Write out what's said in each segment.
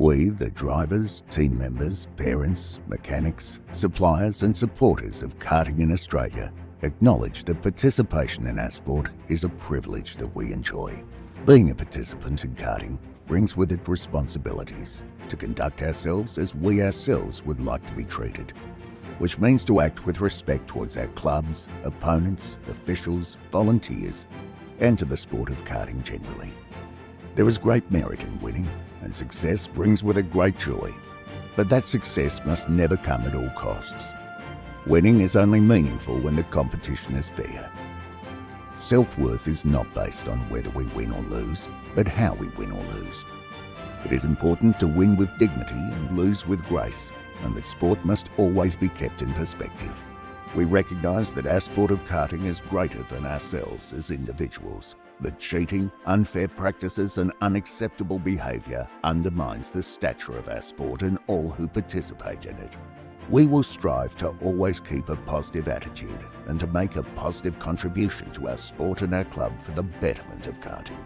We, the drivers, team members, parents, mechanics, suppliers and supporters of karting in Australia, acknowledge that participation in our sport is a privilege that we enjoy. Being a participant in karting brings with it responsibilities to conduct ourselves as we ourselves would like to be treated, which means to act with respect towards our clubs, opponents, officials, volunteers, and to the sport of karting generally. There is great merit in winning, and success brings with it great joy, but that success must never come at all costs. Winning is only meaningful when the competition is fair. Self-worth is not based on whether we win or lose, but how we win or lose. It is important to win with dignity and lose with grace, and that sport must always be kept in perspective. We recognise that our sport of karting is greater than ourselves as individuals, that cheating, unfair practices and unacceptable behaviour undermines the stature of our sport and all who participate in it. We will strive to always keep a positive attitude and to make a positive contribution to our sport and our club for the betterment of karting.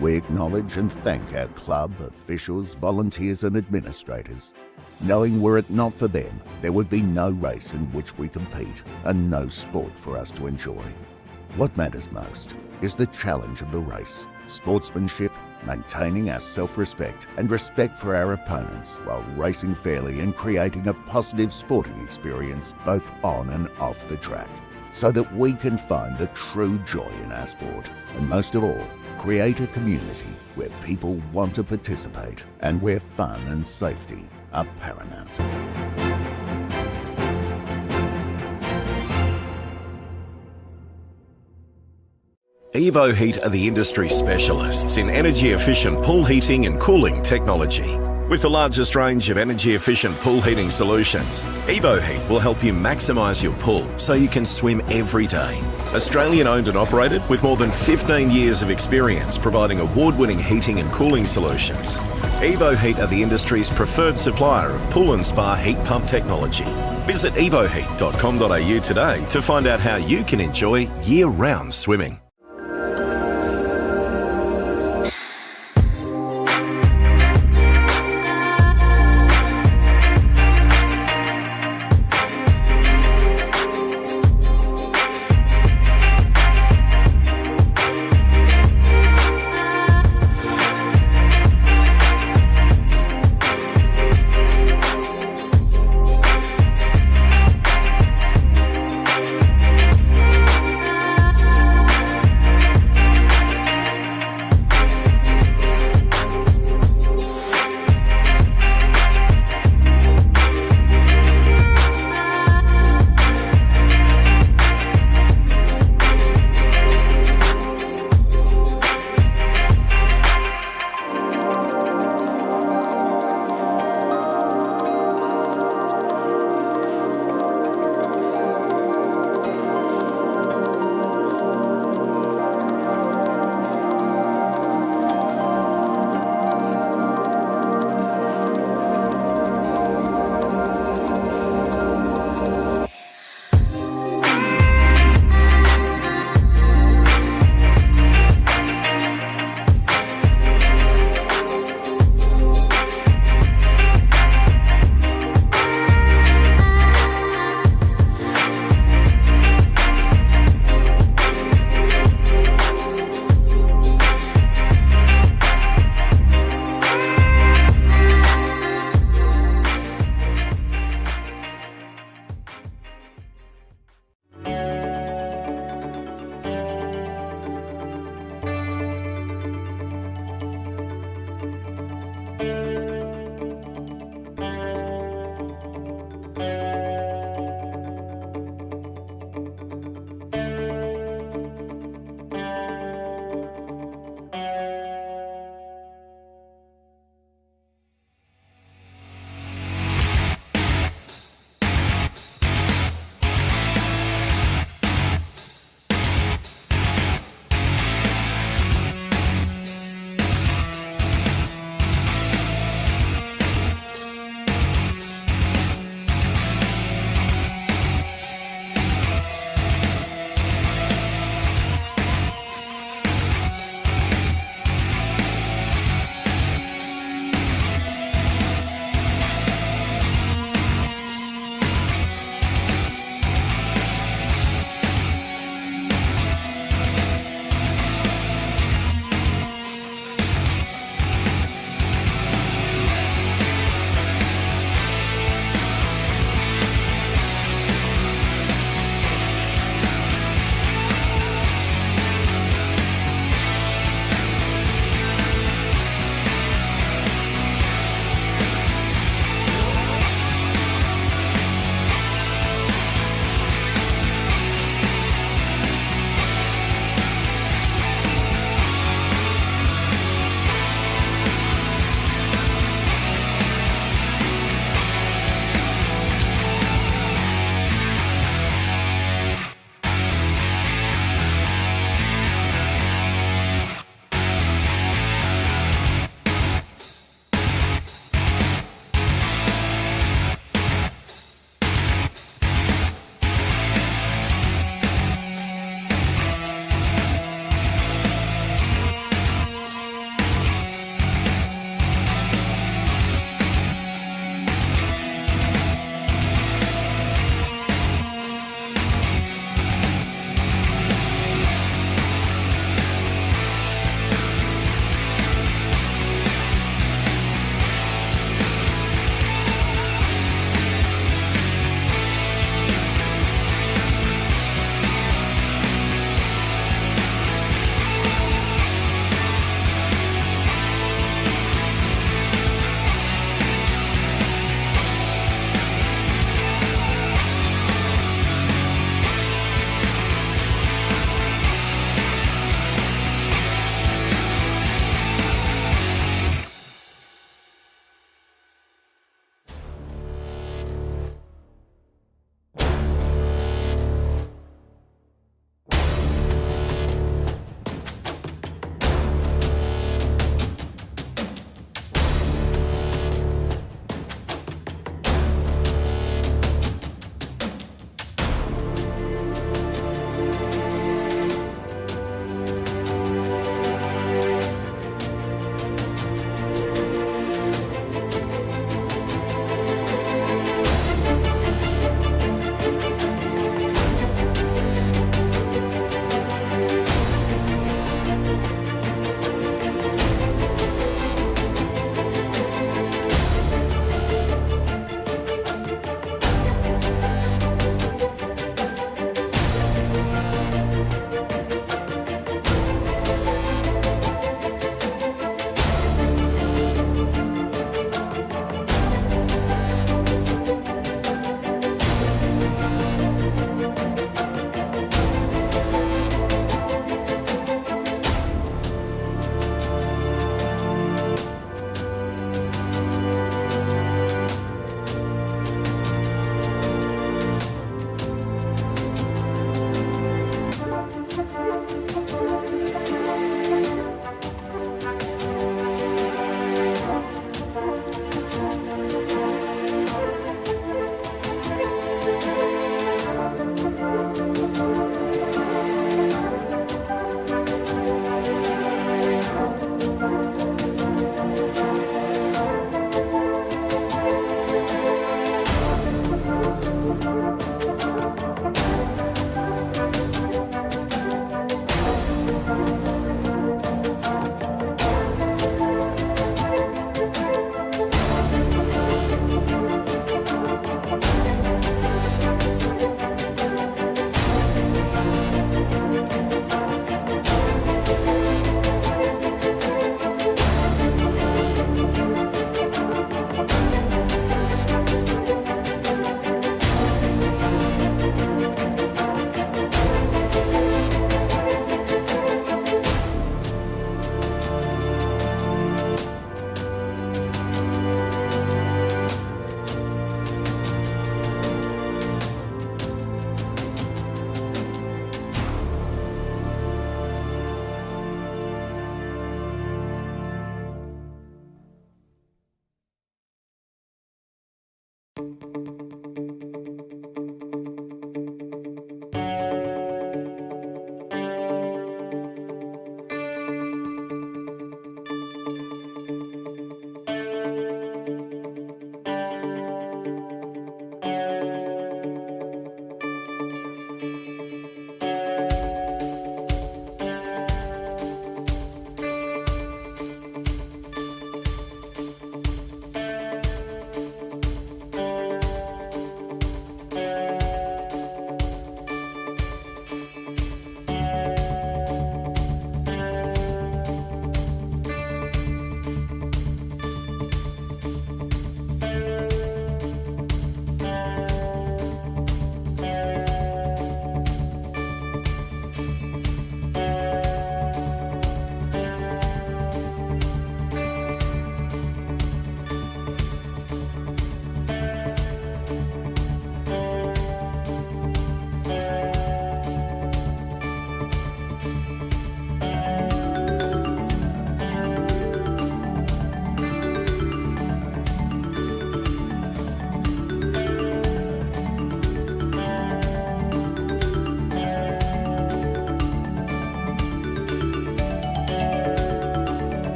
We acknowledge and thank our club, officials, volunteers and administrators, knowing were it not for them, there would be no race in which we compete and no sport for us to enjoy. What matters most is the challenge of the race, sportsmanship, maintaining our self-respect and respect for our opponents while racing fairly and creating a positive sporting experience both on and off the track, so that we can find the true joy in our sport and most of all, create a community where people want to participate and where fun and safety are paramount. Evo Heat are the industry specialists in energy-efficient pool heating and cooling technology. With the largest range of energy-efficient pool heating solutions, Evo Heat will help you maximise your pool so you can swim every day. Australian owned and operated with more than 15 years of experience providing award-winning heating and cooling solutions. Evo Heat are the industry's preferred supplier of pool and spa heat pump technology. Visit evoheat.com.au today to find out how you can enjoy year-round swimming.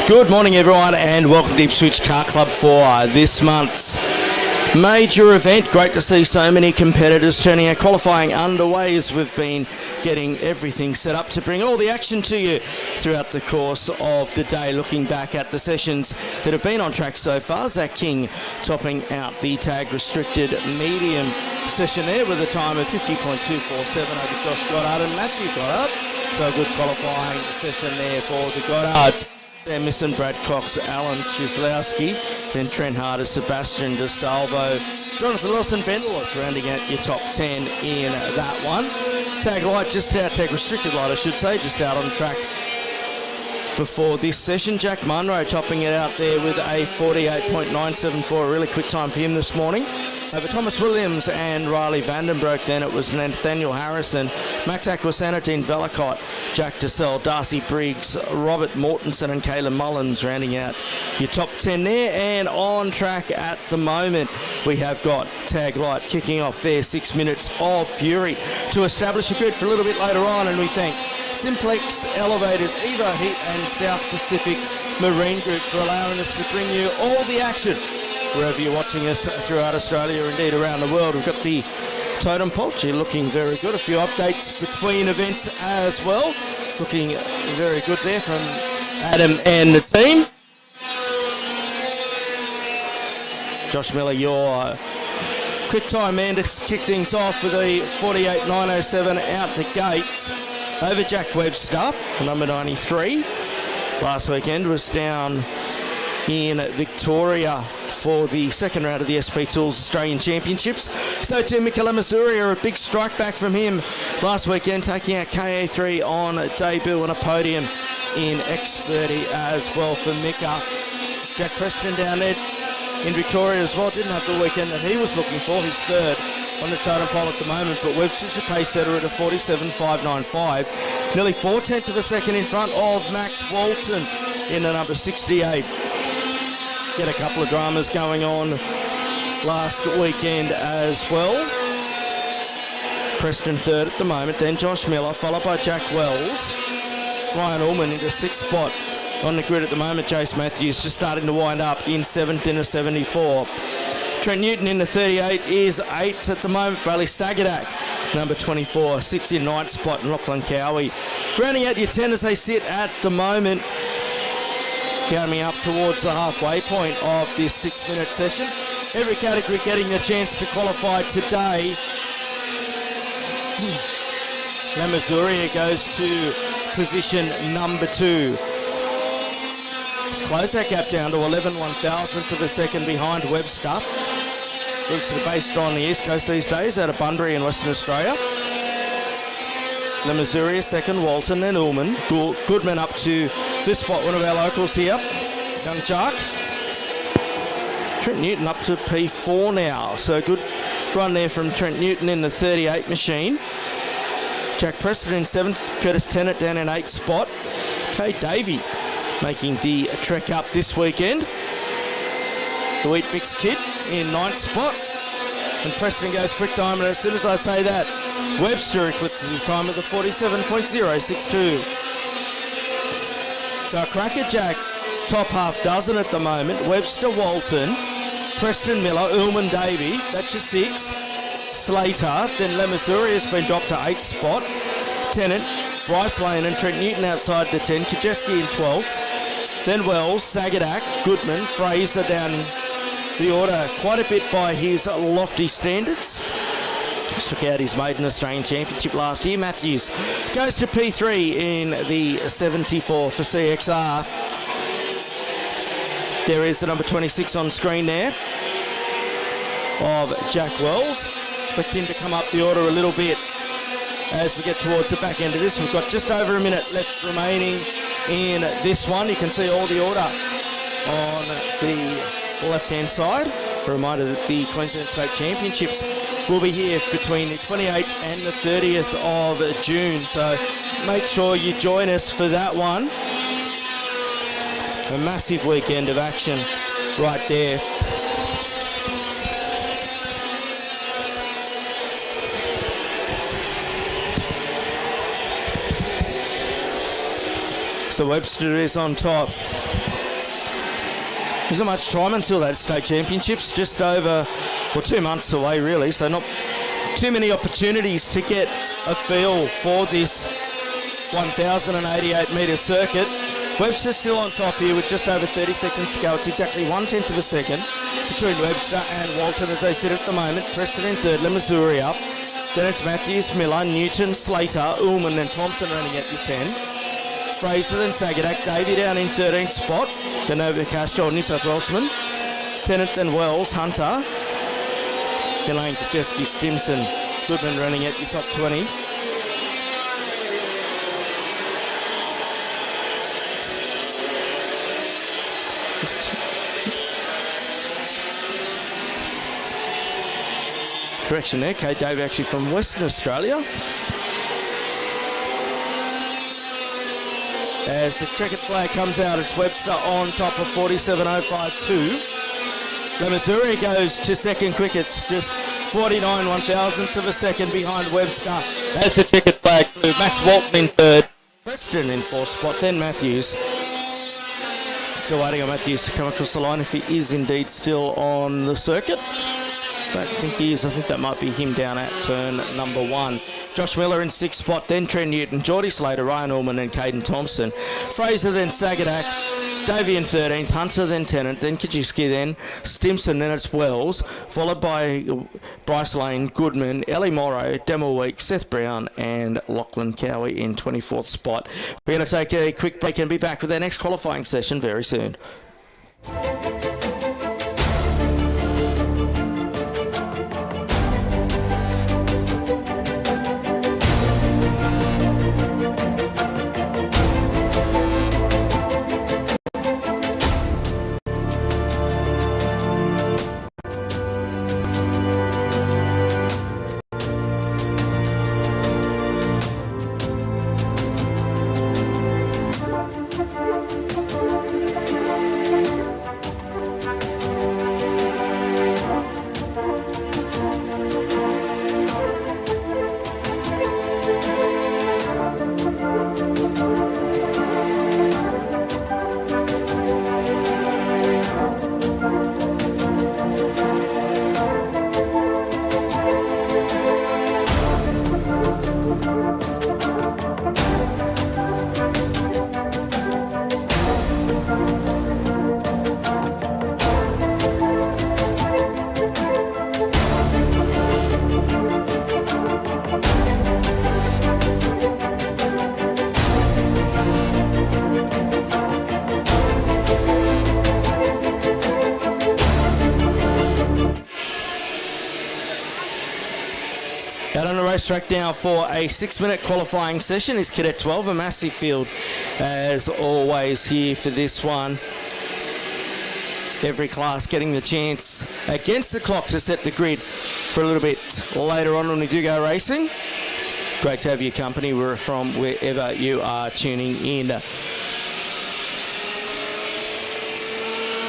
Good morning everyone and welcome to Ipswich Car Club for this month's major event. Great to see so many competitors turning out. Qualifying underway as we've been getting everything set up to bring all the action to you throughout the course of the day. Looking back at the sessions that have been on track so far, Zach King topping out the tag restricted medium session there with a time of 50.247 over Josh Goddard and Matthew Goddard. So a good qualifying session there for the Goddards. They're missing Brad Cox, Alan Chislowski, then Trent Harder, Sebastian DeSalvo, Jonathan Lawson, Bendelis rounding out your top 10 in that one. Tag light just out, tag restricted light I should say, just out on track before this session. Jack Munro topping it out there with a 48.974, a really quick time for him this morning. Over Thomas Williams and Riley Vandenbroek, then it was Nathaniel Harrison, Max Aquasana, Dean Velicott, Jack DeSell, Darcy Briggs, Robert Mortensen and Kayla Mullins rounding out your top 10 there. And on track at the moment, we have got tag light kicking off there, 6 minutes of fury to establish a grid for a little bit later on, and we thank Simplex, Elevated, Evo Heat and South Pacific Marine Group for allowing us to bring you all the action wherever you're watching us throughout Australia or indeed around the world. We've got the totem poultry looking very good. A few updates between events as well. Looking very good there from Adam and the team. Josh Miller, your quick time man to kick things off with a 48.907 out the gate over Jack Webster, number 93. Last weekend was down in Victoria for the second round of the SP Tools Australian Championships. So too, Mika Lamazuria, a big strike back from him last weekend, taking out KA3 on debut and a podium in X30 as well for Mika. Jack Preston down there in Victoria as well, didn't have the weekend that he was looking for, his third on the totem pole at the moment, but Webster's the pace setter at a 47.595, nearly 4/10 of a second in front of Max Walton in the number 68. Get a couple of dramas going on last weekend as well. Preston third at the moment, then Josh Miller, followed by Jack Wells. Ryan Ullman into sixth spot on the grid at the moment. Jace Matthews just starting to wind up in seventh in a 74. Trent Newton in the 38 is eighth at the moment. Bailey Sagadak, number 24, sits in ninth spot. And Lachlan Cowie rounding out your 10 as they sit at the moment. Coming up towards the halfway point of this 6 minute session. Every category getting a chance to qualify today. Lamazuria goes to position number 2. Close that gap down to 11/1,000th of a second behind Webster. Looks to based on the East Coast these days out of Bunbury in Western Australia. Lamazuria second, Walton and Ullman. Goodman up to this spot, one of our locals here, Young Shark. Trent Newton up to P4 now, so good run there from Trent Newton in the 38 machine. Jack Preston in 7th, Curtis Tennant down in 8th spot. Kate Davey making the trek up this weekend. The Wheat Mix Kid in 9th spot. And Preston goes quick time, and as soon as I say that, Webster eclipses his time with a 47.062. So Crackerjack, top half dozen at the moment. Webster, Walton, Preston Miller, Ullman Davey, that's your 6. Slater, then Lamazuria has been dropped to 8th spot. Tennant, Bryce Lane and Trent Newton outside the 10. Kajeski in 12th. Then Wells, Sagadak, Goodman, Fraser down the order quite a bit by his lofty standards. Just took out his maiden Australian Championship last year. Matthews goes to P3 in the 74 for CXR. There is the number 26 on screen there of Jack Wells. Expect him to come up the order a little bit as we get towards the back end of this. We've got just over a minute left remaining in this one. You can see all the order on the left-hand side. A reminder that the Queensland State Championships will be here between the 28th and the 30th of June. So make sure you join us for that one. A massive weekend of action right there. So Webster is on top. There isn't much time until that state championships, just over, 2 months away really, so not too many opportunities to get a feel for this 1,088 metre circuit. Webster's still on top here with just over 30 seconds to go. It's exactly 1/10 of a second between Webster and Walton as they sit at the moment. Preston in third, Missouri up. Then it's Matthews, Miller, Newton, Slater, Ullman and Thompson running at the 10. Fraser and Sagadak, Davey down in 13th spot. Then over to Castro, New South Welshman. Tennant and Wells, Hunter. Delane, Kajeski, Stimson, Goodman running at the top 20. Correction there, Kate Dave actually from Western Australia. As the checkered flag comes out, it's Webster on top of 47.052. The Missouri goes to second quickest, just 49 1,000ths of a second behind Webster. As the checkered flag flew, Max Walton in third, Preston in fourth spot, then Matthews. Still waiting on Matthews to come across the line if he is indeed still on the circuit. I don't think he is. I think that might be him down at turn number 1. Josh Miller in 6th spot, then Trent Newton, Geordie Slater, Ryan Ullman and Caden Thompson. Fraser, then Sagadak, Davey in 13th, Hunter, then Tennant, then Kajiski, then Stimson, then it's Wells, followed by Bryce Lane, Goodman, Ellie Morrow, Demel Week, Seth Brown and Lachlan Cowie in 24th spot. We're going to take a quick break and be back with our next qualifying session very soon. Out on the racetrack now for a 6-minute qualifying session is Cadet 12, a massive field as always here for this one. Every class getting the chance against the clock to set the grid for a little bit later on when we do go racing. Great to have your company from wherever you are tuning in.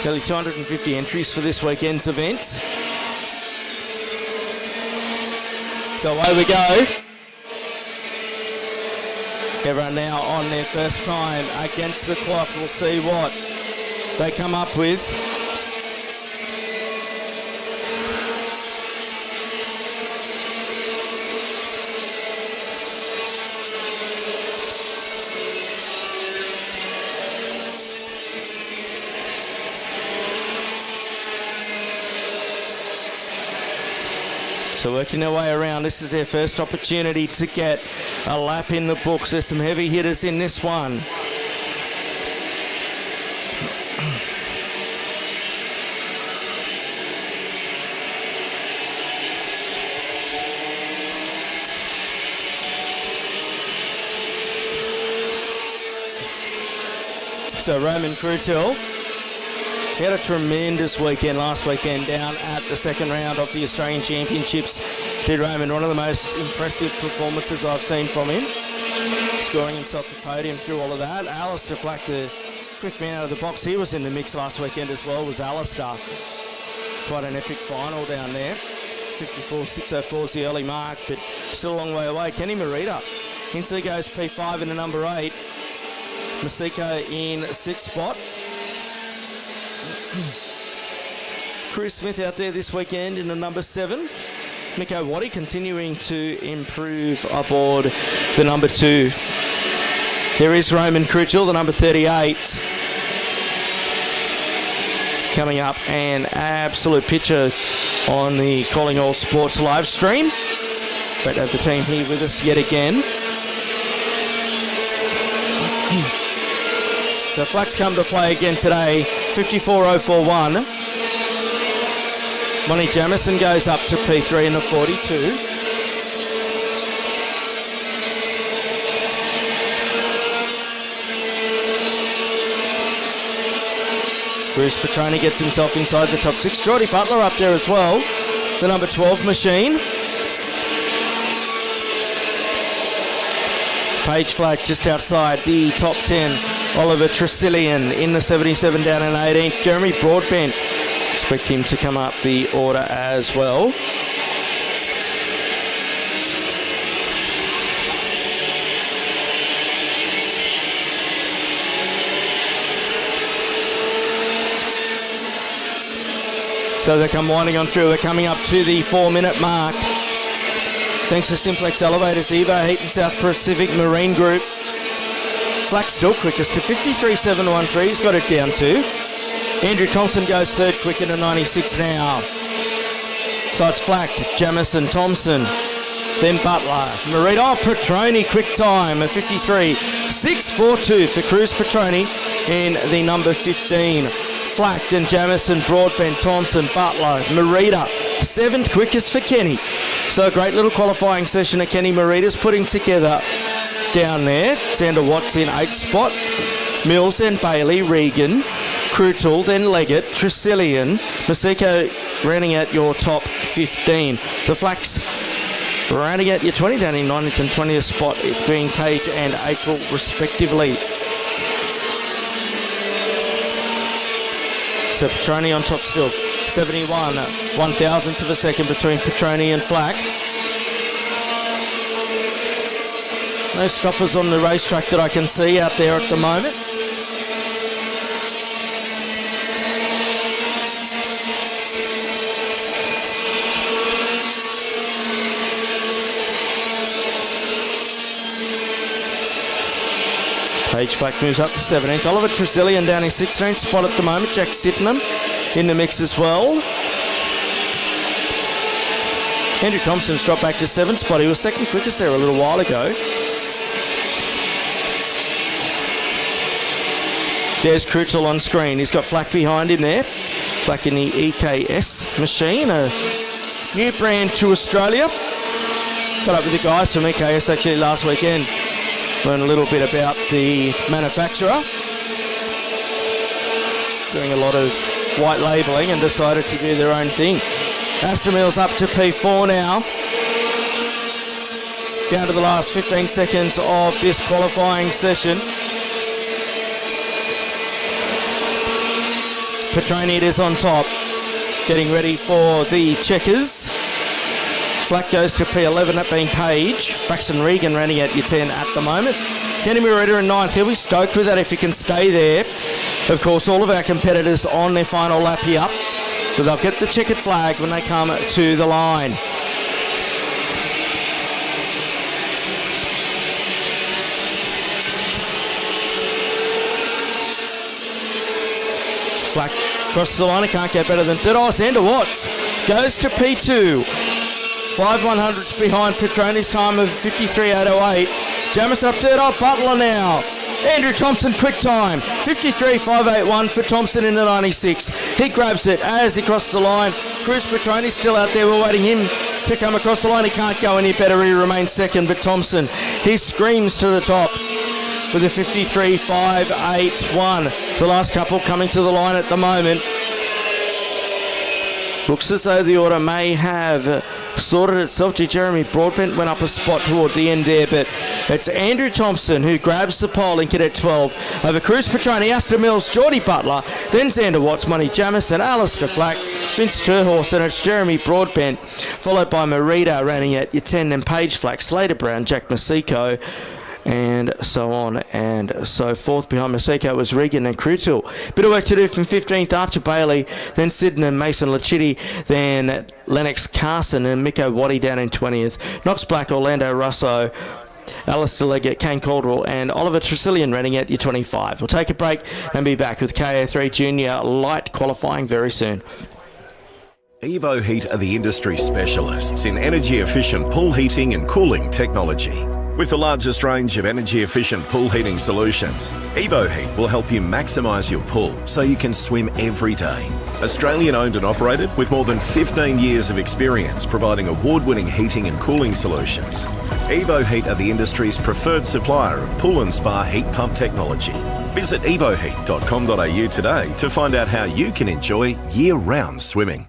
Nearly 250 entries for this weekend's event. So away we go. Everyone now on their first time against the clock. We'll see what they come up with. So working their way around, this is their first opportunity to get a lap in the books. There's some heavy hitters in this one. So Roman Crutil, he had a tremendous weekend last weekend down at the second round of the Australian Championships. Did Roman, one of the most impressive performances I've seen from him. Scoring himself the podium through all of that. Alistair Flack, the quick man out of the box, he was in the mix last weekend as well, was Alistair. Quite an epic final down there. 54.604 is the early mark, but still a long way away. Kenny Morita instantly goes P5 in the number 8. Masiko in 6th spot. Chris Smith out there this weekend in the number 7. Miko Waddy continuing to improve aboard the number 2. There is Roman Cruchel, the number 38. Coming up, an absolute picture on the Calling All Sports live stream. Great to have the team here with us yet again. So Flax come to play again today, 54.041. Monty Jamison goes up to P3 in the 42. Bruce Petroni gets himself inside the top 6. Jordy Butler up there as well, the number 12 machine. Page Flack just outside the top 10. Oliver Tresillian in the 77 down in 18th. Jeremy Broadbent, expect him to come up the order as well. So they come winding on through. We're coming up to the 4-minute mark. Thanks to Simplex Elevators, Evo Heat and South Pacific Marine Group. Flack still quickest to 53.713. He's got it down to. Andrew Thompson goes third quick into 96 now. So it's Flack, Jamison, Thompson, then Butler. Marito Petroni, quick time at 53.642 for Cruz Petroni in the number 15. Flack, then Jamison, Broadbent, Thompson, Butler, Marita. 7th quickest for Kenny. So a great little qualifying session that Kenny Marita's putting together down there. Sander Watts in 8th spot. Mills, then Bailey, Regan, Crutel, then Leggett, Tresillian, Masiko rounding out your top 15. The Flax rounding out your 20 down in 9th and 20th spot, it being Page and April respectively. So Petroni on top still. 71, 1,000th of a second between Petroni and Flack. No stoppers on the racetrack that I can see out there at the moment. Page Flack moves up to 17th. Oliver Tresillian down in 16th spot at the moment. Jack Sydenham in the mix as well. Andrew Thompson's dropped back to 7th spot. He was second quickest there a little while ago. There's Crutel on screen. He's got Flack behind him there. Flack in the EKS machine, a new brand to Australia. Got up with the guys from EKS actually last weekend. Learn a little bit about the manufacturer. Doing a lot of white labelling and decided to do their own thing. Aston Mills up to P4 now. Down to the last 15 seconds of this qualifying session. Petroni is on top, getting ready for the checkers. Flack goes to P11, that being Page. Braxton Regan running at your 10 at the moment. Kenny Morita in 9th. He'll be stoked with that if he can stay there. Of course, all of our competitors on their final lap here. So they'll get the checkered flag when they come to the line. Flack crosses the line. He can't get better than third. Oh, Sander Watts goes to P2. 5/100ths behind Petroni's time of 53.808. Jamison up third. Oh, Butler now. Andrew Thompson, quick time. 53.581 for Thompson in the 96. He grabs it as he crosses the line. Cruz Petroni still out there. We're waiting him to come across the line. He can't go any better. He remains second, but Thompson, he screams to the top. with a 53.581. The last couple coming to the line at the moment. Looks as though the order may have sorted itself. Jeremy Broadbent went up a spot toward the end there, but it's Andrew Thompson who grabs the pole in Cadet 12 over Cruz Petroni, Astor Mills, Geordie Butler, then Xander Watts, Money Jamison, Alistair Flack, Vince Turhorse, and it's Jeremy Broadbent, followed by Merida running at your 10, then Paige Flack, Slater Brown, Jack Masiko, and so on and so forth. Behind Maseko was Regan and Crutil. Bit of work to do from 15th, Archer Bailey, then Sidney and Mason Lachitti, then Lennox Carson and Miko Waddy down in 20th. Knox Black, Orlando Russo, Alistair Leggett, Kane Caldwell, and Oliver Tresillian running at your 25. We'll take a break and be back with KA3 Junior light qualifying very soon. Evo Heat are the industry specialists in energy-efficient pool heating and cooling technology. With the largest range of energy-efficient pool heating solutions, Evo Heat will help you maximise your pool so you can swim every day. Australian-owned and operated with more than 15 years of experience providing award-winning heating and cooling solutions. Evo Heat are the industry's preferred supplier of pool and spa heat pump technology. Visit evoheat.com.au today to find out how you can enjoy year-round swimming.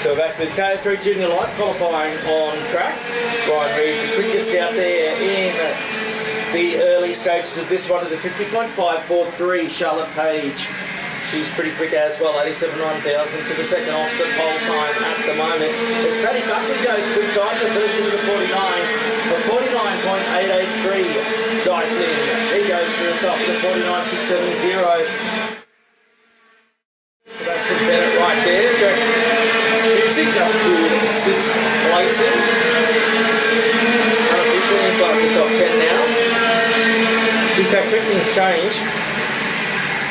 So we're back with KA3 Junior Life qualifying on track. Ryan Reid, the quickest out there in the early stages of this one, of the 50.543, Charlotte Page. She's pretty quick as well, 87.1 to the second off the pole time at the moment. As Paddy Buckley goes quick time, the first into the 49s for 49.883. Jai Flynn, he goes to the top of the 49.670. Sebastian Bennett right there. Jack Music up to 6th placing. Unofficially inside the top 10 now. Just how quick things change.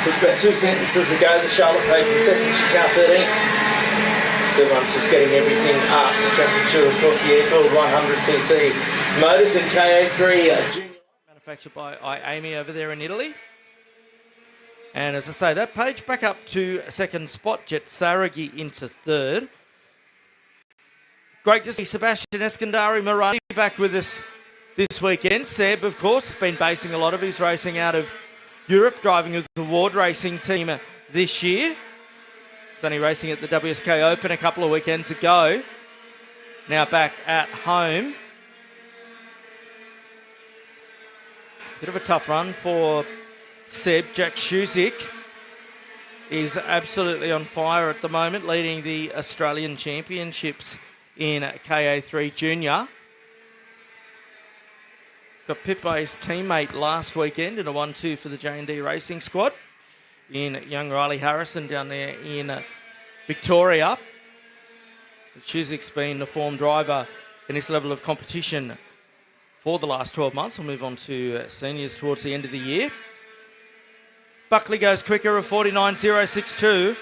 We've got 2 sentences ago. The Charlotte Page in second, she's now 13th. Everyone's just getting everything up to temperature. Of course, the air-cooled 100cc motors in KA3 Junior. Manufactured by IAMI over there in Italy. And as I say, that Page back up to second spot. Jet Saragi into third. Great to see Sebastian Eskandari Marani back with us this weekend. Seb, of course, been basing a lot of his racing out of Europe, driving with the Ward Racing team this year. He's only racing at the WSK Open a couple of weekends ago. Now back at home. Bit of a tough run for Seb. Jack Shuzik is absolutely on fire at the moment, leading the Australian Championships in KA3 Junior. Got Pippe's teammate last weekend in a 1-2 for the J&D Racing squad in young Riley Harrison down there in Victoria. Shuzik's been the form driver in this level of competition for the last 12 months. We'll move on to seniors towards the end of the year. Buckley goes quicker of 49.062.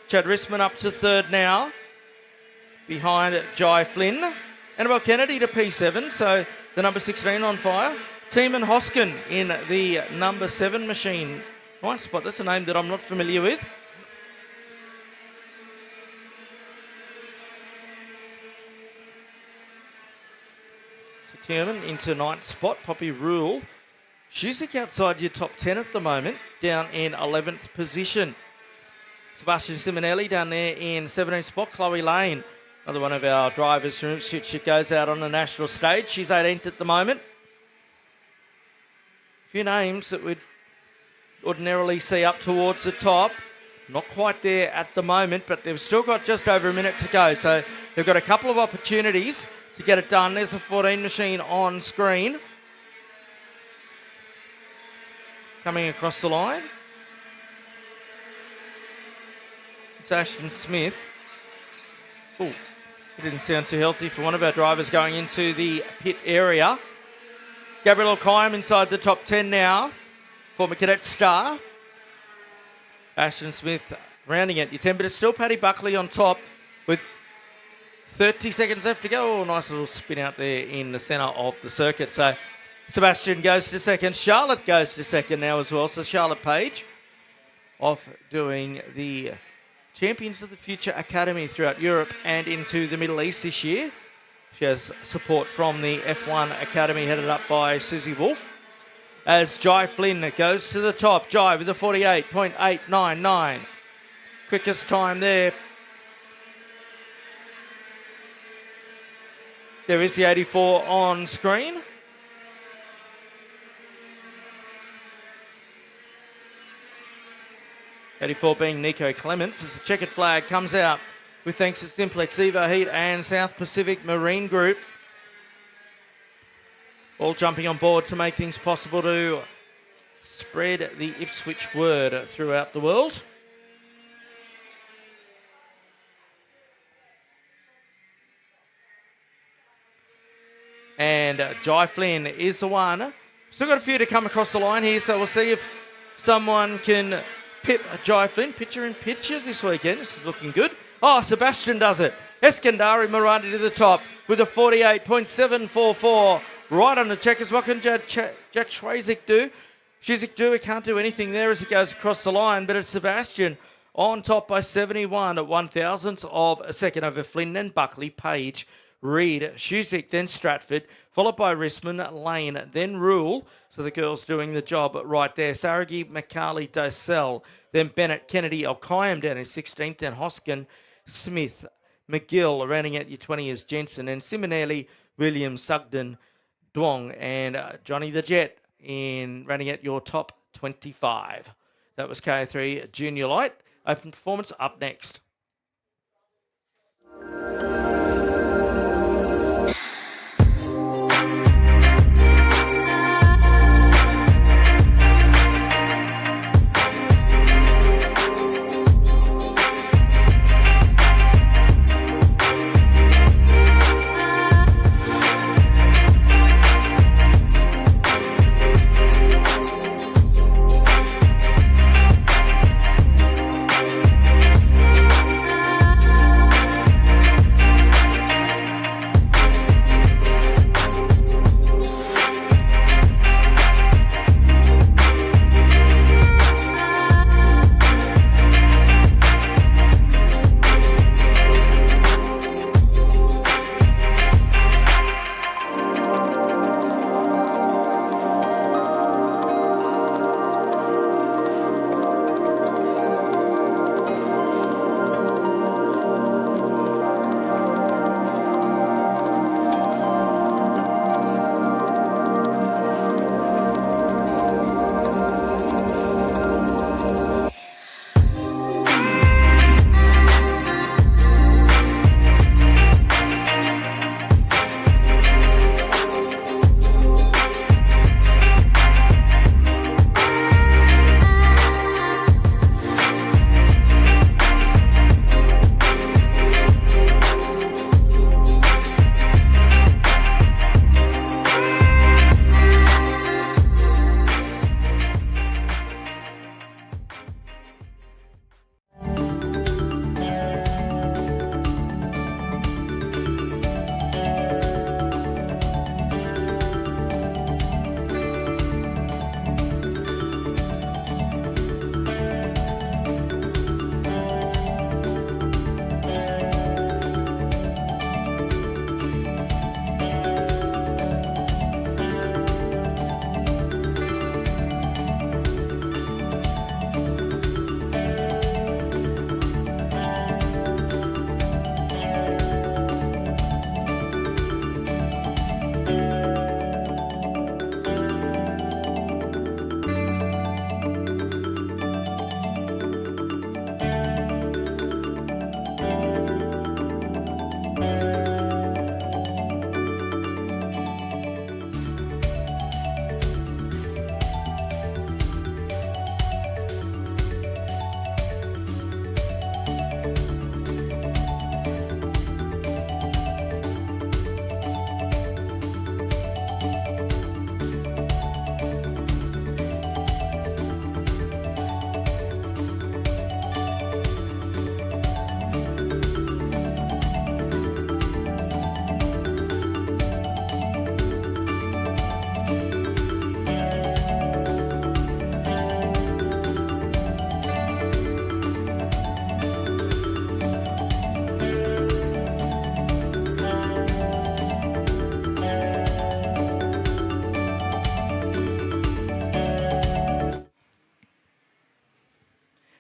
Chad Risman up to third now, behind Jai Flynn. Annabelle Kennedy to P7, so the number 16 on fire. Teeman Hoskin in the number 7 machine. Right spot, that's a name that I'm not familiar with. So Teeman into 9th spot. Poppy Rule. Shuzik outside your top 10 at the moment, down in 11th position. Sebastian Simonelli down there in 17th spot. Chloe Lane, another one of our drivers from Ipswich, she goes out on the national stage. She's 18th at the moment. A few names that we'd ordinarily see up towards the top. Not quite there at the moment, but they've still got just over a minute to go. So they've got a couple of opportunities to get it done. There's a 14 machine on screen. Coming across the line. It's Ashton Smith. Oh, it didn't sound too healthy for one of our drivers going into the pit area. Gabriel O'Kayam inside the top 10 now. Former Cadet star. Ashton Smith rounding it. Your 10, but it's still Paddy Buckley on top with 30 seconds left to go. Oh, nice little spin out there in the centre of the circuit. So Sebastian goes to second. Charlotte goes to second now as well. So Charlotte Page off doing the Champions of the Future Academy throughout Europe and into the Middle East this year. She has support from the F1 Academy headed up by Susie Wolf. As Jai Flynn goes to the top. Jai with a 48.899. Quickest time there. There is the 84 on screen. '84 being Nico Clements as the checkered flag comes out with thanks to Simplex, Evo Heat and South Pacific Marine Group. All jumping on board to make things possible to spread the Ipswich word throughout the world. And Jai Flynn is the one. Still got a few to come across the line here, so we'll see if someone can pit Jai Flynn, picture in picture this weekend. This is looking good. Oh, Sebastian does it. Eskandari Marandi to the top with a 48.744. Right on the checkers. What can Jack Schwazik do? Shuzik do, he can't do anything there as he goes across the line, but it's Sebastian on top by 71 at 1,000ths of a second over Flynn, then Buckley, Page, Reid, Shuzik, then Stratford, followed by Risman, Lane, then Rule. So the girls doing the job right there. Saragi, McCarley, Dosell, then Bennett, Kennedy, O'Kayam down in 16th, then Hoskin, Smith, McGill, rounding out your 20 is Jensen, and Simonelli, Williams, Sugden, Duong, and Johnny the Jet in rounding out your top 25. That was KA3 Junior Light. Open performance up next.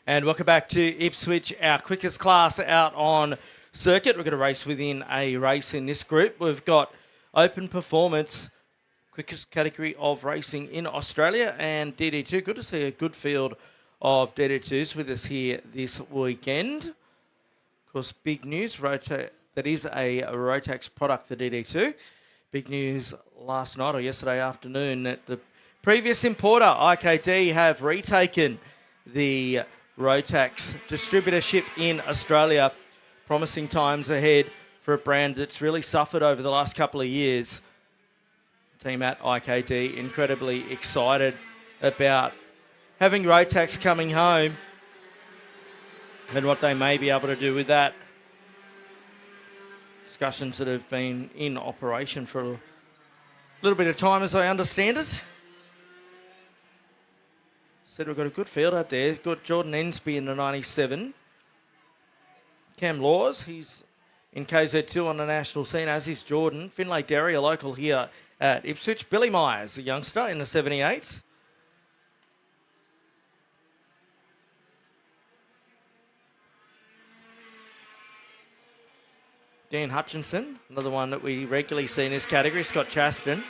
And welcome back to Ipswich, our quickest class out on circuit. We're going to race within a race in this group. We've got open performance, quickest category of racing in Australia, and DD2. Good to see a good field of DD2s with us here this weekend. Of course, big news, that is a Rotax product, the DD2. Big news last night or yesterday afternoon that the previous importer, IKD, have retaken the Rotax distributorship in Australia. Promising times ahead for a brand that's really suffered over the last couple of years. Team at IKD incredibly excited about having Rotax coming home and what they may be able to do with that. Discussions that have been in operation for a little bit of time, as I understand it. Said we've got a good field out there. We've got Jordan Ensby in the 97. Cam Laws, he's in KZ2 on the national scene, as is Jordan. Finlay Derry, a local here at Ipswich. Billy Myers, a youngster in the 78s. Dan Hutchinson, another one that we regularly see in this category. Scott Chaston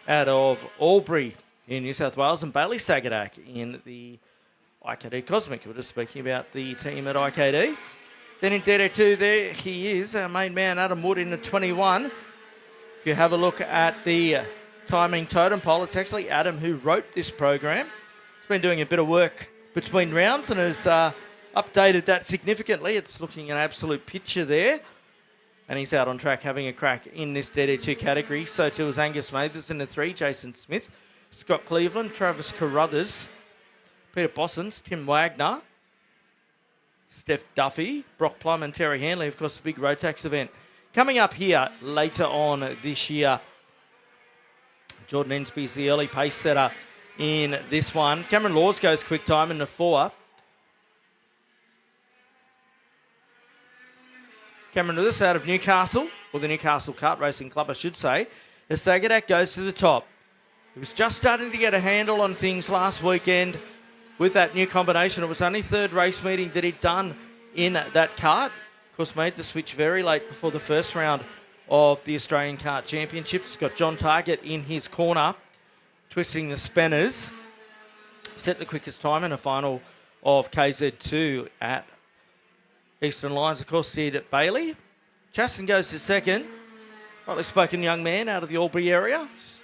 out of Albury in New South Wales, and Bailey Sagadak in the IKD Cosmic. We're just speaking about the team at IKD. Then in DD2 there he is, our main man Adam Wood in the 21. If you have a look at the timing totem pole, it's actually Adam who wrote this program. He's been doing a bit of work between rounds and has updated that significantly. It's looking an absolute picture there. And he's out on track having a crack in this DD2 category. So too is Angus Mathers in the 3, Jason Smith, Scott Cleveland, Travis Carruthers, Peter Bossens, Tim Wagner, Steph Duffy, Brock Plum and Terry Hanley. Of course, the big Rotax event. Coming up here later on this year, Jordan Ensby's the early pace setter in this one. Cameron Laws goes quick time in the 4. Cameron Lewis out of Newcastle, or the Newcastle Kart Racing Club, I should say. The Sagadak goes to the top. He was just starting to get a handle on things last weekend with that new combination. It was only third race meeting that he'd done in that kart. Of course, made the switch very late before the first round of the Australian Kart Championships. Got John Target in his corner, twisting the spanners. Set the quickest time in a final of KZ2 at Eastern Lions, of course, did at Bailey. Chaston goes to second. Rightly spoken young man out of the Albury area. Just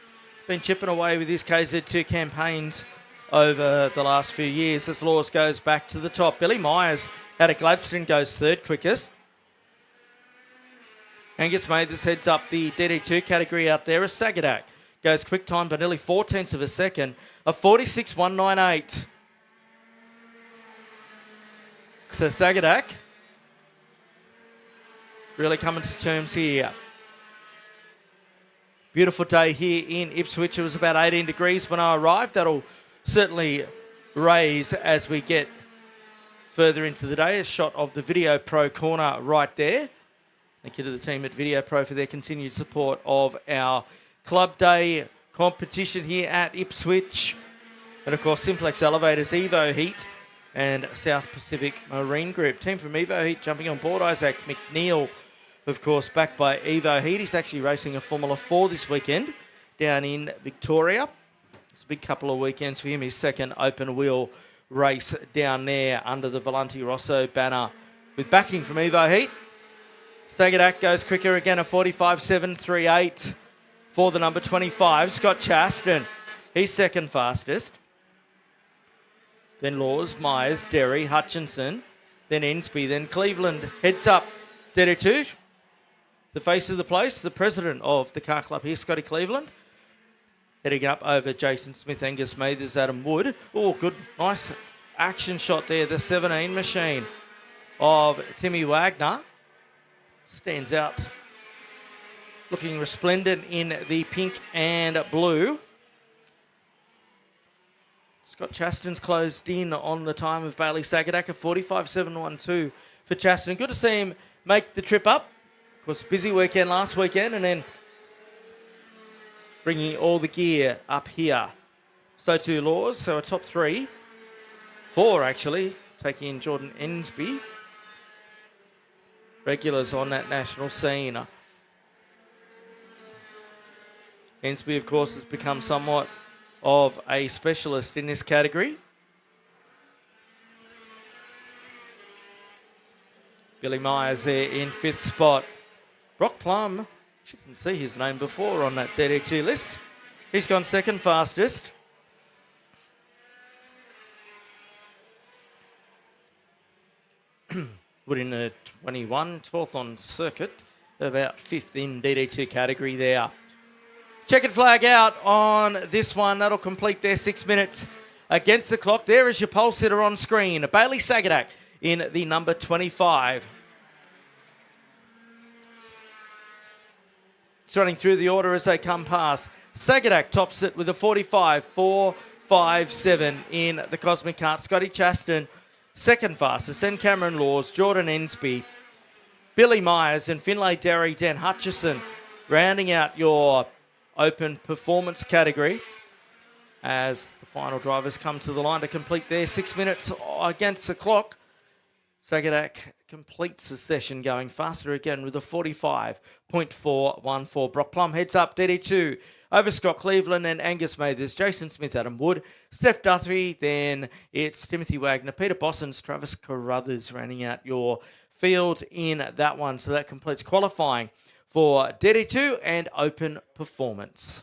been chipping away with his KZ2 campaigns over the last few years as Laws goes back to the top. Billy Myers out of Gladstone goes third quickest. Angus Mathers heads up the DD2 category out there as Sagadak goes quick time by nearly 4/10 of a second, a 46.198. So Sagadak really coming to terms here. Beautiful day here in Ipswich. It was about 18 degrees when I arrived. That'll certainly raise as we get further into the day. A shot of the Video Pro corner right there. Thank you to the team at Video Pro for their continued support of our Club Day competition here at Ipswich. And of course, Simplex Elevators, Evo Heat, and South Pacific Marine Group. Team from Evo Heat jumping on board. Isaac McNeil, of course, backed by Evo Heat. He's actually racing a Formula 4 this weekend down in Victoria. It's a big couple of weekends for him. His second open wheel race down there under the Volante Rosso banner with backing from Evo Heat. Sagadak goes quicker again, a 45.738 for the number 25. Scott Chaston, he's second fastest. Then Laws, Myers, Derry, Hutchinson, then Ensby, then Cleveland heads up. DD2, the face of the place, the president of the car club here, Scotty Cleveland. Heading up over Jason Smith, Angus Mathers, Adam Wood. Oh, good, nice action shot there. The 17 machine of Timmy Wagner stands out, looking resplendent in the pink and blue. Scott Chaston's closed in on the time of Bailey Sagadak, a 45.712 for Chaston. Good to see him make the trip up. Of course, busy weekend last weekend, and then bringing all the gear up here. So too Laws, so a top 3. 4 actually, taking in Jordan Ensby. Regulars on that national scene. Ensby, of course, has become somewhat of a specialist in this category. Billy Myers there in 5th spot. Brock Plum, you can see his name before on that DD2 list. He's gone second fastest. Wood in the 21, 12th on circuit, about 5th in DD2 category there. Checkered flag out on this one. That'll complete their 6 minutes against the clock. There is your pole sitter on screen. Bailey Sagadak in the number 25. It's running through the order as they come past. Sagadak tops it with a 45.457 in the Cosmic Kart. Scotty Chaston, second fastest. Then Cameron Laws, Jordan Ensby, Billy Myers and Finlay Derry, Dan Hutchison, rounding out your open performance category as the final drivers come to the line to complete their 6 minutes against the clock. Sagadak completes the session, going faster again with a 45.414. Brock Plum heads up DD2 over Scott Cleveland and Angus Mathers, Jason Smith, Adam Wood, Steph Duthie, then it's Timothy Wagner, Peter Bossens, Travis Carruthers rounding out your field in that one. So that completes qualifying for DD2 and open performance.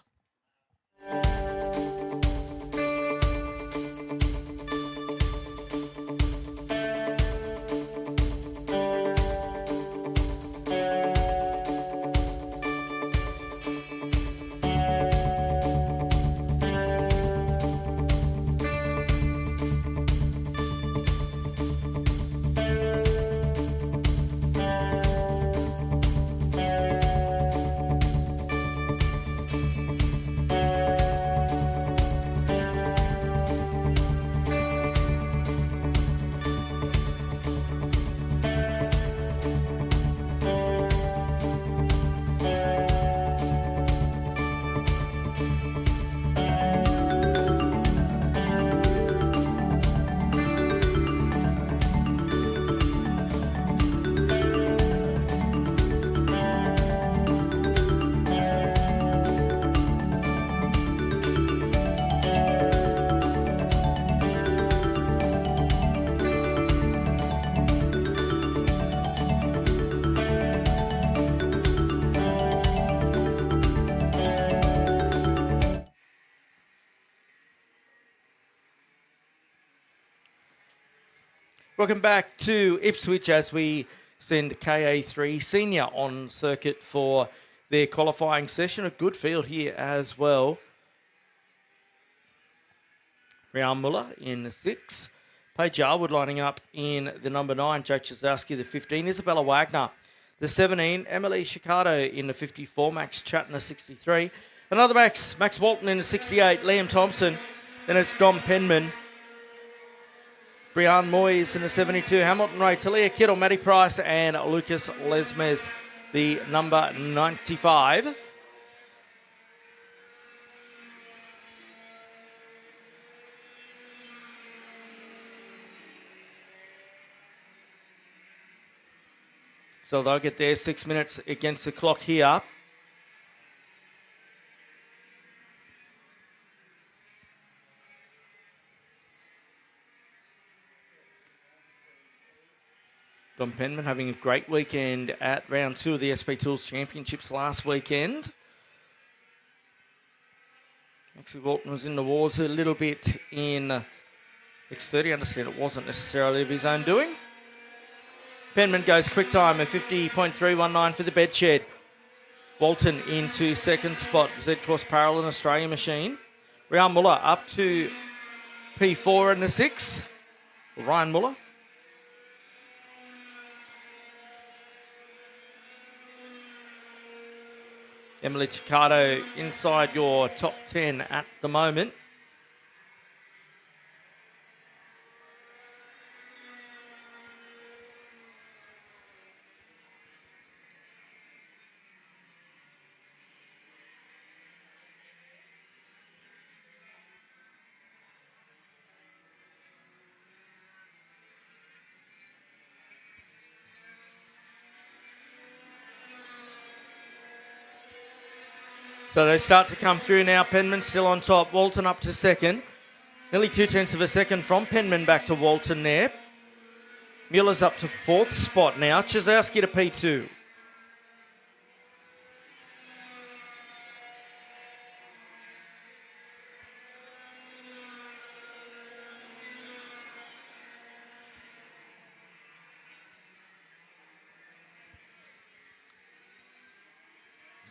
Welcome back to Ipswich as we send KA3 Senior on circuit for their qualifying session. A good field here as well. Ryan Muller in the 6. Paige Yarwood lining up in the number 9. Joe Chazowski, the 15. Isabella Wagner, the 17. Emily Chicago in the 54. Max Chatton, the 63. Another Max Walton in the 68. Liam Thompson. Then it's Dom Penman. Brian Moyes in the 72, Hamilton Ray, Talia Kittle, Matty Price, and Lucas Lesmes, the number 95. So they'll get their 6 minutes against the clock here. Dom Penman having a great weekend at round 2 of the SP Tools Championships last weekend. Maxie Walton was in the wars a little bit in X30. I understand it wasn't necessarily of his own doing. Penman goes quick time at 50.319 for the bedshed. Walton into second spot. Z-Course Parallel Australian machine. Ryan Muller up to P4 in the 6. Ryan Muller. Emily Chicago inside your top 10 at the moment. So they start to come through now. Penman still on top. Walton up to second. Nearly 0.2 of a second from Penman back to Walton there. Muller's up to fourth spot now. Chazowski to P2.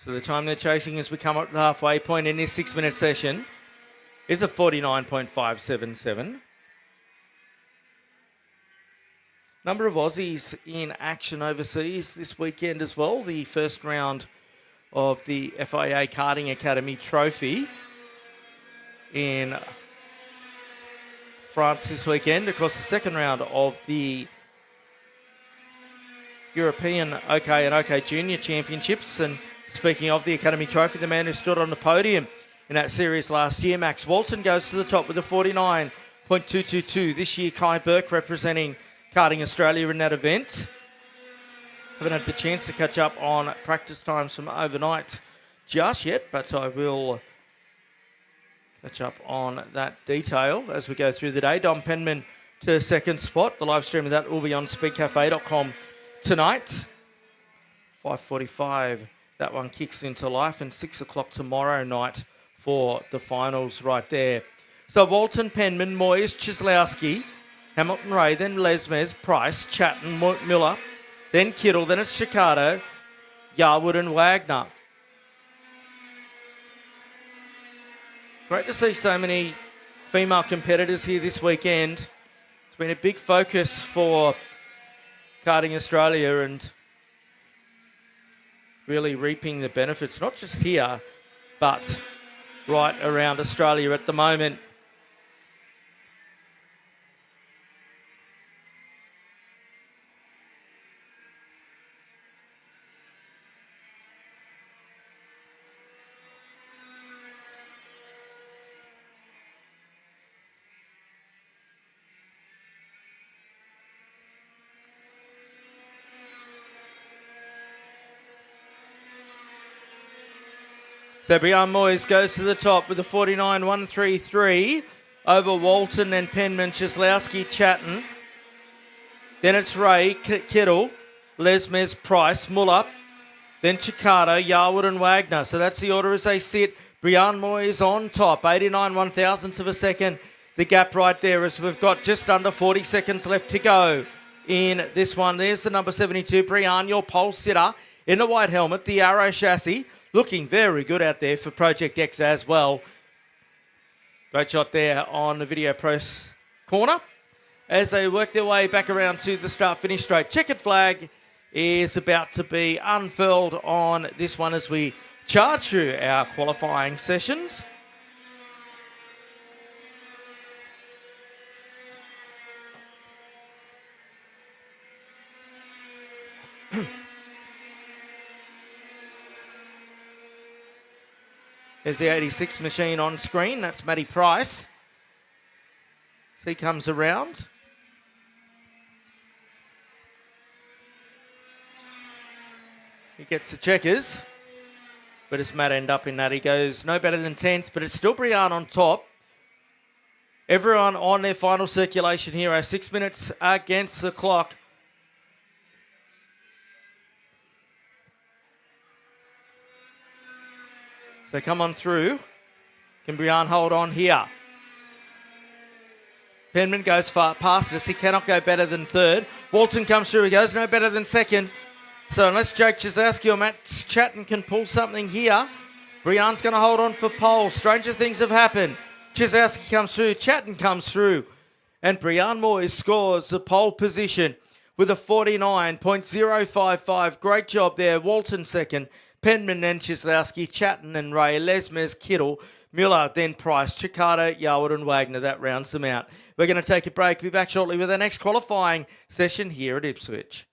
So the time they're chasing as we come up to the halfway point in this 6 minute session is a 49.577. Number of Aussies in action overseas this weekend as well. The first round of the FIA Karting Academy Trophy in France this weekend. Of course, the second round of the European OK and OK Junior Championships. And speaking of the Academy Trophy, the man who stood on the podium in that series last year, Max Walton, goes to the top with a 49.222. This year, Kai Burke representing Karting Australia in that event. Haven't had the chance to catch up on practice times from overnight just yet, but I will catch up on that detail as we go through the day. Dom Penman to second spot. The live stream of that will be on speedcafe.com tonight. 5:45, that one kicks into life, and 6 o'clock tomorrow night for the finals right there. So Walton, Penman, Moyes, Chislowski, Hamilton Ray, then Lesmes, Price, Chatton, Miller, then Kittle, then it's Chicago, Yarwood and Wagner. Great to see so many female competitors here this weekend. It's been a big focus for Karting Australia and really reaping the benefits, not just here, but right around Australia at the moment. So Brian Moyes goes to the top with a 49.133 over Walton and Penman, Chislowski, Chatton. Then it's Ray, Kittle, Lesmes, Price, Muller. Then Chicago, Yarwood and Wagner. So that's the order as they sit. Brian Moyes on top, 89 1,000ths of a second. The gap right there as we've got just under 40 seconds left to go in this one. There's the number 72, Brian, your pole sitter in the white helmet, the Arrow chassis. Looking very good out there for Project X as well. Great shot there on the video press corner as they work their way back around to the start-finish straight. Checkered flag is about to be unfurled on this one as we charge through our qualifying sessions. There's the 86 machine on screen. That's Matty Price. As he comes around. He gets the checkers. But does Matt end up in that? He goes no better than 10th, but it's still Brian on top. Everyone on their final circulation here. 6 minutes against the clock. So come on through. Can Brian hold on here? Penman goes far past us. He cannot go better than third. Walton comes through. He goes no better than second. So unless Jake Chislowski or Matt Chatton can pull something here, Brian's going to hold on for pole. Stranger things have happened. Chislowski comes through. Chatton comes through. And Brian Moyes scores the pole position with a 49.055. Great job there. Walton second. Penman and Chislowski, Chatton and Ray, Lesmes, Kittle, Muller, then Price, Chicago, Yarwood and Wagner. That rounds them out. We're going to take a break. Be back shortly with our next qualifying session here at Ipswich.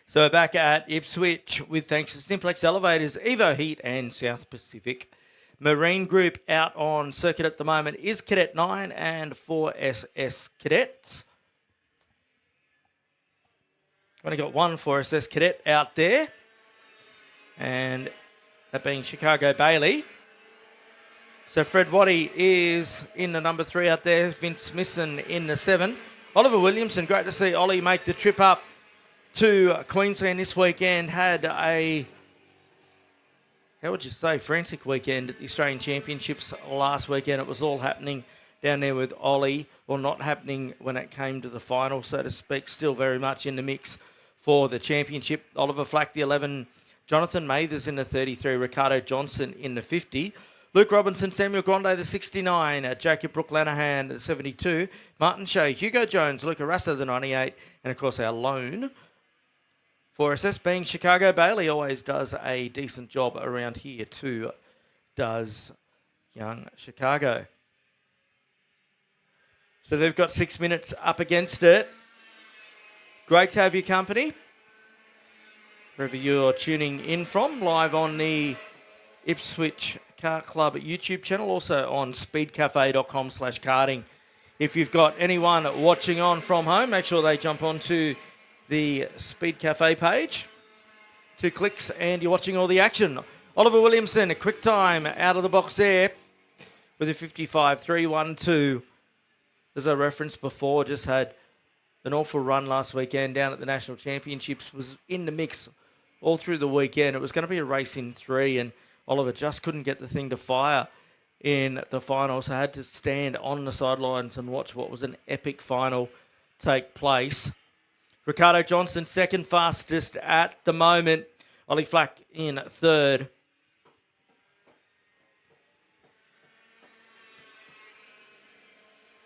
So back at Ipswich with thanks to Simplex Elevators, Evo Heat and South Pacific Marine Group. Out on circuit at the moment is Cadet 9 and 4SS Cadets. Only got one 4SS Cadet out there, and that being Chicago Bailey. So Fred Waddy is in the number 3 out there, Vince Smithson in the 7. Oliver Williamson, great to see Ollie make the trip up to Queensland this weekend. Had a, how would you say, frantic weekend at the Australian Championships last weekend. It was all happening down there with Ollie, or not happening when it came to the final, so to speak. Still very much in the mix for the championship. Oliver Flack, the 11. Jonathan Mathers in the 33. Ricardo Johnson in the 50. Luke Robinson, Samuel Grande, the 69. Jacob Brooke-Lanahan, the 72. Martin Shea, Hugo Jones, Luca Rassa, the 98. And, of course, our lone 4SS being Chicago Bailey. Always does a decent job around here too, does young Chicago. So they've got 6 minutes up against it. Great to have your company, wherever you're tuning in from, live on the Ipswich Kart Club YouTube channel, also on speedcafe.com/karting. If you've got anyone watching on from home, make sure they jump onto the Speed Cafe page. 2 clicks and you're watching all the action. Oliver Williamson, a quick time out of the box there with a 55.312. As I referenced before, just had an awful run last weekend down at the National Championships, was in the mix all through the weekend. It was going to be a race in 3, and Oliver just couldn't get the thing to fire in the final, so I had to stand on the sidelines and watch what was an epic final take place. Ricardo Johnson, second fastest at the moment. Ollie Flack in 3rd.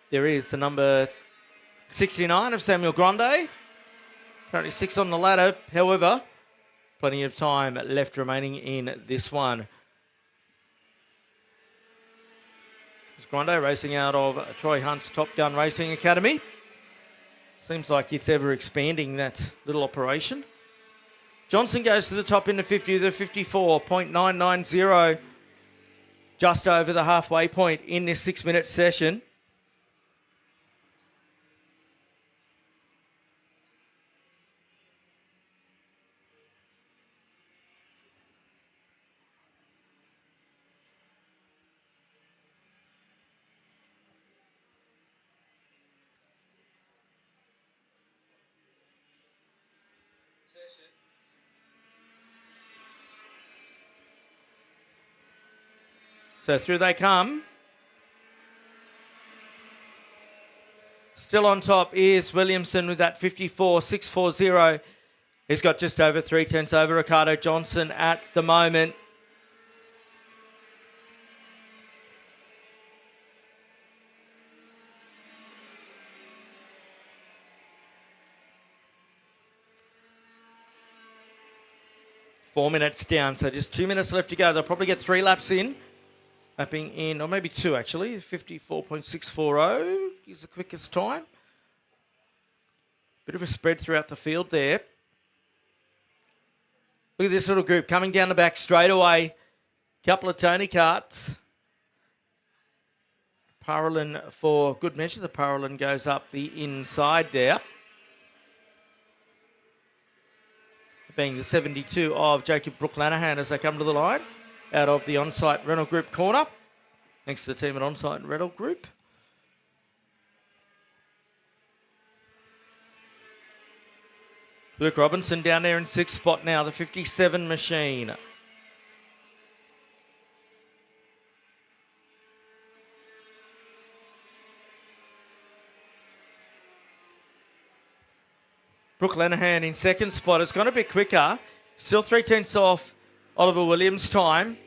There is the number 69 of Samuel Grande. Currently 6 on the ladder. However, plenty of time left remaining in this one. Grande racing out of Troy Hunt's Top Gun Racing Academy. Seems like it's ever expanding, that little operation. Johnson goes to the top in the 50, the 54.990. Just over the halfway point in this 6-minute session. So through they come. Still on top is Williamson with that 54.640. He's got just over 3/10 over Ricardo Johnson at the moment. Four minutes down, so just 2 minutes left to go. They'll probably get 3 laps in. Lapping in, or maybe 2 actually. 54.640 is the quickest time. Bit of a spread throughout the field there. Look at this little group coming down the back straight away. Couple of Tony Karts. Parolin for good measure. The Parolin goes up the inside there. Being the 72 of Jacob Brooke-Lanahan as they come to the line out of the Onsite Rental Group corner. Thanks to the team at Onsite Rental Group. Luke Robinson down there in 6th spot now, the 57 machine. Brooke-Lanahan in 2nd spot. It's gone a bit quicker. Still 3/10 off Oliver Williams' time.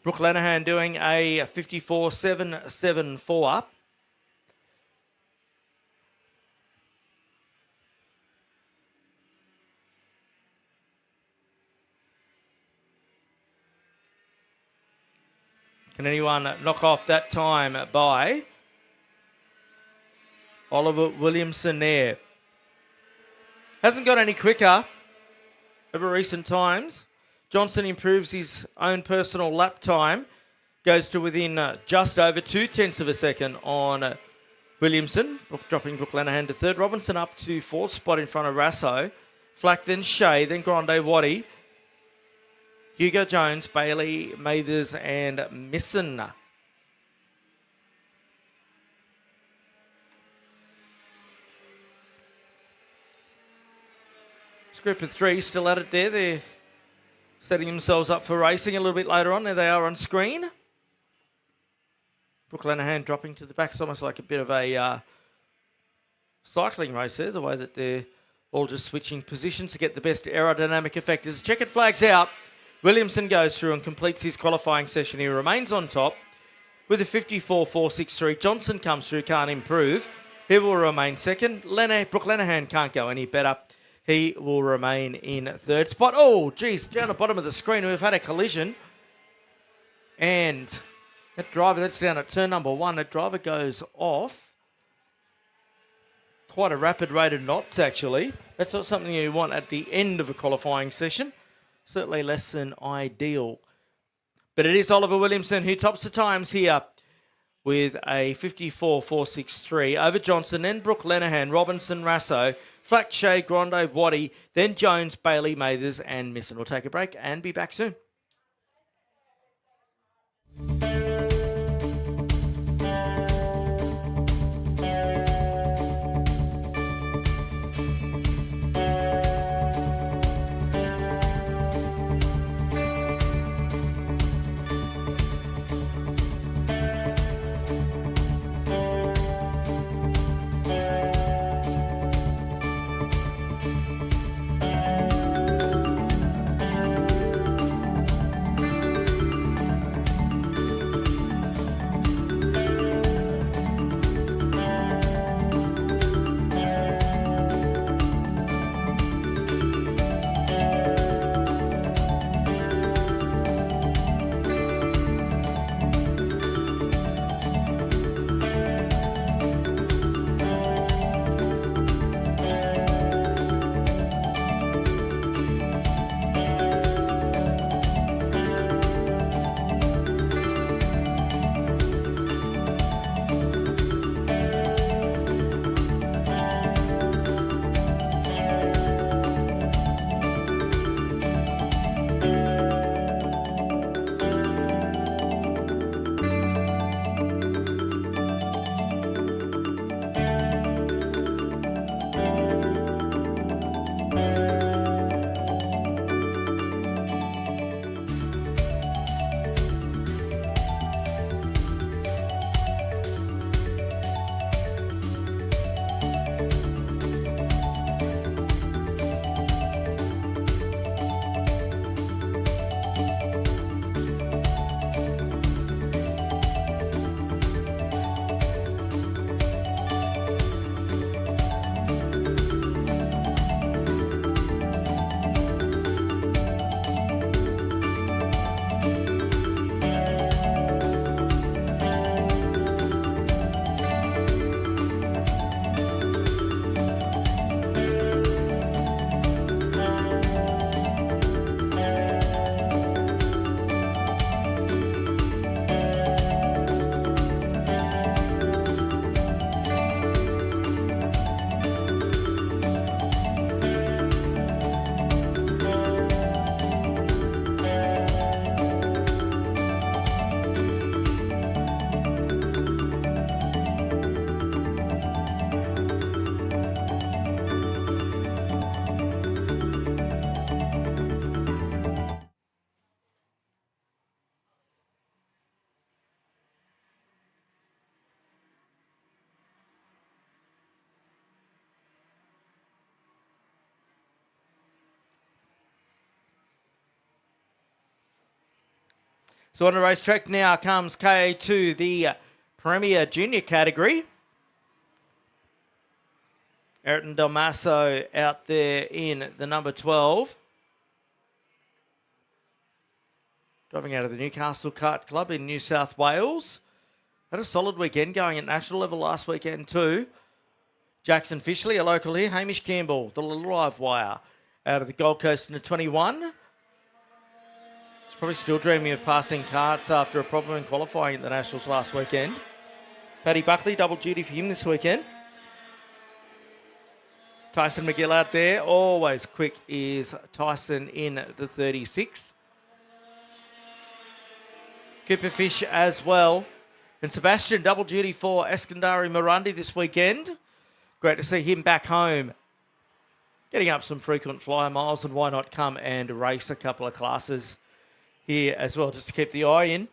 Brooke-Lanahan doing a 54.774. Can anyone knock off that time by Oliver Williamson there? Hasn't got any quicker. over recent times. Johnson improves his own personal lap time, goes to within just over 0.2 of a second on Williamson, dropping Brooke Lenihan to third. Robinson up to fourth spot in front of Rasso. Flack, then Shea, then Grande Waddy. Hugo Jones, Bailey, Mathers and Misson. This group of three still at it there. They're setting themselves up for racing a little bit later on. There they are on screen. Brooke Lenihan dropping to the back. It's almost like a bit of a cycling race there, the way that they're all just switching positions to get the best aerodynamic effect. As the checkered flag's out, Williamson goes through and completes his qualifying session. He remains on top with a 54.463. Johnson comes through, can't improve. He will remain second. Brooke Lenihan can't go any better. He will remain in third spot. Oh, geez, down the bottom of the screen, we've had a collision. And that driver, that's down at turn number 1. That driver goes off. Quite a rapid rate of knots, actually. That's not something you want at the end of a qualifying session. Certainly less than ideal. But it is Oliver Williamson who tops the times here with a 54.463 over Johnson, then Brooke Lenihan, Robinson, Rasso, Flack, Shea, Grande, Waddy, then Jones, Bailey, Mathers and Misson. We'll take a break and be back soon. So on the racetrack now comes KA2, the Premier Junior category. Ayrton Del Maso out there in the number 12. Driving out of the Newcastle Kart Club in New South Wales. Had a solid weekend going at national level last weekend too. Jackson Fishley, a local here. Hamish Campbell, the live wire. out of the Gold Coast into 21. He's probably still dreaming of passing Karts after a problem in qualifying at the Nationals last weekend. Paddy Buckley, double duty for him this weekend. Tyson McGill out there. Always quick is Tyson in the 36. Cooper Fish as well. And Sebastian, double duty for Eskandari Morandi this weekend. Great to see him back home. Getting up some frequent flyer miles, and why not come and race a couple of classes here as well, just to keep the eye in.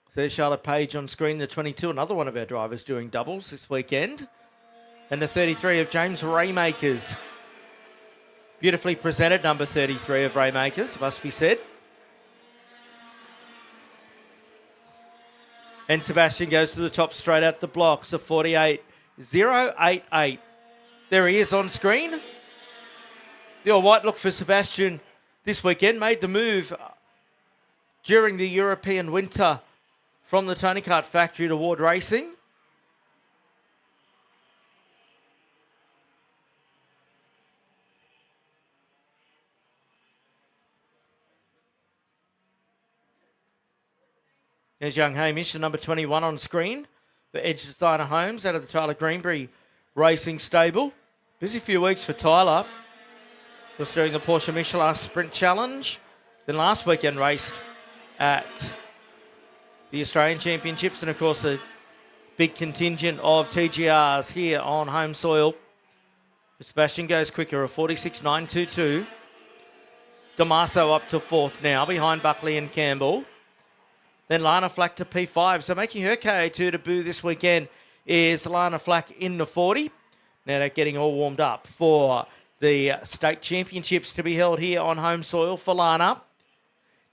So there's Charlotte Page on screen, the 22, another one of our drivers doing doubles this weekend. And the 33 of James Raymakers. Beautifully presented, number 33 of Raymakers, must be said. And Sebastian goes to the top straight out the blocks, a 48.088. There he is on screen. The all-white look for Sebastian this weekend, made the move during the European winter from the Tony Kart factory to Ward Racing. There's young Hamish, the number 21 on screen for Edge Designer Homes out of the Tyler Greenbury Racing Stable. Busy few weeks for Tyler. Was doing the Porsche Michelin Sprint Challenge. Then last weekend raced at the Australian Championships, and of course a big contingent of TGRs here on home soil. Sebastian goes quicker, a 46.922. Damaso up to fourth now, behind Buckley and Campbell. Then Lana Flack to P5. So making her KA2 debut this weekend is Lana Flack in the 40. Now they're getting all warmed up for the state championships to be held here on home soil for Lana.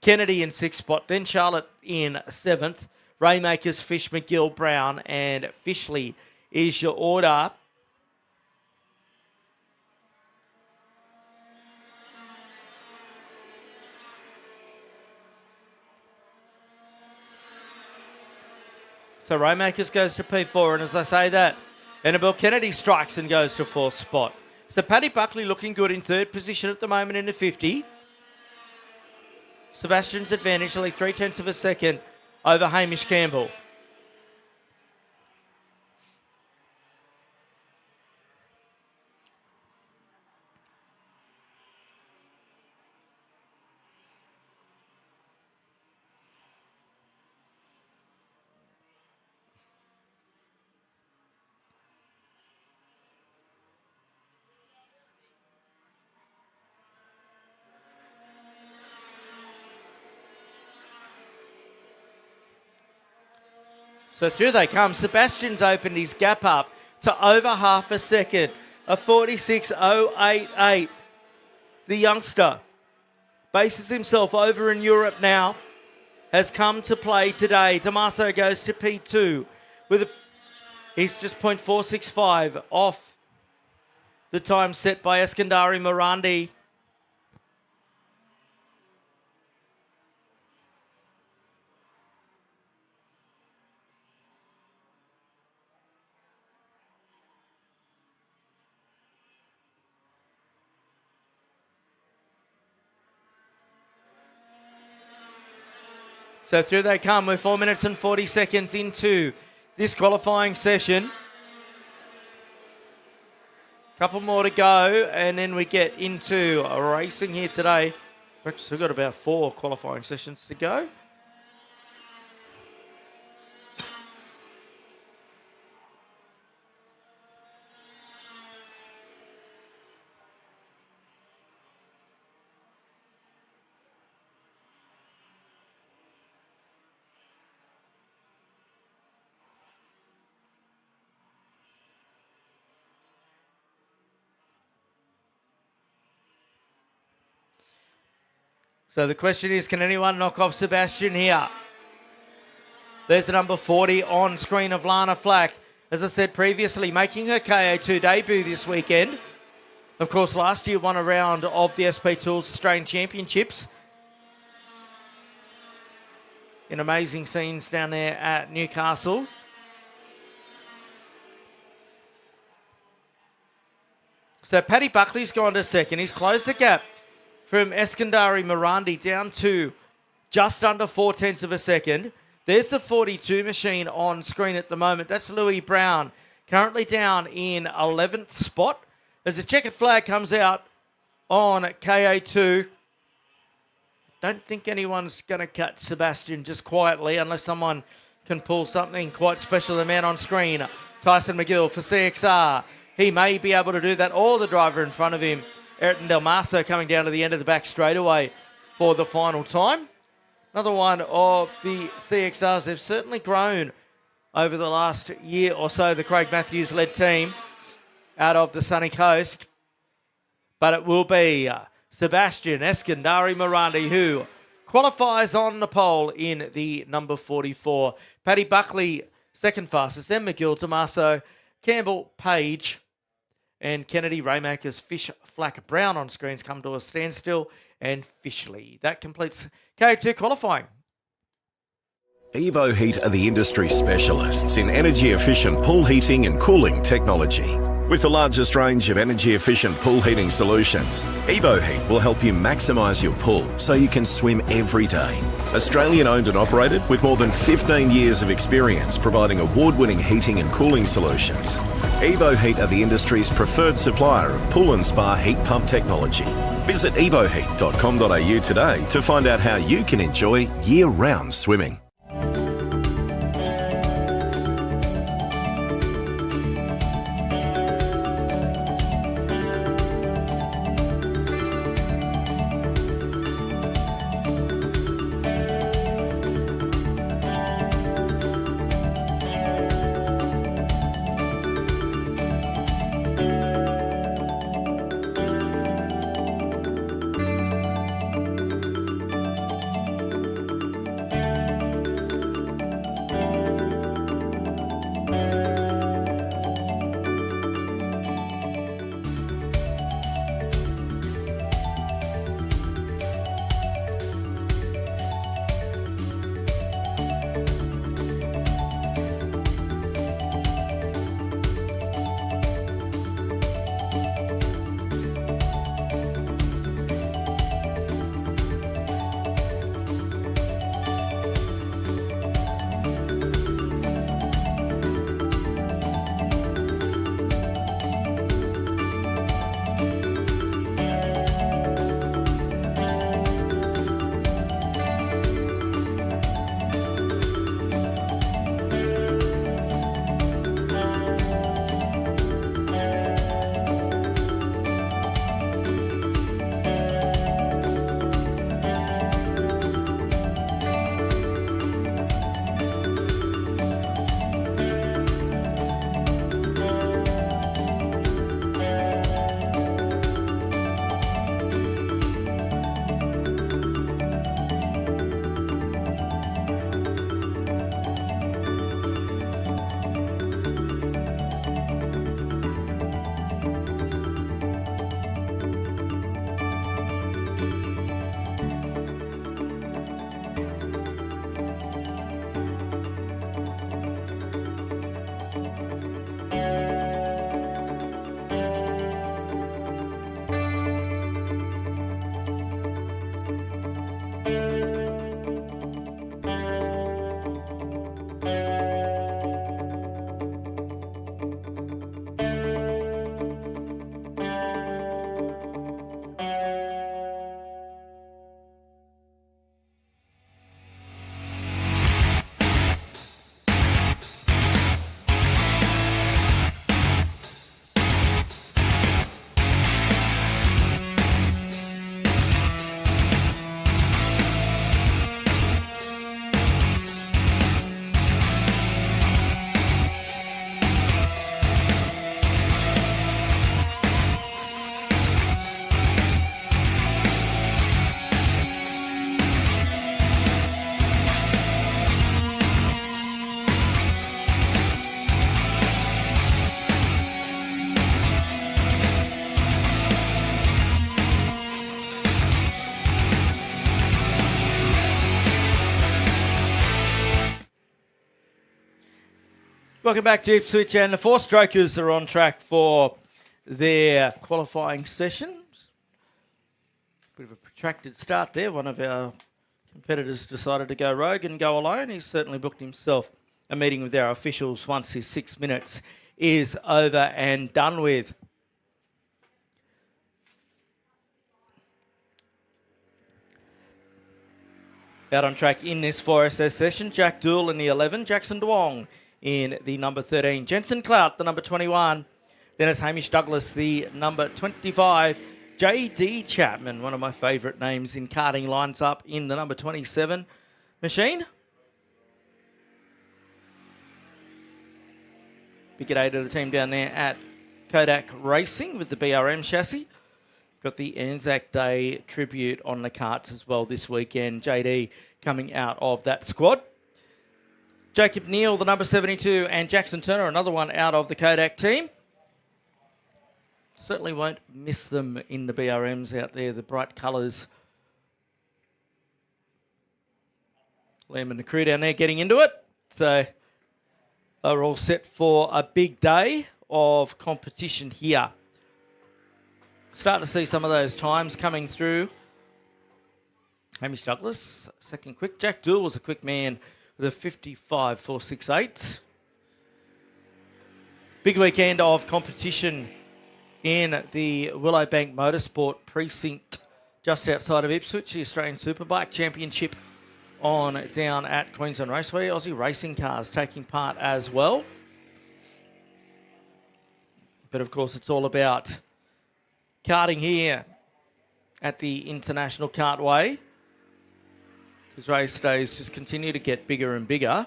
Kennedy in sixth spot, then Charlotte in seventh. Raymakers, Fish, McGill, Brown, and Fishley is your order. So Raymakers goes to P4, and as I say that, Annabelle Kennedy strikes and goes to fourth spot. So Paddy Buckley looking good in third position at the moment in the 50. Sebastian's advantage, only 0.3 of a second over Hamish Campbell. So through they come. Sebastian's opened his gap up to over half a second. A 46.088. The youngster bases himself over in Europe now. Has come to play today. Damaso goes to P2. He's just 0.465 off the time set by Eskandari Morandi. So through they come. We're 4 minutes and 40 seconds into this qualifying session. Couple more to go, and then we get into racing here today. In fact, we've got about 4 qualifying sessions to go. So the question is, can anyone knock off Sebastian here? There's the number 40 on screen of Lana Flack. As I said previously, making her KA2 debut this weekend. Of course, last year won a round of the SP Tools Australian Championships. in amazing scenes down there at Newcastle. So Paddy Buckley's gone to second. He's closed the gap from Eskandari Mirandi down to just under 4/10 of a second. There's the 42 machine on screen at the moment. That's Louis Brown, currently down in 11th spot. As the checkered flag comes out on KA2, don't think anyone's going to catch Sebastian just quietly unless someone can pull something quite special. The man on screen, Tyson McGill for CXR. He may be able to do that, or the driver in front of him, Ayrton Del Maso, coming down to the end of the back straightaway for the final time. Another one of the CXRs. They've certainly grown over the last year or so, the Craig Matthews-led team out of the sunny coast. But it will be Sebastian Eskandari Mirandi who qualifies on the pole in the number 44. Paddy Buckley, second fastest. Then McGill, Tomaso, Campbell, Page, and Kennedy. Raymakers, Fish, Flack, Brown on screens come to a standstill, and Fishley. That completes KA2 qualifying. Evo Heat are the industry specialists in energy-efficient pool heating and cooling technology. With the largest range of energy-efficient pool heating solutions, Evo Heat will help you maximise your pool so you can swim every day. Australian owned and operated with more than 15 years of experience providing award-winning heating and cooling solutions. Evo Heat are the industry's preferred supplier of pool and spa heat pump technology. Visit evoheat.com.au today to find out how you can enjoy year-round swimming. Welcome back to Ipswich, and the four-strokers are on track for their qualifying sessions. Bit of a protracted start there. One of our competitors decided to go rogue and go alone. He's certainly booked himself a meeting with our officials once his 6 minutes is over and done with. Out on track in this 4SS session, Jack Dool in the 11, Jackson Duong in the number 13, Jensen Clout, the number 21. Then it's Hamish Douglas, the number 25. JD Chapman, one of my favourite names in karting, lines up in the number 27 machine. Big day to the team down there at Kodak Racing with the BRM chassis. Got the Anzac Day tribute on the karts as well this weekend. JD coming out of that squad. Jacob Neal, the number 72, and Jackson Turner, another one out of the Kodak team. Certainly won't miss them in the BRMs out there, the bright colours. Liam and the crew down there getting into it. So they're all set for a big day of competition here. Starting to see some of those times coming through. Hamish Douglas, second quick. Jack Dool was a quick man with a 55.468. Big weekend of competition in the Willowbank Motorsport Precinct just outside of Ipswich. The Australian Superbike Championship on down at Queensland Raceway. Aussie racing cars taking part as well. But of course it's all about karting here at the International Kartway. These race days just continue to get bigger and bigger.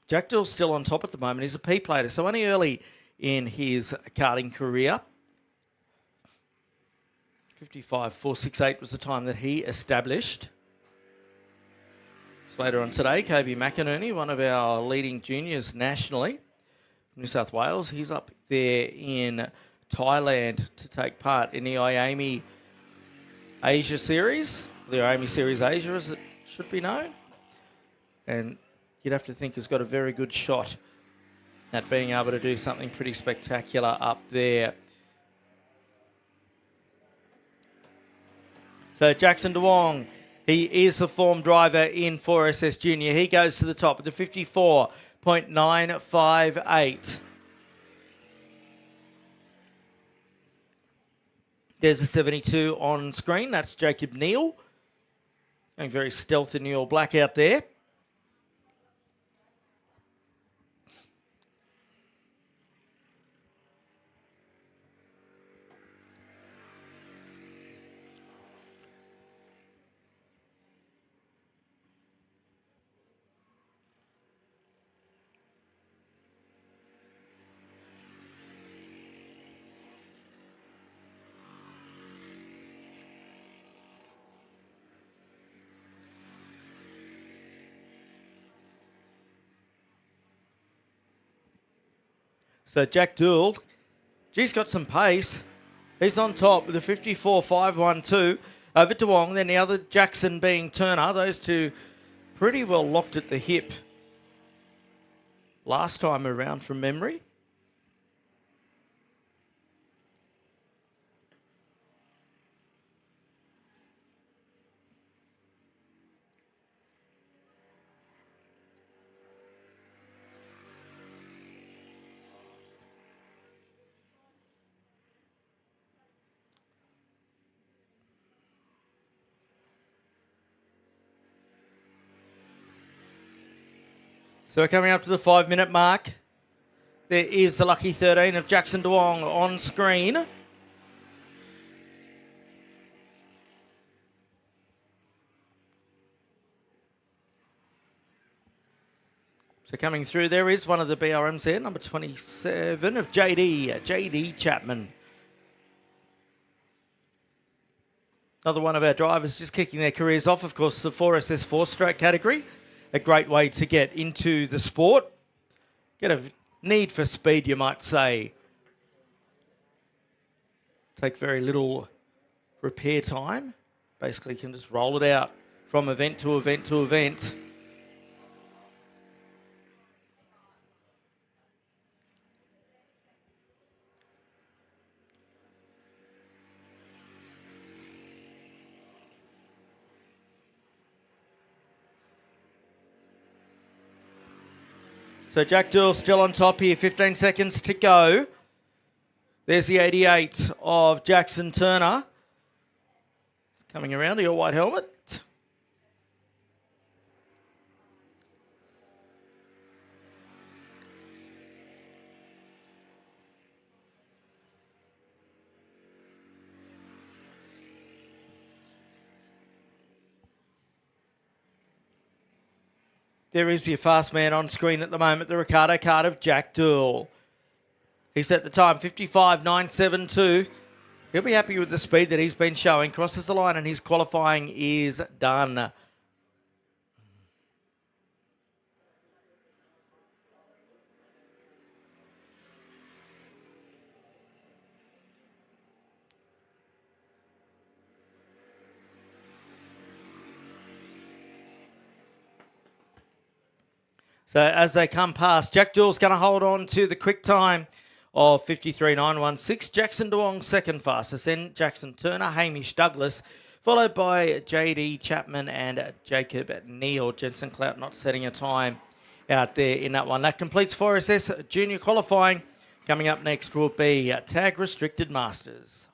Jack Dool's still on top at the moment. He's a P-plater, so only early in his karting career. 55.468 was the time that he established. So later on today, Kobe McInerney, one of our leading juniors nationally, New South Wales. He's up there in Thailand to take part in the IAMI Asia Series, the IAMI Series Asia as it should be known. And you'd have to think has got a very good shot at being able to do something pretty spectacular up there. So Jackson Duong, he is a form driver in 4SS Junior. He goes to the top with the 54.958. There's a 72 on screen. That's Jacob Neal. Going very stealth in the all black out there. So Jack Dool, he's got some pace. He's on top with a 54.512 over Duong. Then the other Jackson being Turner. Those two pretty well locked at the hip last time around from memory. So we're coming up to the 5-minute mark. There is the lucky 13 of Jackson Duong on screen. So coming through there is one of the BRMs there, number 27 of JD Chapman. Another one of our drivers just kicking their careers off, of course, the 4SS 4-stroke category. A great way to get into the sport. Get a need for speed, you might say. Take very little repair time. Basically, you can just roll it out from event to event to event. So Jack Doyle still on top here, 15 seconds to go. There's the 88 of Jackson Turner. Coming around to your white helmet. There is your fast man on screen at the moment, the Ricardo Kart of Jack Doyle. He's at the time, 55.972. He'll be happy with the speed that he's been showing. Crosses the line and his qualifying is done. So as they come past, Jack Doyle's going to hold on to the quick time of 53.916. Jackson DeWong second fastest. Then Jackson Turner, Hamish Douglas, followed by JD Chapman and Jacob Neal. Jensen Clout not setting a time out there in that one. That completes 4SS Junior qualifying. Coming up next will be Tag Restricted Masters.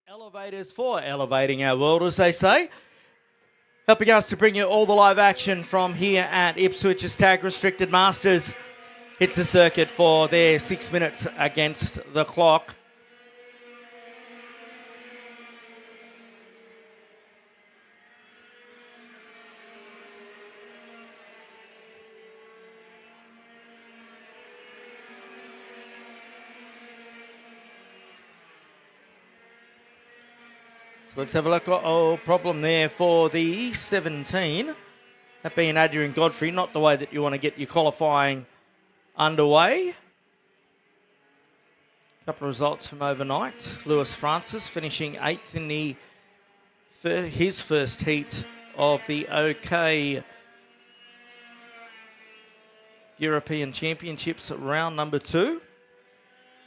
Elevators for elevating our world, as they say. Helping us to bring you all the live action from here at Ipswich's Tag Restricted Masters. Hits the circuit for their 6 minutes against the clock. Let's have a look. Oh, problem there for the 17. That being Adrian Godfrey, not the way that you want to get your qualifying underway. A couple of results from overnight. Lewis Francis finishing 8th in his first heat of the OK European Championships round number 2.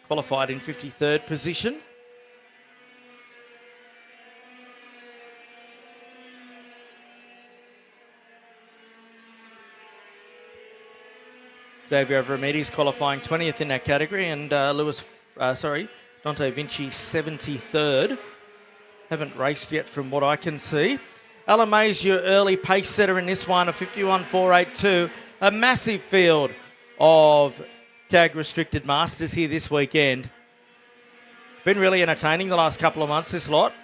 Qualified in 53rd position. Xavier Vermeti's qualifying 20th in that category, and Dante Vinci 73rd. Haven't raced yet from what I can see. Alan May's your early pace setter in this one, a 51.482. A massive field of tag restricted masters here this weekend. Been really entertaining the last couple of months, this lot.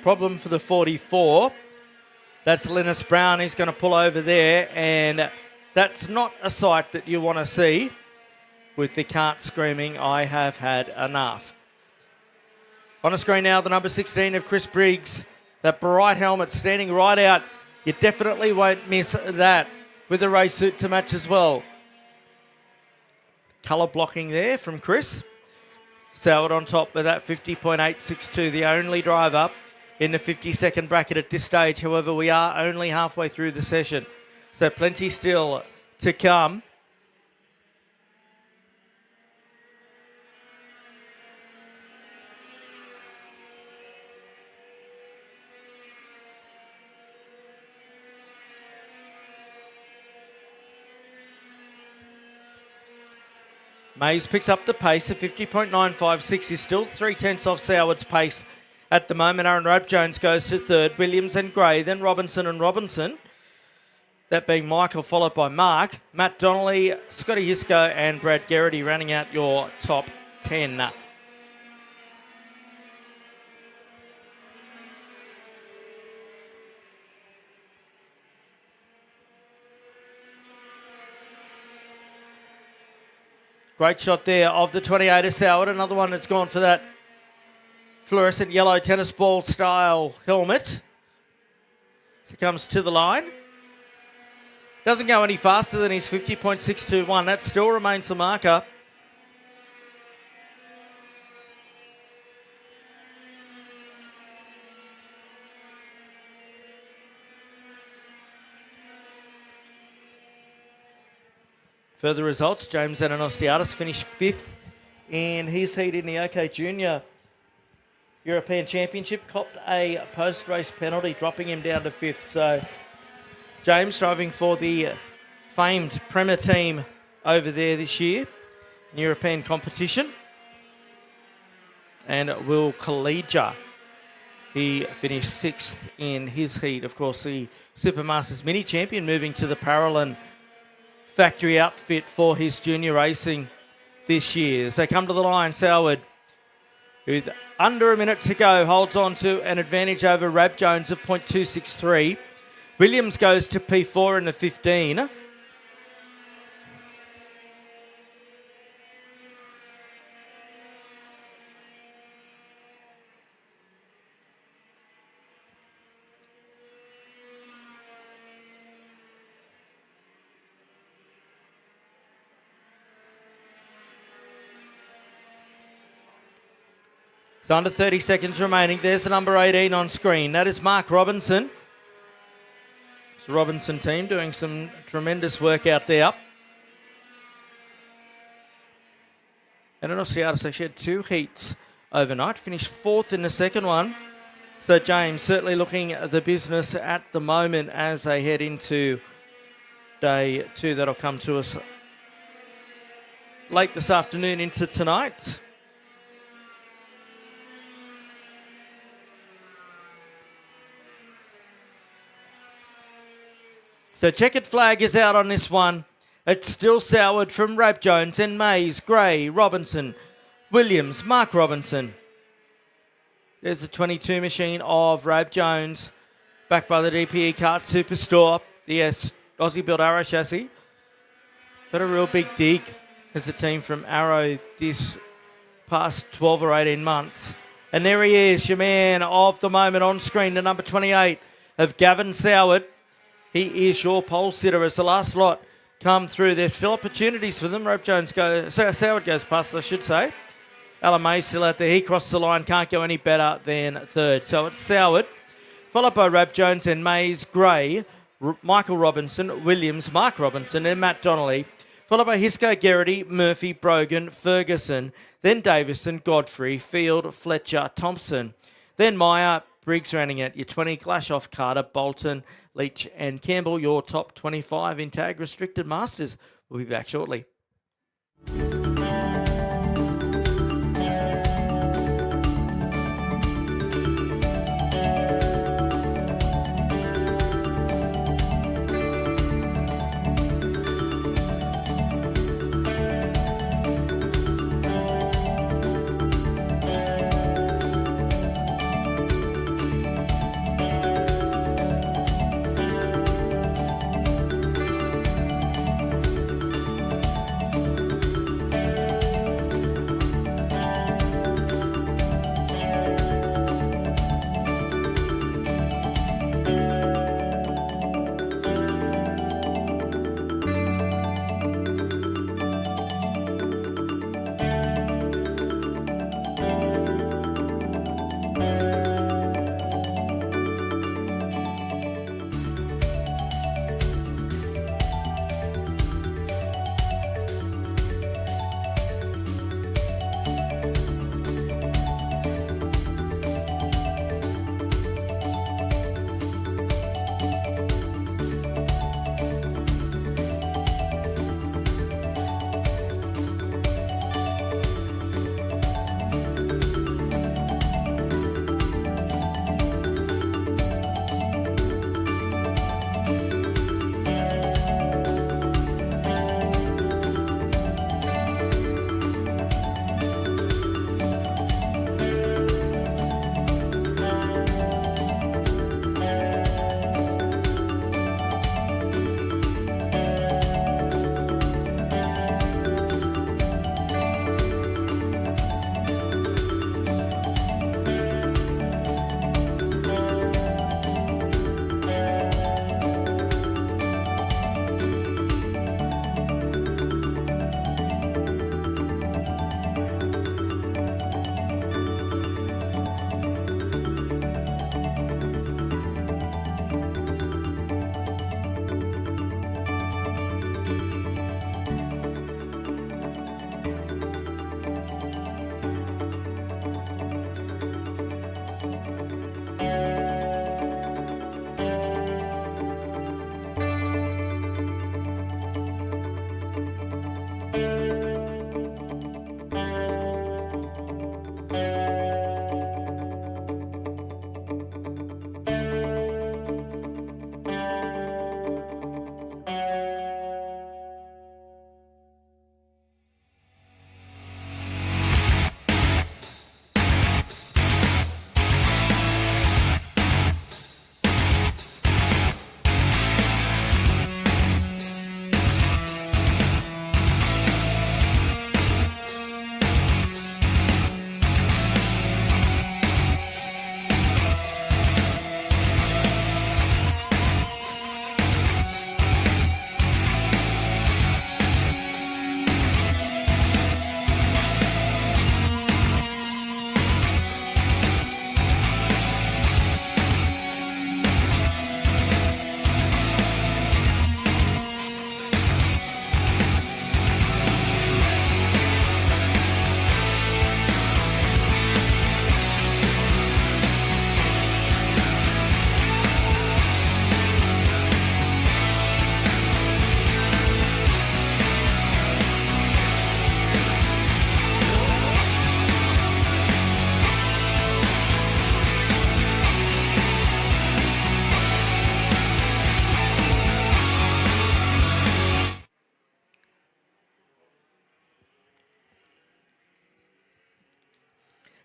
Problem for the 44. That's Linus Brown. He's going to pull over there, and that's not a sight that you want to see with the Kart screaming, "I have had enough." On the screen now, the number 16 of Chris Briggs. That bright helmet standing right out. You definitely won't miss that with the race suit to match as well. Colour blocking there from Chris. Soward on top with that 50.862, the only driver in the 50-second bracket at this stage. However, we are only halfway through the session, so plenty still to come. Mays picks up the pace at 50.956. He's still 3/10 off Soward's pace at the moment. Aaron Rope Jones goes to third. Williams and Gray, then Robinson and Robinson. That being Michael, followed by Mark. Matt Donnelly, Scotty Hisco and Brad Garrity rounding out your top 10. Great shot there of the 28 of Soward. Another one that's gone for that fluorescent yellow tennis ball style helmet. As he comes to the line. Doesn't go any faster than his 50.621. That still remains the marker. Further results, James Ananostiadis finished 5th in his heat in the OK Junior European Championship. Copped a post-race penalty, dropping him down to 5th. So James driving for the famed Premier team over there this year in European competition. And Will Kalija, he finished 6th in his heat. Of course, the Supermasters Mini Champion, moving to the Paralympic factory outfit for his junior racing this year. As they come to the line, Soward, with under a minute to go, holds on to an advantage over Rab Jones of .263. Williams goes to P4 in the 15. So under 30 seconds remaining. There's the number 18 on screen. That is Mark Robinson. It's the Robinson team doing some tremendous work out there. And Anosiadis actually had 2 heats overnight. Finished 4th in the second one. So James certainly looking at the business at the moment as they head into day 2. That'll come to us late this afternoon into tonight. So checkered flag is out on this one. It's still Soward from Rab Jones and Mays, Gray, Robinson, Williams, Mark Robinson. There's the 22 machine of Rab Jones, backed by the DPE Kart Superstore, the Aussie-built Arrow chassis. Got a real big dig as the team from Arrow this past 12 or 18 months. And there he is, your man of the moment on screen, the number 28 of Gavin Soward. He is your pole sitter as the last lot come through. There's still opportunities for them. Soward goes past, I should say. Alan May still out there. He crossed the line. Can't go any better than third. So it's Soward, followed by Rab Jones and Mays, Gray, Michael Robinson, Williams, Mark Robinson and Matt Donnelly. Followed by Hisco, Garrity, Murphy, Brogan, Ferguson. Then Davison, Godfrey, Field, Fletcher, Thompson. Then Meyer, Briggs rounding out your 20. Glashoff, Carter, Bolton, Leach and Campbell, your top 25 in tag restricted masters. We'll be back shortly.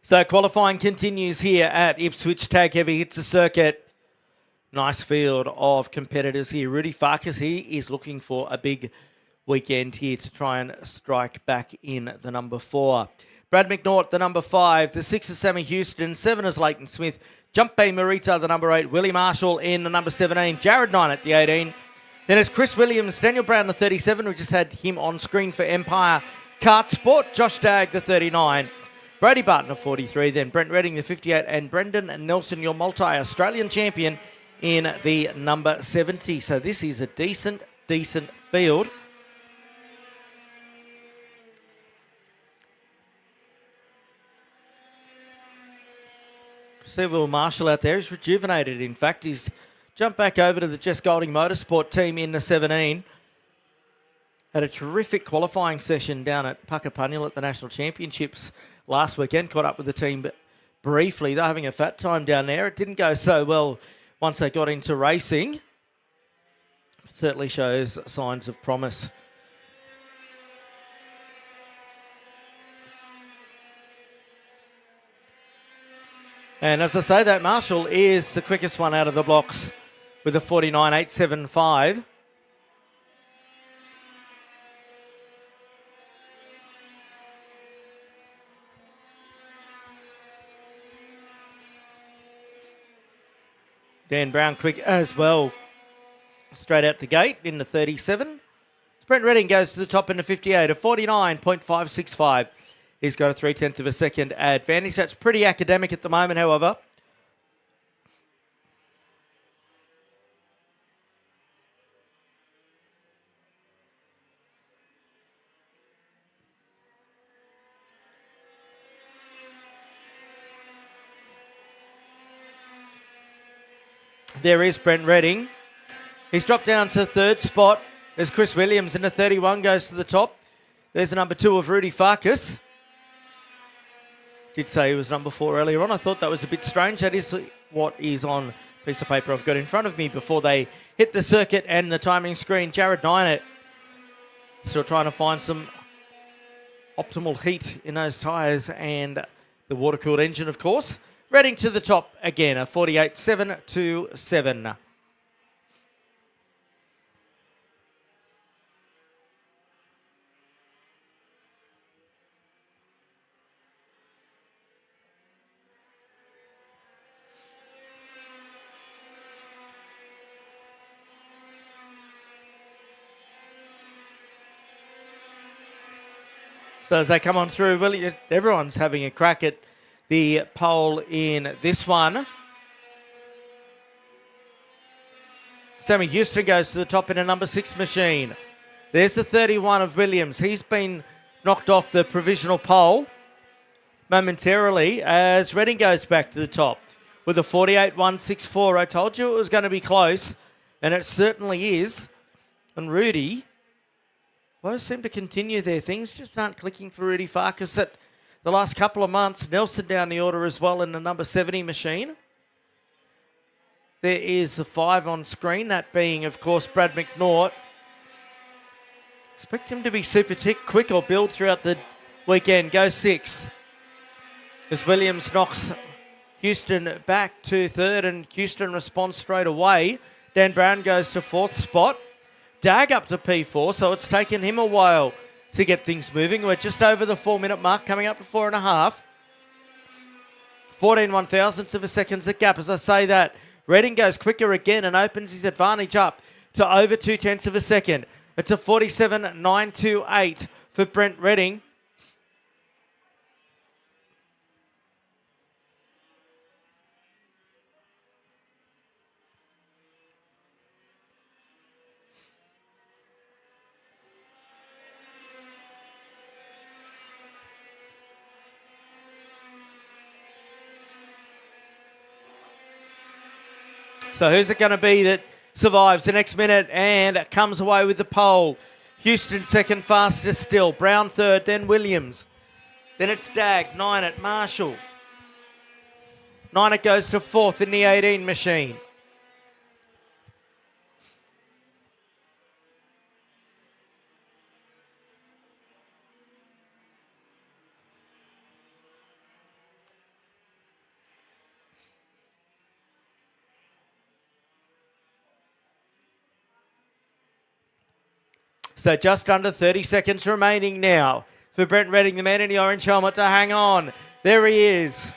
So qualifying continues here at Ipswich Tag Heavy Hits the Circuit. Nice field of competitors here. Rudy Farkas, he is looking for a big weekend here to try and strike back in the number 4. Brad McNaught, the number 5. The 6 is Sammy Houston. 7 is Leighton Smith. Jump Bay Marita, the number 8. Willie Marshall in the number 17. Jared 9 at the 18. Then it's Chris Williams, Daniel Brown, the 37. We just had him on screen for Empire. Kart Sport, Josh Dagg, the 39. Brady Barton, the 43. Then Brent Redding, the 58. And Brendan Nelson, your multi-Australian champion, in the number 70. So this is a decent field. See Will Marshall out there. He's rejuvenated, in fact. He's jumped back over to the Jess Golding Motorsport team in the 17. Had a terrific qualifying session down at Puckapunyal at the National Championships last weekend. Caught up with the team briefly. They're having a fat time down there. It didn't go so well once they got into racing. Certainly shows signs of promise. And as I say, that Marshall is the quickest one out of the blocks with a 49.875. Dan Brown quick as well. Straight out the gate in the 37. Brent Redding goes to the top in the 58, a 49.565. He's got a 0.3 of a second advantage. That's pretty academic at the moment, however. There is Brent Redding. He's dropped down to third spot as Chris Williams in the 31 goes to the top. There's the number 2 of Rudy Farkas. Did say he was number 4 earlier on. I thought that was a bit strange. That is what is on a piece of paper I've got in front of me before they hit the circuit and the timing screen. Jared Nynett still trying to find some optimal heat in those tyres and the water-cooled engine, of course. Redding to the top again, a 48.727. So as they come on through, really, everyone's having a crack at the pole in this one. Sammy Houston goes to the top in a number 6 machine. There's the 31 of Williams. He's been knocked off the provisional pole momentarily as Redding goes back to the top with a 48.164. I told you it was going to be close, and it certainly is. And Rudy, well, seem to continue there. Things just aren't clicking for Rudy Farkas at the last couple of months. Nelson down the order as well in the number 70 machine. There is a 5 on screen, that being, of course, Brad McNaught. Expect him to be super quick or build throughout the weekend. Goes 6th as Williams knocks Houston back to 3rd, and Houston responds straight away. Dan Brown goes to 4th spot. Dag up to P4, so it's taken him a while to get things moving. We're just over the 4-minute mark, coming up to 4.5. 14.1 of a second's the gap. As I say that, Redding goes quicker again and opens his advantage up to over 0.2 of a second. It's a 47.928 for Brent Redding. So who's it going to be that survives the next minute and comes away with the pole? Houston second fastest still. Brown third, then Williams. Then it's Dag, Nynett, Marshall. Nynett goes to 4th in the 18 machine. So just under 30 seconds remaining now for Brent Redding, the man in the orange helmet, to hang on. There he is.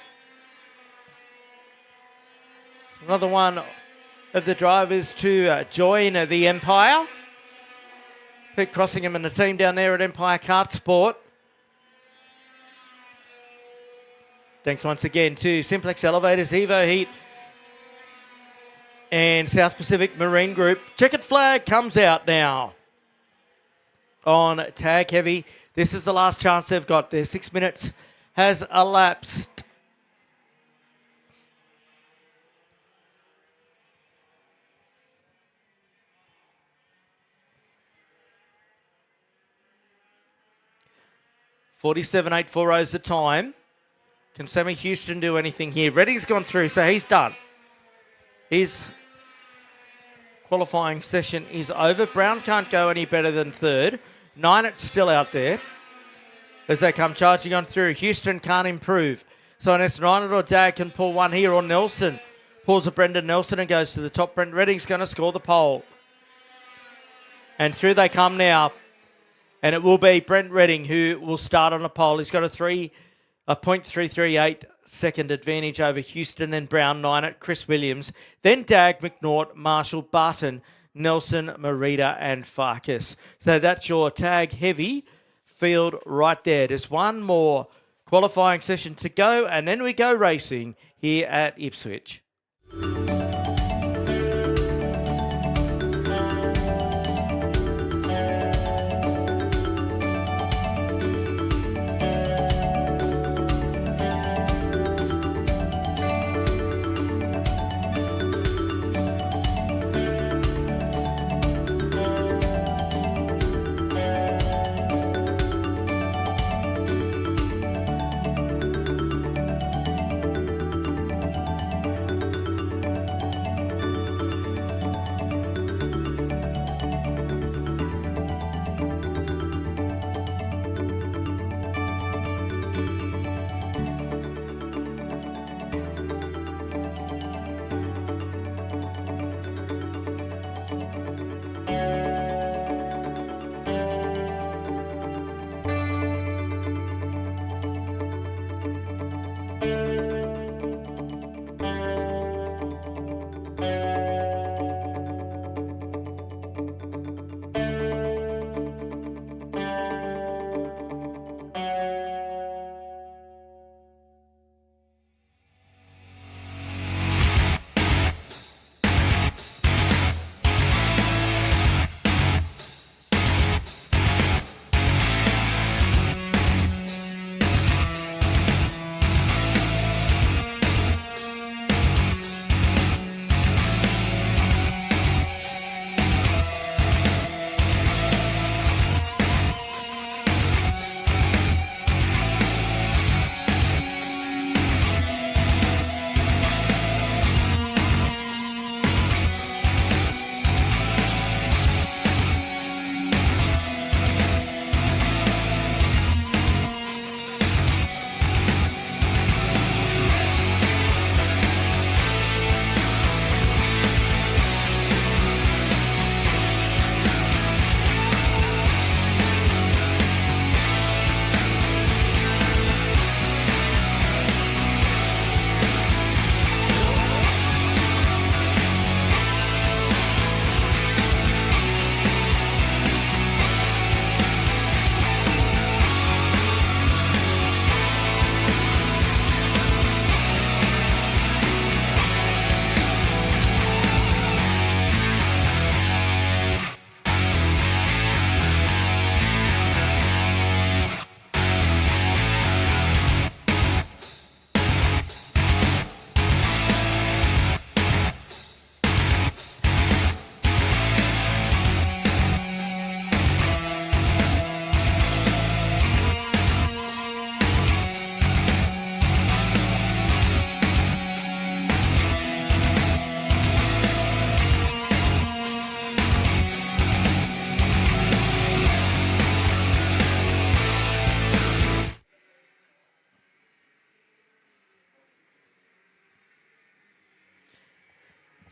Another one of the drivers to join the Empire. Pete Crossingham and the team down there at Empire Kart Sport. Thanks once again to Simplex Elevators, Evo Heat, and South Pacific Marine Group. Checkered flag comes out now on Tag Heavy. This is the last chance they've got. Their 6 minutes has elapsed. 47.840 is the time. Can Sammy Houston do anything here? Redding's gone through, so he's done. His qualifying session is over. Brown can't go any better than third. Ninet's still out there as they come charging on through. Houston can't improve. So unless Ninet or Dag can pull one here, or Nelson pulls a Brendan Nelson and goes to the top, Brent Redding's going to score the pole. And through they come now. And it will be Brent Redding who will start on a pole. He's got a 0.338 second advantage over Houston and Brown, Ninet, Chris Williams. Then Dag, McNaught, Marshall, Barton, Nelson, Merida and Farkas. So that's your tag heavy field right there. There's one more qualifying session to go, and then we go racing here at Ipswich.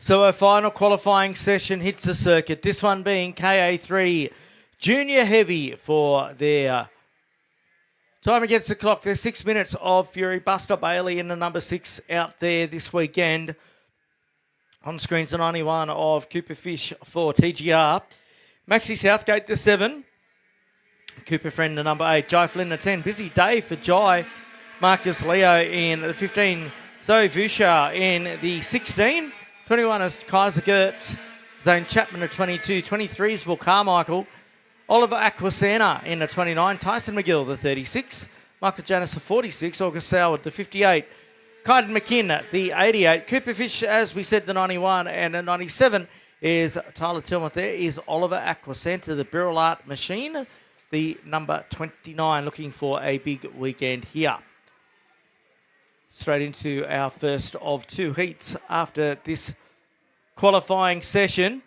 So our final qualifying session hits the circuit. This one being KA3 Junior Heavy for their time against the clock. There's 6 minutes of fury. Buster Bailey in the number 6 out there this weekend. On screens the 91 of Cooper Fish for TGR. Maxie Southgate the 7. Cooper Friend the number 8. Jai Flynn the 10. Busy day for Jai. Marcus Leo in the 15. Zoe Vushar in the 16. 21 is Kaiser Gertz. Zane Chapman at 22. 23 is Will Carmichael. Oliver Aquasana in the 29. Tyson McGill the 36. Michael Janis the 46. August Soward the 58. Kyden McKinn the 88. Cooper Fish, as we said, the 91. And the 97 is Tyler Tilmuth. There is Oliver Aquasanta, the Birrell Art Machine. the number 29, looking for a big weekend here. Straight into our first of two heats after this qualifying session.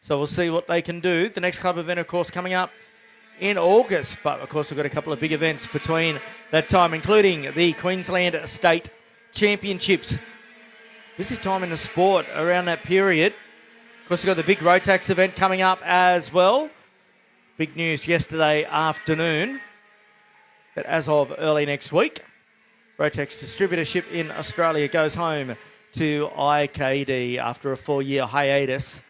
So we'll see what they can do. The next club event, of course, coming up in August. But, of course, we've got a couple of big events between that time, including the Queensland State Championships. Busy time in the sport around that period. Of course, we've got the big Rotax event coming up as well. Big news yesterday afternoon that as of early next week, Rotax distributorship in Australia goes home to IKD after a 4-year hiatus.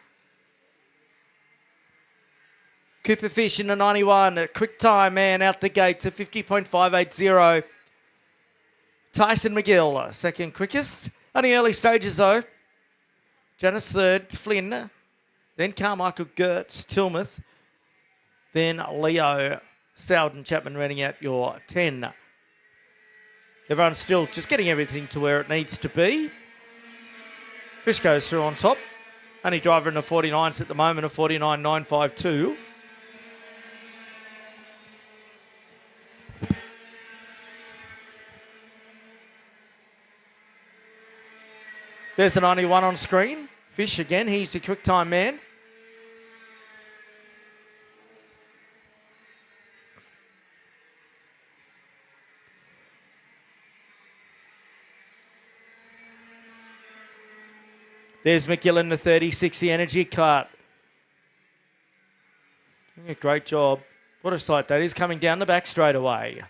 Cooper Fish in the 91, a quick time man out the gates, a 50.580. Tyson McGill, second quickest. Only early stages though. Janice third, Flynn, then Carmichael, Gertz, Tilmouth, then Leo, Sowden, Chapman running out your 10. Everyone's still just getting everything to where it needs to be. Fish goes through on top. Only driver in the 49s at the moment, a 49.952. There's the 91 on screen. Fish again, he's the quick time man. There's McGill in the 30-60 Energy Kart. Doing a great job. What a sight that is, coming down the back straight away.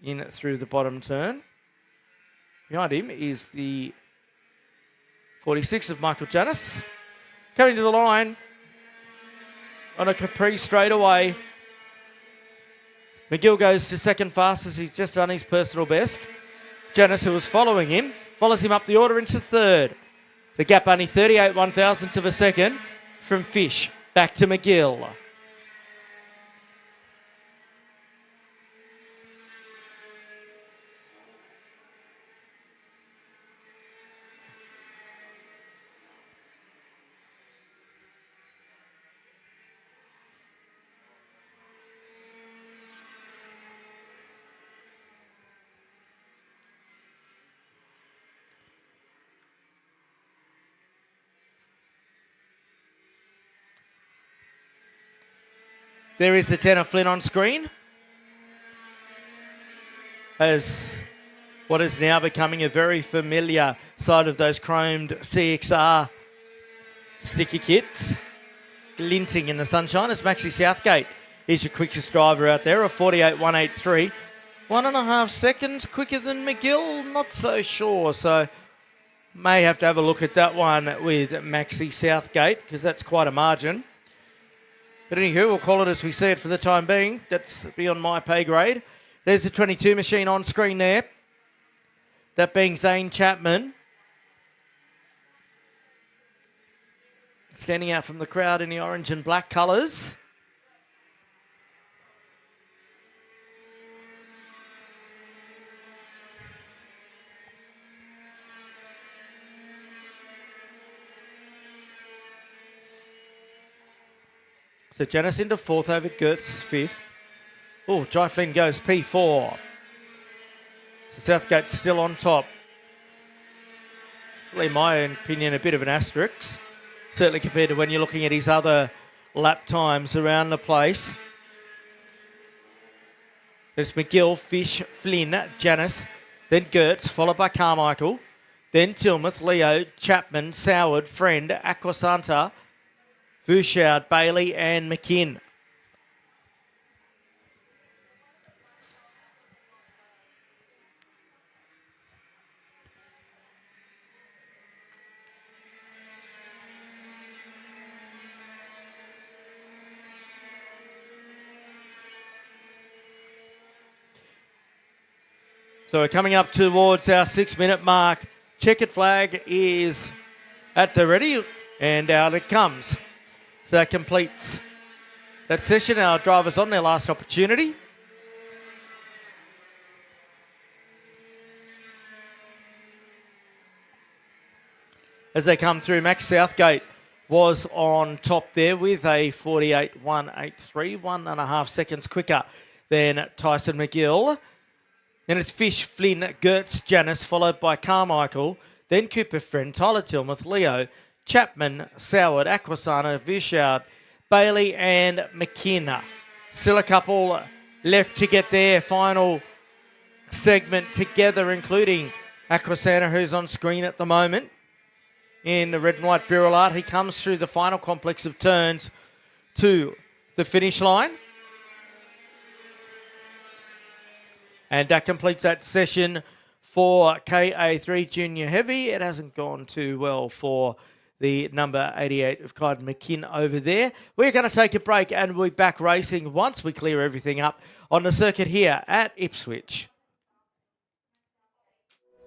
In through the bottom turn. Behind him is the 46 of Michael Janis. Coming to the line on a Capri straight away. McGill goes to second fastest. He's just done his personal best. Janis, who was following him, follows him up the order into third. The gap only 38 one-thousandths of a second from Fish. Back to McGill. There is the 10 of Flynn on screen. As what is now becoming a very familiar side of those chromed CXR sticker kits. Glinting in the sunshine as Maxi Southgate is your quickest driver out there, a 48.183. 1.5 seconds quicker than McGill, not so sure. So may have to have a look at that one with Maxi Southgate because that's quite a margin. But anywho, we'll call it as we see it for the time being. That's beyond my pay grade. There's the 22 machine on screen there. That being Zane Chapman. Standing out from the crowd in the orange and black colours. So Janice into fourth over Gertz fifth. Oh, Jai Flynn goes P4. So Southgate's still on top. In my opinion, a bit of an asterisk. Certainly compared to when you're looking at his other lap times around the place. There's McGill, Fish, Flynn, Janice, then Gertz, followed by Carmichael, then Tilmouth, Leo, Chapman, Soward, Friend, Aquasanta, Bouchard, Bailey and McKinn. So we're coming up towards our 6-minute mark. Checkered flag is at the ready and out it comes. So that completes that session. Our drivers on their last opportunity. as they come through. Max Southgate was on top there with a 48.183, 1.5 seconds quicker than Tyson McGill. Then it's Fish, Flynn, Gertz, Janice, followed by Carmichael, then Cooper Friend, Tyler Tilmuth, Leo, Chapman, Soward, Aquasana, Vishard, Bailey and McKenna. Still a couple left to get their final segment together, including Aquasana, who's on screen at the moment in the red and white Bureau art. He comes through the final complex of turns to the finish line. And that completes that session for KA3 Junior Heavy. It hasn't gone too well for the number 88 of Clyde McKinn over there. We're going to take a break and we'll be back racing once we clear everything up on the circuit here at Ipswich.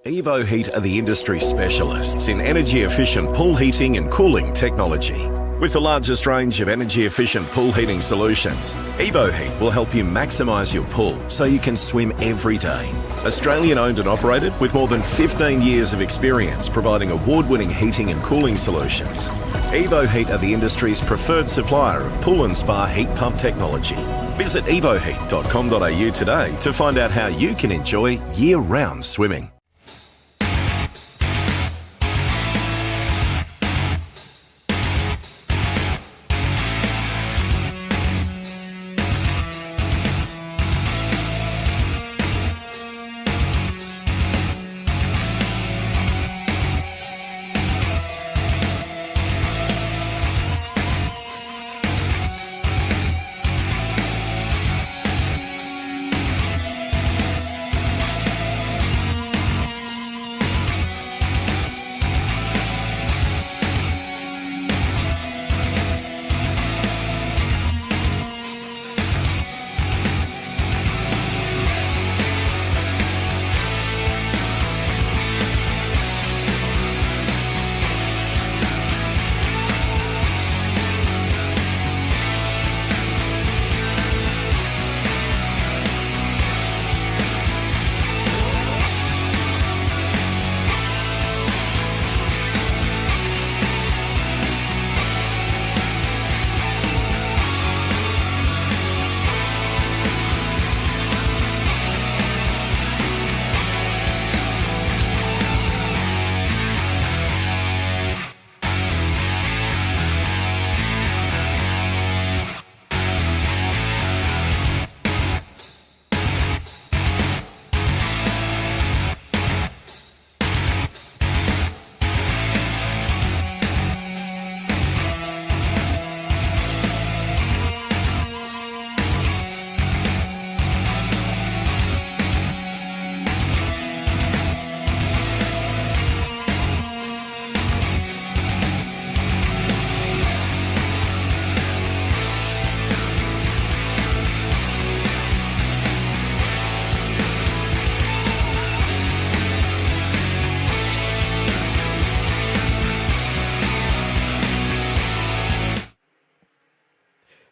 Evo Heat are the industry specialists in energy-efficient pool heating and cooling technology. With the largest range of energy-efficient pool heating solutions, Evo Heat will help you maximise your pool so you can swim every day. Australian-owned and operated with more than 15 years of experience providing award-winning heating and cooling solutions. Evo Heat are the industry's preferred supplier of pool and spa heat pump technology. Visit evoheat.com.au today to find out how you can enjoy year-round swimming.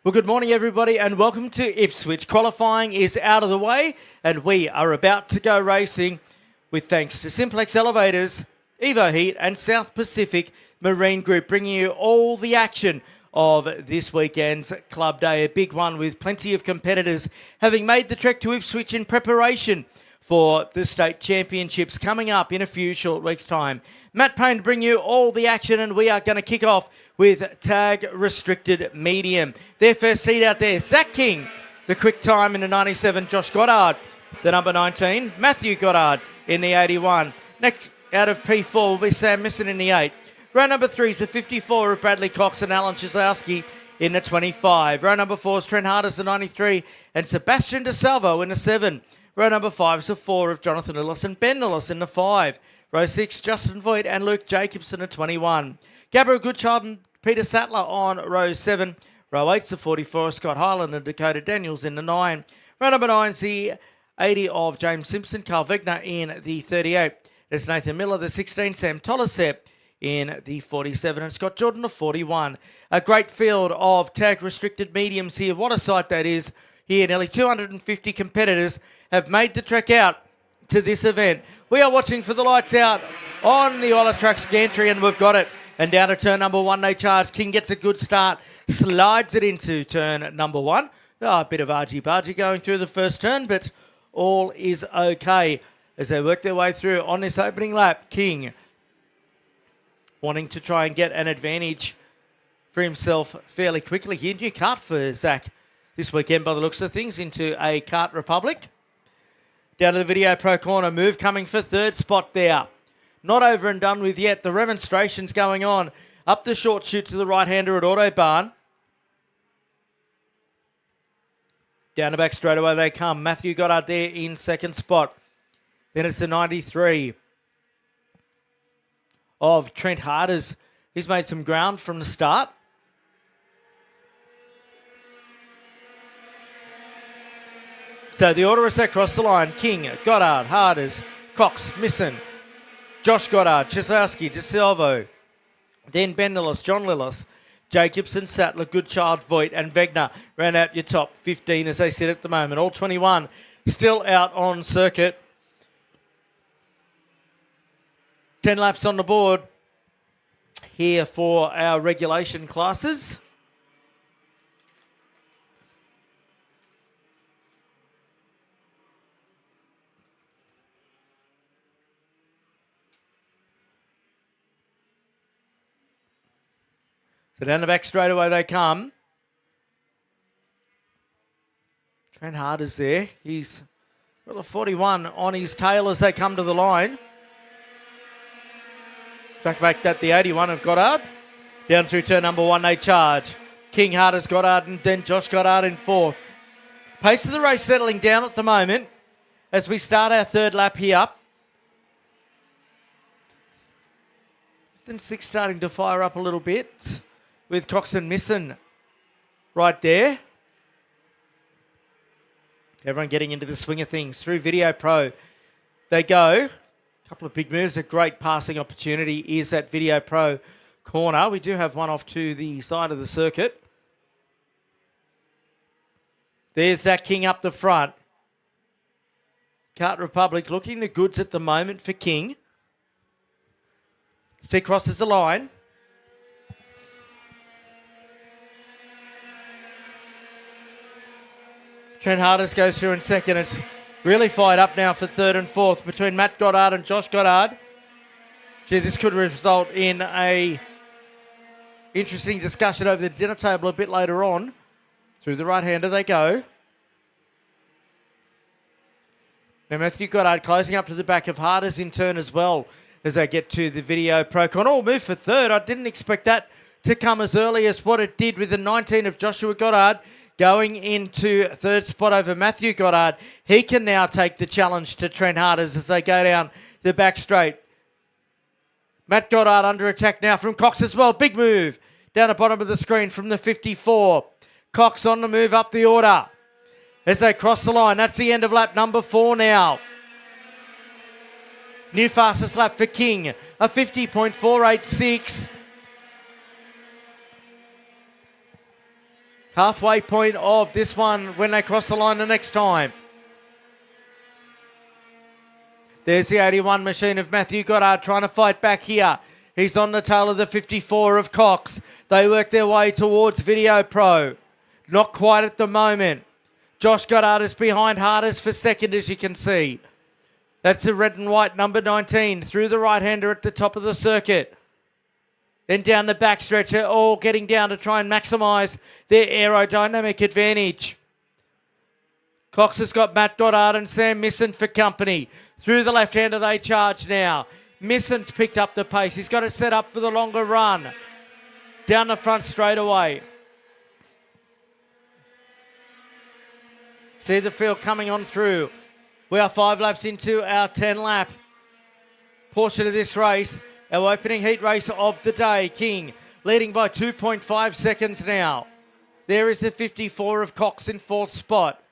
Well, good morning, everybody, and welcome to Ipswich. Qualifying is out of the way, and we are about to go racing with thanks to Simplex Elevators, Evo Heat, and South Pacific Marine Group, bringing you all the action of this weekend's Club Day. A big one with plenty of competitors having made the trek to Ipswich in preparation for the state championships coming up in a few short weeks' time. Matt Payne to bring you all the action, and we are going to kick off with Tag Restricted Medium. Their first heat out there, Zach King, the quick time in the 97, Josh Goddard, the number 19, Matthew Goddard in the 81. Next out of P4 will be Sam Misson in the 8. Row number 3 is the 54 of Bradley Cox and Alan Chizlowski in the 25. Row number 4 is Trent Hardis, the 93, and Sebastian DeSalvo in the 7. Row number 5 is the 4 of Jonathan Lillis and Ben Lillis in the 5. Row 6, Justin Voigt and Luke Jacobson at 21. Gabriel Goodchild and Peter Sattler on row 7. Row 8 is the 44 Scott Hyland and Dakota Daniels in the 9. Row number 9 is the 80 of James Simpson, Carl Wegner in the 38. There's Nathan Miller, the 16, Sam Tolasep in the 47, and Scott Jordan, the 41. A great field of tag restricted mediums here. What a sight that is here. Nearly 250 competitors have made the trek out to this event. We are watching for the lights out on the Ola Trucks gantry, and we've got it. And down to turn number 1, they charge. King gets a good start, slides it into turn number 1. A bit of argy-bargy going through the first turn, but all is okay as they work their way through on this opening lap. King wanting to try and get an advantage for himself fairly quickly here. New kart for Zach this weekend by the looks of things into a Kart Republic. Down to the Video Pro corner. Move coming for third spot there. Not over and done with yet. The remonstration's going on. Up the short chute to the right-hander at Autobahn. Down the back straight away they come. Matthew Goddard there in second spot. Then it's the 93 of Trent Harders. He's made some ground from the start. So the order as they cross the line. King, Goddard, Harders, Cox, Misson, Josh Goddard, Chisowski, DeSilvo, then Ben Lillis, John Lillis, Jacobson, Sattler, Goodchild, Voigt, and Wegner round out your top 15 as they sit at the moment. All 21 still out on circuit. 10 laps on the board here for our regulation classes. So down the back straight away they come. Trent Harders there. He's got a 41 on his tail as they come to the line. Track back that the 81 of Goddard. Down through turn number 1 they charge. King, Harders, Goddard, and then Josh Goddard in fourth. Pace of the race settling down at the moment as we start our third lap here. Then 6 starting to fire up a little bit with Cox and Misson right there. Everyone getting into the swing of things. Through Video Pro they go. A couple of big moves. A great passing opportunity is that Video Pro corner. We do have one off to the side of the circuit. There's Zach King up the front. Kart Republic looking the goods at the moment for King. As he crosses the line. Trent Harders goes through in second. It's really fired up now for third and fourth between Matt Goddard and Josh Goddard. Gee, this could result in a interesting discussion over the dinner table a bit later on. Through the right-hander they go. Now Matthew Goddard closing up to the back of Harders in turn as well as they get to the Video Pro corner. Oh, move for third. I didn't expect that to come as early as what it did with the 19 of Joshua Goddard going into third spot over Matthew Goddard. He can now take the challenge to Trent Harders as they go down the back straight. Matt Goddard under attack now from Cox as well. Big move down the bottom of the screen from the 54. Cox on the move up the order as they cross the line. That's the end of lap number 4 now. New fastest lap for King, a 50.486. Halfway point of this one when they cross the line the next time. There's the 81 machine of Matthew Goddard trying to fight back here. He's on the tail of the 54 of Cox. They work their way towards Video Pro. Not quite at the moment. Josh Goddard is behind Harders for second, as you can see. That's the red and white number 19 through the right-hander at the top of the circuit. Then down the back stretch, all getting down to try and maximise their aerodynamic advantage. Cox has got Matt Goddard and Sam Misson for company. Through the left-hander they charge now. Misson's picked up the pace. He's got it set up for the longer run. Down the front straight away. See the field coming on through. We are 5 laps into our 10-lap portion of this race. Our opening heat race of the day. King leading by 2.5 seconds now. There is the 54 of Cox in fourth spot.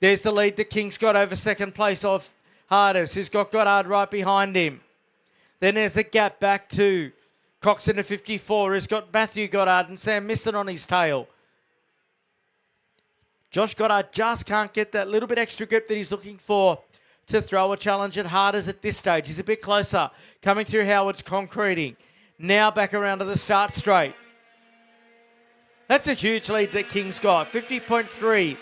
There's the lead that King's got over second place of Harders, who's got Goddard right behind him. Then there's a gap back to Cox in the 54, who's got Matthew Goddard and Sam Misson on his tail. Josh Goddard just can't get that little bit extra grip that he's looking for to throw a challenge at Harders at this stage. He's a bit closer. Coming through Howard's concreting. Now back around to the start straight. That's a huge lead that King's got. 50.3.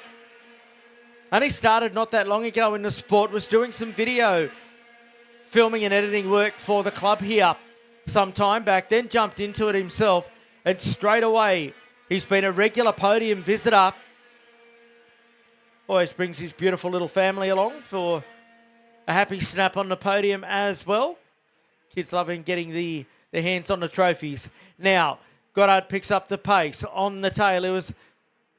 Only started not that long ago in the sport. Was doing some video filming and editing work for the club here some time back. Then jumped into it himself. And straight away, he's been a regular podium visitor. Always brings his beautiful little family along for a happy snap on the podium as well. Kids loving getting their hands on the trophies. Now, Goddard picks up the pace on the tail. It was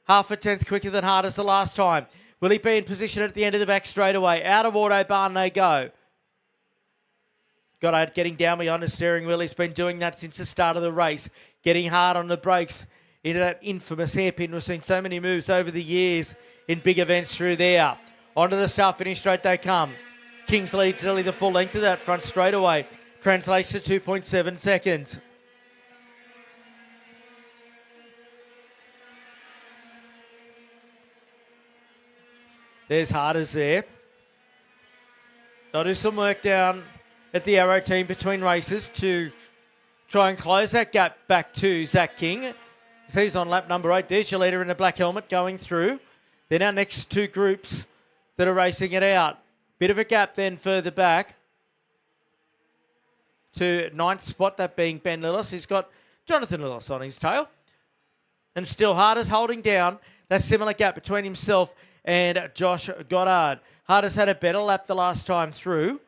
half a tenth quicker than Harders the last time. Will he be in position at the end of the back straight away? Out of Autobahn they go. Goddard getting down behind the steering wheel. He's been doing that since the start of the race. Getting hard on the brakes into that infamous hairpin. We've seen so many moves over the years in big events through there. Onto the start finish straight they come. Kings leads nearly the full length of that front straight away. Translates to 2.7 seconds. There's Harders there. They'll do some work down at the Arrow team between races to try and close that gap back to Zach King. So he's on lap number 8. There's your leader in the black helmet going through. Then our next two groups that are racing it out. Bit of a gap then further back to 9th spot, that being Ben Lillis. He's got Jonathan Lillis on his tail. And still Harders holding down that similar gap between himself and Josh Goddard. Harders had a better lap the last time through.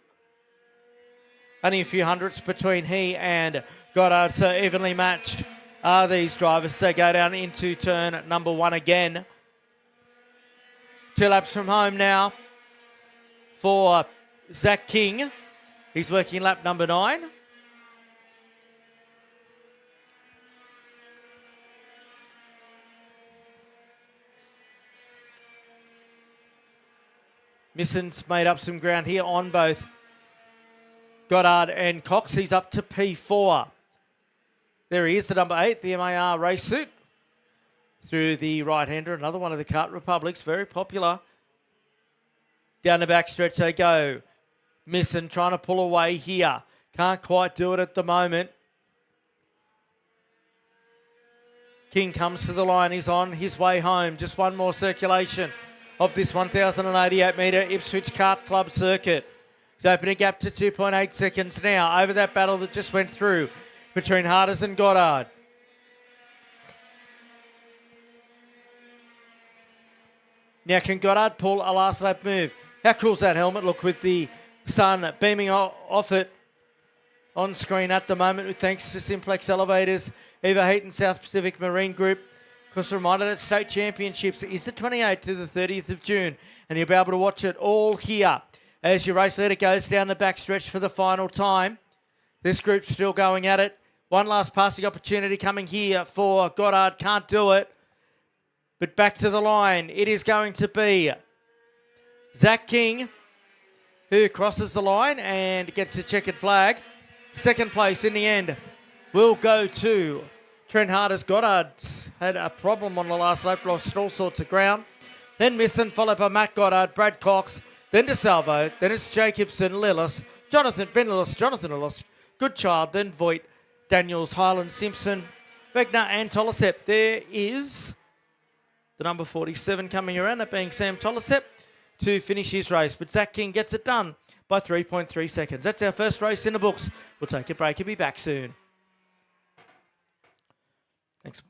Only a few hundredths between he and Goddard, so evenly matched are these drivers. They go down into turn number 1 again. 2 laps from home now for Zach King. He's working lap number 9. Misson's made up some ground here on both Goddard and Cox. He's up to P4. There he is, the number 8, the MAR race suit. Through the right-hander, another one of the Kart Republics, very popular. Down the back stretch they go. Misson trying to pull away here. Can't quite do it at the moment. King comes to the line. He's on his way home. Just one more circulation of this 1,088 metre Ipswich Kart Club circuit. He's opening a gap to 2.8 seconds now over that battle that just went through between Harders and Goddard. Now, can Goddard pull a last lap move? How cool's that helmet look with the sun beaming off it on screen at the moment, with thanks to Simplex Elevators, Eva Heat and South Pacific Marine Group. Of course, a reminder that State Championships is the 28th to the 30th of June, and you'll be able to watch it all here as your race leader goes down the back stretch for the final time. This group's still going at it. One last passing opportunity coming here for Goddard. Can't do it. But back to the line. It is going to be Zach King, who crosses the line and gets the checkered flag. Second place in the end will go to Trent Harders. Goddard had a problem on the last lap, lost all sorts of ground. Then Misson, followed by Matt Goddard, Brad Cox, then DeSalvo, then it's Jacobson, Lillis, Ben Lillis, Jonathan Lillis, Goodchild, then Voigt, Daniels, Highland, Simpson, Wegner and Tolisep. There is the number 47 coming around, that being Sam Tolisep, to finish his race. But Zach King gets it done by 3.3 seconds. That's our first race in the books. We'll take a break and be back soon. Thanks.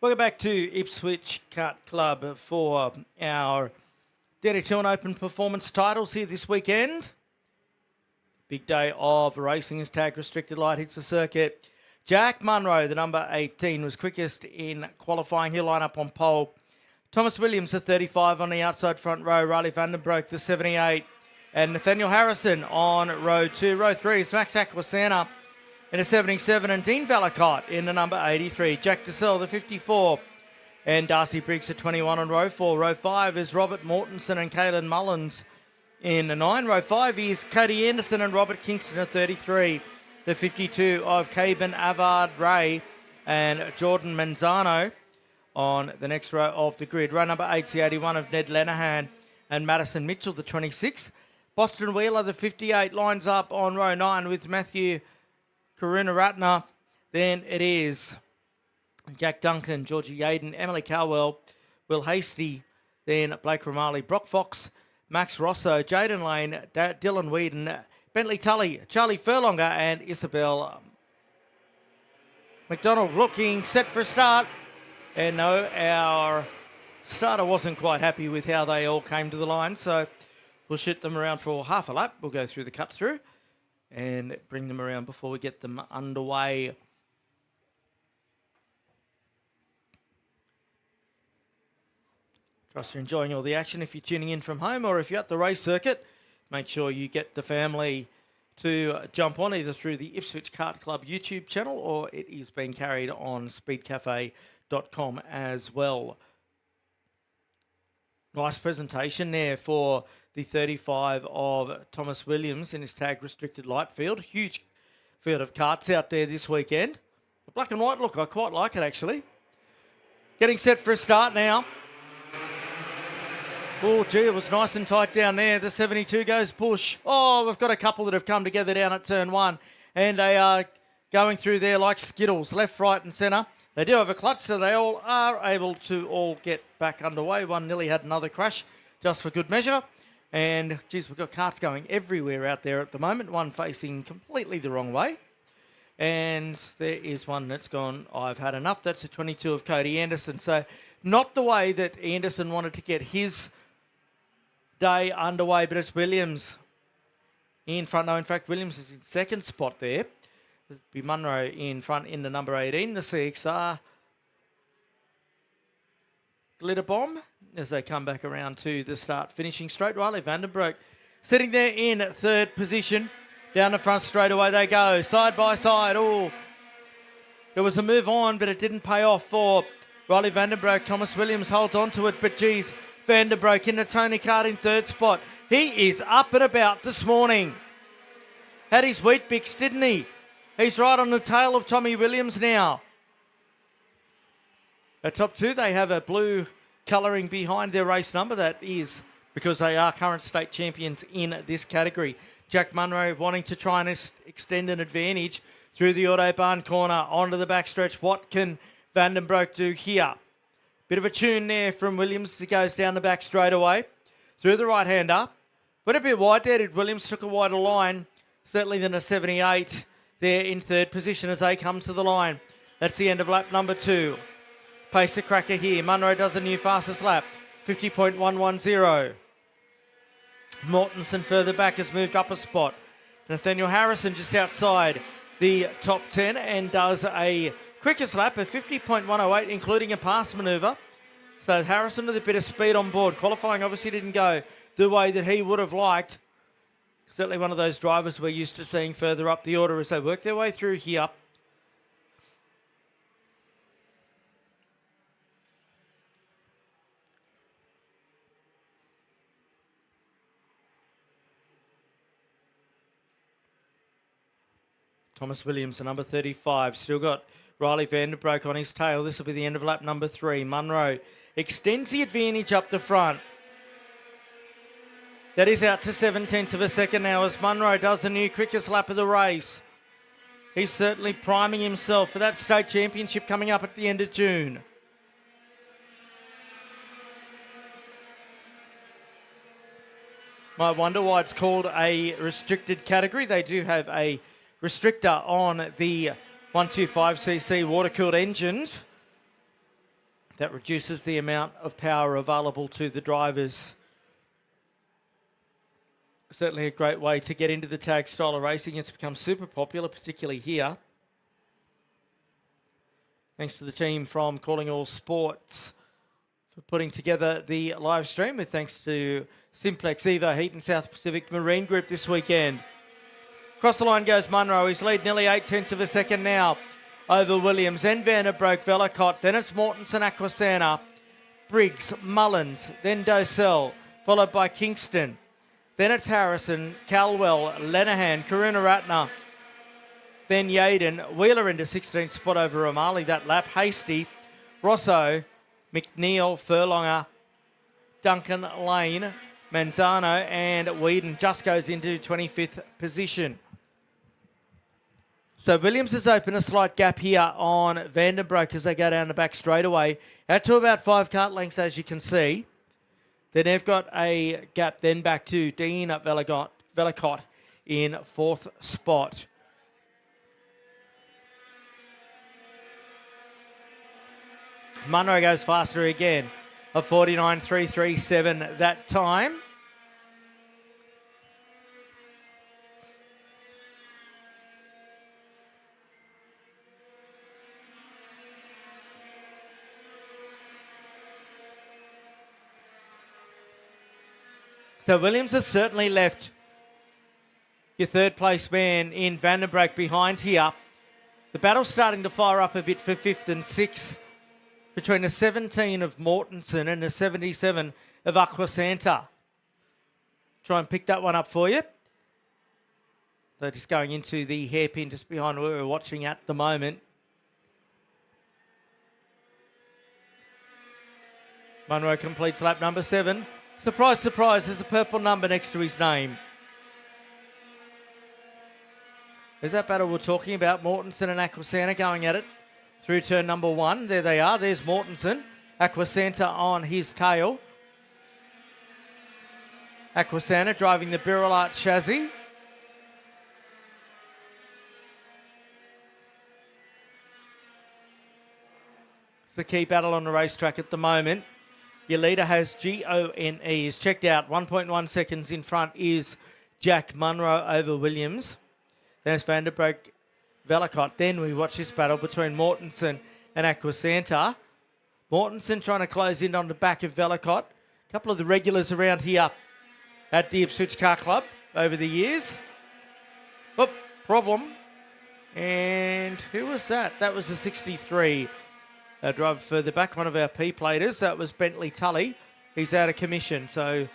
Welcome back to Ipswich Kart Club for our DD2 and Open Performance titles here this weekend. Big day of racing as tag restricted light hits the circuit. Jack Munro, the number 18, was quickest in qualifying. He'll line up on pole. Thomas Williams, the 35 on the outside front row. Riley Vandenbroek, the 78. And Nathaniel Harrison on row 2. Row 3 is Max Aquasana in a 77, and Dean Valacott in the number 83. Jack DeSell, the 54, and Darcy Briggs, the 21 on row 4. Row 5 is Robert Mortensen and Caelan Mullins in the 9. Row 5 is Cody Anderson and Robert Kingston at 33. The 52 of Caben Avard Ray and Jordan Manzano on the next row of the grid. Row number 8 is the 81 of Ned Lenahan and Madison Mitchell, the 26. Boston Wheeler, the 58, lines up on row 9 with Matthew Karunaratna. Then it is Jack Duncan, Georgie Yaden, Emily Cowell, Will Hasty, then Blake Romali, Brock Fox, Max Rosso, Jaden Lane, Dylan Whedon, Bentley Tully, Charlie Furlonger, and Isabel McDonald looking set for a start. And no, our starter wasn't quite happy with how they all came to the line, so we'll shoot them around for half a lap. We'll go through the cut through and bring them around before we get them underway. Trust you're enjoying all the action. If you're tuning in from home or if you're at the race circuit, make sure you get the family to jump on either through the Ipswich Kart Club YouTube channel or it is being carried on speedcafe.com as well. Nice presentation there for the 35 of Thomas Williams in his tag restricted light field. Huge field of karts out there this weekend. The black and white look, I quite like it actually. Getting set for a start now. Oh, gee, it was nice and tight down there. The 72 goes push. Oh, we've got a couple that have come together down at turn 1. And they are going through there like Skittles, left, right and centre. They do have a clutch, so they all are able to all get back underway. One nearly had another crash, just for good measure. And, geez, we've got karts going everywhere out there at the moment. One facing completely the wrong way. And there is one that's gone, I've had enough. That's the 22 of Cody Anderson. So not the way that Anderson wanted to get his day underway, but it's Williams in front. No, in fact, Williams is in second spot there. There'll be Munro in front in the number 18, the CXR Glitter Bomb, as they come back around to the start finishing straight. Riley Vandenbroek sitting there in third position. Down the front straight away they go, side by side. Oh, there was a move on, but it didn't pay off for Riley Vandenbroek. Thomas Williams holds on to it, but geez, Vandenbroek into Tony Kart in third spot. He is up and about this morning. Had his wheat bix, didn't he? He's right on the tail of Tommy Williams now. At top 2, they have a blue colouring behind their race number. That is because they are current state champions in this category. Jack Munro wanting to try and extend an advantage through the Autobahn corner onto the backstretch. What can Vandenbroek do here? Bit of a tune there from Williams as he goes down the back straight away. Through the right-hander. Went a bit wide there. Williams took a wider line, certainly than a 78 there in third position as they come to the line. That's the end of lap number 2. Pacer cracker here. Munro does the new fastest lap, 50.110. Mortensen further back has moved up a spot. Nathaniel Harrison just outside the top 10 and does a quickest lap of 50.108, including a pass manoeuvre. So Harrison with a bit of speed on board. Qualifying obviously didn't go the way that he would have liked. Certainly one of those drivers we're used to seeing further up the order as they work their way through here. Thomas Williams, the number 35, still got Riley Vandenbroek on his tail. This will be the end of lap number 3. Munro extends the advantage up the front. That is out to 0.7 of a second now as Munro does the new quickest lap of the race. He's certainly priming himself for that state championship coming up at the end of June. Might wonder why it's called a restricted category. They do have a restrictor on the 125cc water-cooled engines. That reduces the amount of power available to the drivers. Certainly a great way to get into the tag style of racing. It's become super popular, particularly here. Thanks to the team from Calling All Sports for putting together the live stream, with thanks to Simplex, Evo Heat and South Pacific Marine Group this weekend. Across the line goes Munro. He's lead nearly 0.8 of a second now over Williams. Then Vanderbroek, Velicott. Then it's Mortensen, Aquasana, Briggs, Mullins. Then Docell, followed by Kingston. Then it's Harrison, Calwell, Lenehan, Karunaratne. Then Yaden, Wheeler into 16th spot over O'Malley that lap. Hasty, Rosso, McNeil, Furlonger, Duncan, Lane, Manzano and Whedon just goes into 25th position. So Williams has opened a slight gap here on Vandenbroek as they go down the back straightaway. Out to about 5 kart lengths, as you can see. Then they've got a gap then back to Dean Velicott in 4th spot. Munro goes faster again of 49.337 that time. So Williams has certainly left your third place man in Vandenbroek behind here. The battle's starting to fire up a bit for 5th and 6th between the 17 of Mortensen and the 77 of Aquasanta. Try and pick that one up for you. They're just going into the hairpin just behind where we're watching at the moment. Munro completes lap number 7. Surprise, surprise, there's a purple number next to his name. There's that battle we're talking about. Mortensen and Aquasanta going at it through turn number 1. There they are. There's Mortensen. Aquasanta on his tail. Aquasanta driving the Birillart chassis. It's the key battle on the racetrack at the moment. Your leader has GONE. He's checked out. 1.1 seconds in front is Jack Munro over Williams. There's Vanderbroek, Velicott. Then we watch this battle between Mortensen and Aquasanta. Mortensen trying to close in on the back of Velicott. A couple of the regulars around here at the Ipswich Car Club over the years. Oh, problem. And who was that? That was a 63. Driver further back, one of our P-platers. That was Bentley Tully. He's out of commission, so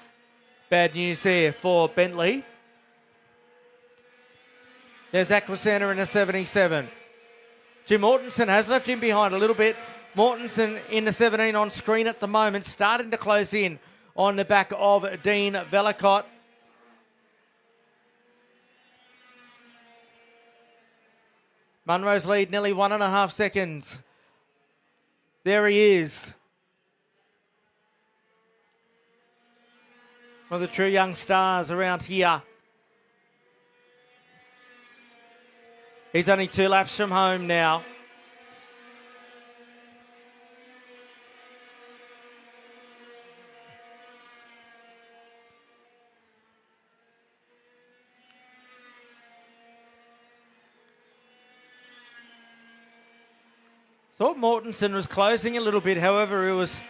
bad news there for Bentley. There's Aquasanta in a 77. Jim Mortensen has left him behind a little bit. Mortensen in the 17 on screen at the moment, starting to close in on the back of Dean Velicott. Munro's lead nearly 1.5 seconds. There he is. One of the true young stars around here. He's only 2 laps from home now. Thought Mortensen was closing a little bit, however, it was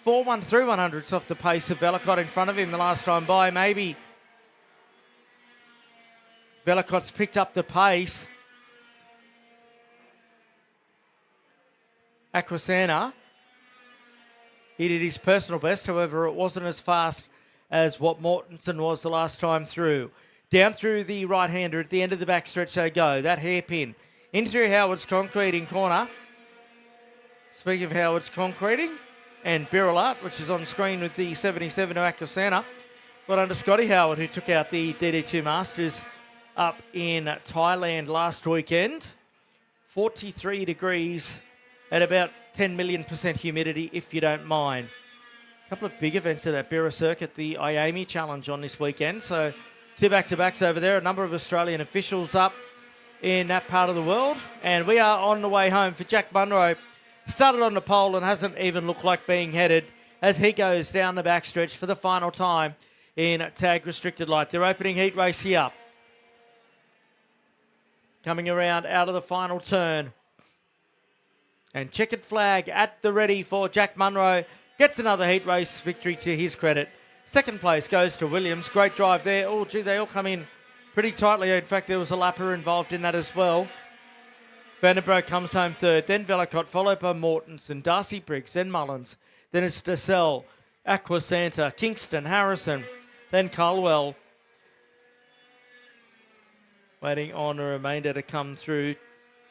4-1 through 100s off the pace of Velicott in front of him the last time by. Maybe Velicott's picked up the pace. Aquasanta, he did his personal best, however, it wasn't as fast as what Mortensen was the last time through. Down through the right-hander at the end of the backstretch they go. That hairpin into Howard's concreting corner. Speaking of Howard's concreting and Birillart, which is on screen with the 77 of Aquasanta. Well under Scotty Howard, who took out the DD2 Masters up in Thailand last weekend. 43 degrees at about 10 million % humidity, if you don't mind. A couple of big events at that Birra circuit, the Iami Challenge on this weekend. So 2 back-to-backs over there. A number of Australian officials up in that part of the world. And we are on the way home for Jack Munro. Started on the pole and hasn't even looked like being headed as he goes down the backstretch for the final time in tag restricted light. Their opening heat race here. Coming around out of the final turn. And checkered flag at the ready for Jack Munro. Gets another heat race victory to his credit. Second place goes to Williams. Great drive there. Oh, gee, they all come in pretty tightly. In fact, there was a lapper involved in that as well. Vandenbroek comes home third. Then Vellicott, followed by Mortensen, Darcy Briggs, then Mullins. Then it's DeSalle, Aquasanta, Kingston, Harrison. Then Caldwell. Waiting on a remainder to come through.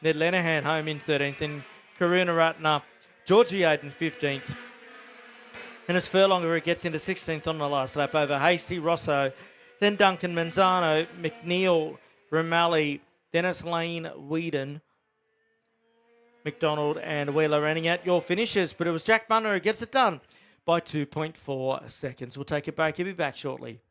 Ned Lenihan home in 13th. Then Karuna Ratner, Georgie Aiden 15th. And as Furlonger, it gets into 16th on the last lap over Hasty, Rosso, then Duncan Manzano, McNeil, Ramalli, Dennis Lane, Whedon, McDonald and Wheeler running at your finishes. But it was Jack Munro who gets it done by 2.4 seconds. We'll take a break. He'll be back shortly.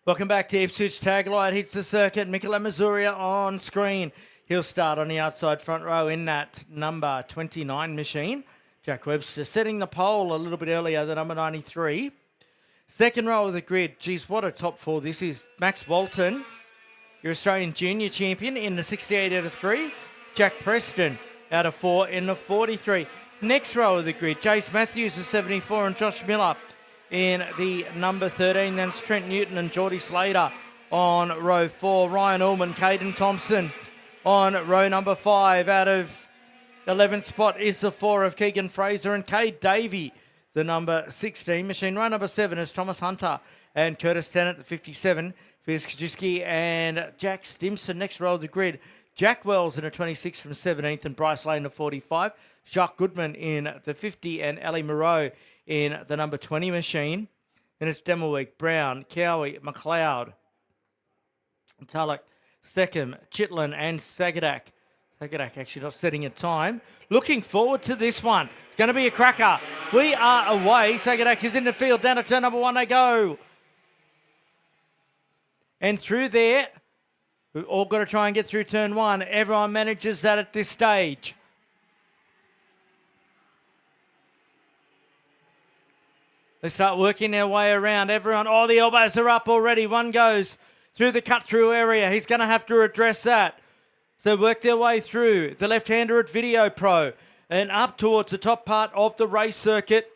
Welcome back to Ipswich. Taglight hits the circuit. Mikola Mazuria on screen. He'll start on the outside front row in that number 29 machine. Jack Webster setting the pole a little bit earlier, the number 93. Second row of the grid. Geez, what a top four this is. Max Walton, your Australian junior champion in the 68 out of 3. Jack Preston out of 4 in the 43. Next row of the grid. Jace Matthews is 74 and Josh Miller in the number 13. Then it's Trent Newton and Geordie Slater on row 4. Ryan Ullman, Caden Thompson on row number 5. Out of 11th spot is the 4 of Keegan Fraser and Cade Davey, the number 16 machine. Row number 7 is Thomas Hunter and Curtis Tennant, the 57. Fierce Kajuski and Jack Stimson. Next row of the grid. Jack Wells in a 26 from 17th and Bryce Lane, the 45. Jacques Goodman in the 50 and Ali Moreau in the number 20 machine. Then it's Demelweek, Brown, Cowie, McLeod, Tulloch, Seckham, Chitlin and Sagadak. Sagadak actually not setting a time. Looking forward to this one. It's going to be a cracker. We are away. Sagadak is in the field. Down to turn number 1 they go. And through there, we've all got to try and get through turn 1. Everyone manages that at this stage. They start working their way around. Everyone, oh, the elbows are up already. One goes through the cut-through area. He's going to have to address that. So work their way through. The left-hander at Video Pro and up towards the top part of the race circuit.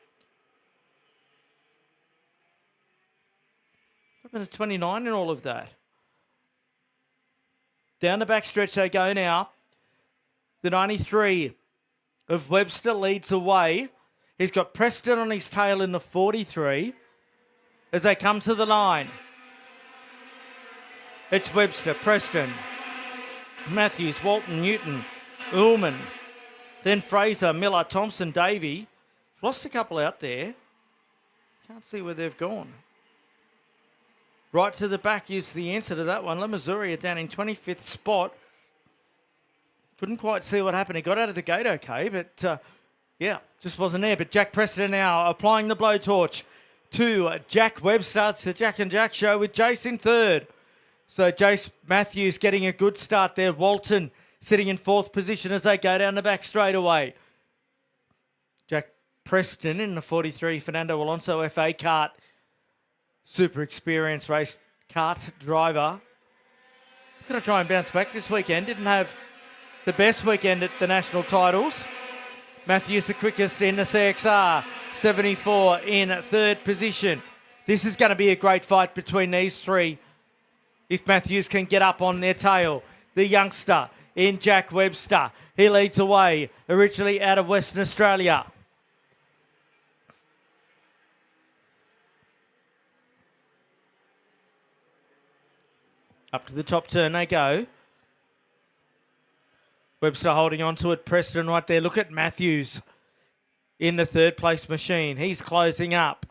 Up to 29 in all of that. Down the back stretch they go now. The 93 of Webster leads away. He's got Preston on his tail in the 43 as they come to the line. It's Webster, Preston, Matthews, Walton, Newton, Ullman, then Fraser, Miller, Thompson, Davey. Lost a couple out there. Can't see where they've gone. Right to the back is the answer to that one. Lemasuria down in 25th spot. Couldn't quite see what happened. He got out of the gate okay, but yeah, just wasn't there. But Jack Preston now applying the blowtorch to Jack Webster. It's the Jack and Jack show with Jace in third. So Jace Matthews getting a good start there. Walton sitting in 4th position as they go down the back straight away. Jack Preston in the 43. Fernando Alonso FA Kart. Super experienced race Kart driver. Going to try and bounce back this weekend. Didn't have the best weekend at the national titles. Matthews the quickest in the CXR. 74 in 3rd position. This is going to be a great fight between these three. If Matthews can get up on their tail. The youngster in Jack Webster. He leads away, originally out of Western Australia. Up to the top turn they go. Webster holding on to it. Preston right there. Look at Matthews in the 3rd place machine. He's closing up.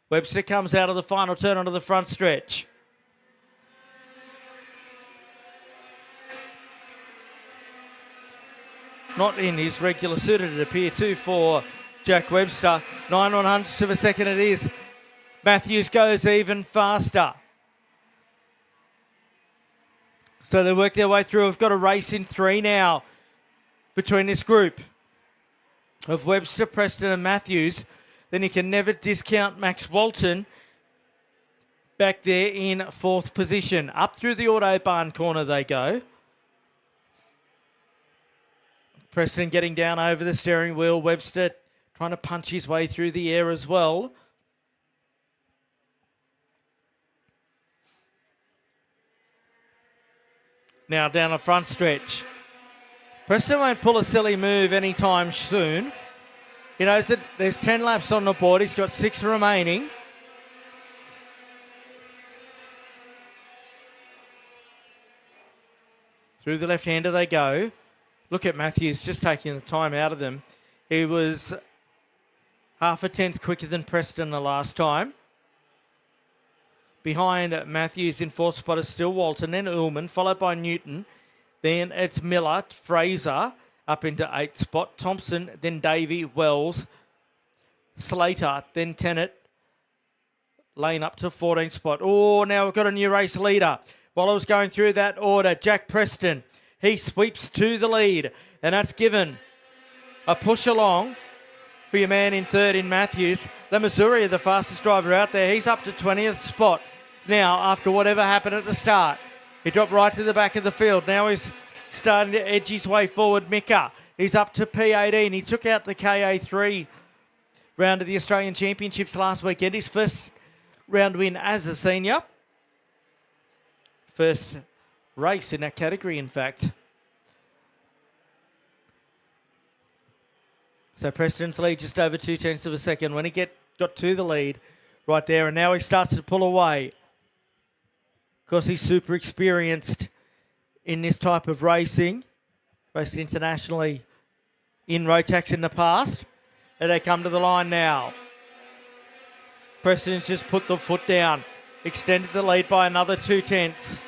Webster comes out of the final turn onto the front stretch. Not in his regular suit, it appear too, for Jack Webster. 9 100ths of a second it is. Matthews goes even faster. So they work their way through. We've got a race in 3 now between this group of Webster, Preston and Matthews. Then you can never discount Max Walton back there in 4th position. Up through the Autobahn corner they go. Preston getting down over the steering wheel. Webster trying to punch his way through the air as well. Now down the front stretch. Preston won't pull a silly move anytime soon. He knows that there's 10 laps on the board. He's got 6 remaining. Through the left-hander they go. Look at Matthews just taking the time out of them. He was half a tenth quicker than Preston the last time. Behind Matthews in 4th spot is still Walton, then Ullman, followed by Newton. Then it's Miller, Fraser, up into 8th spot. Thompson, then Davey, Wells. Slater, then Tennant. Lane up to 14th spot. Oh, now we've got a new race leader. While I was going through that order, Jack Preston, he sweeps to the lead, and that's given a push along for your man in third in Matthews. The Missouri, the fastest driver out there, he's up to 20th spot now after whatever happened at the start. He dropped right to the back of the field. Now he's starting to edge his way forward. Mika, he's up to P18. He took out the KA3 round of the Australian Championships last weekend. His first round win as a senior. First race in that category, in fact. So Preston's lead just over 0.2 of a second when he got to the lead right there, and now he starts to pull away. Of course, he's super experienced in this type of racing. Raced internationally in Rotax in the past. And they come to the line now. Preston's just put the foot down. Extended the lead by another 0.2.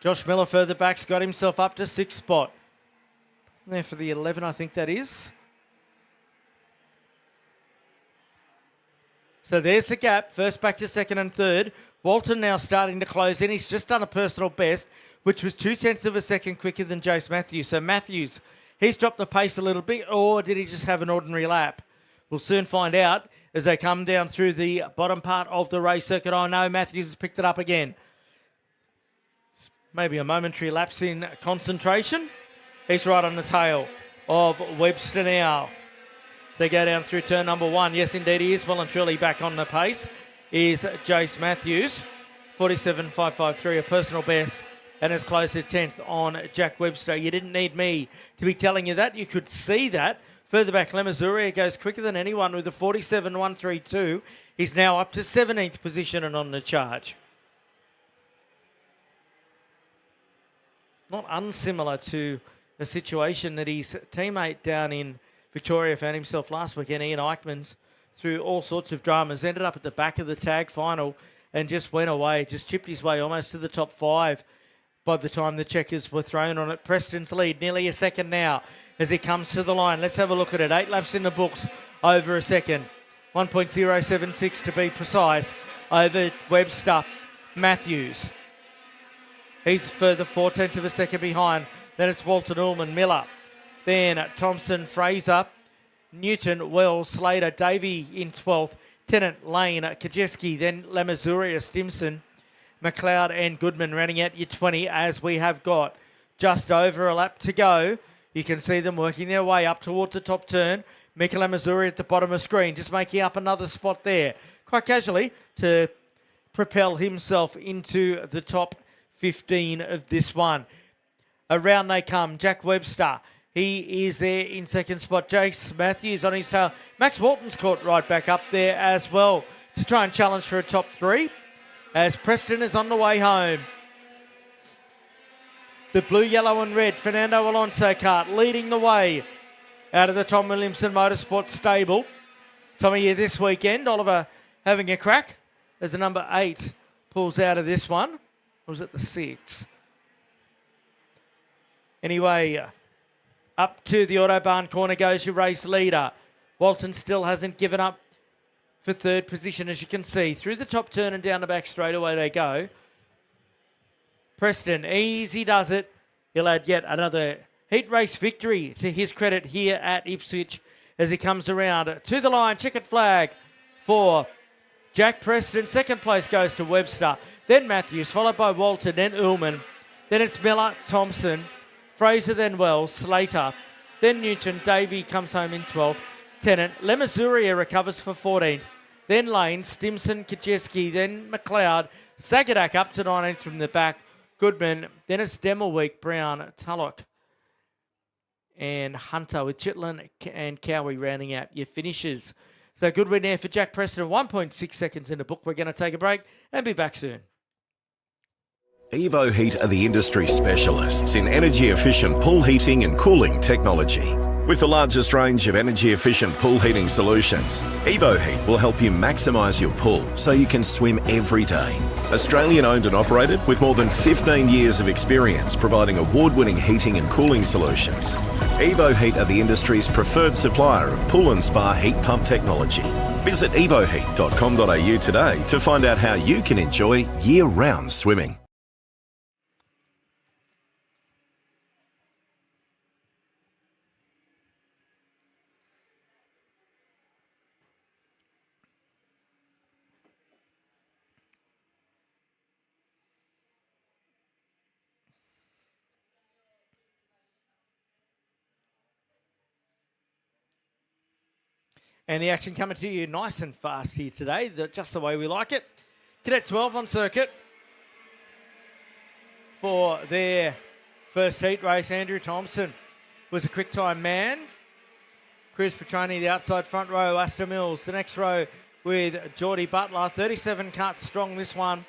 Josh Miller further back's got himself up to 6th spot. There for the 11, I think that is. So there's the gap. First back to second and third. Walton now starting to close in. He's just done a personal best, which was 0.2 of a second quicker than Jace Matthews. So Matthews, he's dropped the pace a little bit, or did he just have an ordinary lap? We'll soon find out as they come down through the bottom part of the race circuit. I know Matthews has picked it up again. Maybe a momentary lapse in concentration. He's right on the tail of Webster now. They go down through turn number 1. Yes, indeed, he is well and truly back on the pace. Is Jace Matthews. 47.553, a personal best, and as close as 10th on Jack Webster. You didn't need me to be telling you that. You could see that. Further back, Lemisuri goes quicker than anyone with a 47.132. He's now up to 17th position and on the charge. Not unsimilar to a situation that his teammate down in Victoria found himself last weekend, Ian Eichmans, through all sorts of dramas. Ended up at the back of the tag final and just went away, just chipped his way almost to the top 5 by the time the checkers were thrown on it. Preston's lead, nearly a second now as he comes to the line. Let's have a look at it. 8 laps in the books, over a second. 1.076 to be precise, over Webster. Matthews. He's further 0.4 of a second behind. Then it's Walton, Ullman, Miller. Then Thompson, Fraser, Newton, Wells, Slater, Davey in 12th. Tennant, Lane, Kajeski, then Lamazuria, Stimson, McLeod and Goodman running at your 20 as we have got just over a lap to go. You can see them working their way up towards the top turn. Mika Lamazuria at the bottom of screen, just making up another spot there. Quite casually to propel himself into the top 15 of this one. Around they come. Jack Webster. He is there in second spot. Jace Matthews on his tail. Max Walton's caught right back up there as well to try and challenge for a top 3 as Preston is on the way home. The blue, yellow and red Fernando Alonso kart leading the way out of the Tom Williamson Motorsports stable. Tommy here this weekend. Oliver having a crack as the number 8 pulls out of this one. Or was it the 6? Anyway, up to the Autobahn corner goes your race leader. Walton still hasn't given up for third position, as you can see. Through the top turn and down the back straightaway they go. Preston, easy does it. He'll add yet another heat race victory to his credit here at Ipswich as he comes around to the line. Checkered flag for Jack Preston. Second place goes to Webster. Then Matthews, followed by Walton, then Ullman. Then it's Miller, Thompson, Fraser, then Wells, Slater. Then Newton, Davey comes home in 12th. Tennant, Lemazuria recovers for 14th. Then Lane, Stimson, Kajeski, then McLeod. Sagadak up to 19th from the back. Goodman, then it's Demelweek, Brown, Tulloch, and Hunter with Chitlin and Cowie rounding out your finishes. So good win there for Jack Preston. 1.6 seconds in the book. We're going to take a break and be back soon. Evo Heat are the industry specialists in energy-efficient pool heating and cooling technology. With the largest range of energy-efficient pool heating solutions, EvoHeat will help you maximise your pool so you can swim every day. Australian owned and operated with more than 15 years of experience providing award-winning heating and cooling solutions. EvoHeat are the industry's preferred supplier of pool and spa heat pump technology. Visit evoheat.com.au today to find out how you can enjoy year-round swimming. And the action coming to you nice and fast here today, just the way we like it. Cadet 12 on circuit for their first heat race. Andrew Thompson was a quick time man. Cruz Petroni, the outside front row. Astor Mills, the next row with Geordie Butler. 37 cuts strong this one.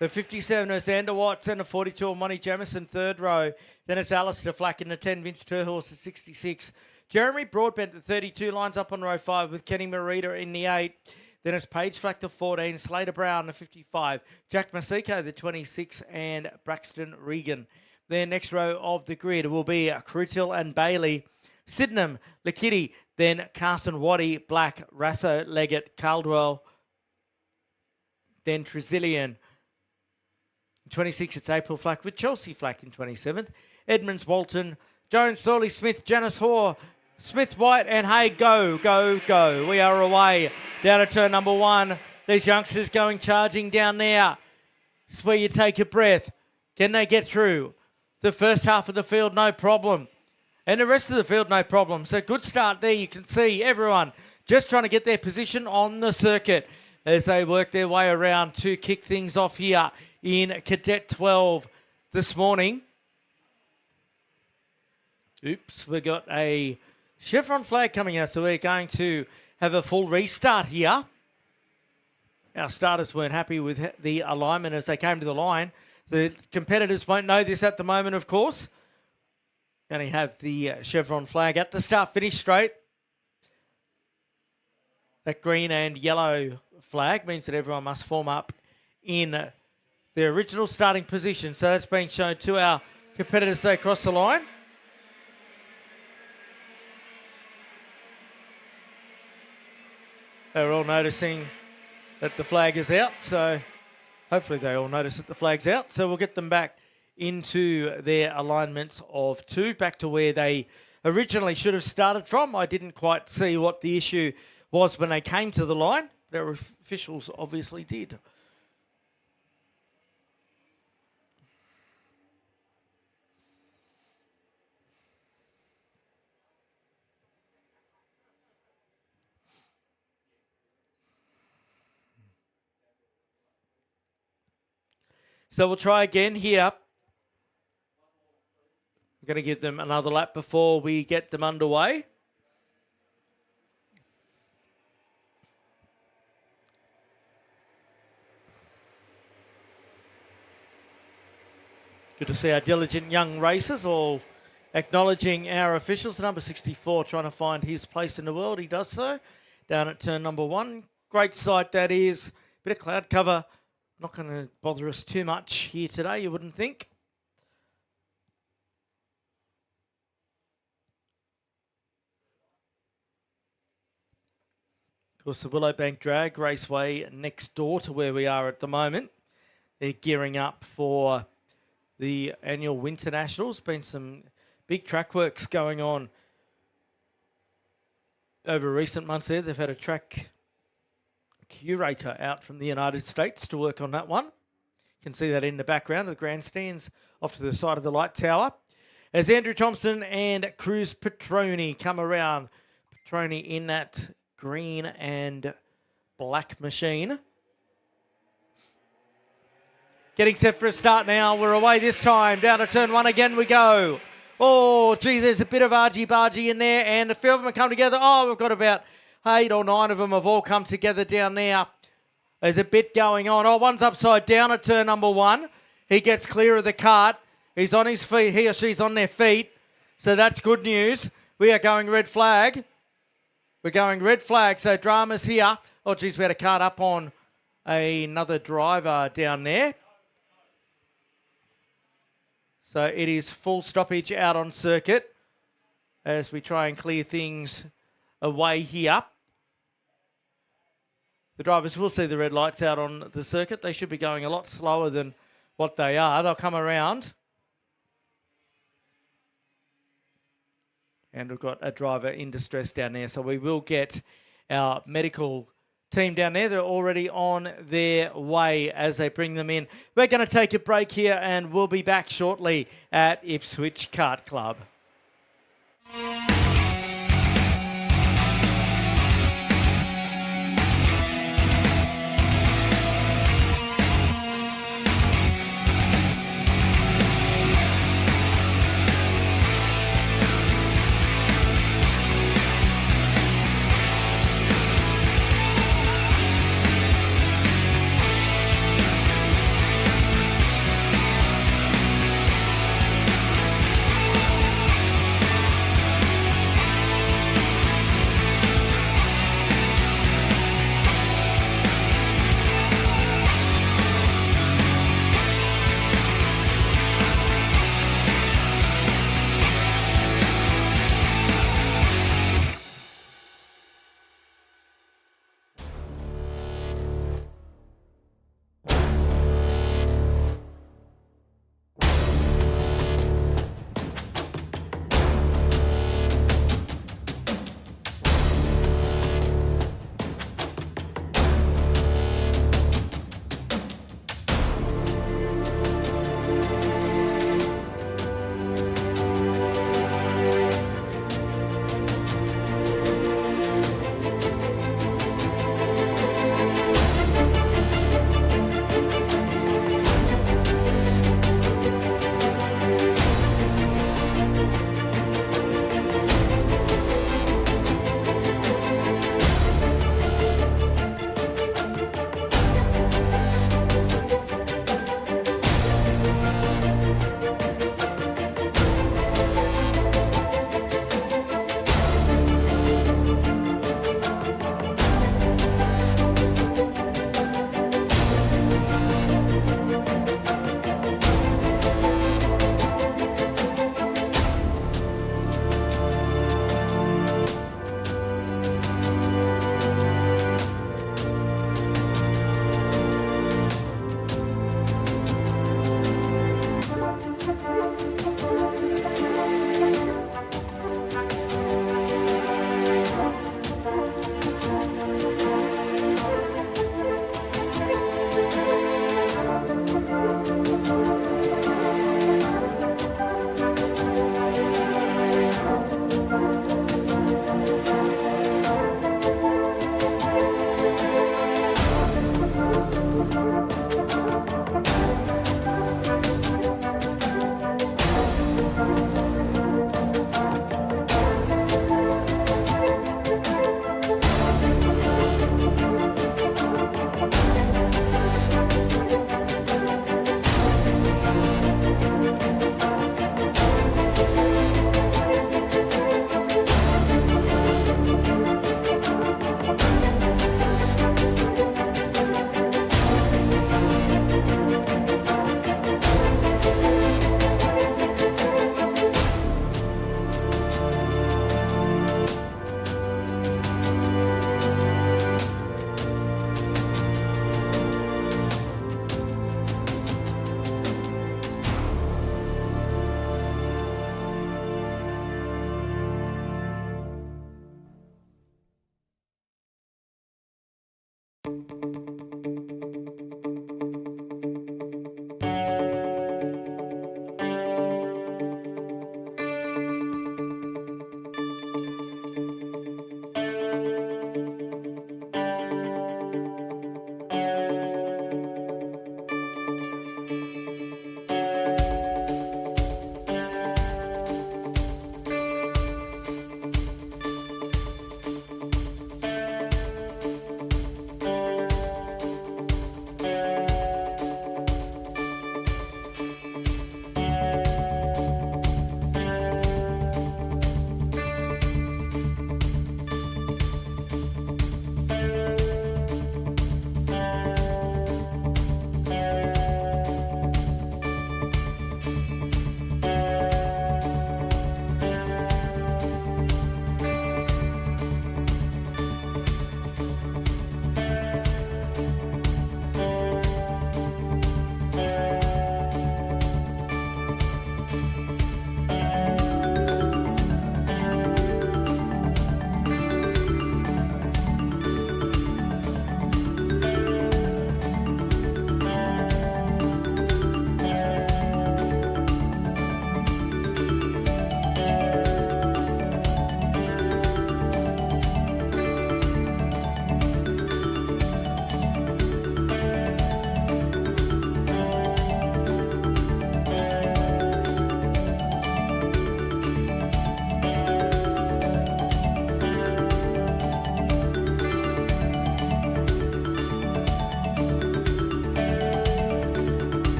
The 57 is Xander Watts and the 42 Monty Jamison, third row. Then it's Alistair Flack in the 10, Vince Turhorse at 66. Jeremy Broadbent at 32 lines up on row 5 with Kenny Marita in the 8. Then it's Paige Flack the 14, Slater Brown the 55, Jack Masiko the 26 and Braxton Regan. Then next row of the grid will be Crutil and Bailey, Sydenham, Lakitty, then Carson Waddy, Black, Rasso, Leggett, Caldwell, then Trizillion. 26 it's April Flack with Chelsea Flack in 27th, Edmonds, Walton, Jones, Sawley, Smith, Janice Hoare, Smith, White, and Hay, go, go, go. We are away down to turn number 1. These youngsters going charging down there. This is where you take a breath. Can they get through? The first half of the field, no problem. And the rest of the field, no problem. So good start there. You can see everyone just trying to get their position on the circuit as they work their way around to kick things off here in Cadet 12 this morning. Oops, we got a chevron flag coming out, so we're going to have a full restart here. Our starters weren't happy with the alignment as they came to the line. The competitors won't know this at the moment, of course. Only have the chevron flag at the start, finish straight. That green and yellow flag means that everyone must form up in their original starting position. So that's being shown to our competitors as they cross the line. They're all noticing that the flag is out, so hopefully they all notice that the flag's out. So we'll get them back into their alignments of 2, back to where they originally should have started from. I didn't quite see what the issue was when they came to the line. Their officials obviously did. So we'll try again here. We're going to give them another lap before we get them underway. Good to see our diligent young racers all acknowledging our officials. Number 64 trying to find his place in the world. He does so down at turn number 1. Great sight that is. Bit of cloud cover. Not going to bother us too much here today, you wouldn't think. Of course, the Willowbank Drag Raceway next door to where we are at the moment. They're gearing up for the annual Winter Nationals. Been some big track works going on over recent months there. They've had a track curator out from the United States to work on that one. You can see that in the background of the grandstands off to the side of the light tower. As Andrew Thompson and Cruz Petroni come around. Petroni in that green and black machine. Getting set for a start now. We're away this time. Down to turn 1 again we go. Oh, gee, there's a bit of argy-bargy in there, and a few of them have come together. Oh, we've got about 8 or 9 of them have all come together down there. There's a bit going on. Oh, one's upside down at turn number 1. He gets clear of the cart. He's on his feet. He or she's on their feet. So that's good news. We are going red flag. We're going red flag, so drama's here. Oh, geez, we had a cart up on another driver down there. So it is full stoppage out on circuit as we try and clear things away here. The drivers will see the red lights out on the circuit. They should be going a lot slower than what they are. They'll come around. And we've got a driver in distress down there. So we will get our medical team down there. They're already on their way as they bring them in. We're going to take a break here and we'll be back shortly at Ipswich Kart Club.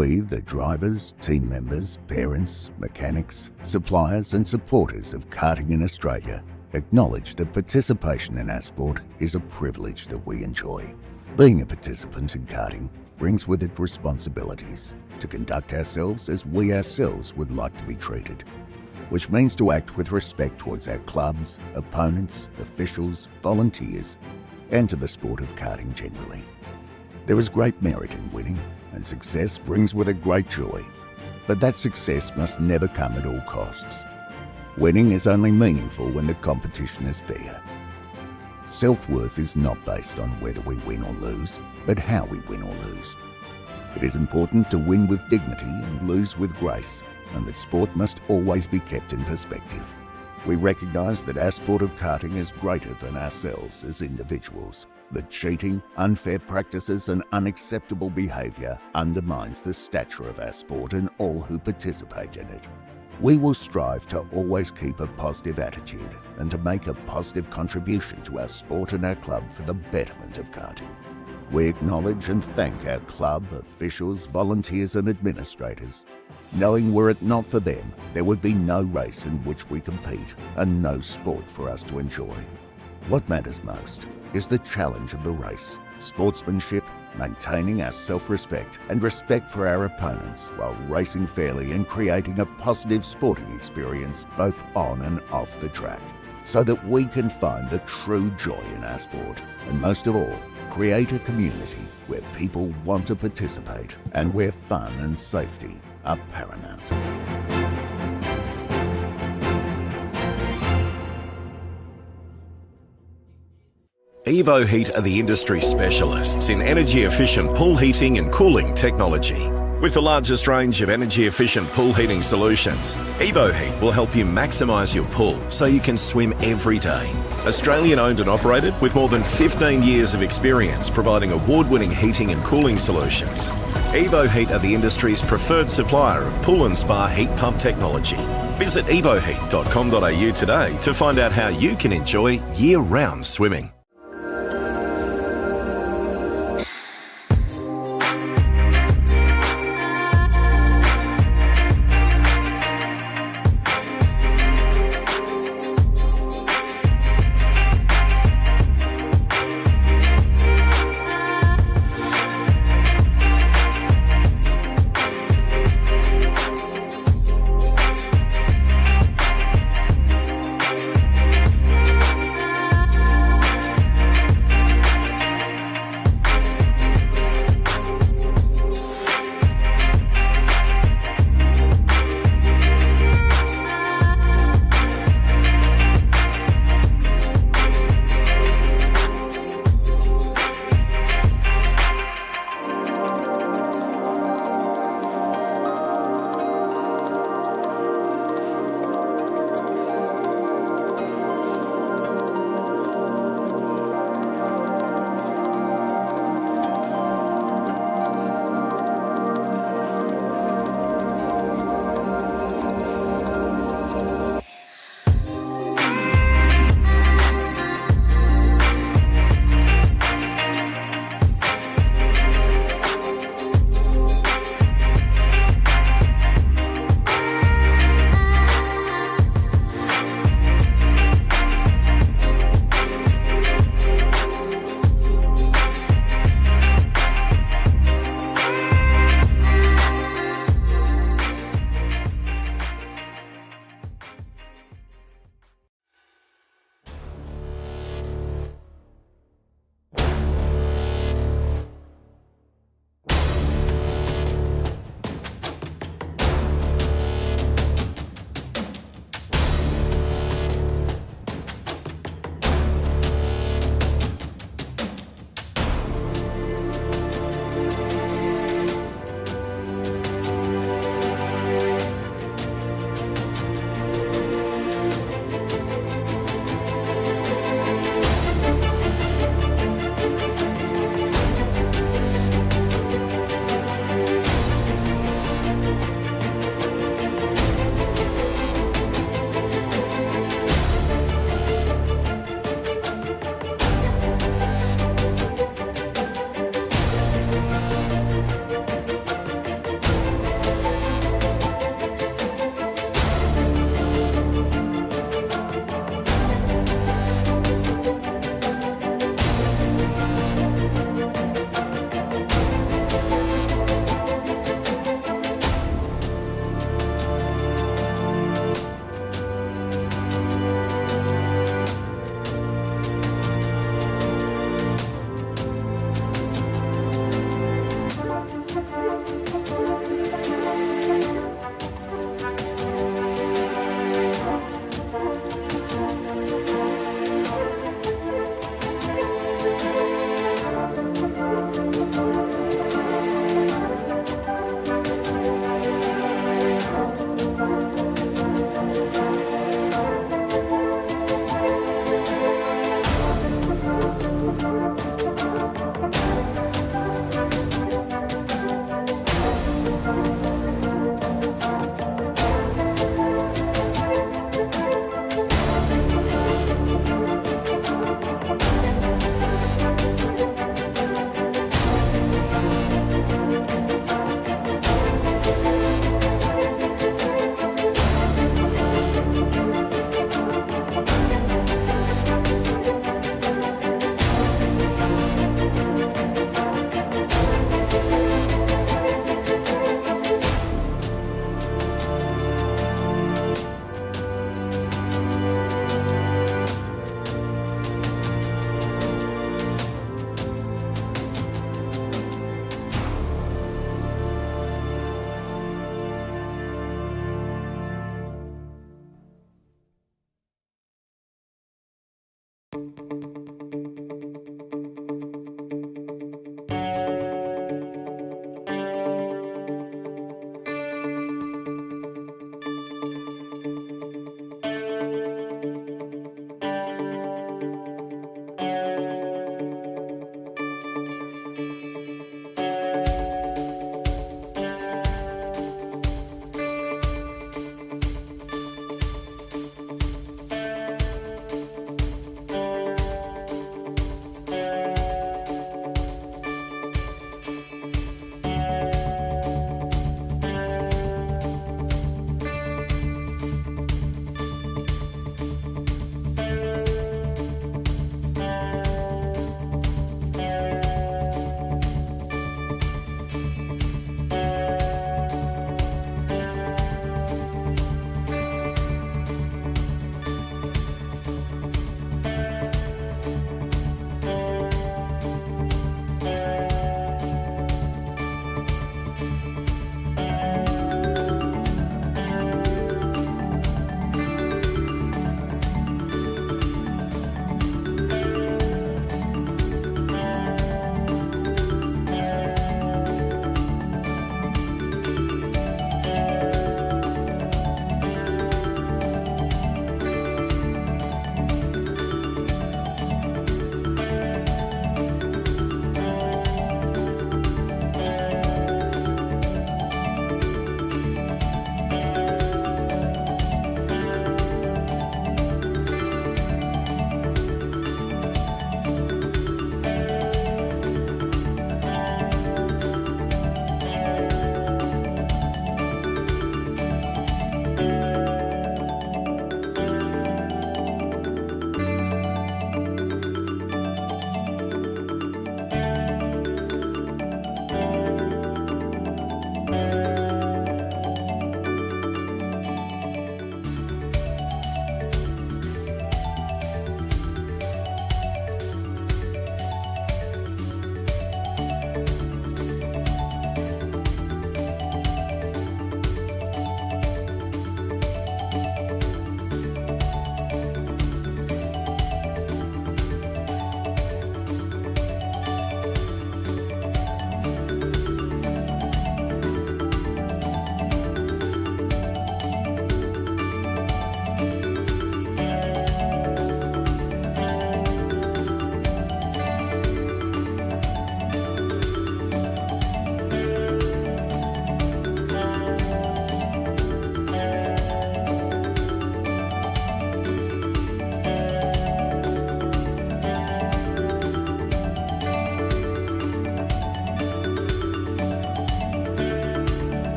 We, the drivers, team members, parents, mechanics, suppliers and supporters of karting in Australia, acknowledge that participation in our sport is a privilege that we enjoy. Being a participant in karting brings with it responsibilities to conduct ourselves as we ourselves would like to be treated, which means to act with respect towards our clubs, opponents, officials, volunteers, and to the sport of karting generally. There is great merit in winning, and success brings with it great joy, but that success must never come at all costs. Winning is only meaningful when the competition is fair. Self-worth is not based on whether we win or lose, but how we win or lose. It is important to win with dignity and lose with grace, and that sport must always be kept in perspective. We recognise that our sport of karting is greater than ourselves as individuals, that cheating, unfair practices and unacceptable behaviour undermines the stature of our sport and all who participate in it. We will strive to always keep a positive attitude and to make a positive contribution to our sport and our club for the betterment of karting. We acknowledge and thank our club, officials, volunteers and administrators, knowing were it not for them, there would be no race in which we compete and no sport for us to enjoy. What matters most is the challenge of the race, sportsmanship, maintaining our self-respect and respect for our opponents while racing fairly and creating a positive sporting experience both on and off the track, so that we can find the true joy in our sport and most of all, create a community where people want to participate and where fun and safety are paramount. Evo Heat are the industry specialists in energy-efficient pool heating and cooling technology. With the largest range of energy-efficient pool heating solutions, Evo Heat will help you maximise your pool so you can swim every day. Australian-owned and operated with more than 15 years of experience providing award-winning heating and cooling solutions. Evo Heat are the industry's preferred supplier of pool and spa heat pump technology. Visit evoheat.com.au today to find out how you can enjoy year-round swimming.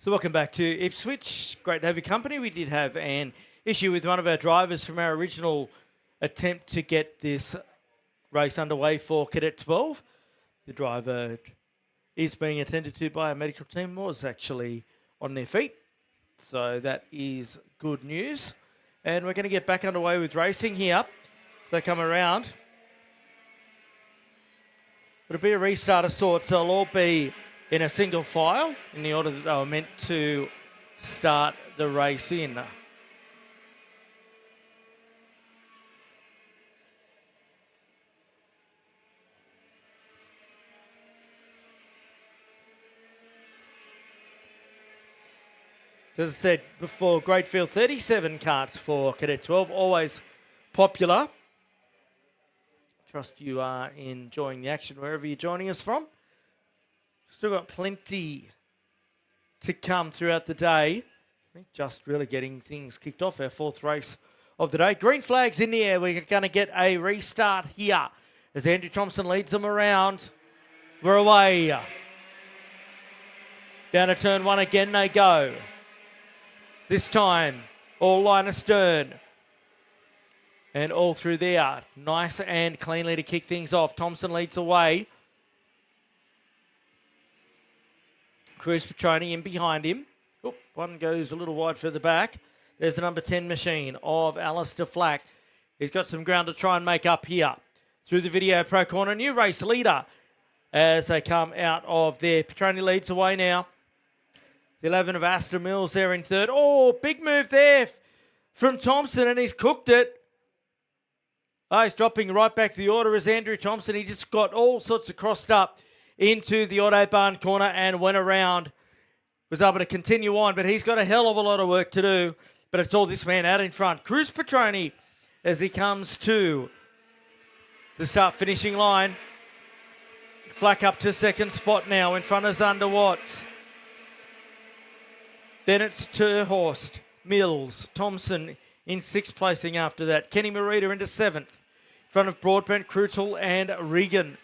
So welcome back to Ipswich. Great to have your company. We did have an issue with one of our drivers from our original attempt to get this race underway for Cadet 12. The driver is being attended to by a medical team, was actually on their feet. So that is good news. And we're going to get back underway with racing here. So come around. It'll be a restart of sorts. They'll all be in a single file in the order that they were meant to start the race in. As I said before, great field, 37 karts for Cadet 12, always popular. Trust you are enjoying the action wherever you're joining us from. Still got plenty to come throughout the day. I think just really getting things kicked off, our fourth race of the day. Green flags in the air. We're going to get a restart here as Andrew Thompson leads them around. We're away. Down to turn one again they go. This time, all line astern. And all through there. Nice and cleanly to kick things off. Thompson leads away. Cruz Petroni in behind him. Oop, one goes a little wide further back. There's the number 10 machine of Alistair Flack. He's got some ground to try and make up here. Through the Video Pro corner, new race leader as they come out of there. Petroni leads away now. The 11 of Astor Mills there in third. Oh, big move there from Thompson, and he's cooked it. Oh, he's dropping right back the order as Andrew Thompson. He just got all sorts of crossed up into the Autobahn corner and went around. Was able to continue on, but he's got a hell of a lot of work to do. But it's all this man out in front. Cruz Petroni as he comes to the start-finishing line. Flack up to second spot now in front of Zander Watts. Then it's Terhorst, Mills, Thompson in sixth placing after that. Kenny Marita into seventh. In front of Broadbent, Krutel and Regan.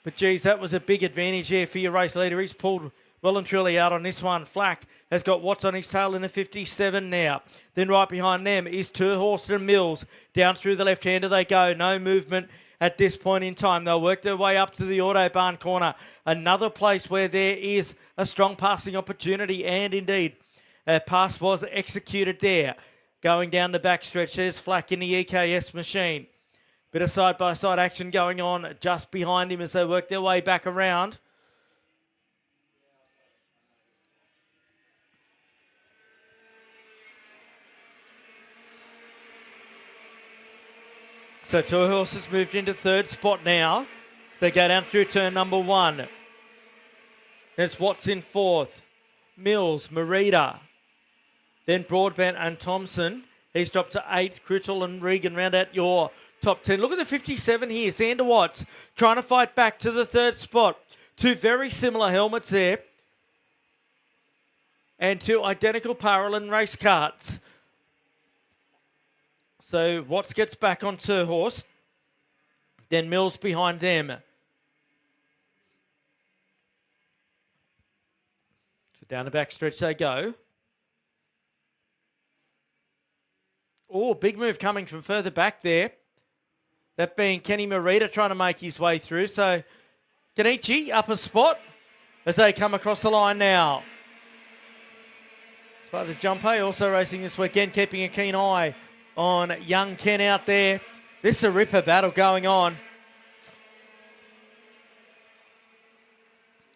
But geez, that was a big advantage here for your race leader. He's pulled well and truly out on this one. Flack has got Watts on his tail in the 57 now. Then right behind them is Terhorst and Mills. Down through the left-hander they go. No movement at this point in time. They'll work their way up to the Autobahn corner. Another place where there is a strong passing opportunity. And indeed, a pass was executed there. Going down the backstretch, there's Flack in the EKS machine. Bit of side-by-side action going on just behind him as they work their way back around. So Terhorst has moved into third spot now. So they go down through turn number one. There's Watts in fourth. Mills, Marita. Then Broadbent and Thompson. He's dropped to eighth. Krutel and Regan round out your top 10. Look at the 57 here. Zander Watts trying to fight back to the third spot. Two very similar helmets there. And two identical parallel race karts. So Watts gets back on Terhorst. Then Mills behind them. So down the back stretch they go. Oh, big move coming from further back there. That being Kenny Marita trying to make his way through. So Kenichi up a spot as they come across the line now. Father Jumpe also racing this weekend, keeping a keen eye on young Ken out there. This is a ripper battle going on.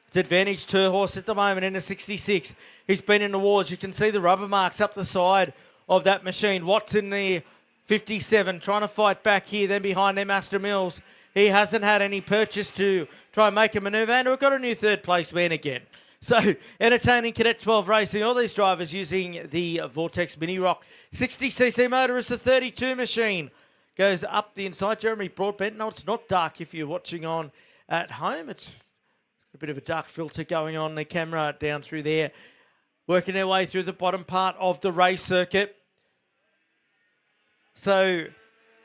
It's advantage Terhorst at the moment in the 66. He's been in the wars. You can see the rubber marks up the side of that machine. Watts in the 57 trying to fight back here. Then behind them, Astor Mills. He hasn't had any purchase to try and make a manoeuvre. And we've got a new third place man again. So entertaining Cadet 12 racing. All these drivers using the Vortex Mini Rock 60cc motor as the 32 machine goes up the inside. Jeremy Broadbent. No, it's not dark if you're watching on at home. It's a bit of a dark filter going on the camera down through there. Working their way through the bottom part of the race circuit. So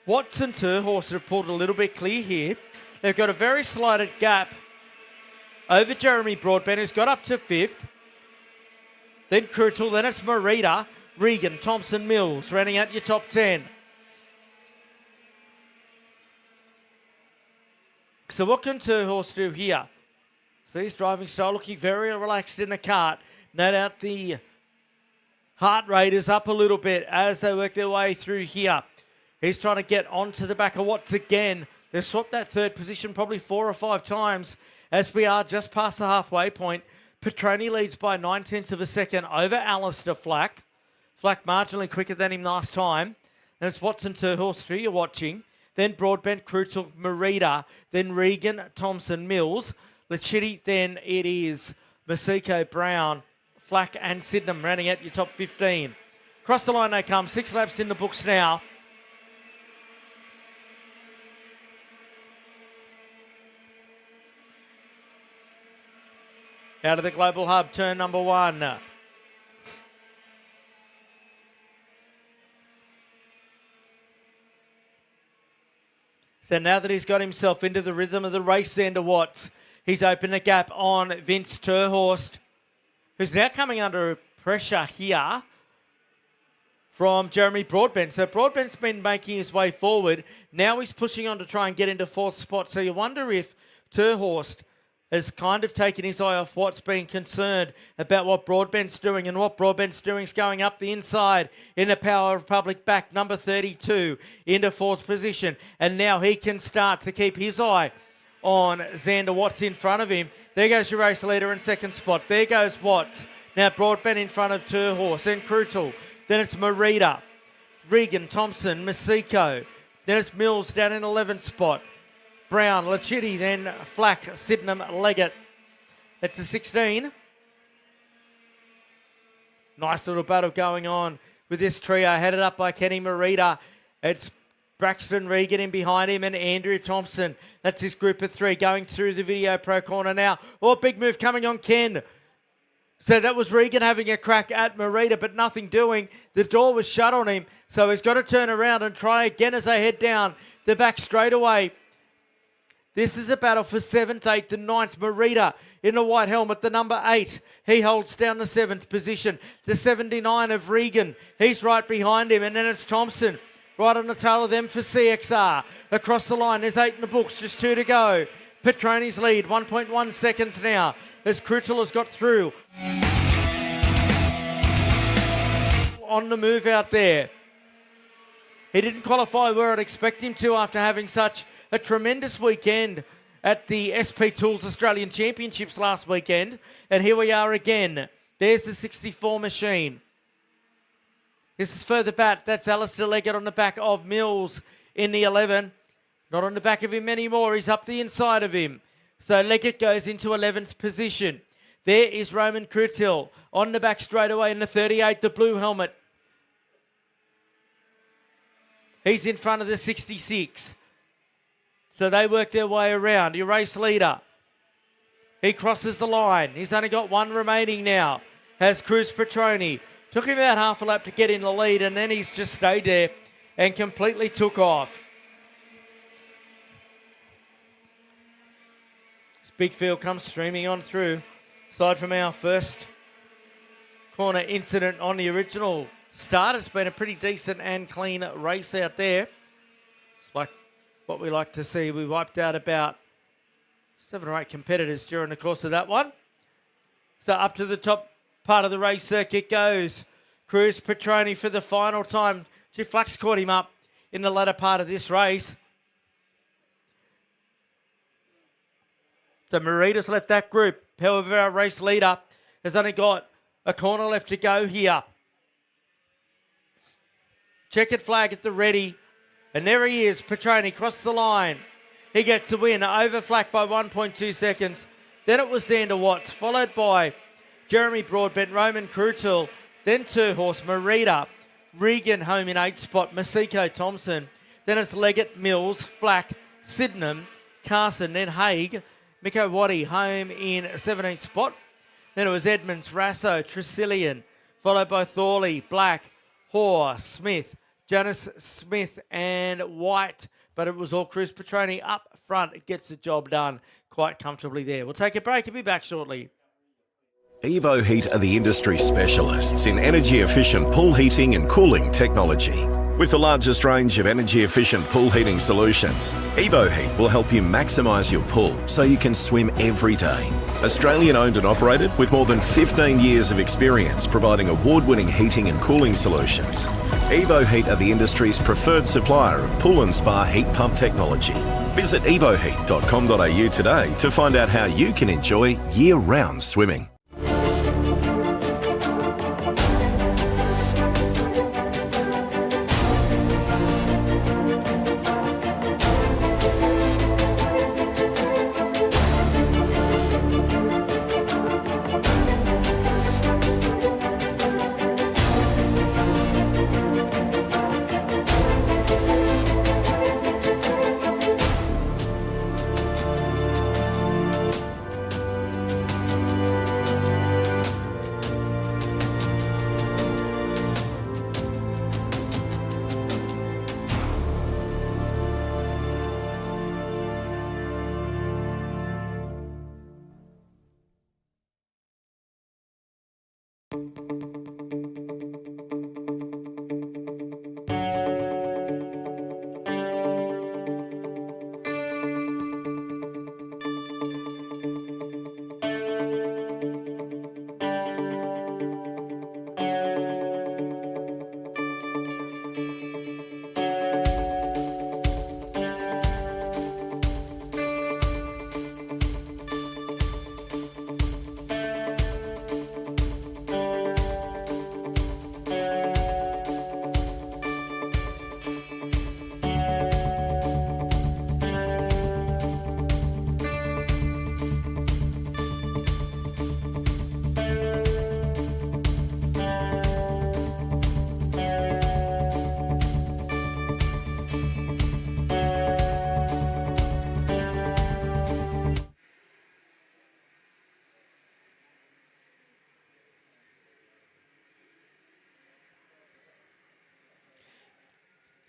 Watts and Terhorst have pulled a little bit clear here. They've got a very slighted gap over Jeremy Broadbent, who's got up to fifth. then Crucial, then it's Marita, Regan, Thompson, Mills, rounding out your top 10. So what can Two Horse do here? So his driving style looking very relaxed in the kart. No doubt the heart rate is up a little bit as they work their way through here. He's trying to get onto the back of Watts again. They've swapped that third position probably 4 or 5 times as we are just past the halfway point. Petroni leads by 9/10 of a second over Alistair Flack. Flack marginally quicker than him last time. Then it's Watson, Two Horse, who you're watching. Then Broadbent, Crucial, Marita. Then Regan, Thompson, Mills. Lachiti, then it is Masiko, Brown, Flack and Sydenham rounding out your top 15. Across the line they come. 6 laps in the books now. Out of the Global Hub, turn number 1. So now that he's got himself into the rhythm of the race, Xander Watts, he's opened a gap on Vince Terhorst, who's now coming under pressure here from Jeremy Broadbent. So Broadbent's been making his way forward. Now he's pushing on to try and get into 4th spot. So you wonder if Terhorst has kind of taken his eye off Watts, being concerned about what Broadbent's doing, and what Broadbent's doing is going up the inside in the Power Republic back, number 32, into 4th position. And now he can start to keep his eye on Xander Watts in front of him. There goes your race leader in 2nd spot. There goes Watts. Now Broadbent in front of Terhorst, then Crucial. Then it's Marita, Regan, Thompson, Masiko. Then it's Mills down in 11th spot. Brown, Lachiti, then Flack, Sydenham, Leggett. It's a 16. Nice little battle going on with this trio, headed up by Kenny Marita. It's Braxton Regan in behind him and Andrew Thompson. That's his group of 3 going through the Video Pro corner now. Oh, big move coming on Ken. So that was Regan having a crack at Marita, but nothing doing. The door was shut on him, so he's got to turn around and try again as they head down the back straightaway. This is a battle for 7th, 8th and 9th. Marita in the white helmet, the number 8. He holds down the 7th position. The 79 of Regan, he's right behind him. And then it's Thompson right on the tail of them for CXR. Across the line, there's 8 in the books, just 2 to go. Petroni's lead, 1.1 seconds now as Crucial has got through. On the move out there. He didn't qualify where I'd expect him to after having such a tremendous weekend at the SP Tools Australian Championships last weekend. And here we are again. There's the 64 machine. This is further back. That's Alistair Leggett on the back of Mills in the 11. Not on the back of him anymore. He's up the inside of him. So Leggett goes into 11th position. There is Roman Crutil on the back straight away in the 38, the blue helmet. He's in front of the 66. So they work their way around. Your race leader. He crosses the line. He's only got 1 remaining now. Has Cruz Petroni. Took him about half a lap to get in the lead, and then he's just stayed there and completely took off. This big field comes streaming on through. Aside from our first corner incident on the original start, it's been a pretty decent and clean race out there. It's like what we like to see. We wiped out about 7 or 8 competitors during the course of that one. So up to the top part of the race circuit goes Cruz Petroni for the final time. Gee, Flax caught him up in the latter part of this race. So Marita's left that group. However, our race leader has only got a corner left to go here. Checkered flag at the ready. And there he is, Petroni crosses the line. He gets a win over Flack by 1.2 seconds. Then it was Xander Watts, followed by Jeremy Broadbent, Roman Crutil, then Two Horse, Marita, Regan home in 8th spot, Masiko Thompson. Then it's Leggett, Mills, Flack, Sydenham, Carson, then Haig, Miko Waddy home in 17th spot. Then it was Edmonds, Rasso, Tresillian, followed by Thorley, Black, Hoare, Smith, Jonas Smith and White, but it was all Cruz Petroni up front. It gets the job done quite comfortably there. We'll take a break and be back shortly. Evo Heat are the industry specialists in energy-efficient pool heating and cooling technology. With the largest range of energy-efficient pool heating solutions, Evo Heat will help you maximise your pool so you can swim every day. Australian owned and operated with more than 15 years of experience providing award-winning heating and cooling solutions. Evo Heat are the industry's preferred supplier of pool and spa heat pump technology. Visit evoheat.com.au today to find out how you can enjoy year-round swimming.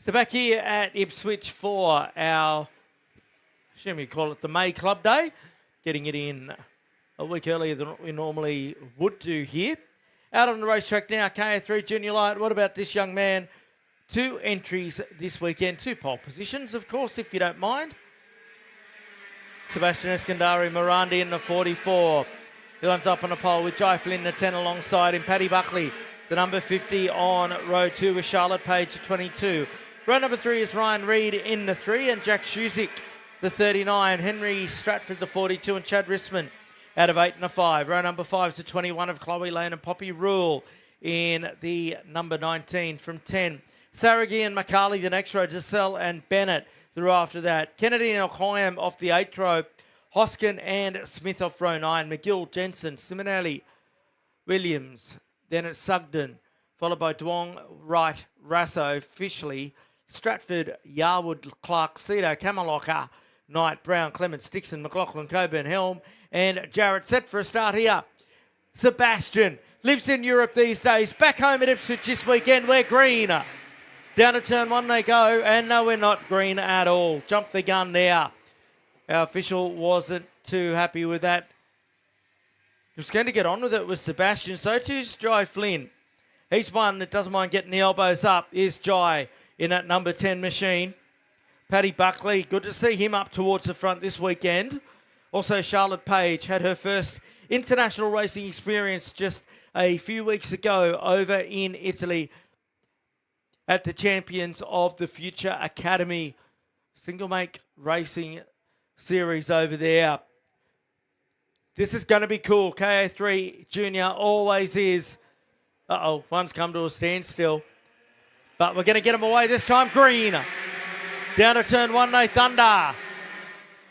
So back here at Ipswich for our, I assume you call it the May Club Day, getting it in a week earlier than what we normally would do here. Out on the racetrack now, KA3 Junior Light. What about this young man? 2 entries this weekend, 2 pole positions, of course, if you don't mind. Sebastian Eskandari Morandi in the 44. He lines up on a pole with Jai Flynn, the 10 alongside him. Paddy Buckley, the number 50 on row 2 with Charlotte Page, 22. Row number 3 is Ryan Reid in the 3 and Jack Shuzik, the 39. Henry Stratford, the 42, and Chad Rissman out of 8 and a 5. Row number 5 is the 21 of Chloe Lane and Poppy Rule in the number 19 from 10. Saragi and McCarley, the next row. Giselle and Bennett, the row after that. Kennedy and O'Coyam off the 8th row. Hoskin and Smith off row 9. McGill, Jensen, Simonelli, Williams. Then it's Sugden, followed by Duong, Wright, Rasso, Fishley, Stratford, Yarwood, Clark, Cedo, Camalocker, Knight, Brown, Clements, Dixon, McLaughlin, Coburn, Helm, and Jarrett set for a start here. Sebastian lives in Europe these days. Back home at Ipswich this weekend, we're green. Down to turn 1 they go, and no, we're not green at all. Jump the gun there. Our official wasn't too happy with that. He was going to get on with it with Sebastian. So too's Jai Flynn. He's one that doesn't mind getting the elbows up. Is Jai in that number 10 machine. Paddy Buckley, good to see him up towards the front this weekend. Also, Charlotte Page had her first international racing experience just a few weeks ago over in Italy at the Champions of the Future Academy Single Make Racing Series over there. This is going to be cool. KA3 Junior always is. Uh-oh, one's come to a standstill. But we're going to get him away this time. Green. Down to turn 1, they thunder.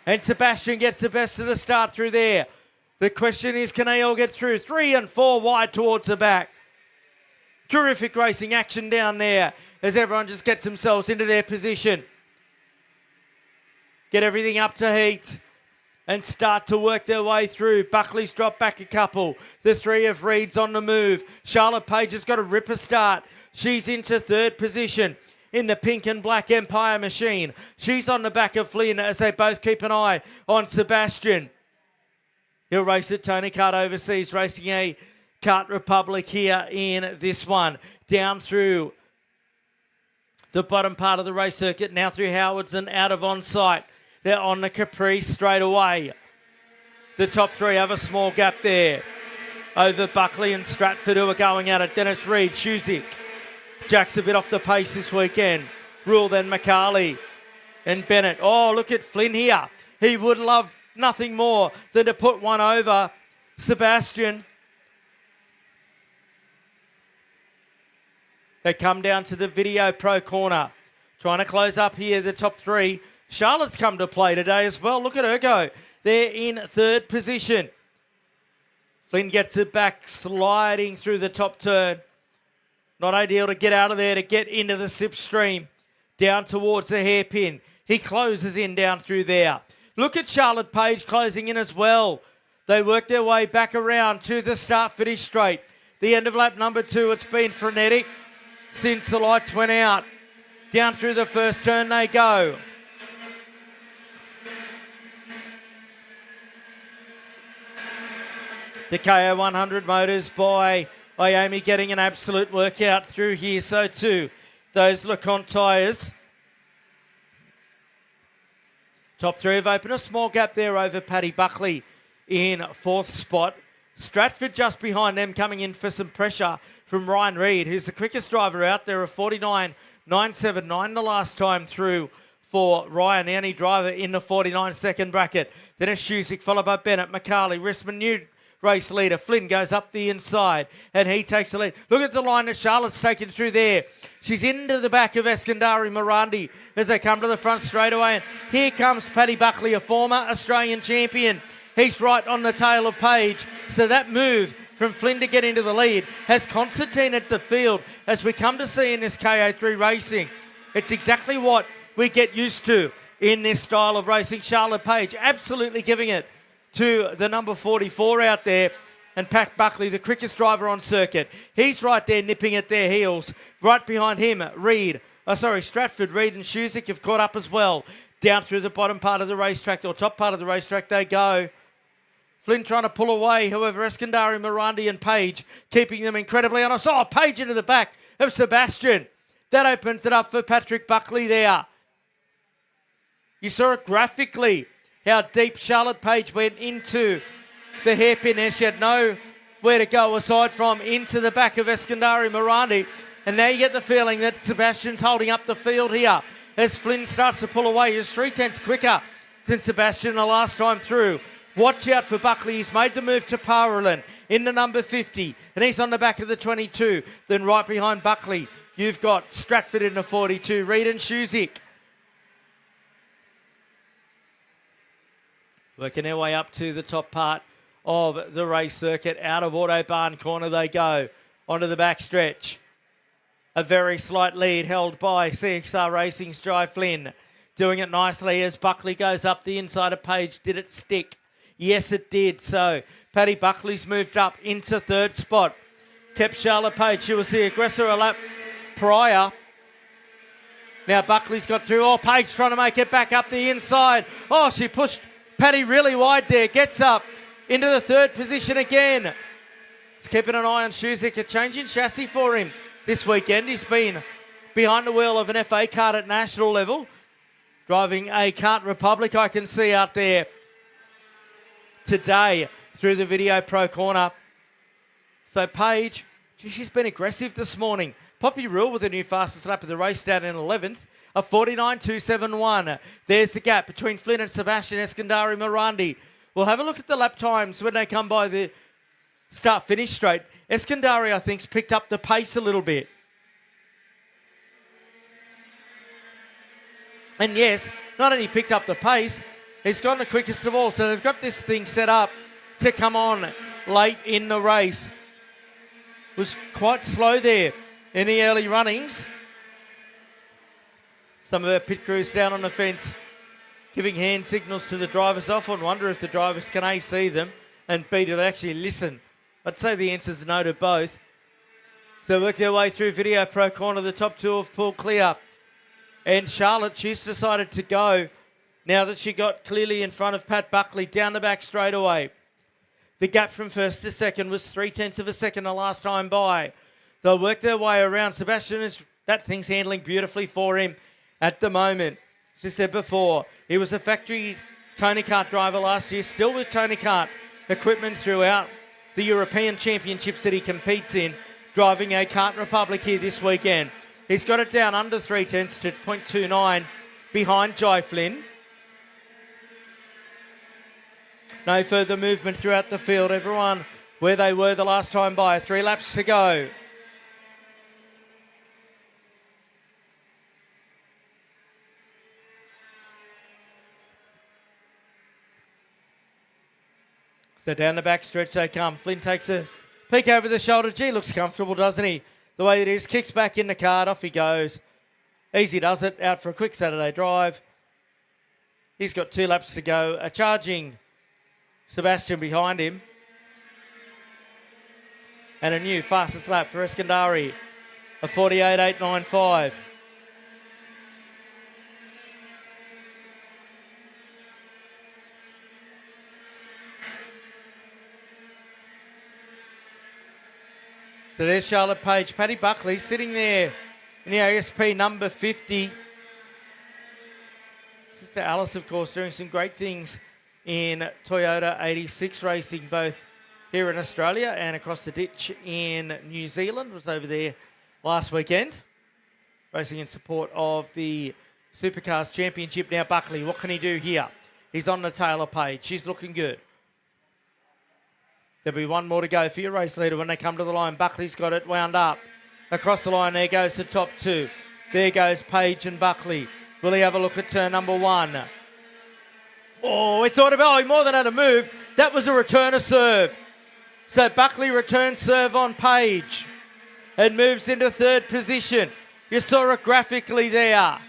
And Sebastian gets the best of the start through there. The question is, can they all get through? 3 and 4 wide towards the back. Terrific racing action down there as everyone just gets themselves into their position. Get everything up to heat and start to work their way through. Buckley's dropped back a couple. The 3 of Reed's on the move. Charlotte Page has got a ripper start. She's into 3rd position in the pink and black Empire machine. She's on the back of Flynn as they both keep an eye on Sebastian. He'll race at Tony Kart Overseas, racing a Kart Republic here in this one. Down through the bottom part of the race circuit, now through Howards and out of on sight. They're on the Caprice straight away. The top three have a small gap there. Over Buckley and Stratford, who are going at it. Dennis Reed, Shuzik. Jack's a bit off the pace this weekend. Rule then McCarley and Bennett. Oh, look at Flynn here. He would love nothing more than to put one over Sebastian. They come down to the Video Pro corner. Trying to close up here, the top three. Charlotte's come to play today as well. Look at her go. They're in third position. Flynn gets it back, sliding through the top turn. Not ideal to get out of there, to get into the slipstream. Down towards the hairpin. He closes in down through there. Look at Charlotte Page closing in as well. They work their way back around to the start-finish straight. The end of lap number 2, it's been frenetic since the lights went out. Down through the first turn they go. The KA100 motors by Iami getting an absolute workout through here. So too, those LeConte tyres. Top three have opened a small gap there over Paddy Buckley in fourth spot. Stratford just behind them, coming in for some pressure from Ryan Reid, who's the quickest driver out there, of 49.979 the last time through for Ryan, the only driver in the 49-second bracket. Then a Shuzik, followed by Bennett, McCarley, Rissman, new race leader. Flynn goes up the inside and he takes the lead. Look at the line that Charlotte's taken through there. She's into the back of Eskandari Morandi as they come to the front straight away. And here comes Paddy Buckley, a former Australian champion. He's right on the tail of Page. So that move from Flynn to get into the lead has Constantine at the field, as we come to see in this KA3 racing. It's exactly what we get used to in this style of racing. Charlotte Page absolutely giving it to the number 44 out there, and Pat Buckley, the quickest driver on circuit. He's right there nipping at their heels. Right behind him, Stratford, Reid and Shuzik have caught up as well. Down through the bottom part of the racetrack, or top part of the racetrack they go. Flynn trying to pull away, however, Eskandari, Morandi and Page keeping them incredibly honest. Oh, Page into the back of Sebastian. That opens it up for Patrick Buckley there. You saw it graphically, how deep Charlotte Page went into the hairpin there. She had nowhere to go aside from into the back of Eskandari Morandi. And now you get the feeling that Sebastian's holding up the field here as Flynn starts to pull away. He's 3/10 quicker than Sebastian the last time through. Watch out for Buckley. He's made the move to Parolin in the number 50. And he's on the back of the 22. Then right behind Buckley, you've got Stratford in the 42. Reid and Shuzik working their way up to the top part of the race circuit. Out of Autobahn corner they go onto the back stretch. A very slight lead held by CXR Racing's Jai Flynn. Doing it nicely as Buckley goes up the inside of Page. Did it stick? Yes, it did. So Paddy Buckley's moved up into third spot. Kept Charlotte Page. She was the aggressor a lap prior. Now Buckley's got through. Oh, Page trying to make it back up the inside. Oh, she pushed Paddy really wide there. Gets up into the third position again. He's keeping an eye on Shuzik. A change in chassis for him this weekend. He's been behind the wheel of an FA kart at national level, driving a Kart Republic, I can see out there today through the Video Pro corner. So Page, she's been aggressive this morning. Poppy Rule with the new fastest lap of the race down in 11th. A 49.271. There's the gap between Flynn and Sebastian Eskandari Morandi. We'll have a look at the lap times when they come by the start-finish straight. Eskandari, I think, has picked up the pace a little bit. And yes, not only picked up the pace, he's gone the quickest of all. So they've got this thing set up to come on late in the race. Was quite slow there in the early runnings. Some of our pit crews down on the fence giving hand signals to the drivers. I often wonder if the drivers can A, see them, and B, do they actually listen. I'd say the answer's no to both. So work their way through Video Pro corner. The top two have pulled clear. And Charlotte, she's decided to go now that she got clearly in front of Pat Buckley down the back straight away. The gap from first to second was 0.3 of a second the last time by. They'll work their way around. Sebastian, that thing's handling beautifully for him at the moment. As I said before, he was a factory Tony Kart driver last year, still with Tony Kart equipment throughout the European Championships that he competes in, driving a Kart Republic here this weekend. He's got it down under 0.3 to 0.29 behind Jai Flynn. No further movement throughout the field. Everyone where they were the last time by. 3 laps to go. So down the back stretch they come. Flynn takes a peek over the shoulder. Gee, looks comfortable, doesn't he? The way it is. Kicks back in the cart. Off he goes. Easy does it. Out for a quick Saturday drive. He's got 2 laps to go. A charging Sebastian behind him. And a new fastest lap for Eskandari. A 48.895. So there's Charlotte Page. Paddy Buckley sitting there in the ASP number 50. Sister Alice, of course, doing some great things in Toyota 86 racing, both here in Australia and across the ditch in New Zealand. Was over there last weekend, racing in support of the Supercars Championship. Now Buckley, what can he do here? He's on the tail of Page. She's looking good. There'll be one more to go for your race leader when they come to the line. Buckley's got it wound up. Across the line, there goes the top 2. There goes Page and Buckley. Will he have a look at turn number 1? Oh, he thought about he more than had a move. That was a return of serve. So Buckley returns serve on Page and moves into 3rd position. You saw it graphically there.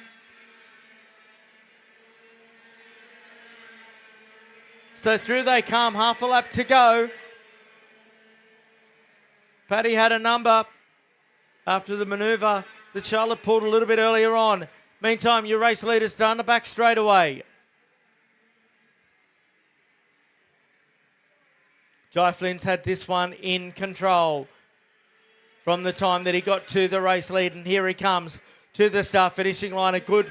So through they come, half a lap to go. Paddy had a number after the manoeuvre that Charlotte pulled a little bit earlier on. Meantime, your race leader's down the back straight away. Jai Flynn's had this one in control from the time that he got to the race lead. And here he comes to the start finishing line. A good,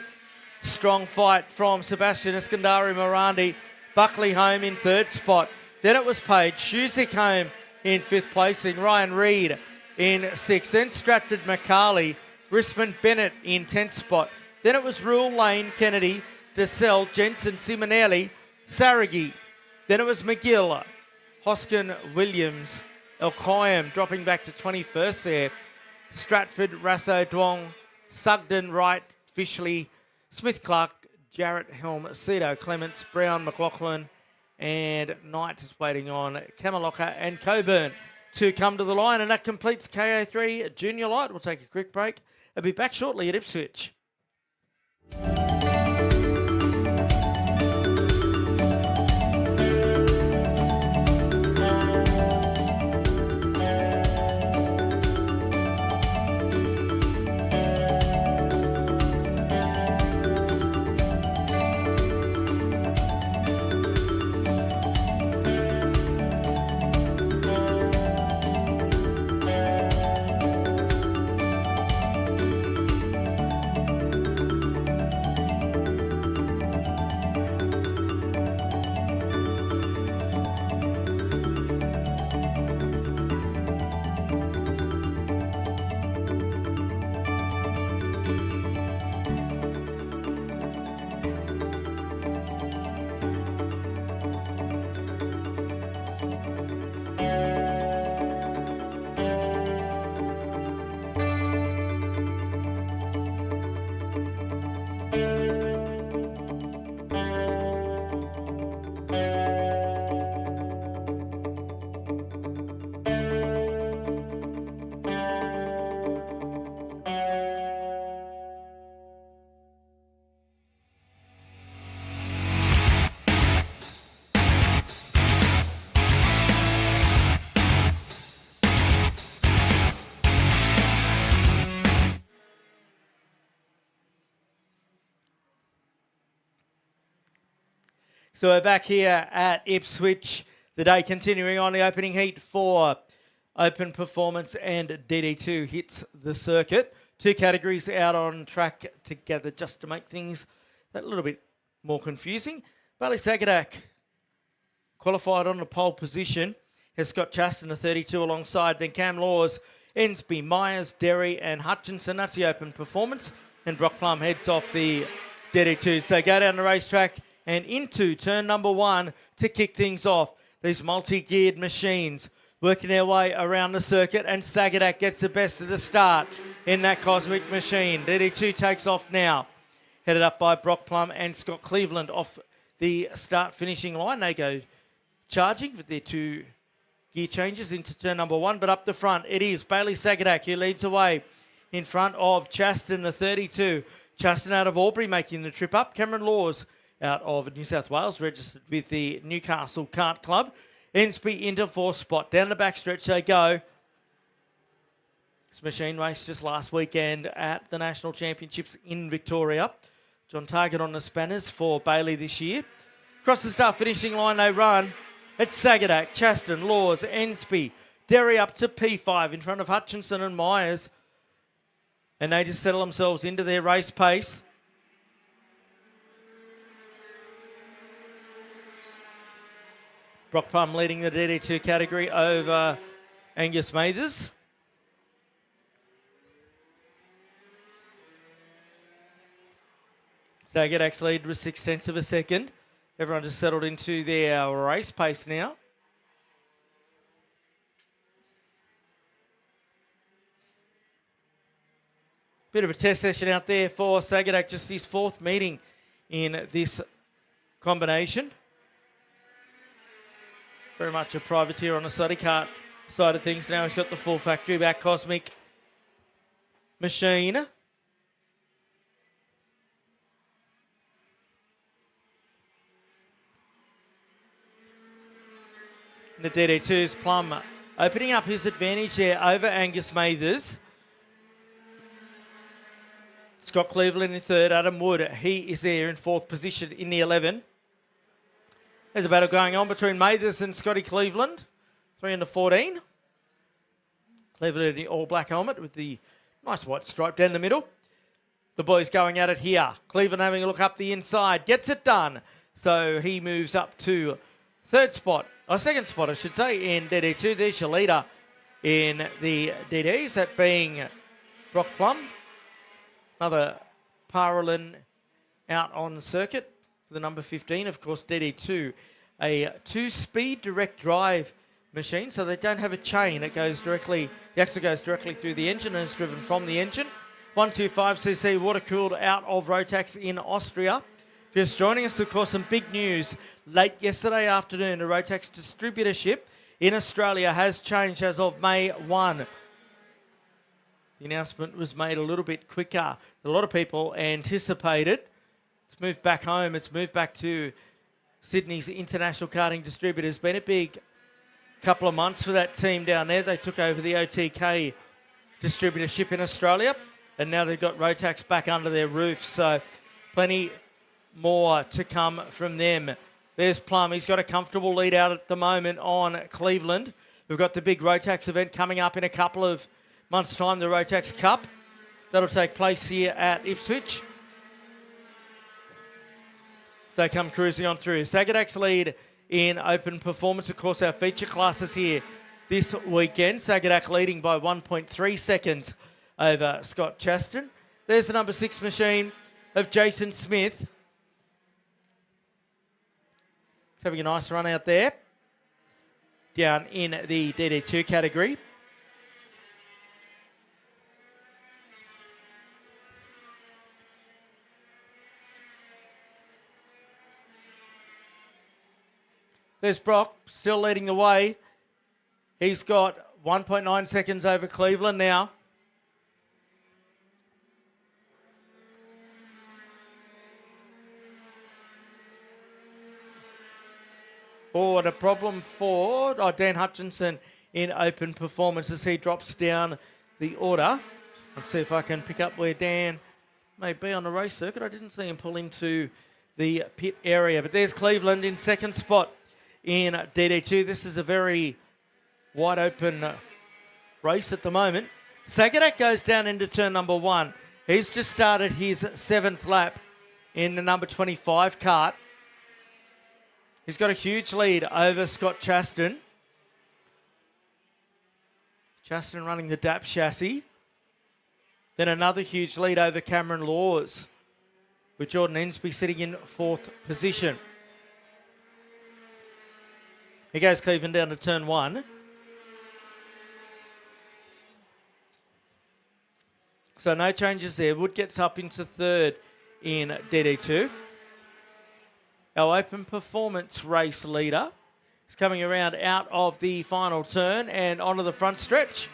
strong fight from Sebastian Eskandari Morandi. Buckley home in 3rd spot. Then it was Page. Shuzik home in 5th placing. Ryan Reid in 6th. Then Stratford McCarley. Risman Bennett in 10th spot. Then it was Rule Lane, Kennedy, DeSell, Jensen, Simonelli, Saragi. Then it was McGill, Hoskin, Williams, Elkoyam dropping back to 21st there. Stratford, Rasso, Dwong, Sugden, Wright, Fishley, Smith, Clark, Jarrett, Helm, Cedo, Clements, Brown, McLaughlin, and Knight is waiting on Kamaloka and Coburn to come to the line. And that completes KA3 Junior Light. We'll take a quick break. I'll be back shortly at Ipswich. So we're back here at Ipswich. the day. Continuing on the opening heat for Open Performance and DD2 hits the circuit. Two categories out on track together just to make things a little bit more confusing. Bailey Sagadak qualified on the pole position. Has Scott Chaston, a 32 alongside. Then Cam Laws, Ensby, Myers, Derry and Hutchinson. That's the Open Performance. And Brock Plum heads off the DD2. So go down the racetrack and into turn number 1 to kick things off. These multi-geared machines working their way around the circuit, and Sagadak gets the best of the start in that cosmic machine. DD2 takes off now, headed up by Brock Plum and Scott Cleveland off the start-finishing line. They go charging with their 2 gear changes into turn number 1, but up the front it is Bailey Sagadak who leads away in front of Chaston, the 32. Chaston out of Albury making the trip up. Cameron Laws out of New South Wales, registered with the Newcastle Kart Club. Ensby into 4th spot. Down the backstretch they go. This machine race just last weekend at the National Championships in Victoria. On target on the spanners for Bailey this year. Across the start finishing line they run. It's Sagadak, Chaston, Laws, Ensby, Derry up to P5 in front of Hutchinson and Myers. And they just settle themselves into their race pace. Brock Plum leading the DD2 category over Angus Mathers. Sagadak's lead was 0.6 of a second. Everyone just settled into their race pace now. Bit of a test session out there for Sagadak, just his 4th meeting in this combination. Very much a privateer on the study kart side of things. Now he's got the full factory back cosmic machine. The DD2's Plum opening up his advantage there over Angus Mathers. Scott Cleveland in 3rd, Adam Wood, he is there in 4th position in the 11. There's a battle going on between Mathers and Scotty Cleveland. 3 into 14. Cleveland in the all-black helmet with the nice white stripe down the middle. The boys going at it here. Cleveland having a look up the inside. Gets it done. So he moves up to 3rd spot. Or 2nd spot, I should say, in DD2. There's your leader in the DDs, that being Brock Plum. Another Paralin out on the circuit for the number 15. Of course, DD2, a 2-speed direct drive machine, so they don't have a chain. It goes directly, the axle goes directly through the engine and is driven from the engine. 125cc water-cooled out of Rotax in Austria. If you're just joining us, of course, some big news. Late yesterday afternoon, the Rotax distributorship in Australia has changed as of May 1. The announcement was made a little bit quicker. A lot of people anticipated. It's moved back home. It's moved back to Sydney's International Karting Distributor. It's been a big couple of months for that team down there. They took over the OTK distributorship in Australia, and now they've got Rotax back under their roof. So plenty more to come from them. There's Plum. He's got a comfortable lead out at the moment on Cleveland. We've got the big Rotax event coming up in a couple of months' time, the Rotax Cup. That'll take place here at Ipswich. So come cruising on through. Sagadak's lead in Open Performance. Of course, our feature classes here this weekend. Sagadak leading by 1.3 seconds over Scott Chaston. There's the number 6 machine of Jason Smith. He's having a nice run out there. Down in the DD2 category. There's Brock, still leading the way. He's got 1.9 seconds over Cleveland now. Oh, and a problem for Dan Hutchinson in Open Performance as he drops down the order. Let's see if I can pick up where Dan may be on the race circuit. I didn't see him pull into the pit area, but there's Cleveland in 2nd spot. in DD2. This is a very wide open race at the moment. Cadet goes down into turn number 1. He's just started his 7th lap in the number 25 Kart. He's got a huge lead over Scott Chaston. Chaston running the DAP chassis. Then another huge lead over Cameron Laws, with Jordan Insby sitting in 4th position. Here goes Cleveland down to turn 1. So no changes there. Wood gets up into 3rd in DD2. Our open performance race leader is coming around out of the final turn and onto the front stretch.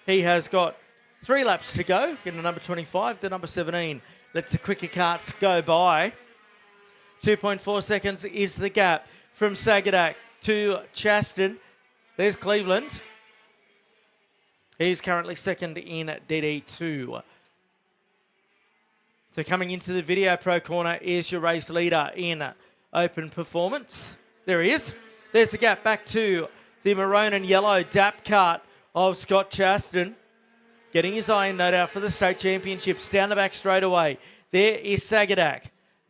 He has got 3 laps to go. Getting the number 25, the number 17. Lets the quicker carts go by. 2.4 seconds is the gap from Sagadak to Chaston. There's Cleveland. He's currently 2nd in DD2. So coming into the Video Pro corner is your race leader in open performance. There he is. There's the gap back to the maroon and yellow DAP kart of Scott Chaston. Getting his eye in, no doubt, for the state championships. Down the back straight away. There is Sagadak.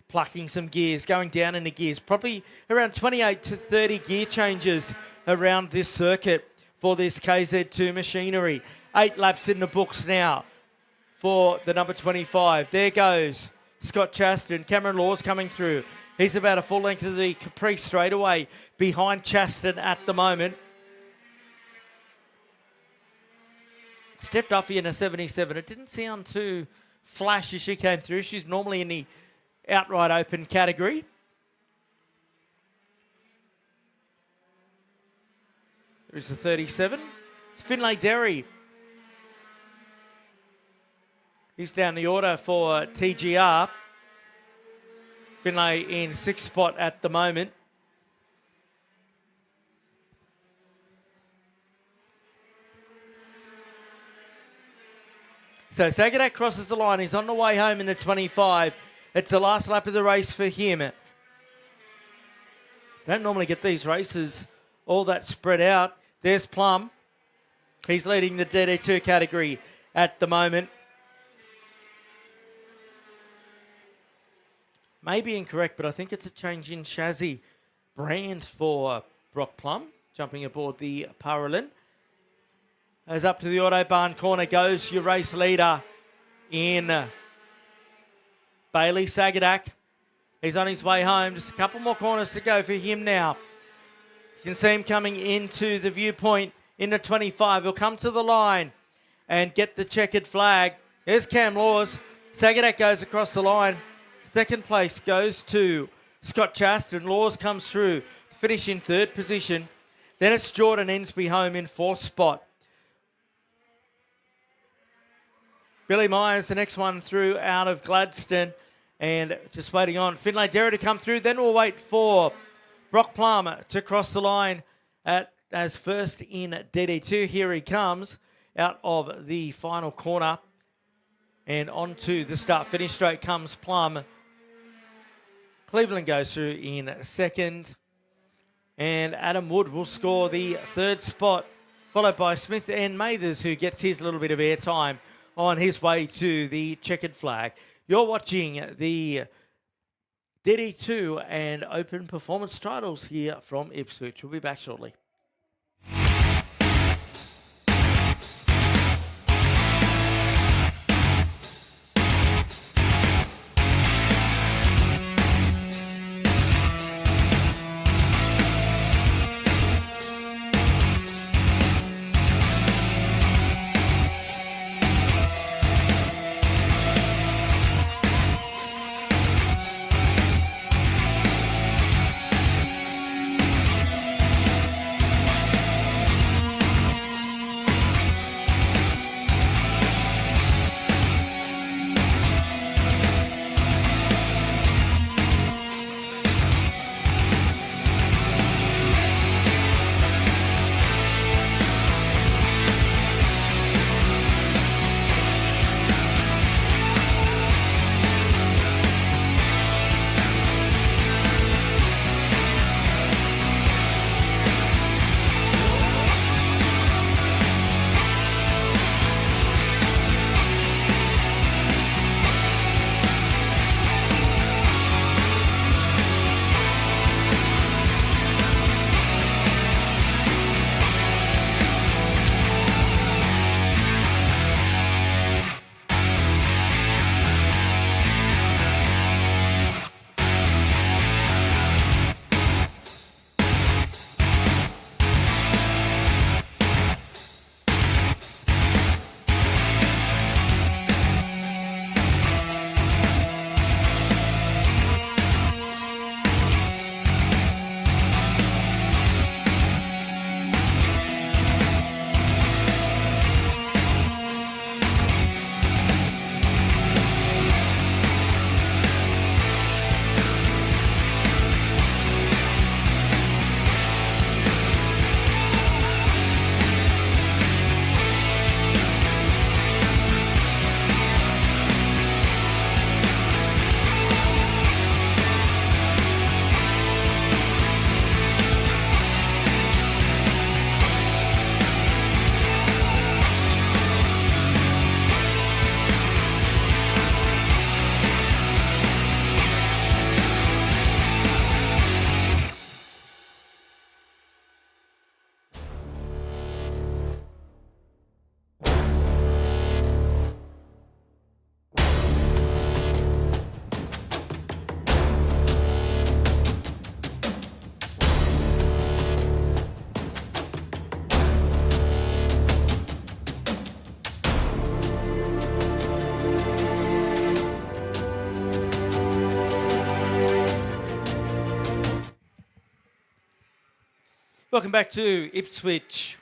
Plucking some gears, going down into gears. Probably around 28 to 30 gear changes around this circuit for this KZ2 machinery. 8 laps in the books now for the number 25. There goes Scott Chaston. Cameron Laws coming through. He's about a full length of the Caprice straightaway behind Chaston at the moment. Steph Duffy in a 77. It didn't sound too flash as she came through. She's normally in the outright open category. There's the 37. It's Finlay Derry. He's down the order for TGR. Finlay in 6th spot at the moment. So Sagadak crosses the line. He's on the way home in the 25. It's the last lap of the race for him. Don't normally get these races all that spread out. There's Plum. He's leading the DD2 category at the moment. May be incorrect, but I think it's a change in chassis brand for Brock Plum, jumping aboard the Paralin. As up to the Autobahn corner goes your race leader in Bailey Sagadak. He's on his way home. Just a couple more corners to go for him now. You can see him coming into the viewpoint in the 25. He'll come to the line and get the checkered flag. There's Cam Laws. Sagadak goes across the line. 2nd place goes to Scott Chaston. Laws comes through to finish in 3rd position. Then it's Jordan Insby home in 4th spot. Billy Myers, the next one through out of Gladstone. And just waiting on Finlay Derry to come through. Then we'll wait for Brock Plum to cross the line as first in DD2. Here he comes out of the final corner. And onto the start-finish straight comes Plum. Cleveland goes through in 2nd. And Adam Wood will score the 3rd spot, followed by Smith and Mathers, who gets his little bit of airtime on his way to the checkered flag. You're watching the DD2 and Open Performance titles here from Ipswich. We'll be back shortly. Welcome back to Ipswich.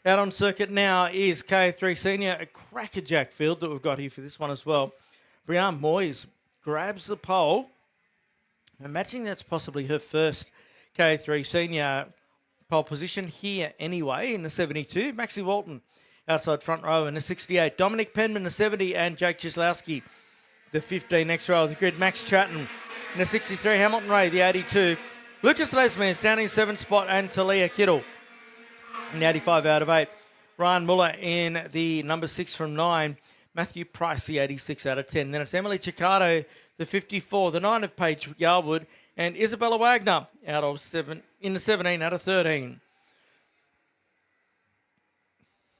Out on circuit now is KA3 Senior, a crackerjack field that we've got here for this one as well. Brianne Moyes grabs the pole. Imagining that's possibly her first KA3 Senior pole position here anyway in the 72. Maxie Walton outside front row in the 68. Dominic Penman, the 70, and Jake Cieslowski, the 15 next row of the grid. Max Chatton in the 63. Hamilton Ray, the 82. Lucas Lesmans down in 7th spot, and Talia Kittle in the 85 out of 8. Ryan Muller in the number 6 from 9. Matthew Price, the 86 out of 10. Then it's Emily Ciccardo, the 54. The 9 of Paige Yarwood. And Isabella Wagner out of 7 in the 17 out of 13.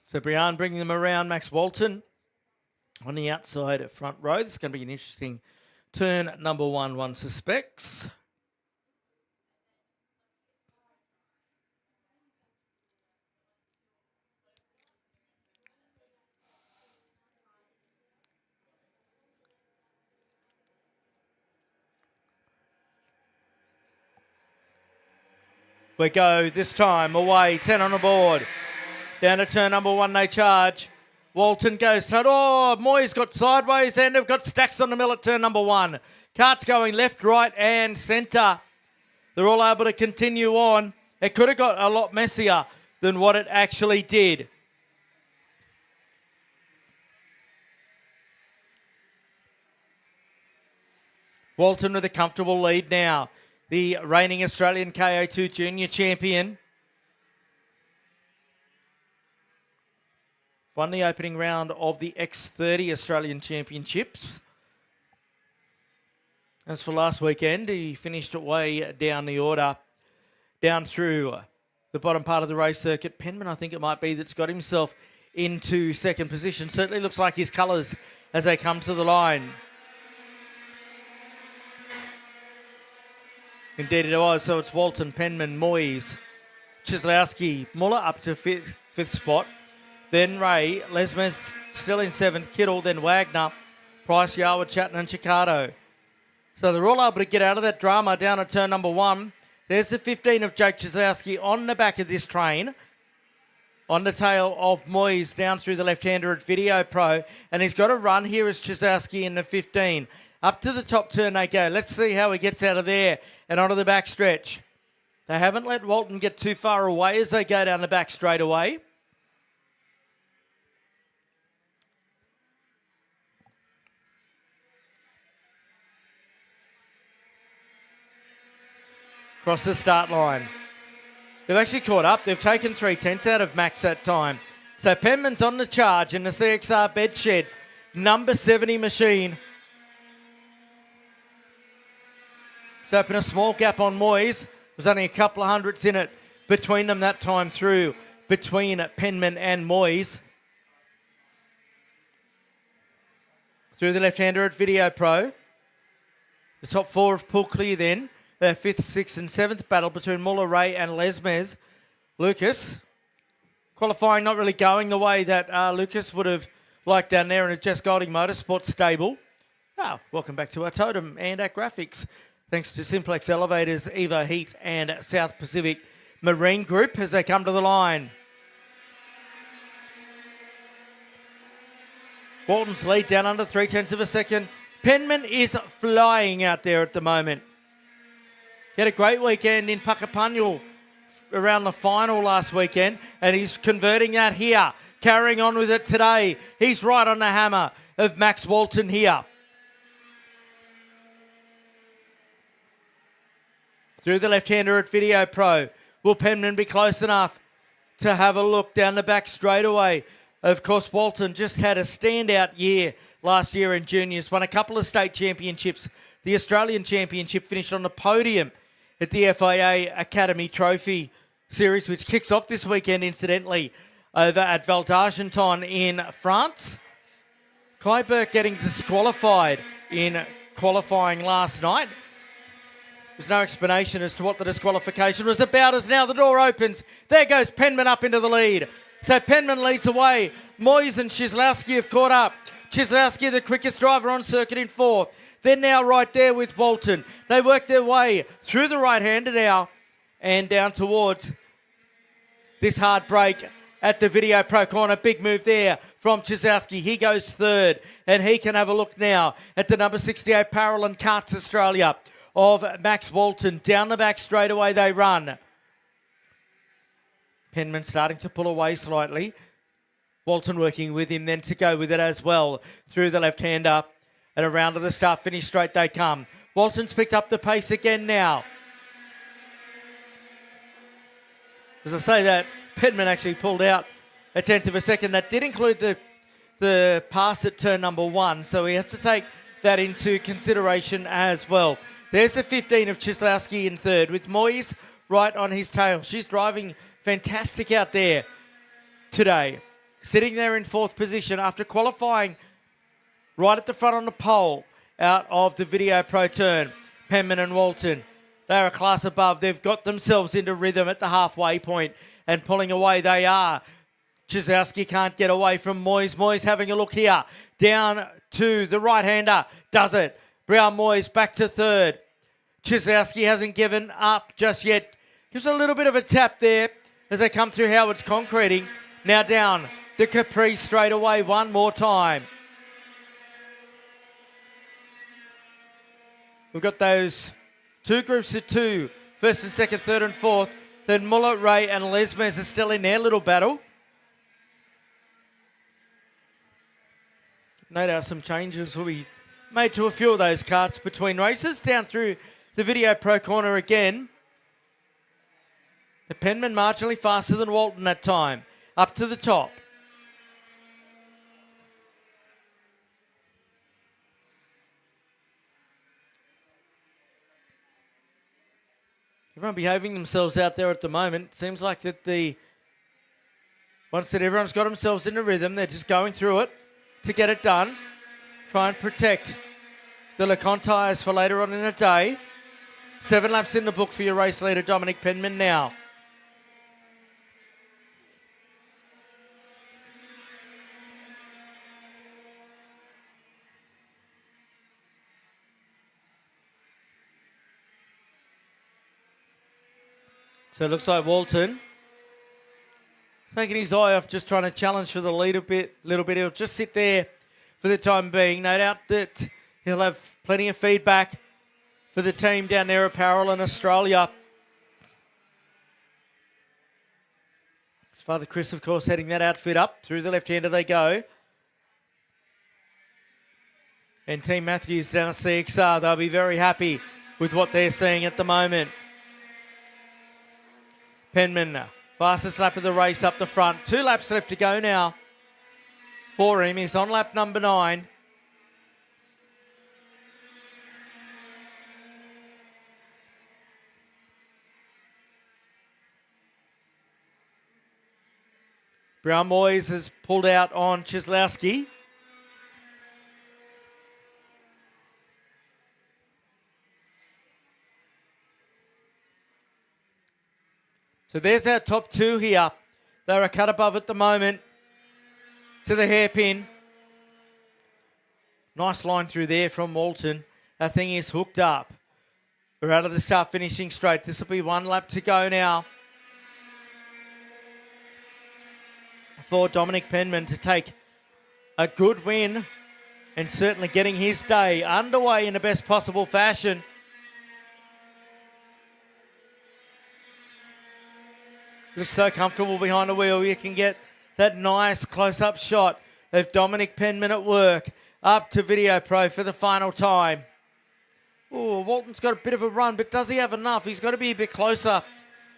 So Brianne bringing them around. Max Walton on the outside front row. This is going to be an interesting turn. Number 1, one suspects. We go this time away, 10 on the board. Down to turn number 1, they charge. Walton goes tight. Oh, Moyes got sideways and they've got stacks on the mill at turn number 1. Kart's going left, right and centre. They're all able to continue on. It could have got a lot messier than what it actually did. Walton with a comfortable lead now. The reigning Australian KA2 Junior champion. Won the opening round of the X30 Australian Championships. As for last weekend, he finished way down the order, down through the bottom part of the race circuit. Penman, I think it might be, that's got himself into second position. Certainly looks like his colours as they come to the line. Indeed it was. So it's Walton, Penman, Moyes, Cieslowski, Muller up to fifth spot. Then Ray, Lesmes still in 7th, Kittle, then Wagner, Price, Yarwood, Chatton and Ciccardo. So they're all able to get out of that drama down at turn number 1. There's the 15 of Jake Cieslowski on the back of this train. On the tail of Moyes down through the left-hander at Video Pro. And he's got a run here as Cieslowski in the 15. Up to the top turn they go. Let's see how he gets out of there and onto the back stretch. They haven't let Walton get too far away as they go down the back straight away. Across the start line. They've actually caught up. They've taken 3/10 out of Max that time. So Penman's on the charge in the CXR bedshed. Number 70 machine. It's opened a small gap on Moyes. There's only a couple of hundredths in it between them that time through, between Penman and Moyes. Through the left-hander at Video Pro. The top 4 of pull clear then. The 5th, 6th and 7th battle between Muller, Ray and Lesmes. Lucas, qualifying not really going the way that Lucas would have liked down there in a Jess Golding Motorsports stable. Welcome back to our totem and our graphics. Thanks to Simplex Elevators, Evo Heat and South Pacific Marine Group as they come to the line. Walton's lead down under 3/10 of a second. Penman is flying out there at the moment. He had a great weekend in Puckapunyal around the final last weekend, and he's converting that here, carrying on with it today. He's right on the hammer of Max Walton here. Through the left-hander at Video Pro. Will Penman be close enough to have a look down the back straightaway? Of course, Walton just had a standout year last year in juniors, won a couple of state championships. The Australian Championship finished on the podium at the FIA Academy Trophy Series, which kicks off this weekend, incidentally, over at Val d'Argenton in France. Kai Burke getting disqualified in qualifying last night. There's no explanation as to what the disqualification was about, as now the door opens. There goes Penman up into the lead. So Penman leads away. Moyes and Cieslowski have caught up. Cieslowski, the quickest driver on circuit, in 4th. They're now right there with Walton. They work their way through the right-hander now and down towards this hard break at the Video Pro corner. Big move there from Chizowski. He goes third, and he can have a look now at the number 68 Parallel Karts Australia of Max Walton. Down the back straight away they run. Penman starting to pull away slightly. Walton working with him then to go with it as well through the left-hander. And around to the start finish straight they come. Walton's picked up the pace again now. As I say that, Penman actually pulled out a tenth of a second. That did include the pass at turn number 1, so we have to take that into consideration as well. There's the 15 of Chislowski in third with Moyes right on his tail. She's driving fantastic out there today. Sitting there in fourth position after qualifying right at the front on the pole out of the Video Pro turn. Penman and Walton, they're a class above. They've got themselves into rhythm at the halfway point and pulling away they are. Chizowski can't get away from Moyes. Moyes having a look here. Down to the right-hander. Does it. Brown Moyes back to third. Chizowski hasn't given up just yet. Gives a little bit of a tap there as they come through Howard's concreting. Now down the Capri straight away one more time. We've got those two groups of two. First and second, third and fourth. Then Muller, Ray and Lesmes are still in their little battle. No doubt some changes will be made to a few of those carts between races. Down through the Video Pro corner again. The Penman marginally faster than Walton that time. Up to the top. Everyone behaving themselves out there at the moment. Seems like that once that everyone's got themselves in a rhythm, they're just going through it to get it done. Try and protect the LeConte tyres for later on in the day. 7 laps in the book for your race leader, Dominic Penman now. So it looks like Walton taking his eye off, just trying to challenge for the lead a little bit. He'll just sit there for the time being. No doubt that he'll have plenty of feedback for the team down there at Parallel in Australia. His father Chris, of course, heading that outfit up. Through the left-hander they go. And Team Matthews down at CXR, they'll be very happy with what they're seeing at the moment. Penman, fastest lap of the race up the front. 2 laps left to go now for him. He's on lap number 9. Brown Moyes has pulled out on Chislowski. So there's our top 2 here. They're a cut above at the moment to the hairpin. Nice line through there from Walton. That thing is hooked up. We're out of the start finishing straight. This will be 1 lap to go now for Dominic Penman to take a good win and certainly getting his day underway in the best possible fashion. Looks so comfortable behind the wheel. You can get that nice close-up shot of Dominic Penman at work. Up to Video Pro for the final time. Oh, Walton's got a bit of a run, but does he have enough? He's got to be a bit closer.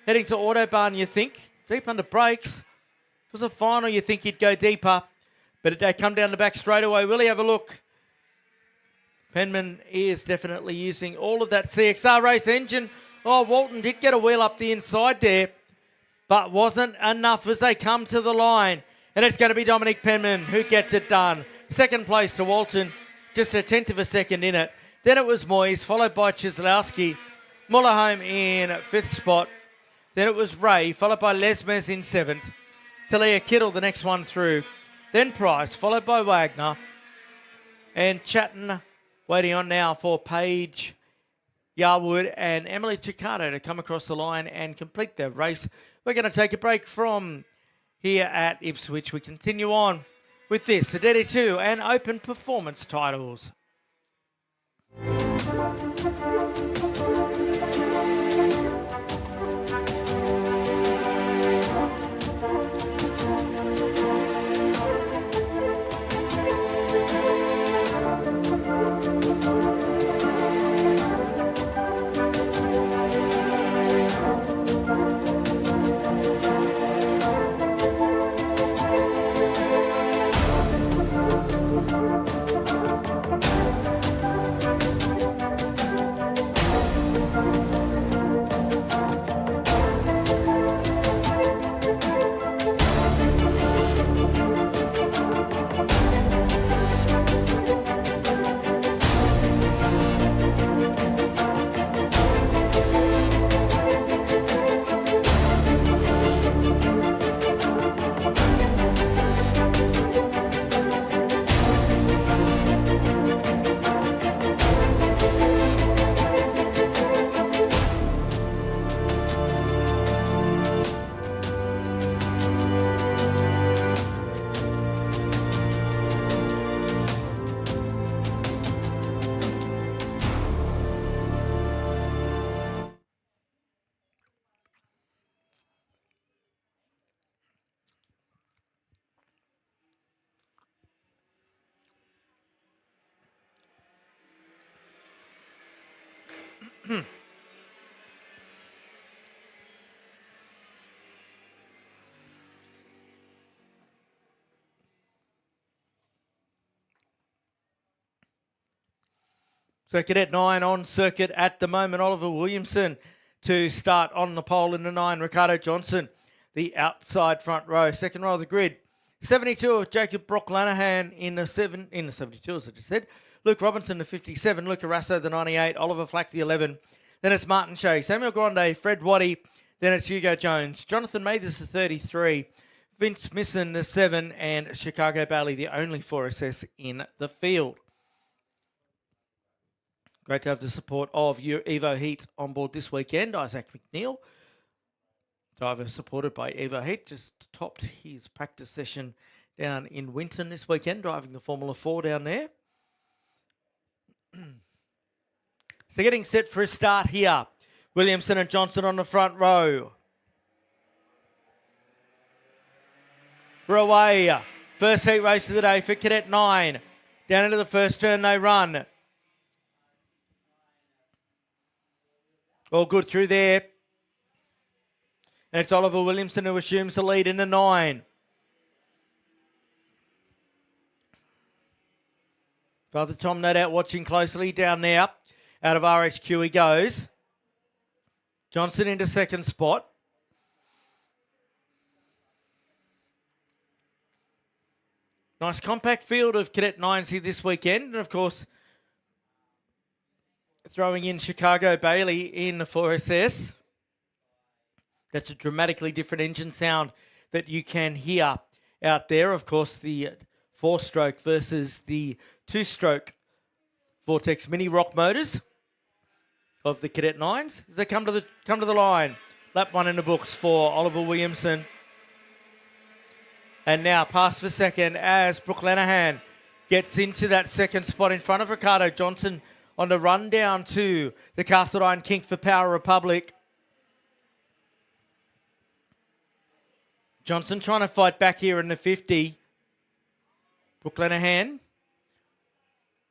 Heading to Autobahn, you think. Deep under brakes. If it was a final, you think he'd go deeper. But they come down the back straight away. Will he have a look? Penman is definitely using all of that CXR race engine. Oh, Walton did get a wheel up the inside there, but wasn't enough as they come to the line. And it's going to be Dominic Penman who gets it done. Second place to Walton, just a tenth of a second in it. Then it was Moyes, followed by Chislowski. Muller home in 5th spot. Then it was Ray, followed by Lesmes in 7th. Talia Kittle, the next one through. Then Price, followed by Wagner. And Chatton waiting on now for Page Yarwood and Emily Chicato to come across the line and complete their race. We're going to take a break from here at Ipswich. We continue on with this, the DD2 and Open Performance titles. So Cadet 9 on circuit at the moment. Oliver Williamson to start on the pole in the 9. Ricardo Johnson, the outside front row. Second row of the grid. 72 of Jacob Brock-Lanahan in the 72, as I just said. Luke Robinson, the 57. Luca Rasso, the 98. Oliver Flack, the 11. Then it's Martin Shea. Samuel Grande, Fred Waddy. Then it's Hugo Jones. Jonathan Mathers, the 33. Vince Misson, the 7. And Chicago Bailey, the only 4SS in the field. Great to have the support of your Evo Heat on board this weekend. Isaac McNeil, driver supported by Evo Heat, just topped his practice session down in Winton this weekend, driving the Formula 4 down there. So getting set for a start here. Williamson and Johnson on the front row. We're away. First heat race of the day for Cadet 9. Down into the first turn they run. All good through there. And it's Oliver Williamson who assumes the lead in the 9. Father Tom, no doubt, watching closely down there. Out of RHQ he goes. Johnson into second spot. Nice compact field of Cadet 9s here this weekend. And of course, throwing in Chicago Bailey in the 4SS. That's a dramatically different engine sound that you can hear out there. Of course, the 4-stroke versus the 2-stroke Vortex Mini Rock motors of the Cadet 9s as they come to the line. Lap 1 in the books for Oliver Williamson. And now pass for second as Brooke Lanahan gets into that second spot in front of Ricardo Johnson on the run down to the Castle Iron Kink for Power Republic. Johnson trying to fight back here in the 50. Brooke Lanahan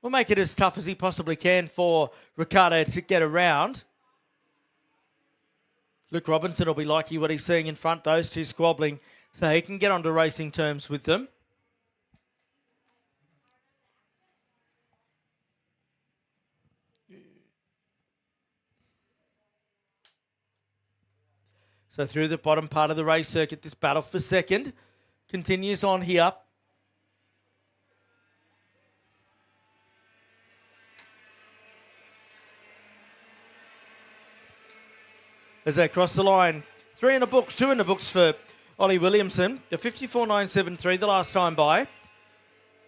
will make it as tough as he possibly can for Ricardo to get around. Luke Robinson will be liking what he's seeing in front, those two squabbling, so he can get onto racing terms with them. So through the bottom part of the race circuit, this battle for second continues on here. As they cross the line, 3 in the books, 2 in the books for Ollie Williamson. The 54.973 the last time by.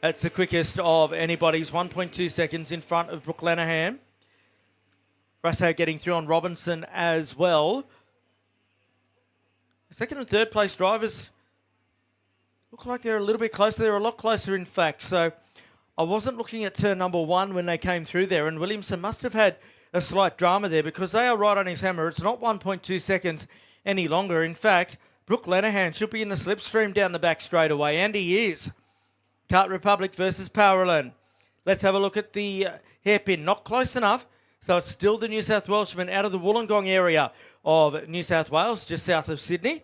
That's the quickest of anybody's, 1.2 seconds in front of Brooke Lanahan. Russo getting through on Robinson as well. Second and third place drivers look like they're a little bit closer. They're a lot closer, in fact. So I wasn't looking at turn number 1 when they came through there, and Williamson must have had a slight drama there because they are right on his hammer. It's not 1.2 seconds any longer. In fact, Brooke Lenihan should be in the slipstream down the back straight away, and he is. Kart Republic versus Powerland. Let's have a look at the hairpin. Not close enough, so it's still the New South Welshman out of the Wollongong area of New South Wales, just south of Sydney.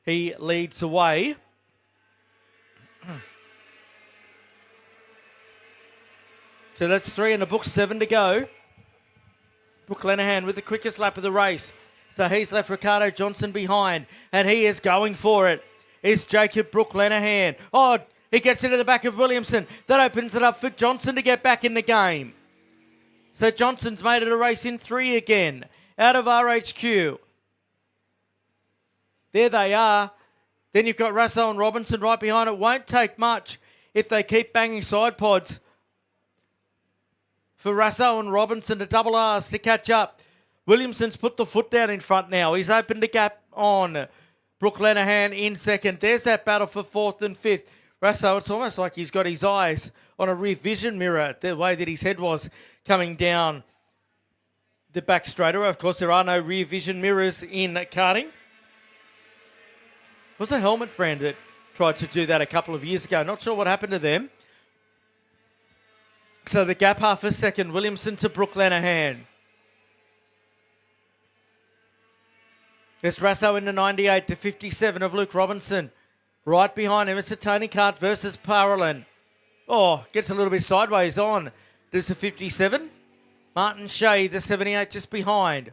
He leads away. So that's 3 in the book, 7 to go. Brooke Lenihan with the quickest lap of the race. So he's left Ricardo Johnson behind, and he is going for it. It's Jacob Brooke Lenihan. Oh, he gets into the back of Williamson. That opens it up for Johnson to get back in the game. So Johnson's made it a race in 3 again, out of RHQ. There they are. Then you've got Russell and Robinson right behind it. Won't take much if they keep banging side pods for Russo and Robinson to double R's to catch up. Williamson's put the foot down in front now. He's opened the gap on Brooke Lenihan in second. There's that battle for 4th and 5th. Russo, it's almost like he's got his eyes on a rear vision mirror, the way that his head was coming down the back straightaway. Of course, there are no rear vision mirrors in karting. It was a helmet brand that tried to do that a couple of years ago. Not sure what happened to them. So the gap half a second, Williamson to Brooke Lenihan. There's Russo in the 98 to 57 of Luke Robinson. Right behind him, it's a Tony Kart versus Parolin. Oh, gets a little bit sideways on. There's a 57. Martin Shea, the 78, just behind.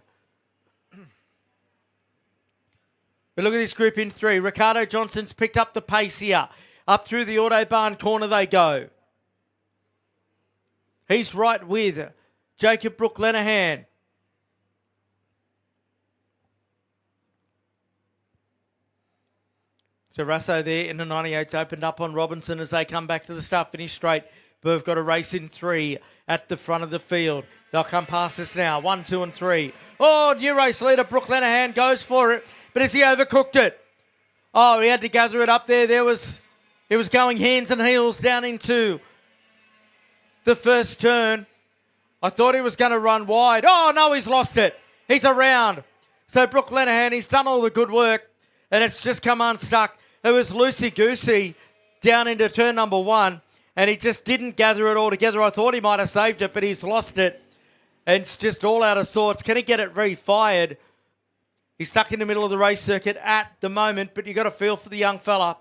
But look at this group in 3. Ricardo Johnson's picked up the pace here. Up through the Autobahn corner they go. He's right with Jacob Brooke Lenihan. So Russo there in the 98's opened up on Robinson as they come back to the start finish straight. But we've got a race in 3 at the front of the field. They'll come past us now. 1, 2 and 3. Oh, new race leader Brooke Lenihan goes for it. But has he overcooked it? Oh, he had to gather it up there. It was going hands and heels down into the first turn. I thought he was going to run wide. Oh, no, he's lost it. He's around. So Brooke Lenihan, he's done all the good work, and it's just come unstuck. It was loosey-goosey down into turn number 1, and he just didn't gather it all together. I thought he might have saved it, but he's lost it, and it's just all out of sorts. Can he get it refired? He's stuck in the middle of the race circuit at the moment, but you've got to feel for the young fella.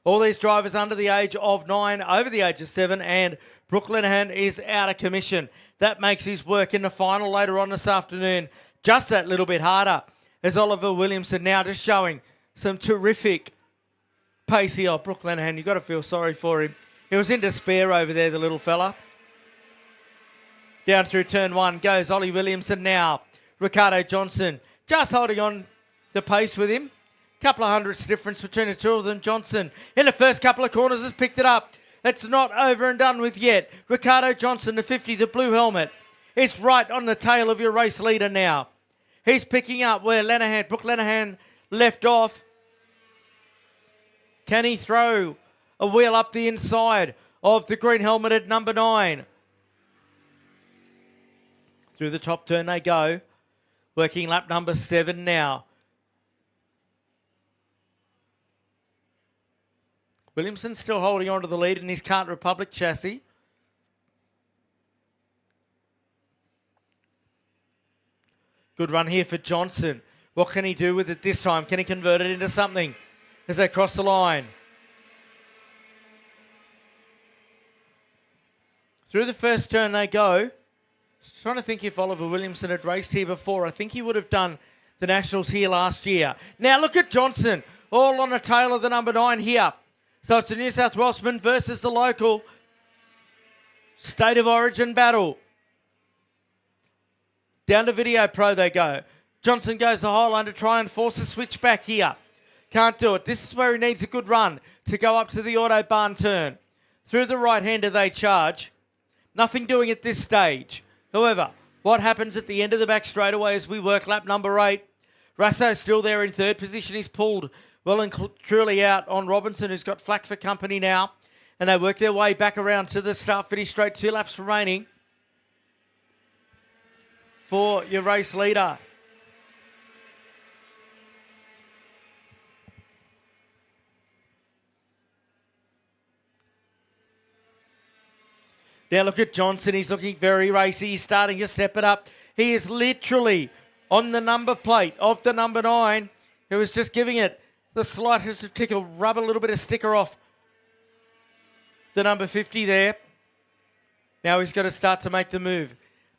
All these drivers under the age of 9, over the age of 7, and Brooke Lenihan is out of commission. That makes his work in the final later on this afternoon just that little bit harder, as Oliver Williamson now just showing some terrific pace here. Brooke Lenihan, you've got to feel sorry for him. He was in despair over there, the little fella. Down through turn 1 goes Ollie Williamson now. Ricardo Johnson just holding on the pace with him. Couple of hundredths difference between the two of them. Johnson in the first couple of corners has picked it up. It's not over and done with yet. Ricardo Johnson, the 50, the blue helmet. It's right on the tail of your race leader now. He's picking up where Brooke Lenihan left off. Can he throw a wheel up the inside of the green helmeted number 9? Through the top turn they go. Working lap number 7 now. Williamson still holding on to the lead in his Kart Republic chassis. Good run here for Johnson. What can he do with it this time? Can he convert it into something as they cross the line? Through the first turn they go. Just trying to think if Oliver Williamson had raced here before. I think he would have done the Nationals here last year. Now look at Johnson, all on the tail of the number 9 here. So it's the New South Welshman versus the local State of Origin battle. Down to Video Pro they go. Johnson goes the whole line to try and force a switch back here. Can't do it. This is where he needs a good run to go up to the Autobahn turn. Through the right-hander they charge. Nothing doing at this stage. However, what happens at the end of the back straightaway as we work lap number 8. Rasso still there in third position. He's pulled well and truly out on Robinson, who's got flack for company now. And they work their way back around to the start-finish straight. 2 laps remaining for your race leader. Now look at Johnson. He's looking very racy. He's starting to step it up. He is literally on the number plate of the number 9, who was just giving it the slightest of tickle, rub a little bit of sticker off the number 50 there. Now he's got to start to make the move.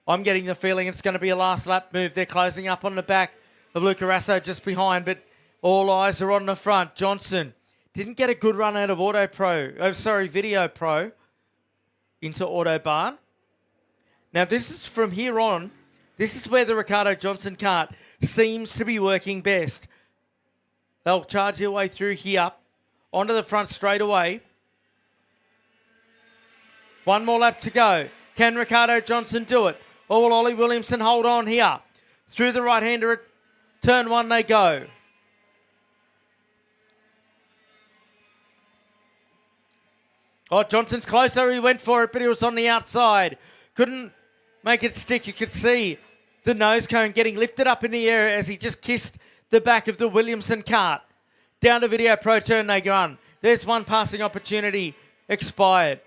I'm getting the feeling it's going to be a last lap move. They're closing up on the back of Luca Rasso just behind, but all eyes are on the front. Johnson didn't get a good run out of Video Pro into Autobahn. Now this is from here on. This is where the Ricardo Johnson kart seems to be working best. They'll charge their way through here onto the front straight away. One more lap to go. Can Ricardo Johnson do it? Or will Ollie Williamson hold on here? Through the right-hander at turn 1 they go. Oh, Johnson's closer. He went for it, but he was on the outside. Couldn't make it stick. You could see the nose cone getting lifted up in the air as he just kissed the back of the Williamson kart. Down to Video Pro turn they run. There's one passing opportunity expired.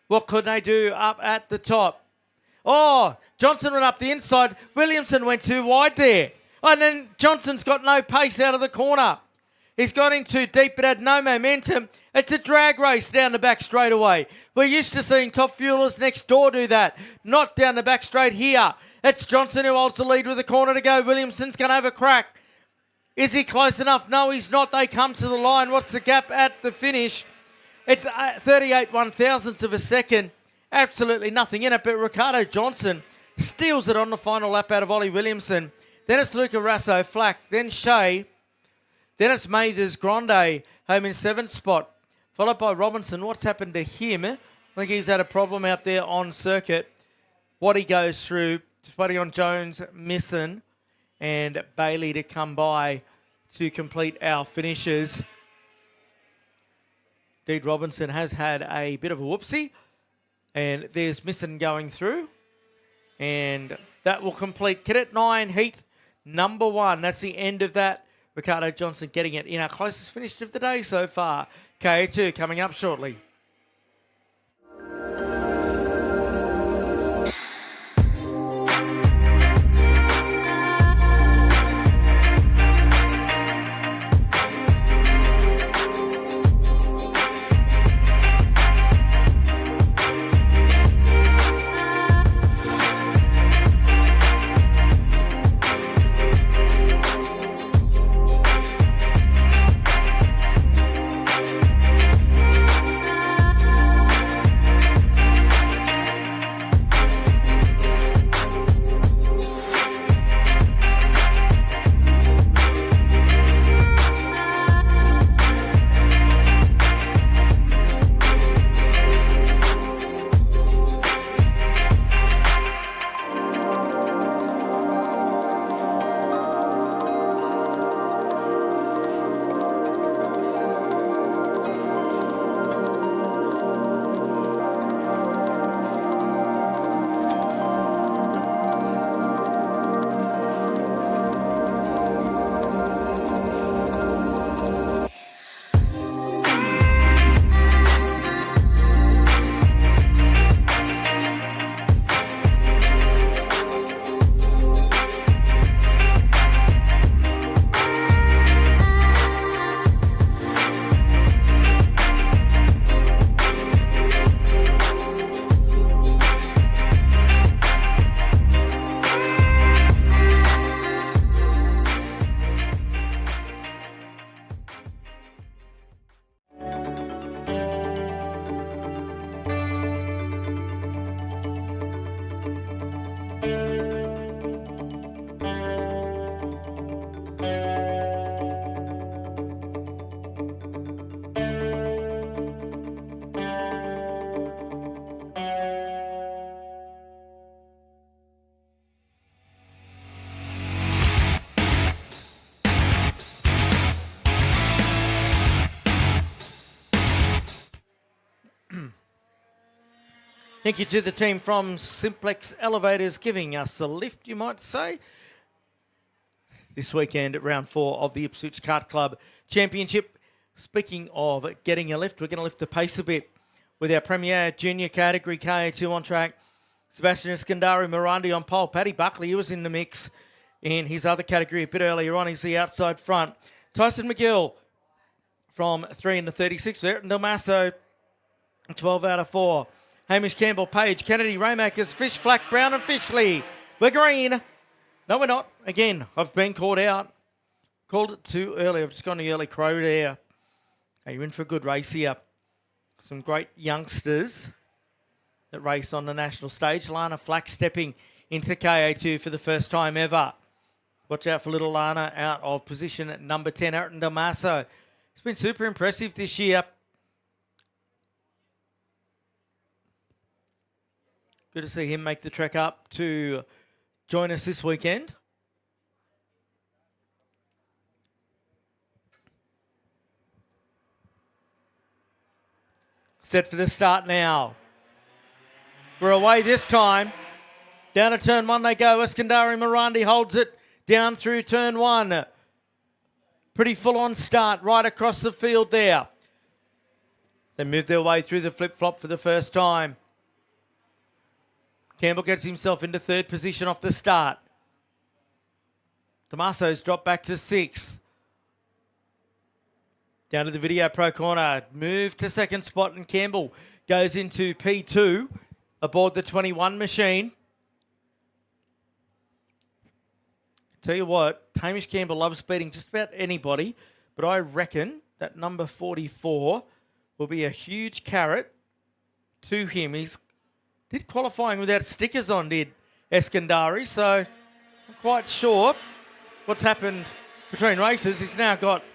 What could they do up at the top? Oh, Johnson went up the inside. Williamson went too wide there. And then Johnson's got no pace out of the corner. He's got in too deep but had no momentum. It's a drag race down the back straight away. We're used to seeing top fuelers next door do that. Not down the back straight here. It's Johnson who holds the lead with a corner to go. Williamson's going to have a crack. Is he close enough? No, he's not. They come to the line. What's the gap at the finish? It's 38 1/1000ths of a second. Absolutely nothing in it, but Ricardo Johnson steals it on the final lap out of Ollie Williamson. Then it's Luca Rasso, Flack, then Shea. Then it's Mathers Grande, home in 7th spot, followed by Robinson. What's happened to him? I think he's had a problem out there on circuit. What he goes through, just waiting on Jones, Misson, and Bailey to come by to complete our finishes. Indeed, Robinson has had a bit of a whoopsie, and there's Misson going through, and that will complete Cadet 9 heat number 1. That's the end of that. Ricardo Johnson getting it in our closest finish of the day so far. KA2 coming up shortly. Thank you to the team from Simplex Elevators giving us a lift, you might say, this weekend at round 4 of the Ipswich Kart Club Championship. Speaking of getting a lift, we're going to lift the pace a bit with our Premier Junior category KA2 on track. Sebastian Eskandari Mirandi on pole. Paddy Buckley, he was in the mix in his other category a bit earlier on. He's the outside front. Tyson McGill from 3 in the 36. Ayrton Del Maso, 12 out of 4. Hamish Campbell, Page, Kennedy, Raymakers, Fish, Flack, Brown and Fishley. We're green. No, we're not. Again, I've been caught out. Called it too early. I've just gone the early crow there. Hey, you're in for a good race here. Some great youngsters that race on the national stage. Lana Flack stepping into KA2 for the first time ever. Watch out for little Lana out of position at number 10, Ayrton Damaso. It's been super impressive this year. Good to see him make the trek up to join us this weekend. Set for the start now. We're away this time. Down to turn 1 they go. Eskandari Mirandi holds it down through turn 1. Pretty full-on start right across the field there. They move their way through the flip-flop for the first time. Campbell gets himself into 3rd position off the start. Damaso's dropped back to 6th. Down to the Video Pro corner. Move to 2nd spot, and Campbell goes into P2 aboard the 21 machine. Tell you what, Hamish Campbell loves beating just about anybody, but I reckon that number 44 will be a huge carrot to him. He's did qualifying without stickers on, did Eskandari, so I'm quite sure what's happened between races. He's now got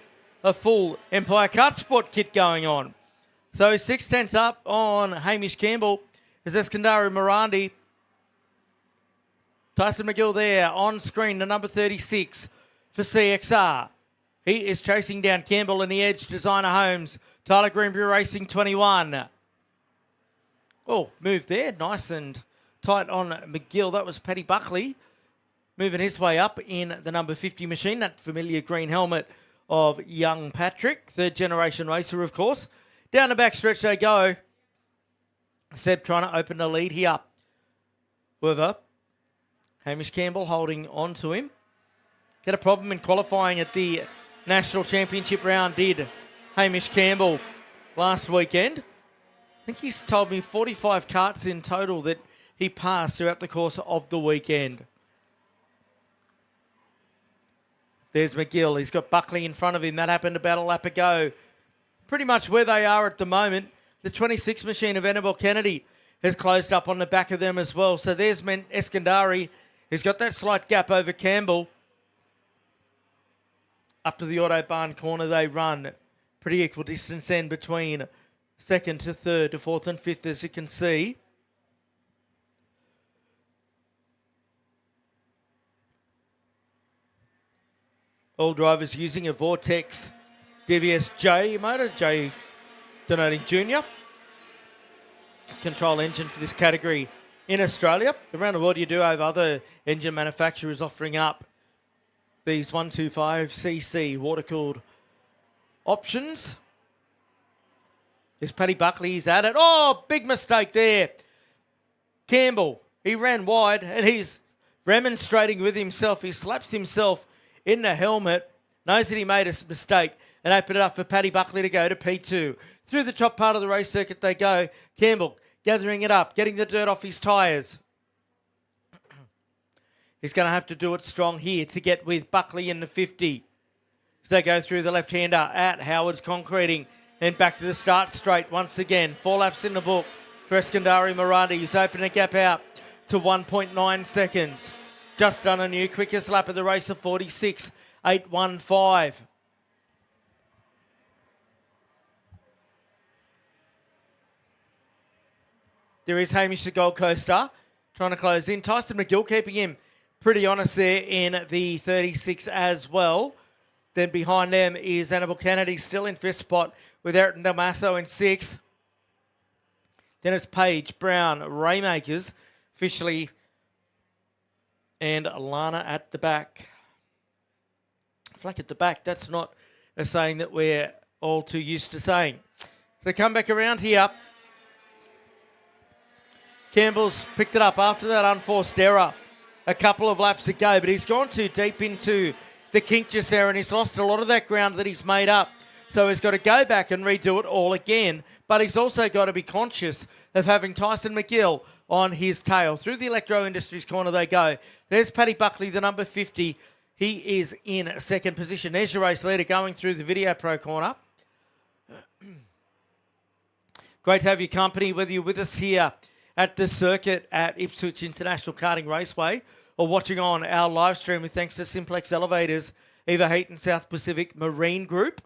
a full Empire Kart Sport kit going on. So 6/10 up on Hamish Campbell as Eskandari Mirandi. Tyson McGill there on screen, the number 36 for CXR. He is chasing down Campbell in the edge. Designer Homes, Tyler Greenbury Racing 21. Oh, move there. Nice and tight on McGill. That was Paddy Buckley moving his way up in the number 50 machine. That familiar green helmet of young Patrick, 3rd generation racer, of course. Down the back stretch they go. Seb trying to open the lead here. However, Hamish Campbell holding on to him. Had a problem in qualifying at the National Championship round, did Hamish Campbell last weekend. I think he's told me 45 karts in total that he passed throughout the course of the weekend. There's McGill. He's got Buckley in front of him. That happened about a lap ago. Pretty much where they are at the moment. The 26 machine of Annabelle Kennedy has closed up on the back of them as well. So there's Eskandari. He's got that slight gap over Campbell. Up to the Autobahn corner they run. Pretty equal distance then between 2nd to 3rd to 4th and 5th, as you can see. All drivers using a Vortex DVS J motor, J denoting Junior. Control engine for this category in Australia. Around the world you do have other engine manufacturers offering up these 125cc water-cooled options. There's Paddy Buckley, he's at it. Oh, big mistake there. Campbell, he ran wide and he's remonstrating with himself. He slaps himself in the helmet, knows that he made a mistake, and opened it up for Paddy Buckley to go to P2. Through the top part of the race circuit they go. Campbell gathering it up, getting the dirt off his tyres. He's going to have to do it strong here to get with Buckley in the 50. As they go through the left-hander at Howard's Concreting. Then back to the start straight once again. 4 laps in the book for Eskandari Mirandi, who's opened a gap out to 1.9 seconds. Just done a new quickest lap of the race of 46.815. There is Hamish the Gold Coaster trying to close in. Tyson McGill keeping him pretty honest there in the 36 as well. Then behind them is Annabelle Kennedy still in 5th spot with Ayrton Damaso in 6th. Then it's Page, Brown, Raymakers, Fishley, and Lana at the back. Flack at the back, that's not a saying that we're all too used to saying. So come back around here. Campbell's picked it up after that unforced error. A couple of laps to go, but he's gone too deep into the kink just there, and he's lost a lot of that ground that he's made up. So he's got to go back and redo it all again, but he's also got to be conscious of having Tyson McGill on his tail. Through the Electro Industries corner they go. There's Paddy Buckley, the number 50. He is in second position. There's your race leader going through the Video Pro corner. Great to have your company, whether you're with us here at the circuit at Ipswich International Karting Raceway or watching on our live stream with thanks to Simplex Elevators, Eva Heat and South Pacific Marine Group.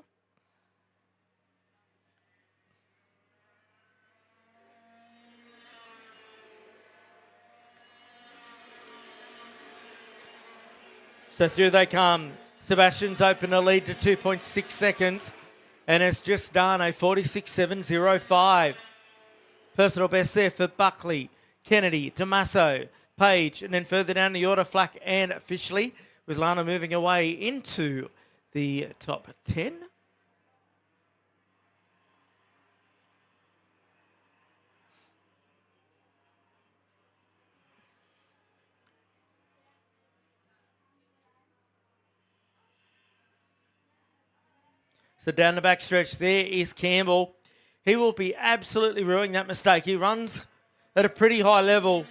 So through they come. Sebastian's opened a lead to 2.6 seconds and it's just done a 46.705. Personal best there for Buckley, Kennedy, Tommaso, Page, and then further down the order, Flack and Fishley, with Lana moving away into the top 10. So down the back stretch there is Campbell. He will be absolutely ruining that mistake. He runs at a pretty high level.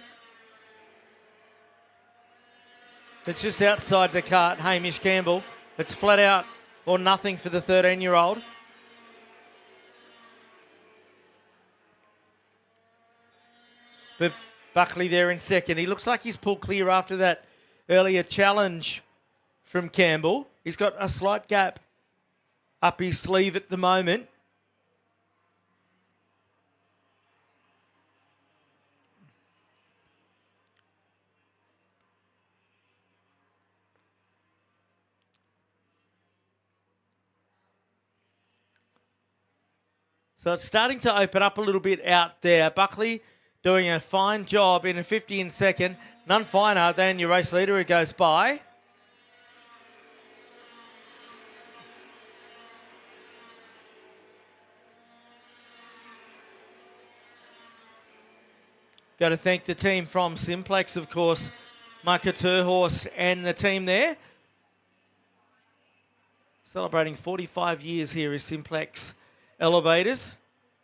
It's just outside the cart, Hamish Campbell. It's flat out or nothing for the 13-year-old. But Buckley there in second. He looks like he's pulled clear after that earlier challenge from Campbell. He's got a slight gap up his sleeve at the moment. So it's starting to open up a little bit out there. Buckley doing a fine job in a 50 in second. None finer than your race leader who goes by. Got to thank the team from Simplex, of course, Micah Terhorst and the team there. Celebrating 45 years here is Simplex Elevators.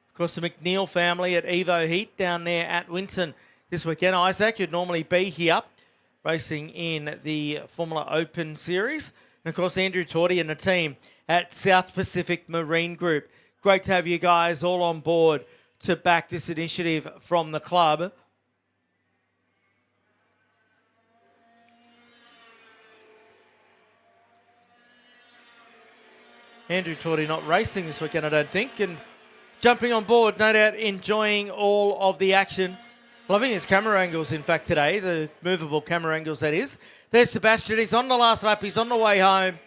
Of course, the McNeil family at Evo Heat down there at Winton this weekend. Isaac, you'd normally be here racing in the Formula Open Series. And, of course, Andrew Torty and the team at South Pacific Marine Group. Great to have you guys all on board to back this initiative from the club. Andrew Torty not racing this weekend, I don't think, and jumping on board, no doubt enjoying all of the action. Loving his camera angles, in fact, today, the movable camera angles, that is. There's Sebastian. He's on the last lap. He's on the way home.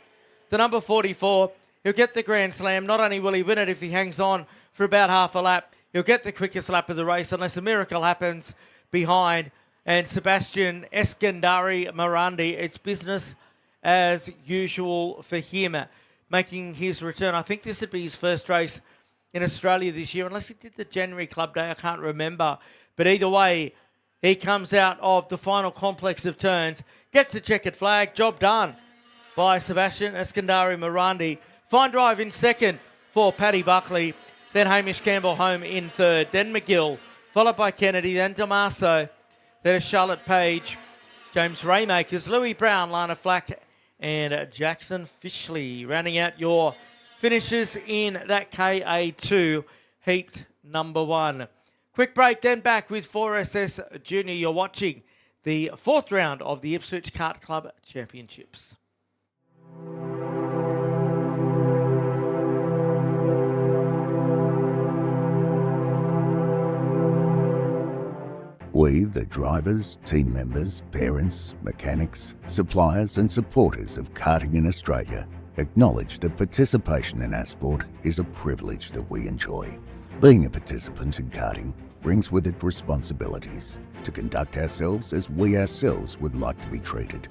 The number 44. He'll get the Grand Slam. Not only will he win it if he hangs on for about half a lap, he'll get the quickest lap of the race unless a miracle happens behind. And Sebastian Eskandari Morandi, it's business as usual for him, making his return. I think this would be his first race in Australia this year, unless he did the January Club Day. I can't remember. But either way, he comes out of the final complex of turns, gets a checkered flag, job done by Sebastian Eskandari Morandi. Fine drive in second for Paddy Buckley. Then Hamish Campbell home in third. Then McGill, followed by Kennedy. Then Tommaso. Then Charlotte Page, James Raymakers, Louis Brown, Lana Flack, and Jackson Fishley, rounding out your finishes in that KA2 heat number 1. Quick break, then back with 4SS Junior. You're watching the 4th round of the Ipswich Kart Club Championships. We, the drivers, team members, parents, mechanics, suppliers and supporters of karting in Australia, acknowledge that participation in our sport is a privilege that we enjoy. Being a participant in karting, brings with it responsibilities to conduct ourselves as we ourselves would like to be treated,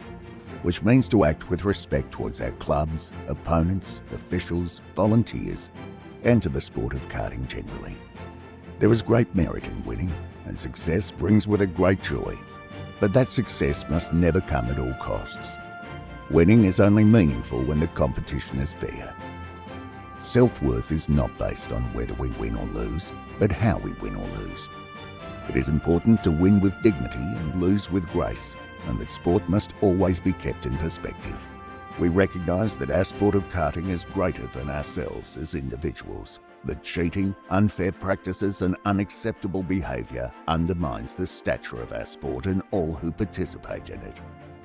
which means to act with respect towards our clubs, opponents, officials, volunteers, and to the sport of karting generally. There is great merit in winning, and success brings with it great joy, but that success must never come at all costs. Winning is only meaningful when the competition is fair. Self-worth is not based on whether we win or lose, but how we win or lose. It is important to win with dignity and lose with grace, and that sport must always be kept in perspective. We recognise that our sport of karting is greater than ourselves as individuals, that cheating, unfair practices and unacceptable behaviour undermines the stature of our sport and all who participate in it.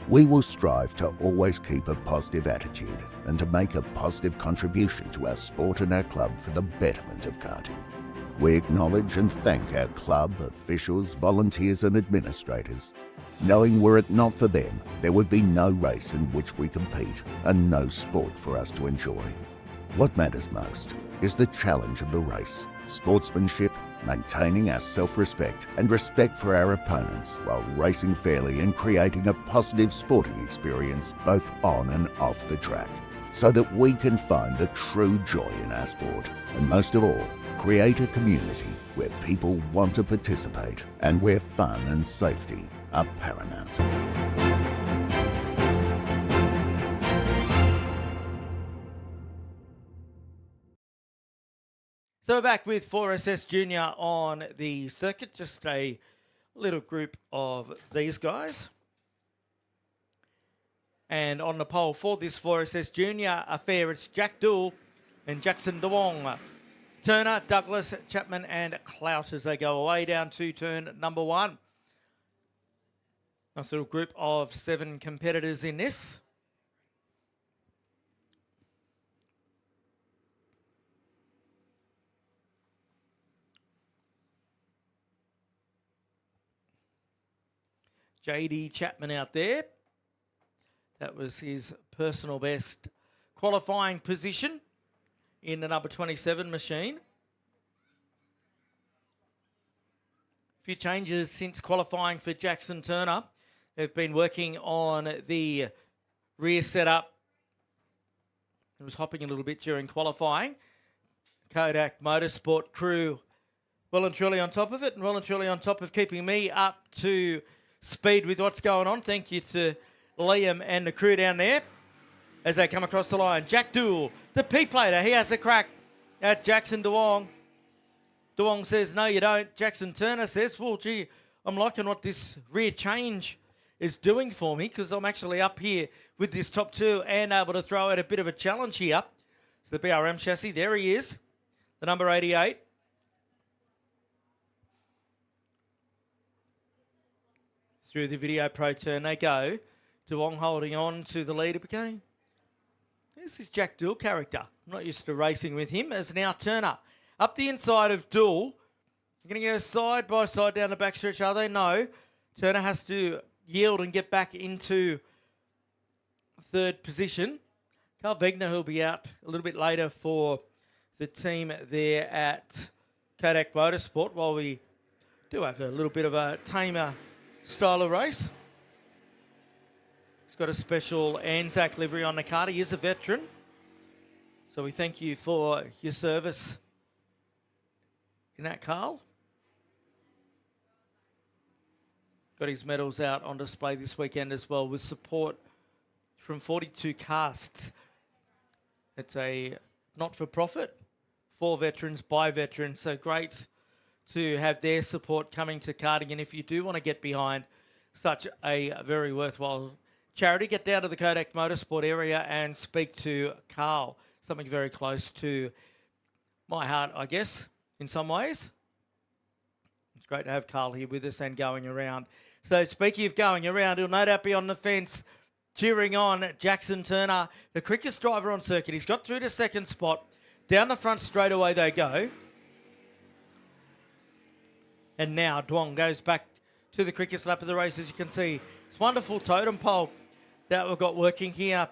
We will strive to always keep a positive attitude and to make a positive contribution to our sport and our club for the betterment of karting. We acknowledge and thank our club, officials, volunteers and administrators, knowing were it not for them, there would be no race in which we compete and no sport for us to enjoy. What matters most is the challenge of the race, sportsmanship, maintaining our self-respect and respect for our opponents while racing fairly and creating a positive sporting experience both on and off the track, so that we can find the true joy in our sport and most of all, create a community where people want to participate and where fun and safety are paramount. So we're back with 4SS Junior on the circuit, just a little group of these guys. And on the pole for this 4SS Junior affair, it's Jack Dool and Jackson DeWong. Turner, Douglas, Chapman and Clout as they go away down to turn number 1. Nice little group of 7 competitors in this. JD Chapman out there. That was his personal best qualifying position in the number 27 machine. A few changes since qualifying for Jackson Turner. They've been working on the rear setup. It was hopping a little bit during qualifying. Kodak Motorsport crew well and truly on top of it, and well and truly on top of keeping me up to speed with what's going on. Thank you to Liam and the crew down there as they come across the line. Jack Dool, the P-plater, he has a crack at Jackson DeWong. DeWong says, no, you don't. Jackson Turner says, well, gee, I'm liking what this rear change is doing for me because I'm actually up here with this top 2 and able to throw out a bit of a challenge here. So the BRM chassis, there he is, the number 88. Through the video pro turn they go. DeWong holding on to the lead again. This is Jack Dool character. I'm not used to racing with him as now Turner. Up the inside of Dool. They're going to go side by side down the backstretch, are they? No. Turner has to yield and get back into 3rd position. Carl Wegner, who'll be out a little bit later for the team there at Kodak Motorsport, while we do have a little bit of a tamer style of race. He's got a special Anzac livery on the card. He is a veteran. So we thank you for your service in that, Carl. Got his medals out on display this weekend as well with support from 42 Casts. It's a not-for-profit for veterans by veterans. So great to have their support coming to karting. And if you do want to get behind such a very worthwhile charity, get down to the Kodak Motorsport area and speak to Carl. Something very close to my heart, I guess, in some ways. It's great to have Carl here with us and going around. So speaking of going around, he'll no doubt be on the fence cheering on Jackson Turner, the quickest driver on circuit. He's got through to 2nd spot. Down the front straight away they go. And now Duong goes back to the quickest lap of the race, as you can see. It's wonderful totem pole that we've got working here.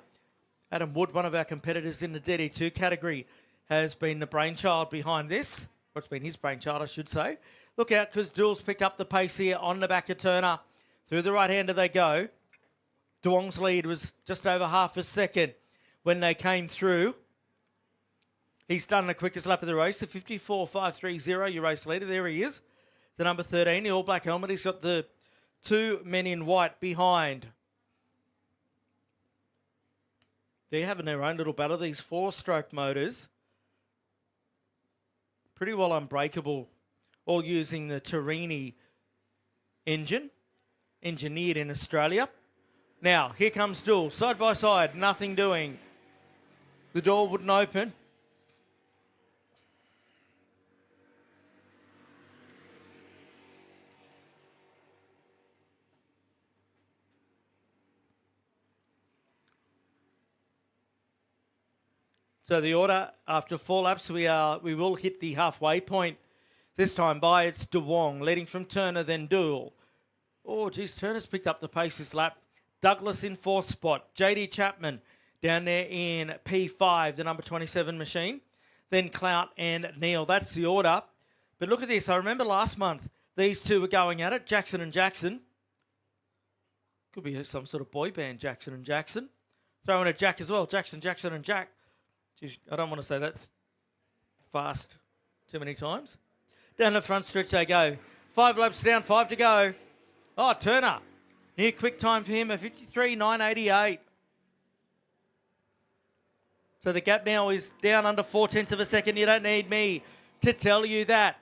Adam Wood, one of our competitors in the DD2 category, has been the brainchild behind this. Or it's been his brainchild, I should say. Look out, because Duel's picked up the pace here on the back of Turner. Through the right-hander they go. Duong's lead was just over half a second when they came through. He's done the quickest lap of the race, a 54.530, your race leader. There he is, the number 13, the all-black helmet. He's got the two men in white behind. They're having their own little battle, these four-stroke motors. Pretty well unbreakable, all using the Torini engine, engineered in Australia. Now, here comes Duel, side by side, nothing doing. The door wouldn't open. So the order, after 4 laps, we will hit the halfway point. This time by, it's Duong, leading from Turner, then Duel. Oh, geez, Turner's picked up the pace this lap. Douglas in 4th spot. JD Chapman down there in P5, the number 27 machine. Then Clout and Neil. That's the order. But look at this. I remember last month, these two were going at it, Jackson and Jackson. Could be some sort of boy band, Jackson and Jackson. Throw in a Jack as well, Jackson, Jackson and Jack. Jeez, I don't want to say that fast too many times. Down the front stretch they go. 5 laps down, 5 to go. Oh, Turner. Near quick time for him, a 53.988. So the gap now is down under 0.4 of a second. You don't need me to tell you that.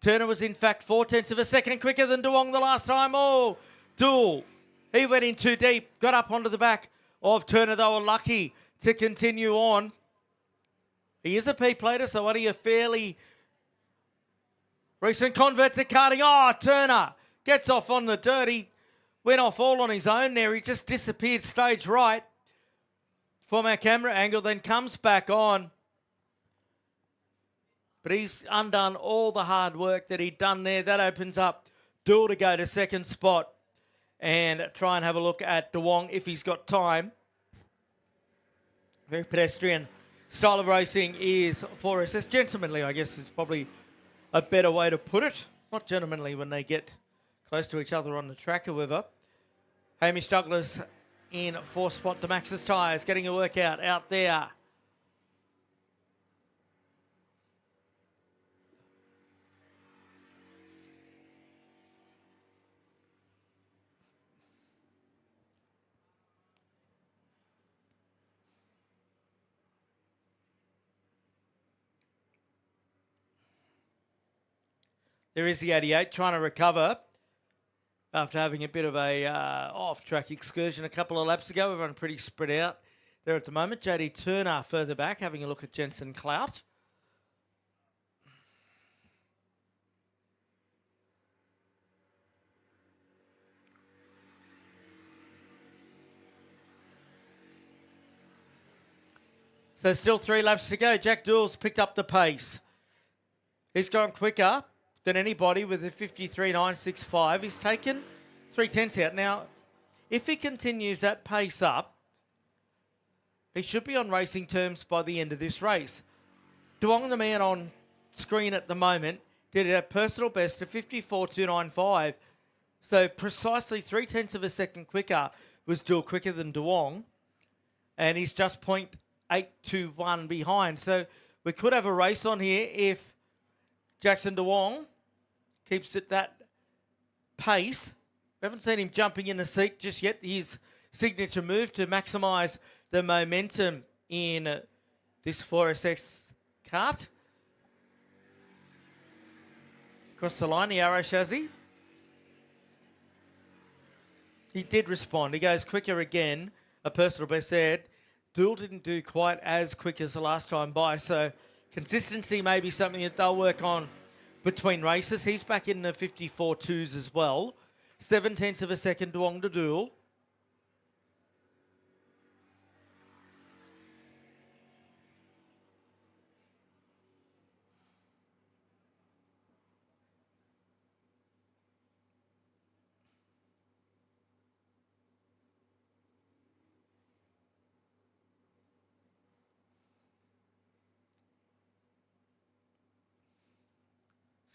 Turner was in fact 0.4 of a second quicker than Duong the last time. Oh, Duel. He went in too deep, got up onto the back of Turner. They were lucky to continue on. He is a P-plater, so only a fairly recent convert to karting. Oh, Turner gets off on the dirt. He went off all on his own there. He just disappeared stage right from our camera angle, then comes back on. But he's undone all the hard work that he'd done there. That opens up Duel to go to 2nd spot and try and have a look at Duong if he's got time. Very pedestrian style of racing is for us. It's gentlemanly, I guess, is probably a better way to put it. Not gentlemanly when they get close to each other on the track, however. Hamish Douglas in 4th spot to Max's Tyres, getting a workout out there. There is the 88 trying to recover after having a bit of a off-track excursion a couple of laps ago. We're running pretty spread out there at the moment. JD Turner further back, having a look at Jensen Clout. So still 3 laps to go. Jack Duel's picked up the pace. He's gone quicker than anybody with a 53.965. He's taken 3/10 out. Now, if he continues that pace up, he should be on racing terms by the end of this race. Duong, the man on screen at the moment, did a personal best of 54.295. So precisely 0.3 of a second quicker was Duel quicker than Duong. And he's just 0.821 behind. So we could have a race on here if Jackson Duong keeps at that pace. We haven't seen him jumping in the seat just yet. His signature move to maximise the momentum in this 4SX kart. Across the line, the arrow chassis. He did respond. He goes quicker again. A personal best there. Duel didn't do quite as quick as the last time by, so consistency may be something that they'll work on between races. He's back in the 54.2s as well. 0.7 of a second Duong to Duel.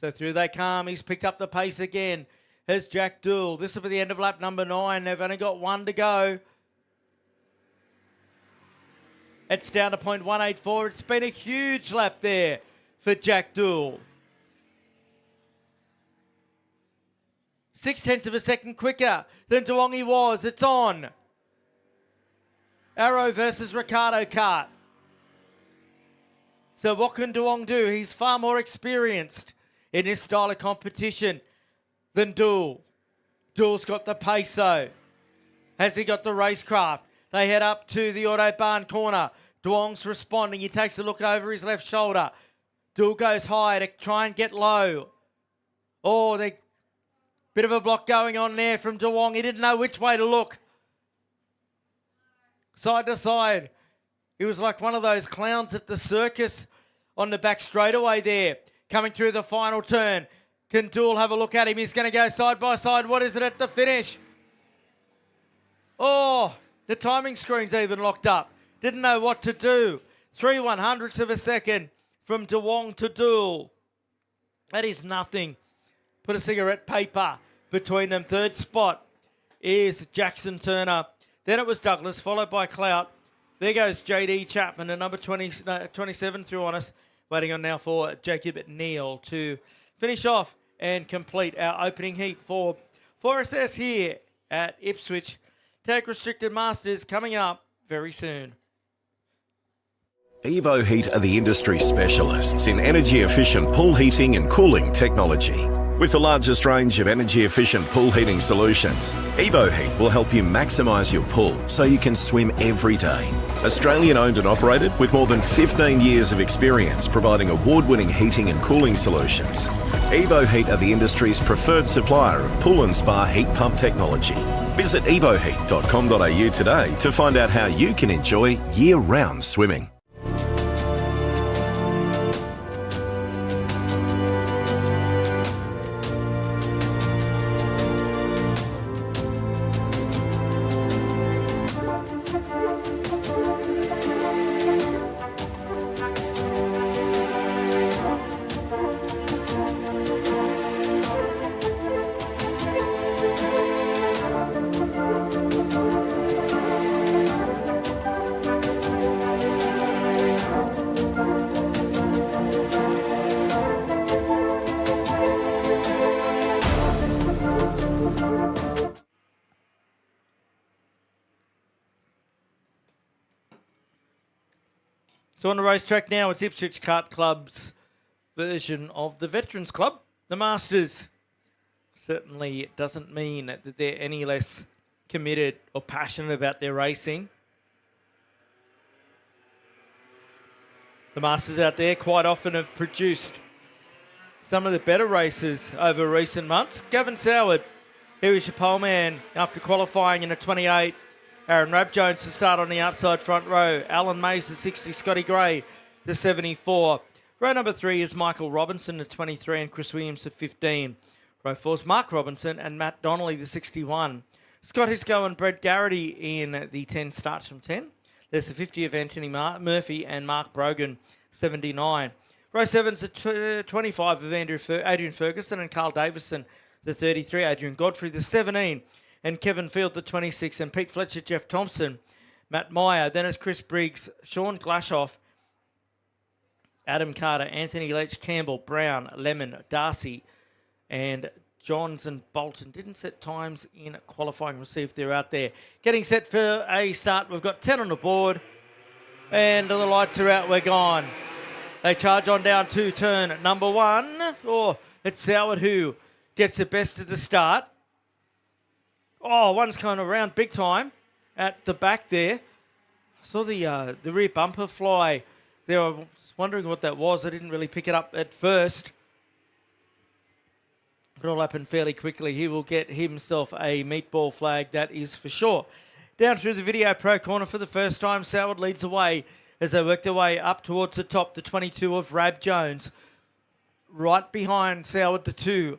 So through they come. He's picked up the pace again. Here's Jack Dool. This will be the end of lap number 9. They've only got one to go. It's down to 0.184. It's been a huge lap there for Jack Dool. 0.6 of a second quicker than Duongi was. It's on. Arrow versus Ricardo Kart. So what can Duong do? He's far more experienced in this style of competition than Dool. Dool's got the pace though. Has he got the racecraft? They head up to the Autobahn corner. Duong's responding. He takes a look over his left shoulder. Dool goes high to try and get low. Oh, they bit of a block going on there from Duong. He didn't know which way to look. Side to side. He was like one of those clowns at the circus on the back straightaway there. Coming through the final turn. Can Dool have a look at him? He's going to go side by side. What is it at the finish? Oh, the timing screen's even locked up. Didn't know what to do. 3/100ths of a second from Duong to Dool. That is nothing. Put a cigarette paper between them. Third spot is Jackson Turner. Then it was Douglas, followed by Clout. There goes JD Chapman, the number 27 through on us. Waiting on now for Jacob Neal to finish off and complete our opening heat for 4SS here at Ipswich. Tag Restricted Masters coming up very soon. Evo Heat are the industry specialists in energy-efficient pool heating and cooling technology. With the largest range of energy-efficient pool heating solutions, Evo Heat will help you maximise your pool so you can swim every day. Australian owned and operated with more than 15 years of experience providing award-winning heating and cooling solutions. Evo Heat are the industry's preferred supplier of pool and spa heat pump technology. Visit evoheat.com.au today to find out how you can enjoy year-round swimming. So on the racetrack now, it's Ipswich Kart Club's version of the Veterans Club, the Masters. Certainly it doesn't mean that they're any less committed or passionate about their racing. The Masters out there quite often have produced some of the better races over recent months. Gavin Soward, here is your pole man after qualifying in a 28. Aaron Rabjones to start on the outside front row. Alan Mays, the 60. Scotty Gray, the 74. Row number 3 is Michael Robinson, the 23, and Chris Williams, the 15. Row 4 is Mark Robinson and Matt Donnelly, the 61. Scott Hisco and Brett Garrity in the 10 starts from 10. There's the 50 of Anthony Murphy and Mark Brogan, 79. Row 7's the 25 of Adrian Ferguson and Carl Davison, the 33. Adrian Godfrey, the 17. And Kevin Field, the 26, and Pete Fletcher, Jeff Thompson, Matt Meyer. Then it's Chris Briggs, Sean Glashoff, Adam Carter, Anthony Leach, Campbell, Brown, Lemon, Darcy, and Johns and Bolton. Didn't set times in qualifying. We'll see if they're out there. Getting set for a start. We've got 10 on the board, and the lights are out. We're gone. They charge on down to turn number 1. Oh, it's Soward who gets the best of the start. Oh, one's kind of around big time at the back there. I saw the rear bumper fly there. I was wondering what that was. I didn't really pick it up at first. It all happened fairly quickly. He will get himself a meatball flag, that is for sure. Down through the Video Pro corner for the first time, Soward leads the way as they work their way up towards the top. The 22 of Rab Jones. Right behind Soward, the 2.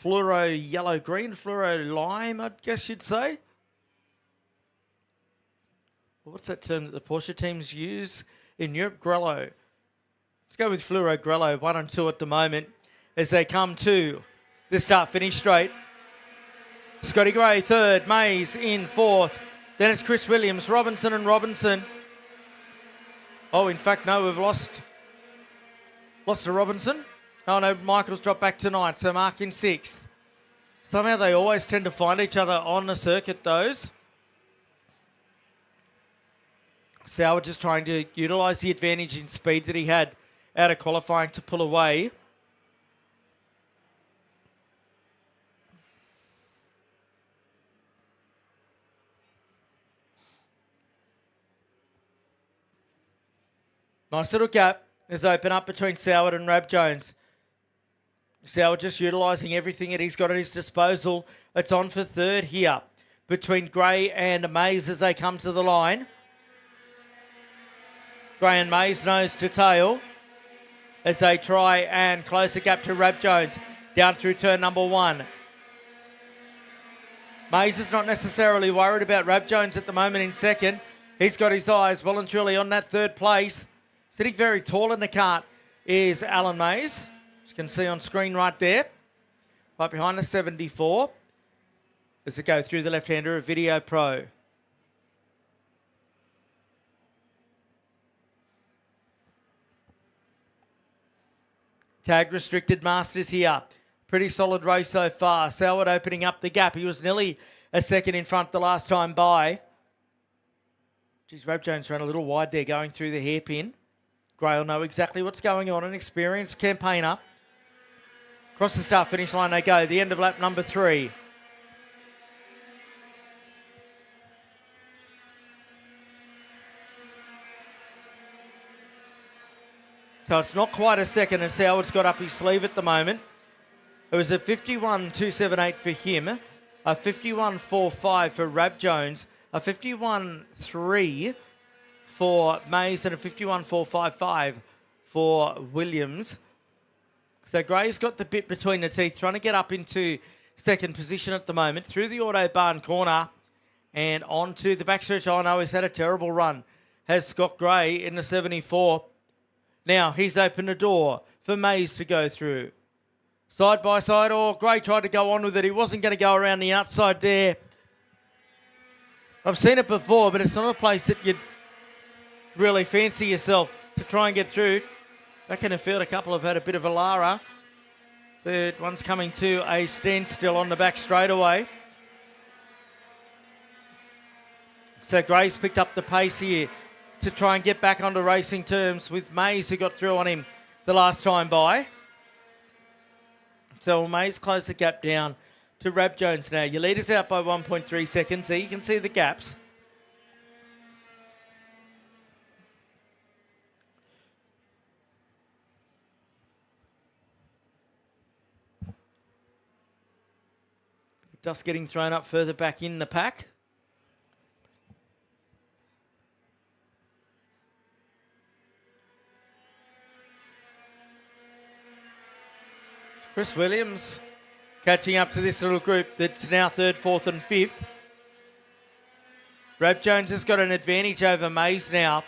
Fluoro yellow-green, fluoro lime, I guess you'd say. What's that term that the Porsche teams use in Europe? Grello. Let's go with fluoro Grello, 1 and 2 at the moment. as they come to the start-finish straight. Scotty Gray third, Mays in fourth. Then it's Chris Williams, Robinson and Robinson. Oh, in fact, no, we've lost to Robinson. Oh, no, Michael's dropped back to ninth, so Mark in sixth. Somehow they always tend to find each other on the circuit, those. Sauer just trying to utilise the advantage in speed that he had out of qualifying to pull away. Nice little gap is open up between Soward and Rab Jones. Soward just utilising everything that he's got at his disposal. It's on for third here between Gray and Mays as they come to the line. Gray and Mays nose to tail as they try and close the gap to Rab Jones down through turn number one. Mays is not necessarily worried about Rab Jones at the moment in second. He's got his eyes well and truly on that third place. Sitting very tall in the cart is Alan Mays, as you can see on screen right there. Right behind the 74 as they go through the left-hander of Video Pro. Tag restricted Masters here. Pretty solid race so far. Soward opening up the gap. He was nearly a second in front the last time by. Geez, Rab Jones ran a little wide there going through the hairpin. Gray will know exactly what's going on. An experienced campaigner. Across the start-finish line they go. The end of lap number 3. So it's not quite a second as Soward's got up his sleeve at the moment. It was a 51.278 for him, a 51.45 for Rab Jones, a 51.3 for Mays and a 51.455 for Williams. So Gray's got the bit between the teeth, trying to get up into second position at the moment, through the Autobahn corner and onto the backstretch. Oh no, he's had a terrible run, has Scott Gray in the 74. Now he's opened the door for Mays to go through. Side by side, Gray tried to go on with it. He wasn't going to go around the outside there. I've seen it before, but it's not a place that you'd really fancy yourself to try and get through. Back in the field, a couple have had a bit of a Lara. Third one's coming to a standstill on the back straightaway. So Gray's picked up the pace here to try and get back onto racing terms with Mays, who got through on him the last time by. So Mays closed the gap down to Rab Jones now. Your leader's out by 1.3 seconds. There you can see the gaps. Dust getting thrown up further back in the pack. Chris Williams catching up to this little group that's now third, fourth and fifth. Rab Jones has got an advantage over Mays now.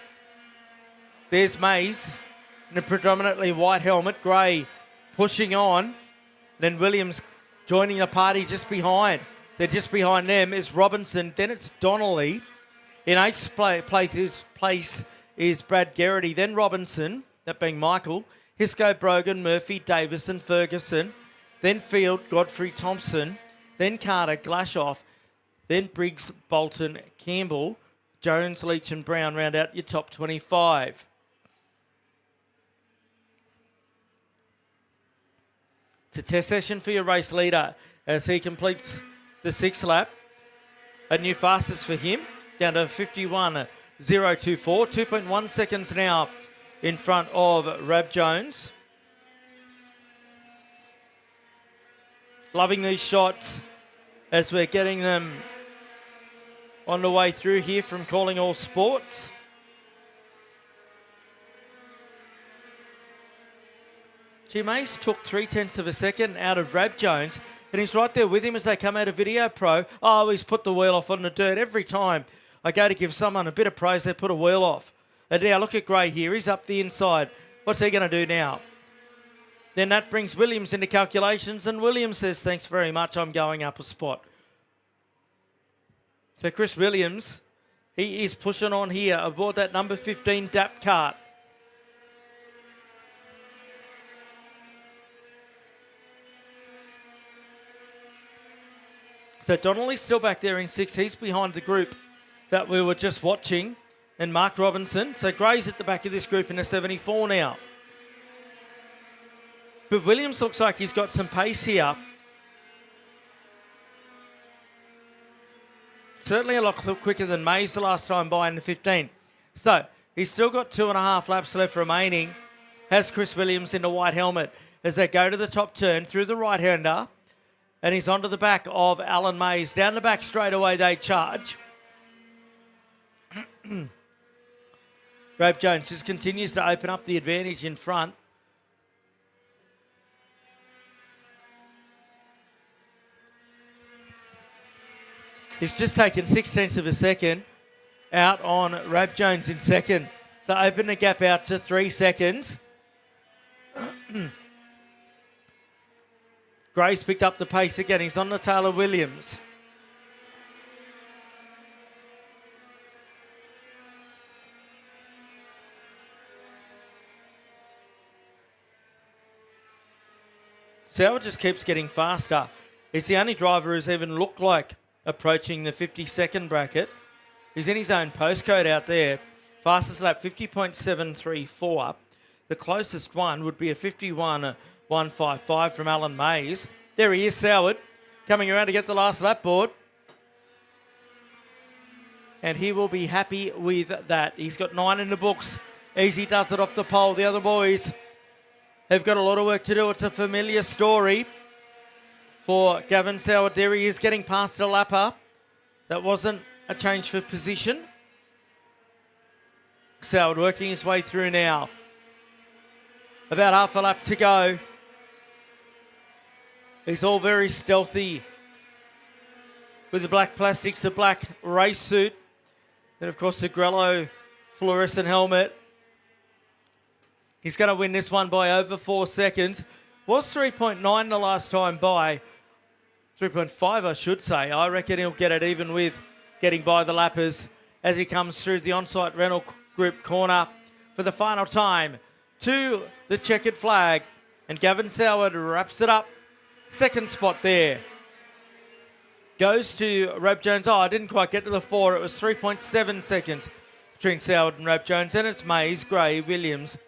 There's Mays in a predominantly white helmet. Gray pushing on. Then Williams joining the party just behind. They're just behind them is Robinson. Then it's Donnelly. In eighth place is Brad Garrity. Then Robinson, that being Michael. Hisco, Brogan, Murphy, Davis and Ferguson. Then Field, Godfrey, Thompson. Then Carter, Glashoff. Then Briggs, Bolton, Campbell. Jones, Leach and Brown round out your top 25. It's a test session for your race leader as he completes the 6th lap. A new fastest for him, down to 51.024. 2.1 seconds now in front of Rab Jones. Loving these shots as we're getting them on the way through here from Calling All Sports. Mays took 0.3 of a second out of Rab Jones, and he's right there with him as they come out of Video Pro. Oh, he's put the wheel off on the dirt. Every time I go to give someone a bit of praise, they put a wheel off. And now look at Gray here. He's up the inside. What's he going to do now? Then that brings Williams into calculations, and Williams says, thanks very much, I'm going up a spot. So Chris Williams, he is pushing on here aboard that number 15 DAP Kart. So Donnelly's still back there in 6th. He's behind the group that we were just watching. And Mark Robinson. So Gray's at the back of this group in a 74 now. But Williams looks like he's got some pace here. Certainly a lot quicker than Mays the last time by in the 15. So he's still got 2.5 laps left remaining. Has Chris Williams in the white helmet as they go to the top turn through the right-hander. And he's onto the back of Alan Mays. Down the back straight away they charge. Grape Jones just continues to open up the advantage in front. He's just taken 0.6 of a second out on Rab Jones in second. So open the gap out to 3 seconds. Gray's picked up the pace again. He's on the tail of Williams. Sauer just keeps getting faster. He's the only driver who's even looked like approaching the 50-second bracket. He's in his own postcode out there. Fastest lap, 50.734. The closest one would be a 51.155 from Alan Mays. There he is, Soward, coming around to get the last lap board. And he will be happy with that. He's got 9 in the books. Easy does it off the pole. The other boys have got a lot of work to do. It's a familiar story for Gavin Soward. There he is getting past a lapper. That wasn't a change for position. Soward working his way through now. About half a lap to go. He's all very stealthy with the black plastics, the black race suit, and of course the Grello fluorescent helmet. He's going to win this one by over 4 seconds. Was 3.9 the last time by. 3.5 I should say. I reckon he'll get it even with getting by the lappers as he comes through the on-site rental group corner for the final time to the checkered flag. And Gavin Soward wraps it up. Second spot there. Goes to Rab Jones. Oh, I didn't quite get to the 4. It was 3.7 seconds between Soward and Rab Jones. And it's Mays, Gray, Williams,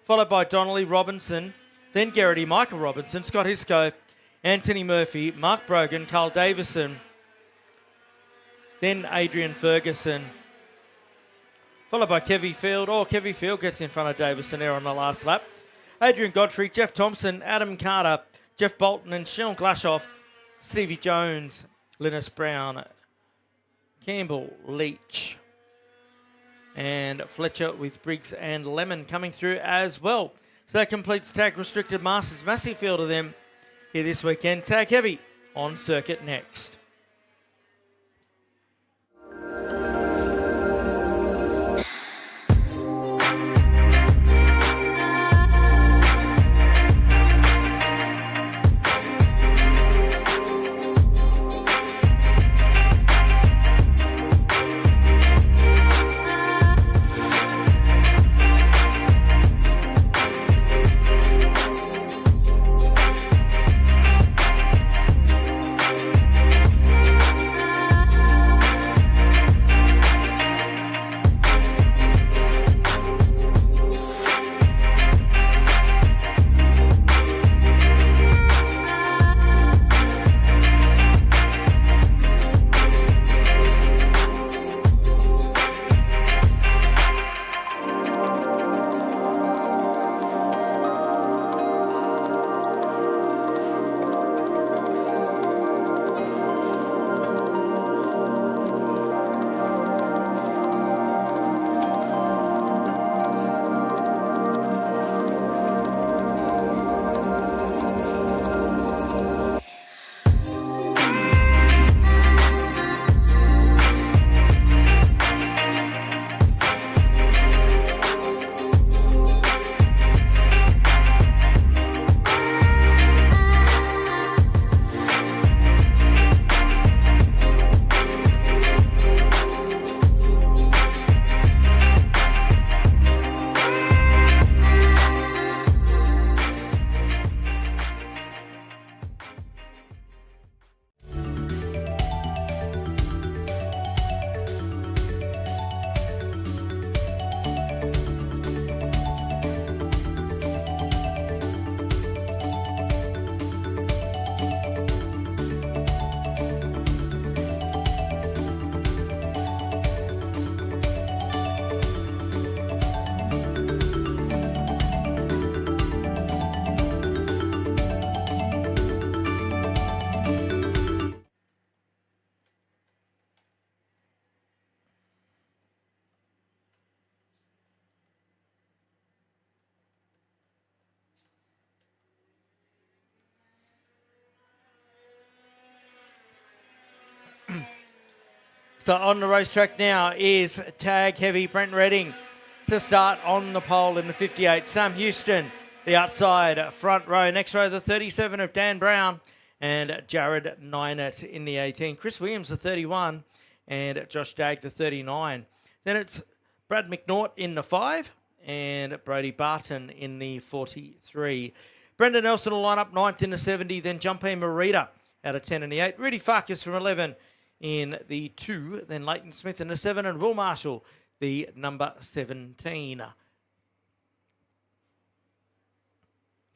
followed by Donnelly, Robinson, then Garrity, Michael Robinson, Scott Hisco, Anthony Murphy, Mark Brogan, Carl Davison, then Adrian Ferguson, followed by Kevy Field. Oh, Kevy Field gets in front of Davison there on the last lap. Adrian Godfrey, Jeff Thompson, Adam Carter, Jeff Bolton and Sean Glashoff, Stevie Jones, Linus Brown, Campbell, Leach, and Fletcher with Briggs and Lemon coming through as well. So that completes Tag Restricted Masters. Massive field of them here this weekend. Tag Heavy on circuit next. So on the racetrack now is Tag Heavy Brent Redding to start on the pole in the 58. Sam Houston, the outside front row. Next row, the 37 of Dan Brown and Jared Ninett in the 18. Chris Williams, the 31, and Josh Dagg, the 39. Then it's Brad McNaught in the 5 and Brody Barton in the 43. Brendan Nelson will line up 9th in the 70, then Jumpy Marita out of 10 in the 8. Rudy Farkas from 11 in the 2, then Leighton Smith in the 7, and Will Marshall, the number 17.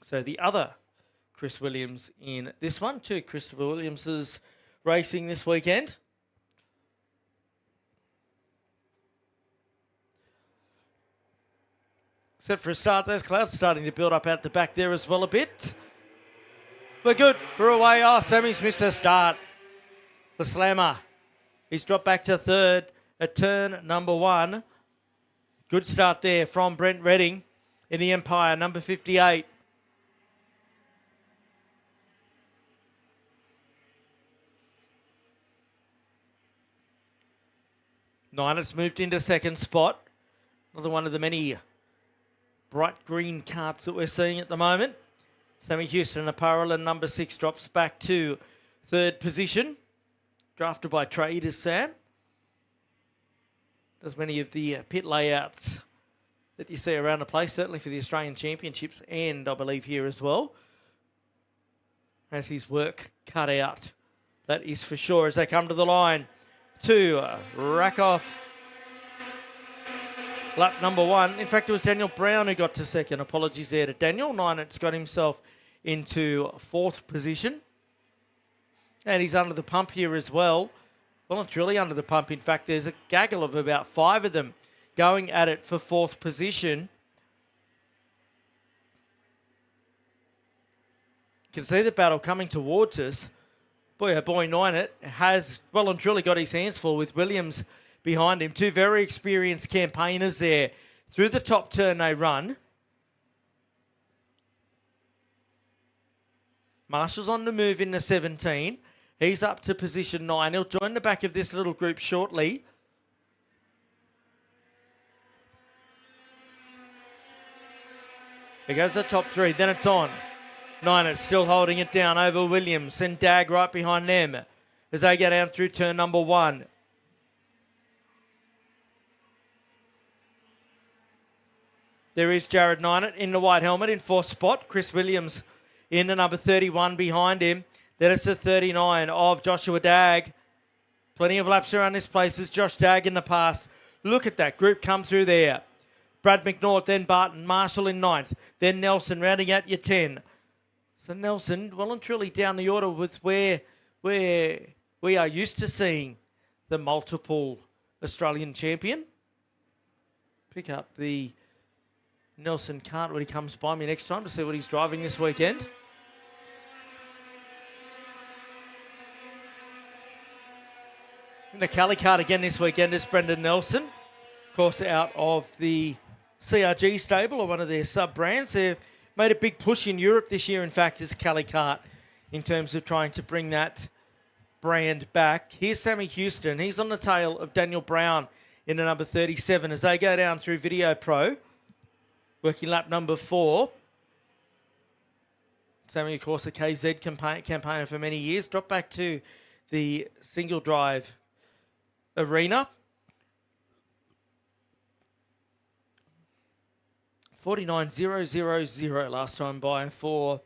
So the other Chris Williams in this one. 2 Christopher Williamses racing this weekend. Set for a start. Those clouds starting to build up out the back there as well a bit. We're good. We're away. Oh, Sammy's missed the start. The slammer. He's dropped back to 3rd at turn number 1. Good start there from Brent Redding in the Empire, number 58. Ninett's moved into 2nd spot. Another one of the many bright green carts that we're seeing at the moment. Sammy Houston, apparel, and number 6 drops back to 3rd position. Drafted by Traders, Sam. Does many of the pit layouts that you see around the place, certainly for the Australian Championships and I believe here as well. Has his work cut out. That is for sure as they come to the line to rack off lap number 1. In fact, it was Daniel Brown who got to 2nd. Apologies there to Daniel. Ninett's got himself into 4th position. And he's under the pump here as well. Well, it's really under the pump. In fact, there's a gaggle of about 5 of them going at it for 4th position. You can see the battle coming towards us. Boy, oh boy, Ninett has well and truly got his hands full with Williams behind him. 2 very experienced campaigners there. Through the top turn they run. Marshall's on the move in the 17. He's up to position 9. He'll join the back of this little group shortly. Here goes the top 3. Then it's on. Ninett still holding it down over Williams and Dagg right behind them as they get down through turn number 1. There is Jared Ninett in the white helmet in 4th spot. Chris Williams in the number 31 behind him. Then it's the 39 of Joshua Dagg. Plenty of laps around this place as Josh Dagg in the past. Look at that group come through there. Brad McNaught, then Barton, Marshall in 9th. Then Nelson rounding out your 10. So Nelson, well and truly down the order with where we are used to seeing the multiple Australian champion. Pick up the Nelson Kart when he comes by me next time to see what he's driving this weekend. In the Cali Kart again this weekend is Brendan Nelson. Of course, out of the CRG stable or one of their sub-brands. They've made a big push in Europe this year, in fact, as Cali Kart in terms of trying to bring that brand back. Here's Sammy Houston. He's on the tail of Daniel Brown in the number 37 as they go down through Video Pro. Working lap number 4. Sammy, of course, a KZ campaigner for many years. Dropped back to the single drive arena. 49.000 last time by for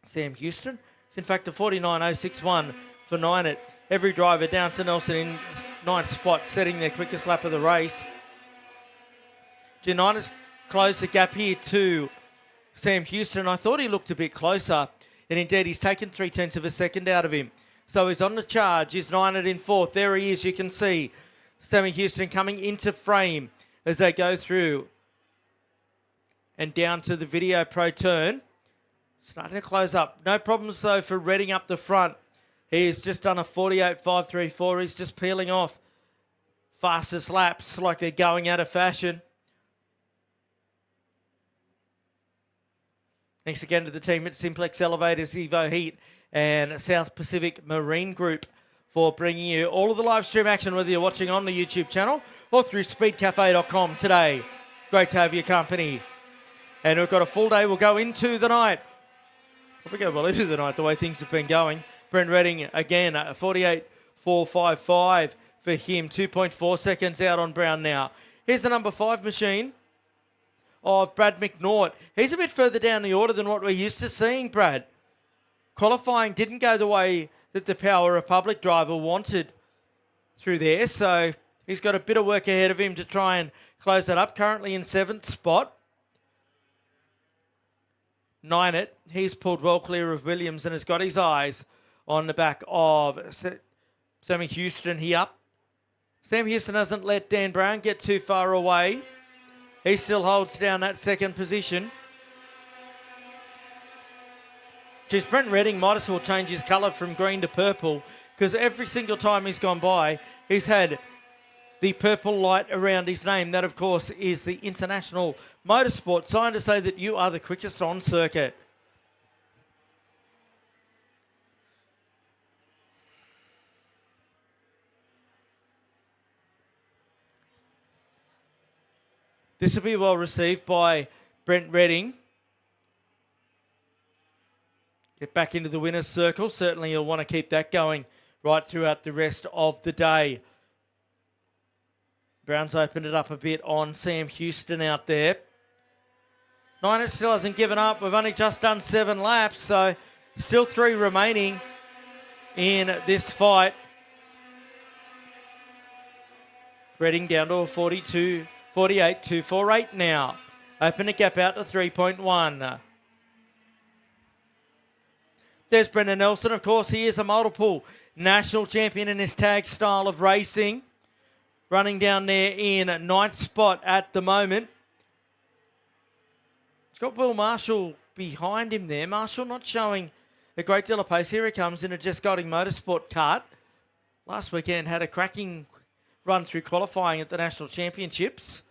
Sam Houston. It's in fact a 49.061 for Ninett. Every driver down to Nelson in 9th spot, setting their quickest lap of the race. Ninett's closed the gap here to Sam Houston. I thought he looked a bit closer, and indeed he's taken 0.3 of a second out of him. So he's on the charge. He's Ninett in 4th. There he is. You can see Sammy Houston coming into frame as they go through and down to the Video Pro turn. Starting to close up. No problems, though, for Redding up the front. He has just done a 48.534. He's just peeling off fastest laps like they're going out of fashion. Thanks again to the team at Simplex Elevators, Evo Heat, and South Pacific Marine Group for bringing you all of the live stream action, whether you're watching on the YouTube channel or through speedcafe.com today. Great to have your company. And we've got a full day. We'll go into the night. Probably go well into the night the way things have been going. Brent Redding again, 48.455 for him. 2.4 seconds out on Brown now. Here's the number 5 machine of Brad McNaught. He's a bit further down the order than what we're used to seeing, Brad. Qualifying didn't go the way that the Power Republic driver wanted through there, so he's got a bit of work ahead of him to try and close that up. Currently in 7th spot. 9 he's pulled well clear of Williams and has got his eyes on the back of Sammy Houston here. Sam Houston doesn't let Dan Brown get too far away. He still holds down that 2nd position. Geez, Brent Redding might as well change his colour from green to purple, because every single time he's gone by, he's had the purple light around his name. That, of course, is the International Motorsport sign to say that you are the quickest on circuit. This will be well received by Brent Redding. Get back into the winner's circle. Certainly you'll want to keep that going right throughout the rest of the day. Brown's opened it up a bit on Sam Houston out there. 9 still hasn't given up. We've only just done 7 laps, so still 3 remaining in this fight. Redding down to a 48.248 now. Open the gap out to 3.1. There's Brendan Nelson. Of course, he is a multiple national champion in his tag style of racing. Running down there in 9th spot at the moment. He's got Will Marshall behind him there. Marshall not showing a great deal of pace. Here he comes in a Just Golding Motorsport Kart. Last weekend had a cracking run through qualifying at the National Championships.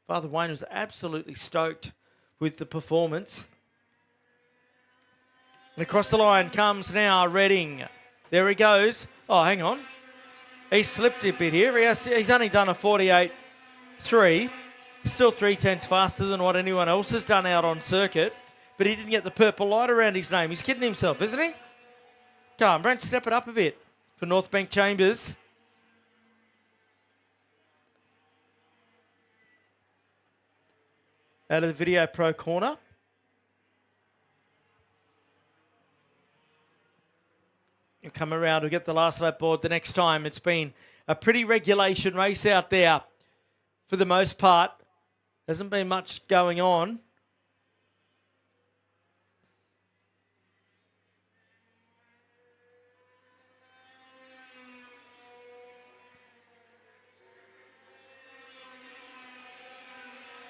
Father Wayne was absolutely stoked with the performance. And across the line comes now Redding. There he goes. Oh, hang on. He slipped a bit here. He's only done a 48.3. Still 3/10 faster than what anyone else has done out on circuit. But he didn't get the purple light around his name. He's kidding himself, isn't he? Come on, Brent, step it up a bit for North Bank Chambers. Out of the Video Pro corner. You'll come around, we'll get the last lap board the next time. It's been a pretty regulation race out there for the most part. Hasn't been much going on.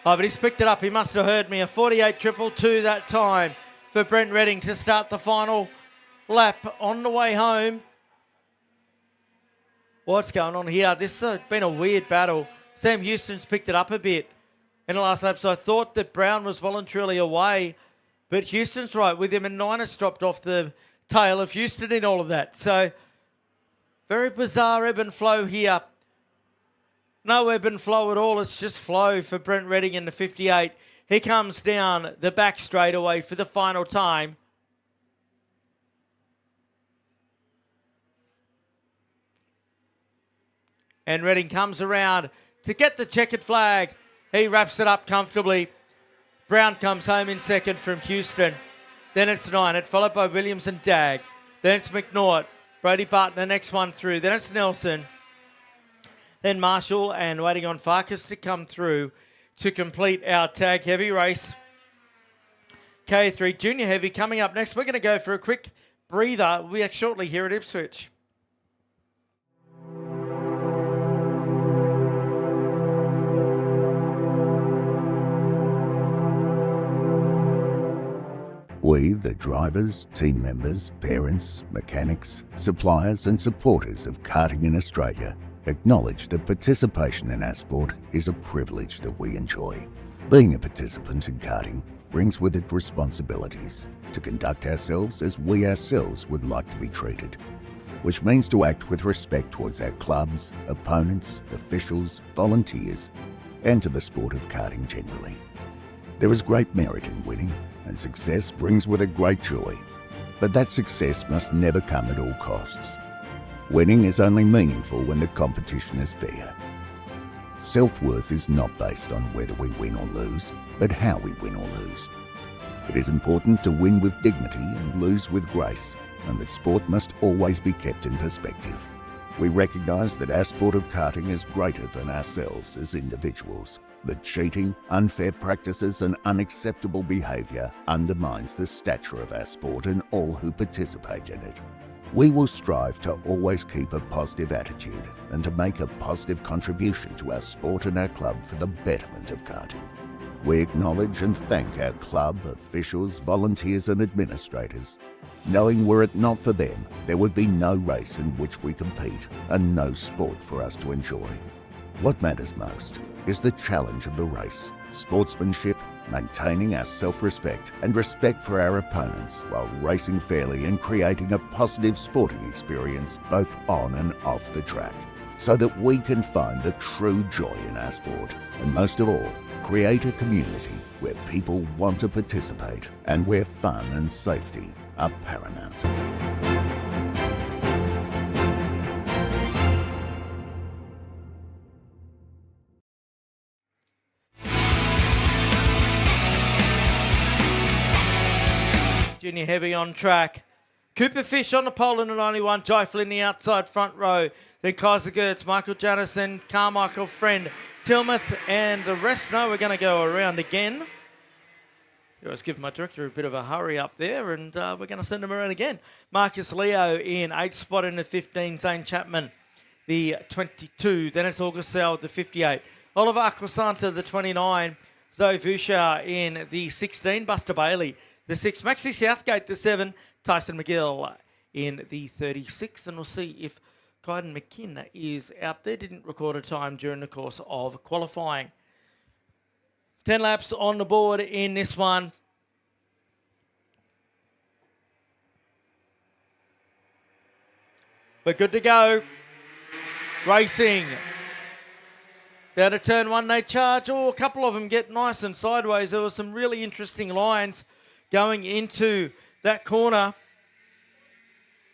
Oh, but he's picked it up. He must have heard me. A 48.222 that time for Brent Redding to start the final lap on the way home. What's going on here? This has been a weird battle. Sam Houston's picked it up a bit in the last lap, so I thought that Brown was well and truly away, but Houston's right with him, and 9 has dropped off the tail of Houston in all of that. So very bizarre ebb and flow here. No ebb and flow at all. It's just flow for Brent Redding in the 58. He comes down the back straightaway for the final time. And Redding comes around to get the checkered flag. He wraps it up comfortably. Brown comes home in 2nd from Houston. Then it's 9, followed by Williams and Dag. Then it's McNaught. Brody Barton, the next one through. Then it's Nelson. Then Marshall, and waiting on Farkas to come through to complete our tag heavy race. KA3 Junior Heavy coming up next. We're going to go for a quick breather. We'll be back shortly here at Ipswich. We, the drivers, team members, parents, mechanics, suppliers and supporters of karting in Australia, acknowledge that participation in our sport is a privilege that we enjoy. Being a participant in karting brings with it responsibilities to conduct ourselves as we ourselves would like to be treated. which means to act with respect towards our clubs, opponents, officials, volunteers, and to the sport of karting generally. There is great merit in winning, and success brings with it great joy. But that success must never come at all costs. Winning is only meaningful when the competition is fair. Self-worth is not based on whether we win or lose, but how we win or lose. It is important to win with dignity and lose with grace, and that sport must always be kept in perspective. We recognise that our sport of karting is greater than ourselves as individuals, that cheating, unfair practices and unacceptable behaviour undermines the stature of our sport and all who participate in it. We will strive to always keep a positive attitude and to make a positive contribution to our sport and our club for the betterment of karting. We acknowledge and thank our club, officials, volunteers and administrators, knowing were it not for them, there would be no race in which we compete and no sport for us to enjoy. What matters most is the challenge of the race, sportsmanship, maintaining our self-respect and respect for our opponents while racing fairly and creating a positive sporting experience both on and off the track, so that we can find the true joy in our sport, and most of all, create a community where people want to participate and where fun and safety are paramount. Junior heavy on track. Cooper Fish on the pole in the 91. Jai Flynn the outside front row. Then Kaiser Gertz, Michael Janison, Carmichael Friend, Tilmuth, and the rest. No, we're going to go around again. I was giving my director a bit of a hurry up there, and we're going to send him around again. Marcus Leo in 8th spot in the 15. Zane Chapman, the 22. Then it's August Sell, the 58. Oliver Aquasanta, the 29. Zoe Vusha in the 16. Buster Bailey, the 6. Maxi Southgate, the 7. Tyson McGill in the 36. And we'll see if Kyden McKinn is out there. Didn't record a time during the course of qualifying. 10 laps on the board in this one. We're good to go. Racing. Down to turn 1, they charge. Oh, a couple of them get nice and sideways. There were some really interesting lines going into that corner.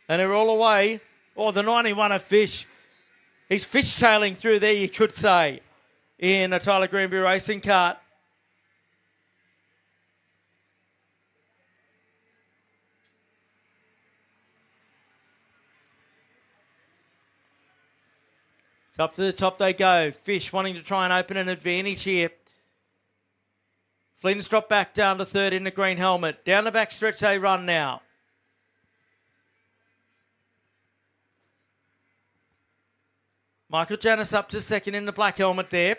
And they're all away. Oh, the 91 of Fish. He's fishtailing through there, you could say, in a Tyler Greenby racing cart. So up to the top they go. Fish wanting to try and open an advantage here. Flynn's dropped back down to 3rd in the green helmet. Down the back stretch they run now. Michael Janis up to 2nd in the black helmet there.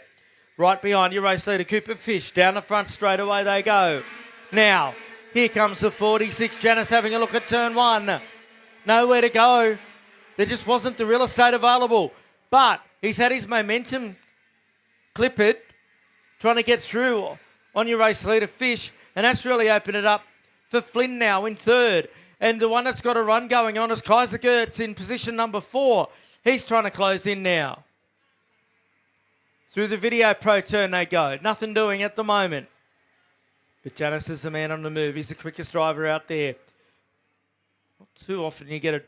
Right behind your race leader, Cooper Fish. Down the front straight away they go. Now, here comes the 46. Janis having a look at turn 1. Nowhere to go. There just wasn't the real estate available. But he's had his momentum clippered, trying to get through on your race leader, Fish. And that's really opened it up for Flynn now in 3rd. And the one that's got a run going on is Kaiser Gertz in position number 4. He's trying to close in now. Through the video pro turn they go. Nothing doing at the moment. But Janis is the man on the move. He's the quickest driver out there. Not too often you get a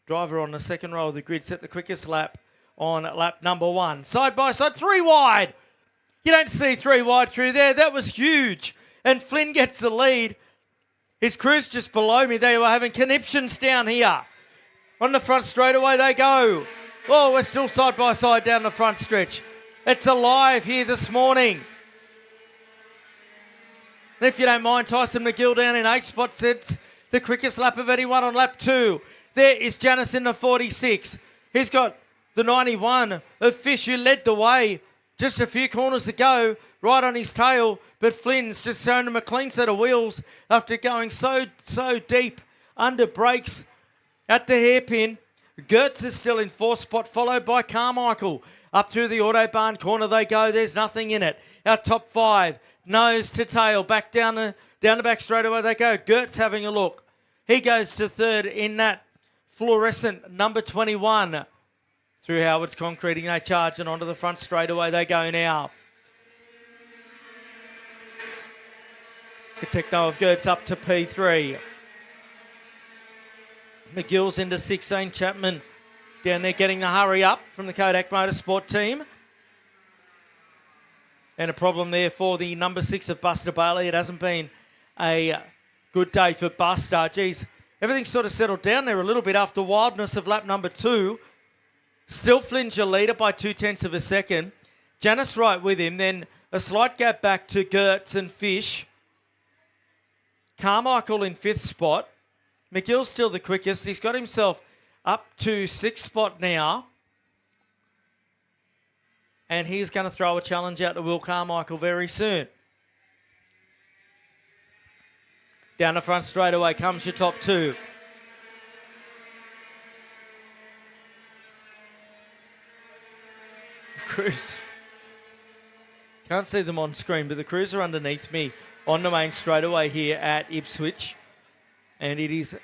driver on the second row of the grid set the quickest lap on lap number 1. Side by side, 3 wide. You don't see 3 wide through there. That was huge. And Flynn gets the lead. His crew's just below me. They were having conniptions down here. On the front straightaway they go. Oh, we're still side by side down the front stretch. It's alive here this morning. And if you don't mind, Tyson McGill down in 8th spot sets the quickest lap of anyone on lap 2. There is Janis in the 46. He's got the 91 of Fish, who led the way just a few corners ago, right on his tail. But Flynn's just shown him a clean set of wheels after going so deep under brakes at the hairpin. Gertz is still in 4th spot, followed by Carmichael. Up through the Autobahn corner they go. There's nothing in it. Our top 5, nose to tail. Back down the back straightaway they go. Gertz having a look. He goes to 3rd in that fluorescent number 21. Through Howard's concreting, they charge and onto the front straightaway they go now. The Techno of Gertz up to P3. McGill's into 16. Chapman down there getting the hurry up from the Kodak Motorsport team. And a problem there for the number 6 of Buster Bailey. It hasn't been a good day for Buster. Geez, everything's sort of settled down there a little bit after wildness of lap number 2. Still Flynn's your leader by 0.2 of a second. Janice right with him. Then a slight gap back to Gertz and Fish. Carmichael in 5th spot. McGill's still the quickest. He's got himself up to 6th spot now. And he's going to throw a challenge out to Will Carmichael very soon. Down the front straightaway comes your top 2. Cruise. Can't see them on screen, but the crews are underneath me on the main straightaway here at Ipswich. And it is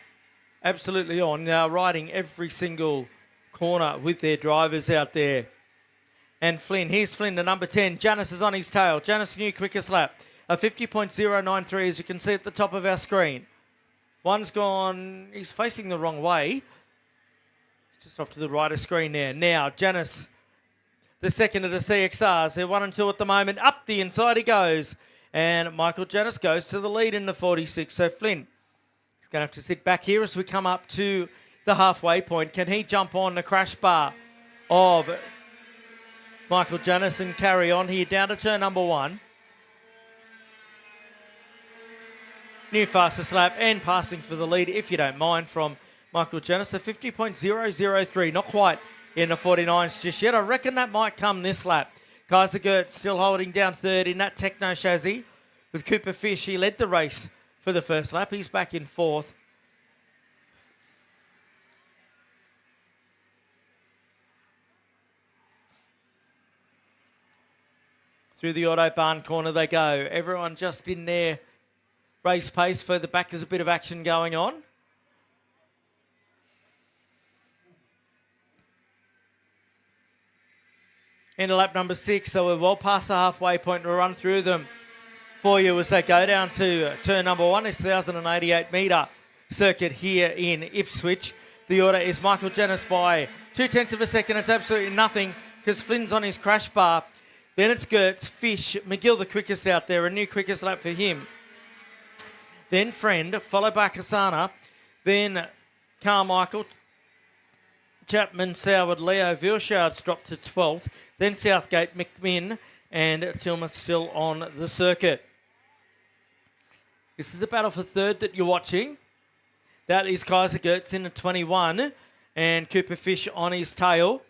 absolutely on. Now riding every single corner with their drivers out there. And Flynn, here's Flynn, the number 10. Janice is on his tail. Janice new quickest lap. A 50.093 as you can see at the top of our screen. One's gone, he's facing the wrong way. Just off to the right of screen there. Now Janice, the second of the CXRs. They're 1 and 2 at the moment. Up the inside he goes. And Michael Janice goes to the lead in the 46. So Flynn is going to have to sit back here as we come up to the halfway point. Can he jump on the crash bar of Michael Janice and carry on here down to turn number 1? New fastest lap and passing for the lead, if you don't mind, from Michael Janice. A 50.003. Not quite in the 49s just yet. I reckon that might come this lap. Kaiser Gertz still holding down third in that Techno chassis. With Cooper Fish, he led the race for the first lap. He's back in 4th. Through the Autobahn corner they go. Everyone just in their race pace. Further back, there's a bit of action going on. Into lap number 6, so we're well past the halfway point. We'll run through them for you as they go down to turn number 1. This 1,088 metre circuit here in Ipswich. The order is Michael Janice by 0.2 of a second. It's absolutely nothing because Flynn's on his crash bar. Then it's Gertz, Fish, McGill the quickest out there, a new quickest lap for him. Then Friend, followed by Kasana. Then Carmichael, Chapman, Soward, Leo, Vilchard's dropped to 12th. Then Southgate, McMinn, and Tillman still on the circuit. This is a battle for third that you're watching. That is Kaiser Gertz in at 21 and Cooper Fish on his tail.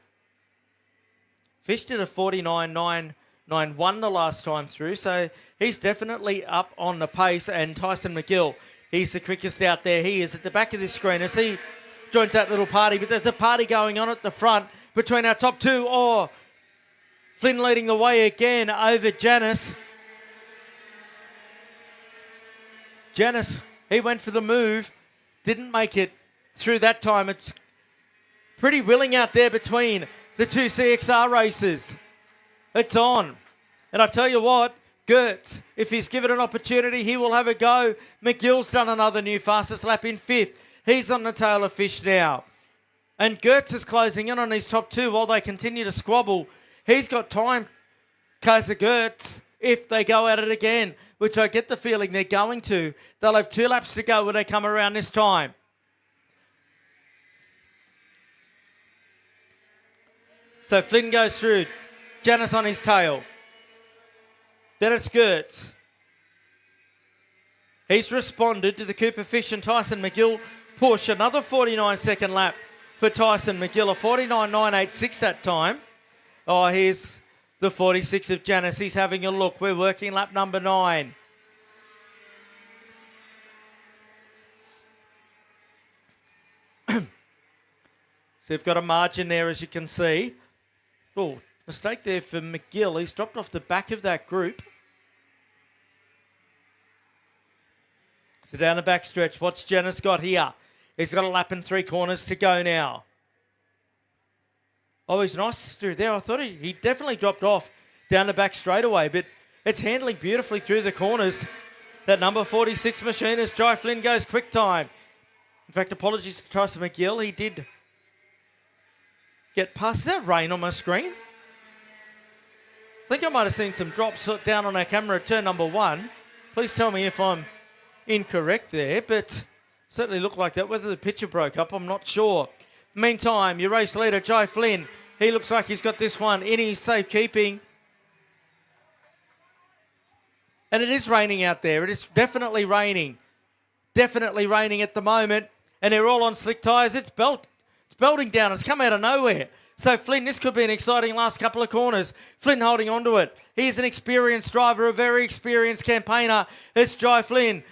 Fish did a 49.991 the last time through, so he's definitely up on the pace. And Tyson McGill, he's the quickest out there. He is at the back of this screen as he joins that little party, but there's a party going on at the front between our top 2. Oh, Flynn leading the way again over Janice. Janice, he went for the move, didn't make it through that time. It's pretty willing out there between the 2 CXR races. It's on. And I tell you what, Gertz, if he's given an opportunity, he will have a go. McGill's done another new fastest lap in 5th. He's on the tail of Fish now. And Gertz is closing in on his top 2 while they continue to squabble. He's got time, Kaiser Gertz, if they go at it again, which I get the feeling they're going to. They'll have 2 laps to go when they come around this time. So Flynn goes through. Janice on his tail. Then it's Gertz. He's responded to the Cooper Fish and Tyson McGill push. Another 49-second lap for Tyson McGill. A 49.986 that time. Oh, here's the 46 of Janice. He's having a look. We're working lap number 9. So you've got a margin there, as you can see. Oh, mistake there for McGill. He's dropped off the back of that group. So down the back stretch, what's Janice got here? He's got a lap and 3 corners to go now. Oh, he's nice through there. I thought he definitely dropped off down the back straightaway, but it's handling beautifully through the corners. That number 46 machinist, Jai Flynn, goes quick time. In fact, apologies to Tyson McGill. He did get past. Is that rain on my screen? I think I might have seen some drops down on our camera at turn number 1. Please tell me if I'm incorrect there, but certainly looked like that. Whether the picture broke up, I'm not sure. Meantime, your race leader, Jai Flynn, he looks like he's got this one in his safekeeping. And it is raining out there. It is definitely raining. Definitely raining at the moment. And they're all on slick tyres. It's belting down. It's come out of nowhere. So Flynn, this could be an exciting last couple of corners. Flynn holding on to it. He's an experienced driver, a very experienced campaigner. It's Jai Flynn.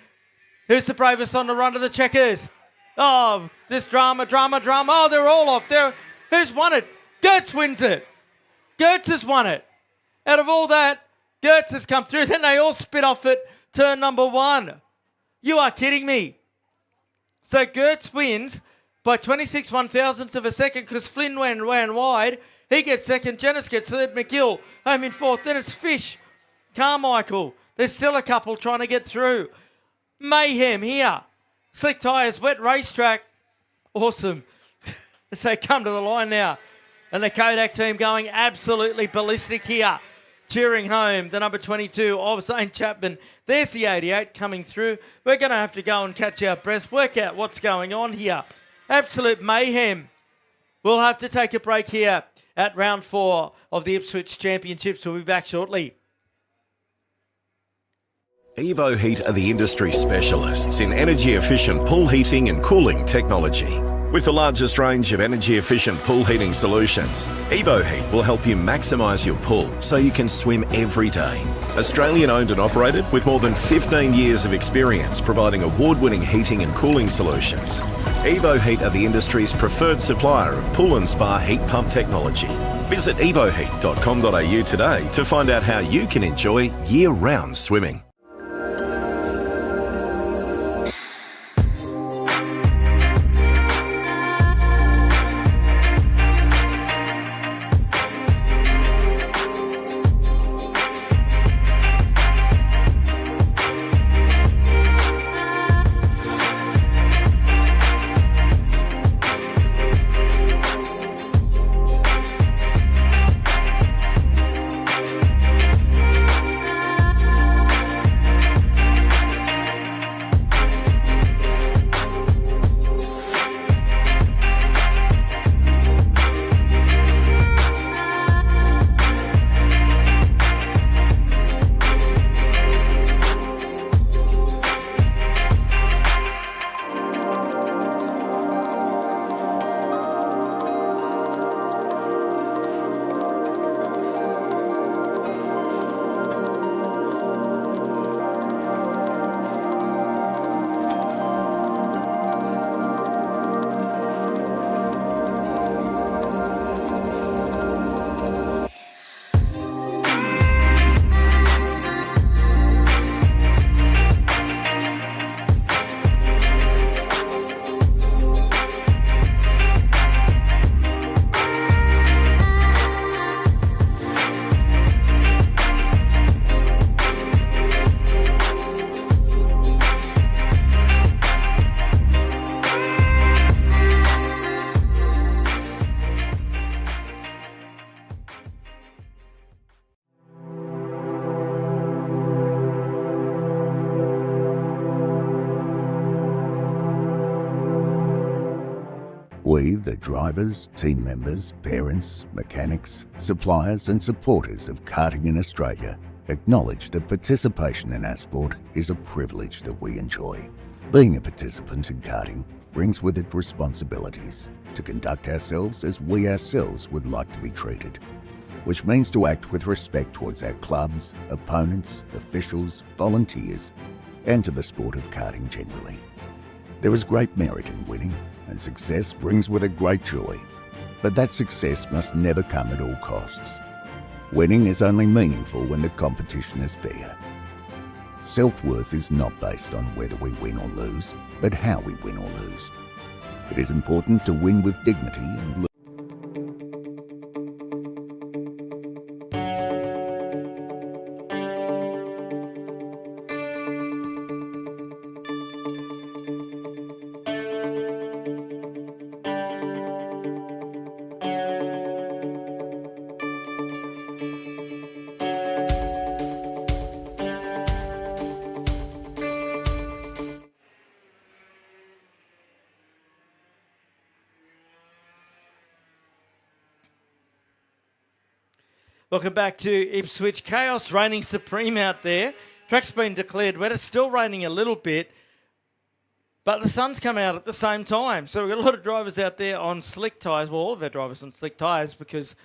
Who's the bravest on the run to the checkers? Oh, this drama. Oh, they're all off. Who's won it? Gertz wins it. Gertz has won it. Out of all that, Gertz has come through. Then they all spit off at turn number 1. You are kidding me. So Gertz wins by 26 1,000ths of a second because Flynn ran wide. He gets second. Janice gets third. McGill home in fourth. Then it's Fish. Carmichael. There's still a couple trying to get through. Mayhem here. Slick tyres, wet racetrack. Awesome. As they come to the line now. And the Kodak team going absolutely ballistic here. Cheering home the number 22 of Zane Chapman. There's the 88 coming through. We're going to have to go and catch our breath, work out what's going on here. Absolute mayhem. We'll have to take a break here at round 4 of the Ipswich Championships. We'll be back shortly. Evo Heat are the industry specialists in energy-efficient pool heating and cooling technology. With the largest range of energy-efficient pool heating solutions, Evo Heat will help you maximise your pool so you can swim every day. Australian-owned and operated with more than 15 years of experience providing award-winning heating and cooling solutions. Evo Heat are the industry's preferred supplier of pool and spa heat pump technology. Visit evoheat.com.au today to find out how you can enjoy year-round swimming. We, the drivers, team members, parents, mechanics, suppliers and supporters of karting in Australia, acknowledge that participation in our sport is a privilege that we enjoy. Being a participant in karting brings with it responsibilities to conduct ourselves as we ourselves would like to be treated, which means to act with respect towards our clubs, opponents, officials, volunteers, and to the sport of karting generally. There is great merit in winning, and success brings with it great joy, but that success must never come at all costs. Winning is only meaningful when the competition is fair. Self-worth is not based on whether we win or lose, but how we win or lose. It is important to win with dignity and Welcome back to Ipswich. Chaos reigning supreme out there. Track's been declared wet. It's still raining a little bit, but the sun's come out at the same time. So we've got a lot of drivers out there on slick tyres. Well, all of our drivers on slick tyres because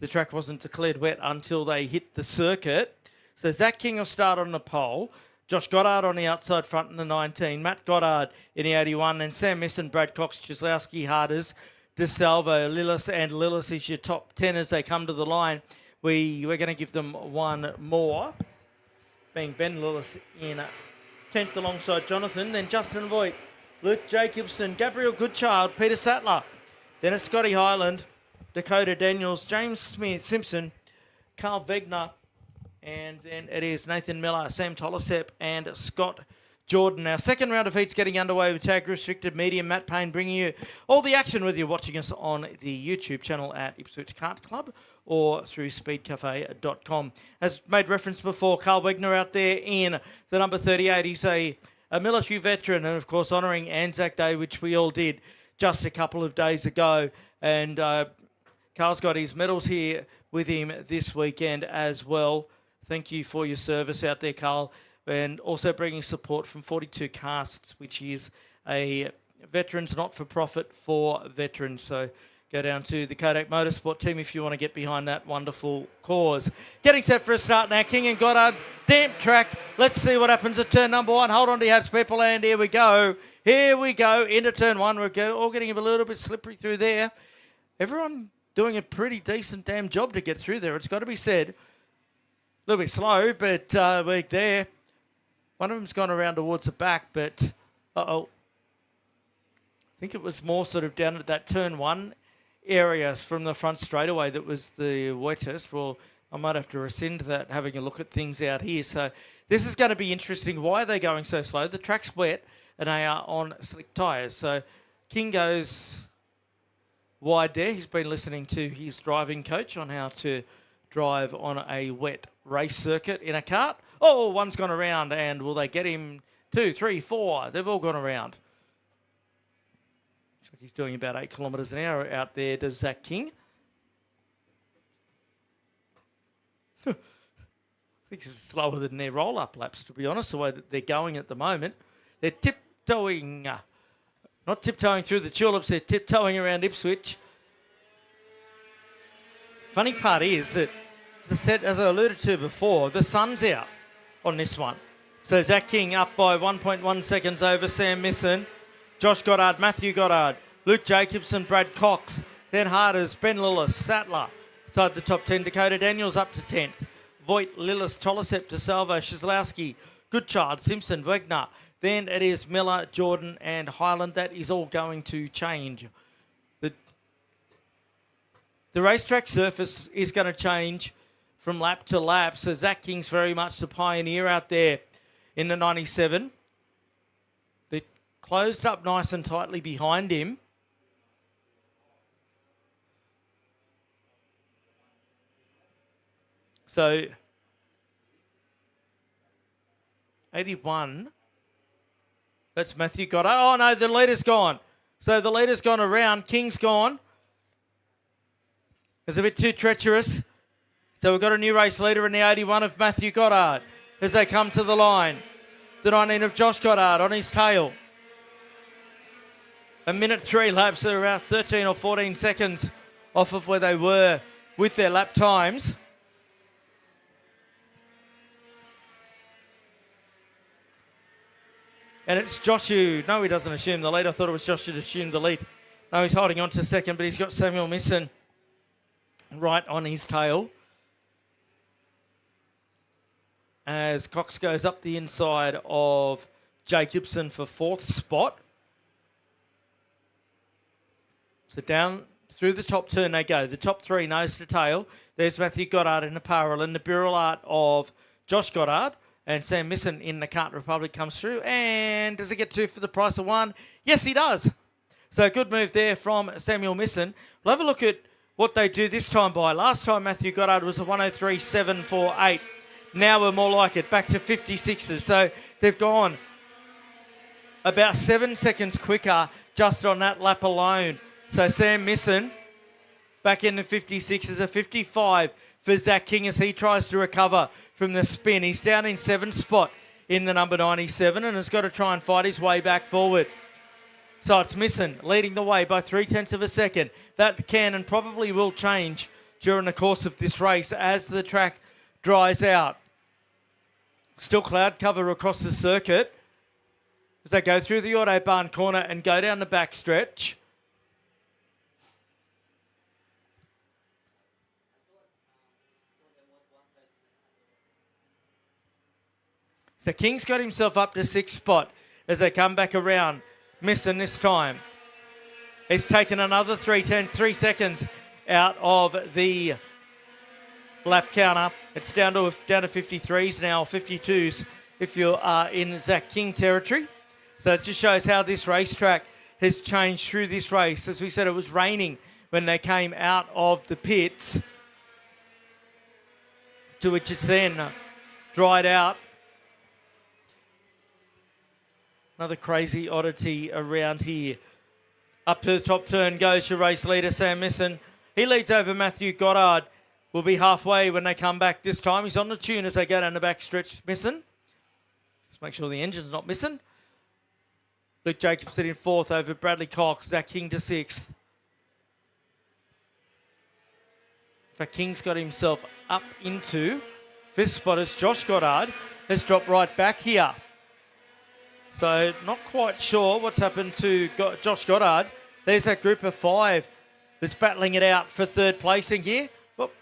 the track wasn't declared wet until they hit the circuit. So Zach King will start on the pole. Josh Goddard on the outside front in the 19. Matt Goddard in the 81. And Sam Misson, Brad Cox, Chislowski, Harders, DeSalvo, Lillis, and Lillis is your top 10 as they come to the line. We're going to give them one more, being Ben Lillis in 10th alongside Jonathan, then Justin Voigt, Luke Jacobson, Gabriel Goodchild, Peter Sattler, then it's Scotty Hyland, Dakota Daniels, James Smith Simpson, Carl Wegner, and then it is Nathan Miller, Sam Tollesep, and Scott Jordan. Our second round of heats getting underway with tag restricted medium. Matt Payne bringing you all the action whether you're watching us on the YouTube channel at Ipswich Kart Club or through speedcafe.com. As made reference before, Carl Wegner out there in the number 38. He's a military veteran and, of course, honouring Anzac Day, which we all did just a couple of days ago. And Carl's got his medals here with him this weekend as well. Thank you for your service out there, Carl. And also bringing support from 42 Casts, which is a veterans not-for-profit for veterans. So go down to the Kodak Motorsport team if you want to get behind that wonderful cause. Getting set for a start now. King and Goddard, damp track. Let's see what happens at turn number 1. Hold on to your hats, people, and here we go. Here we go into turn 1. We're all getting a little bit slippery through there. Everyone doing a pretty decent damn job to get through there. It's got to be said. A little bit slow, but we're there. One of them's gone around towards the back, but I think it was more sort of down at that turn 1 area from the front straightaway that was the wettest. Well, I might have to rescind that, having a look at things out here. So this is going to be interesting. Why are they going so slow? The track's wet and they are on slick tyres. So King goes wide there. He's been listening to his driving coach on how to drive on a wet race circuit in a kart. Oh, one's gone around, and will they get him? 2, 3, 4. They've all gone around. Looks like he's doing about 8 kilometres an hour out there, does Zach King. I think this is slower than their roll-up laps, to be honest, the way that they're going at the moment. They're tiptoeing, not tiptoeing through the tulips, they're tiptoeing around Ipswich. Funny part is that, as I said, as I alluded to before, the sun's out on this one. So Zach King up by 1.1 seconds over Sam Misson, Josh Goddard, Matthew Goddard, Luke Jacobson, Brad Cox, then Harders, Ben Lillis, Sattler. Inside the top 10, Dakota Daniels up to 10th. Voigt, Lillis, Tollesep, DeSalvo, Shislowski, Goodchild, Simpson, Wegner. Then it is Miller, Jordan and Hyland. That is all going to change. The racetrack surface is going to change from lap to lap. So Zach King's very much the pioneer out there in the 97. They closed up nice and tightly behind him. So 81. That's Matthew Goddard. Oh no, the leader's gone. So the leader's gone around. King's gone. It's a bit too treacherous. So we've got a new race leader in the 81 of Matthew Goddard as they come to the line. The 19 of Josh Goddard on his tail. A minute 3 laps. They're about 13 or 14 seconds off of where they were with their lap times. And it's Josh who, no, he doesn't assume the lead. I thought it was Josh who'd assumed the lead. No, he's holding on to second, but he's got Samuel Misson right on his tail. As Cox goes up the inside of Jacobson for 4th spot. So down through the top turn they go. The top three nose to tail. There's Matthew Goddard in apparel, and the Bureau Art of Josh Goddard and Sam Misson in the Kart Republic comes through. And does he get two for the price of one? Yes, he does. So good move there from Samuel Misson. We'll have a look at what they do this time by. Last time Matthew Goddard was a 103.748. Now we're more like it, back to 56s. So they've gone about 7 seconds quicker just on that lap alone. So Sam Misson back in the 56s, a 55 for Zach King as he tries to recover from the spin. He's down in 7th spot in the number 97 and has got to try and fight his way back forward. So it's Misson leading the way by 0.3 of a second. That can and probably will change during the course of this race as the track dries out. Still cloud cover across the circuit as they go through the Autobahn corner and go down the back stretch. So King's got himself up to 6th spot as they come back around. Misson this time. He's taken another 3 seconds out of the lap counter. It's down to 53s now, 52s if you are in Zach King territory. So it just shows how this racetrack has changed through this race. As we said, it was raining when they came out of the pits, to which it's then dried out. Another crazy oddity around here. Up to the top turn goes your race leader, Sam Misson. He leads over Matthew Goddard. Will be halfway when they come back this time. He's on the tune as they go down the back stretch, Misson. Just make sure the engine's not missing. Luke Jacobson in 4th over Bradley Cox. Zach King to 6th. In fact, King's got himself up into 5th spot as Josh Goddard has dropped right back here. So not quite sure what's happened to Josh Goddard. There's that group of 5 that's battling it out for 3rd placing here. Whoop,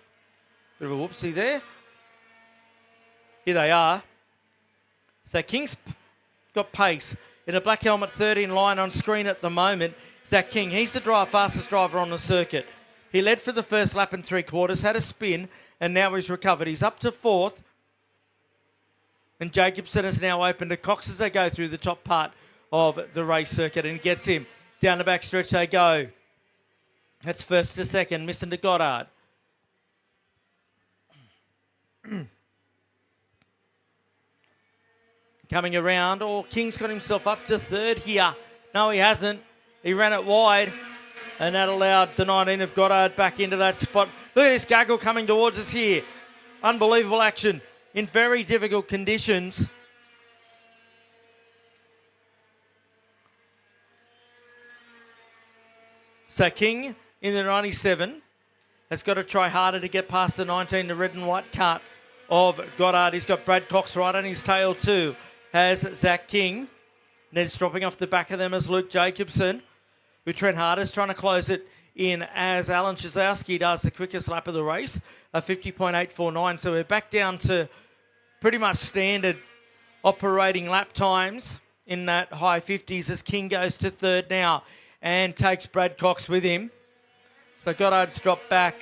bit of a whoopsie there. Here they are. So King's got pace. In a black helmet, 3rd in line on screen at the moment. Zach King, he's the fastest driver on the circuit. He led for the first lap and 3/4, had a spin, and now he's recovered. He's up to 4th. And Jacobson has now opened to Cox as they go through the top part of the race circuit and gets him. Down the back stretch they go. That's 1st to 2nd, Misson to Goddard. Coming around, King's got himself up to 3rd here. No, he hasn't. He ran it wide, and that allowed the 19 of Goddard back into that spot. Look at this gaggle coming towards us here. Unbelievable action in very difficult conditions. So King in the 97 has got to try harder to get past the 19, the red and white cart of Goddard. He's got Brad Cox right on his tail too. Has Zach King. Ned's dropping off the back of them as Luke Jacobson. With Trent Harders trying to close it in as Alan Shazowski does the quickest lap of the race, a 50.849. So we're back down to pretty much standard operating lap times in that high 50s as King goes to 3rd now and takes Brad Cox with him. So Goddard's dropped back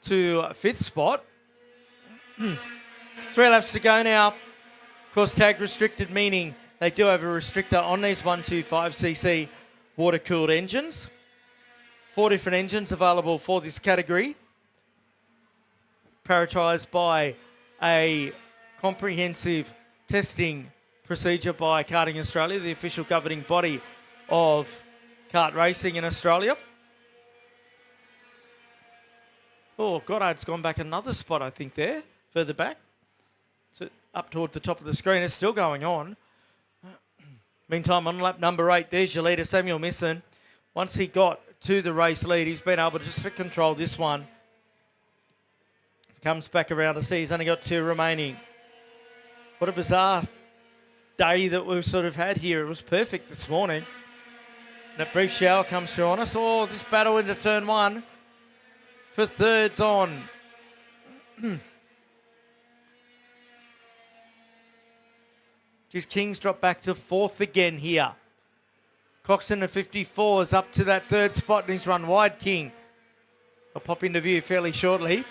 to 5th spot. 3 laps to go now. Of course, tag restricted, meaning they do have a restrictor on these 125cc water-cooled engines. 4 different engines available for this category. Prioritised by a comprehensive testing procedure by Karting Australia, the official governing body of kart racing in Australia. Goddard's gone back another spot, I think, there, further back. So up toward the top of the screen. It's still going on. Meantime, on lap number 8, there's your leader, Samuel Misson. Once he got to the race lead, he's been able to just to control this one. Comes back around to see he's only got 2 remaining. What a bizarre day that we've sort of had here. It was perfect this morning. That brief shower comes through on us. This battle into turn 1 for 3rds on. King's dropped back to 4th again here. Coxon at 54 is up to that third spot and he's run wide. King will pop into view fairly shortly.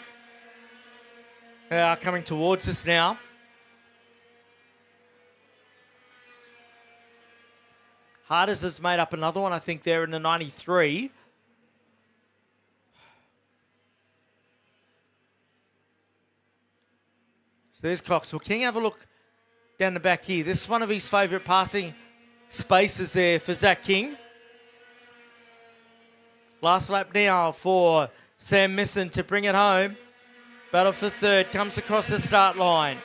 They are coming towards us now. Harders has made up another one, I think, there in the 93. So there's Cox. Will King have a look down the back here? This is one of his favourite passing spaces there for Zach King. Last lap now for Sam Misson to bring it home. Battle for third, comes across the start line.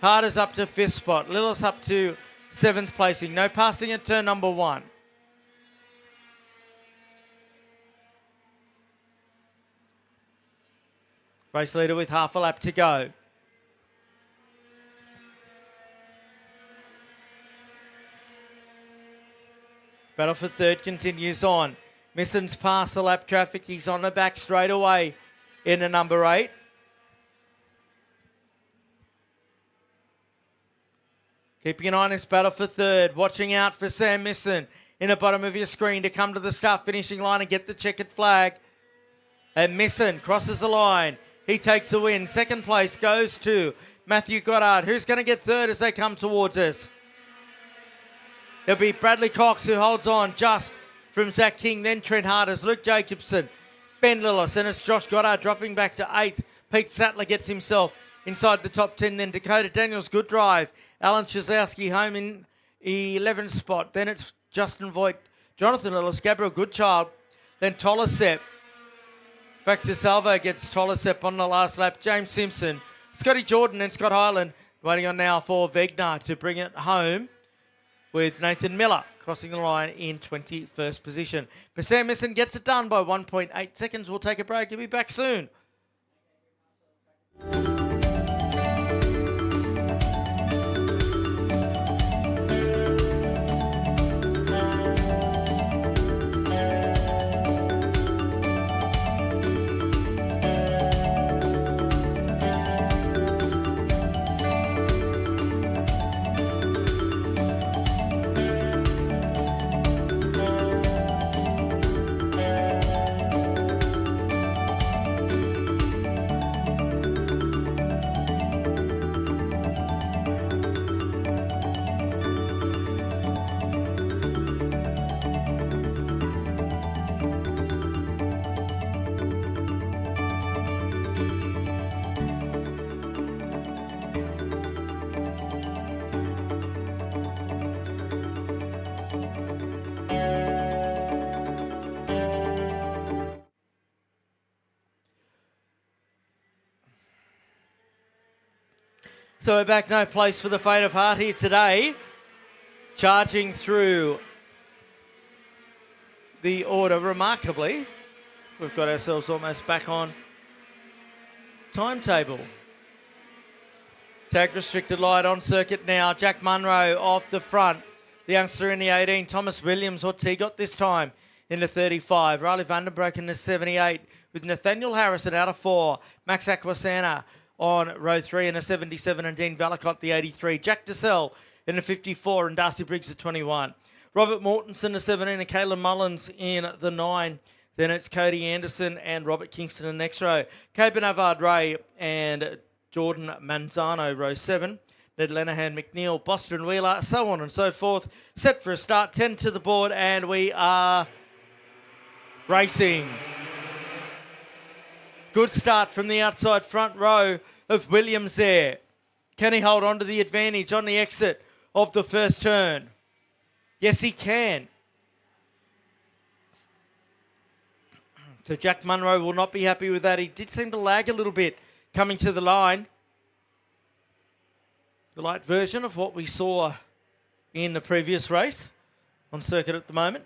Harders up to fifth spot. Lillis up to seventh placing. No passing at turn number 1. Race leader with half a lap to go. Battle for third continues on. Misson's past the lap traffic. He's on the back straight away in the number 8. Keeping an eye on this battle for third. Watching out for Sam Misson in the bottom of your screen to come to the start finishing line and get the checkered flag. And Misson crosses the line. He takes the win. Second place goes to Matthew Goddard. Who's going to get third as they come towards us? It'll be Bradley Cox who holds on just from Zach King, then Trent Harders, Luke Jacobson, Ben Lillis, and it's Josh Goddard dropping back to 8th. Pete Sattler gets himself inside the top 10, then Dakota Daniels, good drive. Alan Chazowski home in 11th spot. Then it's Justin Voigt, Jonathan Lillis, Gabriel Goodchild, then Tolasep. Factor Salvo gets Tolasep on the last lap. James Simpson, Scotty Jordan and Scott Hyland waiting on now for Wegner to bring it home with Nathan Miller crossing the line in 21st position. But Sam Misson gets it done by 1.8 seconds. We'll take a break. He'll be back soon. So we're back, no place for the faint of heart here today. Charging through the order remarkably. We've got ourselves almost back on timetable. Tag restricted light on circuit now. Jack Munro off the front. The youngster in the 18. Thomas Williams, what's he got this time? In the 35. Riley Vandenbroek in the 78. With Nathaniel Harrison out of 4. Max Aquasana on row 3 in a 77, and Dean Vallicott, the 83. Jack DeSell in the 54, and Darcy Briggs at 21. Robert Mortensen, the 17, and Caelan Mullins in the 9. Then it's Cody Anderson and Robert Kingston in the next row. Caben Avard Ray and Jordan Manzano, row 7. Ned Lenahan, McNeil, Boston Wheeler, so on and so forth. Set for a start, 10 to the board, and we are racing. Good start from the outside front row of Williams there. Can he hold on to the advantage on the exit of the first turn? Yes, he can. So Jack Munro will not be happy with that. He did seem to lag a little bit coming to the line. The light version of what we saw in the previous race on circuit at the moment.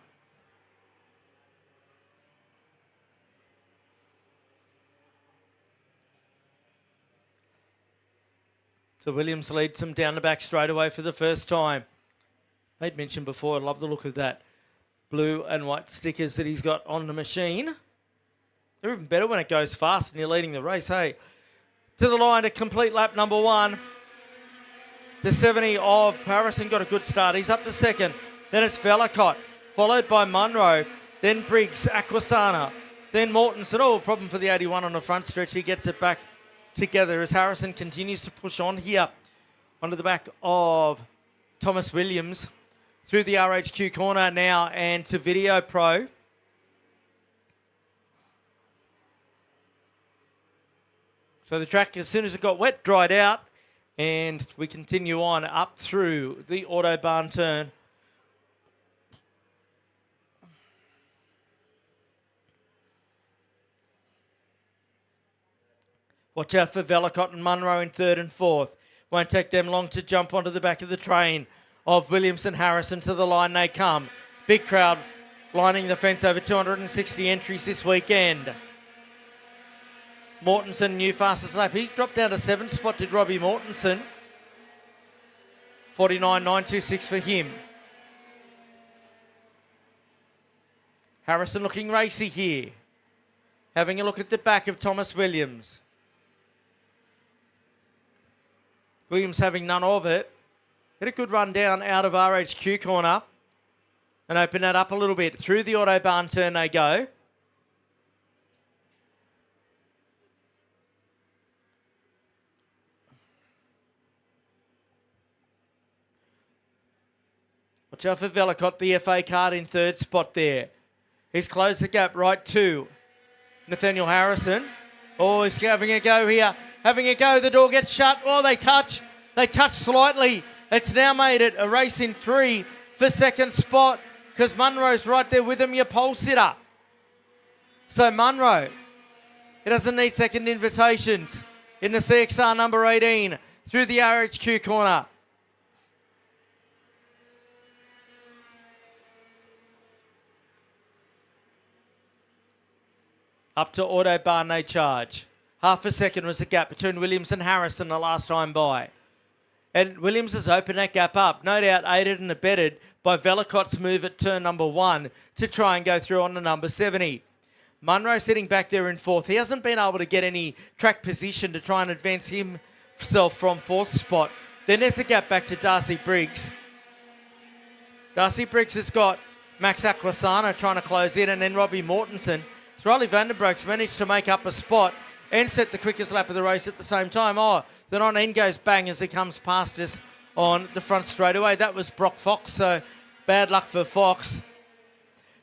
So Williams leads him down the back straight away for the first time. They'd mentioned before, I love the look of that blue and white stickers that he's got on the machine. They're even better when it goes fast and you're leading the race, hey. To the line to complete lap number 1. The 70 of Harrison got a good start. He's up to second. Then it's Velicott, followed by Munro. Then Briggs, Aquasana. Then Mortensen. Oh, problem for the 81 on the front stretch. He gets it back together as Harrison continues to push on here onto the back of Thomas Williams. Through the RHQ corner now and to Video Pro. So the track, as soon as it got wet, dried out. And we continue on up through the Autobahn turn. Watch out for Velicott and Munro in third and fourth. Won't take them long to jump onto the back of the train of Williams and Harrison. To the line they come. Big crowd lining the fence, over 260 entries this weekend. Mortensen, new fastest lap. He dropped down to 7th spot, did Robbie Mortensen. 49.926 for him. Harrison looking racy here. Having a look at the back of Thomas Williams. Williams having none of it. Get a good run down out of RHQ corner and open that up a little bit. Through the Autobahn turn they go. Watch out for Velicott, the FA card in third spot there. He's closed the gap right to Nathaniel Harrison. Oh, he's having a go here. Having a go, the door gets shut. Oh, they touch. They touch slightly. It's now made it a race in 3 for second spot because Munro's right there with him, your pole sitter. So Munro, he doesn't need second invitations in the CXR number 18 through the RHQ corner. Up to Autobahn they charge. Half a second was the gap between Williams and Harrison the last time by. And Williams has opened that gap up, no doubt aided and abetted by Velicott's move at turn number 1 to try and go through on the number 70. Munro sitting back there in fourth. He hasn't been able to get any track position to try and advance himself from fourth spot. Then there's a gap back to Darcy Briggs. Darcy Briggs has got Max Aquasana trying to close in, and then Robbie Mortensen. Riley Vandenbroek's managed to make up a spot and set the quickest lap of the race at the same time. Oh, then on end goes bang as he comes past us on the front straightaway. That was Brock Fox, so bad luck for Fox.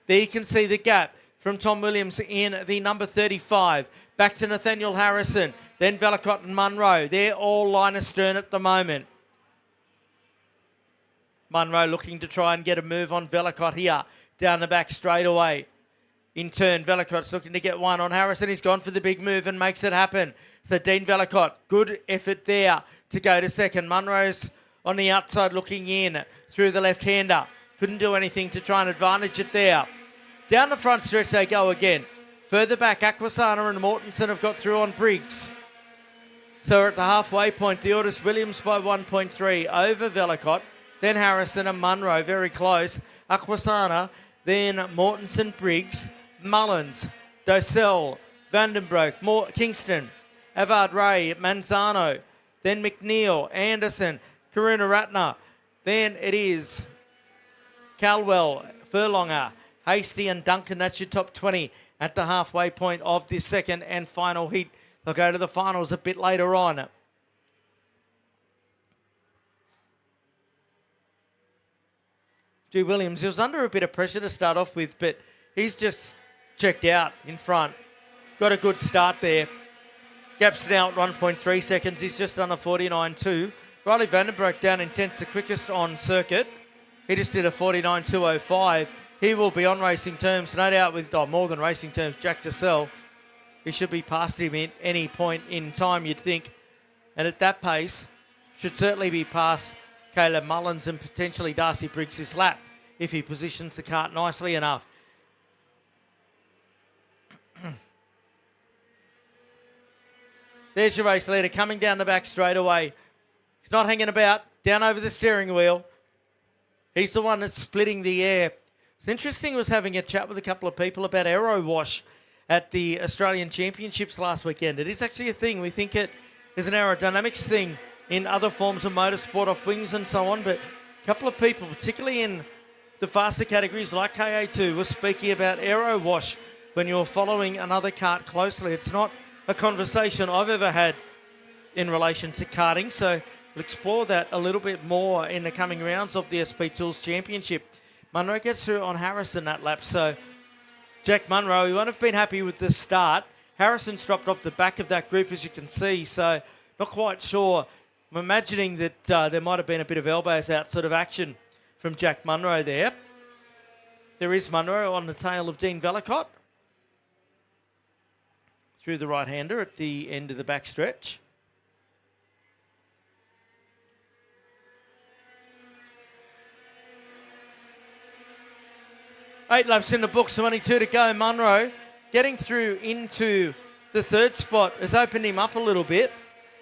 There you can see the gap from Tom Williams in the number 35. Back to Nathaniel Harrison, then Velicott and Munro. They're all line astern at the moment. Munro looking to try and get a move on Velicott here down the back straightaway. In turn, Velicott's looking to get one on Harrison. He's gone for the big move and makes it happen. So Dean Velicott, good effort there to go to second. Munro's on the outside looking in through the left-hander. Couldn't do anything to try and advantage it there. Down the front stretch they go again. Further back, Aquasana and Mortensen have got through on Briggs. So we're at the halfway point. The order's Williams by 1.3 over Velicott. Then Harrison and Munro, very close. Aquasana, then Mortensen, Briggs, Mullins, Docell, Vandenbroek, Kingston, Avard Ray, Manzano, then McNeil, Anderson, Karunaratne. Then it is Caldwell, Furlonger, Hasty and Duncan. That's your top 20 at the halfway point of this second and final heat. They'll go to the finals a bit later on. G. Williams, he was under a bit of pressure to start off with, but he's just checked out in front. Got a good start there. Gap's now at 1.3 seconds. He's just under 49.2. Riley Vandenbroek down in 10th, the quickest on circuit. He just did a 49.205. He will be on racing terms, no doubt with more than racing terms, Jack Docell. He should be past him at any point in time, you'd think. And at that pace, should certainly be past Caleb Mullins and potentially Darcy Briggs' lap if he positions the cart nicely enough. There's your race leader coming down the back straight away. He's not hanging about, down over the steering wheel. He's the one that's splitting the air. It's interesting, was having a chat with a couple of people about aero wash at the Australian Championships last weekend. It is actually a thing. We think it is an aerodynamics thing in other forms of motorsport, off wings and so on, but a couple of people, particularly in the faster categories like KA2 was speaking about aero wash when you're following another kart closely. It's not a conversation I've ever had in relation to karting, so we'll explore that a little bit more in the coming rounds of the SP Tools Championship. Munro gets through on Harrison that lap, so Jack Munro, he won't have been happy with the start. Harrison's dropped off the back of that group, as you can see, so not quite sure. I'm imagining that there might have been a bit of elbows out sort of action from Jack Munro there. There is Munro on the tail of Dean Velicott through the right-hander at the end of the backstretch. Eight laps in the books, so only 2 to go. Munro getting through into the third spot has opened him up a little bit,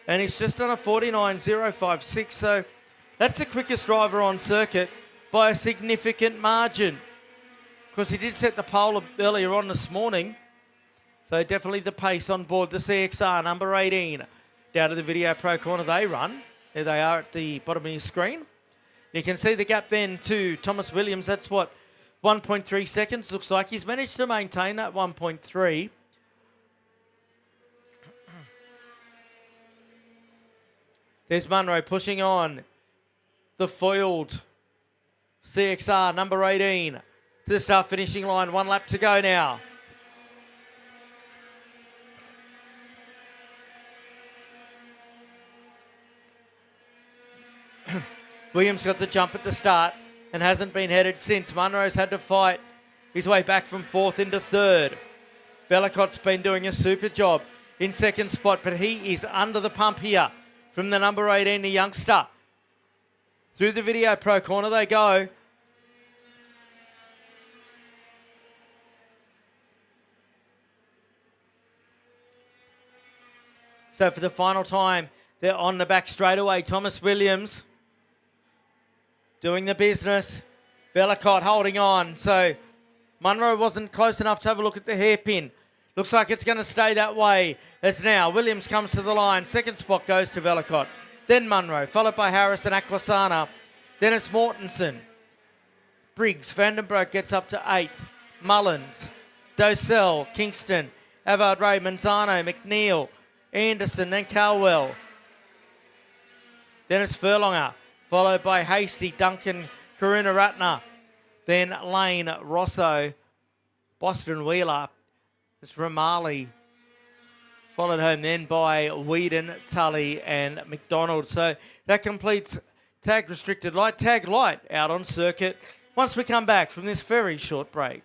and he's just done a 49.056, so that's the quickest driver on circuit by a significant margin. Of course, he did set the pole earlier on this morning, so definitely the pace on board the CXR, number 18. Down to the Video Pro corner they run. There they are at the bottom of your screen. You can see the gap then to Thomas Williams. That's what 1.3 seconds looks like. He's managed to maintain that 1.3. There's Munro pushing on the foiled CXR, number 18, to the start finishing line. 1 lap to go now. Williams got the jump at the start and hasn't been headed since. Munro's had to fight his way back from 4th into 3rd. Velicott's been doing a super job in 2nd spot, but he is under the pump here from the number 18, the youngster. Through the Video Pro corner they go. So for the final time, they're on the back straightaway. Thomas Williams doing the business. Velicott holding on. So Munro wasn't close enough to have a look at the hairpin. Looks like it's going to stay that way as now Williams comes to the line. 2nd spot goes to Velicott. Then Munro, followed by Harris and Aquasana. Then it's Mortensen. Briggs, Vandenbroek gets up to 8th. Mullins, Docell, Kingston, Avard Ray, Manzano, McNeil, Anderson, then Calwell. Then it's Furlonger, followed by Hasty, Duncan, Karunaratne. Then Lane, Rosso, Boston Wheeler. It's Ramali, followed home then by Whedon, Tully and McDonald. So that completes Tag Restricted Light, Tag Light out on circuit once we come back from this very short break.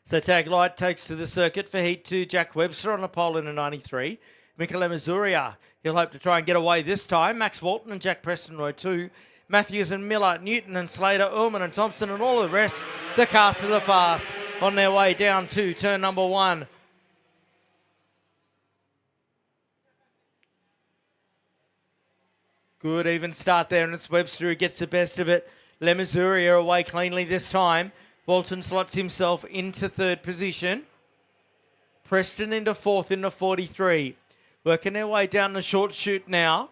So Tag Light takes to the circuit for Heat 2. Jack Webster on the pole in a 93. Mikel Mazuria, he'll hope to try and get away this time. Max Walton and Jack Preston row 2. Matthews and Miller, Newton and Slater, Ullman and Thompson and all of the rest. The cast of the fast on their way down to turn number 1. Good even start there, and it's Webster who gets the best of it. Lemazuria away cleanly this time. Walton slots himself into 3rd position. Preston into 4th in the 43. Working their way down the short chute now.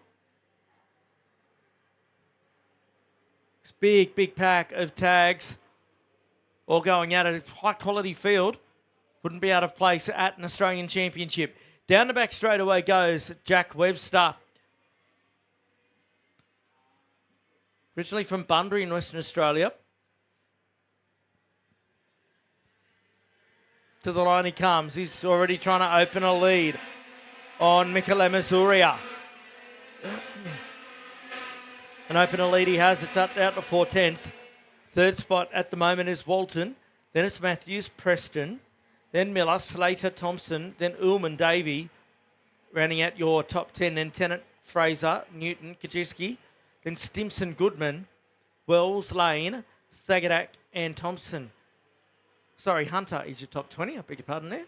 It's big pack of tags all going out at a high quality field. Wouldn't be out of place at an Australian Championship. Down the back straight away goes Jack Webster. Originally from Bunbury in Western Australia. To the line he comes. He's already trying to open a lead on Mikel Mazuria. An open a lead he has. It's up out to 4/10. 3rd spot at the moment is Walton. Then it's Matthews, Preston. Then Miller, Slater, Thompson. Then Ullman, Davey. Rounding out your top 10. Then Tennant, Fraser, Newton, Kajiski. Then Stimson, Goodman, Wells, Lane, Sagadak and Thompson. Sorry, Hunter is your top 20. I beg your pardon there.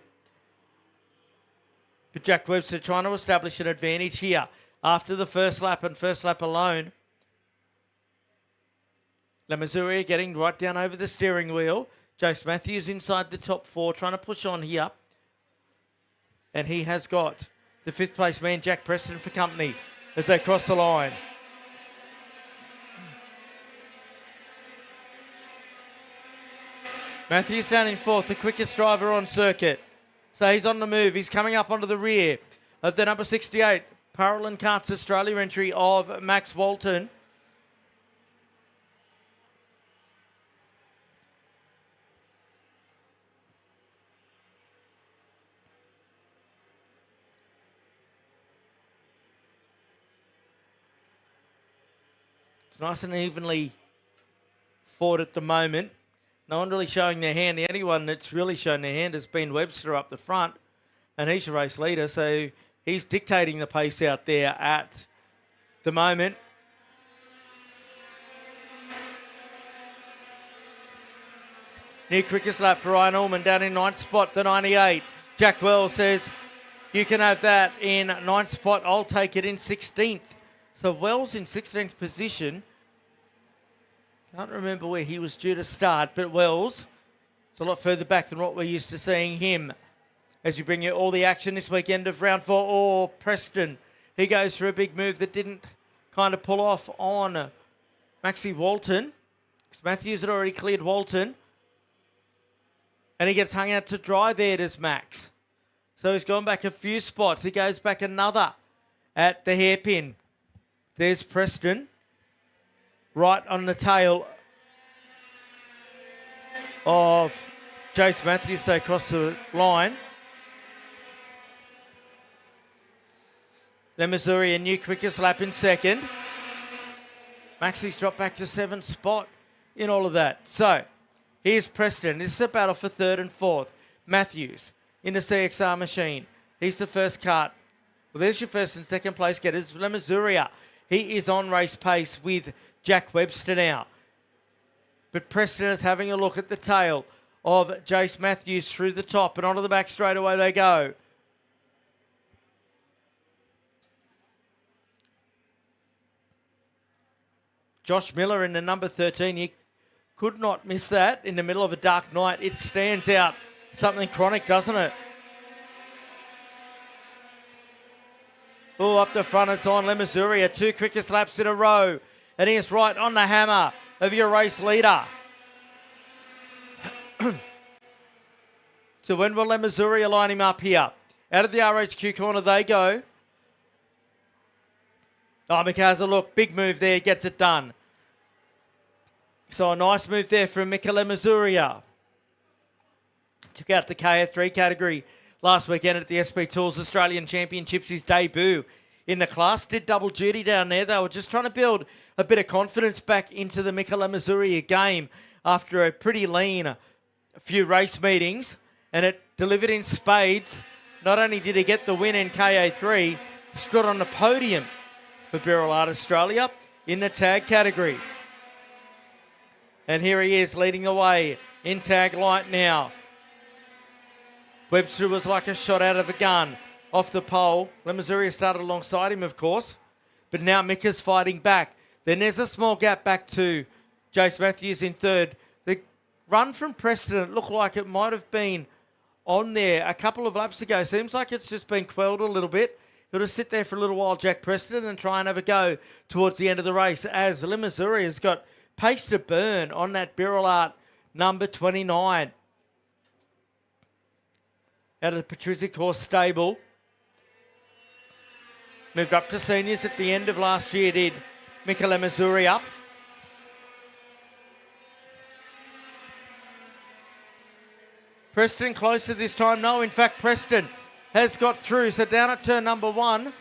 But Jack Webster trying to establish an advantage here after the first lap and first lap alone. Lemazuria getting right down over the steering wheel. Jace Matthews inside the top 4 trying to push on here. And he has got the 5th place man Jack Preston for company as they cross the line. Matthews down in 4th, the quickest driver on circuit. So he's on the move. He's coming up onto the rear of the number 68, Parallel Kart's Australia entry of Max Walton. It's nice and evenly fought at the moment. No one really showing their hand. The only one that's really shown their hand has been Webster up the front, and he's a race leader, so he's dictating the pace out there at the moment. New quickest lap for Ryan Ullman down in 9th spot, the 98. Jack Wells says, you can have that in 9th spot. I'll take it in 16th. So Wells in 16th position. Can't remember where he was due to start, but Wells is a lot further back than what we're used to seeing him. As we bring you all the action this weekend of round 4. Oh, Preston. He goes for a big move that didn't kind of pull off on Maxie Walton. Because Matthews had already cleared Walton. And he gets hung out to dry there, does Max. So he's gone back a few spots. He goes back another at the hairpin. There's Preston. Right on the tail of Jace Matthews. They cross the line. Then Missouri, a new quickest lap in 2nd. Maxie's dropped back to 7th spot in all of that. So, here's Preston. This is a battle for 3rd and 4th. Matthews in the CXR machine. He's the first Kart. Well, there's your 1st and 2nd place getters. Lemazuria. He is on race pace with Jack Webster now. But Preston is having a look at the tail of Jace Matthews through the top, and onto the back straight away they go. Josh Miller in the number 13. He could not miss that in the middle of a dark night. It stands out. Something chronic, doesn't it? Oh, up the front it's on Lemazuria. 2 quickest laps in a row. And he is right on the hammer of your race leader. So when will Lemazuria line him up here? Out of the RHQ corner they go. Oh, Mick has a look. Big move there. Gets it done. So a nice move there from Mikel Lemazuria. Took out the KA3 category last weekend at the SP Tools Australian Championships. His debut in the class. Did double duty down there. They were just trying to build a bit of confidence back into the Mikel Lemazuria game after a pretty lean a few race meetings, and it delivered in spades. Not only did he get the win in KA3, stood on the podium for Barrel Art Australia in the tag category. And here he is leading the way in tag light now. Webster was like a shot out of a gun off the pole. Lemasuria started alongside him, of course. But now Mika's fighting back. Then there's a small gap back to Jace Matthews in third. The run from Preston, it looked like it might have been on there a couple of laps ago. Seems like it's just been quelled a little bit. He'll just sit there for a little while, Jack Preston, and try and have a go towards the end of the race as Lemasuria has got pace to burn on that Barrel Art number 29. Out of the Patricic Horse stable. Moved up to seniors at the end of last year, did Mika Lemasuria. Preston closer this time. No, in fact, Preston has got through. So down at turn number 1,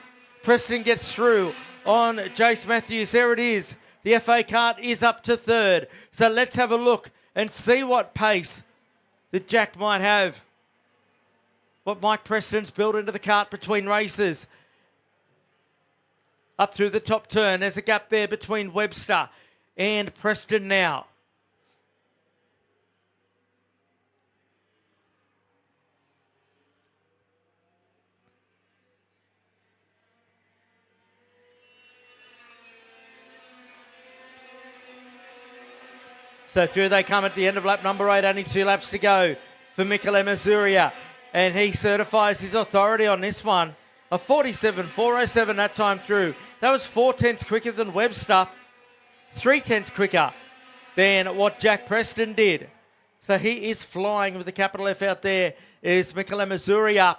Preston gets through on Jace Matthews. There it is. The FA Kart is up to third. So let's have a look and see what pace that Jack might have. What Mike Preston's built into the kart between races. Up through the top turn. There's a gap there between Webster and Preston now. So through they come at the end of lap number 8. Only 2 laps to go for Mika Lemasuria. And he certifies his authority on this one. A 47.407 that time through. That was 4 tenths quicker than Webster. 3 tenths quicker than what Jack Preston did. So he is flying with the capital F out there. Is Mika Lemasuria.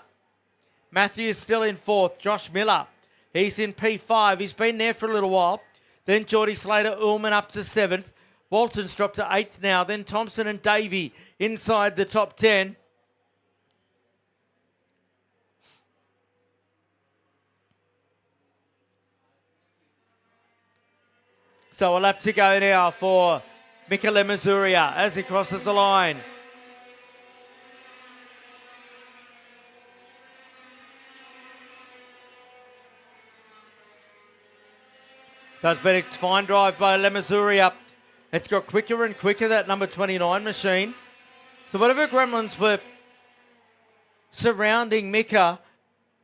Matthews still in 4th. Josh Miller. He's in P5. He's been there for a little while. Then Geordie Slater-Ullman up to 7th. Walton's dropped to 8th now. Then Thompson and Davey inside the top 10. So a lap to go now for Mika Lemasuria as he crosses the line. So it's been a fine drive by Lemasuria. It's got quicker and quicker, that number 29 machine. So whatever gremlins were surrounding Mika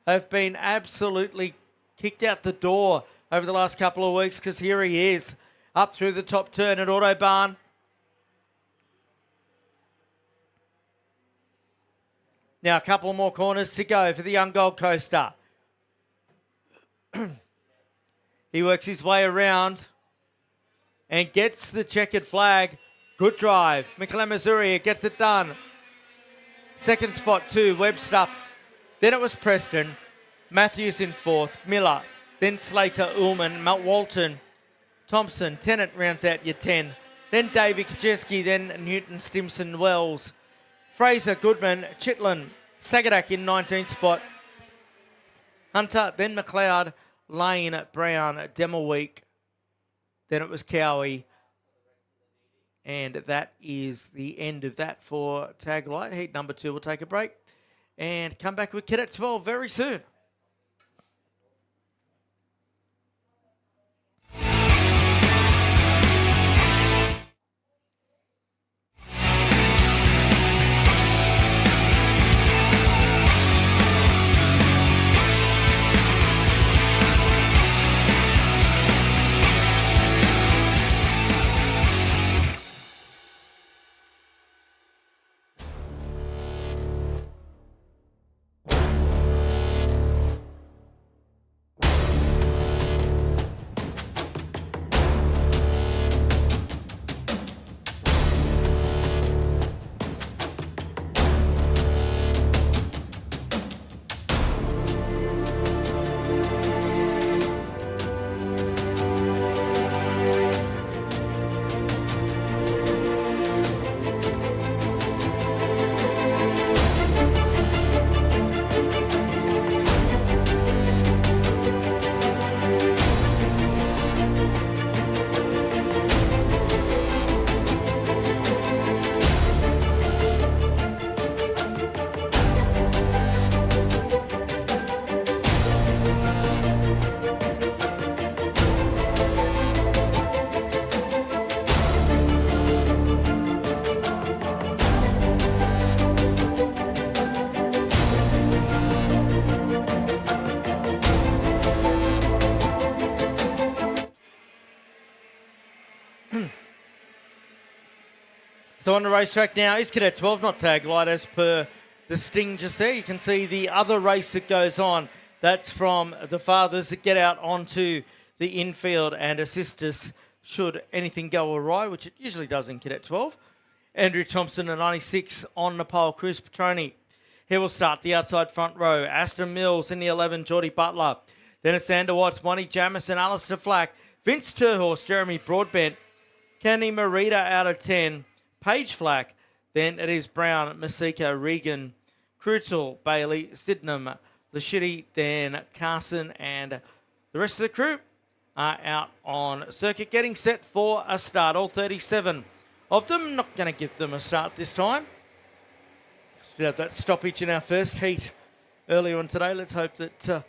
have been absolutely kicked out the door over the last couple of weeks, because here he is up through the top turn at Autobahn. Now a couple more corners to go for the young Gold Coaster. He works his way around and gets the checkered flag. Good drive. Mika Lemasuria gets it done. Second spot to Webster. Then it was Preston. Matthews in 4th. Miller. Then Slater, Ullman, Walton, Thompson. Tennant rounds out your 10. Then Davey Kajeski. Then Newton, Stimson, Wells. Fraser, Goodman, Chitlin, Sagadak in 19th spot. Hunter, then McLeod, Lane, Brown, Demelweek. Then it was Cowie. And that is the end of that for Tag Light. Heat number 2. We'll take a break and come back with Cadet 12 very soon. So on the racetrack now is Cadet 12, not tag light as per the sting just there. You can see the other race that goes on. That's from the fathers that get out onto the infield and assist us should anything go awry, which it usually does in Cadet 12. Andrew Thompson, the 96 on the pole. Cruz Petroni. He will start the outside front row. Aston Mills in the 11, Geordie Butler. Then it's Sander Watts, Monty Jamison, Alistair Flack, Vince Terhorst, Jeremy Broadbent, Kenny Marita out of 10, Paige Flack. Then it is Brown, Masika, Regan, Crutel, Bailey, Sydenham, Lashitty, then Carson, and the rest of the crew are out on circuit, getting set for a start. All 37 of them. Not going to give them a start this time. We had that stoppage in our first heat earlier on today. Let's hope that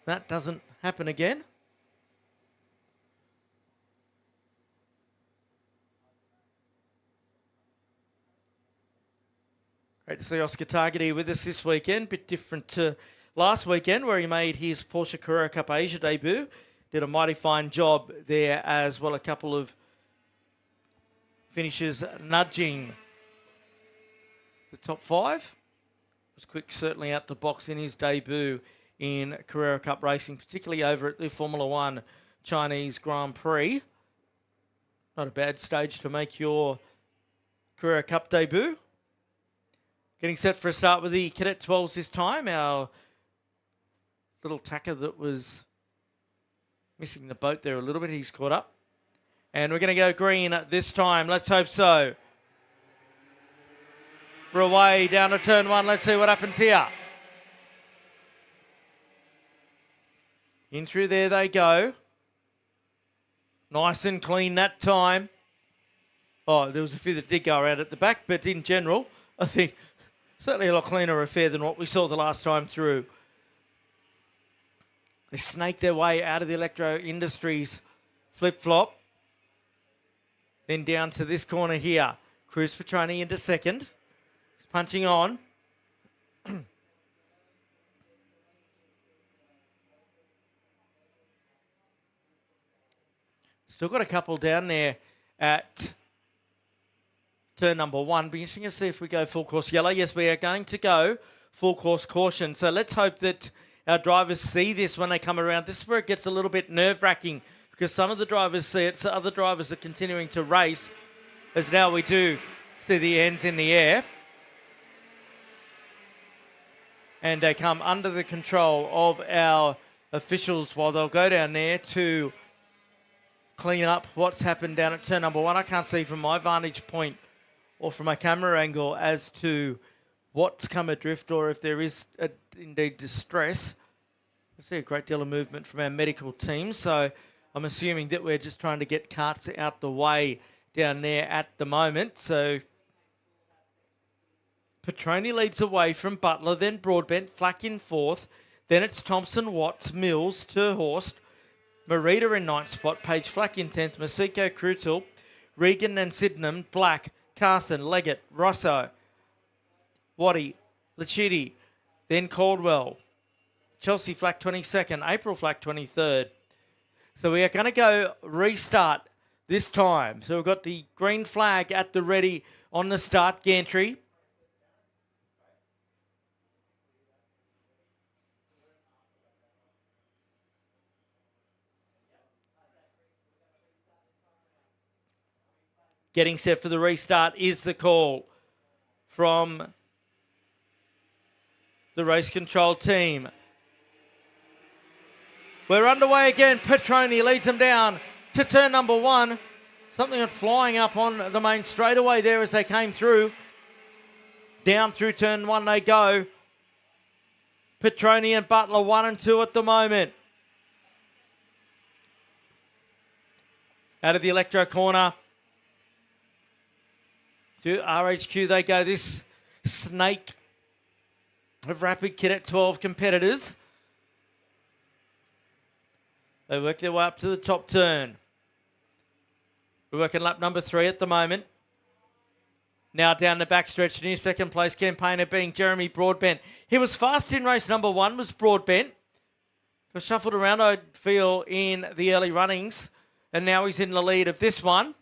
that doesn't happen again. Great to see Oscar Targety with us this weekend. Bit different to last weekend where he made his Porsche Carrera Cup Asia debut. Did a mighty fine job there as well. A couple of finishes nudging the top 5. Was quick certainly out the box in his debut in Carrera Cup racing, particularly over at the Formula One Chinese Grand Prix. Not a bad stage to make your Carrera Cup debut. Getting set for a start with the Cadet 12s this time. Our little tacker that was missing the boat there a little bit, he's caught up. And we're going to go green this time. Let's hope so. We're away down to turn 1. Let's see what happens here. In through there they go. Nice and clean that time. Oh, there was a few that did go around at the back, but in general, I think certainly a lot cleaner affair than what we saw the last time through. They snake their way out of the Electro Industries flip-flop. Then down to this corner here. Cruz Petroni into second. He's punching on. Still got a couple down there at turn number 1. Be interesting to see if we go full course yellow. Yes, we are going to go full course caution. So let's hope that our drivers see this when they come around. This is where it gets a little bit nerve-wracking because some of the drivers see it, so other drivers are continuing to race, as now we do see the ends in the air. And they come under the control of our officials while they'll go down there to clean up what's happened down at turn number 1. I can't see from my vantage point or from my camera angle as to what's come adrift or if there is indeed distress. I see a great deal of movement from our medical team, so I'm assuming that we're just trying to get carts out the way down there at the moment. So Petroni leads away from Butler, then Broadbent, Flack in 4th. Then it's Thompson, Watts, Mills, Terhorst, Marita in 9th spot, Page Flack in 10th, Masiko, Crutel, Regan and Sydenham, Black, Carson, Leggett, Rosso, Waddy, Lachidi, then Caldwell, Chelsea Flack 22nd, April Flack 23rd. So we are going to go restart this time. So we've got the green flag at the ready on the start gantry. Getting set for the restart is the call from the race control team. We're underway again. Petroni leads them down to turn number 1. Something that's flying up on the main straightaway there as they came through. Down through turn 1 they go. Petroni and Butler 1 and 2 at the moment. Out of the Electro corner. To RHQ they go. This snake of Rapid Cadet 12 competitors. They work their way up to the top turn. We're working lap number 3 at the moment. Now down the backstretch, near second place campaigner being Jeremy Broadbent. He was fast in race number 1, was Broadbent. Got shuffled around, I feel, in the early runnings. And now he's in the lead of this one.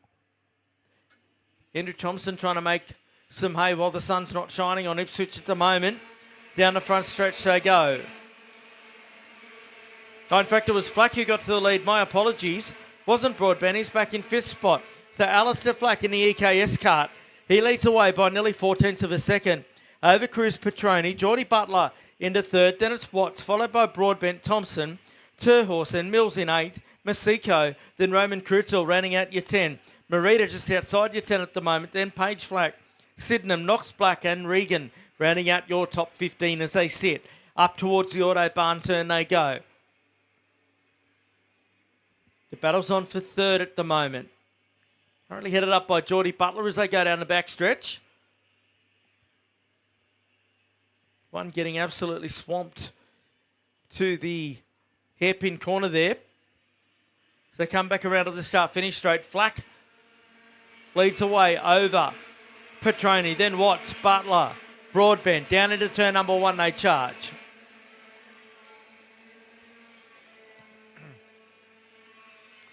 Andrew Thompson trying to make some hay while the sun's not shining on Ipswich at the moment. Down the front stretch they go. Oh, in fact, it was Flack who got to the lead. My apologies. Wasn't Broadbent. He's back in 5th spot. So Alistair Flack in the EKS cart. He leads away by nearly 4/10 of a second. Over Cruz Petroni, Geordie Butler into 3rd. Then it's Watts, followed by Broadbent, Thompson, Turhorse and Mills in 8th. Masiko, then Roman Cruzel rounding out your 10. Marita just outside your 10 at the moment. Then Page Flack, Sydenham, Knox Black and Regan rounding out your top 15 as they sit. Up towards the Autobahn turn they go. The battle's on for 3rd at the moment. Currently headed up by Geordie Butler as they go down the back stretch. One getting absolutely swamped to the hairpin corner there. So they come back around to the start-finish straight. Flack leads away over Petroni, then Watts, Butler, Broadbent. Down into turn number 1 they charge.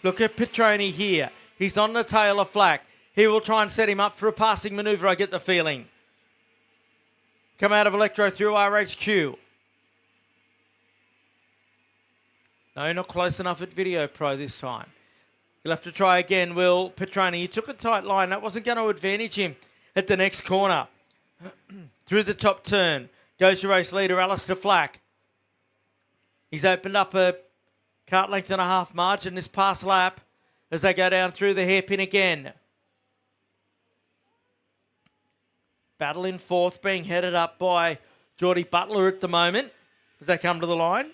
Look at Petroni here. He's on the tail of Flack. He will try and set him up for a passing manoeuvre, I get the feeling. Come out of Electro through RHQ. No, not close enough at Video Pro this time. He'll have to try again, Will Petroni. He took a tight line. That wasn't going to advantage him at the next corner. Through the top turn goes your race leader, Alistair Flack. He's opened up a cart length and a half margin this past lap as they go down through the hairpin again. Battle in 4th, being headed up by Geordie Butler at the moment as they come to the line.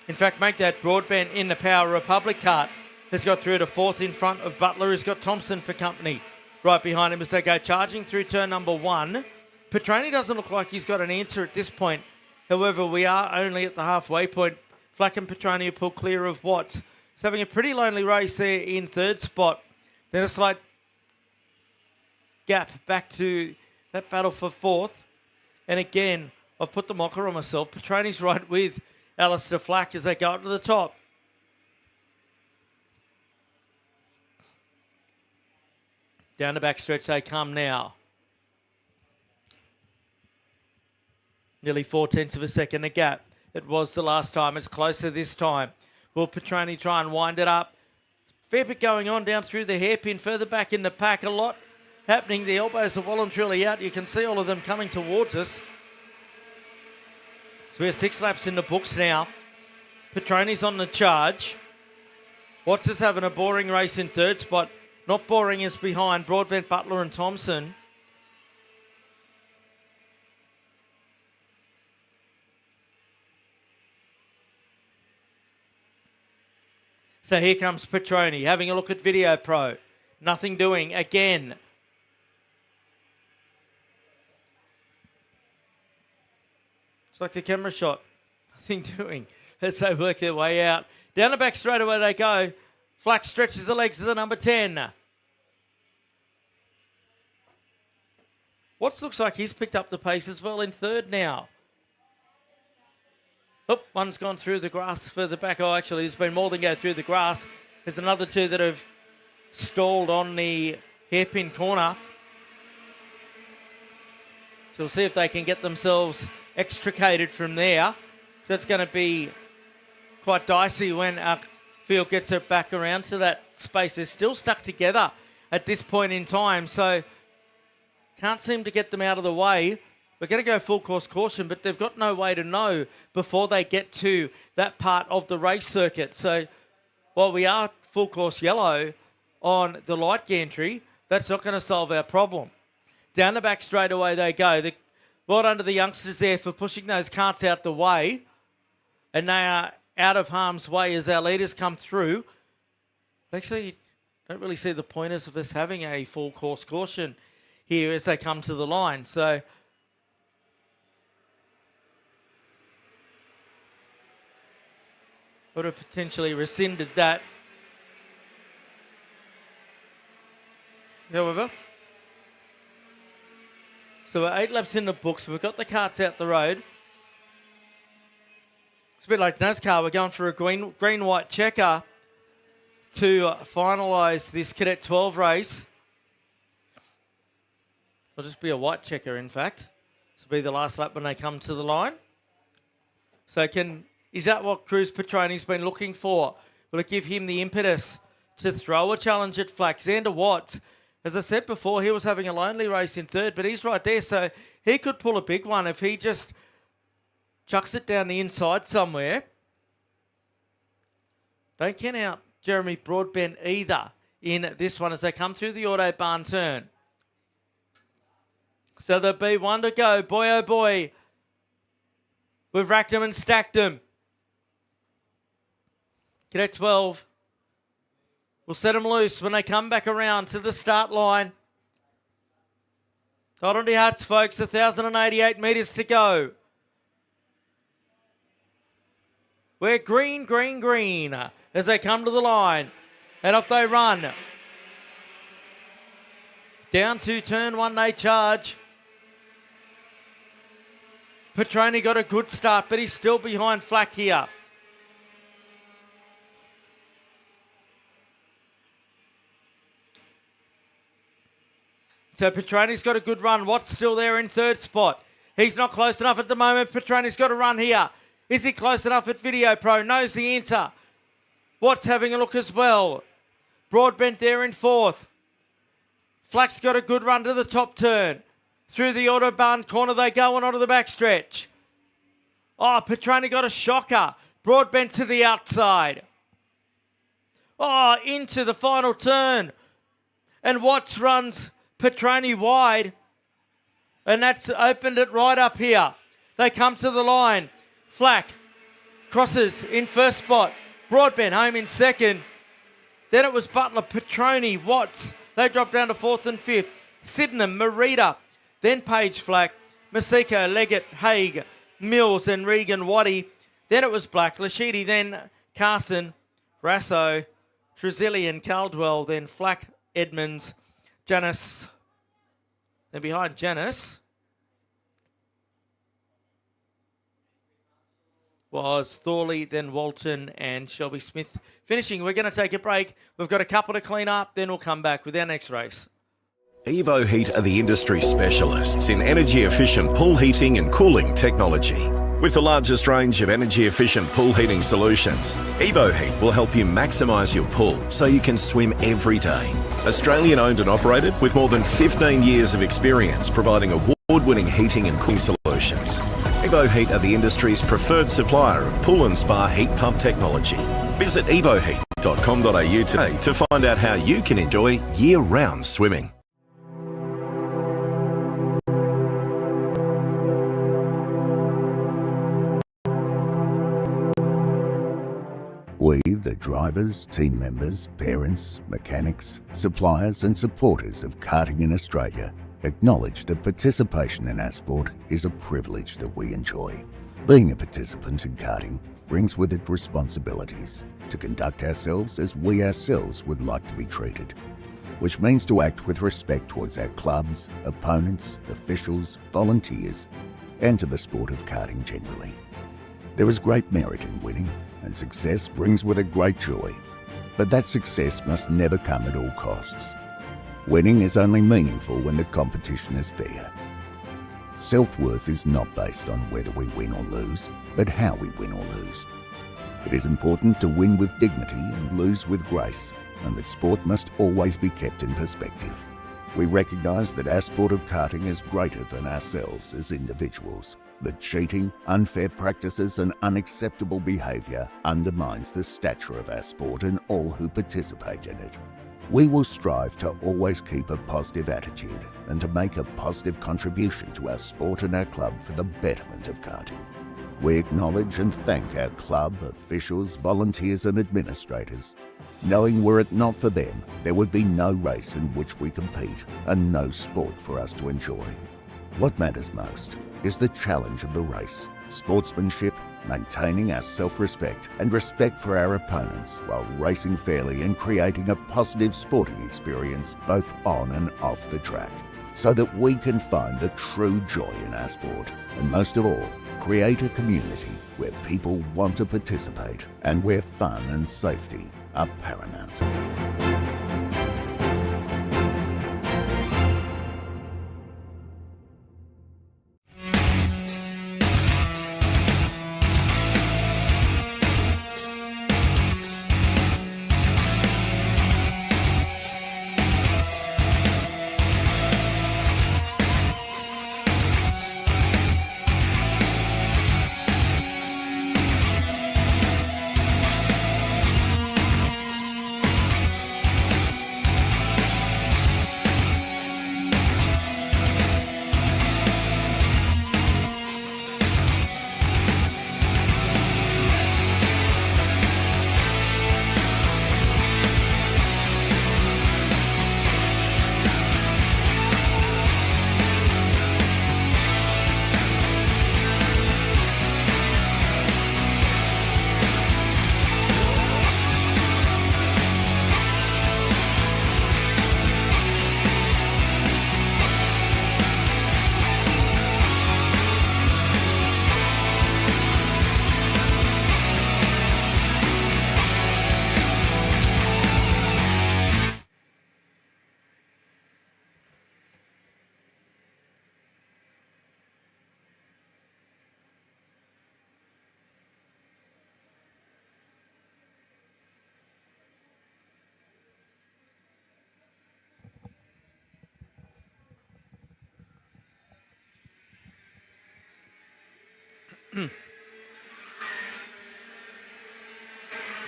In fact, make that Broadbent in the Power Republic cart has got through to 4th in front of Butler, who's got Thompson for company right behind him as they go charging through turn number 1. Petroni doesn't look like he's got an answer at this point. However, we are only at the halfway point. Flack and Petroni pull clear of Watts. He's having a pretty lonely race there in 3rd spot. Then a slight gap back to that battle for 4th. And again, I've put the mocker on myself. Petroni's right with Alistair Flack as they go up to the top. Down the back stretch they come now. Nearly 4/10 of a second a gap. It was the last time. It's closer this time. Will Petroni try and wind it up? Fair bit going on down through the hairpin. Further back in the pack, a lot happening. The elbows are well and truly out. You can see all of them coming towards us. So we have 6 laps in the books now. Petroni's on the charge. Watts is having a boring race in 3rd spot. Not boring is behind Broadbent, Butler and Thompson. So here comes Petroni, having a look at Video Pro. Nothing doing again. It's like the camera shot. Nothing doing as they work their way out. Down the back straight away they go. Flack stretches the legs of the number 10. Watts looks like he's picked up the pace as well in 3rd now. Oh, one's gone through the grass further back. Oh, actually, there's been more than go through the grass. There's another 2 that have stalled on the hairpin corner. So we'll see if they can get themselves extricated from there. So it's going to be quite dicey when our field gets it back around to that space. They're still stuck together at this point in time, so can't seem to get them out of the way. We're going to go full course caution, but they've got no way to know before they get to that part of the race circuit. So while we are full course yellow on the light gantry, that's not going to solve our problem. Down the back straight away they go. Well done to the youngsters there for pushing those carts out the way. And they are out of harm's way as our leaders come through. Actually, don't really see the pointers of us having a full course caution here as they come to the line. So would have potentially rescinded that. However, so we're 8 laps in the books. We've got the carts out the road. It's a bit like NASCAR. We're going for a green-white checker to finalise this Cadet 12 race. It'll just be a white checker, in fact. This will be the last lap when they come to the line. So is that what Cruz Petroni's been looking for? Will it give him the impetus to throw a challenge at Flack? Xander Watts, as I said before, he was having a lonely race in third, but he's right there, so he could pull a big one if he just chucks it down the inside somewhere. Don't count out Jeremy Broadbent either in this one as they come through the Autobahn turn. So there'll be one to go. Boy, oh boy. We've racked them and stacked them. Cadet 12 will set them loose when they come back around to the start line. Hold on to your hats, folks. 1,088 metres to go. We're green, green, green as they come to the line. And off they run. Down to turn one, they charge. Petroni got a good start, but he's still behind Flack here. So Petroni's got a good run. Watt's still there in third spot. He's not close enough at the moment. Petroni's got a run here. Is he close enough at Video Pro? Knows the answer. Watt's having a look as well. Broadbent there in fourth. Flack's got a good run to the top turn. Through the Autobahn corner they go and onto the backstretch. Oh, Petroni got a shocker. Broadbent to the outside. Oh, into the final turn. And Watts runs Petroni wide. And that's opened it right up here. They come to the line. Flack crosses in first spot. Broadbent home in second. Then it was Butler, Petroni, Watts. They dropped down to fourth and fifth. Sydenham, Merida. Then Page Flack, Masiko, Leggett, Haig, Mills and Regan Waddy. Then it was Black, Lashidi, then Carson, Rasso, Trizillian, Caldwell, then Flack, Edmonds, Janice. Then behind Janice was Thorley, then Walton and Shelby Smith. Finishing, we're going to take a break. We've got a couple to clean up, then we'll come back with our next race. Evo Heat are the industry specialists in energy-efficient pool heating and cooling technology. With the largest range of energy-efficient pool heating solutions, Evo Heat will help you maximise your pool so you can swim every day. Australian-owned and operated with more than 15 years of experience providing award-winning heating and cooling solutions. Evo Heat are the industry's preferred supplier of pool and spa heat pump technology. Visit evoheat.com.au today to find out how you can enjoy year-round swimming. We, the drivers, team members, parents, mechanics, suppliers and supporters of karting in Australia, acknowledge that participation in our sport is a privilege that we enjoy. Being a participant in karting brings with it responsibilities to conduct ourselves as we ourselves would like to be treated, which means to act with respect towards our clubs, opponents, officials, volunteers, and to the sport of karting generally. There is great merit in winning, and success brings with it great joy. But that success must never come at all costs. Winning is only meaningful when the competition is fair. Self-worth is not based on whether we win or lose, but how we win or lose. It is important to win with dignity and lose with grace, and that sport must always be kept in perspective. We recognise that our sport of karting is greater than ourselves as individuals. That cheating, unfair practices and unacceptable behaviour undermines the stature of our sport and all who participate in it. We will strive to always keep a positive attitude and to make a positive contribution to our sport and our club for the betterment of karting. We acknowledge and thank our club, officials, volunteers and administrators, knowing were it not for them, there would be no race in which we compete and no sport for us to enjoy. What matters most is the challenge of the race, sportsmanship, maintaining our self-respect and respect for our opponents while racing fairly and creating a positive sporting experience both on and off the track, so that we can find the true joy in our sport and most of all, create a community where people want to participate and where fun and safety are paramount.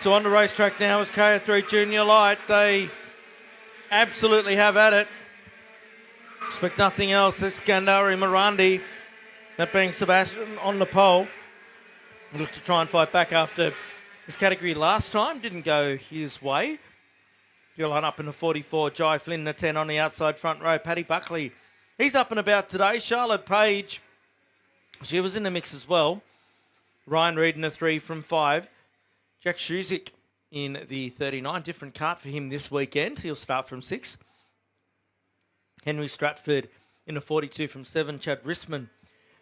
So on the racetrack now is KA3 Junior Light. They absolutely have at it. Expect nothing else. It's Gandari Morandi, that being Sebastian on the pole. He looked to try and fight back after his category last time. Didn't go his way. He'll line up in the 44. Jai Flynn, the 10 on the outside front row. Paddy Buckley, he's up and about today. Charlotte Page, she was in the mix as well. Ryan Reid in the 3 from 5. Jack Shuzik in the 39. Different cart for him this weekend. He'll start from 6. Henry Stratford in the 42 from 7. Chad Risman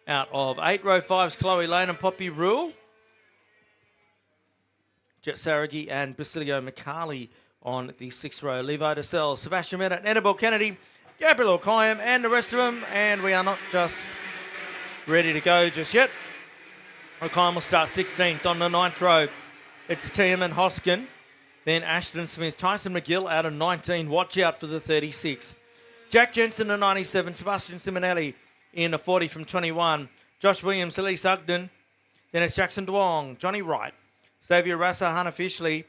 out of 8. Row 5's Chloe Lane and Poppy Rule. Jet Saragi and Basilio McCarley on the 6th row. Levi DeSell, Sebastian Meta, Annabelle Kennedy, Gabriel O'Kayam and the rest of them. And we are not just ready to go just yet. O'Kayam will start 16th on the 9th row. It's Tierman Hoskin, then Ashton Smith, Tyson McGill out of 19. Watch out for the 36. Jack Jensen, the 97. Sebastian Simonelli in the 40 from 21. Josh Williams, Elise Ugden. Then it's Jackson Duong, Johnny Wright, Xavier Rassa, Hannah Fishley.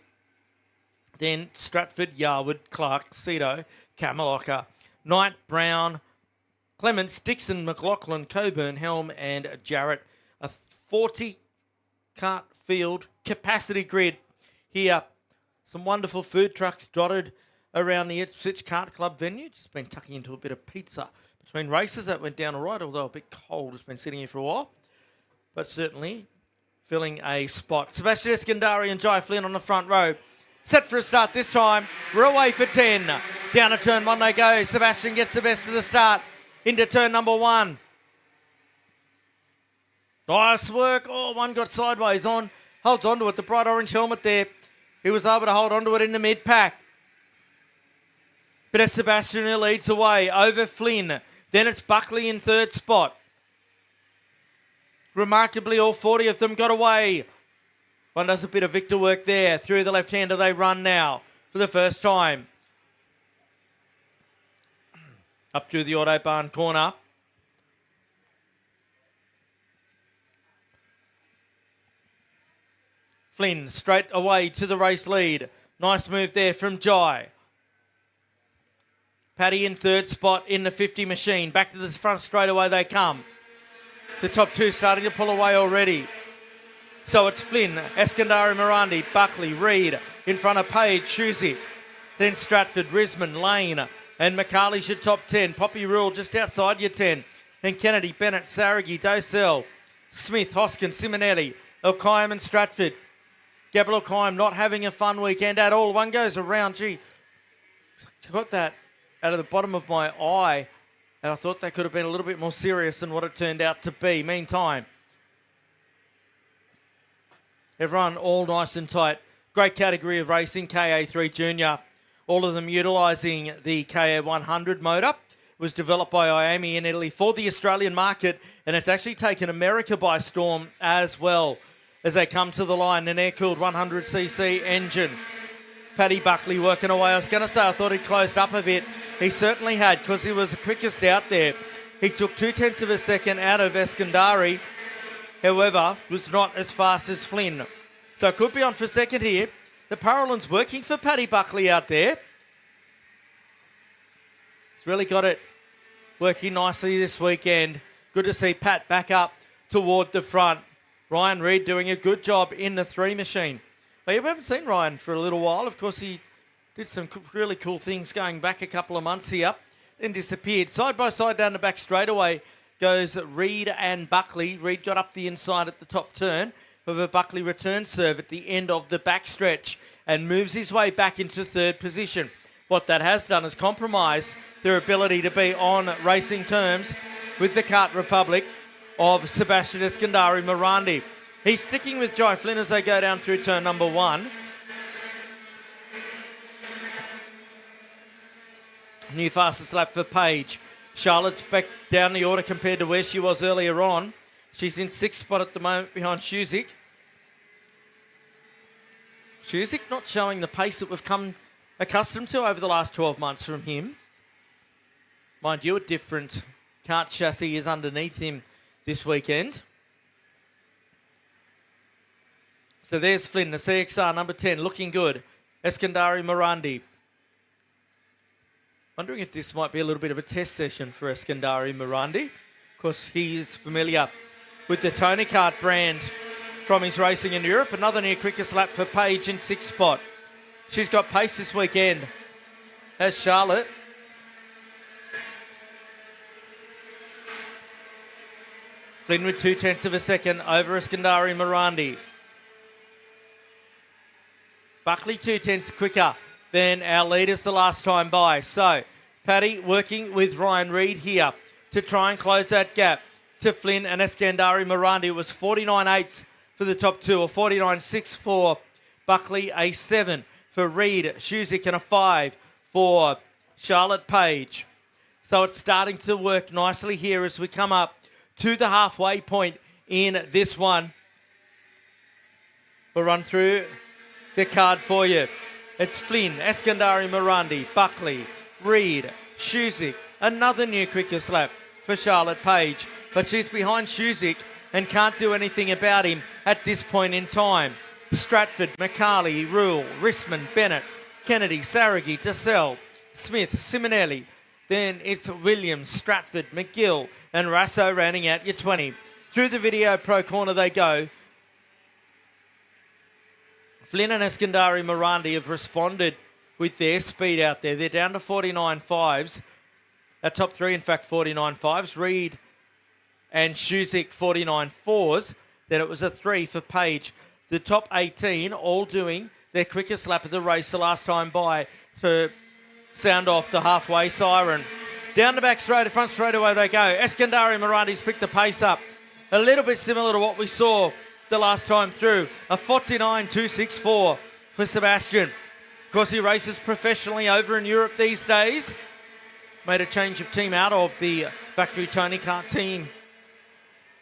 Then Stratford, Yarwood, Clark, Cedo, Camalocker, Knight, Brown, Clements, Dixon, McLaughlin, Coburn, Helm, and Jarrett. A 40-cart field capacity grid here. Some wonderful food trucks dotted around the Ipswich Kart Club venue. Just been tucking into a bit of pizza between races. That went down all right, although a bit cold. It's been sitting here for a while. But certainly filling a spot. Sebastian Eskandari and Jai Flynn on the front row. Set for a start this time. We're away for 10. Down to turn 1 they go. Sebastian gets the best of the start. Into turn number 1. Nice work. Oh, one got sideways on. Holds onto it. The bright orange helmet there. He was able to hold onto it in the mid-pack. But it's Sebastian who leads away over Flynn. Then it's Buckley in 3rd spot. Remarkably, all 40 of them got away. One does a bit of victor work there. Through the left-hander they run now for the first time. Up through the Autobahn corner. Flynn straight away to the race lead. Nice move there from Jai. Paddy in 3rd spot in the 50 machine. Back to the front straight away they come. The top 2 starting to pull away already. So it's Flynn, Eskandari Morandi, Buckley, Reid in front of Page, Shuzik. Then Stratford, Risman, Lane and McCarley's your top 10. Poppy Rule just outside your 10. Then Kennedy, Bennett, Saragi, Dosell, Smith, Hoskin, Simonelli, O'Kayam and Stratford. Gabriel O'Kayam not having a fun weekend at all. One goes around. Gee, got that out of the bottom of my eye. And I thought that could have been a little bit more serious than what it turned out to be. Meantime, everyone all nice and tight Great category of racing, KA3 Junior. All of them utilising the KA100 motor. It was developed by IAMI in Italy for the Australian market, and it's actually taken America by storm as well as they come to the line. An air-cooled 100cc engine. Paddy Buckley working away. I was going to say I thought he'd closed up a bit. He certainly had, because he was the quickest out there. He took 0.2 of a second out of Eskandari. However, was not as fast as Flynn. So could be on for second here. The Paralympians working for Paddy Buckley out there. He's really got it working nicely this weekend. Good to see Pat back up toward the front. Ryan Reid doing a good job in the 3 machine. Well, we haven't seen Ryan for a little while. Of course, he did some really cool things going back a couple of months here. Then disappeared. Side by side down the back straightaway goes Reid and Buckley. Reid got up the inside at the top turn. However, Buckley returns serve at the end of the backstretch and moves his way back into third position. What that has done is compromised their ability to be on racing terms with the Kart Republic of Sebastian Eskandari Morandi. He's sticking with Jai Flynn as they go down through turn number 1. New fastest lap for Page. Charlotte's back down the order compared to where she was earlier on. She's in 6th spot at the moment behind Shuzik. Shuzik not showing the pace that we've come accustomed to over the last 12 months from him. Mind you, a different Kart chassis is underneath him this weekend. So there's Flynn, the CXR number 10, looking good. Eskandari Morandi. Wondering if this might be a little bit of a test session for Eskandari Morandi. Of course, he's familiar with the Tony Kart brand from his racing in Europe. Another near quickest lap for Paige in 6th spot. She's got pace this weekend, as Charlotte. Flynn with 0.2 of a second over Eskandari Morandi. Buckley 0.2 quicker than our leaders the last time by. So, Paddy working with Ryan Reid here to try and close that gap to Flynn and Eskandari Morandi. It was 49.8 for the top two, or 49.6 for Buckley, a 7 for Reid, Shuzik, and a 5 for Charlotte Page. So it's starting to work nicely here as we come up to the halfway point in this one. We'll run through the card for you. It's Flynn, Eskandari Morandi, Buckley, Reid, Shuzik. Another new quickest lap for Charlotte Page. But she's behind Shuzik and can't do anything about him at this point in time. Stratford, McCarley, Rule, Rissman, Bennett, Kennedy, Saragi, DeSell, Smith, Simonelli. Then it's Williams, Stratford, McGill and Rasso rounding out your 20. Through the Video Pro Corner they go. Flynn and Eskandari Morandi have responded with their speed out there. They're down to 49.5s. Our top three, in fact, 49.5s. Reid and Shuzik, 49.4s. Then it was a 3 for Page. The top 18 all doing their quickest lap of the race the last time by to sound off the halfway siren. Down the back straight, front straightaway they go. Eskandari Morandi's picked the pace up. A little bit similar to what we saw the last time through. A 49.264 for Sebastian. Of course, he races professionally over in Europe these days. Made a change of team out of the factory Tony Kart team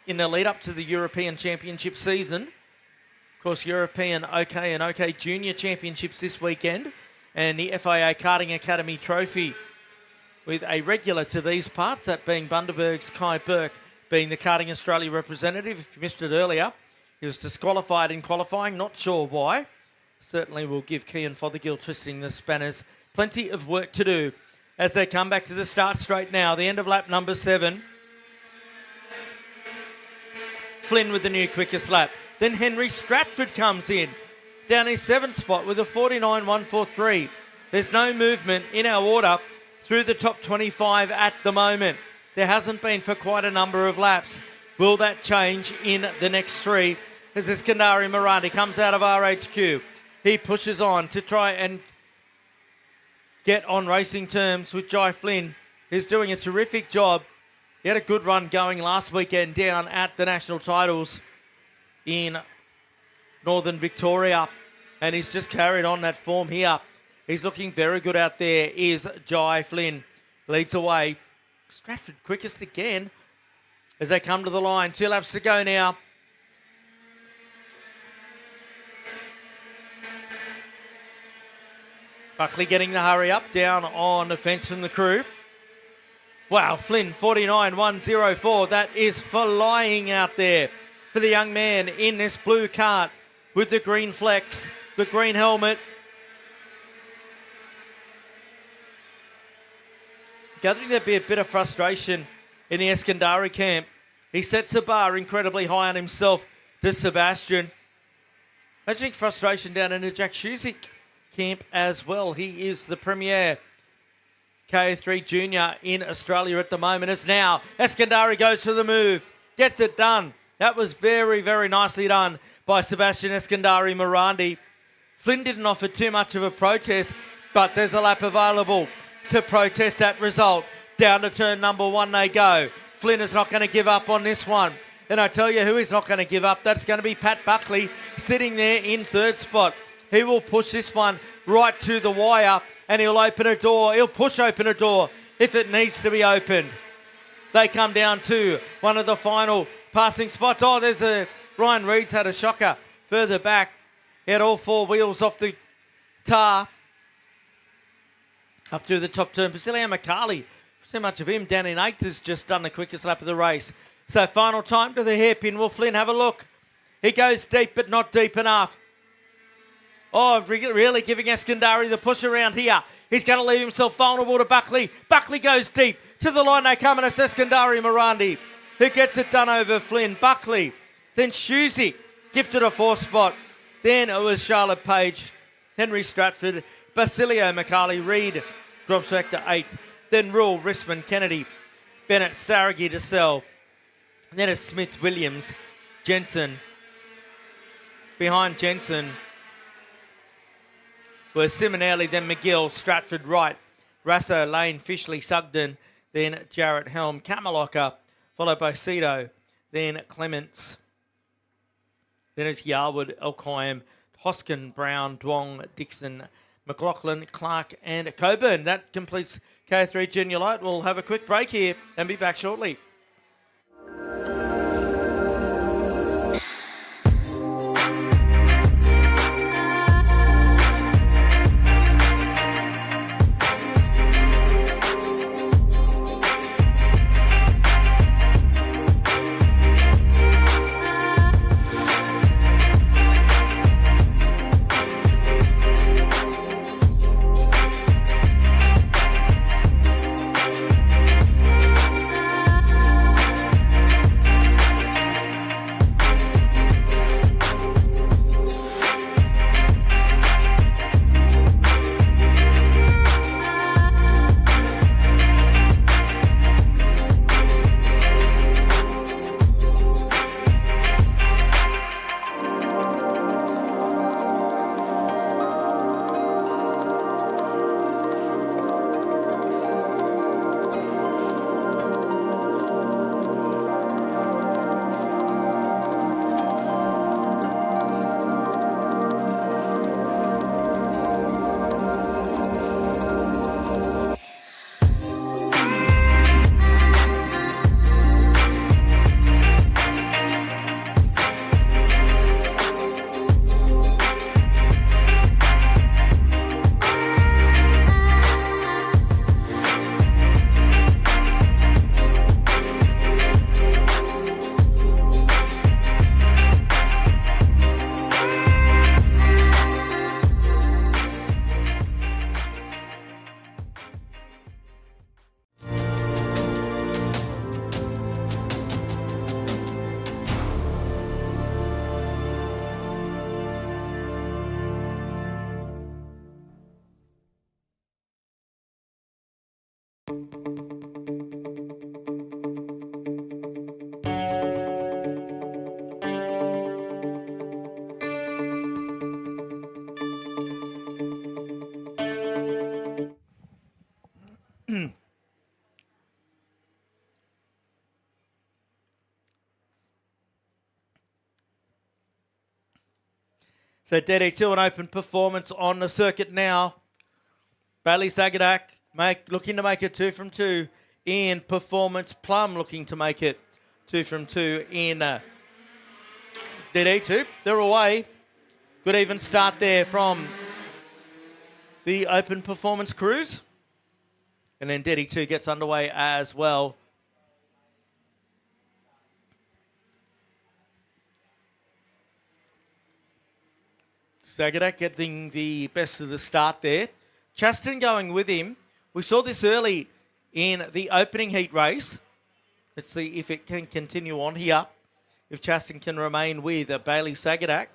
in the lead up to the European Championship season. Of course, European OK and OK Junior Championships this weekend. And the FIA Karting Academy Trophy with a regular to these parts, that being Bundaberg's Kai Burke being the Karting Australia representative. If you missed it earlier, he was disqualified in qualifying, not sure why. Certainly will give Kian Fothergill twisting the spanners plenty of work to do as they come back to the start straight now. The end of lap number 7. Flynn with the new quickest lap. Then Henry Stratford comes in, down his 7th spot with a 49.143. There's no movement in our order through the top 25 at the moment. There hasn't been for quite a number of laps. Will that change in the next 3? As Eskandari Morandi comes out of RHQ. He pushes on to try and get on racing terms with Jai Flynn, who's doing a terrific job. He had a good run going last weekend down at the national titles in Northern Victoria. and he's just carried on that form here. He's looking very good out there, is Jai Flynn. Leads away. Stratford quickest again as they come to the line. 2 laps to go now. Buckley getting the hurry up, down on the fence from the crew. Wow, Flynn, 49.104. That is flying out there for the young man in this blue cart with the green flex, the green helmet. Gathering there'd be a bit of frustration in the Eskandari camp. He sets the bar incredibly high on himself to Sebastian. Imagining frustration down in the Jack Shuzik camp as well. He is the premier KA3 Junior in Australia at the moment. As now Eskandari goes for the move, gets it done. That was very, very nicely done by Sebastian Eskandari Morandi. Flynn didn't offer too much of a protest, but there's a lap available to protest that result. Down to turn number 1 they go. Flynn is not going to give up on this one. And I tell you who is not going to give up. That's going to be Pat Buckley sitting there in 3rd spot. He will push this one right to the wire and he'll open a door. He'll push open a door if it needs to be opened. They come down to one of the final passing spots. Oh, there's a... Ryan Reed's had a shocker further back. He had all 4 wheels off the tar. Up through the top turn. Basilio McCarley, so much of him down in 8th, has just done the quickest lap of the race. So final time to the hairpin. Will Flynn have a look? He goes deep, but not deep enough. Oh, really giving Eskandari the push around here. He's going to leave himself vulnerable to Buckley. Buckley goes deep. To the line they come, and it's Eskandari Morandi who gets it done over Flynn. Buckley, then Shuzik, gifted a 4th spot. Then it was Charlotte Page, Henry Stratford, Basilio McCarley, Reed drops back to 8th. Then Rule, Risman, Kennedy, Bennett, Saragi, DeSell. Then it's Smith, Williams, Jensen. Behind Jensen were Simonelli, then McGill, Stratford, Wright, Rasso, Lane, Fishley, Sugden, then Jarrett, Helm, Kamaloka, followed by Cedo, then Clements. Then it's Yarwood, Elkheim, Hoskin, Brown, Dwong, Dixon, McLaughlin, Clark and Coburn. That completes KA3 Junior Light. We'll have a quick break here and be back shortly. So DD2, an open performance on the circuit now. Bailey Sagadak looking to make it 2 from 2 in performance. Plum looking to make it 2 from 2 in DD2. They're away. Good even start there from the open performance cruise. And then DD2 gets underway as well. Sagadak getting the best of the start there. Chaston going with him. We saw this early in the opening heat race. Let's see if it can continue on here. If Chaston can remain with Bailey Sagadak.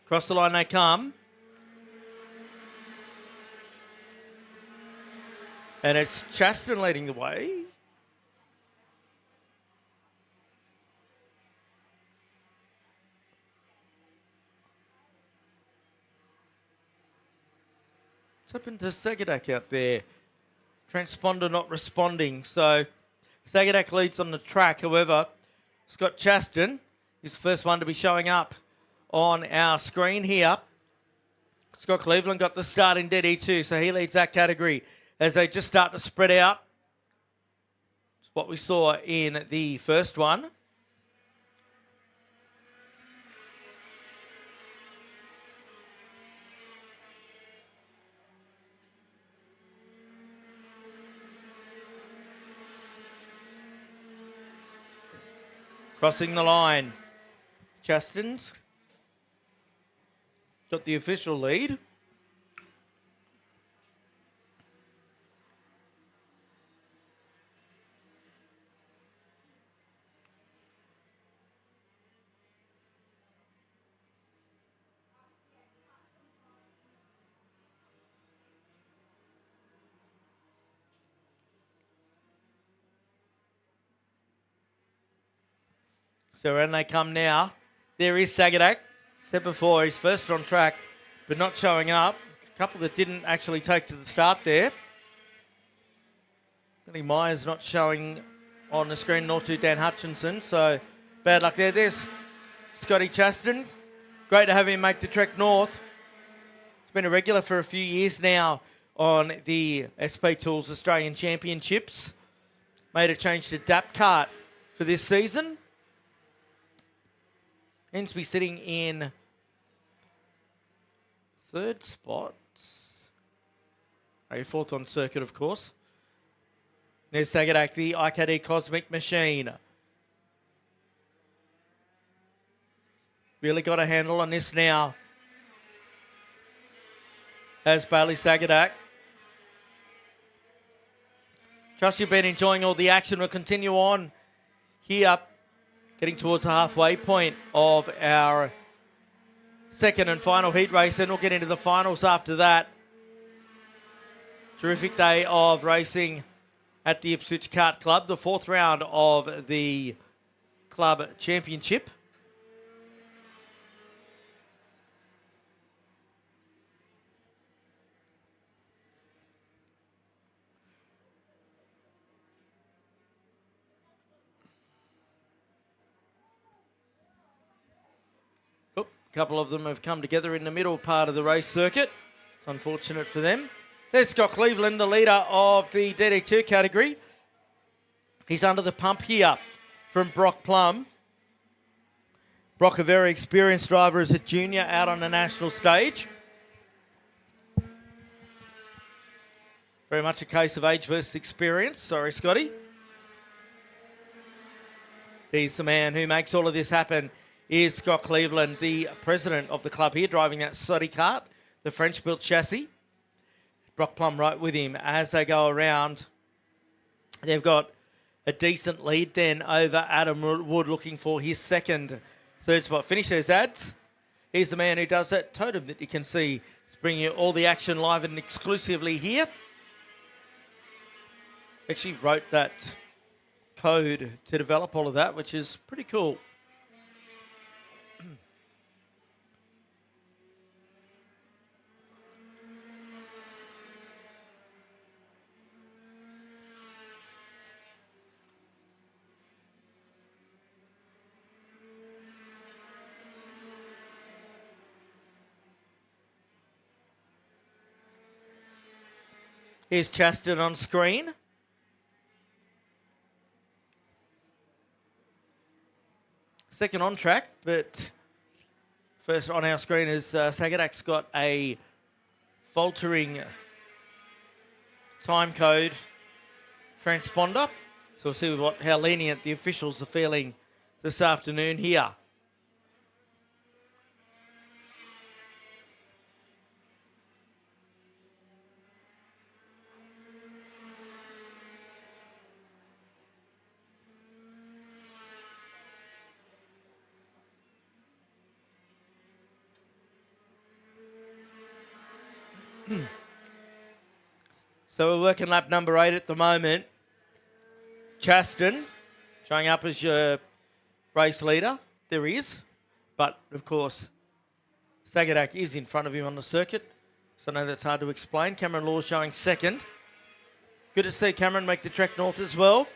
Across the line they come. And it's Chaston leading the way. What's happened to Sagadak out there? Transponder not responding. So Sagadak leads on the track. However, Scott Chaston is the first one to be showing up on our screen here. Scott Cleveland got the start in DD2, so he leads that category as they just start to spread out. It's what we saw in the first one. Crossing the line. Chaston's got the official lead. So around they come now. There is Sagadak. Said before, he's first on track, but not showing up. A couple that didn't actually take to the start there. Billy Myers not showing on the screen, nor to Dan Hutchinson. So bad luck there. There's Scotty Chaston. Great to have him make the trek north. He's been a regular for a few years now on the SP Tools Australian Championships. Made a change to Kart for this season. Seems to be sitting in third spot. Fourth on circuit, of course. There's Sagadak, the IKC Cosmic Machine. Really got a handle on this now. As Bailey Sagadak. Trust you've been enjoying all the action. We'll continue on here. Getting towards the halfway point of our second and final heat race, and we'll get into the finals after that. Terrific day of racing at the Ipswich Kart Club, the fourth round of the club championship. A couple of them have come together in the middle part of the race circuit. It's unfortunate for them. There's Scott Cleveland, the leader of the DD2 category. He's under the pump here from Brock Plum. Brock, a very experienced driver as a junior out on the national stage. Very much a case of age versus experience. Sorry, Scotty. He's the man who makes all of this happen. Is Scott Cleveland, the president of the club here, driving that Soddy Kart, the French-built chassis. Brock Plum right with him as they go around. They've got a decent lead then over Adam Wood, looking for his third spot finish. There's Ads. He's the man who does that totem that you can see. It's bringing you all the action live and exclusively here. Actually wrote that code to develop all of that, which is pretty cool. Here's Chaston on screen. Second on track, but first on our screen is Sagadak's got a faltering time code transponder. So we'll see how lenient the officials are feeling this afternoon here. So we're working lap number 8 at the moment. Chaston showing up as your race leader. There he is. But, of course, Sagadak is in front of him on the circuit. So I know that's hard to explain. Cameron Law showing second. Good to see Cameron make the trek north as well.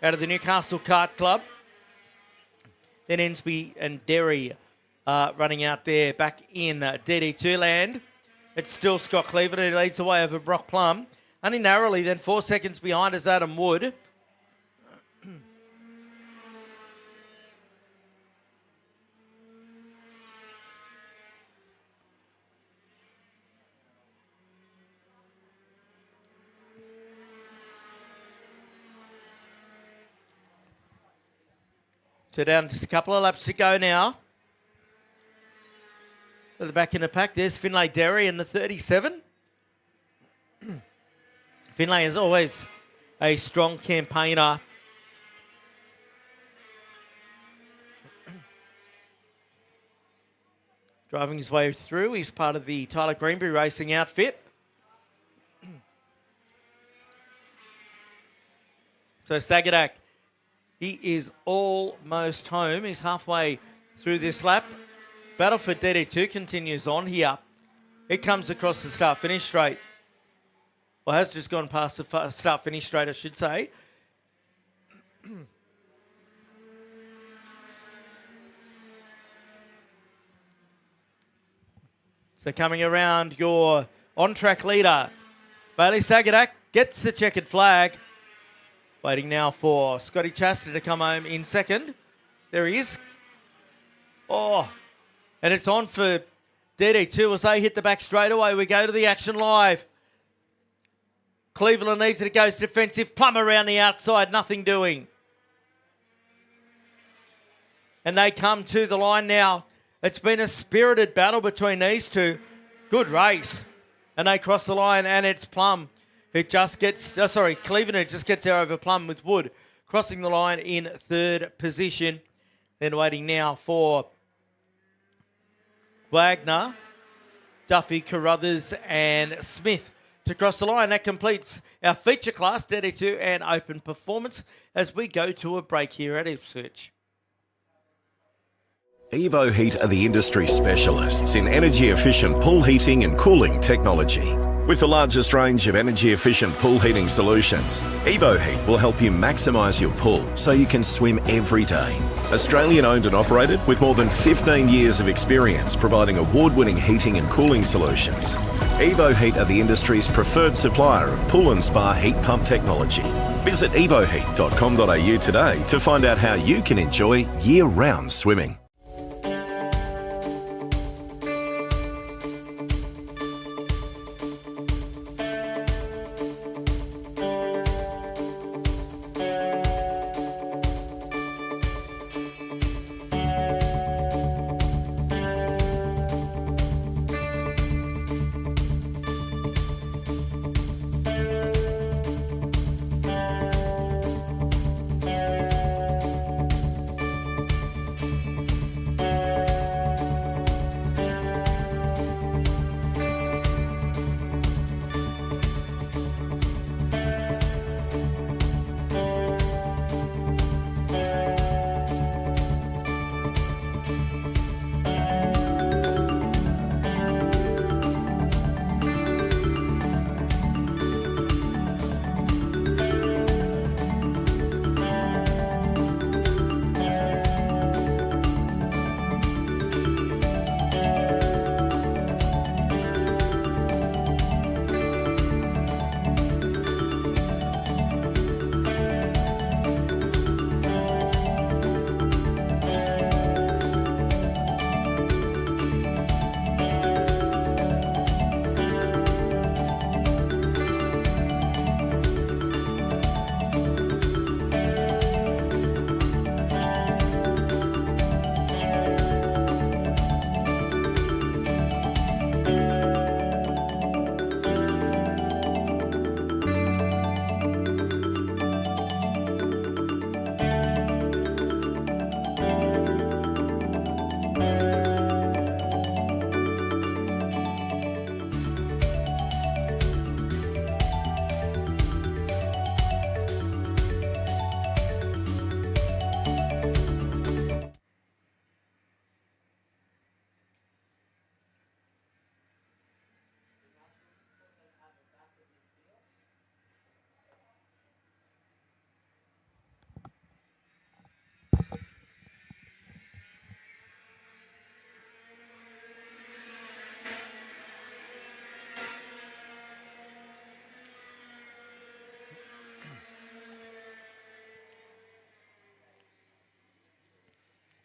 Out of the Newcastle Kart Club. Then Ensby and Derry running out there back in DD2 land. It's still Scott Cleveland who leads the way over Brock Plum. Only narrowly, then 4 seconds behind is Adam Wood. So down just a couple of laps to go now. At the back in the pack, there's Finlay Derry in the 37. Finlay is always a strong campaigner. Driving his way through, he's part of the Tyler Greenbury racing outfit. So Sagadak, he is almost home. He's halfway through this lap. Battle for DD2 continues on here. It comes across the start-finish straight. Well, has just gone past the start-finish straight, I should say. So coming around, your on-track leader, Bailey Sagadak, gets the checkered flag. Waiting now for Scotty Chaston to come home in second. There he is. Oh, and it's on for DD2 as they hit the back straight away. We go to the action live. Cleveland needs it. It goes defensive. Plum around the outside. Nothing doing. And they come to the line now. It's been a spirited battle between these two. Good race. And they cross the line, and it's Plum who just gets... Cleveland who just gets there over Plum with Wood crossing the line in third position. Then waiting now for Wagner, Duffy, Carruthers and Smith to cross the line. That completes our feature class, DD2 and Open Performance, as we go to a break here at Ipswich. Evo Heat are the industry specialists in energy-efficient pool heating and cooling technology. With the largest range of energy-efficient pool heating solutions, Evo Heat will help you maximise your pool so you can swim every day. Australian owned and operated with more than 15 years of experience providing award-winning heating and cooling solutions. Evo Heat are the industry's preferred supplier of pool and spa heat pump technology. Visit evoheat.com.au today to find out how you can enjoy year-round swimming.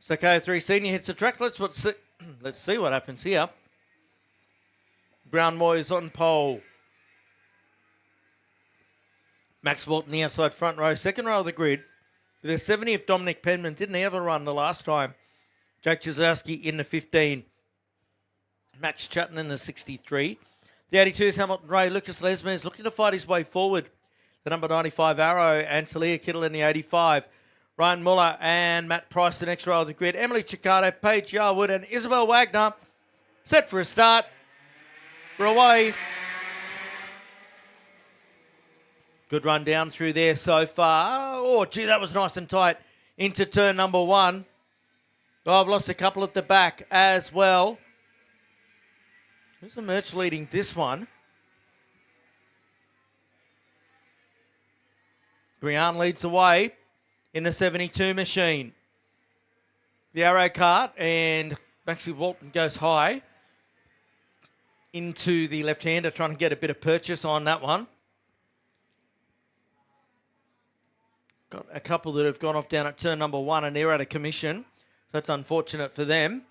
So KA3 Senior hits the track. Let's see what happens here. Brown Moyes on pole. Max Walton, the outside front row, second row of the grid. With a 70th Dominic Penman. Didn't he have a run the last time? Jake Jazowski in the 15. Max Chutton in the 63. The 82's Hamilton Ray. Lucas Lesmes looking to fight his way forward. The number 95 Arrow and Talia Kittle in the 85. Ryan Muller and Matt Price, the next row of the grid. Emily Chicato, Paige Yarwood and Isabel Wagner set for a start. We're away. Good run down through there so far. Oh, gee, that was nice and tight into turn number 1. Oh, I've lost a couple at the back as well. Who's the Merch leading this one? Brian leads away in the 72 machine. The Arrow Kart and Maxie Walton goes high into the left-hander, trying to get a bit of purchase on that one. Got a couple that have gone off down at turn number 1 and they're out of commission. So that's unfortunate for them.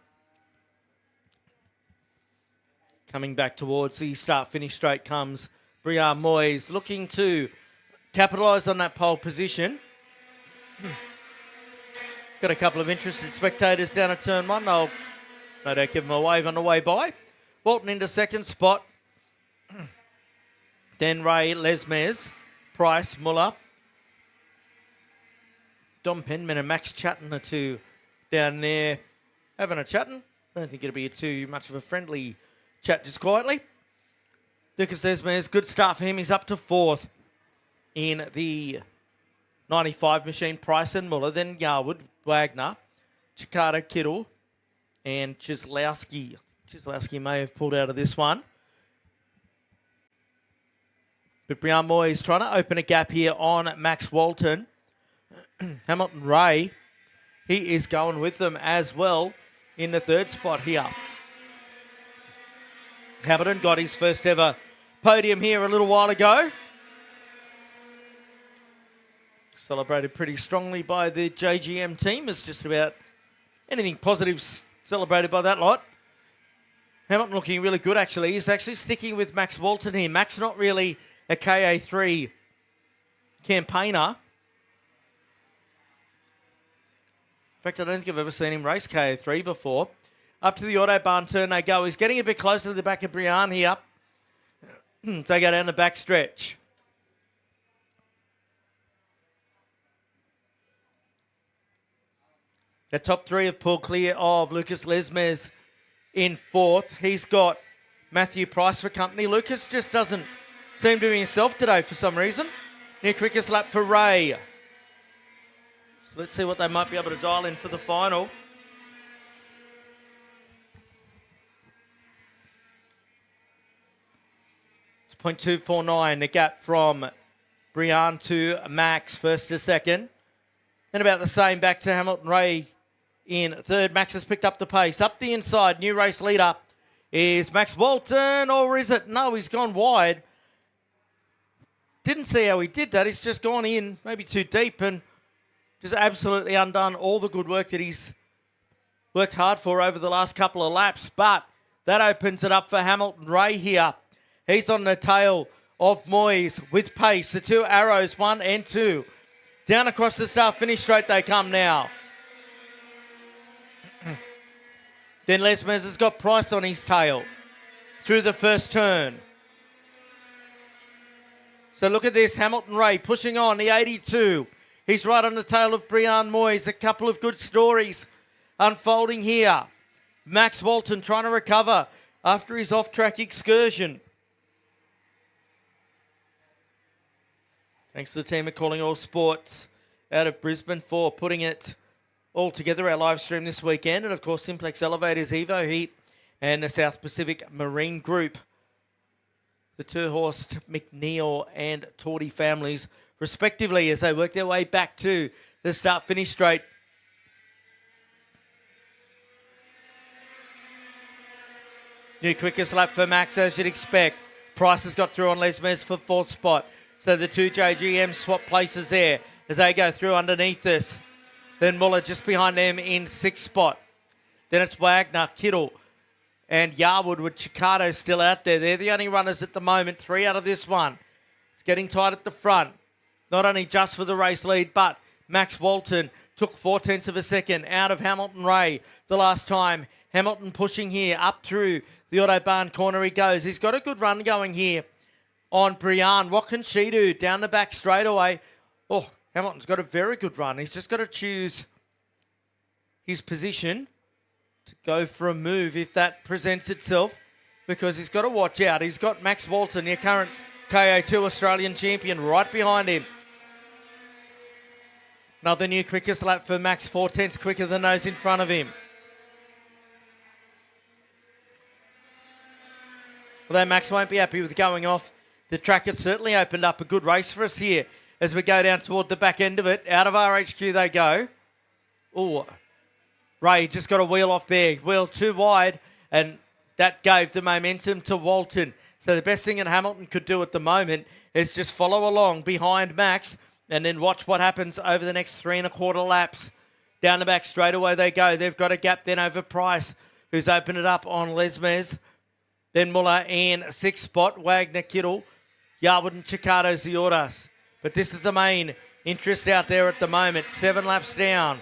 Coming back towards the start-finish straight comes Brian Moyes, looking to capitalise on that pole position. Got a couple of interested spectators down at turn 1. They'll no doubt give them a wave on the way by. Walton into second spot. Then Ray, Lesmes, Price, Muller. Dom Penman and Max Chutton are two down there having a chatting. I don't think it'll be too much of a friendly chat, just quietly. Lucas Lesmes, good start for him. He's up to 4th in the 95 machine. Price and Muller, then Yarwood, Wagner, Chicago, Kittle, and Chislowski. Chislowski may have pulled out of this one. But Brian Moyes trying to open a gap here on Max Walton. Hamilton Ray, he is going with them as well in the 3rd spot here. Hamilton got his first ever podium here a little while ago. Celebrated pretty strongly by the JGM team. It's just about anything positive celebrated by that lot. Hamilton looking really good, actually. He's actually sticking with Max Walton here. Max not really a KA3 campaigner. In fact, I don't think I've ever seen him race KA3 before. Up to the Autobahn turn they go. He's getting a bit closer to the back of Brian here. They go down the back stretch. The top 3 have pulled clear of Lucas Lesmes in 4th. He's got Matthew Price for company. Lucas just doesn't seem to be himself today for some reason. Near quickest lap for Ray. So let's see what they might be able to dial in for the final. It's 0.249, the gap from Brian to Max, 1st to 2nd. Then about the same back to Hamilton Ray in 3rd. Max has picked up the pace. Up the inside, new race leader is Max Walton, or is it? No, he's gone wide. Didn't see how he did that. He's just gone in, maybe too deep, and just absolutely undone all the good work that he's worked hard for over the last couple of laps. But that opens it up for Hamilton Ray here. He's on the tail of Moyes with pace. The 2 arrows, 1 and 2. Down across the start-finish straight they come now. Then Lesmes has got Price on his tail through the first turn. So look at this, Hamilton Ray pushing on, the 82. He's right on the tail of Brian Moyes. A couple of good stories unfolding here. Max Walton trying to recover after his off-track excursion. Thanks to the team at Calling All Sports out of Brisbane for putting it all together, our live stream this weekend. And, of course, Simplex Elevators, Evo Heat, and the South Pacific Marine Group. The Terhorst, McNeil, and Tordy families, respectively, as they work their way back to the start-finish straight. New quickest lap for Max, as you'd expect. Price has got through on Lesmes for 4th spot. So the 2 JGM swap places there as they go through underneath this. Then Muller just behind them in 6th spot. Then it's Wagner, Kittle, and Yarwood with Chicago still out there. They're the only runners at the moment. 3 out of this one. It's getting tight at the front. Not only just for the race lead, but Max Walton took 0.4 of a second out of Hamilton Ray the last time. Hamilton pushing here up through the Autobahn corner he goes. He's got a good run going here on Brianne. What can she do? Down the back straightaway. Oh, Hamilton's got a very good run. He's just got to choose his position to go for a move if that presents itself, because he's got to watch out. He's got Max Walton, your current KA2 Australian champion, right behind him. Another new quickest lap for Max, 0.4 quicker than those in front of him. Although Max won't be happy with going off the track, it certainly opened up a good race for us here as we go down toward the back end of it. Out of RHQ they go. Oh, Ray just got a wheel off there. Wheel too wide, and that gave the momentum to Walton. So the best thing that Hamilton could do at the moment is just follow along behind Max and then watch what happens over the next 3.25 laps. Down the back straightaway they go. They've got a gap then over Price, who's opened it up on Lesmes. Then Muller in 6th spot. Wagner, Kittle, Yarwood and Chicado's the orders. But this is the main interest out there at the moment. 7 laps down.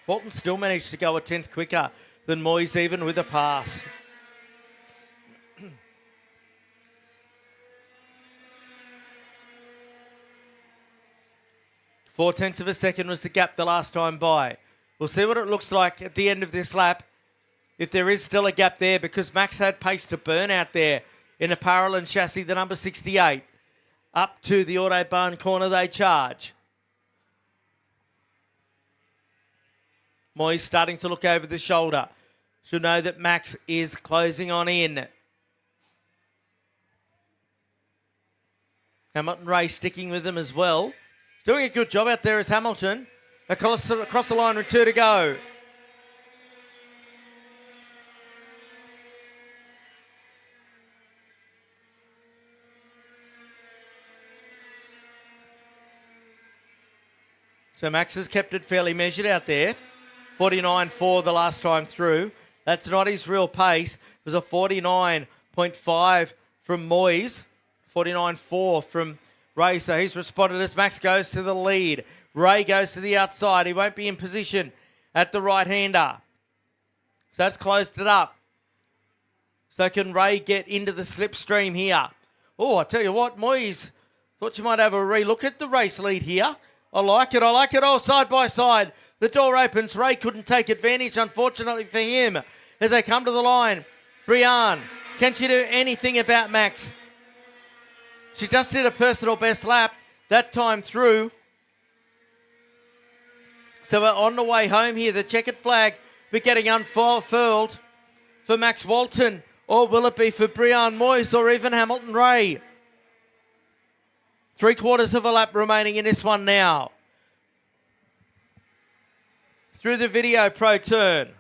Walton still managed to go 1/10 quicker than Moyes, even with a pass. .4 of a second was the gap the last time by. We'll see what it looks like at the end of this lap, if there is still a gap there, because Max had pace to burn out there in a parallel chassis, the number 68. Up to the Autobahn corner they charge. Moyes starting to look over the shoulder. Should know that Max is closing on in. Hamilton Ray sticking with them as well. Doing a good job out there is Hamilton. Across the line with 2 to go. So Max has kept it fairly measured out there. 49.4 the last time through. That's not his real pace. It was a 49.5 from Moyes. 49.4 from Ray. So he's responded as Max goes to the lead. Ray goes to the outside. He won't be in position at the right-hander. So that's closed it up. So can Ray get into the slipstream here? Oh, I tell you what, Moyes, thought you might have a re-look at the race lead here. I like it. Oh, side by side. The door opens. Ray couldn't take advantage, unfortunately for him, as they come to the line. Brianne, can she do anything about Max? She just did a personal best lap that time through. So we're on the way home here. The checkered flag be getting unfurled for Max Walton. Or will it be for Brianne Moyes or even Hamilton Ray? 3/4 of a lap remaining in this one now. Through the video pro turn.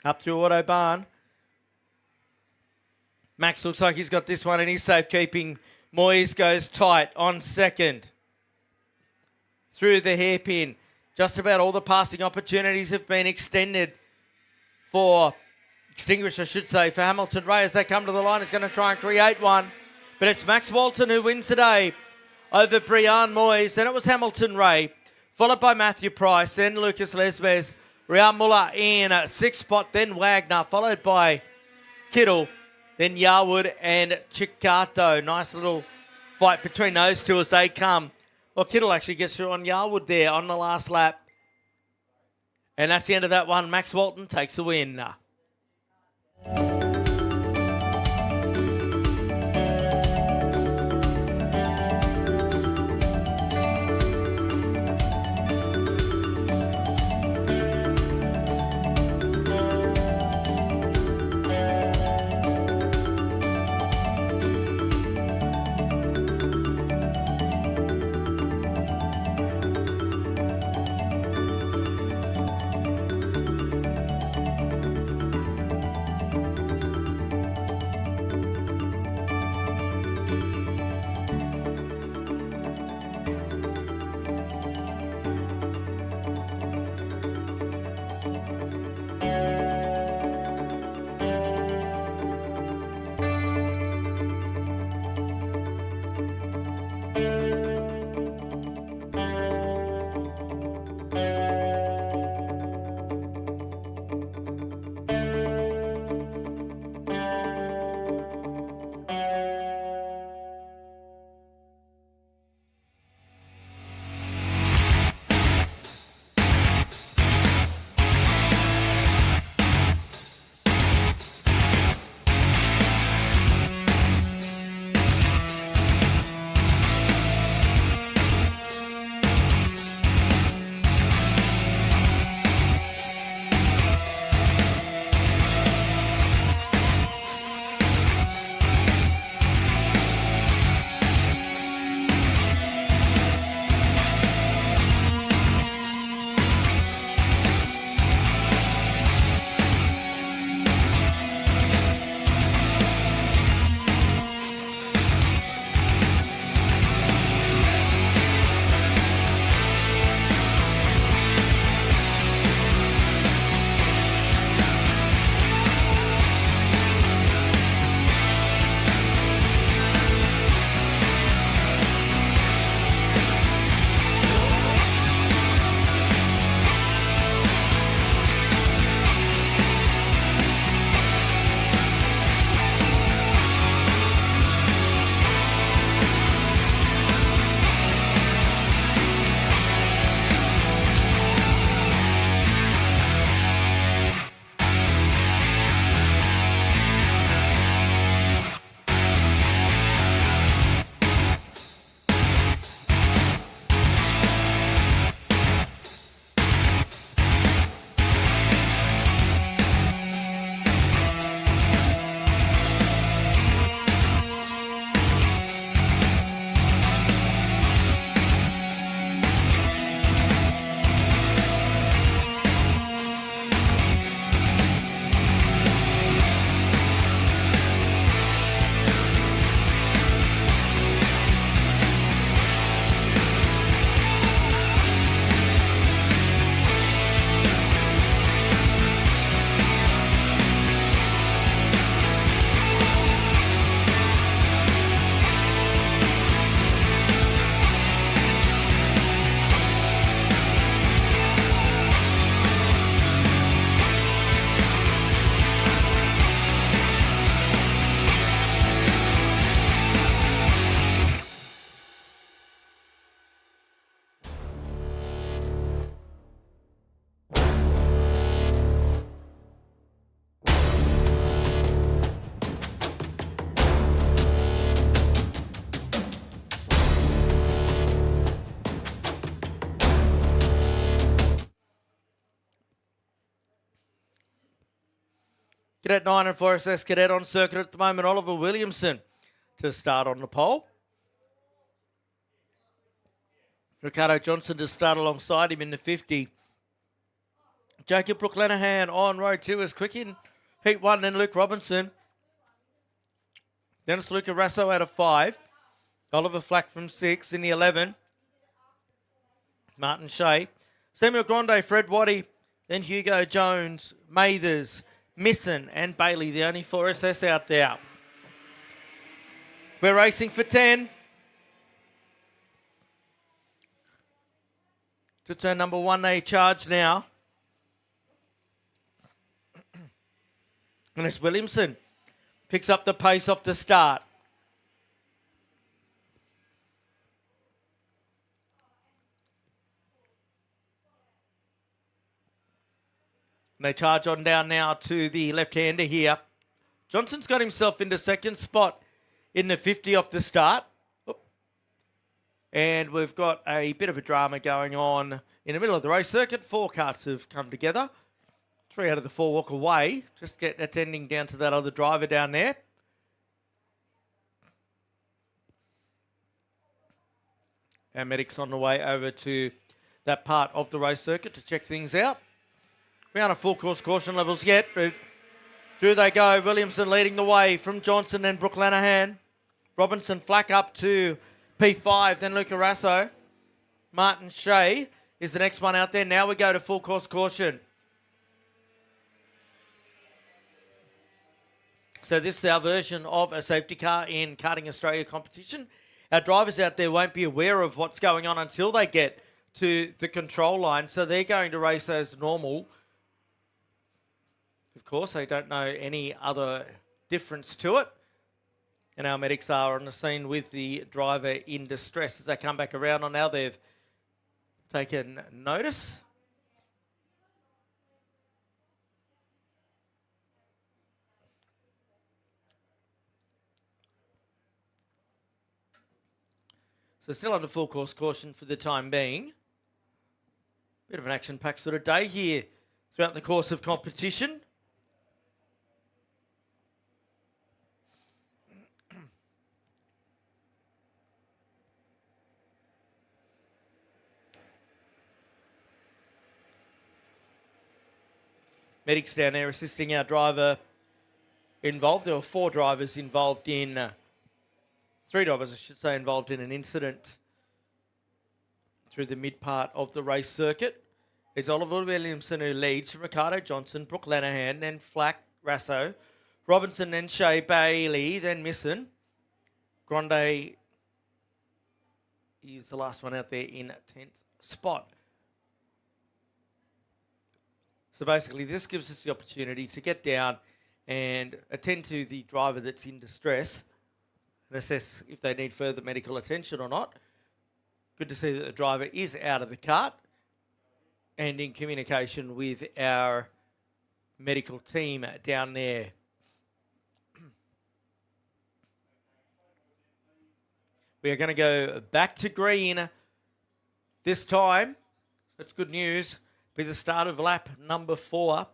Up through Autobahn. Max looks like he's got this one in his safekeeping. Moyes goes tight on second. Through the hairpin. Just about all the passing opportunities have been extinguished, I should say, for Hamilton Ray as they come to the line. Is going to try and create one. But it's Max Walton who wins today over Brianne Moyes. Then it was Hamilton Ray, followed by Matthew Price, then Lucas Lesmes, Rian Muller in 6th spot, then Wagner, followed by Kittle, then Yarwood and Chicato. Nice little fight between those two as they come. Well, Kittle actually gets through on Yarwood there on the last lap. And that's the end of that one. Max Walton takes the win. Cadet 9 and 4SS Cadet on circuit at the moment. Oliver Williamson to start on the pole. Ricardo Johnson to start alongside him in the 50. Jacob Brooke-Lenihan on row 2 is quick in heat 1, then Luke Robinson. Then it's Luca Rasso out of 5. Oliver Flack from 6 in the 11. Martin Shea. Samuel Grande, Fred Waddy, then Hugo Jones, Mathers, Misson and Bailey, the only 4SS out there. We're racing for 10. To turn number 1, they charge now. And it's Williamson. Picks up the pace off the start. And they charge on down now to the left-hander here. Johnson's got himself into second spot in the 50 off the start. And we've got a bit of a drama going on in the middle of the race circuit. 4 carts have come together. 3 out of the 4 walk away. Just attending down to that other driver down there. Our medics on the way over to that part of the race circuit to check things out. We aren't at full course caution levels yet, but through they go. Williamson leading the way from Johnson and Brooke-Lenihan. Robinson Flack up to P5, then Luca Rasso. Martin Shea is the next one out there. Now we go to full course caution. So this is our version of a safety car in Karting Australia competition. Our drivers out there won't be aware of what's going on until they get to the control line. So they're going to race as normal. Of course, they don't know any other difference to it. And our medics are on the scene with the driver in distress. As they come back around on now, they've taken notice. So still under full course caution for the time being. Bit of an action-packed sort of day here throughout the course of competition. Medics down there assisting our driver involved. There were 4 drivers involved in, 3 drivers I should say, involved in an incident through the mid part of the race circuit. It's Oliver Williamson who leads from Ricardo Johnson, Brooke-Lenihan, then Flack, Rasso, Robinson, then Shea, Bailey, then Misson. Grande is the last one out there in 10th spot. So basically this gives us the opportunity to get down and attend to the driver that's in distress and assess if they need further medical attention or not. Good to see that the driver is out of the cart and in communication with our medical team down there. We are going to go back to green this time. That's good news. Be the start of lap number 4.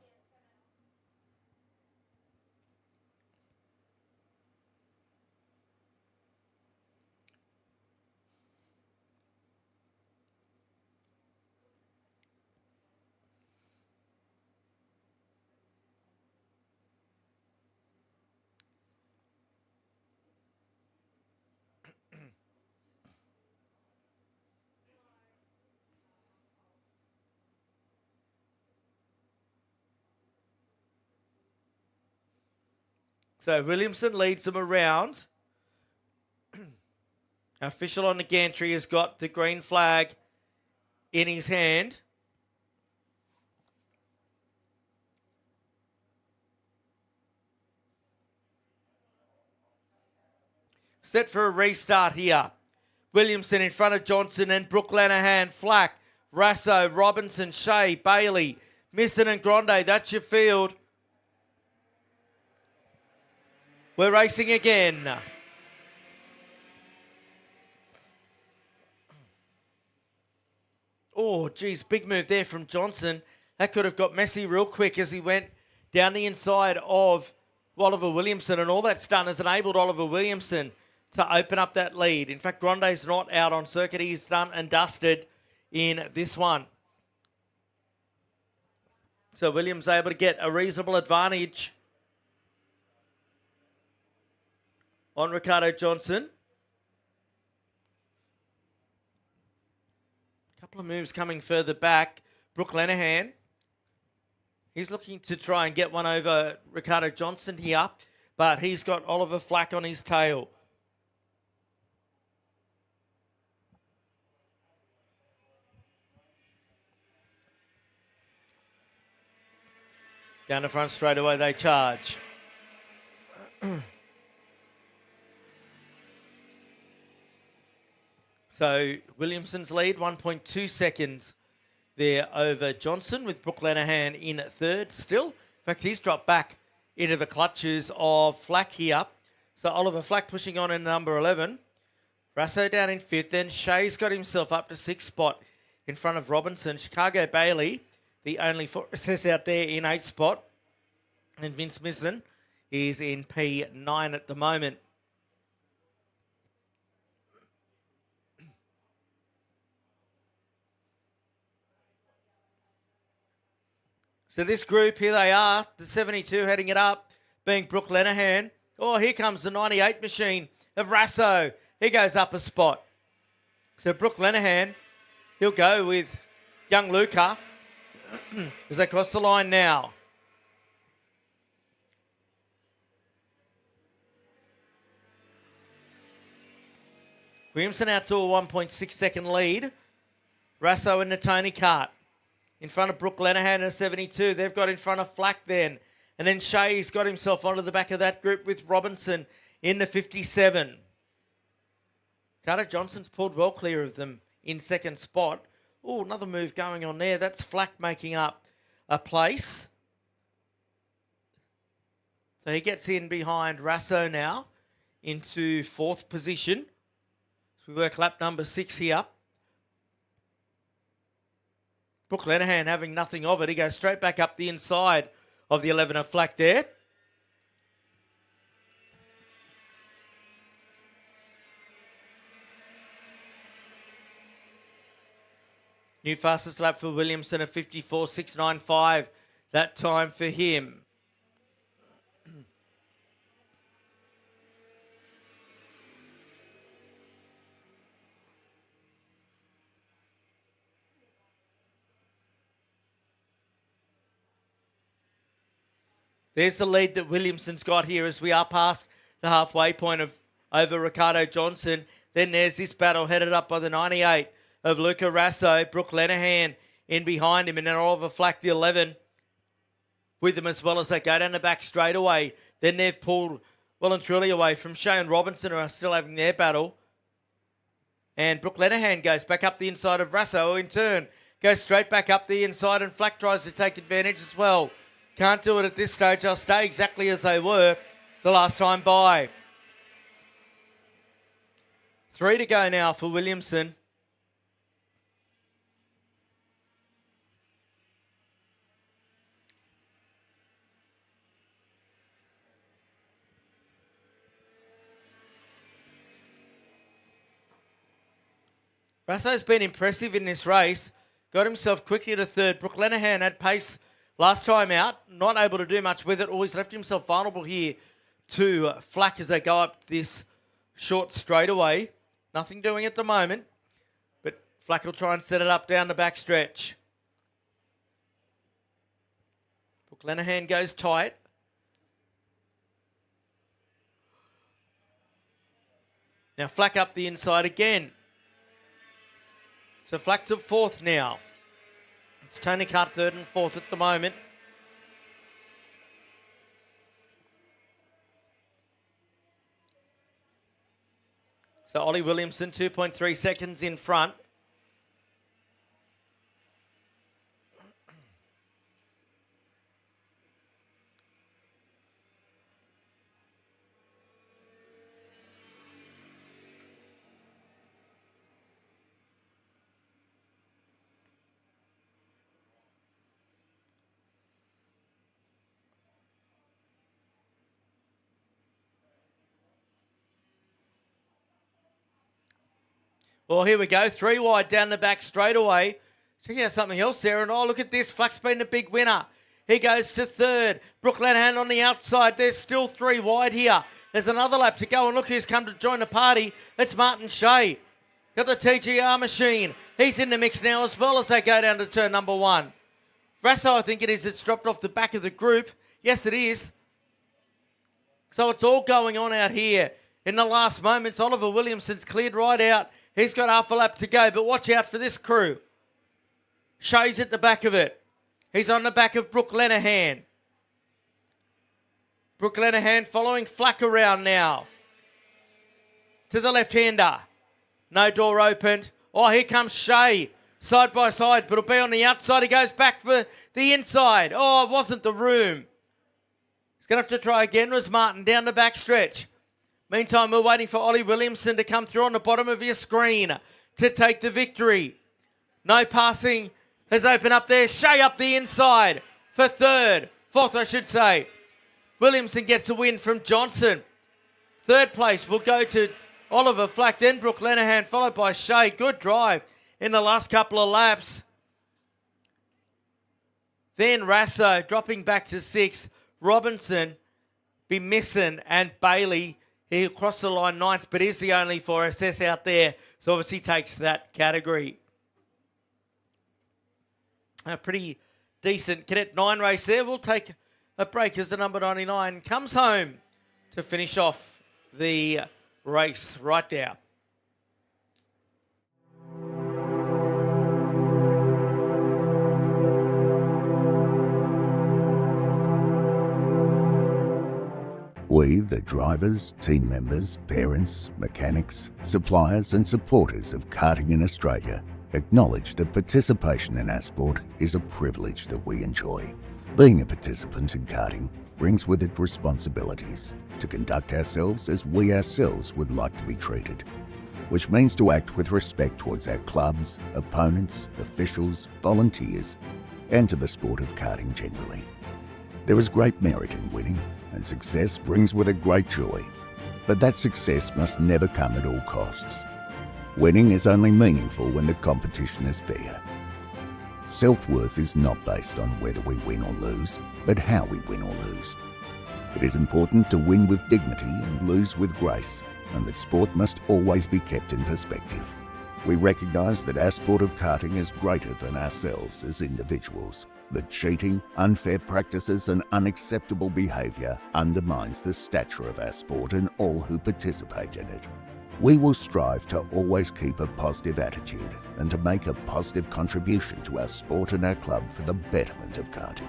So Williamson leads them around. Our official on the gantry has got the green flag in his hand. Set for a restart here. Williamson in front of Johnson and Brooke-Lenihan, Flack, Rasso, Robinson, Shea, Bailey, Misson and Grande. That's your field. We're racing again. Oh, geez, big move there from Johnson. That could have got messy real quick as he went down the inside of Oliver Williamson, and all that's done is enabled Oliver Williamson to open up that lead. In fact, Grande's not out on circuit. He's done and dusted in this one. So Williams able to get a reasonable advantage on Ricardo Johnson. A couple of moves coming further back. Brooke Lenehan. He's looking to try and get one over Ricardo Johnson here, but he's got Oliver Flack on his tail. Down the front straight away they charge. So Williamson's lead, 1.2 seconds there over Johnson, with Brooke Lenehan in third still. In fact, he's dropped back into the clutches of Flack here. So Oliver Flack pushing on in number 11. Rasso down in fifth. Then Shea's got himself up to sixth spot in front of Robinson. Chicago Bailey, the only Forces out there, in eighth spot. And Vince Misson is in P9 at the moment. So this group, here they are, the 72 heading it up, being Brooke Lenehan. Oh, here comes the 98 machine of Rasso. He goes up a spot. So Brooke Lenehan, he'll go with young Luca as they cross the line now. Williamson out to a 1.6 second lead. Rasso and Natoni Kart. In front of Brooke Lenehan at 72. They've got in front of Flack then. And then Shea's got himself onto the back of that group with Robinson in the 57. Carter Johnson's pulled well clear of them in second spot. Oh, another move going on there. That's Flack making up a place. So he gets in behind Rasso now into fourth position. So we work lap number 6 here. Brooke Lenehan having nothing of it. He goes straight back up the inside of the 11 of Flack there. New fastest lap for Williamson at 54.695. That time for him. There's the lead that Williamson's got here as we are past the halfway point of over Ricardo Johnson. Then there's this battle headed up by the 98 of Luca Rasso. Brooke Lenehan in behind him, and then Oliver Flack, the 11, with them as well as they go down the back straight away. Then they've pulled well and truly away from Shea and Robinson, who are still having their battle. And Brooke Lenehan goes back up the inside of Rasso, who in turn goes straight back up the inside, and Flack tries to take advantage as well. Can't do it at this stage. They'll stay exactly as they were the last time by. 3 to go now for Williamson. Rasso's been impressive in this race. Got himself quickly to third. Brooke Lenehan had pace last time out, not able to do much with it. Always left himself vulnerable here to Flack as they go up this short straightaway. Nothing doing at the moment, but Flack will try and set it up down the back stretch. Brooke Lenehan goes tight. Now Flack up the inside again. So Flack to fourth now. It's Tony Kart third and fourth at the moment. So Ollie Williamson, 2.3 seconds in front. Well, here we go. 3 wide down the back straight away. Check out something else there. And, oh, look at this. Flack's been the big winner. He goes to third. Brooke Lanahan on the outside. There's still 3 wide here. There's another lap to go. And look who's come to join the party. It's Martin Shea. Got the TGR machine. He's in the mix now as well as they go down to turn number 1. Rasso, I think it is. It's dropped off the back of the group. Yes, it is. So it's all going on out here. In the last moments, Oliver Williamson's cleared right out. He's got half a lap to go, but watch out for this crew. Shea's at the back of it. He's on the back of Brooke Lanahan. Brooke Lanahan following Flack around now. To the left-hander. No door opened. Oh, here comes Shea. Side by side, but it'll be on the outside. He goes back for the inside. Oh, it wasn't the room. He's going to have to try again. Was Martin down the back stretch. Meantime, we're waiting for Ollie Williamson to come through on the bottom of your screen to take the victory. No passing has opened up there. Shea up the inside for fourth, I should say. Williamson gets a win from Johnson. Third place will go to Oliver Flack, then Brooke Lanahan, followed by Shea. Good drive in the last couple of laps. Then Rasso dropping back to 6. Robinson be missing, and Bailey, he'll cross the line 9th, but is the only 4SS out there, so obviously takes that category. A pretty decent Cadet 9 race there. We'll take a break as the number 99 comes home to finish off the race right there. We, the drivers, team members, parents, mechanics, suppliers and supporters of karting in Australia, acknowledge that participation in our sport is a privilege that we enjoy. Being a participant in karting brings with it responsibilities to conduct ourselves as we ourselves would like to be treated, which means to act with respect towards our clubs, opponents, officials, volunteers, and to the sport of karting generally. There is great merit in winning, and success brings with it great joy. But that success must never come at all costs. Winning is only meaningful when the competition is fair. Self-worth is not based on whether we win or lose, but how we win or lose. It is important to win with dignity and lose with grace, and that sport must always be kept in perspective. We recognise that our sport of karting is greater than ourselves as individuals, that cheating, unfair practices and unacceptable behaviour undermines the stature of our sport and all who participate in it. We will strive to always keep a positive attitude and to make a positive contribution to our sport and our club for the betterment of karting.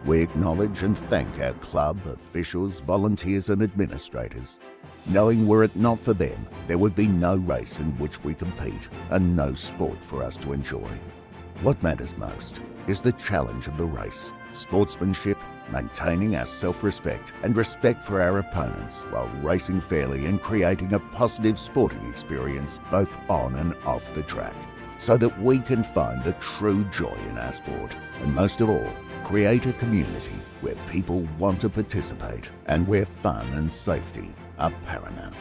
We acknowledge and thank our club, officials, volunteers and administrators, knowing were it not for them, there would be no race in which we compete and no sport for us to enjoy. What matters most is the challenge of the race, sportsmanship, maintaining our self-respect and respect for our opponents while racing fairly and creating a positive sporting experience both on and off the track, so that we can find the true joy in our sport, and most of all, create a community where people want to participate and where fun and safety are paramount.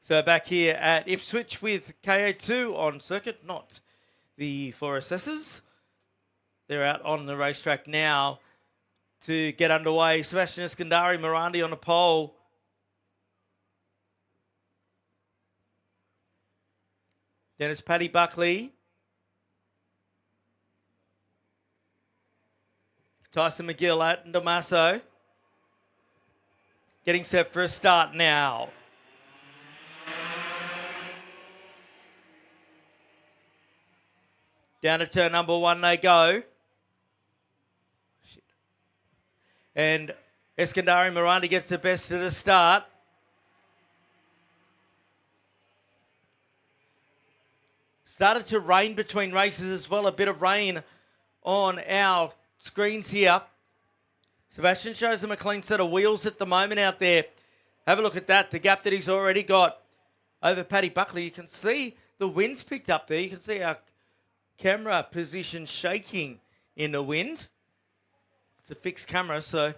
So back here at Ipswich with KA2 on circuit, not the 4SSs. They're out on the racetrack now to get underway. Sebastian Eskandari, Morandi on the pole. Then it's Paddy Buckley. Tyson McGill at Damaso. Getting set for a start now. Down to turn number 1 they go. And Eskandari Morandi gets the best of the start. Started to rain between races as well. A bit of rain on our screens here. Sebastian shows them a clean set of wheels at the moment out there. Have a look at that. The gap that he's already got over Paddy Buckley. You can see the wind's picked up there. You can see our camera position shaking in the wind. It's a fixed camera, so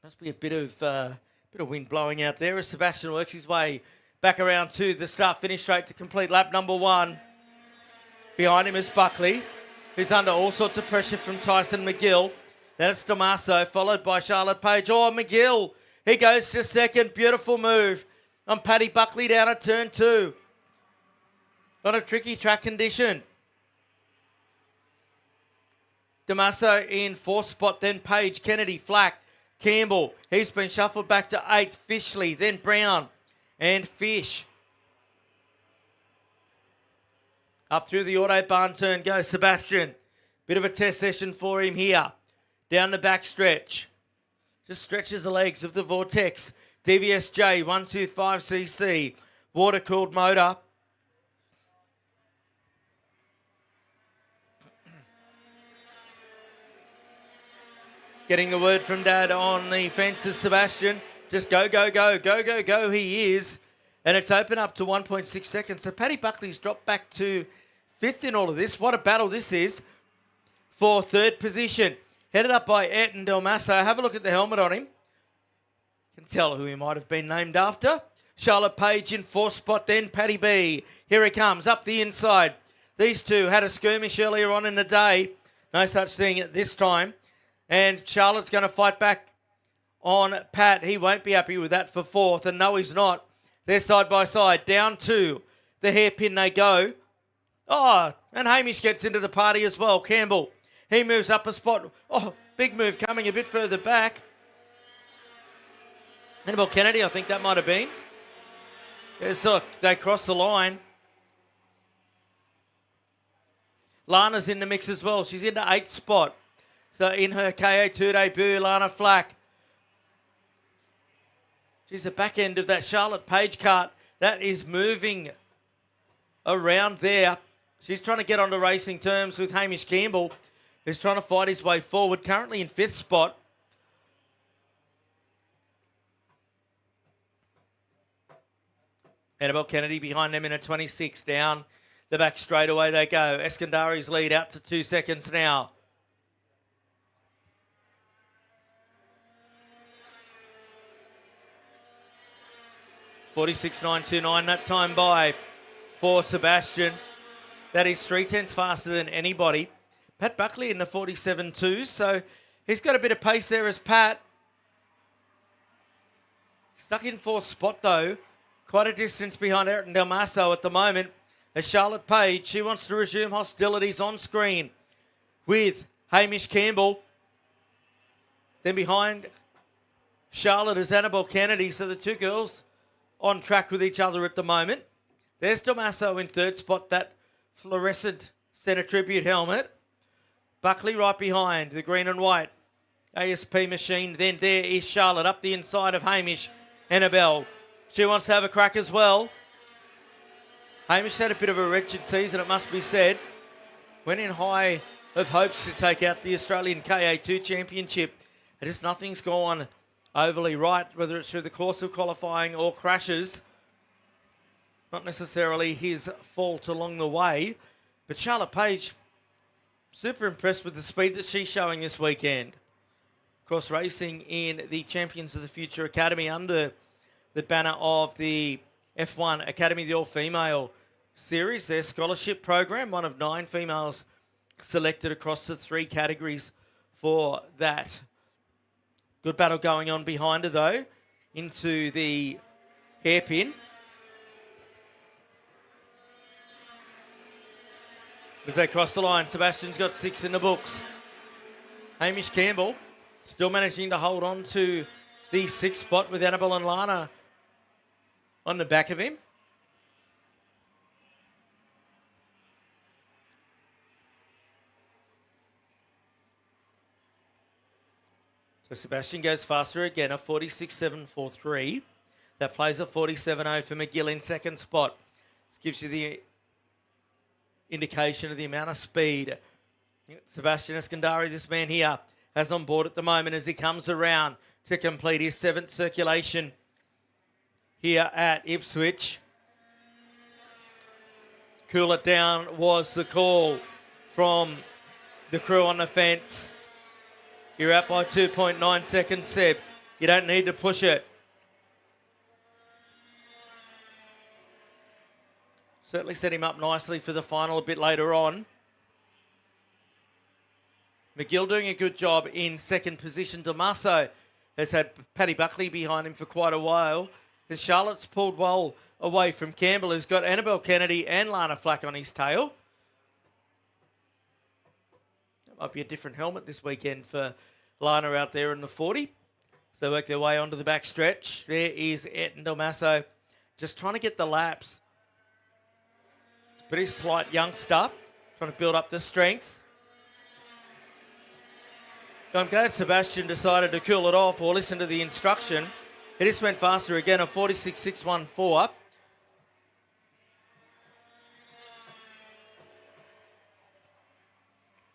must be a bit of wind blowing out there as Sebastian works his way back around to the start-finish straight to complete lap number 1. Behind him is Buckley, who's under all sorts of pressure from Tyson McGill. Then it's Damaso, followed by Charlotte Page. Oh, McGill, he goes to second. Beautiful move on Paddy Buckley down at turn 2. Got a tricky track condition. Damaso in 4th spot, then Page, Kennedy, Flack, Campbell. He's been shuffled back to 8th. Fishley, then Brown and Fish. Up through the Autobahn turn goes Sebastian. Bit of a test session for him here. Down the back stretch. Just stretches the legs of the Vortex. DVSJ 125cc. Water-cooled motor. Getting the word from Dad on the fences, Sebastian. Just go, go, go, go, go, go, he is. And it's open up to 1.6 seconds. So Paddy Buckley's dropped back to 5th in all of this. What a battle this is for 3rd position. Headed up by Eton Del Masso. Have a look at the helmet on him. Can tell who he might have been named after. Charlotte Page in 4th spot, then Paddy B. Here he comes, up the inside. These two had a skirmish earlier on in the day. No such thing at this time. And Charlotte's going to fight back on Pat. He won't be happy with that for 4th. And no, he's not. They're side by side. Down to the hairpin they go. Oh, and Hamish gets into the party as well. Campbell, he moves up a spot. Oh, big move coming a bit further back. Annabelle Kennedy, I think that might have been. Yes, look, they cross the line. Lana's in the mix as well. She's into 8th spot. So in her KA2 debut, Lana Flack. She's the back end of that Charlotte Page cart. That is moving around there. She's trying to get onto racing terms with Hamish Campbell, who's trying to fight his way forward. Currently in 5th spot. Annabelle Kennedy behind them in a 26. Down the back straight away they go. Eskandari's lead out to 2 seconds now. 46.929 that time by for Sebastian. That is 3/10 faster than anybody. Pat Buckley in the 47.2, so he's got a bit of pace there as Pat. Stuck in 4th spot though. Quite a distance behind Ayrton Del Masso at the moment. As Charlotte Page, she wants to resume hostilities on screen with Hamish Campbell. Then behind Charlotte is Annabelle Kennedy, so the two girls on track with each other at the moment. There's Damaso in 3rd spot, that fluorescent Centre Tribute helmet. Buckley right behind, the green and white ASP machine. Then there is Charlotte up the inside of Hamish. Annabelle, she wants to have a crack as well. Hamish had a bit of a wretched season, it must be said. Went in high of hopes to take out the Australian KA2 Championship. And just nothing's gone overly right, whether it's through the course of qualifying or crashes. Not necessarily his fault along the way. But Charlotte Page, super impressed with the speed that she's showing this weekend. Of course, racing in the Champions of the Future Academy under the banner of the F1 Academy, the all-female series, their scholarship program, one of 9 females selected across the 3 categories for that. Good battle going on behind her, though, into the hairpin. As they cross the line, Sebastian's got 6 in the books. Hamish Campbell still managing to hold on to the 6th spot with Annabelle and Lana on the back of him. So Sebastian goes faster again, a 46.743. That plays a 47.0 for McGill in 2nd spot. This gives you the indication of the amount of speed Sebastian Eskandari, this man here, has on board at the moment as he comes around to complete his 7th circulation here at Ipswich. Cool it down was the call from the crew on the fence. You're out by 2.9 seconds, Seb. You don't need to push it. Certainly set him up nicely for the final a bit later on. McGill doing a good job in 2nd position. Damaso has had Paddy Buckley behind him for quite a while. And Charlotte's pulled well away from Campbell, who's got Annabelle Kennedy and Lana Flack on his tail. That might be a different helmet this weekend for Lana out there in the 40. So they work their way onto the back stretch. There is Et and Damaso just trying to get the laps. It's a pretty slight youngster, trying to build up the strength. I'm glad Sebastian decided to cool it off or listen to the instruction. It just went faster again, a 46.614.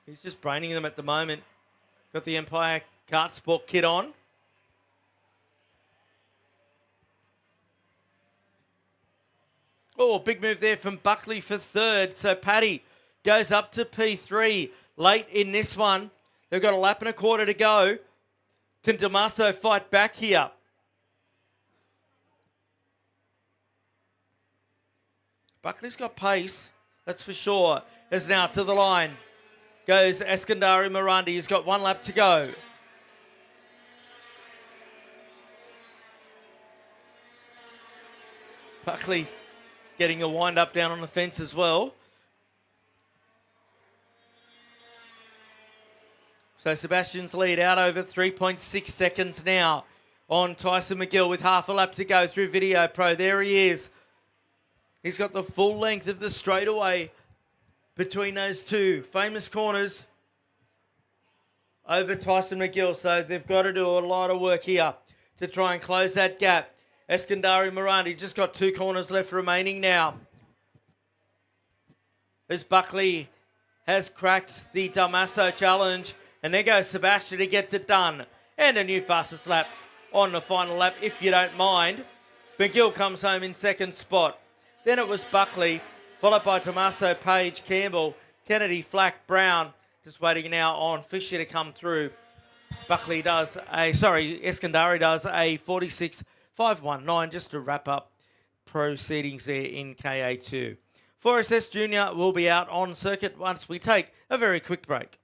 He's just braining them at the moment. Got the Empire Kart Sport kit on. Oh, big move there from Buckley for 3rd. So Paddy goes up to P3 late in this one. They've got a lap and a quarter to go. Can Damaso fight back here? Buckley's got pace, that's for sure. As now to the line goes Eskandari Morandi. He's got 1 lap to go. Buckley getting a wind up down on the fence as well. So Sebastian's lead out over 3.6 seconds now on Tyson McGill with half a lap to go through Video Pro. There he is. He's got the full length of the straightaway between those 2 famous corners over Tyson McGill. So they've got to do a lot of work here to try and close that gap. Eskandari Morandi just got 2 corners left remaining now. As Buckley has cracked the Damaso challenge. And there goes Sebastian, he gets it done. And a new fastest lap on the final lap, if you don't mind. McGill comes home in 2nd spot. Then it was Buckley, followed by Damaso, Page, Campbell, Kennedy, Flack, Brown. Just waiting now on Fisher to come through. Eskandari does a 46.519 just to wrap up proceedings there in KA2. 4SS Junior will be out on circuit once we take a very quick break.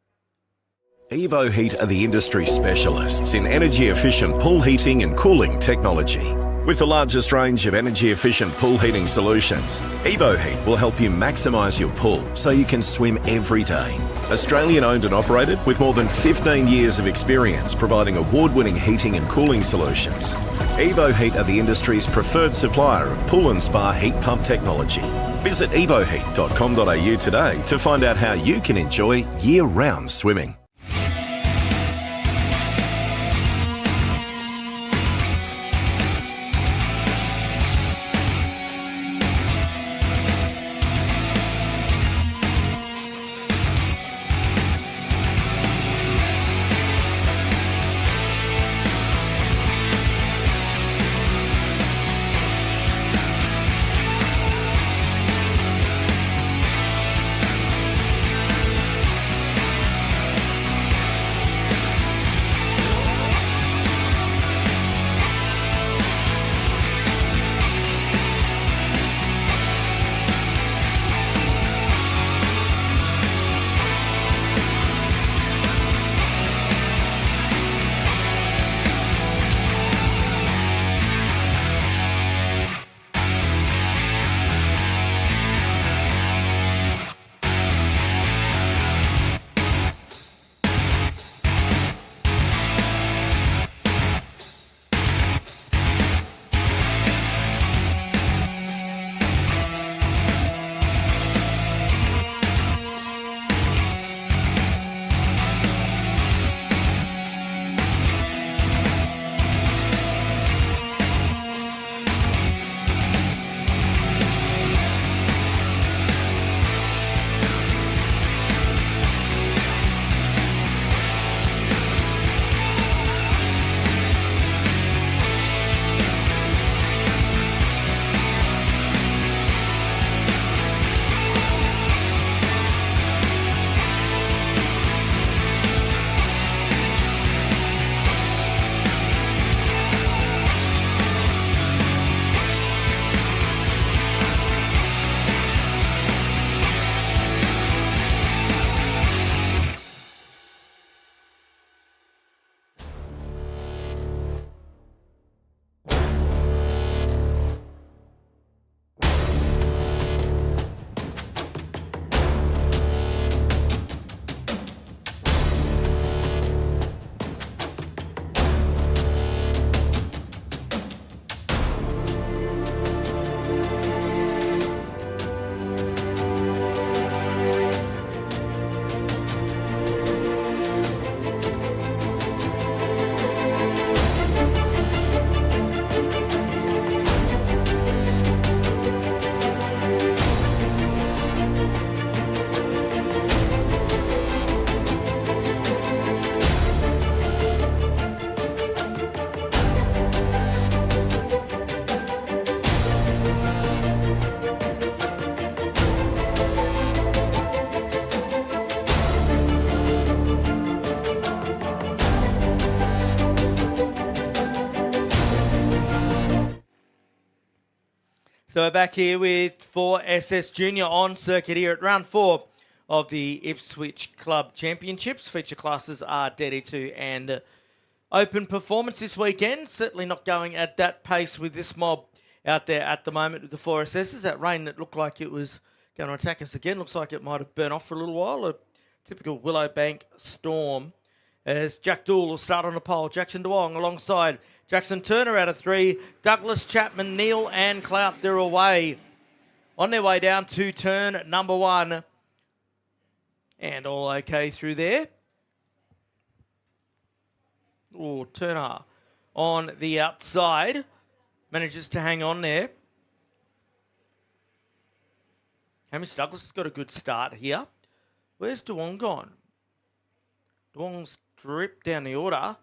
Evo Heat are the industry specialists in energy-efficient pool heating and cooling technology. With the largest range of energy-efficient pool heating solutions, Evo Heat will help you maximise your pool so you can swim every day. Australian owned and operated with more than 15 years of experience providing award-winning heating and cooling solutions. Evo Heat are the industry's preferred supplier of pool and spa heat pump technology. Visit evoheat.com.au today to find out how you can enjoy year-round swimming. So we're back here with 4SS Junior on circuit here at round 4 of the Ipswich Club Championships. Feature classes are DD2 and Open Performance this weekend. Certainly not going at that pace with this mob out there at the moment with the 4SSs. That rain that looked like it was going to attack us again. Looks like it might have burnt off for a little while. A typical Willowbank storm. As Jack Dool will start on the pole. Jackson DeWong alongside Jackson Turner out of 3. Douglas, Chapman, Neal and Clout, they're away. On their way down to turn number 1. And all okay through there. Oh, Turner on the outside. Manages to hang on there. Hamish Douglas has got a good start here. Where's DeWong gone? DeWong's dripped down the order.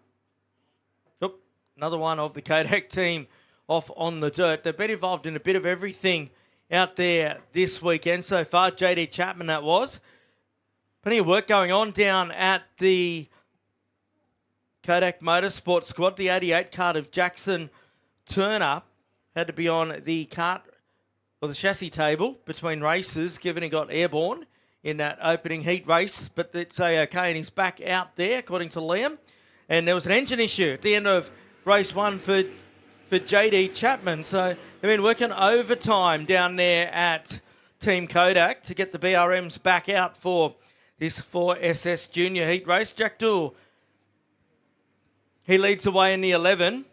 Oop, another one of the Cadet team off on the dirt. They've been involved in a bit of everything out there this weekend so far. JD Chapman, that was. Plenty of work going on down at the Kodak Motorsport squad. The 88 Kart of Jackson Turner had to be on the kart or the chassis table between races, given he got airborne in that opening heat race, but it's okay, and he's back out there, according to Liam. And there was an engine issue at the end of race 1 for JD Chapman. So they've been working overtime down there at Team Kodak to get the BRMs back out for this 4SS Junior heat race. Jack Dool, he leads away in the 11,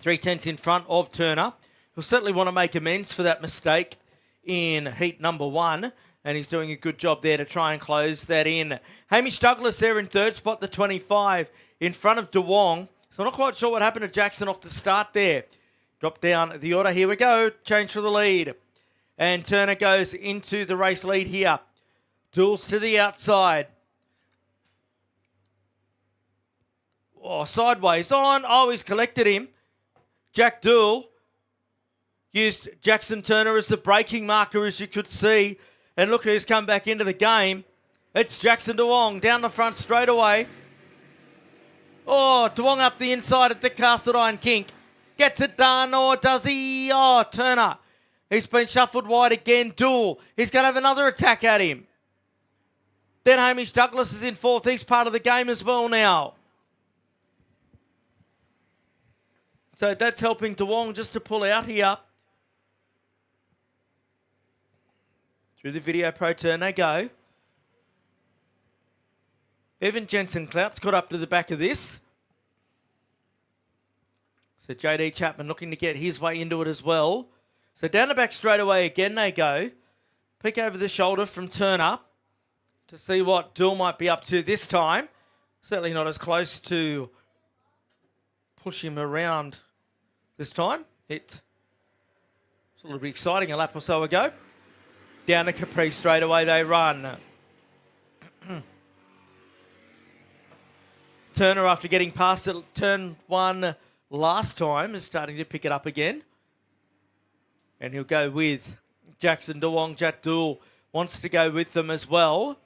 3/10 in front of Turner. He'll certainly want to make amends for that mistake in heat number 1. And he's doing a good job there to try and close that in. Hamish Douglas there in 3rd spot, the 25, in front of DeWong. So I'm not quite sure what happened to Jackson off the start there. Drop down the order. Here we go. Change for the lead. And Turner goes into the race lead here. Dool's to the outside. Oh, sideways on. Oh, he's collected him. Jack Dool used Jackson Turner as the braking marker, as you could see. And look who's come back into the game. It's Jackson DeWong down the front straight away. Oh, DeWong up the inside at the cast iron kink. Gets it done, or does he? Oh, Turner. He's been shuffled wide again. Dool. He's going to have another attack at him. Then Hamish Douglas is in 4th. He's part of the game as well now. So that's helping DeWong just to pull out here. Through the video pro turn they go. Evan Jensen Clout's got up to the back of this. So JD Chapman looking to get his way into it as well. So down the back straight away again they go. Peek over the shoulder from Turner to see what Dool might be up to this time. Certainly not as close to push him around this time. It's a little bit exciting a lap or so ago. Down the Capri straight away they run. Turner, after getting past it, turn 1 last time, is starting to pick it up again. And he'll go with Jackson DeWong. Jack Dool wants to go with them as well.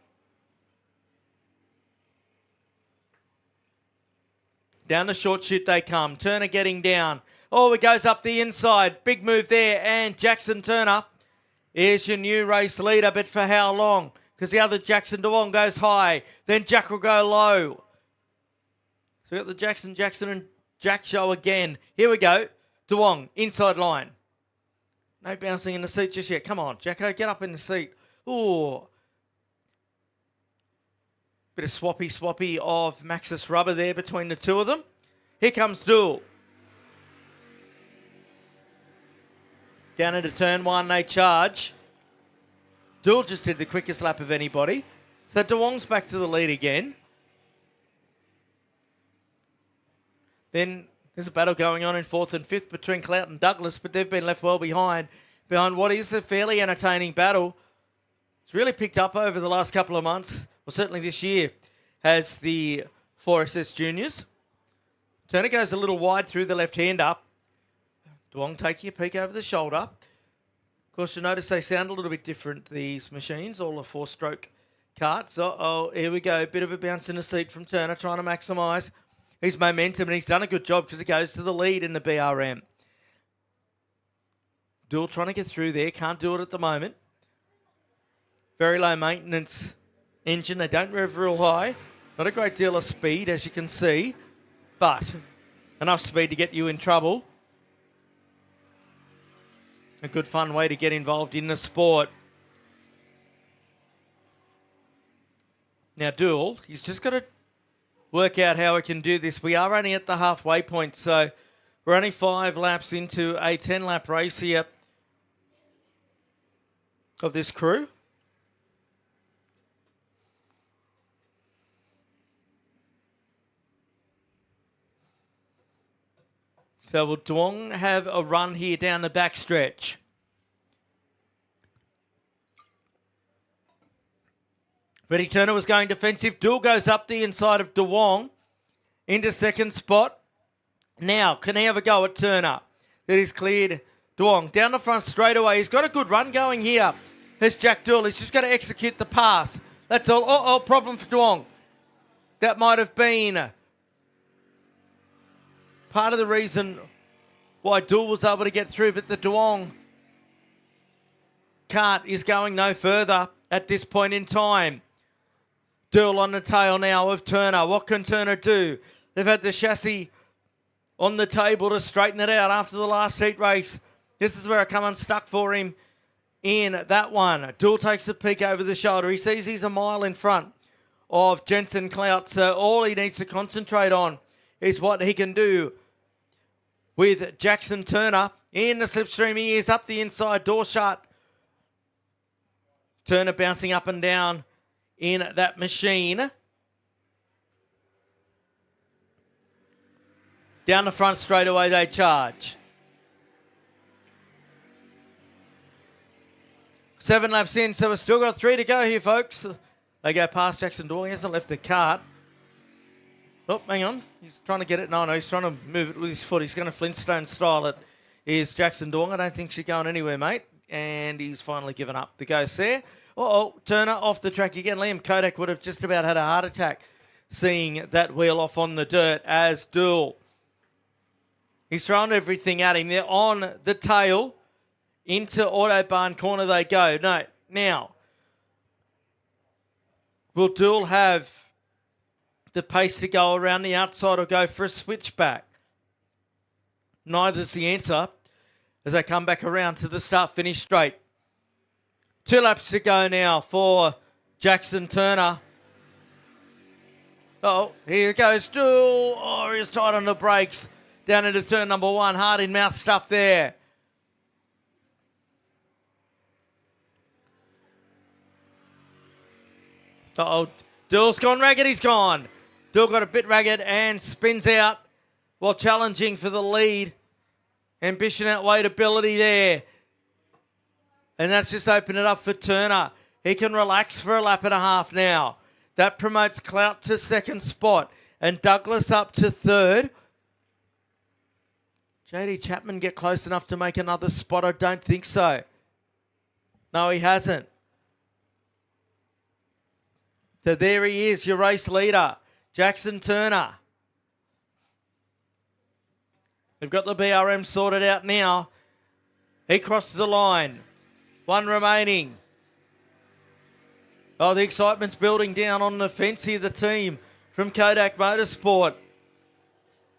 Down the short chute they come. Turner getting down. Oh, it goes up the inside. Big move there. And Jackson Turner is your new race leader, but for how long? Because the other Jackson DeWong goes high. Then Jack will go low. So we've got the Jackson and Jack show again. Here we go. DeWong, inside line. No bouncing in the seat just yet. Come on, Jacko, get up in the seat. Ooh. Bit of swappy of Maxis rubber there between the two of them. Here comes Dool. Down into turn 1, they charge. Dool just did the quickest lap of anybody. So DeWong's back to the lead again. Then there's a battle going on in 4th and 5th between Clout and Douglas, but they've been left well behind what is a fairly entertaining battle. It's really picked up over the last couple of months, or certainly this year, has the 4SS Juniors. Turner goes a little wide through the left-hander. DeWong taking a peek over the shoulder. Of course, you'll notice they sound a little bit different, these machines, all the 4-stroke karts. Uh-oh, here we go. Bit of a bounce in the seat from Turner, trying to maximise his momentum, and he's done a good job because he goes to the lead in the BRM. Duel trying to get through there. Can't do it at the moment. Very low maintenance engine. They don't rev real high. Not a great deal of speed, as you can see, but enough speed to get you in trouble. A good fun way to get involved in the sport. Now, Duel, he's just got to work out how he can do this. We are only at the halfway point, so we're only 5 laps into a 10-lap race here of this crew. So will Duong have a run here down the backstretch? Freddie Turner was going defensive. Duel goes up the inside of Duong into second spot. Now, can he have a go at Turner? That is cleared. Duong down the front straight away. He's got a good run going here. There's Jack Duel. He's just got to execute the pass. That's all. Oh, problem for Duong. That might have been part of the reason why Duel was able to get through, but the Duong Kart is going no further at this point in time. Duel on the tail now of Turner. What can Turner do? They've had the chassis on the table to straighten it out after the last heat race. This is where it come unstuck for him in that one. Duel takes a peek over the shoulder. He sees he's a mile in front of Jensen Clout, so all he needs to concentrate on is what he can do with Jackson Turner. In the slipstream, he is up the inside, door shut. Turner bouncing up and down in that machine. Down the front straight away they charge. 7 laps in, so we've still got 3 to go here, folks. They go past Jackson Duel. He hasn't left the cart. Oh, hang on. He's trying to get it. No, he's trying to move it with his foot. He's going to Flintstone style it. Here's Jackson Duong. I don't think she's going anywhere, mate. And he's finally given up the ghost there. Turner off the track again. Liam Kodak would have just about had a heart attack seeing that wheel off on the dirt as Duel. He's thrown everything at him. They're on the tail. Into Autobahn corner they go. No, now, will Duel have the pace to go around the outside or go for a switchback? Neither's the answer as they come back around to the start-finish straight. 2 laps to go now for Jackson Turner. Oh, here goes Duel. Oh, he's tight on the brakes. Down into turn number 1. Hard in mouth stuff there. Duel's gone ragged. He's gone. Duel got a bit ragged and spins out while challenging for the lead. Ambition outweighed ability there. And that's just opened it up for Turner. He can relax for a lap and a half now. That promotes Clout to second spot. And Douglas up to third. JD Chapman get close enough to make another spot? I don't think so. No, he hasn't. So there he is, your race leader, Jackson Turner. They've got the BRM sorted out now. He crosses the line. 1 remaining. Oh, the excitement's building down on the fence here, the team from Kodak Motorsport.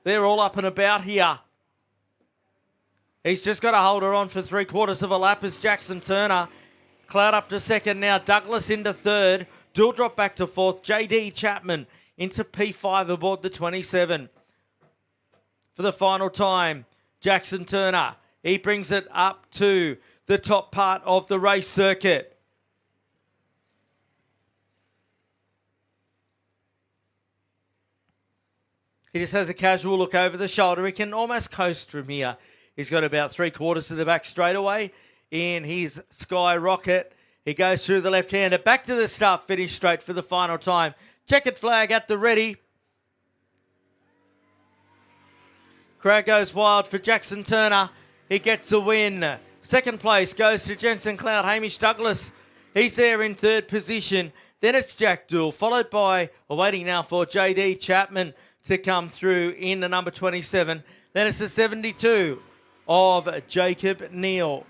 They're all up and about here. He's just got to hold her on for 3/4 of a lap as Jackson Turner. Cloud up to second now. Douglas into third. Duel drop back to fourth. JD Chapman into P5 aboard the 27. For the final time, Jackson Turner. He brings it up to the top part of the race circuit. He just has a casual look over the shoulder. He can almost coast from here. He's got about 3/4 of the back straightaway in his Skyrocket. He goes through the left-hander, back to the start, finish straight for the final time. Checkered flag at the ready. Crowd goes wild for Jackson Turner. He gets a win. Second place goes to Jensen Cloud. Hamish Douglas, he's there in third position. Then it's Jack Duel, followed by, waiting now for JD Chapman to come through in the number 27. Then it's the 72 of Jacob Neal.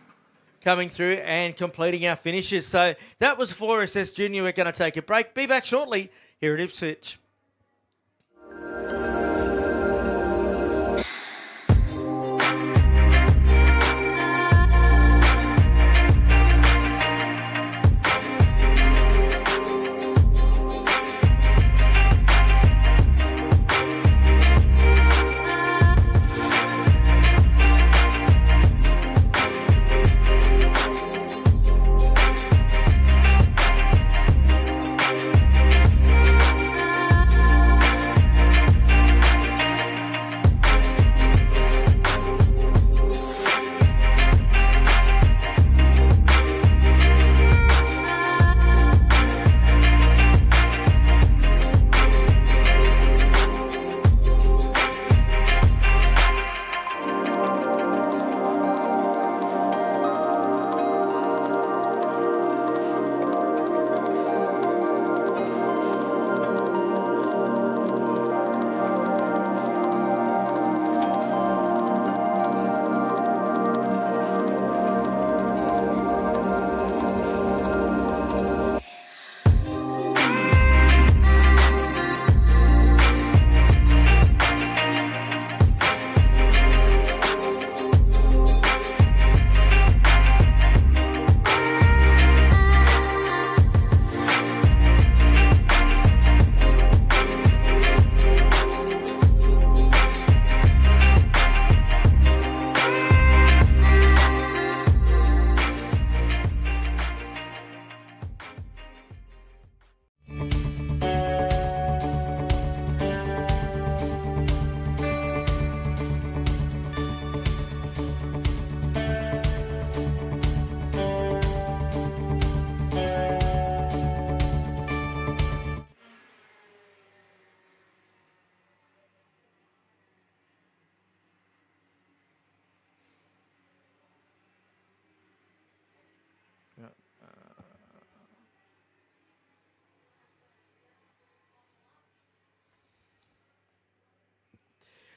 coming through and completing our finishes. So that was for SS Junior. We're going to take a break. Be back shortly here at Ipswich.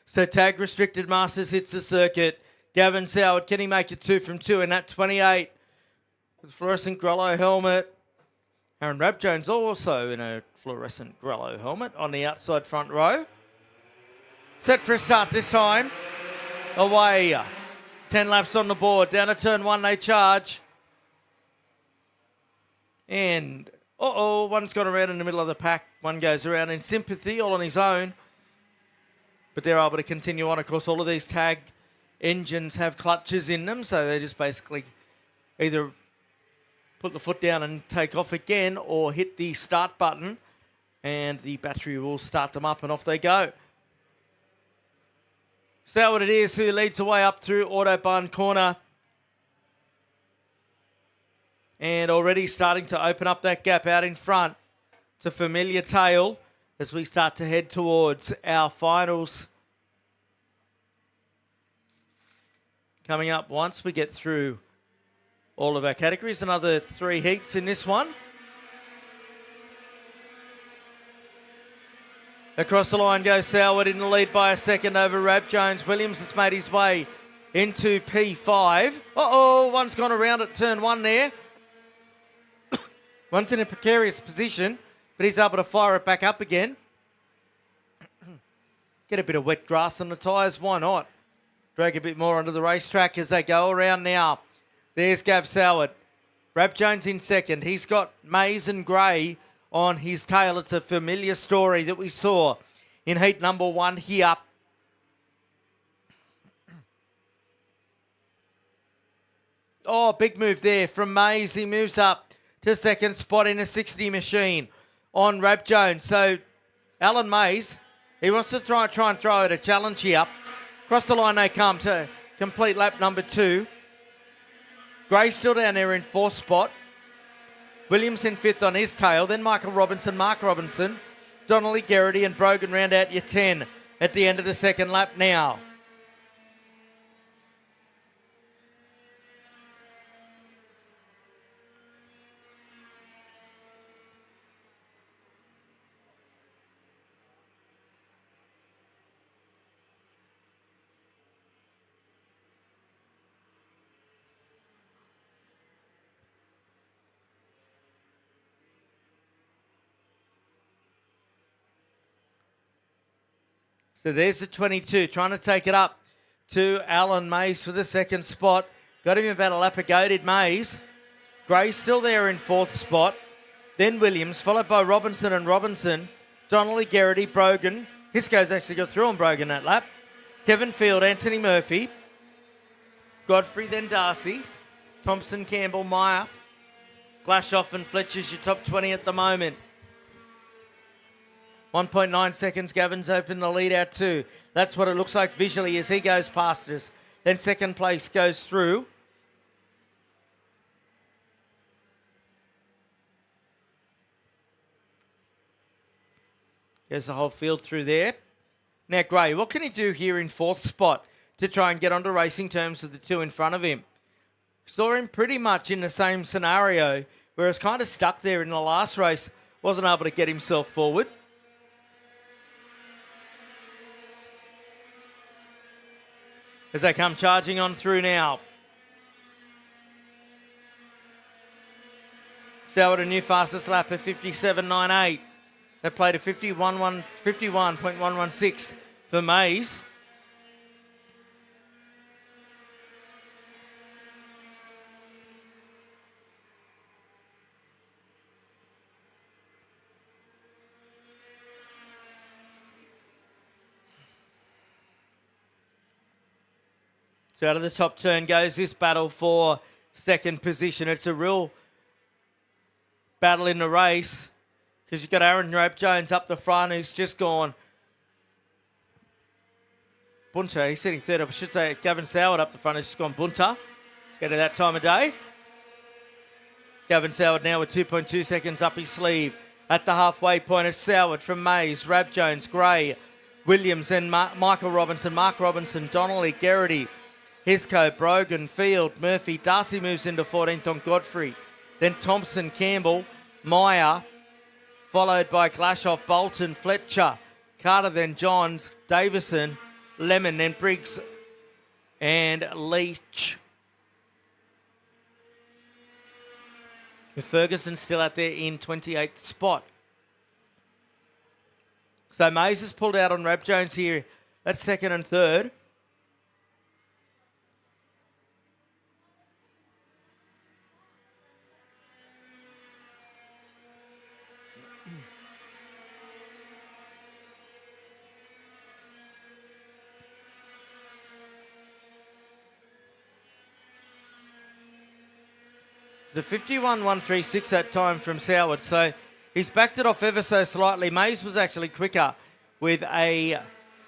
So tag restricted Masters hits the circuit. Gavin Soward, can he make it 2 from 2 in that 28? With fluorescent Grello helmet. Aaron Rabjones also in a fluorescent Grello helmet on the outside front row. Set for a start this time. Away. 10 laps on the board. Down to turn 1 they charge. And, one's gone around in the middle of the pack. One goes around in sympathy, all on his own. But they're able to continue on. Of course, all of these tag engines have clutches in them, so they just basically either put the foot down and take off again or hit the start button and the battery will start them up and off they go. So what it is, who leads the way up through Autobahn corner. And already starting to open up that gap out in front to Familiar Tale as we start to head towards our finals. Coming up once we get through all of our categories, another 3 heats in this one. Across the line goes Soward in the lead by a second over Rabjones. Williams has made his way into P5. One's gone around at turn 1 there. One's in a precarious position, but he's able to fire it back up again. Get a bit of wet grass on the tyres, why not? Drag a bit more onto the racetrack as they go around now. There's Gav Soward. Rabjones in second. He's got Maze and Gray on his tail. It's a familiar story that we saw in heat number 1 here. Big move there from Maze. He moves up to second spot in a 60 machine on Rabjones. So Alan Maze, he wants to try and throw it a challenge here. Across the line they come to complete lap number 2. Gray's still down there in 4th spot. Williams in 5th on his tail. Then Michael Robinson, Mark Robinson, Donnelly, Garrity and Brogan round out your 10 at the end of the second lap now. So there's the 22, trying to take it up to Alan Mays for the second spot. Got him about a lap ago, did Mays. Gray still there in fourth spot. Then Williams, followed by Robinson and Robinson. Donnelly, Garrity, Brogan. Hisco's actually got through on Brogan that lap. Kevin Field, Anthony Murphy. Godfrey, then Darcy. Thompson, Campbell, Meyer. Glashoff and Fletcher's your top 20 at the moment. 1.9 seconds, Gavin's opened the lead out too. That's what it looks like visually as he goes past us. Then second place goes through. There's the whole field through there. Now Gray, what can he do here in fourth spot to try and get onto racing terms with the two in front of him? Saw him pretty much in the same scenario where he was kind of stuck there in the last race. Wasn't able to get himself forward. As they come charging on through now. Soward a new fastest lap at 57.98. They played a 51.116 for Mays. So out of the top turn goes this battle for second position. It's a real battle in the race because you've got Aaron Rapp-Jones up the front who's just gone. Bunter, he's sitting third. I should say Gavin Soward up the front has just gone Bunter. Get to that time of day. Gavin Soward now with 2.2 seconds up his sleeve. At the halfway point, it's Soward from Mays, Rapp-Jones, Gray, Williams and Michael Robinson, Mark Robinson, Donnelly, Garrity, Hisco, Brogan, Field, Murphy. Darcy moves into 14th on Godfrey. Then Thompson, Campbell, Meyer, followed by Glashoff, Bolton, Fletcher, Carter, then Johns, Davison, Lemon, then Briggs and Leach. With Ferguson still out there in 28th spot. So Mays has pulled out on Rapp-Jones here. That's second and third. The 51.136 that time from Soward, so he's backed it off ever so slightly. Mays was actually quicker with a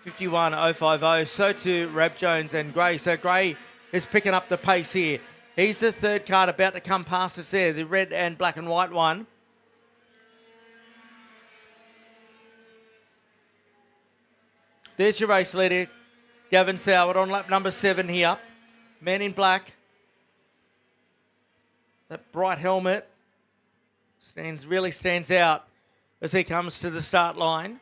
51.050, so too Rapp-Jones and Gray. So Gray is picking up the pace here. He's the third card about to come past us there, the red and black and white one. There's your race leader, Gavin Soward on lap number 7 here. Man in black. That bright helmet really stands out as he comes to the start line.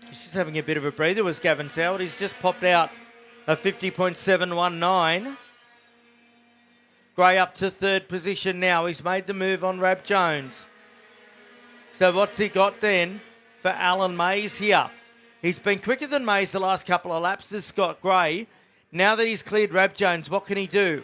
He's just having a bit of a breather was Gavin Soward. He's just popped out a 50.719. Gray up to third position now. He's made the move on Rapp-Jones. So what's he got then for Alan Mays here? He's been quicker than Mays the last couple of laps, this Scott Gray. Now that he's cleared Rapp-Jones, what can he do?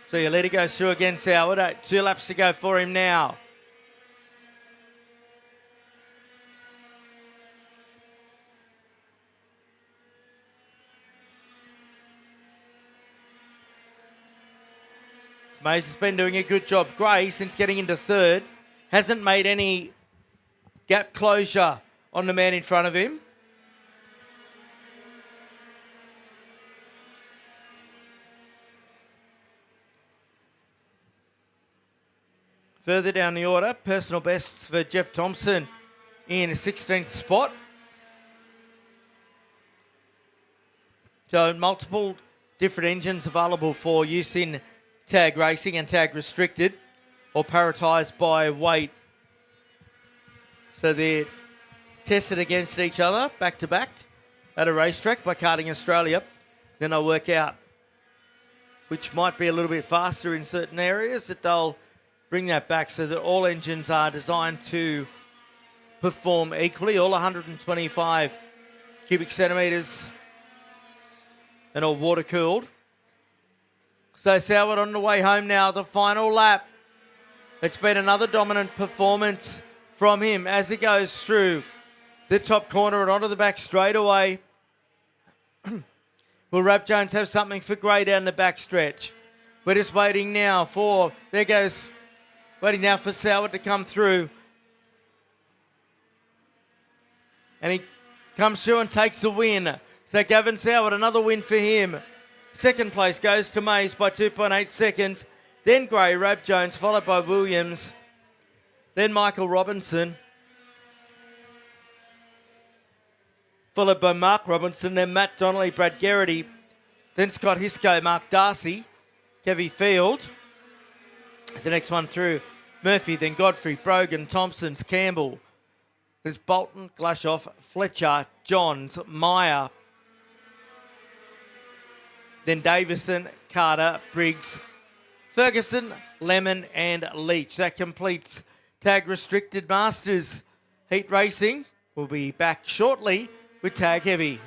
So your leader goes through again, Soward. 2 laps to go for him now. Mays has been doing a good job. Gray, since getting into third, hasn't made any gap closure on the man in front of him. Further down the order, personal bests for Jeff Thompson in 16th spot. So multiple different engines available for use in tag racing and tag restricted or prioritised by weight. So they're tested against each other back to back at a racetrack by Karting Australia. Then they'll work out which might be a little bit faster in certain areas, that they'll bring that back so that all engines are designed to perform equally, all 125 cubic centimetres and all water cooled. So Soward on the way home now, the final lap. It's been another dominant performance from him as he goes through the top corner and onto the back straightaway. Will Rap Jones have something for Gray down the back stretch? We're just waiting now for, waiting now for Soward to come through. And he comes through and takes the win. So Gavin Soward, another win for him. Second place goes to Mays by 2.8 seconds. Then Gray, Rap Jones, followed by Williams. Then Michael Robinson. Followed by Mark Robinson, then Matt Donnelly, Brad Garrity, then Scott Hisco, Mark Darcy, Kevy Field. That's the next one through. Murphy, then Godfrey, Brogan, Thompsons, Campbell. There's Bolton, Glashoff, Fletcher, Johns, Meyer. Then Davison, Carter, Briggs, Ferguson, Lemon and Leach. That completes Tag Restricted Masters Heat Racing. We'll be back shortly with Tag Heavy.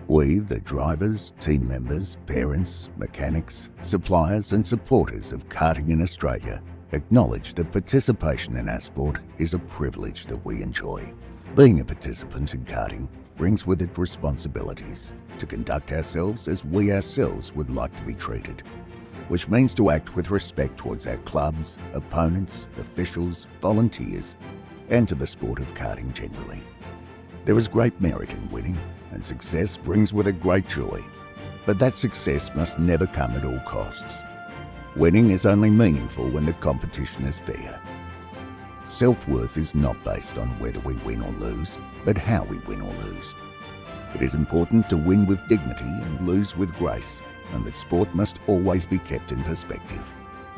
We, the drivers, team members, parents, mechanics, suppliers and supporters of karting in Australia, acknowledge that participation in our sport is a privilege that we enjoy. Being a participant in karting brings with it responsibilities to conduct ourselves as we ourselves would like to be treated, which means to act with respect towards our clubs, opponents, officials, volunteers, and to the sport of karting generally. There is great merit in winning, and success brings with it great joy, but that success must never come at all costs. Winning is only meaningful when the competition is fair. Self-worth is not based on whether we win or lose, but how we win or lose. It is important to win with dignity and lose with grace, and that sport must always be kept in perspective.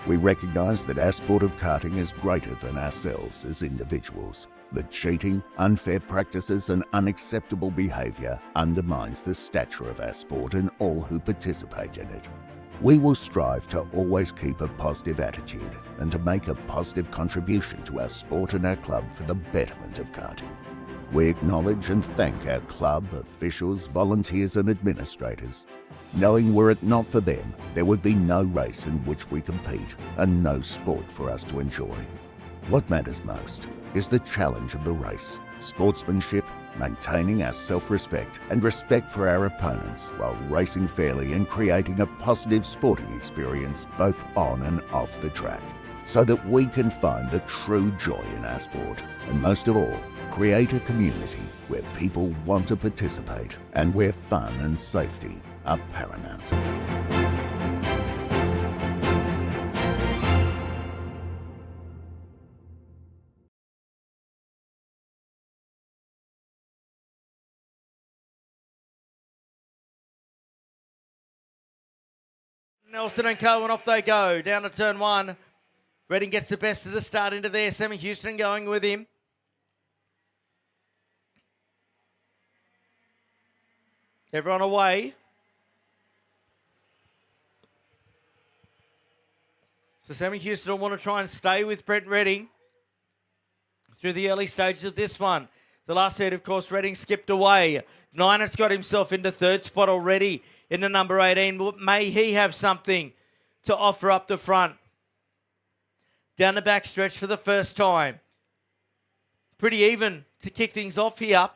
We recognise that our sport of karting is greater than ourselves as individuals, that cheating, unfair practices and unacceptable behaviour undermines the stature of our sport and all who participate in it. We will strive to always keep a positive attitude and to make a positive contribution to our sport and our club for the betterment of karting. We acknowledge and thank our club, officials, volunteers and administrators, knowing were it not for them, there would be no race in which we compete and no sport for us to enjoy. What matters most is the challenge of the race, sportsmanship, maintaining our self-respect and respect for our opponents while racing fairly and creating a positive sporting experience both on and off the track, so that we can find the true joy in our sport and most of all, create a community where people want to participate and where fun and safety are paramount. Nelson and Cohen, off they go, down to turn one. Redding gets the best of the start into there. Sammy Houston going with him. Everyone away. So Sammy Houston will want to try and stay with Brent Redding through the early stages of this one. The last heat, of course, Redding skipped away. Ninett's got himself into third spot already in the number 18. May he have something to offer up the front. Down the back stretch for the first time. Pretty even to kick things off here.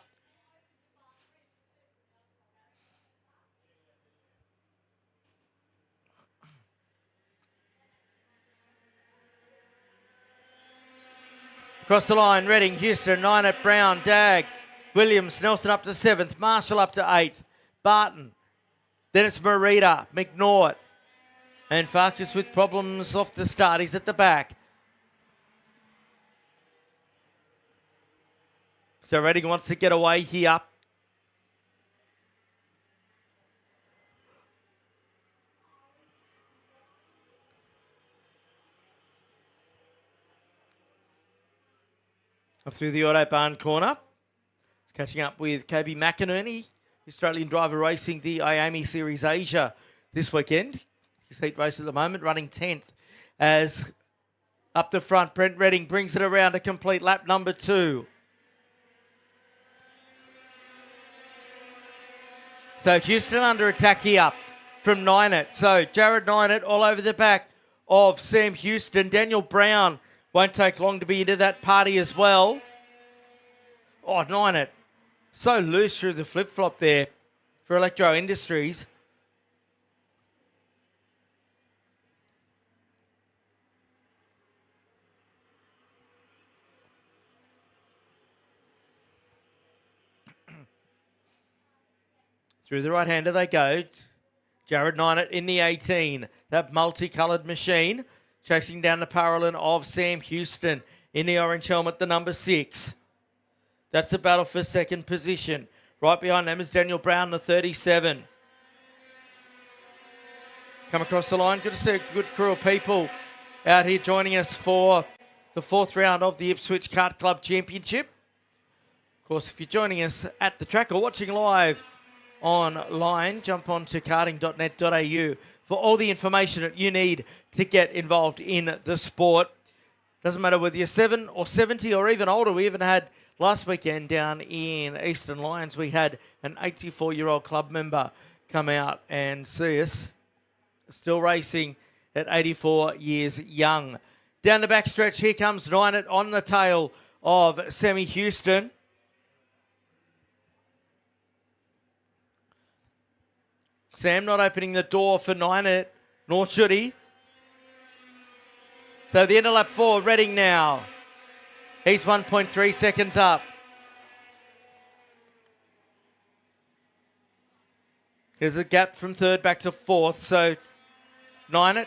Across the line, Redding, Houston, Ninett, Brown, Dag, Williams, Nelson up to 7th. Marshall up to 8th. Barton. Then it's Marita, McNaught. And Farkas with problems off the start. He's at the back. So Reading wants to get away here. Up through the Autobahn corner. Catching up with Kobe McInerney, Australian driver racing the IAMI Series Asia this weekend. His heat race at the moment, running 10th. As up the front, Brent Redding brings it around to complete lap number 2. So Houston under attack here from Ninett. So Jared Ninett all over the back of Sam Houston. Daniel Brown won't take long to be into that party as well. Oh, Ninett. So loose through the flip-flop there for Electro Industries. Through the right-hander they go. Jared Ninett in the 18. That multicoloured machine. Chasing down the parallel of Sam Houston in the orange helmet, the number 6. That's a battle for second position. Right behind them is Daniel Brown, the 37. Come across the line. Good to see a good crew of people out here joining us for the 4th round of the Ipswich Kart Club Championship. Of course, if you're joining us at the track or watching live online, jump on to karting.net.au for all the information that you need to get involved in the sport. Doesn't matter whether you're 7 or 70 or even older. We even had last weekend down in Eastern Lions, we had an 84-year-old club member come out and see us. Still racing at 84 years young. Down the backstretch, here comes Ninett on the tail of Sammy Houston. Sam not opening the door for Ninett, nor should he. So the end of lap 4, Reading now. He's 1.3 seconds up. There's a gap from 3rd back to 4th, so Ninett. In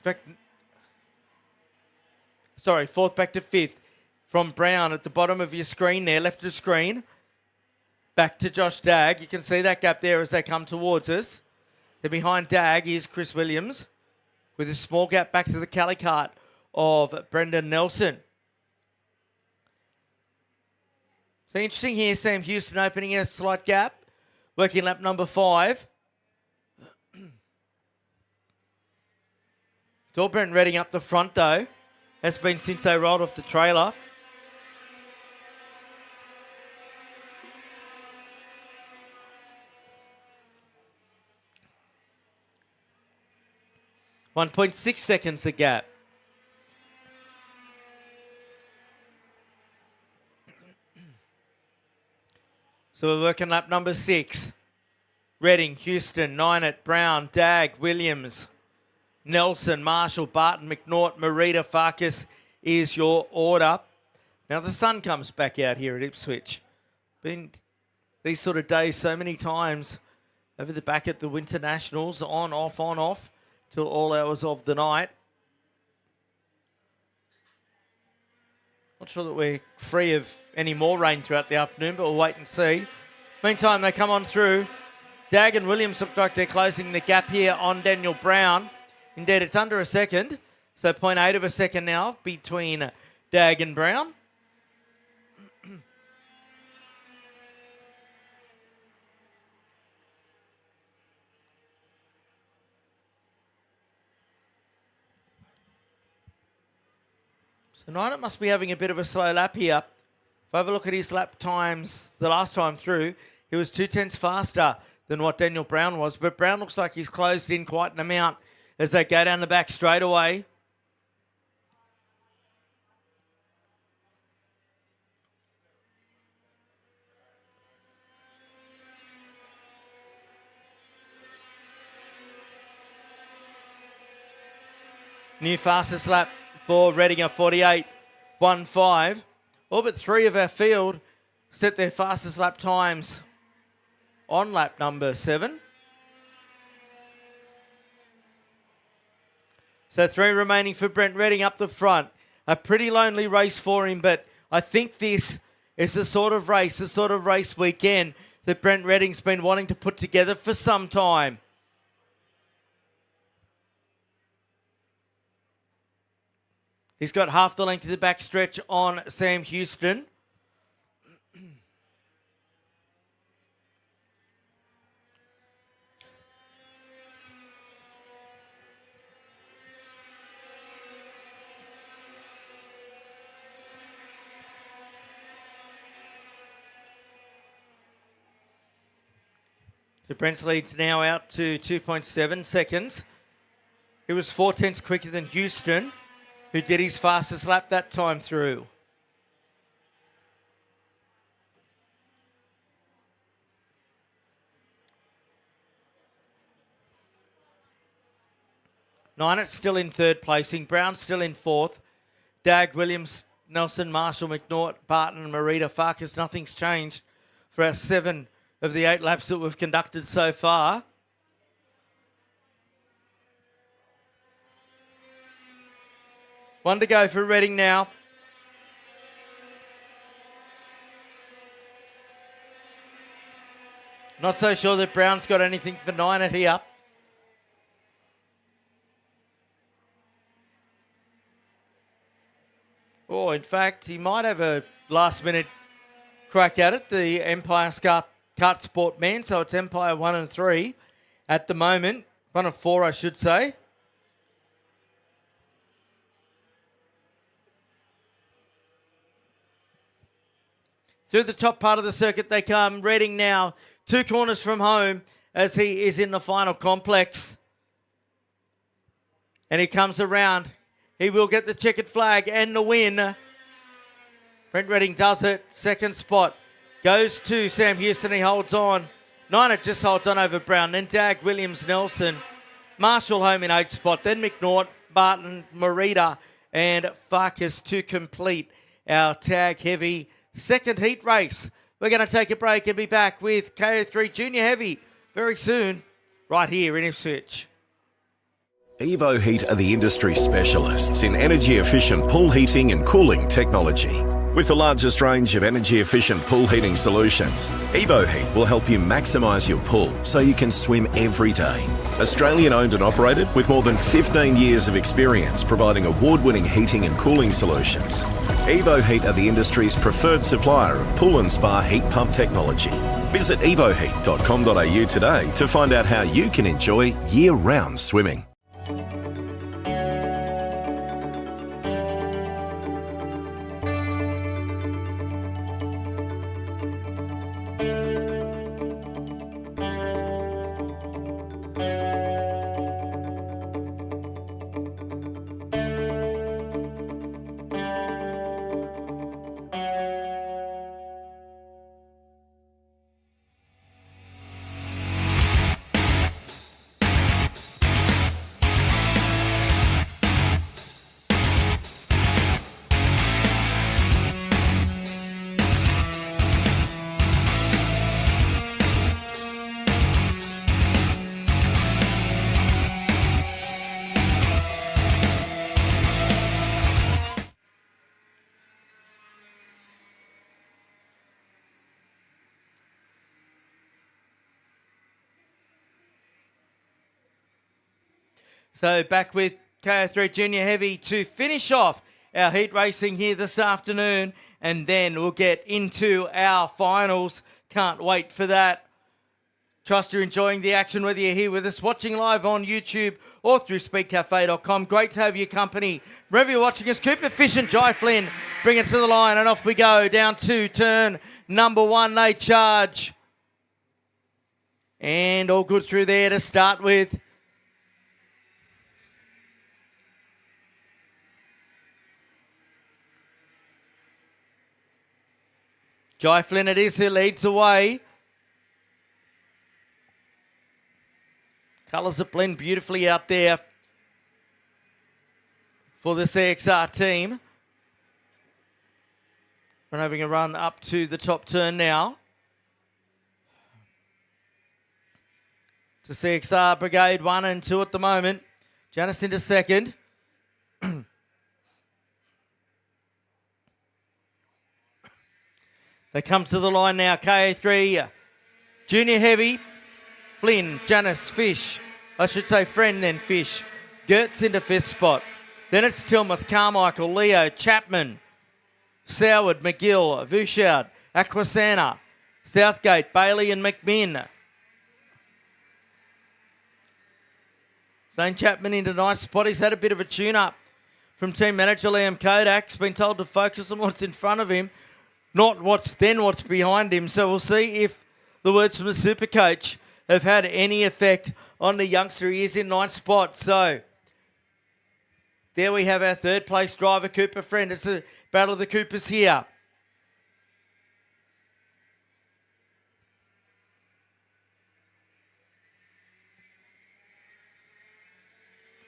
fact, sorry, 4th back to 5th. From Brown at the bottom of your screen there, left of screen. Back to Josh Dagg. You can see that gap there as they come towards us. Then behind Dagg is Chris Williams with a small gap back to the Calicart of Brendan Nelson. So interesting here, Sam Houston opening a slight gap. Working lap number 5. It's all Brent Redding up the front though. That's been since they rolled off the trailer. .6 seconds a gap. So we're working lap number 6. Reading, Houston, Ninett, Brown, Dagg, Williams, Nelson, Marshall, Barton, McNaught, Marita, Farkas is your order. Now the sun comes back out here at Ipswich. Been these sort of days so many times over the back at the Winter Nationals, on, off, till all hours of the night. Not sure that we're free of any more rain throughout the afternoon, but we'll wait and see. Meantime, they come on through. Dagg and Williams look like they're closing the gap here on Daniel Brown. Indeed, it's under a second. So 0.8 of a second now between Dagg and Brown. So Ninett must be having a bit of a slow lap here. If I have a look at his lap times the last time through, he was 0.2 faster than what Daniel Brown was. But Brown looks like he's closed in quite an amount as they go down the back straight away. New fastest lap for Reading, a 48.15. All but 3 of our field set their fastest lap times on lap number 7. So 3 remaining for Brent Redding up the front. A pretty lonely race for him, but I think this is the sort of race weekend that Brent Redding's been wanting to put together for some time. He's got half the length of the back stretch on Sam Houston. So Brent's lead's now out to 2.7 seconds. He was 4 tenths quicker than Houston, who did his fastest lap that time through. Ninet's still in third placing. Brown's still in fourth. Dag, Williams, Nelson, Marshall, McNaught, Barton, Marita, Farkas. Nothing's changed for our 7 of the 8 laps that we've conducted so far. One to go for Redding now. Not so sure that Brown's got anything for Niner here. Oh, in fact, he might have a last-minute crack at it. The Empire Kart Sport man, so it's Empire 1 and 3 at the moment. 1 and 4, I should say. Through the top part of the circuit they come. Redding now 2 corners from home as he is in the final complex. And he comes around. He will get the checkered flag and the win. Brent Redding does it. Second spot goes to Sam Houston. He holds on. Niner just holds on over Brown. Then Dag, Williams, Nelson. Marshall home in 8th spot. Then McNaught, Barton, Marita and Farkas to complete our tag heavy second heat race. We're going to take a break and be back with KA3 Junior Heavy very soon, right here in Ipswich. Evo Heat are the industry specialists in energy-efficient pool heating and cooling technology. With the largest range of energy-efficient pool heating solutions, Evo Heat will help you maximise your pool so you can swim every day. Australian owned and operated with more than 15 years of experience providing award-winning heating and cooling solutions. Evo Heat are the industry's preferred supplier of pool and spa heat pump technology. Visit evoheat.com.au today to find out how you can enjoy year-round swimming. So back with KA3 Junior Heavy to finish off our heat racing here this afternoon, and then we'll get into our finals. Can't wait for that. Trust you're enjoying the action, whether you're here with us watching live on YouTube or through speedcafe.com. Great to have your company. Wherever you're watching us, Cooper Fish and Jai Flynn bring it to the line, and off we go down to turn number 1. They charge. And all good through there to start with. Jai Flynn it is who leads away. Colours that blend beautifully out there for the CXR team. and having a run up to the top turn now. To CXR Brigade 1 and 2 at the moment. Janice into second. They come to the line now. KA3 Junior Heavy. Flynn, Janice, Fish. I should say Friend, then Fish. Gertz into fifth spot. Then it's Tilmouth, Carmichael, Leo, Chapman, Soward, McGill, Vushard, Aquasana, Southgate, Bailey and McMinn. Zane Chapman into ninth spot. He's had a bit of a tune-up from team manager Liam Kodak's been told to focus on what's in front of him, not what's behind him. So we'll see if the words from the super coach have had any effect on the youngster. He is in ninth spot. So there we have our third place driver, Cooper Friend. It's a battle of the Coopers here.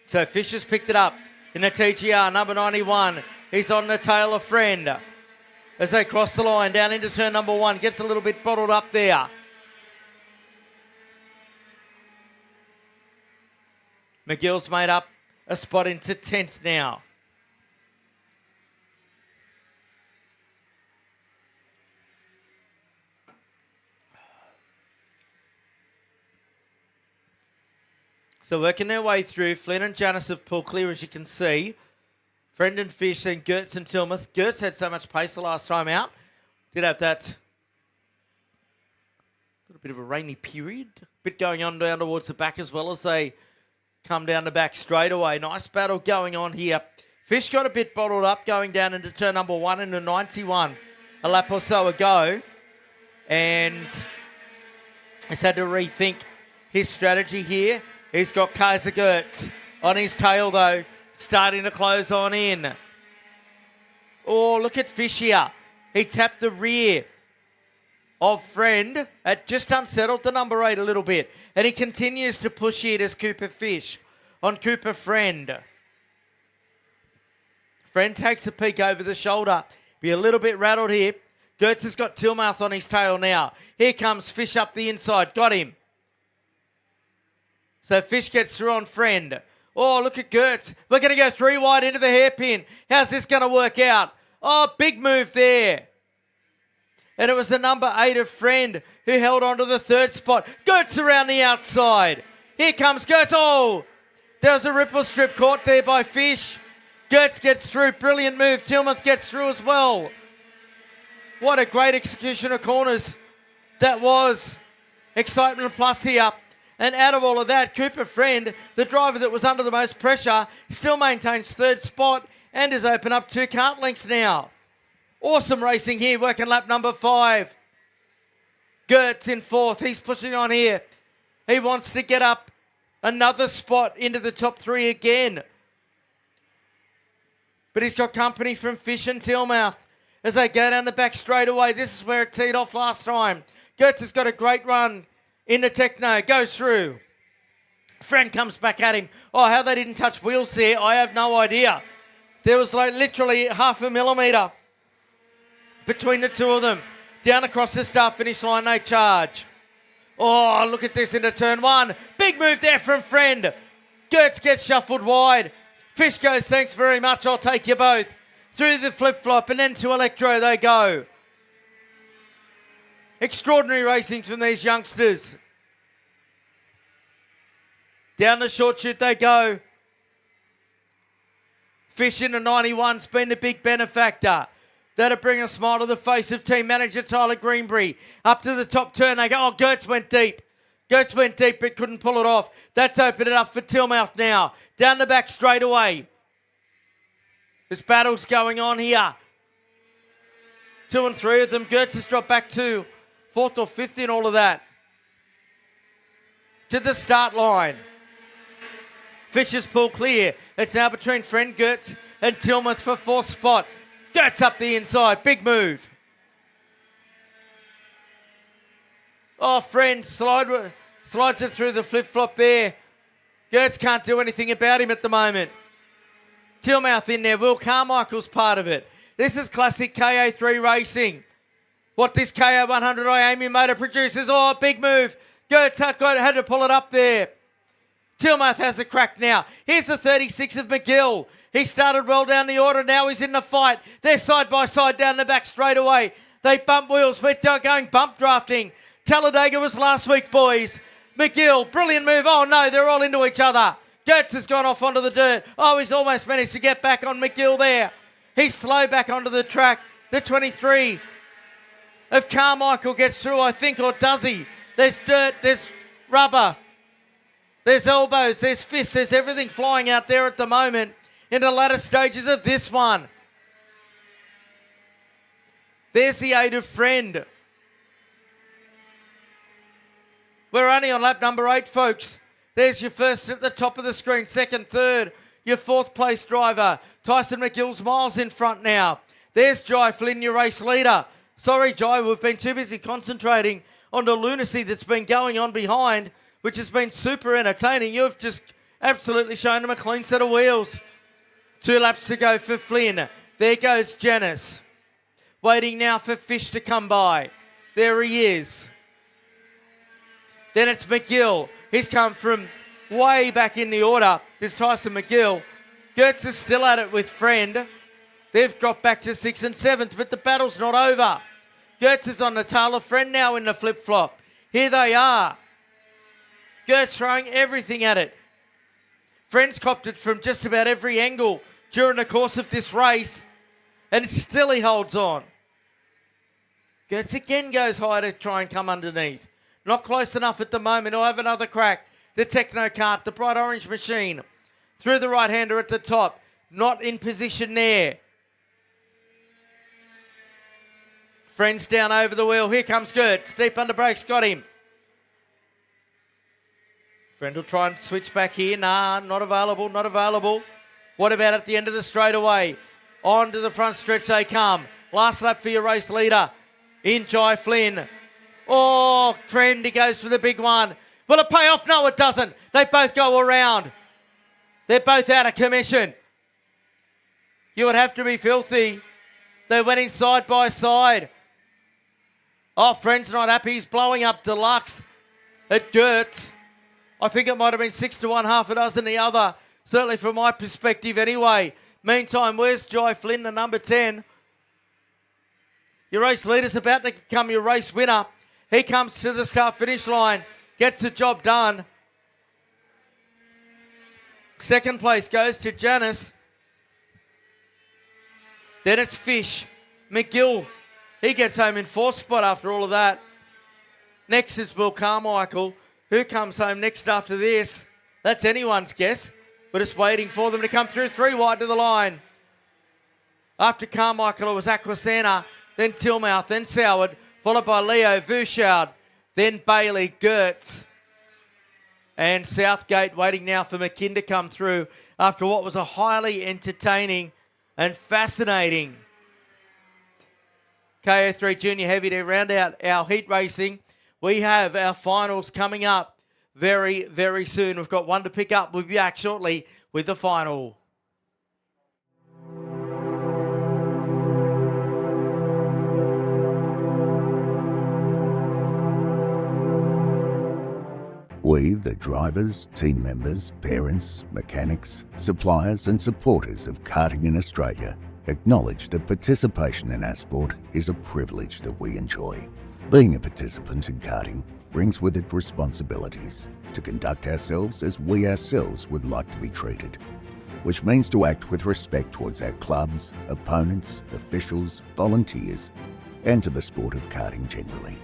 So Fisher's picked it up in the TGR, number 91. He's on the tail of Friend. As they cross the line down into turn number 1. Gets a little bit bottled up there. McGill's made up a spot into 10th now. So working their way through, Flynn and Janice have pulled clear, as you can see. Friend and Fish, then Gertz and Tilmouth. Gertz had so much pace the last time out. Did have that little bit of a rainy period. Bit going on down towards the back as well as they come down the back straight away. Nice battle going on here. Fish got a bit bottled up going down into turn number 1 into 91. A lap or so ago. And he's had to rethink his strategy here. He's got Kaiser Gertz on his tail, though, starting to close on in. Oh, look at Fish here. He tapped the rear of Friend. It just unsettled the number 8 a little bit. And he continues to push it as Cooper Fish on Cooper Friend. Friend takes a peek over the shoulder. Be a little bit rattled here. Gertz has got Tilmouth on his tail now. Here comes Fish up the inside. Got him. So Fish gets through on Friend. Oh, look at Gertz. We're going to go 3 wide into the hairpin. How's this going to work out? Oh, big move there. And it was the number 8 of Friend who held on to the third spot. Gertz around the outside. Here comes Gertz. Oh, there was a ripple strip caught there by Fish. Gertz gets through. Brilliant move. Tilmouth gets through as well. What a great execution of corners that was. Excitement plus here. And out of all of that, Cooper Friend, the driver that was under the most pressure, still maintains third spot and is open up 2 cart lengths now. Awesome racing here, working lap number 5. Gertz in 4th. He's pushing on here. He wants to get up another spot into the top 3 again. But he's got company from Fish and Tilmouth as they go down the back straight away. This is where it teed off last time. Gertz has got a great run in the Techno, goes through. Friend comes back at him. Oh, how they didn't touch wheels there, I have no idea. There was like literally half a millimetre between the two of them. Down across the start-finish line, they charge. Oh, look at this into turn 1. Big move there from Friend. Gertz gets shuffled wide. Fish goes, thanks very much, I'll take you both. Through the flip-flop and then to Electro they go. Extraordinary racing from these youngsters. Down the short chute they go. Fish into 91's been the big benefactor. That'll bring a smile to the face of team manager Tyler Greenbury. Up to the top turn they go. Oh, Gertz went deep. Gertz went deep but couldn't pull it off. That's opened it up for Tilmouth now. Down the back straight away. This battle's going on here. 2 and 3 of them. Gertz has dropped back to 4th or 5th in all of that. To the start line. Fisher's pull clear. It's now between Friend, Gertz and Tilmouth for 4th spot. Gertz up the inside. Big move. Oh, Friend slides it through the flip-flop there. Gertz can't do anything about him at the moment. Tilmouth in there. Will Carmichael's part of it. This is classic KA3 racing. What this KA100 Iamia motor produces. Oh, big move. Gertz had to pull it up there. Tilmouth has a crack now. Here's the 36 of McGill. He started well down the order. Now he's in the fight. They're side by side down the back straight away. They bump wheels, but they're going bump drafting. Talladega was last week, boys. McGill, brilliant move. Oh, no, they're all into each other. Gertz has gone off onto the dirt. Oh, he's almost managed to get back on McGill there. He's slow back onto the track. The 23 of Carmichael gets through, I think, or does he? There's dirt, there's rubber, there's elbows, there's fists, there's everything flying out there at the moment in the latter stages of this one. There's the 8 of Friend. We're only on lap number 8, folks. There's your first at the top of the screen, second, third. Your 4th place driver. Tyson McGill's miles in front now. There's Jai Flynn, your race leader. Sorry, Jai, we've been too busy concentrating on the lunacy that's been going on behind, which has been super entertaining. You've just absolutely shown them a clean set of wheels. 2 laps to go for Flynn. There goes Janice. Waiting now for Fish to come by. There he is. Then it's McGill. He's come from way back in the order. There's Tyson McGill. Gertz is still at it with Friend. They've got back to 6th and 7th, but the battle's not over. Gertz is on the tail of Friend now in the flip-flop. Here they are. Gertz throwing everything at it. Friend's copped it from just about every angle during the course of this race, and still he holds on. Gertz again goes high to try and come underneath. Not close enough at the moment. He'll have another crack. The Techno Kart, the bright orange machine. Through the right-hander at the top. Not in position there. Friends down over the wheel. Here comes Gertz. Deep under brakes. Got him. Friend will try and switch back here. Nah, not available. Not available. What about at the end of the straightaway? On to the front stretch they come. Last lap for your race leader. In Jai Flynn. Oh, Friend, he goes for the big one. Will it pay off? No, it doesn't. They both go around. They're both out of commission. You would have to be filthy. They went in side by side. Oh, Friend's not happy. He's blowing up Deluxe at Gertz. I think it might have been 6 to 1, half a dozen the other. Certainly from my perspective anyway. Meantime, where's Jai Flynn, the number 10? Your race leader's about to become your race winner. He comes to the start-finish line, gets the job done. Second place goes to Janice. Then it's Fish. McGill, he gets home in 4th spot after all of that. Next is Will Carmichael. Who comes home next after this? That's anyone's guess. We're just waiting for them to come through. 3 wide to the line. After Carmichael, it was Aquasana, then Tilmouth, then Soward, followed by Leo Vushard, then Bailey, Gertz, and Southgate waiting now for McKinn to come through after what was a highly entertaining and fascinating KA3 Junior Heavy. To round out our heat racing, we have our finals coming up very, very soon. We've got one to pick up. We'll be back shortly with the final. We, the drivers, team members, parents, mechanics, suppliers and supporters of karting in Australia, acknowledge that participation in our sport is a privilege that we enjoy. Being a participant in karting brings with it responsibilities to conduct ourselves as we ourselves would like to be treated, which means to act with respect towards our clubs, opponents, officials, volunteers, and to the sport of karting generally.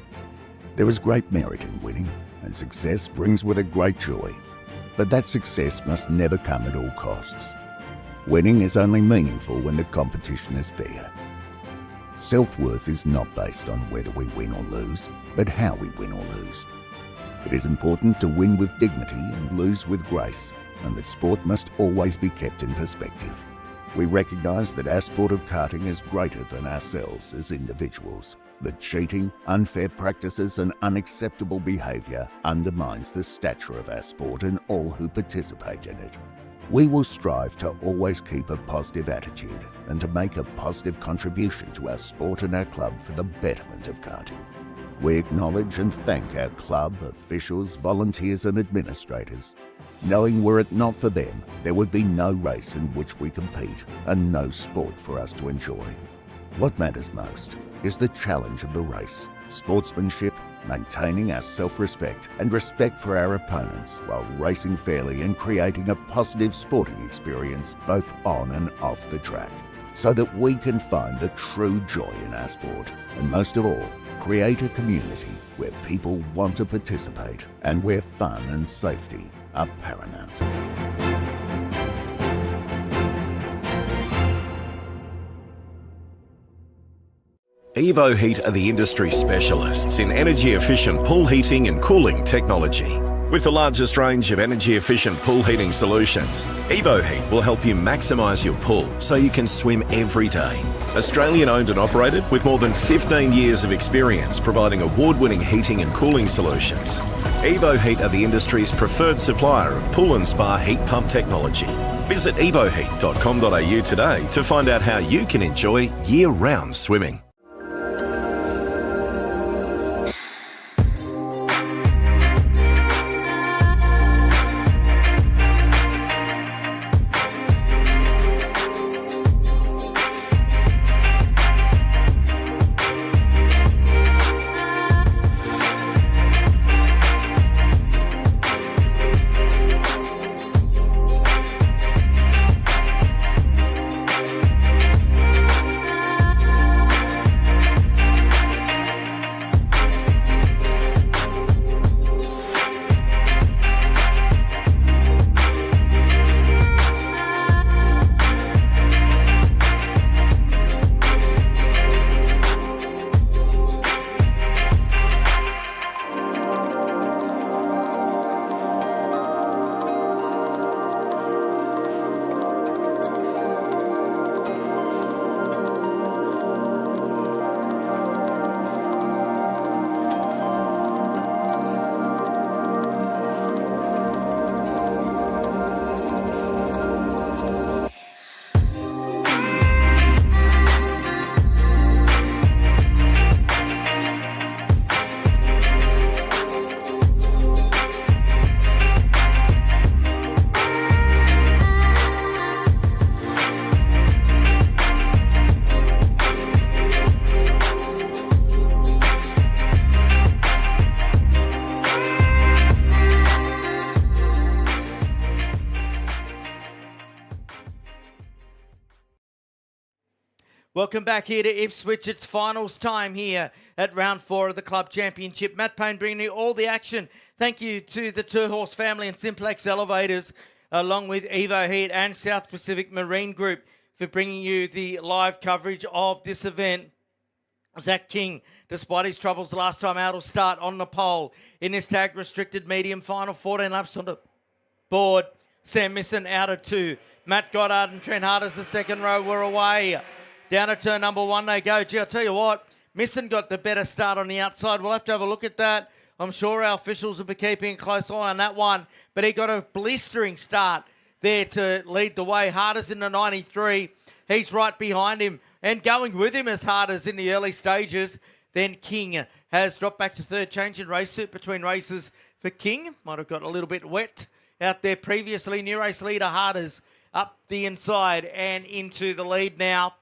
There is great merit in winning, and success brings with it great joy, but that success must never come at all costs. Winning is only meaningful when the competition is fair. Self-worth is not based on whether we win or lose, but how we win or lose. It is important to win with dignity and lose with grace, and that sport must always be kept in perspective. We recognise that our sport of karting is greater than ourselves as individuals, that cheating, unfair practices and unacceptable behaviour undermines the stature of our sport and all who participate in it. We will strive to always keep a positive attitude and to make a positive contribution to our sport and our club for the betterment of karting. We acknowledge and thank our club, officials, volunteers and administrators, knowing were it not for them, there would be no race in which we compete and no sport for us to enjoy. What matters most is the challenge of the race, sportsmanship, maintaining our self-respect and respect for our opponents while racing fairly and creating a positive sporting experience both on and off the track, so that we can find the true joy in our sport and most of all, create a community where people want to participate and where fun and safety are paramount. Evo Heat are the industry specialists in energy-efficient pool heating and cooling technology. With the largest range of energy-efficient pool heating solutions, Evo Heat will help you maximise your pool so you can swim every day. Australian owned and operated with more than 15 years of experience providing award-winning heating and cooling solutions. Evo Heat are the industry's preferred supplier of pool and spa heat pump technology. Visit evoheat.com.au today to find out how you can enjoy year-round swimming. Welcome back here to Ipswich. It's finals time here at round 4 of the club championship. Matt Payne bringing you all the action. Thank you to the Two Horse family and Simplex Elevators, along with Evo Heat and South Pacific Marine Group, for bringing you the live coverage of this event. Zach King, despite his troubles last time out, will start on the pole in this tag restricted medium final. 14 laps on the board. Sam Misson out of 2. Matt Goddard and Trent Harders, the second row, were away. Down to turn number 1 they go. Gee, I'll tell you what, Misson got the better start on the outside. We'll have to have a look at that. I'm sure our officials will be keeping a close eye on that one. But he got a blistering start there to lead the way. Harders in the 93. He's right behind him and going with him as Harders in the early stages. Then King has dropped back to third, change in race suit between races for King. Might have got a little bit wet out there previously. New race leader Harders up the inside and into the lead now.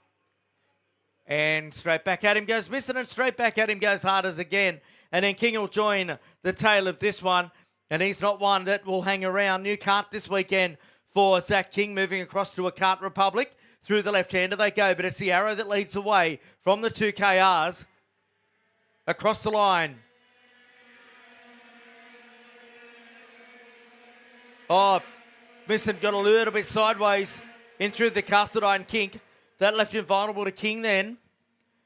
And straight back at him goes Misson, and straight back at him goes Harders again. And then King will join the tail of this one. And he's not one that will hang around. New Kart this weekend for Zach King, moving across to a Kart Republic. Through the left-hander they go, but it's the Arrow that leads away from the two KRs. Across the line. Oh, Misson got a little bit sideways in through the Castledine kink. That left him vulnerable to King then.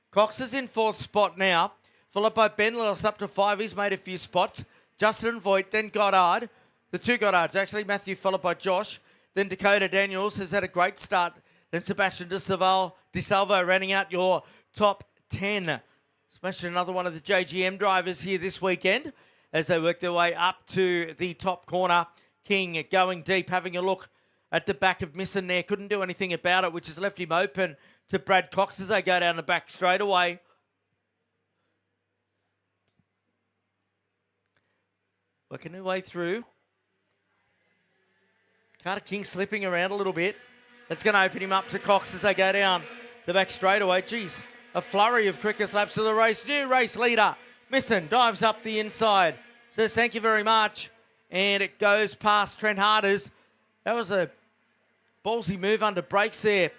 Cox is in 4th spot now. Followed by Ben Lillis up to 5. He's made a few spots. Justin Voigt, then Goddard. The two Goddards, actually. Matthew followed by Josh. Then Dakota Daniels has had a great start. Then Sebastian De Salvo running out your top 10. Especially another one of the JGM drivers here this weekend as they work their way up to the top corner. King going deep, having a look at the back of Misson there. Couldn't do anything about it, which has left him open to Brad Cox as they go down the back straight away. Working their way through. Carter King slipping around a little bit. That's going to open him up to Cox as they go down the back straightaway. Geez, a flurry of quickest laps of the race. New race leader, Misson, dives up the inside. Says thank you very much. And it goes past Trent Harders. That was a ballsy move under brakes there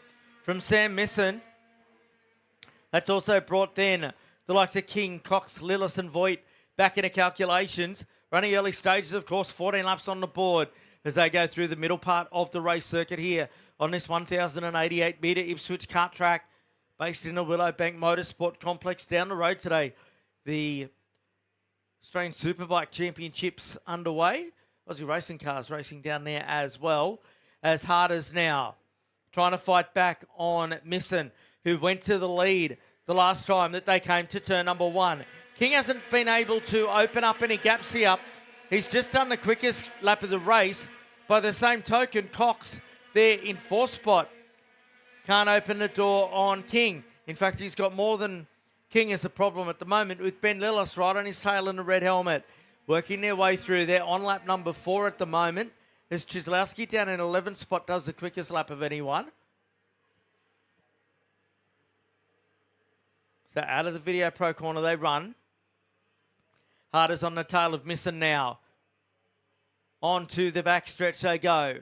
from Sam Misson. That's also brought then the likes of King, Cox, Lillis and Voigt back into calculations. Running early stages, of course, 14 laps on the board as they go through the middle part of the race circuit here on this 1,088 metre Ipswich kart track based in the Willowbank Motorsport Complex down the road today. The Australian Superbike Championships underway. Aussie racing cars racing down there as well. As Harders now trying to fight back on Misson, who went to the lead the last time that they came to turn number 1. King hasn't been able to open up any gaps here. He's just done the quickest lap of the race. By the same token, Cox there in 4th spot can't open the door on King. In fact, he's got more than King as a problem at the moment with Ben Lillis right on his tail in the red helmet. Working their way through. They're on lap number 4 at the moment. As Chislowski down in 11th spot does the quickest lap of anyone. So out of the Video Pro corner they run. Harders on the tail of Misson now. On to the back stretch they go.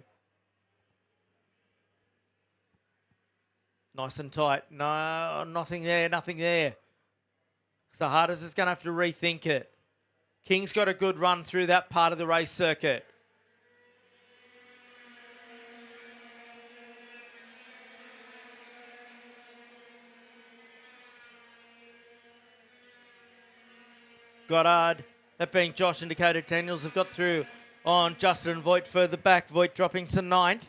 Nice and tight. No, nothing there, nothing there. So Harders is going to have to rethink it. King's got a good run through that part of the race circuit. Goddard, that being Josh and Dakota Daniels, have got through on Justin and Voigt further back. Voigt dropping to 9th.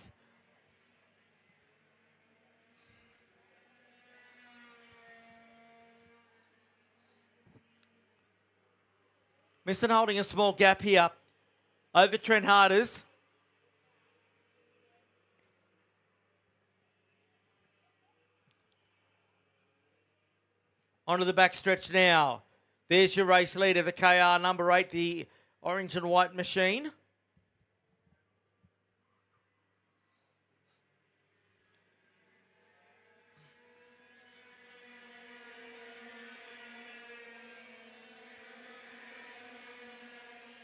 Misson holding a small gap here over Trent Harders. Onto the back stretch now. There's your race leader, the KR number 8, the orange and white machine.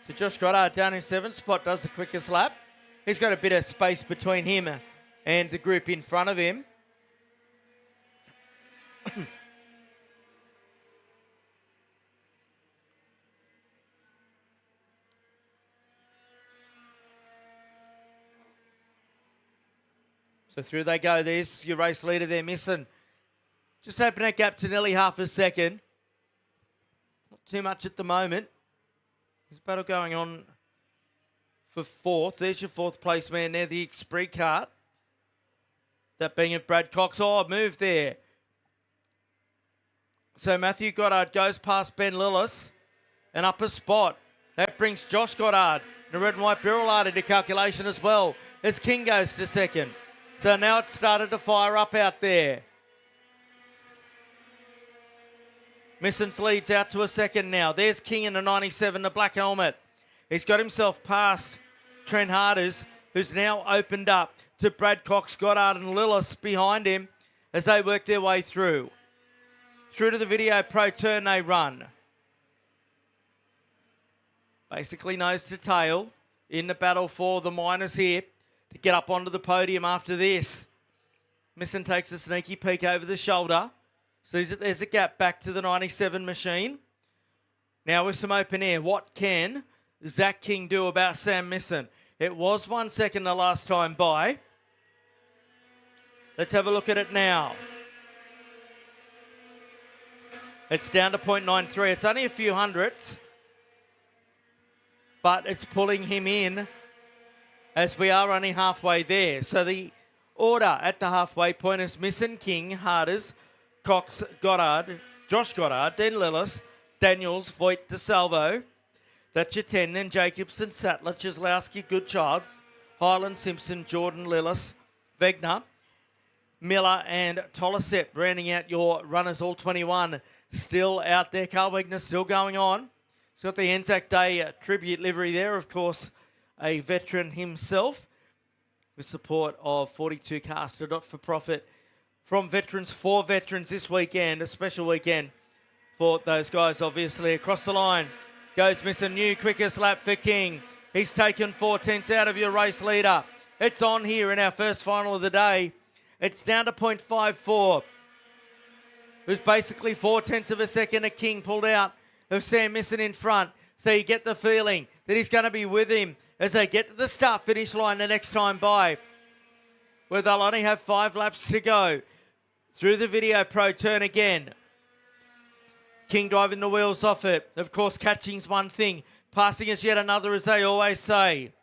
So Josh Goddard down in 7th spot does the quickest lap. He's got a bit of space between him and the group in front of him. So through they go. There's your race leader there, Misson. Just open that gap to nearly half a second. Not too much at the moment. There's battle going on for 4th. There's your 4th place man there, the Xpree Kart. That being of Brad Cox. Oh, move there. So Matthew Goddard goes past Ben Lillis and up a spot. That brings Josh Goddard, the red and white Birrellard, into calculation as well as King goes to 2nd. So now it's started to fire up out there. Misson's leads out to a 2nd now. There's King in the 97, the black helmet. He's got himself past Trent Harders, who's now opened up to Brad Cox, Goddard and Lillis behind him as they work their way through. Through to the Video Pro turn they run. Basically nose to tail in the battle for the minors here to get up onto the podium after this. Misson takes a sneaky peek over the shoulder. Sees that there's a gap back to the 97 machine. Now with some open air, what can Zach King do about Sam Misson? It was 1 second the last time by. Let's have a look at it now. It's down to 0.93. It's only a few hundredths, but it's pulling him in as we are only halfway there. So the order at the halfway point is Misson, King, Harders, Cox, Goddard, Josh Goddard, then Lillis, Daniels, Voigt, DeSalvo. That's your 10. Then Jacobson, Sattler, Chislowski, Goodchild, Highland, Simpson, Jordan, Lillis, Vegner, Miller and Tolisep rounding out your runners, all 21 still out there. Carl Wegner still going on. He's got the Anzac Day tribute livery there, of course, a veteran himself, with support of 42 Caster, not-for-profit from veterans for veterans this weekend, a special weekend for those guys, obviously. Across the line goes Mr. New, quickest lap for King. He's taken 4/10 out of your race leader. It's on here in our first final of the day. It's down to 0.54. It was basically 4/10 of a second. A King pulled out of Sam Misson in front. So you get the feeling that he's going to be with him as they get to the start-finish line the next time by, where they'll only have 5 laps to go. Through the Video Pro turn again. King driving the wheels off it. Of course, catching's one thing. Passing is yet another, as they always say.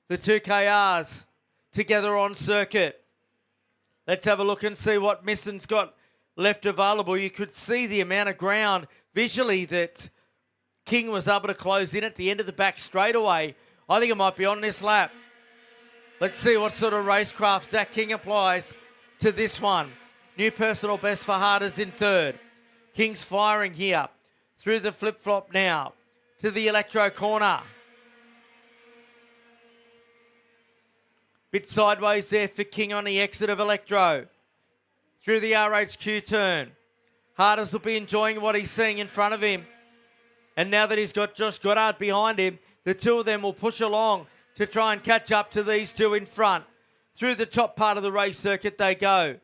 The 2 KRs together on circuit. Let's have a look and see what Misson's got left available. You could see the amount of ground visually that King was able to close in at the end of the back straightaway. I think it might be on this lap. Let's see what sort of racecraft Zach King applies to this one. New personal best for Harders in third. King's firing here through the flip-flop now to the Electro corner. Bit sideways there for King on the exit of Electro. Through the RHQ turn. Harders will be enjoying what he's seeing in front of him. And now that he's got Josh Goddard behind him, the two of them will push along to try and catch up to these two in front. Through the top part of the race circuit they go.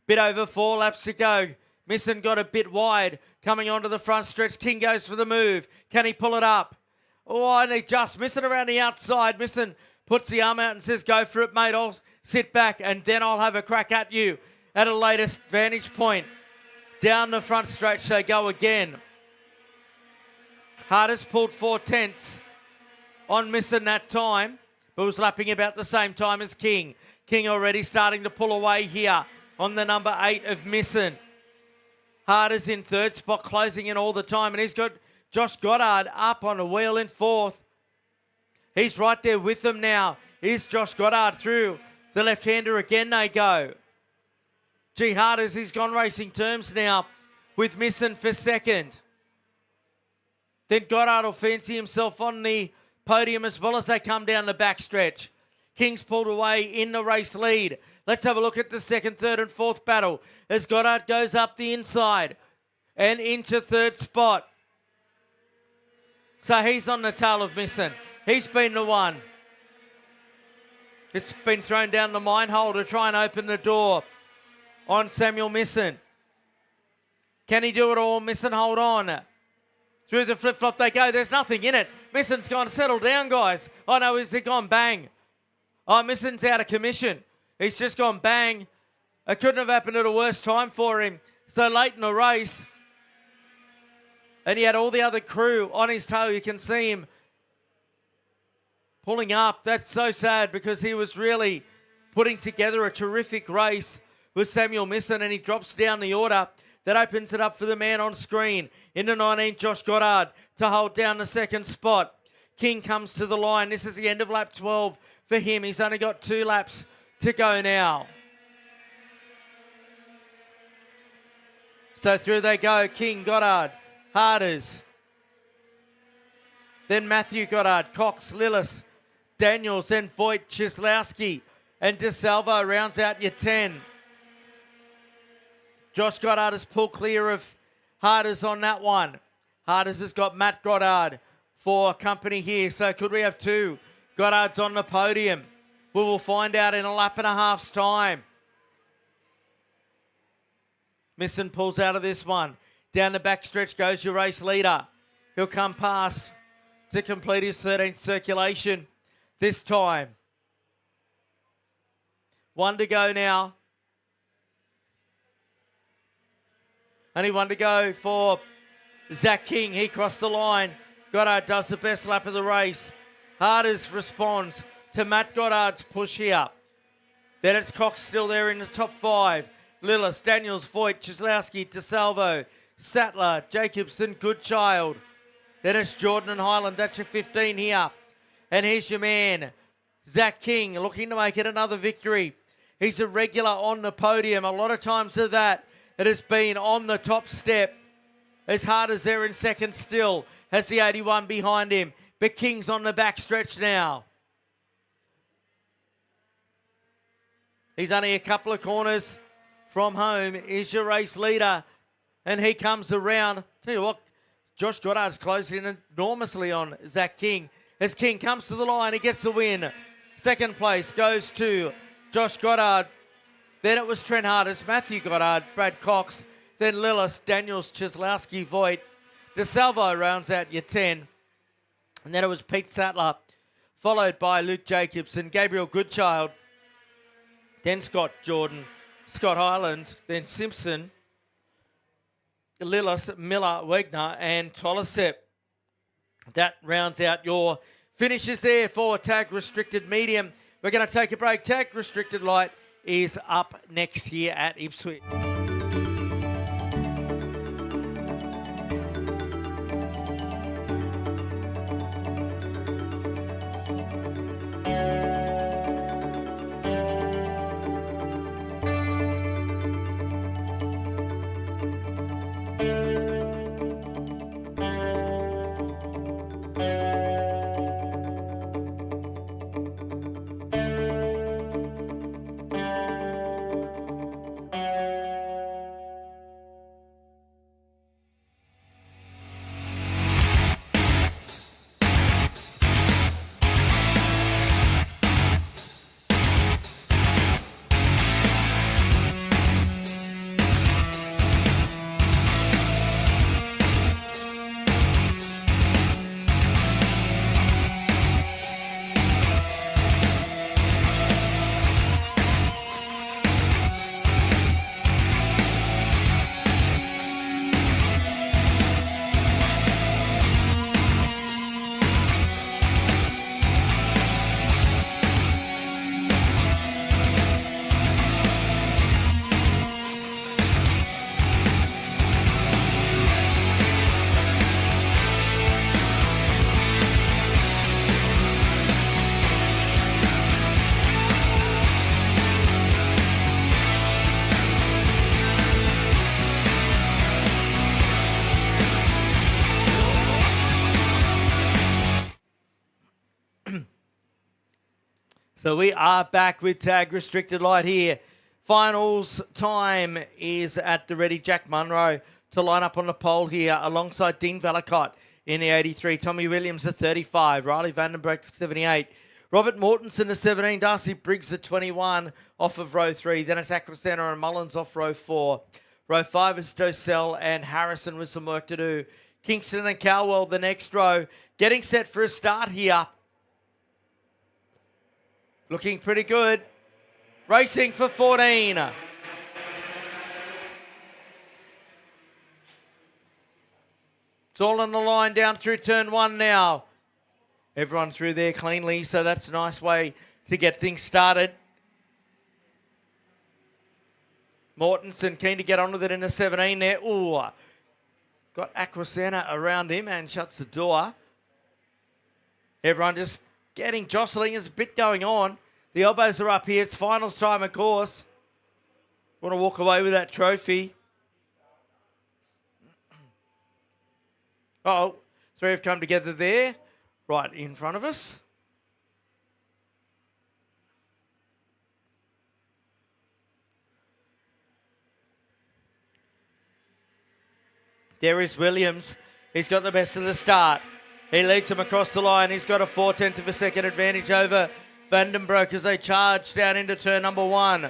Bit over 4 laps to go. Misson got a bit wide coming onto the front stretch. King goes for the move. Can he pull it up? Oh, and he just Misson around the outside. Misson puts the arm out and says, go for it, mate. I'll sit back and then I'll have a crack at you at a latest vantage point. Down the front stretch they go again. Hardest pulled 4/10 on Misson that time, but was lapping about the same time as King. King already starting to pull away here on the number 8 of Misson. Harders in third spot, closing in all the time, and he's got Josh Goddard up on a wheel in fourth. He's right there with them now. Here's Josh Goddard through the left-hander again they go. Gee, Harders, he's gone racing terms now with Misson for second. Then Goddard will fancy himself on the podium as well as they come down the backstretch. King's pulled away in the race lead. Let's have a look at the second, third and fourth battle as Goddard goes up the inside and into third spot. So he's on the tail of Misson. He's been the one. It's been thrown down the mine hole to try and open the door on Samuel Misson. Can he do it all? Misson, hold on. Through the flip-flop they go. There's nothing in it. Misson's gone, settle down, guys. Oh, no, has it gone bang? Oh, Misson's out of commission. He's just gone bang. It couldn't have happened at a worse time for him. So late in the race. And he had all the other crew on his tail. You can see him pulling up. That's so sad because he was really putting together a terrific race with Samuel Misson, and he drops down the order. That opens it up for the man on screen. Into 19, Josh Goddard to hold down the second spot. King comes to the line. This is the end of lap 12 for him. He's only got 2 laps to go now. So through they go. King, Goddard, Harders. Then Matthew Goddard, Cox, Lillis, Daniels, then Voigt, Chislowski, and DeSalvo rounds out your 10. Josh Goddard has pulled clear of Harders on that one. Harders has got Matt Goddard for company here. So could we have 2 Goddards on the podium? We will find out in a lap and a half's time. Misson pulls out of this one. Down the back stretch goes your race leader. He'll come past to complete his 13th circulation this time. 1 to go now. Only 1 to go for Zach King. He crossed the line. Goddard does the best lap of the race. Harders responds to Matt Goddard's push here. Then it's Cox still there in the top 5. Lillis, Daniels, Voigt, Chislowski, DeSalvo, Sattler, Jacobson, Goodchild. Then it's Jordan and Highland. That's your 15 here. And here's your man Zach King looking to make it another victory. He's a regular on the podium. A lot of times of that, it has been on the top step. As hard as they're in second still, has the 81 behind him. But King's on the back stretch now. He's only a couple of corners from home. Is your race leader. And he comes around. Tell you what, Josh Goddard's closed in enormously on Zach King. As King comes to the line, he gets the win. Second place goes to Josh Goddard. Then it was Trent Hardis, Matthew Goddard, Brad Cox. Then Lillis, Daniels, Chislowski, Voigt. DeSalvo rounds out your 10. And then it was Pete Sattler, followed by Luke Jacobson, Gabriel Goodchild. Then Scott Jordan, Scott Highland, then Simpson, Lillis, Miller, Wegner, and Tolasep. That rounds out your finishes there for Tag Restricted Medium. We're going to take a break. Tag Restricted Light is up next here at Ipswich. So we are back with Tag Restricted Light here. Finals time is at the ready. Jack Munro to line up on the pole here alongside Dean Vallicott in the 83. Tommy Williams at 35. Riley Vandenbroek at 78. Robert Mortensen at 17. Darcy Briggs at 21 off of row 3. Then it's Aquasena and Mullins off row 4. Row 5 is Docell and Harrison with some work to do. Kingston and Calwell the next row. Getting set for a start here. Looking pretty good. Racing for 14. It's all on the line down through turn 1 now. Everyone through there cleanly, so that's a nice way to get things started. Mortensen keen to get on with it in the 17 there. Ooh, got Aquasena around him and shuts the door. Everyone just getting jostling. There's a bit going on. The elbows are up here. It's finals time, of course. Want to walk away with that trophy. Uh-oh. 3 have come together there. Right in front of us. There is Williams. He's got the best of the start. He leads him across the line. He's got a 4/10 of a second advantage over Vandenbroek as they charge down into turn number 1.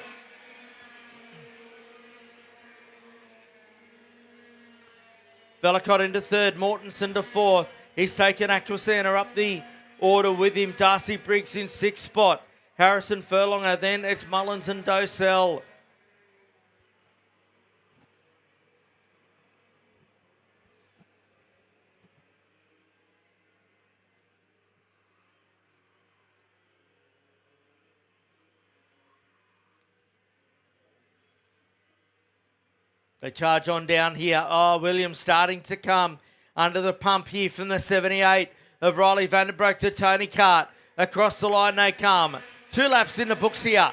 Vallicott into 3rd. Mortensen to 4th. He's taken Aquasena up the order with him. Darcy Briggs in 6th spot. Harrison Furlonger. Then it's Mullins and Docell. They charge on down here. Oh, Williams starting to come under the pump here from the 78 of Riley Vandenbroek to Tony Kart. Across the line they come. 2 laps in the books here.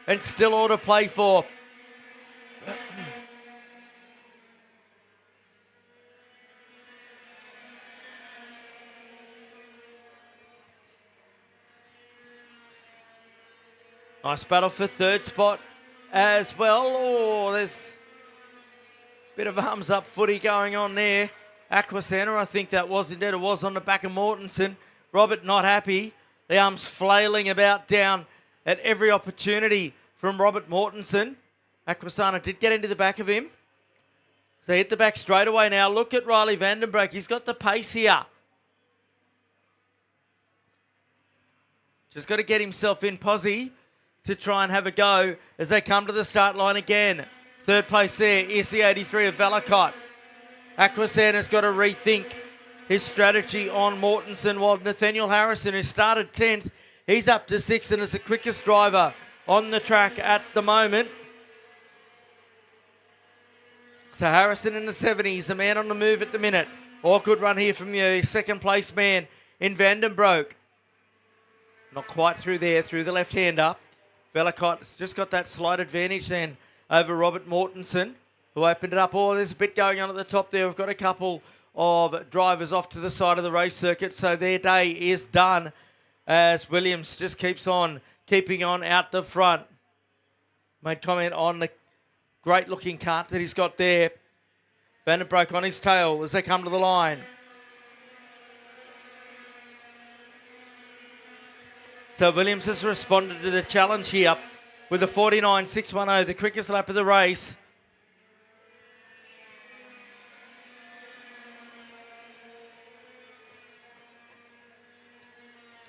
And still all to play for. Nice battle for third spot as well. Oh, there's a bit of arms up footy going on there. Aquasana, I think that was indeed. It was on the back of Mortensen. Robert not happy. The arms flailing about down at every opportunity from Robert Mortensen. Aquasana did get into the back of him. So hit the back straight away now. Look at Riley Vandenbroek. He's got the pace here. Just got to get himself in posse to try and have a go as they come to the start line again. Third place there is the 83 of Valakot. Aquasana's got to rethink his strategy on Mortensen, while Nathaniel Harrison, who started 10th, he's up to 6th and is the quickest driver on the track at the moment. So Harrison in the 70s, a man on the move at the minute. All good run here from the second place man in Vandenbroek. Not quite through there, through the left-hander. Valakot's just got that slight advantage then over Robert Mortensen, who opened it up. Oh, there's a bit going on at the top there. We've got a couple of drivers off to the side of the race circuit, so their day is done as Williams just keeps on keeping on out the front. Made comment on the great-looking cart that he's got there. Vandenbroek on his tail as they come to the line. So Williams has responded to the challenge here with a 49.610, the quickest lap of the race.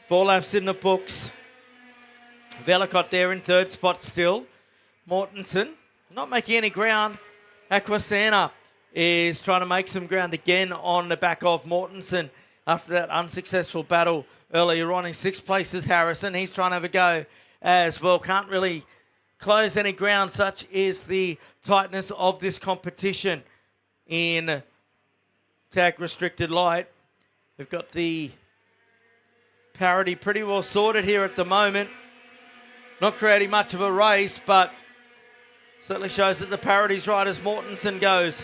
Four laps in the books. Valakot there in third spot still. Mortensen not making any ground. Aquasana is trying to make some ground again on the back of Mortensen after that unsuccessful battle earlier on. In sixth place is Harrison. He's trying to have a go as well. Can't really close any ground. Such is the tightness of this competition in tag restricted light. We've got the parity pretty well sorted here at the moment. Not creating much of a race, but certainly shows that the parity's right as Mortensen goes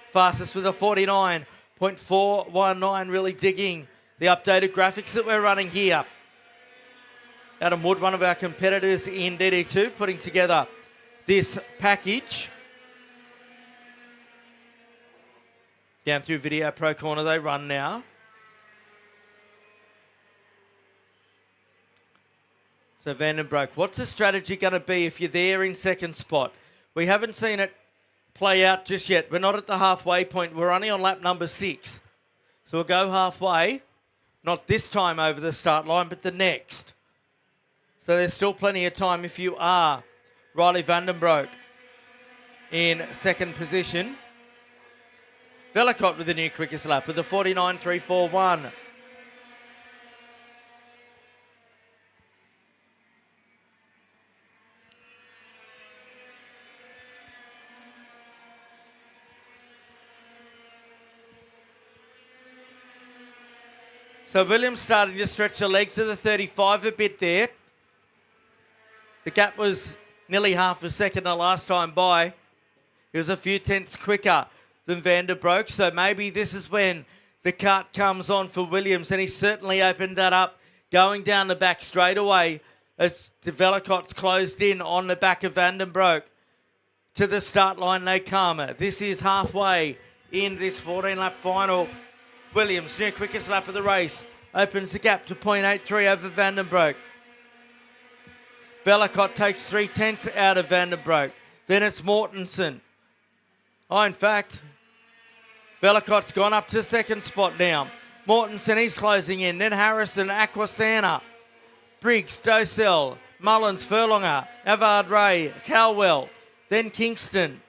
fastest with a 49.419, really digging the updated graphics that we're running here. Adam Wood, one of our competitors in DD2, putting together this package. Down through Video Pro Corner they run now. So Vandenbroek, what's the strategy going to be if you're there in second spot? We haven't seen it play out just yet. We're not at the halfway point. We're only on lap number 6. So we'll go halfway. Not this time over the start line, but the next. So there's still plenty of time if you are Riley Vandenbroek in second position. Valakot with the new quickest lap with a 49.341. So Williams starting to stretch the legs of the 35 a bit there. The gap was nearly half a second the last time by. He was a few tenths quicker than Vandenbroek, so maybe this is when the Kart comes on for Williams, and he certainly opened that up going down the back straight away as Valakot's closed in on the back of Vandenbroek. To the start line they come. This is halfway in this 14-lap final. Williams, new quickest lap of the race, opens the gap to 0.83 over Vandenbroek. Valakot takes 3 tenths out of Vandenbroek. Then it's Mortensen. Oh, in fact, Valakot's gone up to second spot now. Mortensen, he's closing in. Then Harrison, Aquasana, Briggs, Docell, Mullins, Furlonger, Avard Ray, Calwell, then Kingston.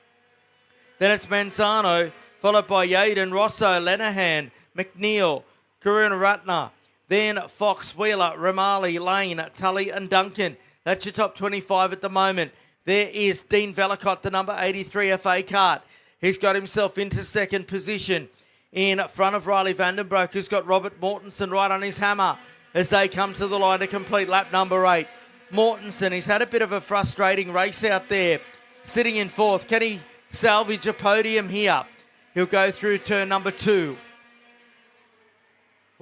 Then it's Manzano, followed by Yaden, Rosso, Lenahan, McNeil, Karunaratne, then Fox, Wheeler, Ramali, Lane, Tully and Duncan. That's your top 25 at the moment. There is Dean Valakot, the number 83 FA Kart. He's got himself into second position in front of Riley Vandenbroek, who's got Robert Mortensen right on his hammer as they come to the line to complete lap number 8. Mortensen, he's had a bit of a frustrating race out there, sitting in 4th. Can he salvage a podium here? He'll go through turn number 2.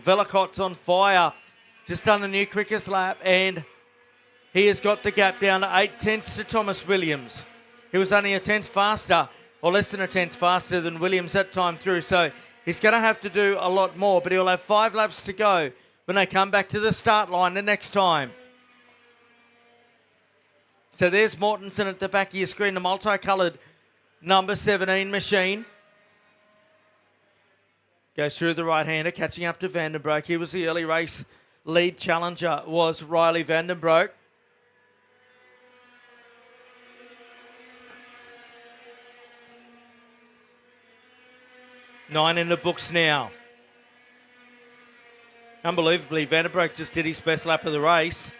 Velicot's on fire, just done the new quickest lap, and he has got the gap down to 8 tenths to Thomas Williams. He was only a tenth faster, or less than a tenth faster than Williams that time through, so he's going to have to do a lot more, but he'll have 5 laps to go when they come back to the start line the next time. So there's Mortensen at the back of your screen, the multicoloured number 17 machine. Goes through the right-hander, catching up to Vandenbroek. He was the early race lead challenger, was Riley Vandenbroek. Nine in the books now. Unbelievably, Vandenbroek just did his best lap of the race.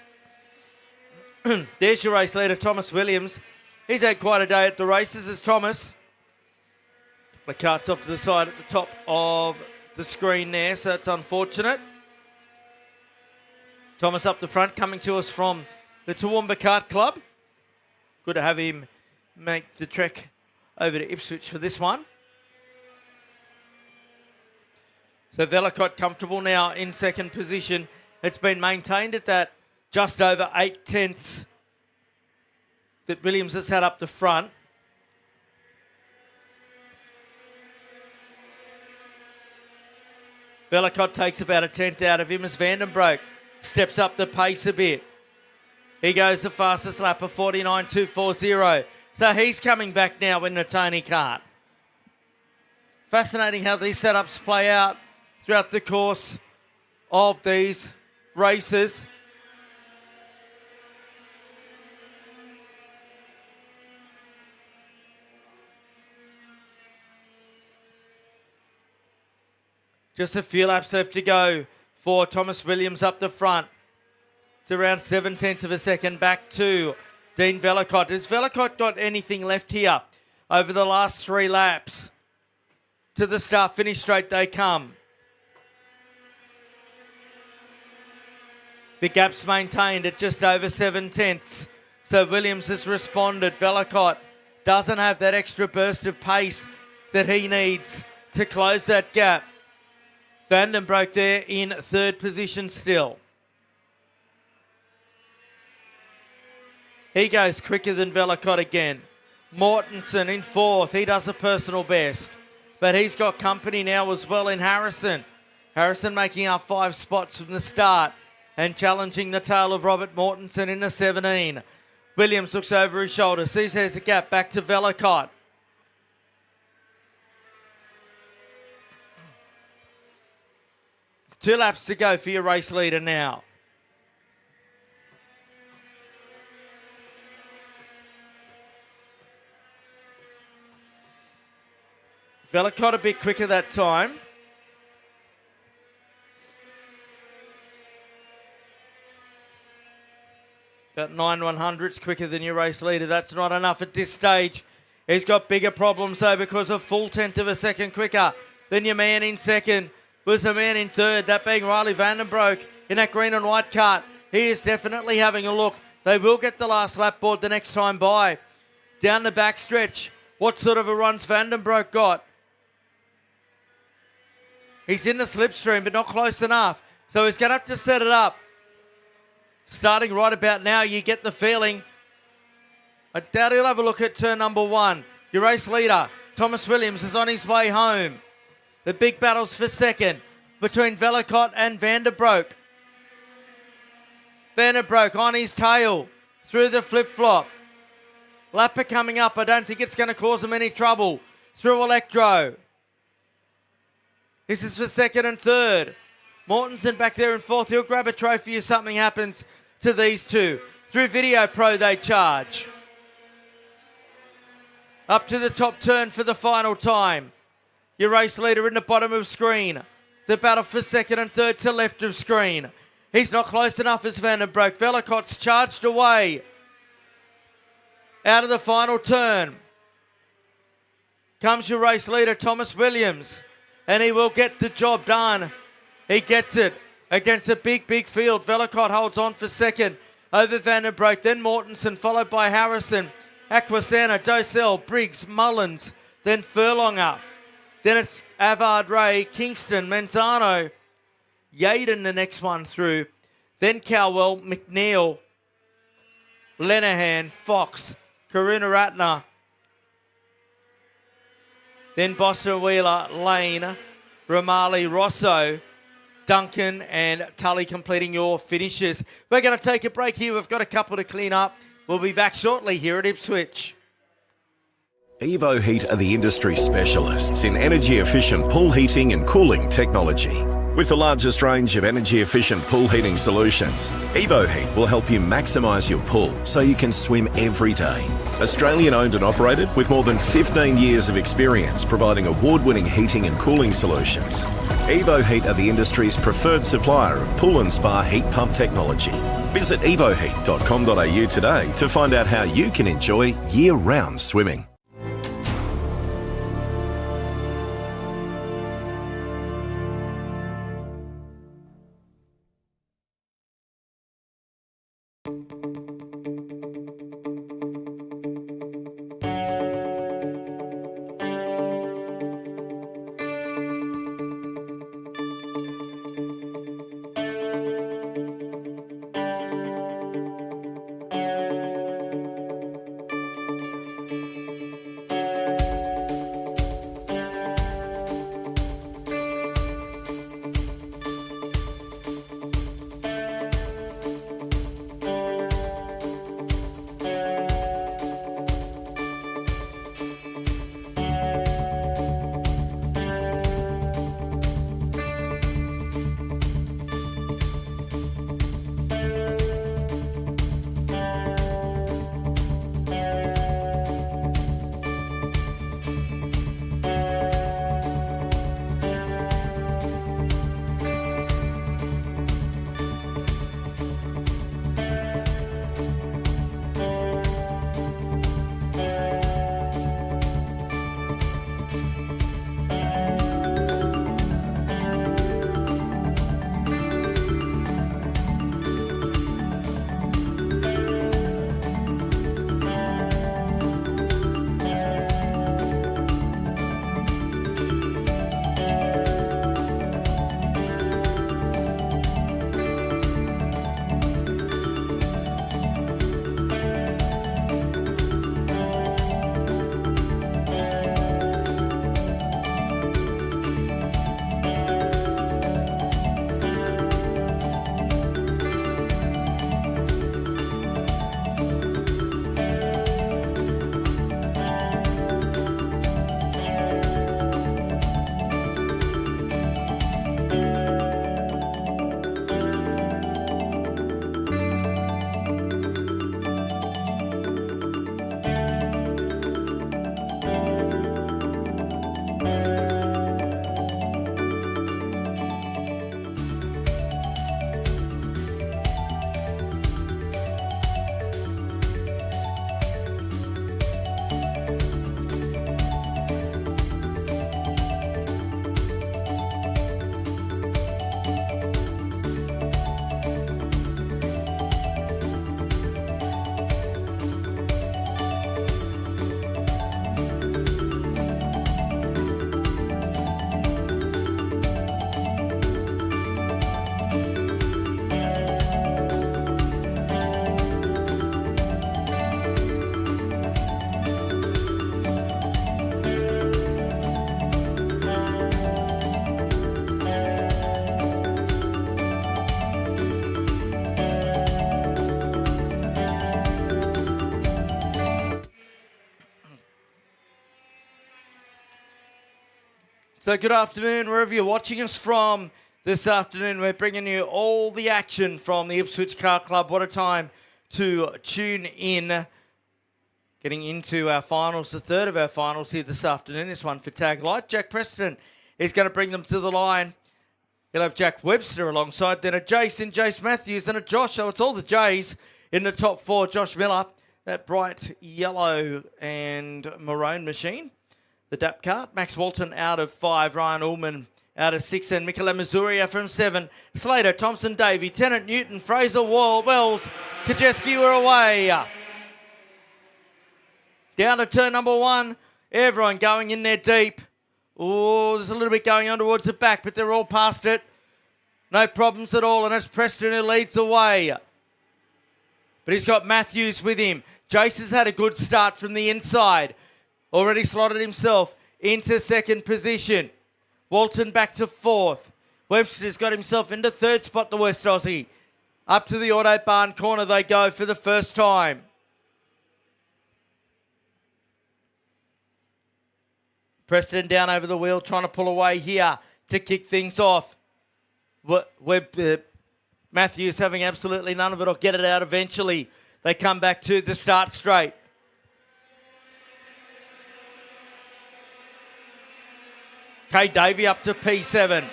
There's your race leader, Thomas Williams. He's had quite a day at the races as Thomas. The cart's off to the side at the top of the screen there, so it's unfortunate. Thomas up the front, coming to us from the Toowoomba Kart Club. Good to have him make the trek over to Ipswich for this one. So Velicott comfortable now in second position. It's been maintained at that just over 8 tenths that Williams has had up the front. Velicott takes about a tenth out of him as Vandenbroek steps up the pace a bit. He goes the fastest lap of 49.240. So he's coming back now in the Tony Kart. Fascinating how these setups play out throughout the course of these races. Just a few laps left to go for Thomas Williams up the front. It's around 7 tenths of a second back to Dean Velicott. Has Velicott got anything left here over the last 3 laps? To the start, finish straight they come. The gap's maintained at just over 7 tenths. So Williams has responded. Velicott doesn't have that extra burst of pace that he needs to close that gap. Vandenbroek there in 3rd position still. He goes quicker than Velicott again. Mortensen in 4th. He does a personal best. But he's got company now as well in Harrison. Harrison making up 5 spots from the start and challenging the tail of Robert Mortensen in the 17. Williams looks over his shoulder, sees there's a gap back to Velicott. Two laps to go for your race leader now. Velicott a bit quicker that time. About 9/100ths quicker than your race leader. That's not enough at this stage. He's got bigger problems though, because a full tenth of a second quicker than your man in second was the man in 3rd, that being Riley Vandenbroek in that green and white cart. He is definitely having a look. They will get the last lap board the next time by. Down the back stretch, what sort of a run's Vandenbroek got? He's in the slipstream, but not close enough. So he's going to have to set it up. Starting right about now, you get the feeling. I doubt he'll have a look at turn number 1. Your race leader, Thomas Williams, is on his way home. The big battles for second between Velicott and Vandenbroek. Vandenbroek on his tail through the flip-flop. Lapper coming up. I don't think it's going to cause him any trouble. Through Electro. This is for second and 3rd. Mortensen back there in 4th. He'll grab a trophy if something happens to these two. Through Video Pro they charge. Up to the top turn for the final time. Your race leader in the bottom of screen. The battle for second and 3rd to left of screen. He's not close enough as Vandenbroek. Velicott's charged away. Out of the final turn comes your race leader, Thomas Williams. And he will get the job done. He gets it against a big field. Velicott holds on for second over Vandenbroek, then Mortensen, followed by Harrison, Aquasana, Docell, Briggs, Mullins, then Furlong up. Then it's Avard Ray, Kingston, Manzano, Yaden the next one through. Then Cowell, McNeil, Lenehan, Fox, Karunaratne. Then Bossa Wheeler, Lane, Ramali, Rosso, Duncan and Tully completing your finishes. We're going to take a break here. We've got a couple to clean up. We'll be back shortly here at Ipswich. Evo Heat are the industry specialists in energy efficient pool heating and cooling technology. With the largest range of energy efficient pool heating solutions, Evo Heat will help you maximise your pool so you can swim every day. Australian owned and operated with more than 15 years of experience providing award-winning heating and cooling solutions. Evo Heat are the industry's preferred supplier of pool and spa heat pump technology. Visit evoheat.com.au today to find out how you can enjoy year-round swimming. So good afternoon, wherever you're watching us from this afternoon. We're bringing you all the action from the Ipswich Car Club. What a time to tune in. Getting into our finals, the third of our finals here this afternoon. This one for Tag Light. Jack Preston is going to bring them to the line. He'll have Jack Webster alongside, then a Jason, Jace Matthews, and a Josh. So it's all the J's in the top four. Josh Miller, that bright yellow and maroon machine. The DAP Kart. Max Walton out of 5. Ryan Ullman out of 6, and Mikola Missouri from 7. Slater, Thompson, Davey, Tennant, Newton, Fraser, Wells, Kajeski were away. Down to turn number 1. Everyone going in there deep. Oh, there's a little bit going on towards the back, but they're all past it. No problems at all, and it's Preston who leads the way. But he's got Matthews with him. Jace has had a good start from the inside. Already slotted himself into second position. Walton back to 4th. Webster's got himself into 3rd spot, the West Aussie. Up to the Autobahn corner they go for the first time. Preston down over the wheel, trying to pull away here to kick things off. Matthews having absolutely none of it. I'll get it out eventually. They come back to the start straight. Kay Davey up to P7.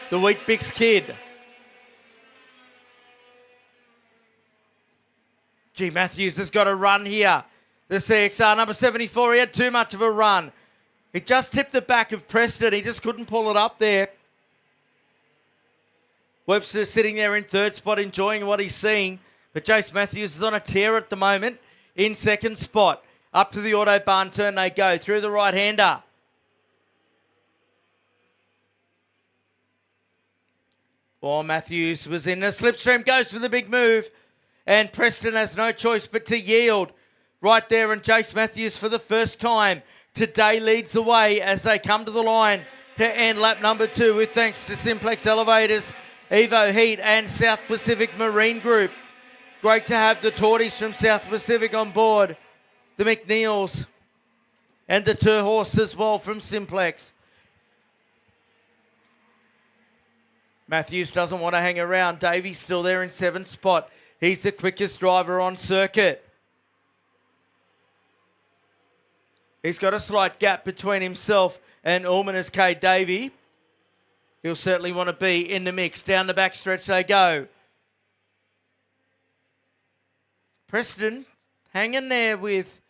The Weet-Bix kid. Gee, Matthews has got a run here. The CXR number 74, he had too much of a run. He just tipped the back of Preston. He just couldn't pull it up there. Webster sitting there in 3rd spot, enjoying what he's seeing. But Jace Matthews is on a tear at the moment in 2nd spot. Up to the Autobahn turn they go through the right-hander. Oh, Matthews was in the slipstream, goes for the big move. And Preston has no choice but to yield right there. And Jace Matthews for the first time today leads the way as they come to the line to end lap number 2 with thanks to Simplex Elevators, Evo Heat and South Pacific Marine Group. Great to have the Torties from South Pacific on board. The McNeils and the Two Horse as well from Simplex. Matthews doesn't want to hang around. Davies still there in 7th spot. He's the quickest driver on circuit. He's got a slight gap between himself and Ullman as Kay Davey. He'll certainly want to be in the mix. Down the back stretch they go. Preston hanging there with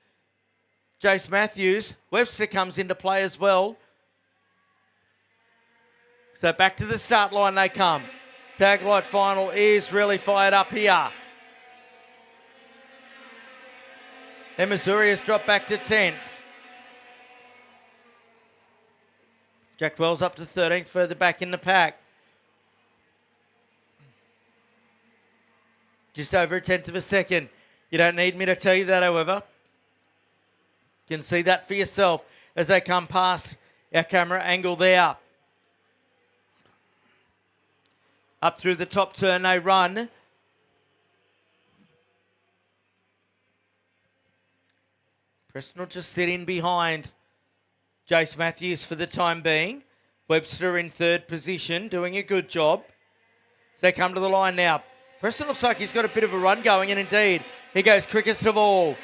Jace Matthews. Webster comes into play as well. So back to the start line they come. Tag light final is really fired up here. And Missouri has dropped back to 10th. Jack Wells up to 13th, further back in the pack. Just over a 10th of a second. You don't need me to tell you that, however. You can see that for yourself as they come past our camera angle there. Up through the top turn they run. Preston will just sit in behind Jace Matthews for the time being. Webster in 3rd position, doing a good job. As they come to the line now. Preston looks like he's got a bit of a run going, and indeed, he goes quickest of all.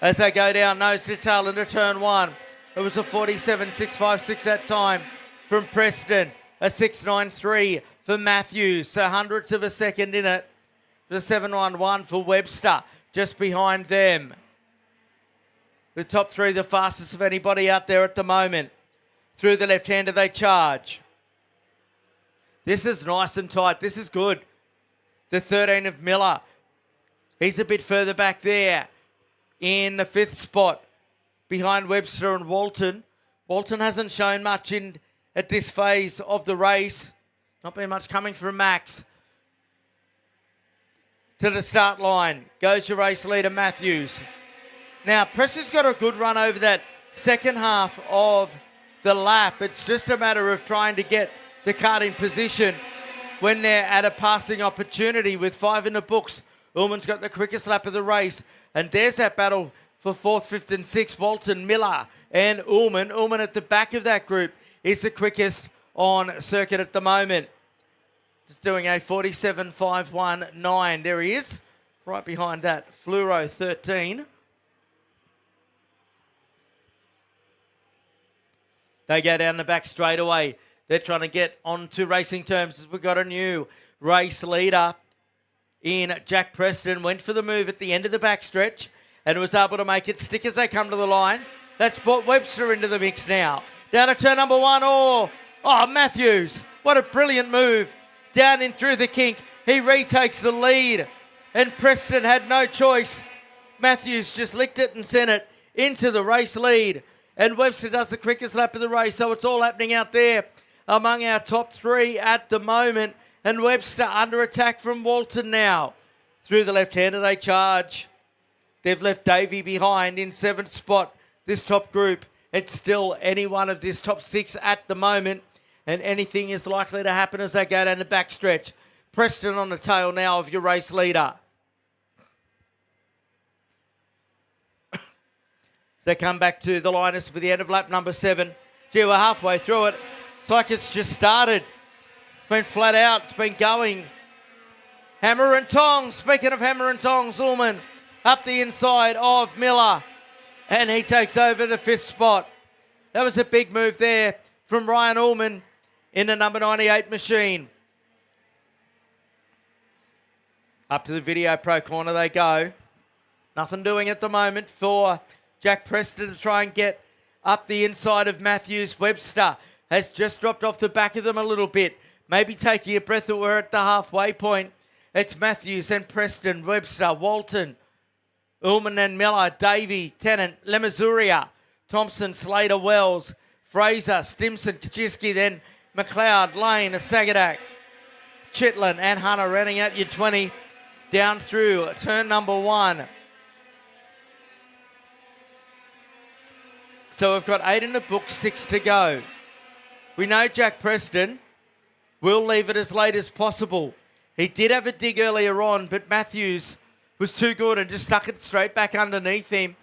As they go down nose to tail into turn 1. It was a 47.656 that time from Preston. A 6.93 for Matthews. So hundredths of a second in it. The 7.11 for Webster, just behind them. The top 3, the fastest of anybody out there at the moment. Through the left-hander they charge. This is nice and tight. This is good. The 13 of Miller. He's a bit further back there in the 5th spot behind Webster and Walton. Walton hasn't shown much at this phase of the race. Not been much coming from Max. To the start line goes your race leader, Matthews. Now, Preston's got a good run over that second half of the lap. It's just a matter of trying to get the Kart in position when they're at a passing opportunity with 5 in the books. Ullman's got the quickest lap of the race. And there's that battle for 4th, 5th and 6th. Walton, Miller and Ullman. Ullman at the back of that group is the quickest on circuit at the moment. Just doing a 47.519. There he is. Right behind that, Fluoro 13. They go down the back straight away. They're trying to get onto racing terms as we've got a new race leader in Jack Preston. Went for the move at the end of the backstretch and was able to make it stick as they come to the line. That's brought Webster into the mix now. Down to turn number 1. Oh, Matthews, what a brilliant move. Down in through the kink. He retakes the lead. And Preston had no choice. Matthews just licked it and sent it into the race lead. And Webster does the quickest lap of the race. So it's all happening out there among our top three at the moment. And Webster under attack from Walton now. Through the left-hander they charge. They've left Davey behind in 7th spot. This top group, it's still any one of this top 6 at the moment. And anything is likely to happen as they go down the backstretch. Preston on the tail now of your race leader. They come back to the Linus for the end of lap number 7. Gee, we're halfway through it. It's like it's just started. It's been flat out. It's been going. Hammer and tongs. Speaking of hammer and tongs, Ullman up the inside of Miller. And he takes over the 5th spot. That was a big move there from Ryan Ullman in the number 98 machine. Up to the Video Pro corner they go. Nothing doing at the moment for Jack Preston to try and get up the inside of Matthews. Webster has just dropped off the back of them a little bit. Maybe taking a breath that we're at the halfway point. It's Matthews and Preston, Webster, Walton, Ullman and Miller, Davey, Tennant, Lemazuria, Thompson, Slater, Wells, Fraser, Stimson, Kaczynski, then McLeod, Lane, Sagadak, Chitlin and Hunter running at your 20 down through turn number 1. So we've got 8 in the book, 6 to go. We know Jack Preston will leave it as late as possible. He did have a dig earlier on, but Matthews was too good and just stuck it straight back underneath him.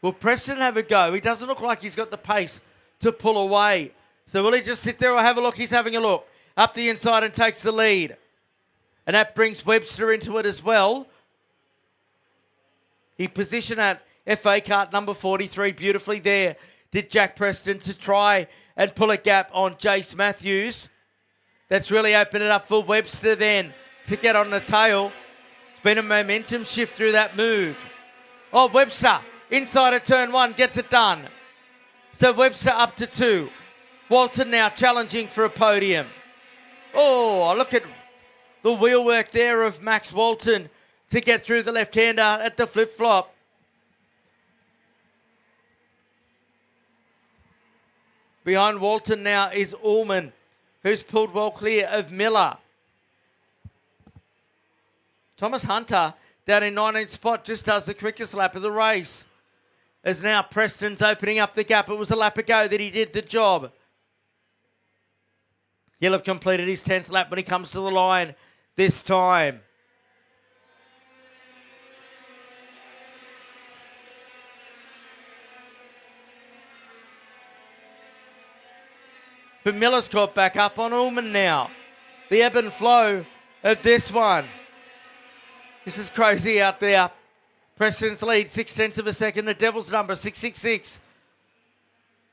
Will Preston have a go? He doesn't look like he's got the pace to pull away. So will he just sit there or have a look? He's having a look. Up the inside and takes the lead. And that brings Webster into it as well. He positioned at FA Kart number 43 beautifully there. Did Jack Preston to try and pull a gap on Jace Matthews. That's really opened it up for Webster then to get on the tail. It's been a momentum shift through that move. Oh, Webster inside of turn 1 gets it done. So Webster up to 2. Walton now challenging for a podium. Oh, look at the wheel work there of Max Walton to get through the left-hander at the flip-flop. Behind Walton now is Ullman, who's pulled well clear of Miller. Thomas Hunter down in 19th spot just does the quickest lap of the race. As now Preston's opening up the gap. It was a lap ago that he did the job. He'll have completed his 10th lap when he comes to the line this time. But Miller's caught back up on Ullman now. The ebb and flow of this one. This is crazy out there. Preston's lead, 0.6 of a second. The Devil's number, 666.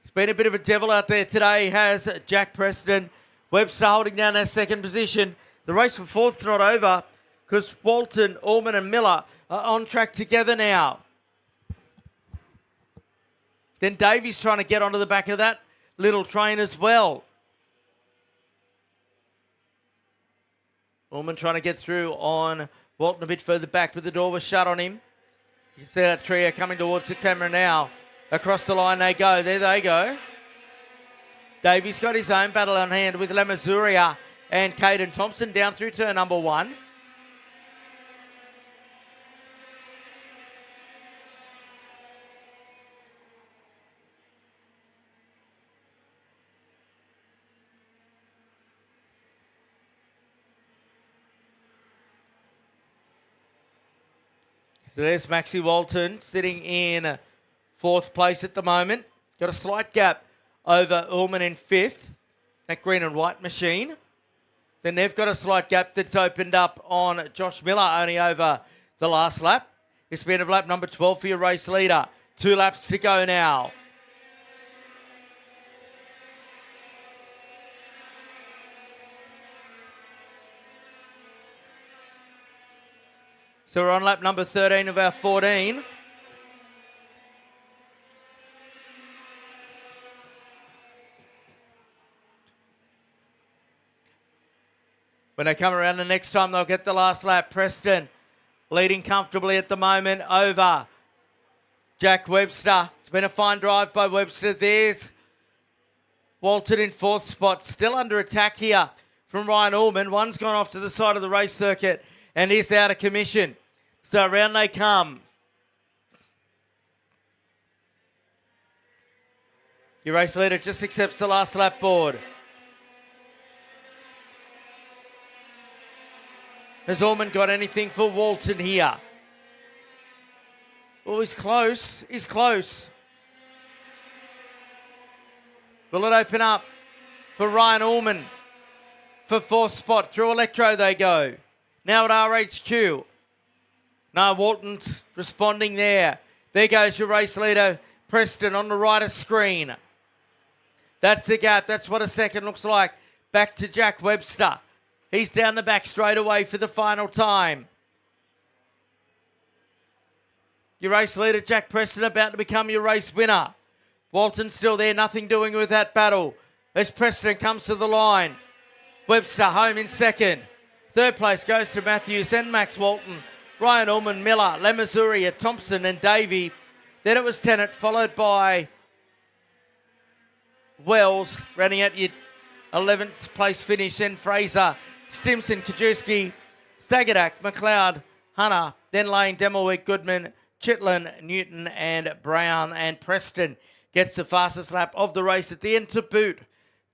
It's been a bit of a devil out there today, has Jack Preston. Webster holding down that second position. The race for 4th's not over because Walton, Ullman and Miller are on track together now. Then Davies trying to get onto the back of that little train as well. Ullman trying to get through on Walton a bit further back, but the door was shut on him. You can see that trio coming towards the camera now. Across the line they go. There they go. Davies got his own battle on hand with Lemazuria and Caden Thompson down through turn number 1. So there's Maxie Walton sitting in 4th place at the moment. Got a slight gap over Ullman in 5th, that green and white machine. Then they've got a slight gap that's opened up on Josh Miller only over the last lap. It's been of lap number 12 for your race leader. 2 laps to go now. So we're on lap number 13 of our 14. When they come around the next time, they'll get the last lap. Preston leading comfortably at the moment over Jack Webster. It's been a fine drive by Webster. There's Walton in 4th spot. Still under attack here from Ryan Allman. One's gone off to the side of the race circuit and is out of commission. So around they come. Your race leader just accepts the last lap board. Has Allman got anything for Walton here? Oh, he's close. He's close. Will it open up for Ryan Allman for 4th spot? Through Electro they go. Now at RHQ. No, Walton's responding there. There goes your race leader, Preston, on the right of screen. That's the gap. That's what a second looks like. Back to Jack Webster. He's down the back straight away for the final time. Your race leader, Jack Preston, about to become your race winner. Walton's still there, nothing doing with that battle. As Preston comes to the line. Webster home in second. 3rd place goes to Matthews and Max Walton. Ryan Allman, Miller, Lemazuria, Thompson and Davey. Then it was Tennant, followed by Wells, running at your 11th place finish. Then Fraser, Stimson, Kajewski, Sagadak, McLeod, Hunter, then Lane, Demelwick, Goodman, Chitlin, Newton and Brown. And Preston gets the fastest lap of the race at the end to boot,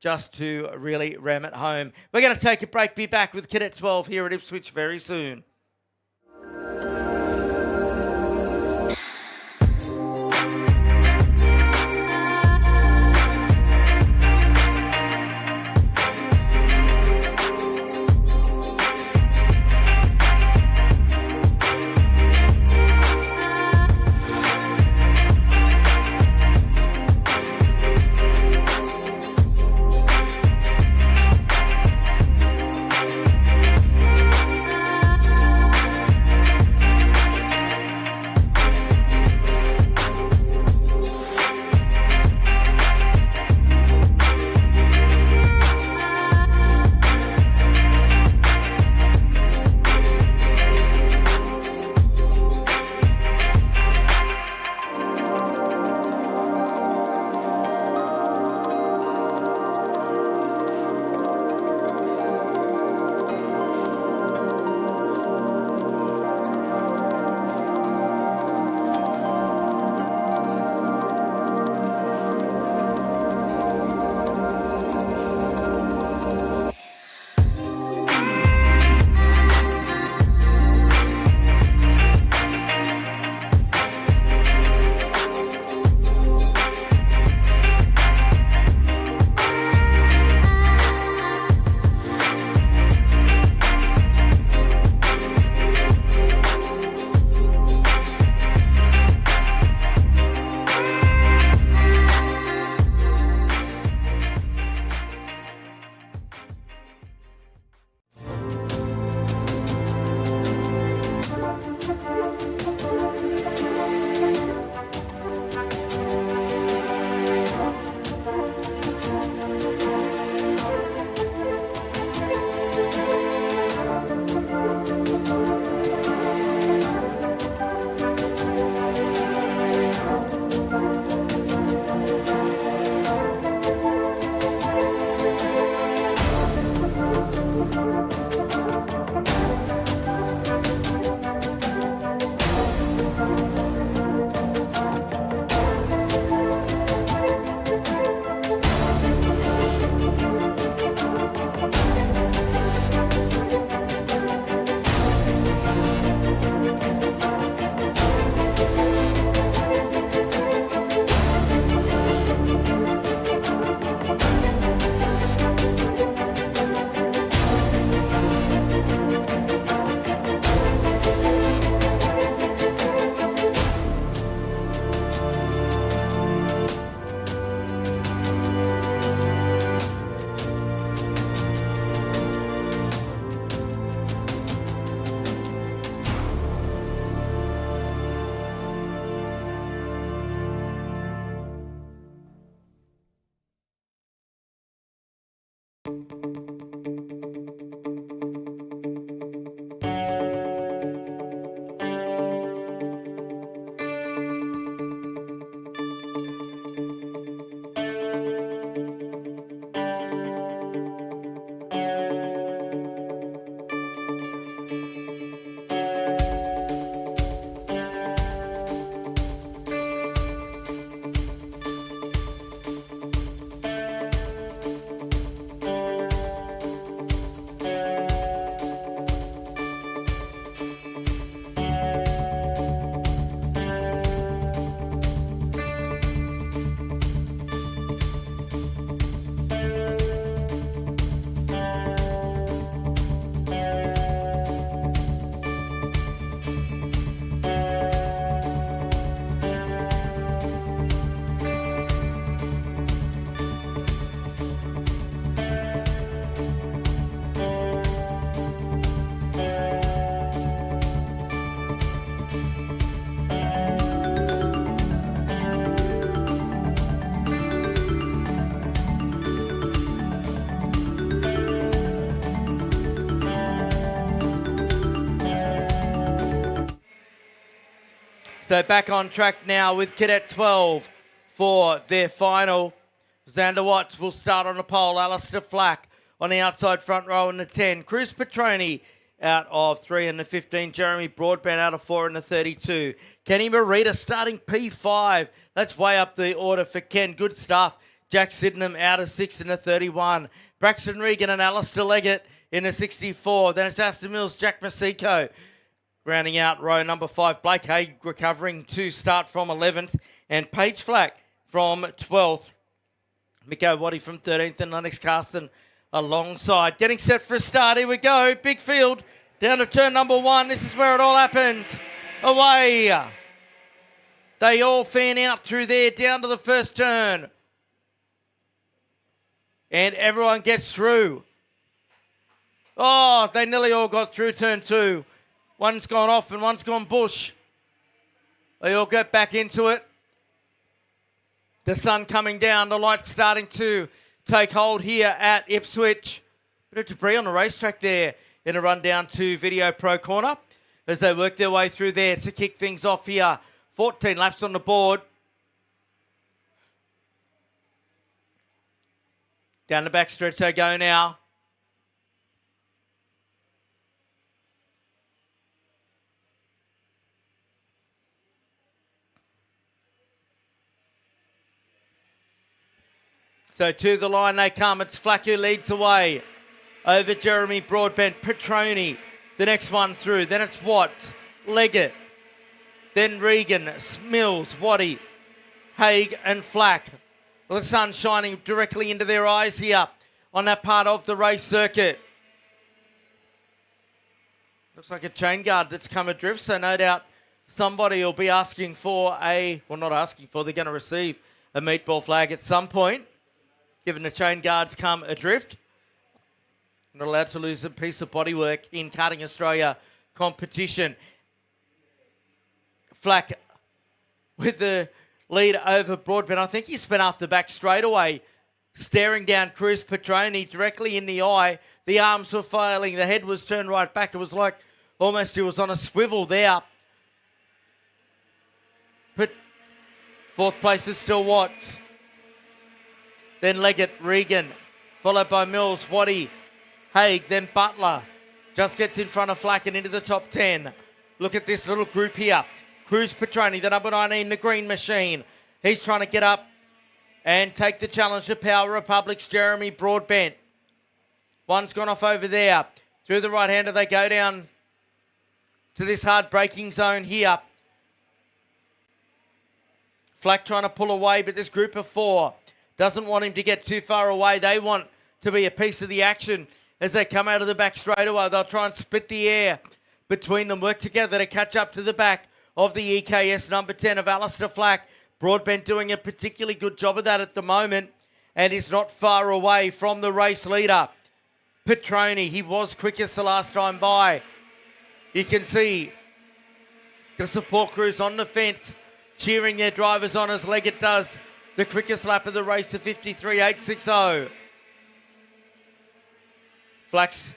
just to really ram it home. We're going to take a break, be back with Cadet 12 here at Ipswich very soon. So back on track now with Cadet 12 for their final. Xander Watts will start on the pole. Alistair Flack on the outside front row in the 10. Cruz Petroni out of 3 in the 15. Jeremy Broadbent out of 4 in the 32. Kenny Marita starting P5. That's way up the order for Ken. Good stuff. Jack Sydenham out of 6 in the 31. Braxton Regan and Alistair Leggett in the 64. Then it's Aston Mills, Jack Masiko. Rounding out row number 5, Blake Haig recovering to start from 11th. And Paige Flack from 12th. Miko Waddy from 13th and Lennox Carson alongside. Getting set for a start. Here we go. Big field down to turn number 1. This is where it all happens. Away. They all fan out through there down to the first turn. And everyone gets through. Oh, they nearly all got through turn 2. One's gone off and one's gone bush. They all get back into it. The sun coming down, the lights starting to take hold here at Ipswich. Bit of debris on the racetrack there in a run down to Video Pro Corner as they work their way through there to kick things off here. 14 laps on the board. Down the back stretch they go now. So to the line they come. It's Flack who leads away over Jeremy Broadbent. Petroni, the next one through. Then it's Watts, Leggett. Then Regan, Mills, Waddy, Haig and Flack. Well, the sun shining directly into their eyes here on that part of the race circuit. Looks like a chain guard that's come adrift, so no doubt somebody will be asking for they're going to receive a meatball flag at some point. Given the chain guards come adrift. Not allowed to lose a piece of bodywork in Karting Australia competition. Flack with the lead over Broadbent. I think he spent off the back straightaway, staring down Cruz Petroni directly in the eye. The arms were flailing. The head was turned right back. It was like almost he was on a swivel there. But fourth place is still Watts. Then Leggett, Regan, followed by Mills, Waddy, Haig, then Butler. Just gets in front of Flack and into the top 10. Look at this little group here. Cruz Petroni, the number 19, the green machine. He's trying to get up and take the challenge to Power Republic's Jeremy Broadbent. One's gone off over there. Through the right-hander, they go down to this hard braking zone here. Flack trying to pull away, but this group of 4 doesn't want him to get too far away. They want to be a piece of the action as they come out of the back straightaway. They'll try and split the air between them, work together to catch up to the back of the EKS number 10 of Alistair Flack. Broadbent doing a particularly good job of that at the moment and is not far away from the race leader. Petroni, he was quickest the last time by. You can see the support crews on the fence cheering their drivers on as Leggett does the quickest lap of the race of 53.860. Flax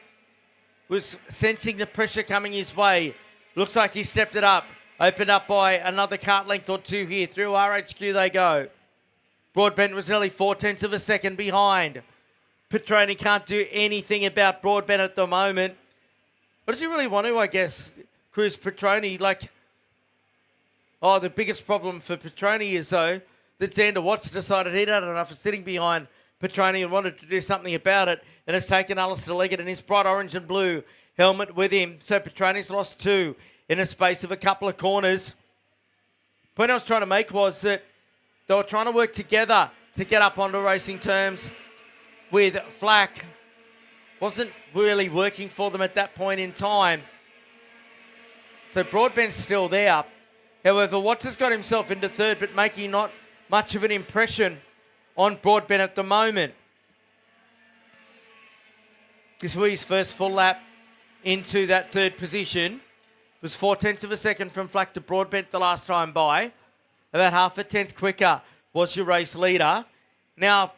was sensing the pressure coming his way. Looks like he stepped it up. Opened up by another kart length or 2 here. Through RHQ they go. Broadbent was nearly 4/10 of a second behind. Petroni can't do anything about Broadbent at the moment. What does he really want to, I guess, Cruz Petroni? The biggest problem for Petroni is, though, that Xander Watts decided he'd had enough of sitting behind Petroni and wanted to do something about it, and has taken Alistair Leggett in his bright orange and blue helmet with him. So Petroni's lost 2 in a space of a couple of corners. The point I was trying to make was that they were trying to work together to get up onto racing terms with Flack. Wasn't really working for them at that point in time. So Broadbent's still there. However, Watts has got himself into third, but making not much of an impression on Broadbent at the moment. This was his first full lap into that third position. It was 4/10 of a second from Flack to Broadbent the last time by. About half a tenth quicker was your race leader. Now,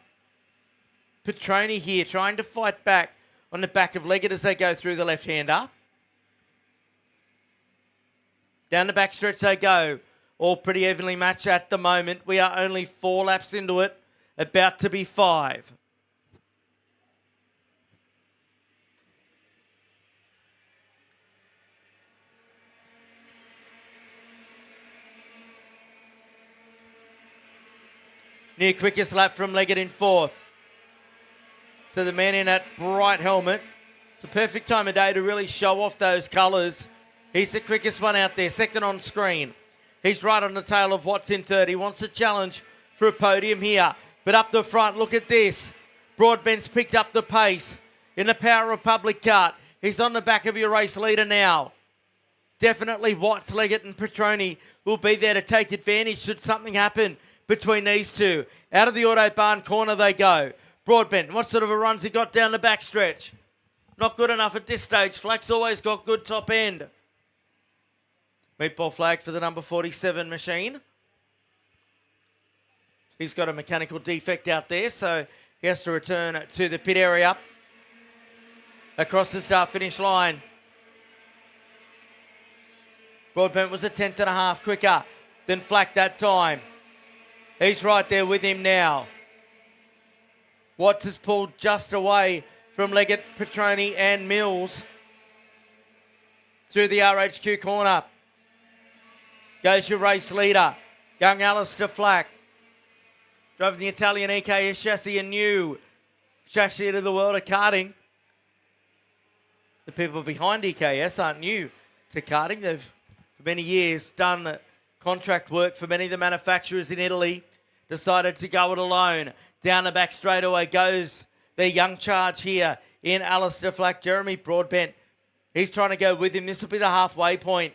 Petroni here trying to fight back on the back of Leggett as they go through the left-hander. Down the back stretch they go. All pretty evenly matched at the moment. We are only 4 laps into it, about to be 5. Near quickest lap from Leggett in 4th. So the man in that bright helmet, it's a perfect time of day to really show off those colours. He's the quickest one out there, second on screen. He's right on the tail of what's in third. He wants a challenge for a podium here. But up the front, look at this. Broadbent's picked up the pace in the Power Republic Kart. He's on the back of your race leader now. Definitely Watts, Leggett and Petroni will be there to take advantage should something happen between these two. Out of the Autobahn corner they go. Broadbent, what sort of a run's he got down the backstretch? Not good enough at this stage. Flack's always got good top end. Meatball flag for the number 47 machine. He's got a mechanical defect out there, so he has to return to the pit area. Across the start-finish line. Broadbent was a 10th.5 quicker than Flack that time. He's right there with him now. Watts has pulled just away from Leggett, Petroni and Mills through the RHQ corner. Goes your race leader, young Alistair Flack. Driving the Italian EKS chassis, a new chassis to the world of karting. The people behind EKS aren't new to karting. They've, for many years, done contract work for many of the manufacturers in Italy. Decided to go it alone. Down the back straightaway goes their young charge here in Alistair Flack. Jeremy Broadbent, he's trying to go with him. This will be the halfway point.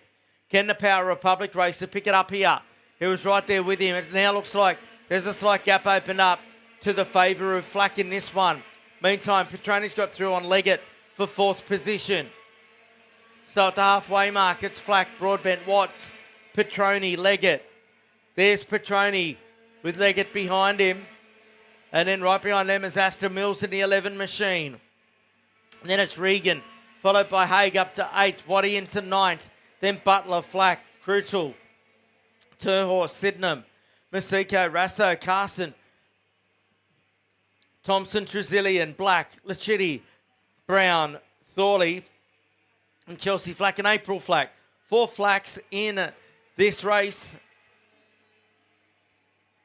Can the Power Republic racer pick it up here? He was right there with him. It now looks like there's a slight gap opened up to the favour of Flack in this one. Meantime, Petroni's got through on Leggett for 4th position. So at the halfway mark, it's Flack, Broadbent, Watts, Petroni, Leggett. There's Petroni with Leggett behind him. And then right behind them is Aston Mills in the 11 machine. And then it's Regan, followed by Haig up to 8th, Waddy into 9th. Then Butler, Flack, Krutel, Turhorse, Sydenham, Masiko, Rasso, Carson, Thompson, Trazillian, Black, Lachitti, Brown, Thorley, and Chelsea Flack and April Flack. 4 Flacks in this race.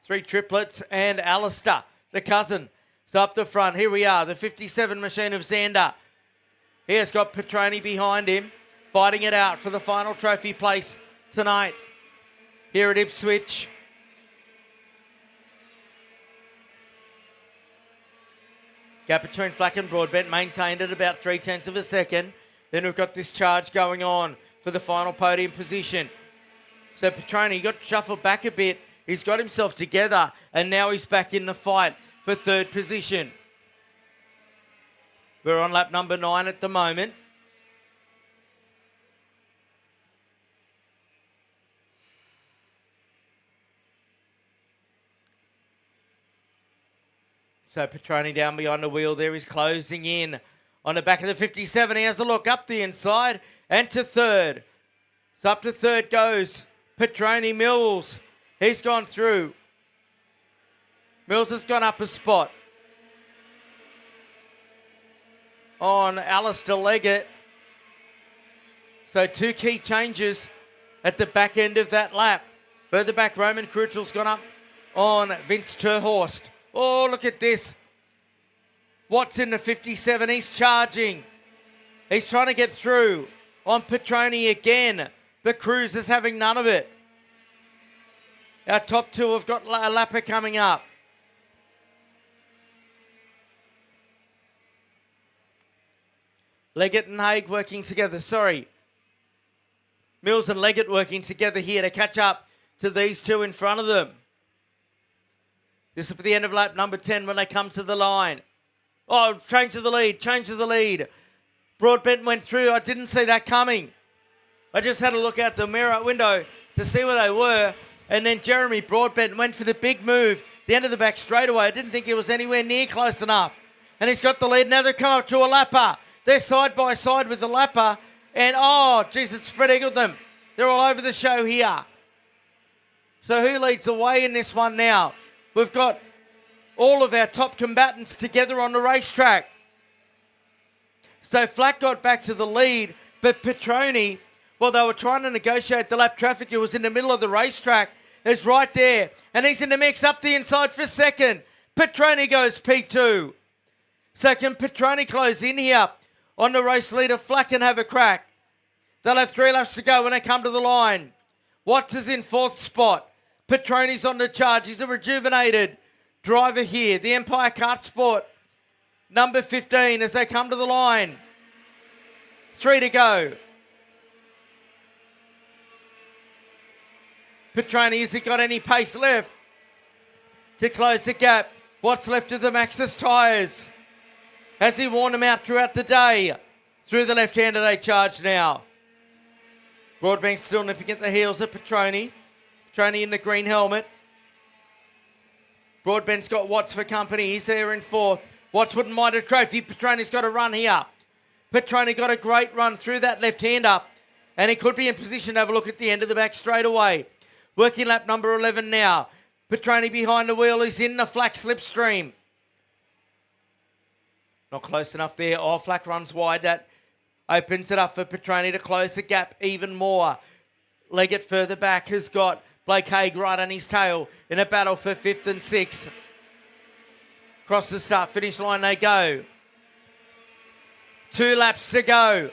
3 triplets and Alistair, the cousin. So up the front, here we are, the 57 machine of Xander. He has got Petroni behind him, fighting it out for the final trophy place tonight here at Ipswich. Gap between Flack and Broadbent maintained at about 0.3 of a second. Then we've got this charge going on for the final podium position. So Petroni got shuffled back a bit. He's got himself together and now he's back in the fight for 3rd position. We're on lap number 9 at the moment. So Petroni down behind the wheel there. He's closing in on the back of the 57. He has a look up the inside and to 3rd. So up to 3rd goes Petroni. Mills. He's gone through. Mills has gone up a spot on Alistair Leggett. So 2 key changes at the back end of that lap. Further back, Roman Krutel's gone up on Vince Terhorst. Oh, look at this. Watts in the 57. He's charging. He's trying to get through on Petroni again. But Cruz is having none of it. Our top 2 have got a lapper coming up. Leggett and Haig working together. Mills and Leggett working together here to catch up to these 2 in front of them. This will be the end of lap number 10 when they come to the line. Oh, change of the lead. Broadbent went through. I didn't see that coming. I just had a look out the mirror window to see where they were. And then Jeremy Broadbent went for the big move, the end of the back straightaway. I didn't think it was anywhere near close enough. And he's got the lead. Now they're coming up to a lapper. They're side by side with the lapper. And, oh, geez, it spread eagled them. They're all over the show here. So who leads the way in this one now? We've got all of our top combatants together on the racetrack. So Flack got back to the lead, but Petroni, while they were trying to negotiate the lap traffic, who was in the middle of the racetrack, is right there. And he's in the mix up the inside for second. Petroni goes P2. So can Petroni close in here on the race leader? Flack and have a crack. They'll have 3 laps to go when they come to the line. Watts is in 4th spot. Petroni's on the charge. He's a rejuvenated driver here. The Empire Kart Sport, number 15, as they come to the line. 3 to go. Petroni, has he got any pace left to close the gap? What's left of the Maxxis tyres? Has he worn them out throughout the day? Through the left-hander they charge now. Broadbank still nipping at the heels of Petroni. Petroni in the green helmet. Broadbent's got Watts for company. He's there in 4th. Watts wouldn't mind a trophy. Petroni's got a run here. Petroni got a great run through that left-hander, and he could be in position to have a look at the end of the back straight away. Working lap number 11 now. Petroni behind the wheel. He's in the Flack slipstream. Not close enough there. Oh, Flack runs wide. That opens it up for Petroni to close the gap even more. Leggett further back has got Blake Haig right on his tail in a battle for 5th and 6th. Across the start-finish line they go. 2 laps to go.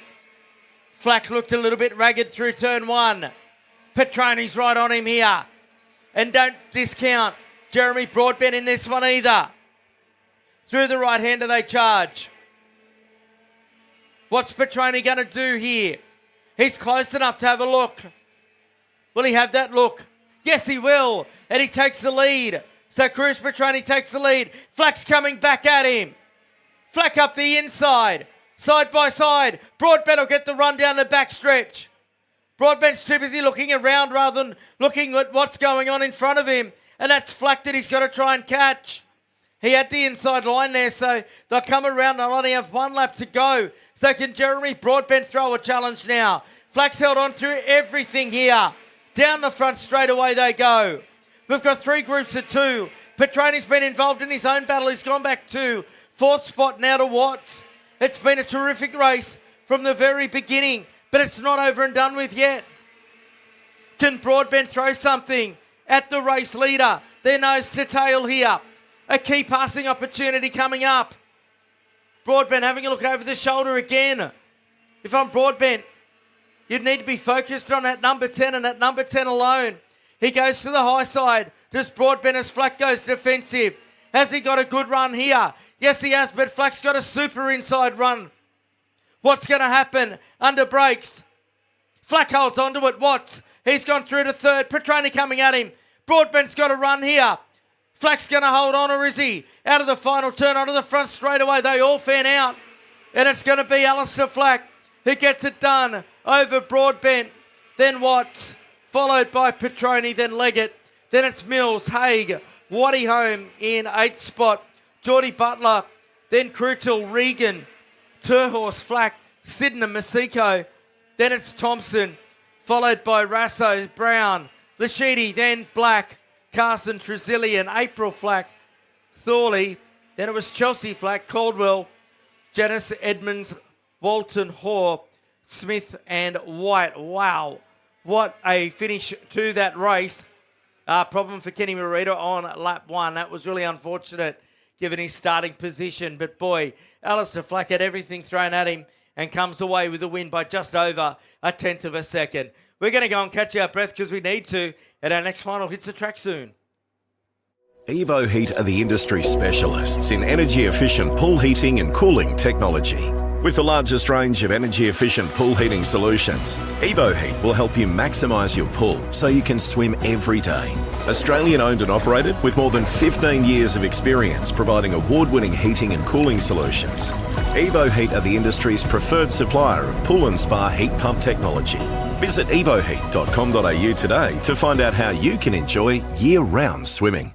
Flack looked a little bit ragged through turn 1. Petroni's right on him here. And don't discount Jeremy Broadbent in this one either. Through the right-hander they charge. What's Petroni going to do here? He's close enough to have a look. Will he have that look? Yes, he will. And he takes the lead. So Cruz Petroni takes the lead. Flack's coming back at him. Flack up the inside. Side by side. Broadbent will get the run down the back stretch. Broadbent's too busy looking around rather than looking at what's going on in front of him. And that's Flack that he's got to try and catch. He had the inside line there, so they'll come around. They'll only have 1 lap to go. So can Jeremy Broadbent throw a challenge now? Flack's held on through everything here. Down the front straight away they go. We've got 3 groups of 2. Petroni's been involved in his own battle. He's gone back to 4th spot now to Watts. It's been a terrific race from the very beginning, but it's not over and done with yet. Can Broadbent throw something at the race leader? Their nose to tail here. A key passing opportunity coming up. Broadbent having a look over the shoulder again. If I'm Broadbent, you'd need to be focused on that number 10 and that number 10 alone. He goes to the high side. Does Broadbent as Flack goes defensive? Has he got a good run here? Yes, he has, but Flack's got a super inside run. What's going to happen? Under brakes. Flack holds onto it. Watts. He's gone through to 3rd. Petroni coming at him. Broadbent's got a run here. Flack's going to hold on, or is he? Out of the final turn, onto the front straight away. They all fan out. And it's going to be Alistair Flack who gets it done over Broadbent. Then Watts, followed by Petroni, then Leggett. Then it's Mills, Haig, Waddy home in 8th spot. Geordie Butler, then Crutel, Regan, Turhorse, Flack, Sydenham, Masiko. Then it's Thompson, followed by Rasso, Brown, Lashidi, then Black, Carson, Trazillian, April Flack, Thorley. Then it was Chelsea Flack, Caldwell, Janice Edmonds, Walton, Hoare, Smith and White. Wow, what a finish to that race. Problem for Kenny Morita on lap 1. That was really unfortunate given his starting position. But boy, Alistair Flack had everything thrown at him and comes away with a win by just over 1/10 of a second. We're going to go and catch our breath because we need to, and our next final hits the track soon. Evo Heat are the industry specialists in energy-efficient pool heating and cooling technology. With the largest range of energy-efficient pool heating solutions, Evo Heat will help you maximise your pool so you can swim every day. Australian-owned and operated with more than 15 years of experience providing award-winning heating and cooling solutions. Evo Heat are the industry's preferred supplier of pool and spa heat pump technology. Visit evoheat.com.au today to find out how you can enjoy year-round swimming.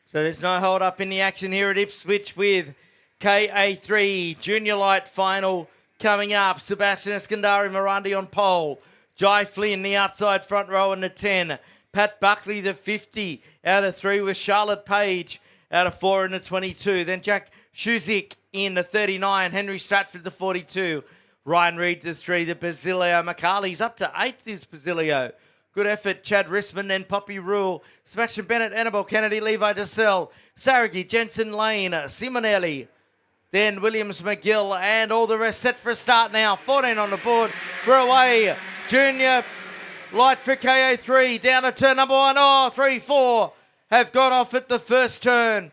So there's no hold up in the action here at Ipswich with KA3 Junior Light final coming up. Sebastian Eskandari Morandi on pole. Jai Flynn, the outside front row in the 10. Pat Buckley, the 50 out of 3 with Charlotte Page out of 4 in the 22. Then Jack Shuzik in the 39. Henry Stratford, the 42. Ryan Reid, the 3. The Basilio McCarley's up to 8th is Basilio. Good effort. Chad Risman, then Poppy Rule. Sebastian Bennett, Annabelle Kennedy, Levi DeSalle. Saragi, Jensen Lane, Simonelli. Then Williams McGill and all the rest set for a start now. 14 on the board. We're away. Junior Light for KA3 down to turn number 1. Oh, 3, 4 have got off at the first turn.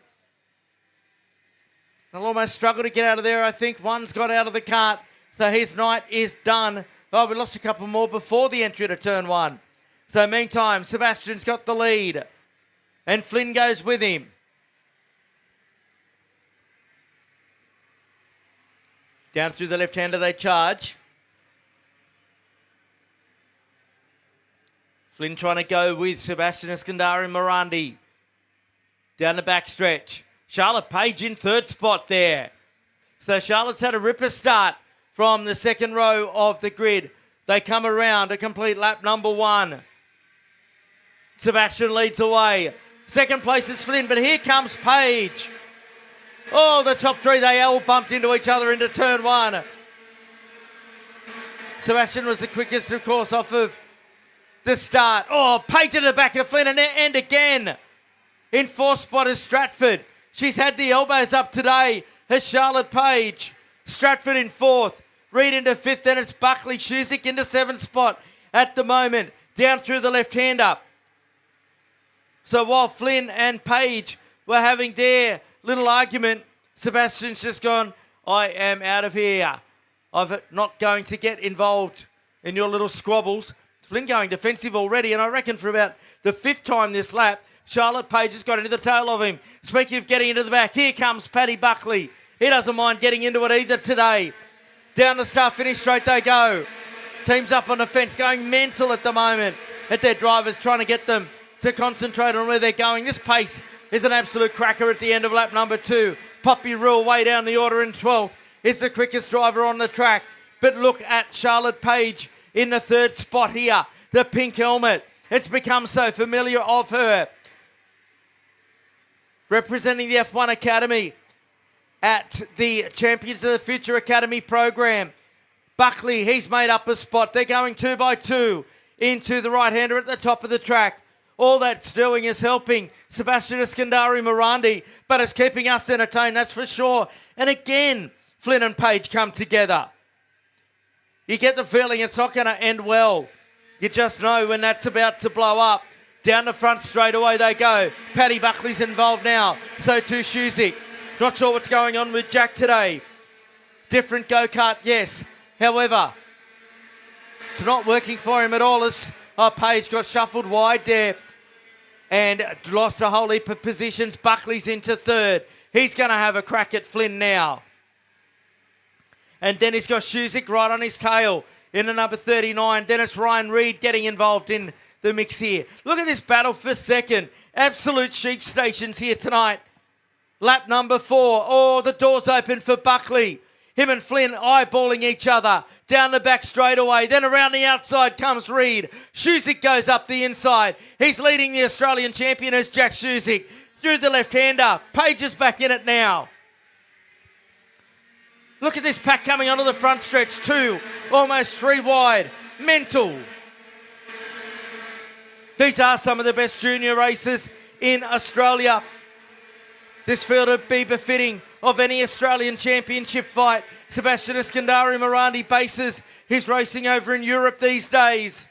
They'll almost struggle to get out of there. I think one's got out of the cart. So his night is done. Oh, we lost a couple more before the entry to turn 1. So meantime, Sebastian's got the lead. And Flynn goes with him. Down through the left-hander they charge. Flynn trying to go with Sebastian Eskandari Morandi. Down the back stretch. Charlotte Page in third spot there. So Charlotte's had a ripper start from the second row of the grid. They come around to complete lap number 1. Sebastian leads away. Second place is Flynn, but here comes Page. Oh, the top 3, they all bumped into each other into turn 1. Sebastian was the quickest, of course, off of the start. Oh, Page to the back of Flynn and again. In fourth spot is Stratford. She's had the elbows up today as Charlotte Page. Stratford in fourth. Reid into fifth. Then it's Buckley. Shuzik into seventh spot at the moment. Down through the left-hander. So while Flynn and Page were having their little argument, Sebastian's just gone, I am out of here. I'm not going to get involved in your little squabbles. Flynn going defensive already, and I reckon for about the 5th time this lap, Charlotte Page has got into the tail of him. Speaking of getting into the back, here comes Paddy Buckley. He doesn't mind getting into it either today. Down the start-finish straight they go. Teams up on the fence, going mental at the moment at their drivers, trying to get them to concentrate on where they're going. This pace is an absolute cracker at the end of lap number 2. Poppy Rule way down the order in 12th is the quickest driver on the track. But look at Charlotte Page in the 3rd spot here. The pink helmet. It's become so familiar of her. Representing the F1 Academy at the Champions of the Future Academy program. Buckley, he's made up a spot. They're going 2 by 2 into the right-hander at the top of the track. All that's doing is helping Sebastian Eskandari Morandi, but it's keeping us entertained, that's for sure. And again, Flynn and Page come together. You get the feeling it's not going to end well. You just know when that's about to blow up. Down the front straight away they go. Paddy Buckley's involved now. So too Shuzik. Not sure what's going on with Jack today. Different go-kart, yes. However, it's not working for him at all as Page got shuffled wide there and lost a whole heap of positions. Buckley's into 3rd. He's going to have a crack at Flynn now. And then he's got Shuzik right on his tail in the number 39. Then it's Ryan Reid getting involved in the mix here. Look at this battle for second. Absolute sheep stations here tonight. Lap number 4. Oh, the door's open for Buckley. Him and Flynn eyeballing each other. Down the back straightaway. Then around the outside comes Reid. Shuzik goes up the inside. He's leading the Australian champion as Jack Shuzik. Through the left-hander. Page is back in it now. Look at this pack coming onto the front stretch. 2, almost 3 wide. Mental. These are some of the best junior races in Australia. This field would be befitting of any Australian championship fight. Sebastian Eskandari Morandi bases his racing over in Europe these days.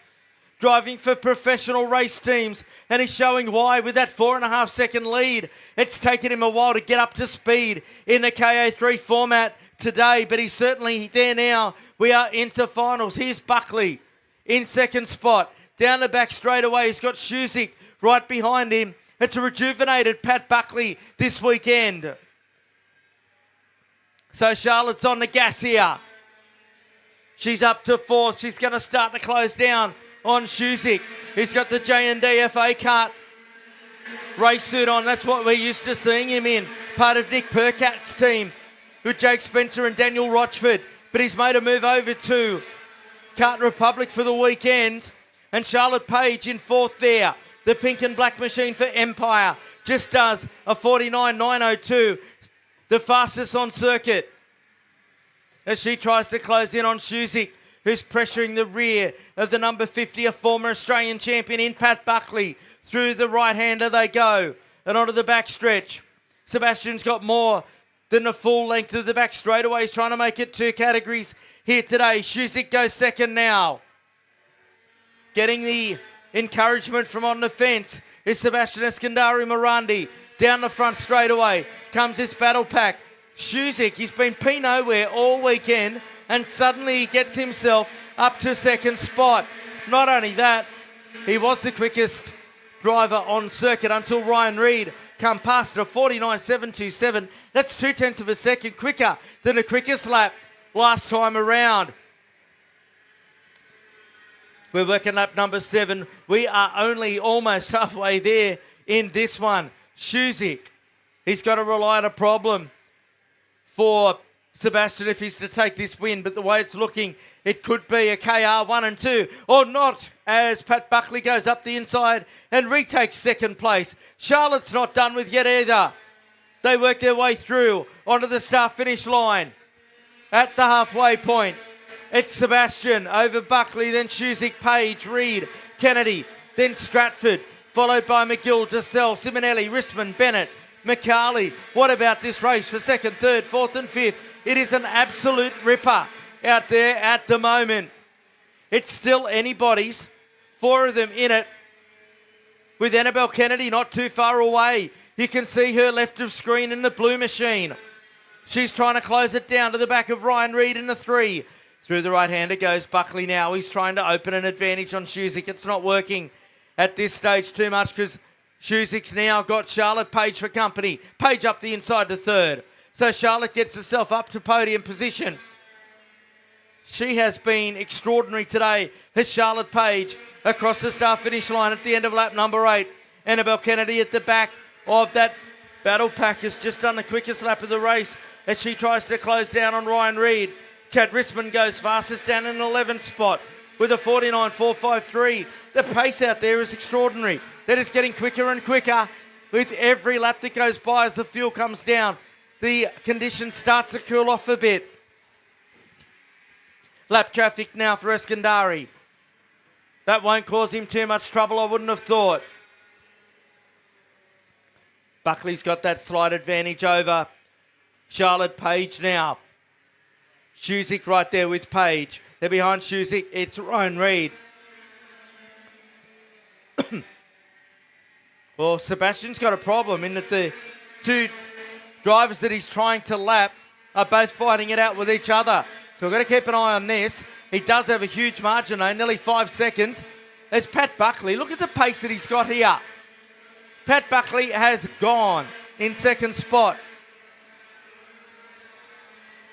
Driving for professional race teams, and he's showing why with that 4.5 second lead. It's taken him a while to get up to speed in the KA3 format today, but he's certainly there now. We are into finals. Here's Buckley in 2nd spot. Down the back straight away, he's got Shuzik right behind him. It's a rejuvenated Pat Buckley this weekend. So Charlotte's on the gas here. She's up to 4th. She's going to start to close down on Shuzik. He's got the J&D FA Kart race suit on. That's what we're used to seeing him in. Part of Nick Percat's team with Jake Spencer and Daniel Rochford. But he's made a move over to Kart Republic for the weekend. And Charlotte Page in fourth there. The pink and black machine for Empire just does a 49.902. The fastest on circuit. As she tries to close in on Shuzik, who's pressuring the rear of the number 50, a former Australian champion in Pat Buckley. Through the right-hander they go and onto the back stretch. Sebastian's got more than the full length of the back straightaway. He's trying to make it 2 categories here today. Shuzik goes second now. Getting the encouragement from on the fence is Sebastian Eskandari Morandi. Down the front straightaway comes this battle pack. Shuzik, he's been nowhere all weekend and suddenly he gets himself up to second spot. Not only that, he was the quickest driver on circuit until Ryan Reid come past at a 49.727. That's 0.2 of a second quicker than the quickest lap last time around. We're working lap number 7. We are only almost halfway there in this one. Shuzik, he's got to rely on a problem for Sebastian if he's to take this win, but the way it's looking, it could be a KR 1 and 2, or not, as Pat Buckley goes up the inside and retakes second place. Charlotte's not done with yet either. They work their way through onto the start-finish line. At the halfway point, it's Sebastian over Buckley, then Shuzik, Page, Reid, Kennedy, then Stratford, followed by McGill, Giselle, Simonelli, Risman, Bennett, McCarley. What about this race for second, third, fourth and fifth? It is an absolute ripper out there at the moment. It's still anybody's. 4 of them in it, with Annabelle Kennedy not too far away. You can see her left of screen in the blue machine. She's trying to close it down to the back of Ryan Reid in the 3. Through the right-hander goes Buckley now. He's trying to open an advantage on Shuzik. It's not working at this stage too much because Shuzik's now got Charlotte Page for company. Page up the inside to third. So Charlotte gets herself up to podium position. She has been extraordinary today, has Charlotte Page, across the start-finish line at the end of lap number 8. Annabelle Kennedy at the back of that battle pack has just done the quickest lap of the race as she tries to close down on Ryan Reid. Chad Risman goes fastest down in an 11th spot with a 49.453. The pace out there is extraordinary. That is getting quicker and quicker with every lap that goes by as the fuel comes down. The conditions start to cool off a bit. Lap traffic now for Eskandari. That won't cause him too much trouble, I wouldn't have thought. Buckley's got that slight advantage over Charlotte Page now. Shuzik right there with Page. They're behind Shuzik. It's Ryan Reid. Well, Sebastian's got a problem in that the 2 drivers that he's trying to lap are both fighting it out with each other. So we've got to keep an eye on this. He does have a huge margin though, nearly 5 seconds. There's Pat Buckley. Look at the pace that he's got here. Pat Buckley has gone in second spot.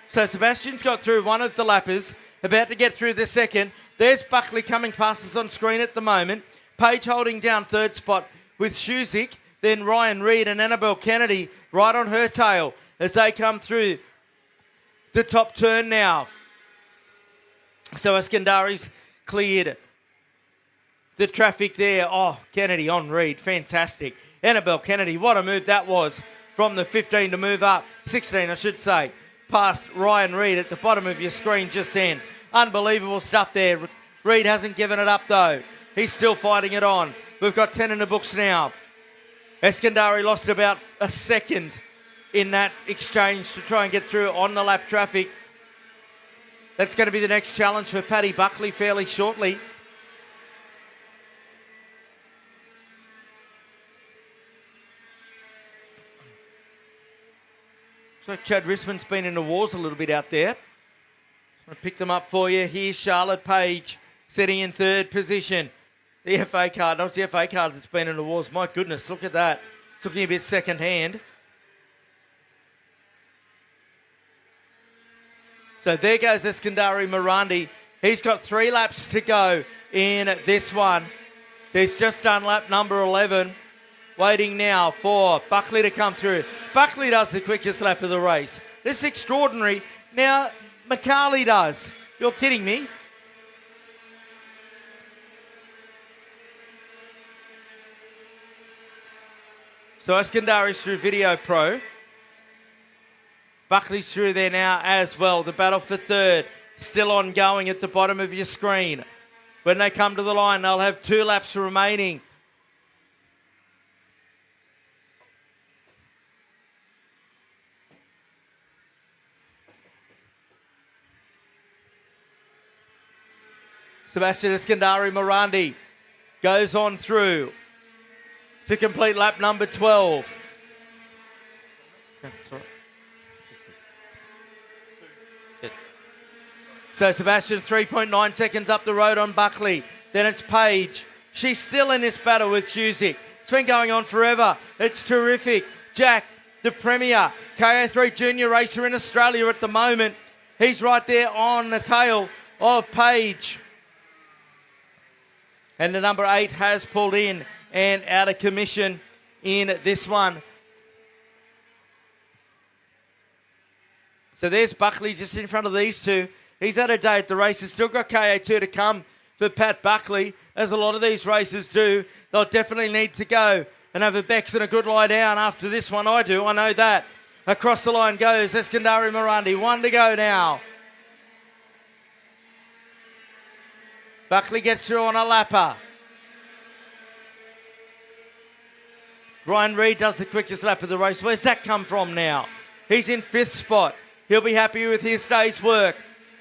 So Sebastian's got through one of the lappers, about to get through the second. There's Buckley coming past us on screen at the moment. Page holding down third spot with Shuzik, then Ryan Reid and Annabelle Kennedy right on her tail as they come through the top turn now. So Eskandari's cleared the traffic there. Oh, Kennedy on Reid, fantastic. Annabelle Kennedy, what a move that was from the 15 to move up, 16 I should say, past Ryan Reid at the bottom of your screen just then. Unbelievable stuff there. Reid hasn't given it up though. He's still fighting it on. We've got 10 in the books now. Eskandari lost about a second in that exchange to try and get through on the lap traffic. That's going to be the next challenge for Paddy Buckley fairly shortly. So Chad Risman's been in the wars a little bit out there. I'll pick them up for you. Here's Charlotte Page sitting in third position. The FA card, not the FA card that's been in the wars. My goodness, look at that. It's looking a bit second hand. So there goes Eskandari Morandi. He's got 3 laps to go in this one. He's just done lap number 11. Waiting now for Buckley to come through. Buckley does the quickest lap of the race. This is extraordinary. Now, McCarley does. You're kidding me. So Eskandari's through Video Pro. Buckley's through there now as well. The battle for third still ongoing at the bottom of your screen. When they come to the line, they'll have 2 laps remaining. Sebastian Eskandari-Morandi goes on through to complete lap number 12. So Sebastian 3.9 seconds up the road on Buckley. Then it's Page. She's still in this battle with Jusic. It's been going on forever. It's terrific. Jack, the premier, KA3 Junior racer in Australia at the moment. He's right there on the tail of Page. And the number 8 has pulled in and out of commission in this one. So there's Buckley just in front of these two. He's had a day at the race. He's still got KA2 to come for Pat Buckley, as a lot of these races do. They'll definitely need to go and have a Bex and a good lie down after this one. I do, I know that. Across the line goes Eskandari-Morandi. 1 to go now. Buckley gets through on a lapper. Ryan Reid does the quickest lap of the race. Where's that come from now? He's in 5th spot. He'll be happy with his day's work.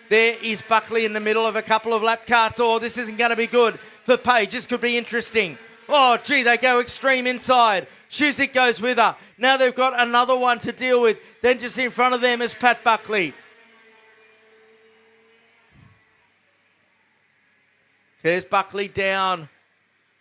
There is Buckley in the middle of a couple of lap carts. Oh, this isn't going to be good for Page. This could be interesting. Oh, gee, they go extreme inside. Shuzik goes with her. Now they've got another one to deal with. Then just in front of them is Pat Buckley. Here's Buckley down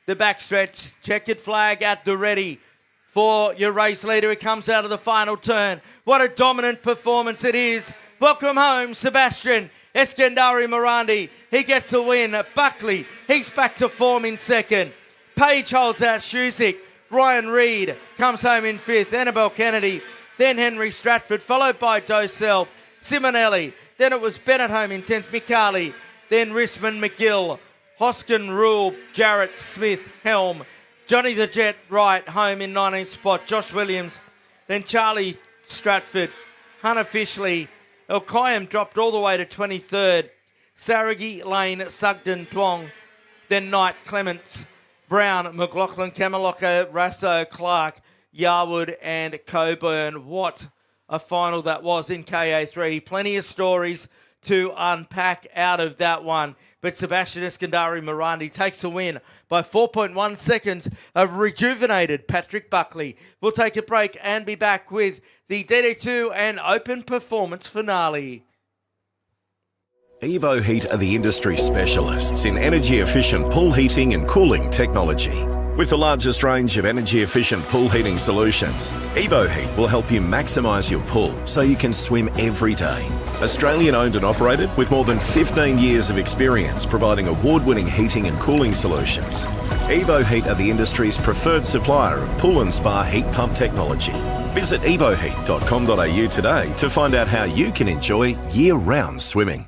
the backstretch. Checkered flag at the ready for your race leader. He comes out of the final turn. What a dominant performance it is. Welcome home, Sebastian Eskandari-Morandi. He gets the win. Buckley, he's back to form in 2nd. Page holds out Shuzik. Ryan Reid comes home in 5th. Annabelle Kennedy. Then Henry Stratford, followed by Docell. Simonelli. Then it was Bennett home in 10th. McCarley. Then Risman McGill. Hoskin Rule. Jarrett Smith. Helm. Johnny the Jet Wright home in 19th spot. Josh Williams. Then Charlie Stratford. Hunter Fishley. Elkayam dropped all the way to 23rd. Saragi, Lane, Sugden, Twong. Then Knight, Clements, Brown, McLaughlin, Kamalocka, Rasso, Clark, Yarwood and Coburn. What a final that was in KA3. Plenty of stories to unpack out of that one. But Sebastian Eskandari-Morandi takes the win by 4.1 seconds of rejuvenated Patrick Buckley. We'll take a break and be back with the DD2 and Open Performance finale. Evo Heat are the industry specialists in energy-efficient pool heating and cooling technology. With the largest range of energy-efficient pool heating solutions, Evo Heat will help you maximise your pool so you can swim every day. Australian owned and operated with more than 15 years of experience providing award-winning heating and cooling solutions. Evo Heat are the industry's preferred supplier of pool and spa heat pump technology. Visit evoheat.com.au today to find out how you can enjoy year-round swimming.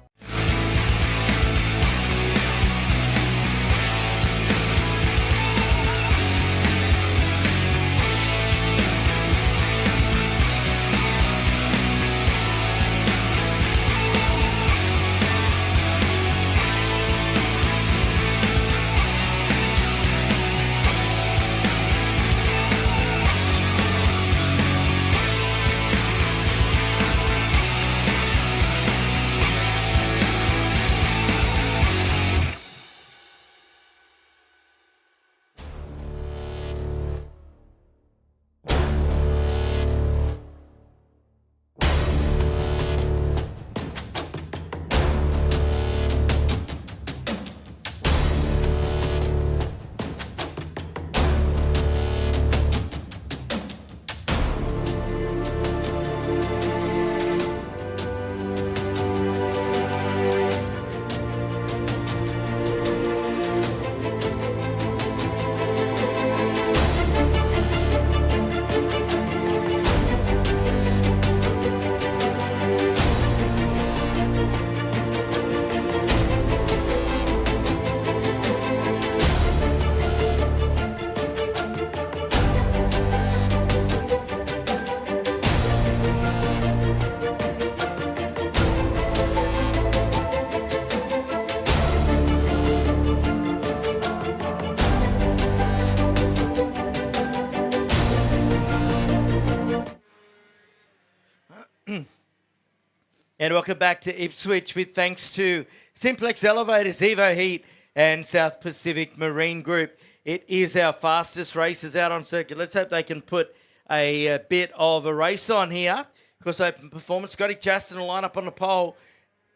And welcome back to Ipswich with thanks to Simplex Elevators, Evo Heat and South Pacific Marine Group. It is our fastest races out on circuit. Let's hope they can put a bit of a race on here. Of course, open performance. Scotty Chaston will line up on the pole.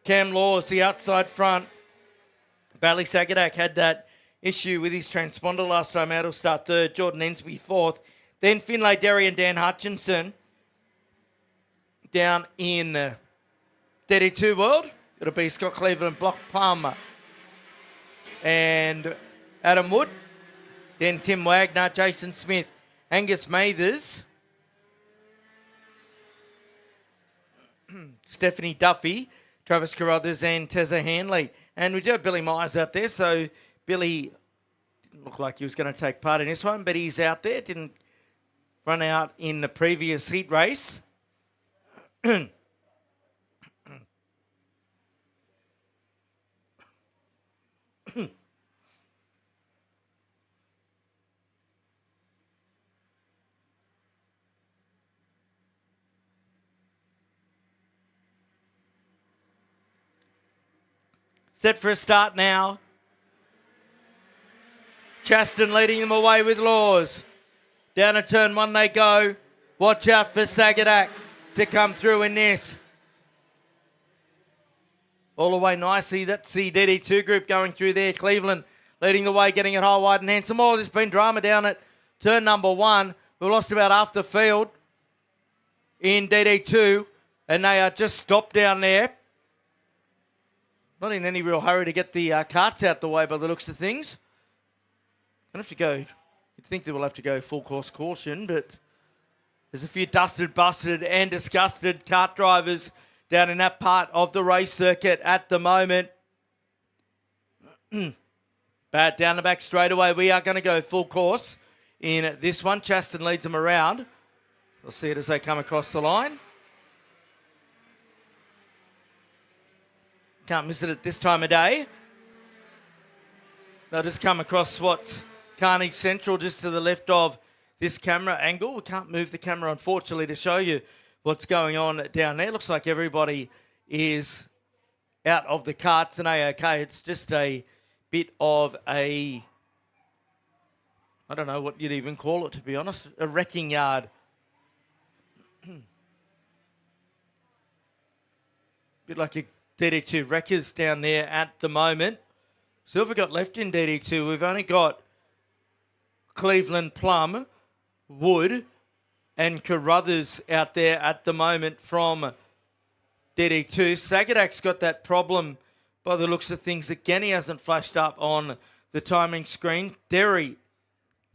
Cam Laws, the outside front. Bally Sagadak had that issue with his transponder last time out. He'll start third. Jordan Ensby fourth. Then Finlay Derry and Dan Hutchinson down in DD2 World. It'll be Scott Cleveland, Block Plum, and Adam Wood. Then Tim Wagner, Jason Smith, Angus Mathers, Stephanie Duffy, Travis Carruthers, and Tessa Hanley. And we do have Billy Myers out there, so Billy didn't look like he was going to take part in this one, but he's out there. Didn't run out in the previous heat race. Set for a start now. Chaston leading them away with Laws. Down to turn one they go. Watch out for Sagadak to come through in this. All the way nicely. That's the DD2 group going through there. Cleveland leading the way, getting it high, wide and handsome. Oh, there's been drama down at turn number one. We lost about half the field in DD2, and they are just stopped down there. Not in any real hurry to get the carts out the way by the looks of things. Don't have to go. You'd think they will have to go full course caution, but there's a few dusted, busted and disgusted kart drivers down in that part of the race circuit at the moment. Bad down the back straight away. We are going to go full course in this one. Chaston leads them around. We'll see it as they come across the line. Can't miss it at this time of day. They'll just come across what's Carney Central just to the left of this camera angle. We can't move the camera, unfortunately, to show you what's going on down there. Looks like everybody is out of the carts and A-OK. It's just a bit of a, I don't know what you'd even call it, to be honest, a wrecking yard. Bit like a DD2 wreckers down there at the moment. So what have we got left in DD2? We've only got Cleveland, Plum, Wood and Carruthers out there at the moment from DD2. Sagadak's got that problem by the looks of things. Again, he hasn't flashed up on the timing screen. Derry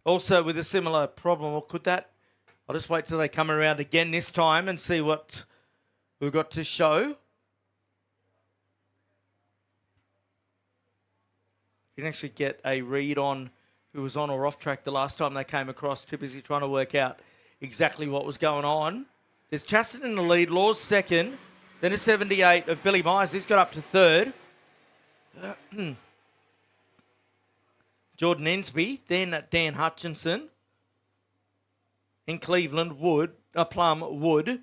also with a similar problem. Or could that? I'll just wait till they come around again this time and see what we've got to show. You can actually get a read on who was on or off track the last time they came across. Too busy trying to work out exactly what was going on. There's Chaston in the lead, Laws second, then a 78 of Billy Myers. He's got up to third. Jordan Ensby, then Dan Hutchinson. In Cleveland, Plum, Wood,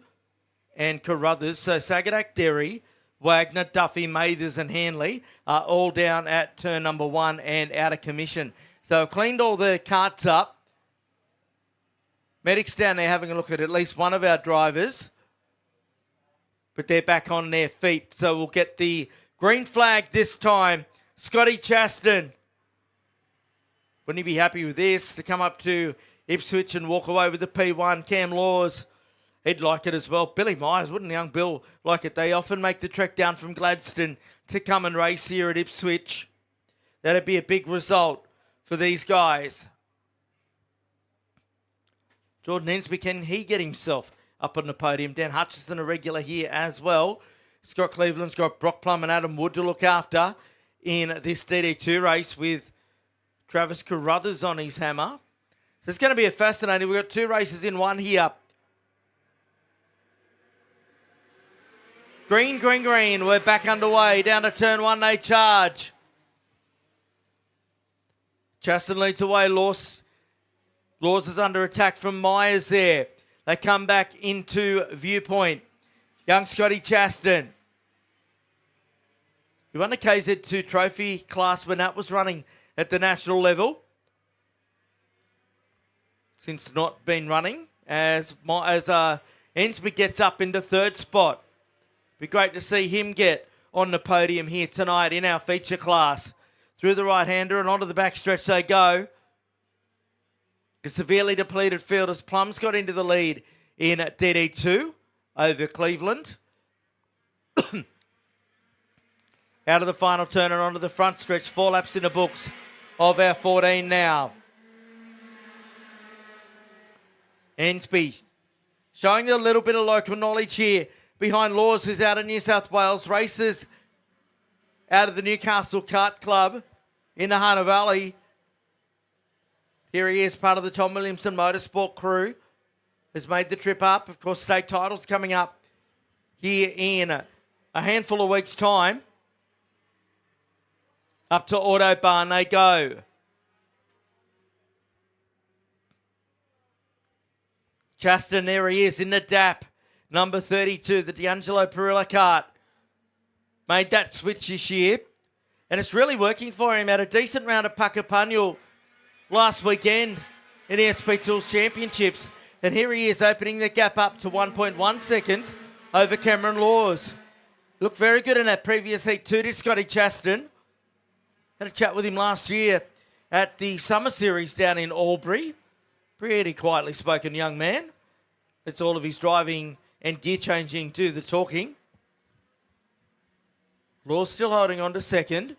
and Carruthers. So Sagadak, Derry, Wagner, Duffy, Mathers and Hanley are all down at turn number one and out of commission. So I've cleaned all the carts up. Medics down there having a look at least one of our drivers. But they're back on their feet. So we'll get the green flag this time. Scotty Chaston. Wouldn't he be happy with this? To come up to Ipswich and walk away with the P1. Cam Laws. He'd like it as well. Billy Myers, wouldn't young Bill like it? They often make the trek down from Gladstone to come and race here at Ipswich. That'd be a big result for these guys. Jordan Ensby, can he get himself up on the podium? Dan Hutchinson, a regular here as well. Scott Cleveland's got Brock Plum and Adam Wood to look after in this DD2 race with Travis Carruthers on his hammer. So it's going to be a fascinating. We've got two races in one here. Green, green, green. We're back underway. Down to turn one, they charge. Chaston leads away. Laws is under attack from Myers there. They come back into viewpoint. Young Scotty Chaston He won the KZ2 trophy class when that was running at the national level. Since not been running, as Ensby gets up into third spot. Be great to see him get on the podium here tonight in our feature class. Through the right-hander and onto the backstretch they go. A severely depleted field as Plum's got into the lead in DD2 over Cleveland. Out of the final turn and onto the front stretch. 4 laps in the books of our 14 now. Ensby showing a little bit of local knowledge here behind Laws, who's out of New South Wales, races out of the Newcastle Kart Club in the Hunter Valley. Here he is, part of the Tom Williamson Motorsport crew, has made the trip up. Of course, state titles coming up here in a handful of weeks' time. Up to Autobahn they go. Chaston, there he is in the DAP. Number 32, the D'Angelo Perilla kart. Made that switch this year. And it's really working for him. Had a decent round of Puckapunyal last weekend in the SP Tools Championships. And here he is opening the gap up to 1.1 seconds over Cameron Laws. Looked very good in that previous heat too, did Scotty Chaston. Had a chat with him last year at the Summer Series down in Albury. Pretty quietly spoken young man. It's all of his driving and gear changing do the talking. Laws still holding on to second.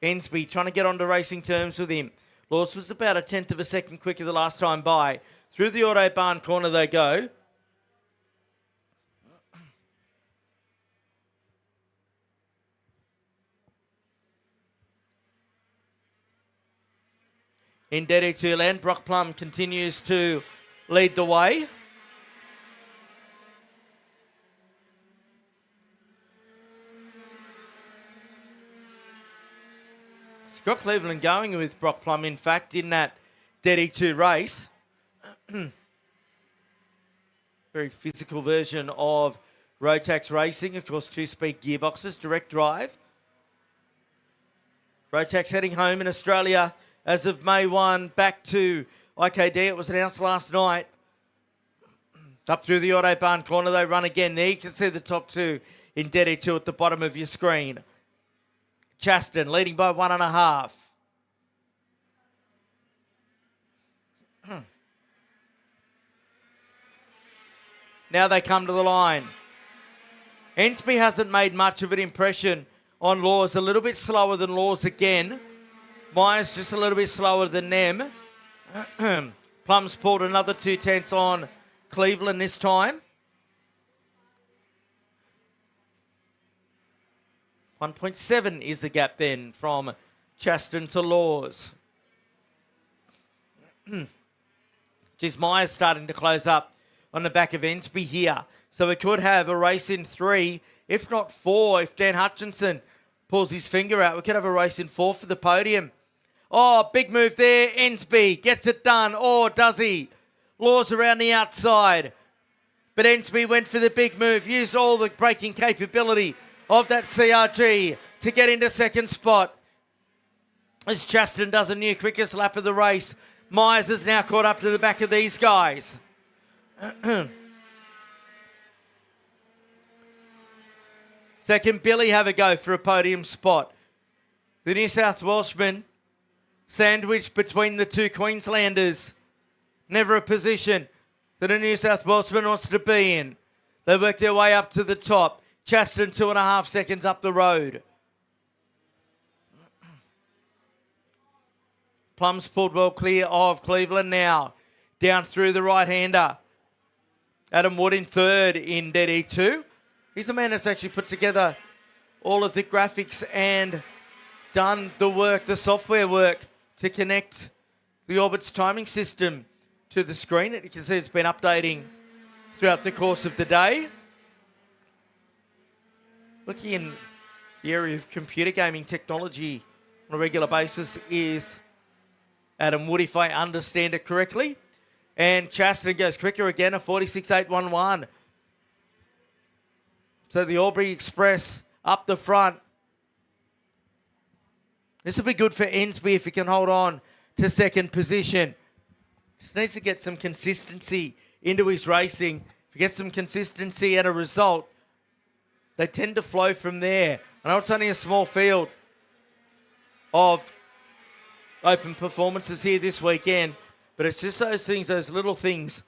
Ensby trying to get onto racing terms with him. Laws was about a tenth of a second quicker the last time by. Through the Autobahn corner they go. In DD2 land, Brock Plum continues to lead the way. Scott Cleveland going with Brock Plum, in fact, in that DD2 race. Very physical version of Rotax racing. Of course, 2-speed gearboxes, direct drive. Rotax heading home in Australia as of May 1, back to IKD. It was announced last night. Up through the Autobahn corner, they run again. There you can see the top two in DD2 at the bottom of your screen. Chaston leading by 1.5. Now they come to the line. Ensby hasn't made much of an impression on Laws. A little bit slower than Laws again. Myers just a little bit slower than them. Plum's pulled another 2/10 on Cleveland this time. 1.7 is the gap then from Chaston to Laws. Geez, Myers starting to close up on the back of Ensby here. So we could have a race in 3, if not 4, if Dan Hutchinson pulls his finger out. We could have a race in 4 for the podium. Oh, big move there. Ensby gets it done. Or does he? Laws around the outside. But Ensby went for the big move. Used all the braking capability of that CRG to get into second spot. As Chaston does a new quickest lap of the race. Myers is now caught up to the back of these guys. So can Billy have a go for a podium spot? The New South Welshman sandwiched between the two Queenslanders. Never a position that a New South Welshman wants to be in. They work their way up to the top. Chaston 2.5 seconds up the road. Plum's pulled well clear of Cleveland now. Down through the right-hander. Adam Wood in third in DD2. He's the man that's actually put together all of the graphics and done the work, the software work, to connect the Orbit's timing system to the screen. You can see it's been updating throughout the course of the day. Looking in the area of computer gaming technology on a regular basis is Adam Wood, if I understand it correctly. And Chaston goes quicker again, a 46.811. So the Albury Express up the front This will be good for Ensby if he can hold on to second position. Just needs to get some consistency into his racing. If he gets some consistency and a result, they tend to flow from there. I know it's only a small field of open performances here this weekend, but it's just those things, those little things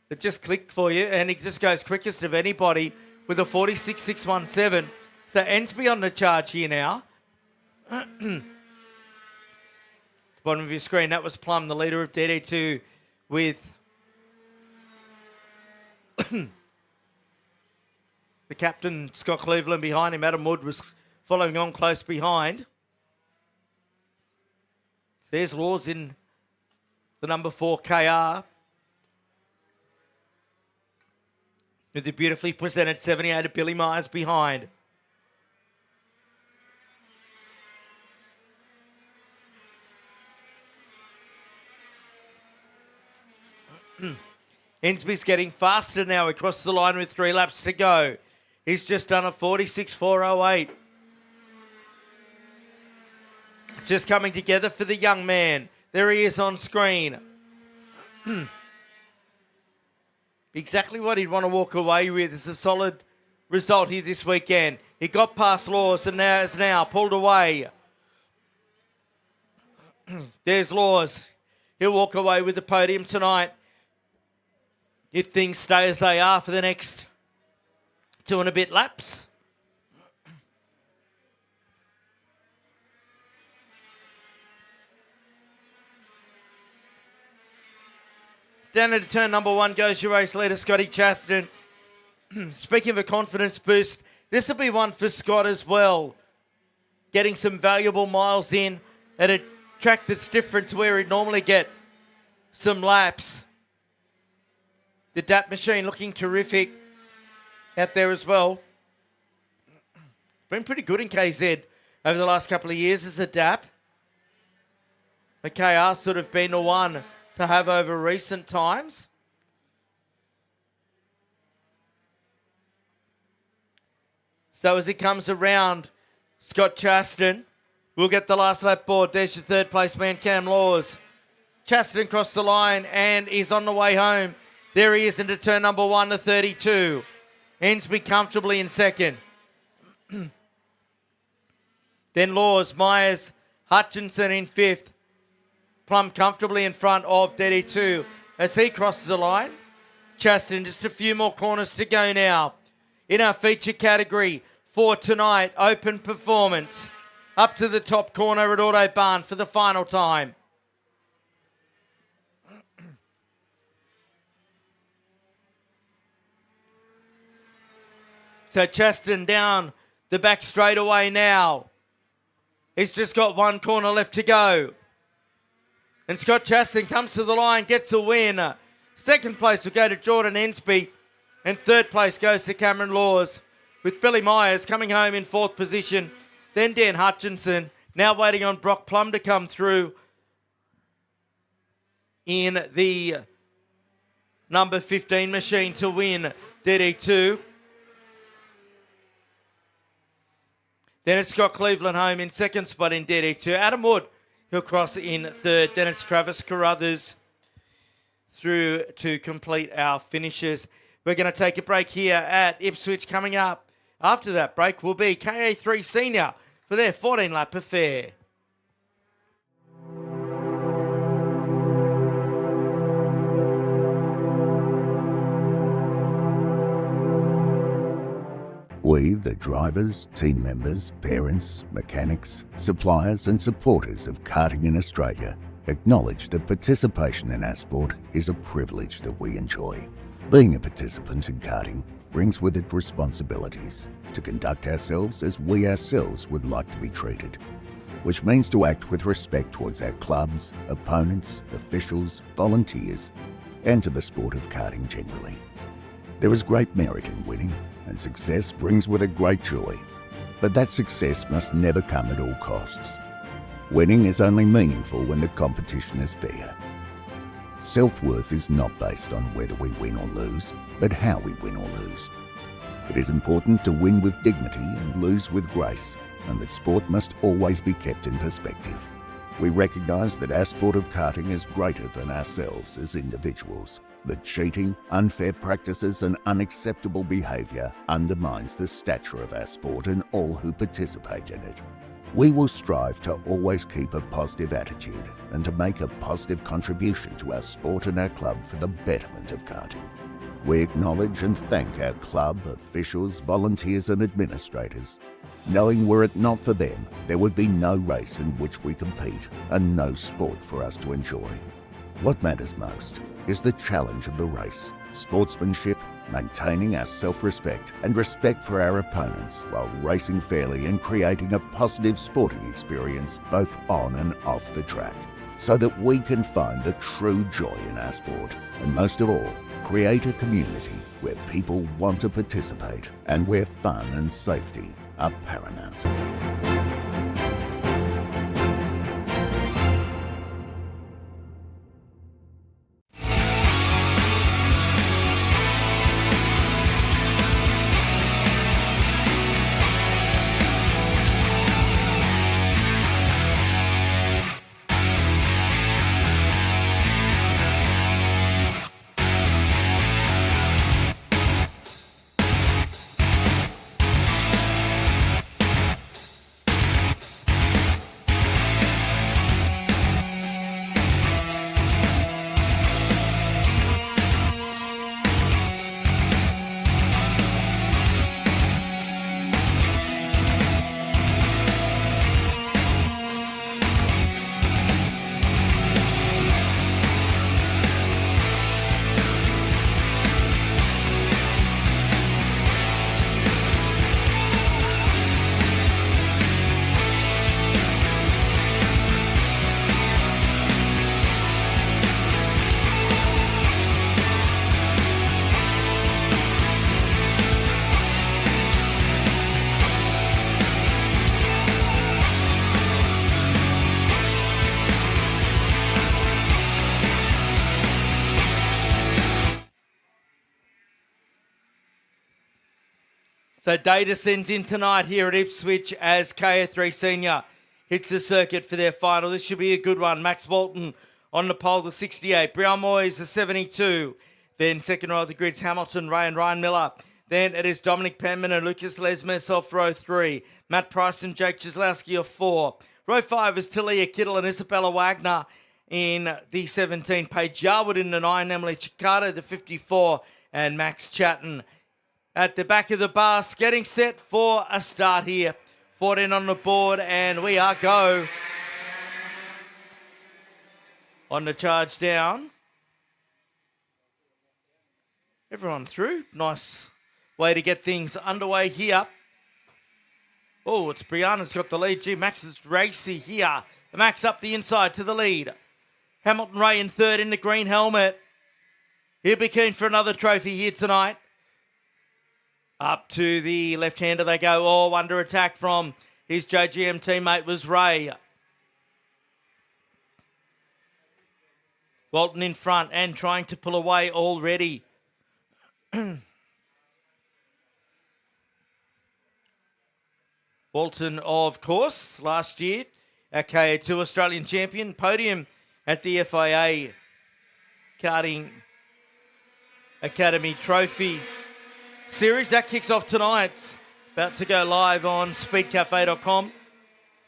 that just click for you, and he just goes quickest of anybody with a 46.617. So Ensby on the charge here now. Bottom of your screen, that was Plum, the leader of DD2, with the captain, Scott Cleveland, behind him. Adam Wood was following on close behind. There's Laws in the number 4 KR. With the beautifully presented 78 of Billy Myers behind. Ensby's getting faster now across the line with 3 laps to go. He's just done a 46.408. It's just coming together for the young man. There he is on screen. Exactly what he'd want to walk away with is a solid result here this weekend. He got past Laws and now is pulled away. There's Laws. He'll walk away with the podium tonight if things stay as they are for the next 2 and a bit laps. Down into turn number 1 goes your race leader, Scotty Chaston. Speaking of a confidence boost, this will be one for Scott as well. Getting some valuable miles in at a track that's different to where he'd normally get some laps. The DAP machine looking terrific out there as well. Been pretty good in KZ over the last couple of years as a DAP. The KR sort of been the one to have over recent times. So as it comes around, Scott Chaston will get the last lap board. There's your third place man, Cam Laws. Chaston crossed the line and is on the way home. There he is into turn number 1 to 32. Ensby comfortably in second. Then Laws, Myers, Hutchinson in 5th. Plum comfortably in front of DD2 as he crosses the line. Chaston, just a few more corners to go now. In our feature category for tonight, open performance. Up to the top corner at Autobahn for the final time. So Chaston down the back straightaway now. He's just got 1 corner left to go. And Scott Chaston comes to the line, gets a win. Second place will go to Jordan Ensby. And third place goes to Cameron Laws, with Billy Myers coming home in 4th position. Then Dan Hutchinson, now waiting on Brock Plum to come through in the number 15 machine to win DD2. Then it's Scott Cleveland home in 2nd spot in DD2. Adam Wood, he'll cross in 3rd. Then it's Travis Carruthers through to complete our finishes. We're going to take a break here at Ipswich. Coming up after that break will be KA3 Senior for their 14-lap affair. We, the drivers, team members, parents, mechanics, suppliers and supporters of karting in Australia, acknowledge that participation in our sport is a privilege that we enjoy. Being a participant in karting brings with it responsibilities to conduct ourselves as we ourselves would like to be treated, which means to act with respect towards our clubs, opponents, officials, volunteers, and to the sport of karting generally. There is great merit in winning, and success brings with it great joy, but that success must never come at all costs. Winning is only meaningful when the competition is fair. Self-worth is not based on whether we win or lose, but how we win or lose. It is important to win with dignity and lose with grace, and that sport must always be kept in perspective. We recognise that our sport of karting is greater than ourselves as individuals, that cheating, unfair practices and unacceptable behaviour undermines the stature of our sport and all who participate in it. We will strive to always keep a positive attitude and to make a positive contribution to our sport and our club for the betterment of karting. We acknowledge and thank our club, officials, volunteers and administrators, knowing were it not for them, there would be no race in which we compete and no sport for us to enjoy. What matters most is the challenge of the race, sportsmanship, maintaining our self-respect and respect for our opponents while racing fairly and creating a positive sporting experience both on and off the track, so that we can find the true joy in our sport and most of all, create a community where people want to participate and where fun and safety are paramount. So day descends in tonight here at Ipswich as KA3 Senior hits the circuit for their final. This should be a good one. Max Walton on the pole, the 68. Brian Moyes, the 72. Then second row of the grid's Hamilton, Ray and Ryan Miller. Then it is Dominic Penman and Lucas Lesmes off row 3. Matt Price and Jake Chislowski off 4. Row 5 is Talia Kittle and Isabella Wagner in the 17. Paige Yarwood in the 9. Emily Chicato, the 54. And Max Chatton at the back of the bus, getting set for a start here. 14 on the board, and we are go. On the charge down. Everyone through. Nice way to get things underway here. Oh, it's Brianna's got the lead. Gee, Max is racy here. Max up the inside to the lead. Hamilton Ray in third in the green helmet. He'll be keen for another trophy here tonight. Up to the left-hander they go. Oh, under attack from his JGM teammate was Ray. Walton in front and trying to pull away already. Walton, of course, last year, our KA2 Australian champion, podium at the FIA Karting Academy Trophy Series. That kicks off tonight. About to go live on speedcafe.com.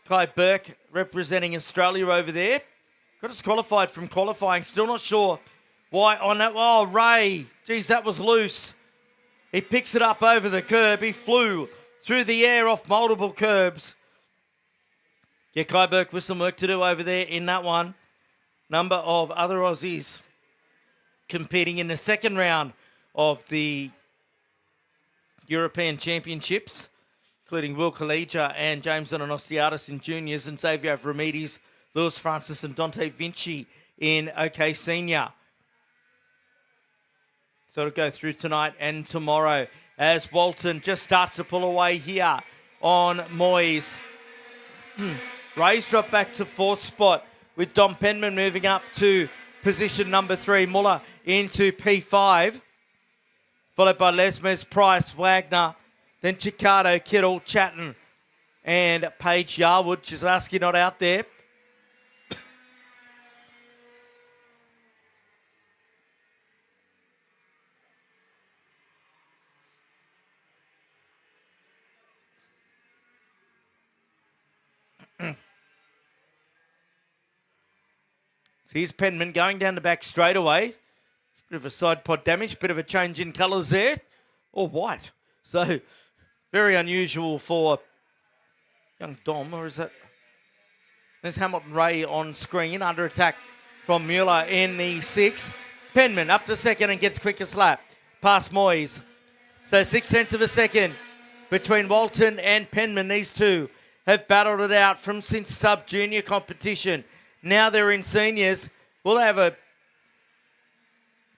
Kai Burke representing Australia over there. Got disqualified from qualifying. Still not sure why on that. Oh, Ray. Geez, that was loose. He picks it up over the curb. He flew through the air off multiple curbs. Yeah, Kai Burke with some work to do over there in that one. Number of other Aussies competing in the second round of the European Championships, including Will Collegia and James Ananostiadis in juniors, and Xavier Avramidis, Lewis Francis and Dante Vinci in OK Senior. So it'll go through tonight and tomorrow as Walton just starts to pull away here on Moyes. Ray's dropped back to fourth spot with Dom Penman moving up to position number 3. Muller into P5. Followed by Lesmes, Price, Wagner, then Chicato, Kittle, Chatton, and Paige Yarwood. Chislarski not out there. So here's Penman going down the back straight away. Bit of a side pod damage, bit of a change in colours there. Or white. So very unusual for young Dom, or is that? There's Hamilton Ray on screen, under attack from Mueller in the 6. Penman up to second and gets quickest lap. Past Moyes. So 6/10 of a second between Walton and Penman. These two have battled it out from since sub-junior competition. Now they're in seniors. Will they have a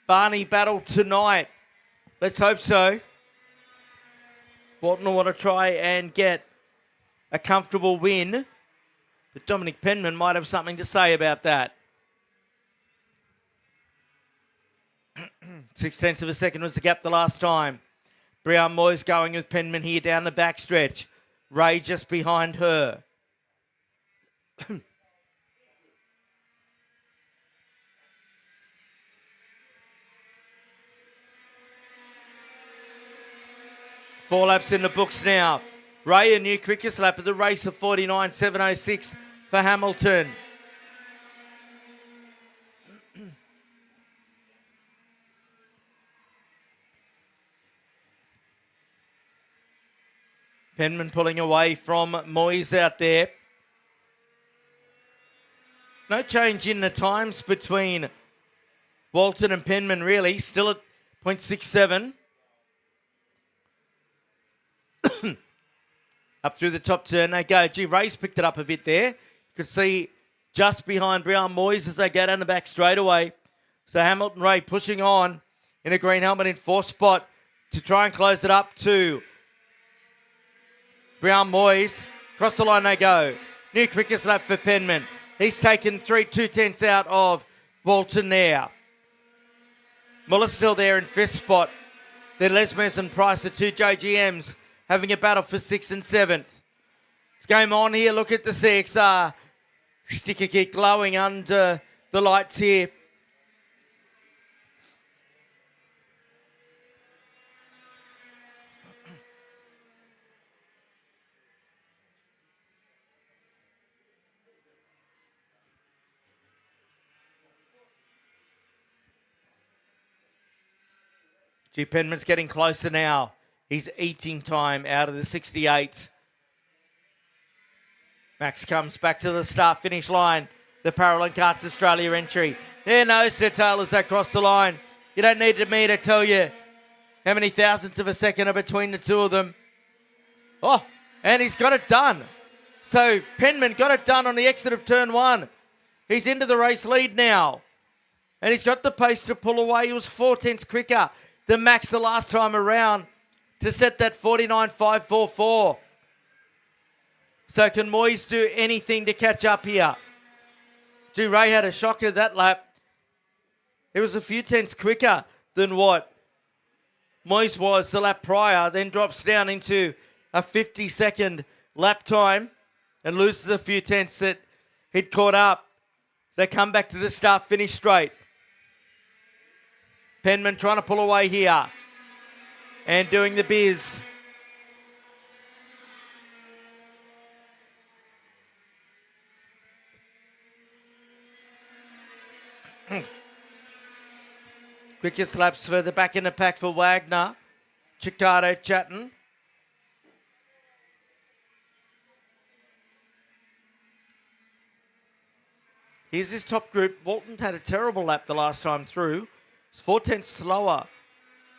Barney battle tonight? Let's hope so. Walton will want to try and get a comfortable win, but Dominic Penman might have something to say about that. 6/10 of a second was the gap the last time. Brian Moyes going with Penman here down the backstretch. Ray just behind her. Four laps in the books now. Ray, a new quickest lap of the race of 49.706 for Hamilton. Penman pulling away from Moyes out there. No change in the times between Walton and Penman, really. Still at 0.67. Up through the top turn they go. Gee, Ray's picked it up a bit there. You could see just behind Brian Moyes as they go down the back straightaway. So Hamilton Ray pushing on in a green helmet in fourth spot to try and close it up to Brian Moyes. Across the line they go. New quickest lap for Penman. He's taken 2/10 out of Walton there. Muller's still there in fifth spot. Then Lesmes and Price, the two JGMs, having a battle for 6th and 7th. It's game on here. Look at the CXR sticker kit glowing under the lights here. G. Penman's getting closer now. He's eating time out of the 68. Max comes back to the start-finish line. The Parallel Karts Australia entry. Their nose to tail as they cross the line. You don't need me to tell you how many thousandths of a second are between the two of them. Oh, and he's got it done. So Penman got it done on the exit of turn 1. He's into the race lead now. And he's got the pace to pull away. He was 4/10 quicker than Max the last time around to set that 49.544. So can Moyes do anything to catch up here? Gee, Ray had a shocker that lap. It was a few tenths quicker than what Moyes was the lap prior, then drops down into a 50-second lap time and loses a few tenths that he'd caught up. So they come back to the start, finish straight. Penman trying to pull away here and doing the biz. Quickest laps further back in the pack for Wagner. Chicago Chatton. Here's his top group. Walton had a terrible lap the last time through. It's 4/10 slower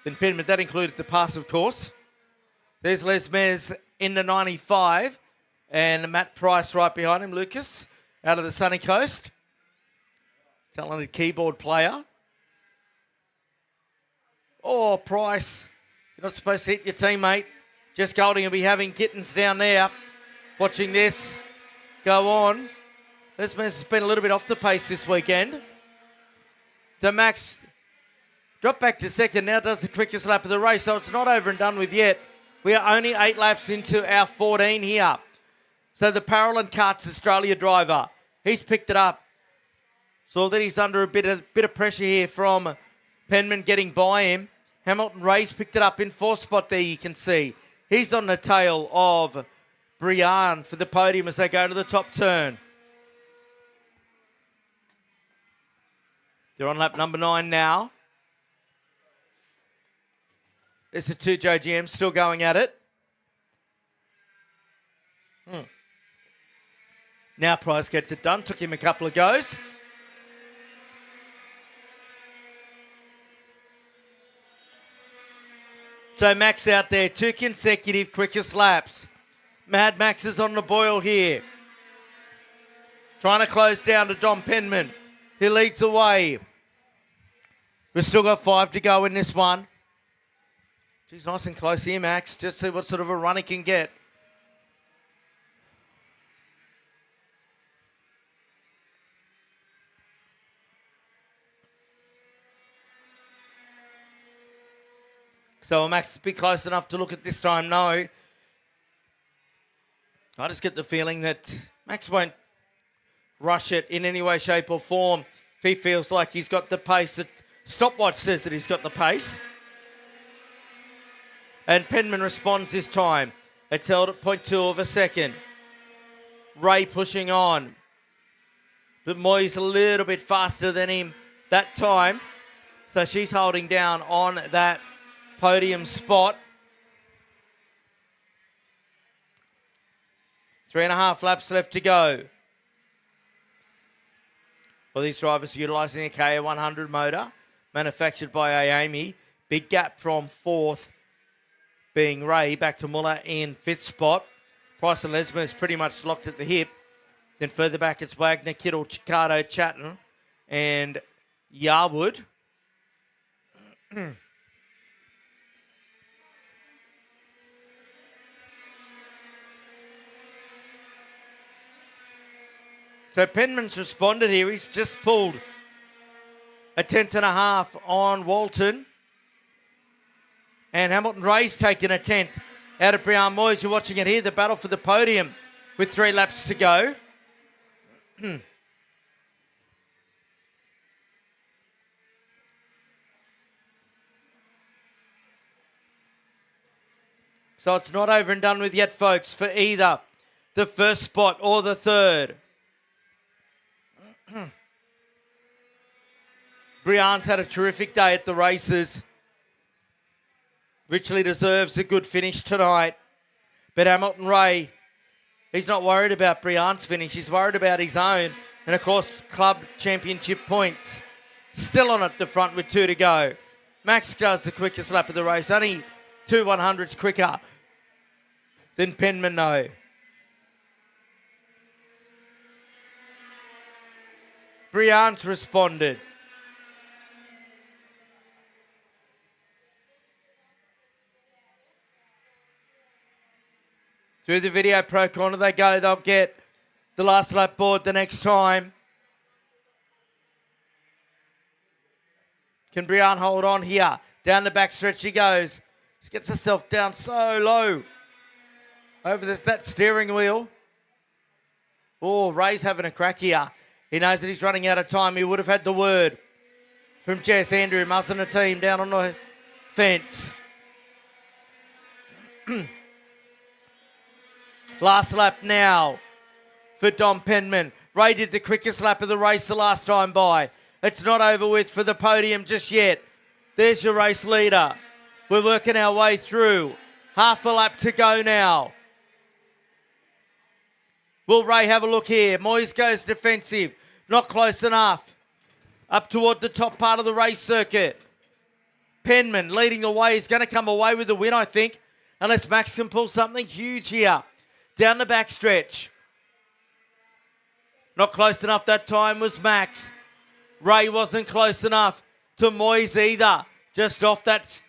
than Penman. That included the pass, of course. There's Les Mes in the 95. And Matt Price right behind him. Lucas out of the sunny coast. Talented keyboard player. Oh, Price. You're not supposed to hit your teammate. Jess Golding will be having kittens down there. Watching this go on. Les Mes has been a little bit off the pace this weekend. So Max dropped back to second, now does the quickest lap of the race, so it's not over and done with yet. We are only 8 laps into our 14 here. So the Parallel Karts Australia driver, he's picked it up. Saw that he's under a bit of pressure here from Penman getting by him. Hamilton Ray's picked it up in fourth spot there, you can see. He's on the tail of Brian for the podium as they go to the top turn. They're on lap number 9 now. There's the 2 Joe GM still going at it. Now Price gets it done. Took him a couple of goes. So Max out there, 2 consecutive quickest laps. Mad Max is on the boil here. Trying to close down to Dom Penman. He leads away. We've still got 5 to go in this one. She's nice and close here, Max. Just see what sort of a run he can get. So will Max be close enough to look at this time? No. I just get the feeling that Max won't rush it in any way, shape or form. If he feels like he's got the pace, that stopwatch says that he's got the pace. And Penman responds this time. It's held at 0.2 of a second. Ray pushing on. But Moy's a little bit faster than him that time. So she's holding down on that podium spot. 3.5 laps left to go. Well, these drivers are utilising a KA100 motor manufactured by AAMI. Big gap from 4th being Ray back to Muller in 5th spot. Price and Lesmer is pretty much locked at the hip. Then further back it's Wagner, Kittle, Chicago, Chatton and Yarwood. So Penman's responded here. He's just pulled a 10.5 on Walton. And Hamilton Ray's taken a 10th out of Brian Moyes. You're watching it here, the battle for the podium with 3 laps to go. So it's not over and done with yet, folks, for either the first spot or the third. Brian's had a terrific day at the races. Richly deserves a good finish tonight. But Hamilton Ray, he's not worried about Brian's finish. He's worried about his own. And, of course, club championship points. Still on at the front with 2 to go. Max does the quickest lap of the race. Only 2 100s quicker than Penman, though. Brian's responded. Through the video pro corner they go. They'll get the last lap board the next time. Can Brian hold on here? Down the back stretch she goes. She gets herself down so low over that steering wheel. Oh, Ray's having a crack here. He knows that he's running out of time. He would have had the word from Jess Andrew, Muzzin and the team down on the fence. Last lap now for Dom Penman. Ray did the quickest lap of the race the last time by. It's not over with for the podium just yet. There's your race leader. We're working our way through. Half a lap to go now. Will Ray have a look here? Moyes goes defensive. Not close enough. Up toward the top part of the race circuit. Penman leading the way. He's going to come away with the win, I think. Unless Max can pull something huge here. Down the back stretch. Not close enough that time was Max. Ray wasn't close enough to Moyes either. Just off that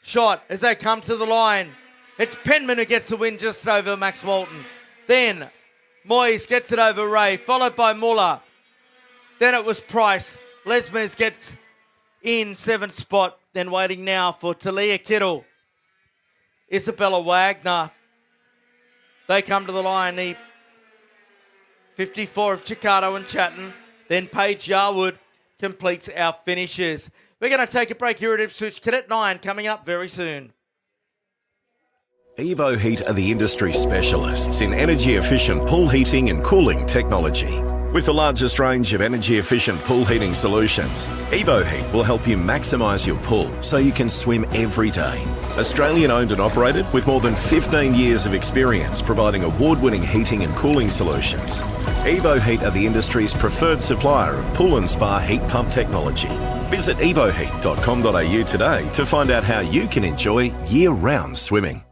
shot as they come to the line. It's Penman who gets the win just over Max Walton. Then Moyes gets it over Ray, followed by Muller. Then it was Price. Lesmers gets in 7th spot. Then waiting now for Talia Kittle. Isabella Wagner. They come to the line. The 54 of Chicago and Chatton. Then Paige Yarwood completes our finishes. We're going to take a break here at Ipswich. Cadet 9 coming up very soon. Evo Heat are the industry specialists in energy-efficient pool heating and cooling technology. With the largest range of energy-efficient pool heating solutions, Evo Heat will help you maximise your pool so you can swim every day. Australian owned and operated with more than 15 years of experience providing award-winning heating and cooling solutions. Evo Heat are the industry's preferred supplier of pool and spa heat pump technology. Visit evoheat.com.au today to find out how you can enjoy year-round swimming.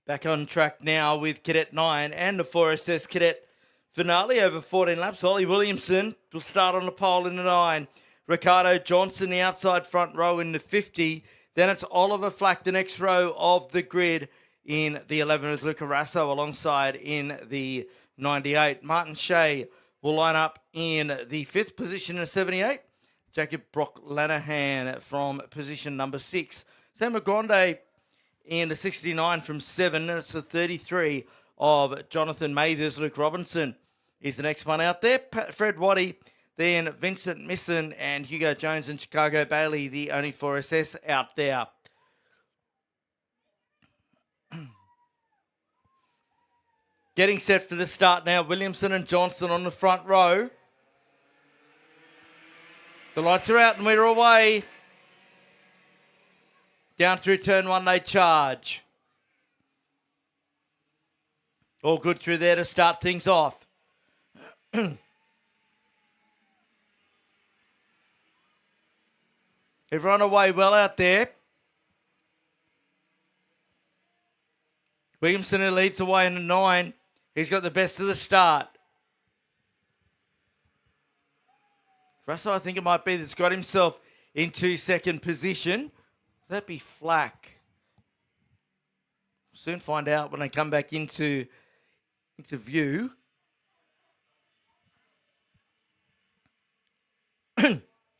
Back on track now with Cadet 9 and the 4SS Cadet finale over 14 laps. Ollie Williamson will start on the pole in the 9. Ricardo Johnson, the outside front row in the 50. Then it's Oliver Flack, the next row of the grid in the 11 with Luca Rasso alongside in the 98. Martin Shea will line up in the 5th position in the 78. Jacob Brock Lanahan from position number 6. Sam Grande in the 69 from 7. And it's the 33 of Jonathan Mathers. Luke Robinson is the next one out there. Fred Waddy, then Vincent Misson and Hugo Jones and Chicago Bailey, the only 4SS out there. Getting set for the start now. Williamson and Johnson on the front row. The lights are out and we're away. Down through turn 1 they charge. All good through there to start things off. Everyone away well out there. Williamson who leads away in the 9. He's got the best of the start. Russell, I think it might be that's got himself into second position. That'd be Flack. Soon find out when I come back into view.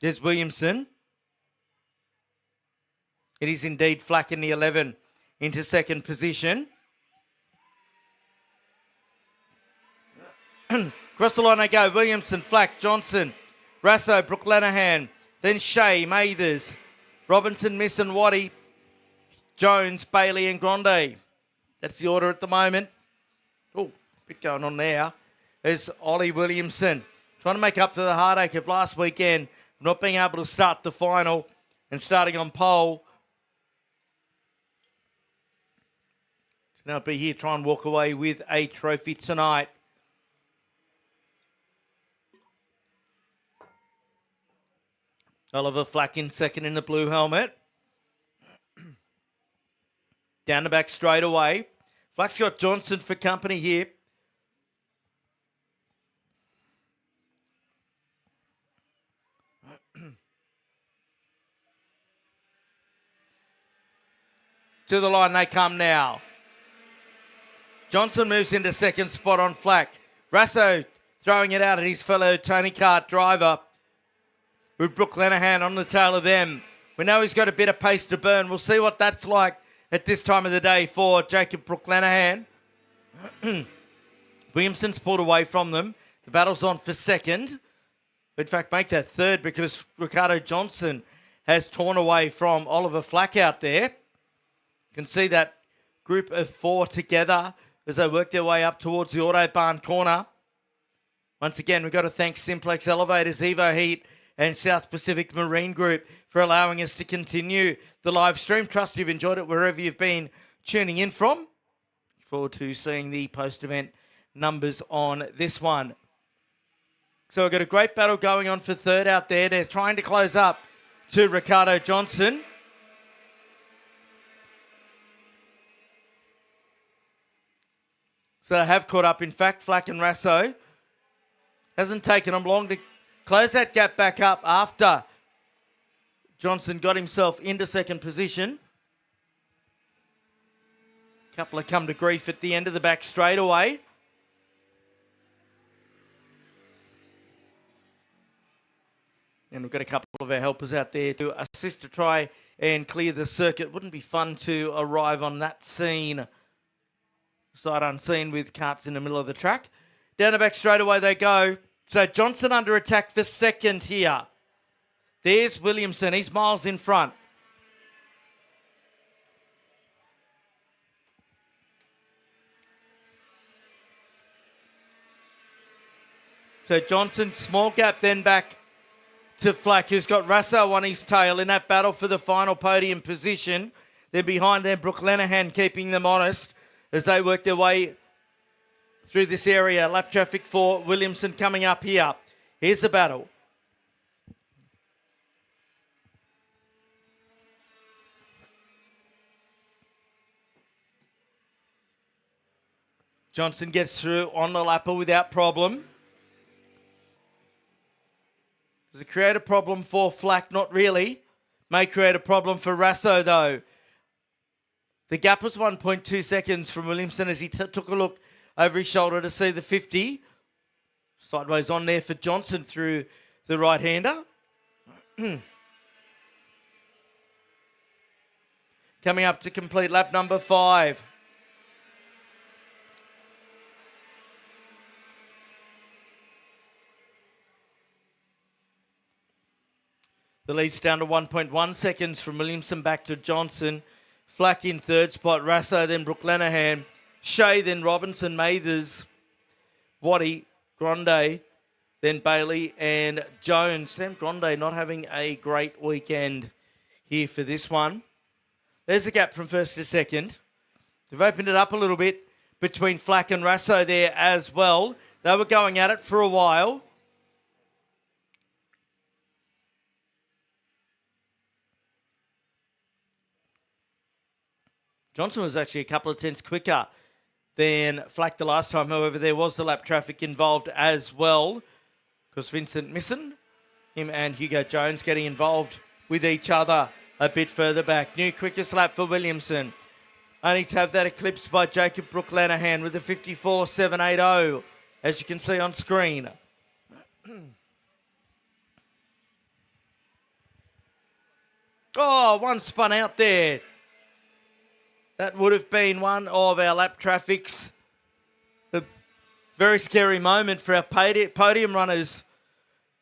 There's Williamson. It is indeed Flack in the 11 into second position. Across the line they go. Williamson, Flack, Johnson, Rasso, Brooke Lanahan, then Shea, Mathers, Robinson, Misson, Waddy, Jones, Bailey and Grande. That's the order at the moment. Oh, bit going on there. There's Ollie Williamson trying to make up to the heartache of last weekend, not being able to start the final and starting on pole. So now be here, try and walk away with a trophy tonight. Oliver Flack in second in the blue helmet. Down the back straight away. Flack's got Johnson for company here. To the line they come now. Johnson moves into second spot on Flack. Rasso throwing it out at his fellow Tony Kart driver, with Brooke Lanahan on the tail of them. We know he's got a bit of pace to burn. We'll see what that's like at this time of the day for Jacob Brooke Lanahan. Williamson's pulled away from them. The battle's on for second. In fact, make that third because Ricardo Johnson has torn away from Oliver Flack out there. You can see that group of 4 together as they work their way up towards the Autobahn corner. Once again, we've got to thank Simplex Elevators, Evo Heat, and South Pacific Marine Group for allowing us to continue the live stream. Trust you've enjoyed it wherever you've been tuning in from. Look forward to seeing the post-event numbers on this one. So we've got a great battle going on for third out there. They're trying to close up to Ricardo Johnson. So they have caught up. In fact, Flack and Rasso. Hasn't taken them long to close that gap back up after Johnson got himself into second position. A couple have come to grief at the end of the back straightaway. And we've got a couple of our helpers out there to assist to try and clear the circuit. Wouldn't be fun to arrive on that scene sight unseen with carts in the middle of the track. Down the back straightaway they go. So Johnson under attack for second here. There's Williamson. He's miles in front. So Johnson, small gap then back to Flack, who's got Rasso on his tail in that battle for the final podium position. Then behind them, Brooke Lanahan keeping them honest as they work their way through this area. Lap traffic for Williamson coming up here. Here's the battle. Johnson gets through on the lapper without problem. Does it create a problem for Flack? Not really. May create a problem for Rasso, though. The gap was 1.2 seconds from Williamson as he took a look over his shoulder to see the 50. Sideways on there for Johnson through the right-hander. Coming up to complete lap number 5. The lead's down to 1.1 seconds from Williamson back to Johnson. Flack in third spot. Rasso, then Brooke Lenahan. Shea, then Robinson, Mathers, Waddy, Grande, then Bailey and Jones. Sam Grande not having a great weekend here for this one. There's a gap from first to second. They've opened it up a little bit between Flack and Rasso there as well. They were going at it for a while. Johnson was actually a couple of tenths quicker than Flack the last time. However, there was the lap traffic involved as well because Vincent Misson, him and Hugo Jones getting involved with each other a bit further back. New quickest lap for Williamson. Only to have that eclipsed by Jacob Brooke Lenahan with a 54.780, as you can see on screen. Oh, one spun out there. That would have been one of our lap traffics. A very scary moment for our podium runners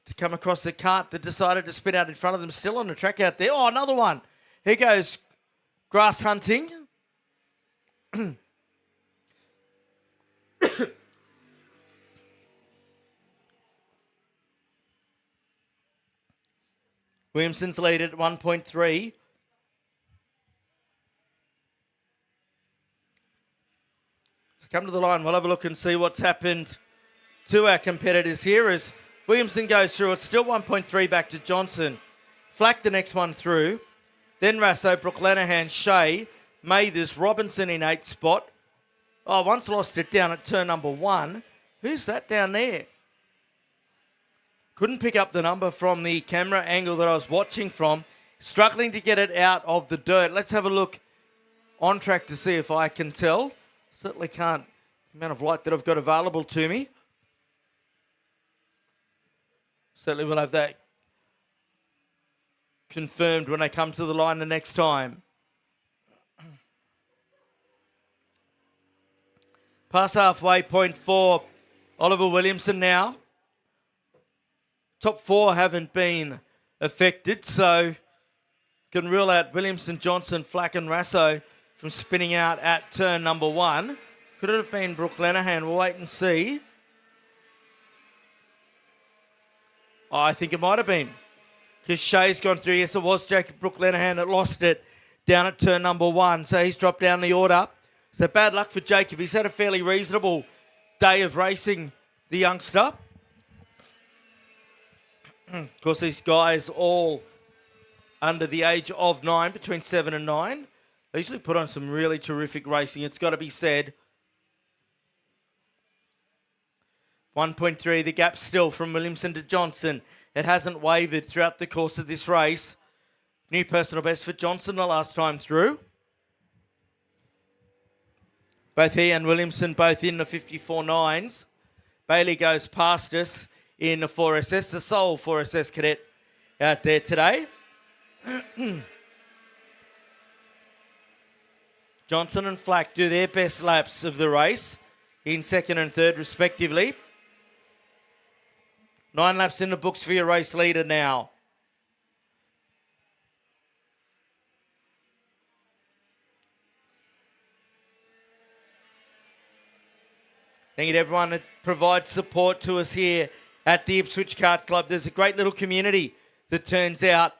to come across the cart that decided to spin out in front of them. Still on the track out there. Oh, another one. Here goes grass hunting. Williamson's lead at 1.3. Come to the line. We'll have a look and see what's happened to our competitors here as Williamson goes through. It's still 1.3 back to Johnson. Flack the next one through. Then Rasso, Brooke Lenahan, Shea, Mathers, Robinson in 8th spot. Oh, once lost it down at turn number 1. Who's that down there? Couldn't pick up the number from the camera angle that I was watching from. Struggling to get it out of the dirt. Let's have a look on track to see if I can tell. Certainly can't, the amount of light that I've got available to me. Certainly we'll have that confirmed when I come to the line the next time. Past halfway, 0.4. Oliver Williamson now. Top 4 haven't been affected, so can rule out Williamson, Johnson, Flack and Rasso from spinning out at turn number 1. Could it have been Brooke Lenahan? We'll wait and see. Oh, I think it might have been. Because Shea's gone through. Yes, it was Jacob Brooke Lenahan that lost it down at turn number 1. So he's dropped down the order. So bad luck for Jacob. He's had a fairly reasonable day of racing, the youngster. Of course, these guys all under the age of 9, between 7 and 9. They usually put on some really terrific racing, it's got to be said. 1.3, the gap still from Williamson to Johnson. It hasn't wavered throughout the course of this race. New personal best for Johnson the last time through. Both he and Williamson both in the 54.9s. Bailey goes past us in the 4SS, the sole 4SS cadet out there today. Johnson and Flack do their best laps of the race in second and third respectively. 9 laps in the books for your race leader now. Thank you to everyone that provides support to us here at the Ipswich Kart Club. There's a great little community that turns out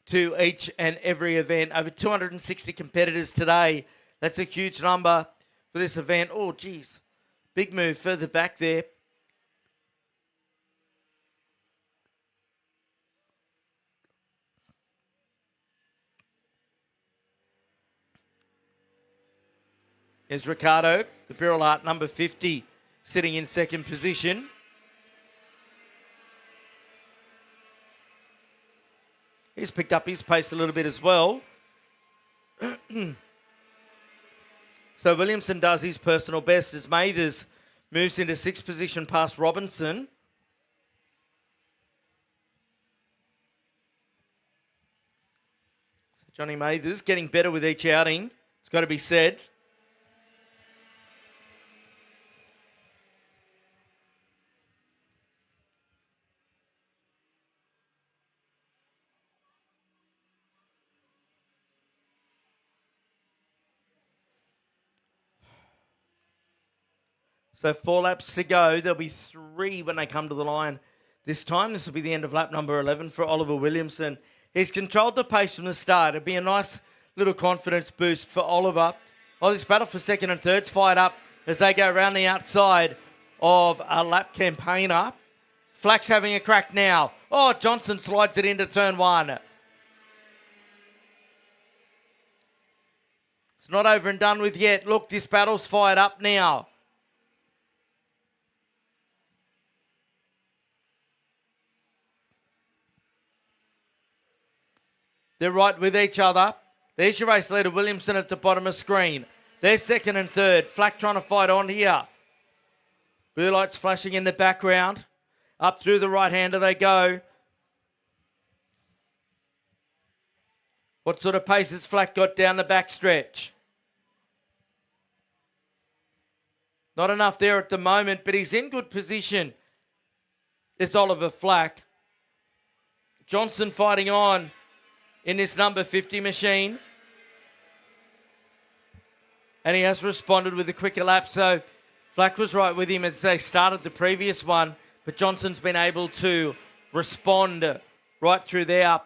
to each and every event. Over 260 competitors today. That's a huge number for this event. Oh, geez. Big move further back there. Here's Ricardo, the Birrell Hart number 50, sitting in second position. He's picked up his pace a little bit as well. So Williamson does his personal best as Mathers moves into sixth position past Robinson. So Johnny Mathers getting better with each outing. It's got to be said. So 4 laps to go. There'll be 3 when they come to the line this time. This will be the end of lap number 11 for Oliver Williamson. He's controlled the pace from the start. It'll be a nice little confidence boost for Oliver. Oh, this battle for second and third's fired up as they go around the outside of a lap campaigner. Flack's having a crack now. Oh, Johnson slides it into turn 1. It's not over and done with yet. Look, this battle's fired up now. They're right with each other. There's your race leader, Williamson, at the bottom of screen. They're second and third. Flack trying to fight on here. Blue lights flashing in the background. Up through the right-hander they go. What sort of pace has Flack got down the backstretch? Not enough there at the moment, but he's in good position. It's Oliver Flack. Johnson fighting on in this number 50 machine. And he has responded with a quicker lap. So Flack was right with him as they started the previous one. But Johnson's been able to respond right through there.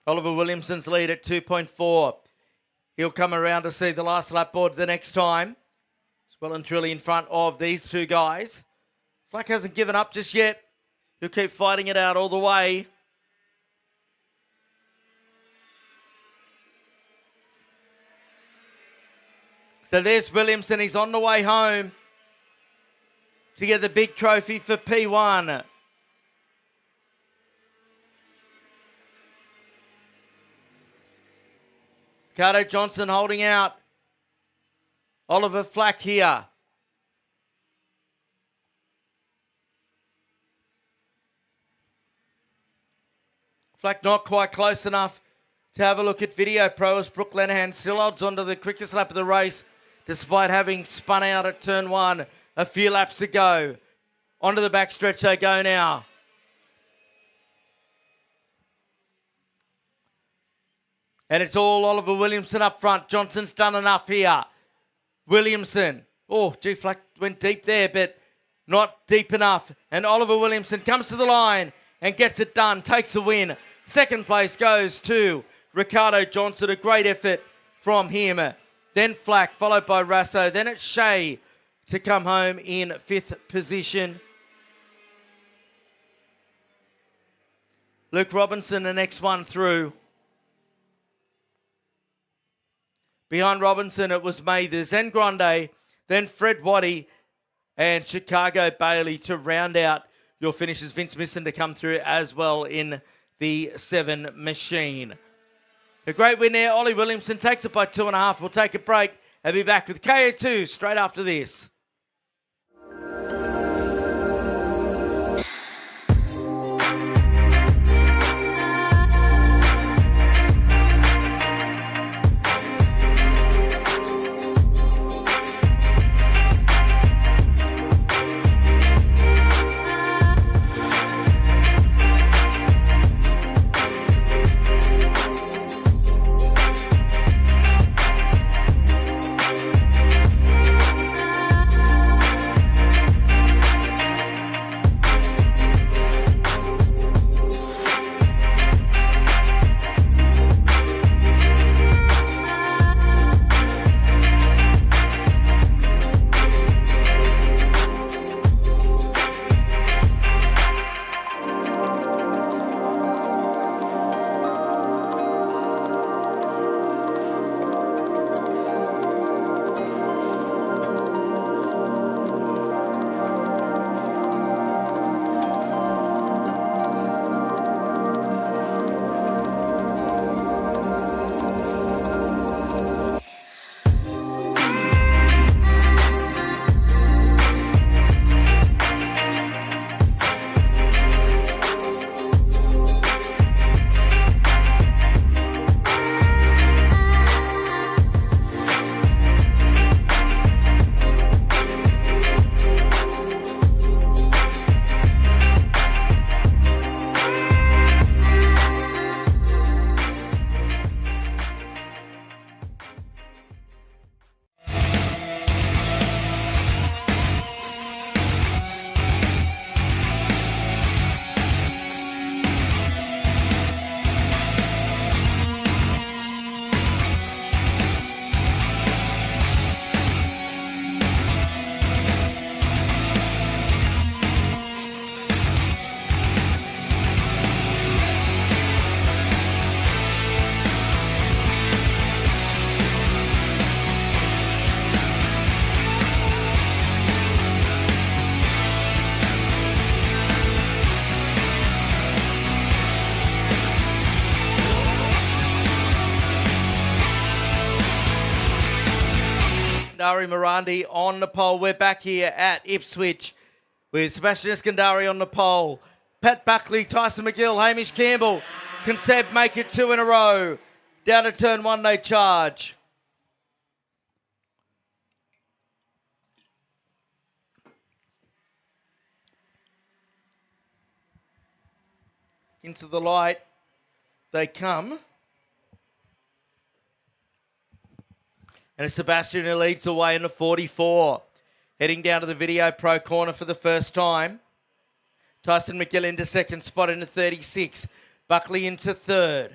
Oliver Williamson's lead at 2.4. He'll come around to see the last lap board the next time. He's well and truly in front of these two guys. Flack hasn't given up just yet. He'll keep fighting it out all the way. So there's Williamson. He's on the way home to get the big trophy for P1. Ricardo Johnson holding out. Oliver Flack here. Flack not quite close enough to have a look at Video Pro as Brooke Lenehan still holds on to the quickest lap of the race despite having spun out at turn 1 a few laps ago. Onto the backstretch they go now. And it's all Oliver Williamson up front. Johnson's done enough here. Williamson. Oh, gee, Flack went deep there, but not deep enough. And Oliver Williamson comes to the line and gets it done. Takes the win. Second place goes to Ricardo Johnson. A great effort from him. Then Flack, followed by Rasso. Then it's Shea to come home in 5th position. Luke Robinson, the next one through. Behind Robinson, it was Mathers, then Grande, then Fred Waddy and Chicago Bailey to round out your finishes. Vince Misson to come through as well in the 7 machine. A great win there. Ollie Williamson takes it by 2.5. We'll take a break and be back with KA2 straight after this. Eskandari Morandi on the pole. We're back here at Ipswich with Sebastian Eskandari on the pole. Pat Buckley, Tyson McGill, Hamish Campbell. Can Seb make it 2 in a row? Down to turn 1 they charge. Into the light they come. And it's Sebastian who leads the way in the 44. Heading down to the Video Pro corner for the first time. Tyson McGill into second spot into 36. Buckley into third.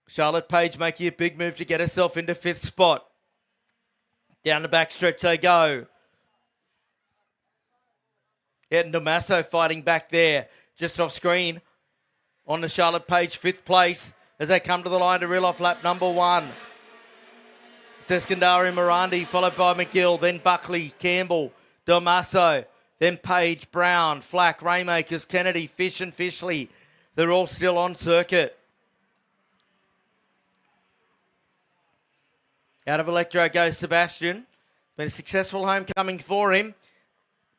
Charlotte Page making a big move to get herself into fifth spot. Down the back stretch they go. Ed and Damaso fighting back there. Just off screen on the Charlotte Page fifth place as they come to the line to reel off lap number 1. It's Eskandari Morandi followed by McGill, then Buckley, Campbell, Damaso, then Page, Brown, Flack, Raymakers, Kennedy, Fish and Fishley. They're all still on circuit. Out of Electro goes Sebastian. Been a successful homecoming for him.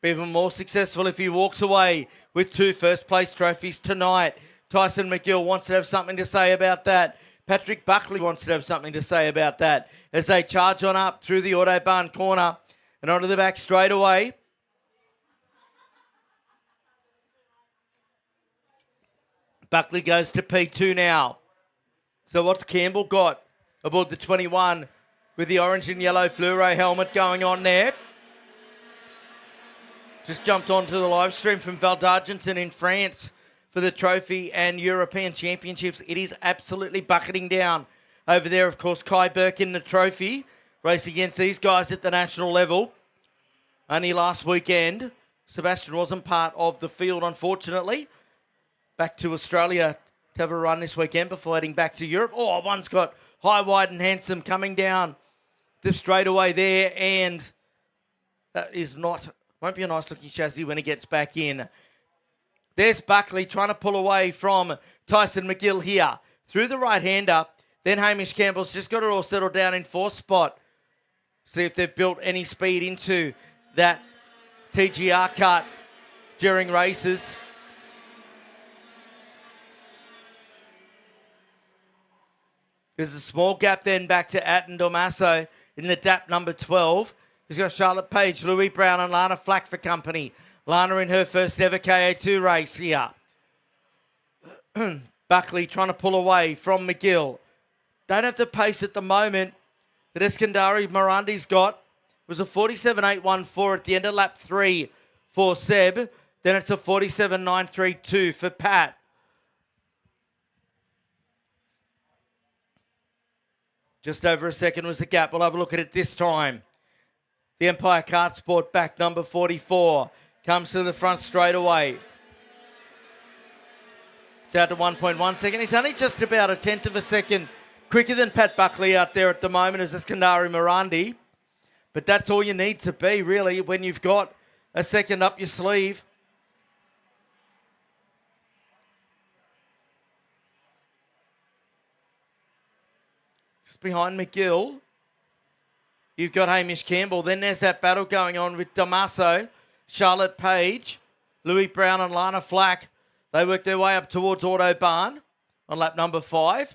Be even more successful if he walks away with 2 first-place trophies tonight. Tyson McGill wants to have something to say about that. Patrick Buckley wants to have something to say about that as they charge on up through the Autobahn corner and onto the back straightaway. Buckley goes to P2 now. So what's Campbell got aboard the 21 with the orange and yellow fluoro helmet going on there? Just jumped onto the live stream from Val d'Argenton in France for the trophy and European Championships. It is absolutely bucketing down over there. Of course, Kai Burke in the trophy, race against these guys at the national level. Only last weekend, Sebastian wasn't part of the field, unfortunately. Back to Australia to have a run this weekend before heading back to Europe. Oh, one's got High, Wide and Handsome coming down the straightaway there, and that is not... Won't be a nice looking chassis when he gets back in. There's Buckley trying to pull away from Tyson McGill here. Through the right-hander. Then Hamish Campbell's just got it all settled down in 4th spot. See if they've built any speed into that TGR cut during races. There's a small gap then back to Atten Domaso in the DAP number 12. He's got Charlotte Page, Louis Brown and Lana Flack for company. Lana in her first ever KA2 race here. Buckley trying to pull away from McGill. Don't have the pace at the moment that Eskandari Morandi's got. It was a 47.814 at the end of lap 3 for Seb. Then it's a 47.932 for Pat. Just over a second was the gap. We'll have a look at it this time. The Empire Kart Sport back number 44 comes to the front straight away. It's out to 1.1 second. He's only just about a tenth of a second quicker than Pat Buckley out there at the moment as Eskandari Morandi. But that's all you need to be, really, when you've got a second up your sleeve. Just behind McGill, you've got Hamish Campbell. Then there's that battle going on with Damaso, Charlotte Page, Louis Brown and Lana Flack. They work their way up towards Autobahn on lap number 5.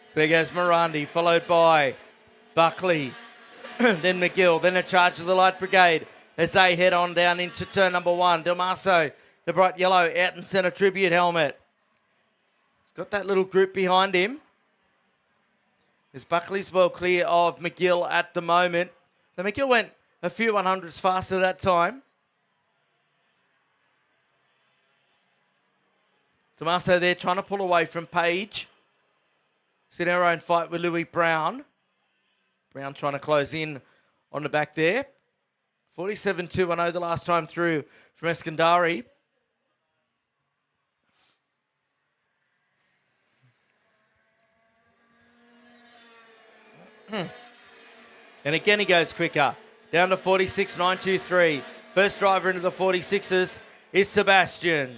So there goes Morandi, followed by Buckley, then McGill, then a charge of the Light Brigade as they head on down into turn number 1. Damaso, the bright yellow out and centre tribute helmet. He's got that little group behind him. As Buckley's well clear of McGill at the moment. So McGill went a few 100s faster that time. Damaso there trying to pull away from Page. It's in our own fight with Louis Brown. Brown trying to close in on the back there. 47.210 the last time through from Eskandari. And again he goes quicker. Down to 46.923. First driver into the 46s is Sebastian.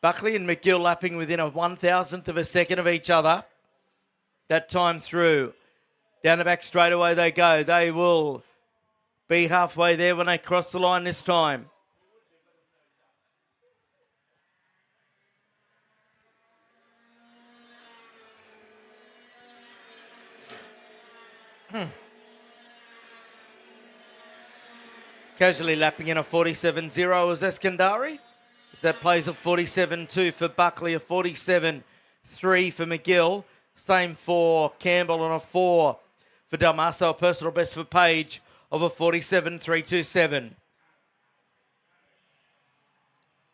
Buckley and McGill lapping within a 1,000th of a second of each other. That time through. Down the back straight away they go. They will be halfway there when they cross the line this time. Casually lapping in a 47.0 is Eskandari. That plays a 47.2 for Buckley, a 47.3 for McGill. Same for Campbell and a 4 for Dalmaso. A personal best for Page of a 47.327.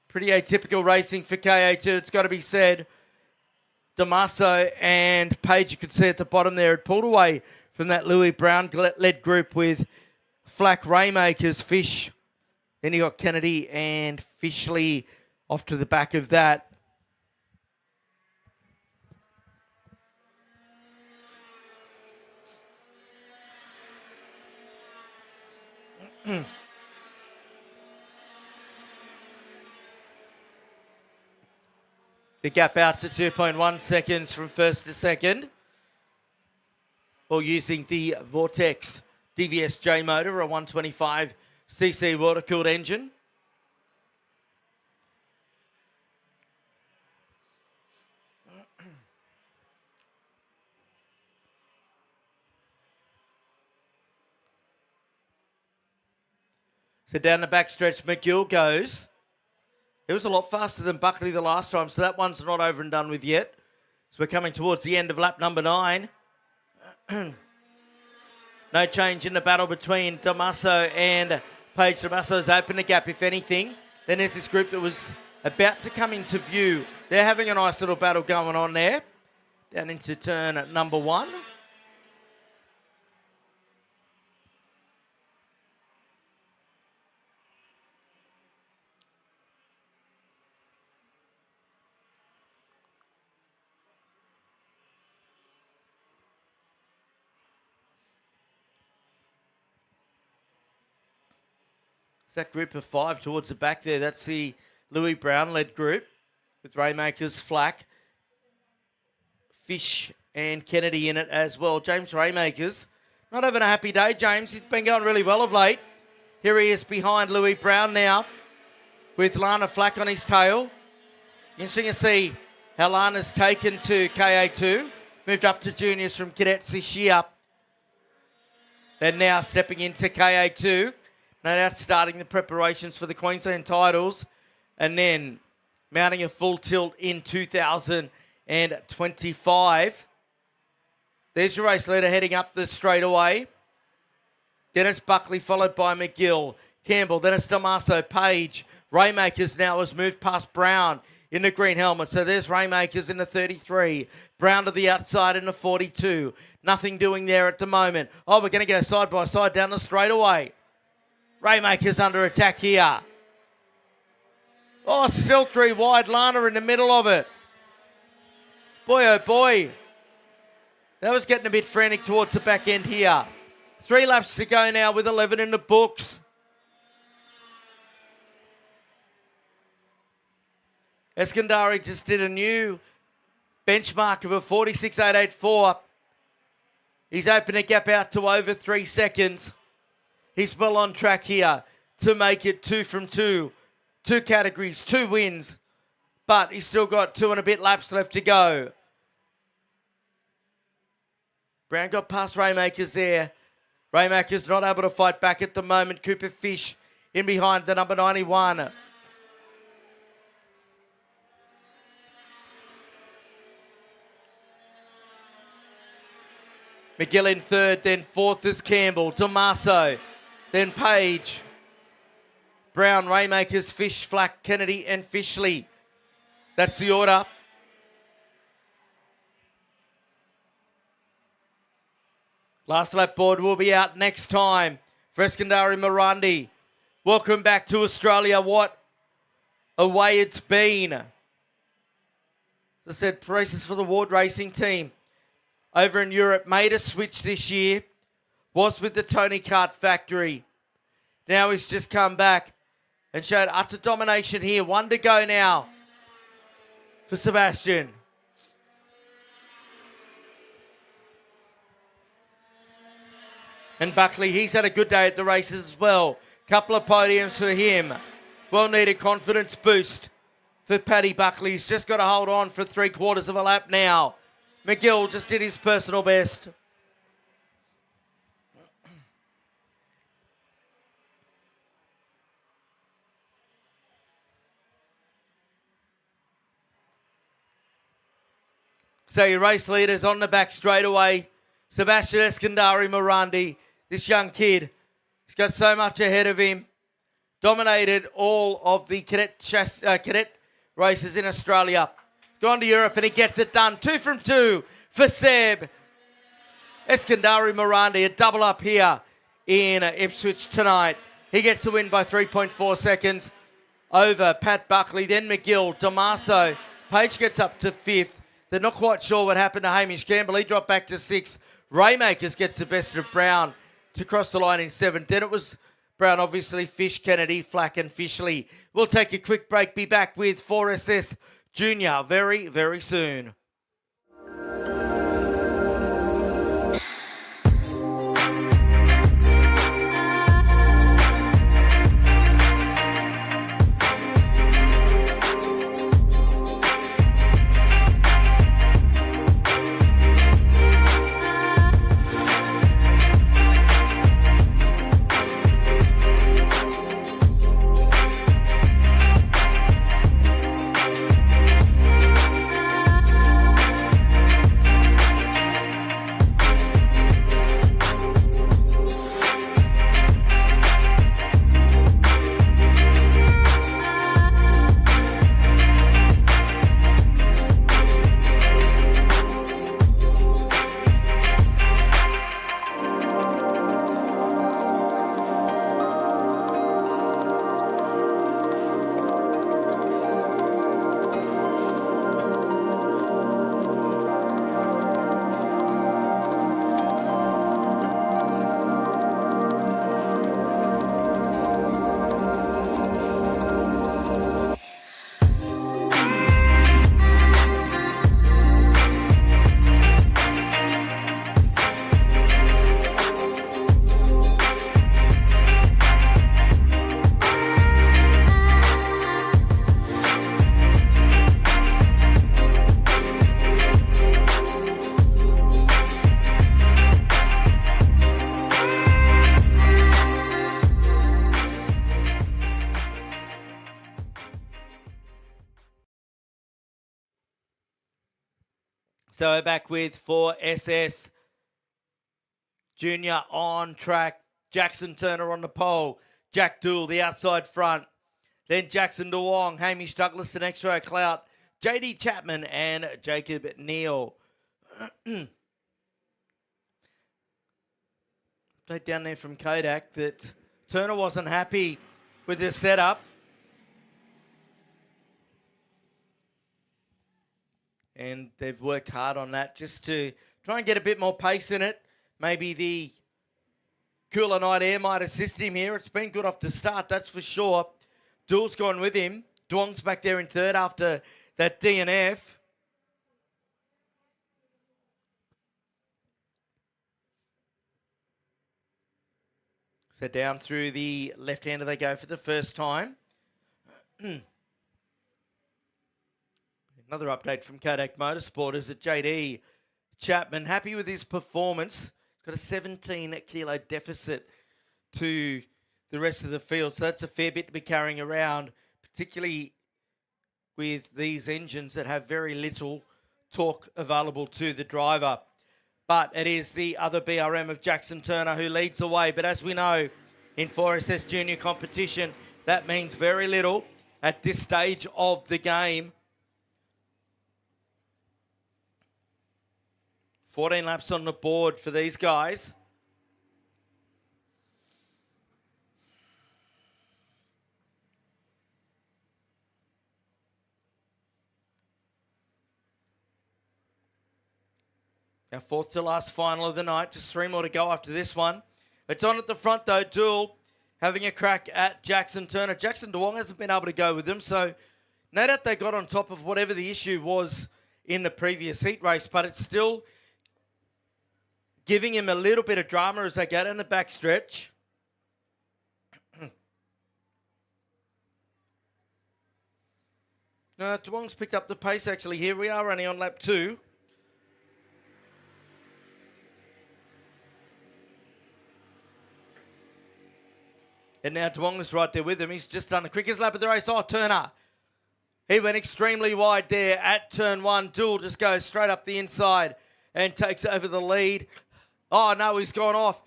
Pretty atypical racing for KA2, it's got to be said. Dalmaso and Page, you could see at the bottom there, had pulled away from that Louis Brown-led group with Flack, Raymakers, Fish. Then you got Kennedy and Fishley off to the back of that. The gap out to 2.1 seconds from first to second. All using the Vortex DVSJ motor, a 125cc water-cooled engine. So down the backstretch, McGill goes. It was a lot faster than Buckley the last time, so that one's not over and done with yet. So we're coming towards the end of lap number 9. No change in the battle between Damaso and Page. Damaso's opened the gap, if anything. Then there's this group that was about to come into view. They're having a nice little battle going on there. Down into turn number 1. That group of 5 towards the back there. That's the Louis Brown-led group with Raymakers, Flack, Fish and Kennedy in it as well. James Raymakers, not having a happy day, James. He's been going really well of late. Here he is behind Louis Brown now with Lana Flack on his tail. Interesting to see how Lana's taken to KA2. Moved up to juniors from cadets this year. They're now stepping into KA2. No doubt starting the preparations for the Queensland titles and then mounting a full tilt in 2025. There's your race leader heading up the straightaway. Dennis Buckley followed by McGill. Campbell, Dennis Damaso, Page. Raymakers now has moved past Brown in the green helmet. So there's Raymakers in the 33. Brown to the outside in the 42. Nothing doing there at the moment. Oh, we're going to go side by side down the straightaway. Raymakers under attack here. Oh, still 3 wide. Lana in the middle of it. Boy, oh boy. That was getting a bit frantic towards the back end here. 3 laps to go now with 11 in the books. Eskandari just did a new benchmark of a 46.884. He's opened a gap out to over 3 seconds. He's well on track here to make it 2 from 2. 2 categories, 2 wins. But he's still got 2 and a bit laps left to go. Brown got past Raymakers there. Raymakers not able to fight back at the moment. Cooper Fish in behind the number 91. McGill in third, then fourth is Campbell. Damaso. Then Page, Brown, Raymakers, Fish, Flack, Kennedy and Fishley. That's the order. Last lap board will be out next time for Eskandari Morandi. Welcome back to Australia. What a way it's been. As I said, races for the Ward Racing team over in Europe made a switch this year. Was with the Tony Kart factory. Now he's just come back and showed utter domination here. 1 to go now for Sebastian. And Buckley, he's had a good day at the races as well. Couple of podiums for him. Well-needed confidence boost for Paddy Buckley. He's just got to hold on for 3/4 of a lap now. McGill just did his personal best. So your race leaders on the back straight away. Sebastian Eskandari Morandi, this young kid, he's got so much ahead of him. Dominated all of the cadet races in Australia. Gone to Europe and he gets it done. 2 from 2 for Seb. Eskandari Morandi, a double up here in Ipswich tonight. He gets the win by 3.4 seconds over Pat Buckley. Then McGill, Damaso. Page gets up to 5th. They're not quite sure what happened to Hamish Campbell. He dropped back to 6th. Raymakers gets the best of Brown to cross the line in 7th. Then it was Brown, obviously, Fish, Kennedy, Flack and Fishley. We'll take a quick break. Be back with 4SS Junior very, very soon. So we're back with 4SS Junior on track. Jackson Turner on the pole. Jack Dool, the outside front. Then Jackson DeWong, Hamish Douglas, and X-Ray Clout. JD Chapman and Jacob Neal. Update down there from Kodak that Turner wasn't happy with this setup. And they've worked hard on that just to try and get a bit more pace in it. Maybe the cooler night air might assist him here. It's been good off the start, that's for sure. Dool's gone with him. Duong's back there in third after that DNF. So down through the left-hander they go for the first time. Another update from Kodak Motorsport is that JD Chapman, happy with his performance. He's got a 17-kilo deficit to the rest of the field. So that's a fair bit to be carrying around, particularly with these engines that have very little torque available to the driver. But it is the other BRM of Jackson Turner who leads the way. But as we know, in 4SS Junior competition, that means very little at this stage of the game. 14 laps on the board for these guys. Our fourth to last final of the night. Just 3 more to go after this one. It's on at the front though. Duel having a crack at Jackson Turner. Jackson DeWong hasn't been able to go with them. So no doubt they got on top of whatever the issue was in the previous heat race. But it's still giving him a little bit of drama as they get in the back stretch. DeWong's picked up the pace actually here. We are only on lap 2. And now DeWong is right there with him. He's just done the quickest lap of the race. Oh, Turner. He went extremely wide there at turn 1. Duel just goes straight up the inside and takes over the lead. Oh, no, he's gone off.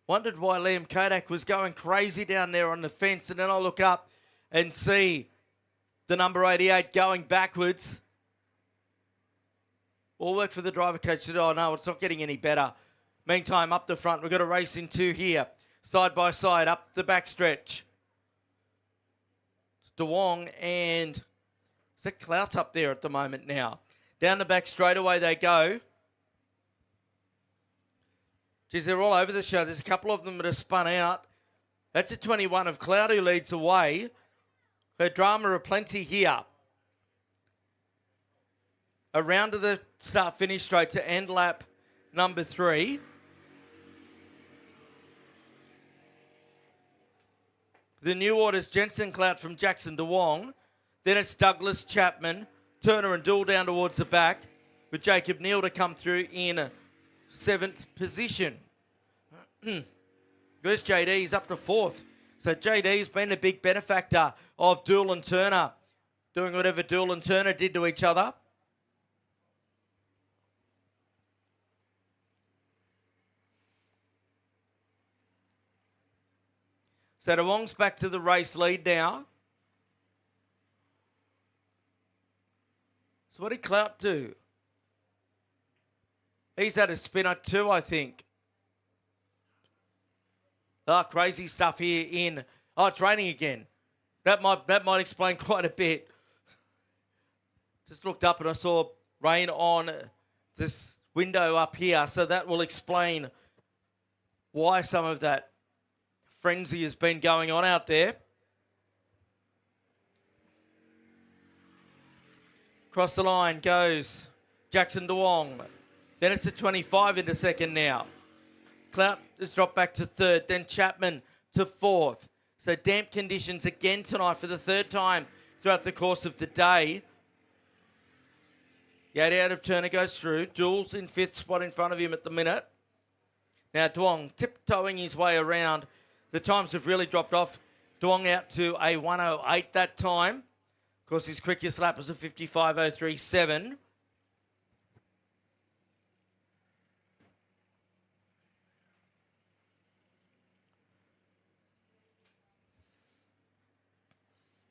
Wondered why Liam Kodak was going crazy down there on the fence. And then I look up and see the number 88 going backwards. All work for the driver coach. Oh, no, it's not getting any better. Meantime, up the front, we've got a race in 2 here. Side by side, up the back stretch. It's DeWong and is that Clout up there at the moment now. Down the back straightaway they go. Geez, they're all over the show. There's a couple of them that have spun out. That's a 21 of Clout who leads away. Her drama aplenty here. Around to the start-finish straight to end lap number 3. The new order's Jensen Clout from Jackson DeWong. Then it's Douglas Chapman, Turner and Duel down towards the back, with Jacob Neal to come through in 7th position. There's JD, he's up to 4th. So JD's been a big benefactor of Duel and Turner, doing whatever Duel and Turner did to each other. So DeWong's back to the race lead now. So what did Clout do? He's had a spinner too, I think. Oh, crazy stuff here in... Oh, it's raining again. That might explain quite a bit. Just looked up and I saw rain on this window up here. So that will explain why some of that frenzy has been going on out there. Across the line goes Jackson DeWong. Then it's a 25 into second now. Clout has dropped back to 3rd. Then Chapman to 4th. So damp conditions again tonight for the 3rd time throughout the course of the day. The 88 of Turner goes through. Duel's in 5th spot in front of him at the minute. Now DeWong tiptoeing his way around. The times have really dropped off. DeWong out to a 1:08 that time. Of course, his quickest lap was a 55:037.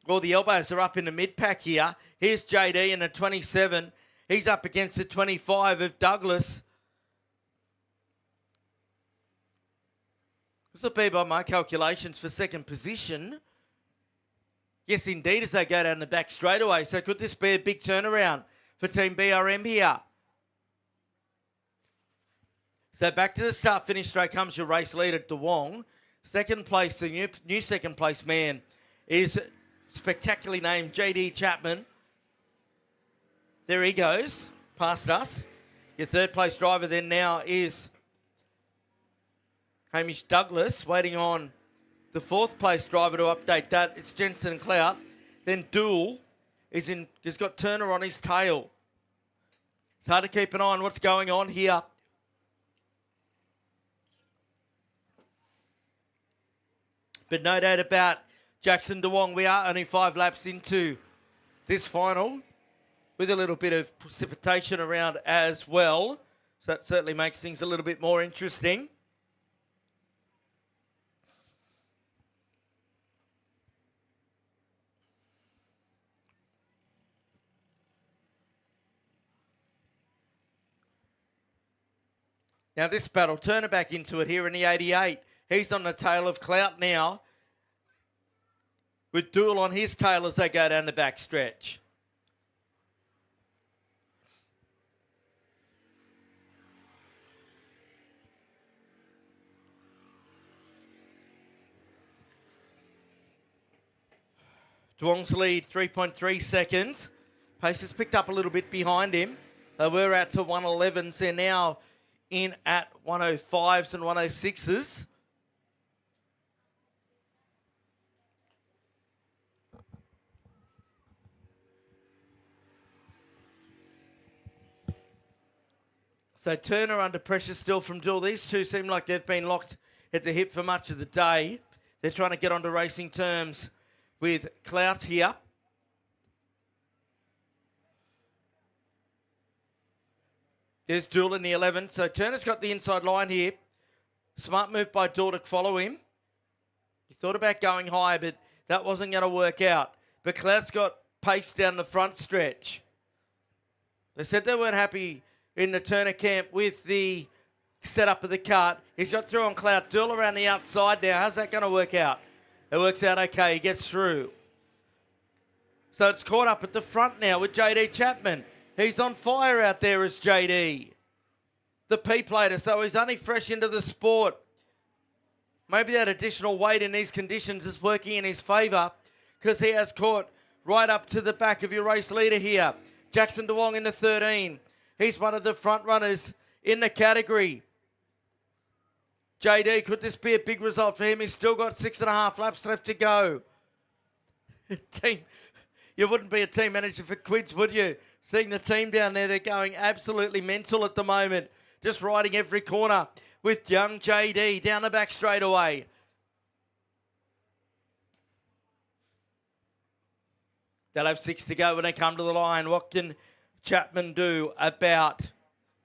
Well, the elbows are up in the mid-pack here. Here's JD in a 27. He's up against the 25 of Douglas. This will be by my calculations for 2nd position. Yes, indeed, as they go down the back straightaway. So could this be a big turnaround for Team BRM here? So back to the start-finish straight comes your race leader, DeWong. 2nd place, the new 2nd place man is spectacularly named JD Chapman. There he goes, past us. Your 3rd place driver then now is Hamish Douglas, waiting on the 4th place driver to update that. It's Jensen Clout. Then Duel has got Turner on his tail. It's hard to keep an eye on what's going on here. But no doubt about Jackson DeWong. We are only 5 laps into this final with a little bit of precipitation around as well. So that certainly makes things a little bit more interesting. Now this battle, Turner back into it here in the 88. He's on the tail of Clout now, with Dool on his tail as they go down the back stretch. Duong's lead, 3.3 seconds. Pace has picked up a little bit behind him. They were out to 111s. They're now in at 105s and 106s. So Turner under pressure still from Duel. These two seem like they've been locked at the hip for much of the day. They're trying to get onto racing terms with Clout here. There's Duel in the 11. So Turner's got the inside line here. Smart move by Duel to follow him. He thought about going high, but that wasn't going to work out. But Clout's got pace down the front stretch. They said they weren't happy in the Turner camp with the setup of the cart. He's got through on Clout. Duel around the outside now. How's that going to work out? It works out okay. He gets through. So it's caught up at the front now with JD Chapman. He's on fire out there as JD, the P-plater, so he's only fresh into the sport. Maybe that additional weight in these conditions is working in his favour because he has caught right up to the back of your race leader here. Jackson Duong in the 13. He's one of the front runners in the category. JD, could this be a big result for him? He's still got 6.5 laps left to go. Team, you wouldn't be a team manager for Quids, would you? Seeing the team down there, they're going absolutely mental at the moment. Just riding every corner with young JD down the back straight away. They'll have 6 to go when they come to the line. What can Chapman do about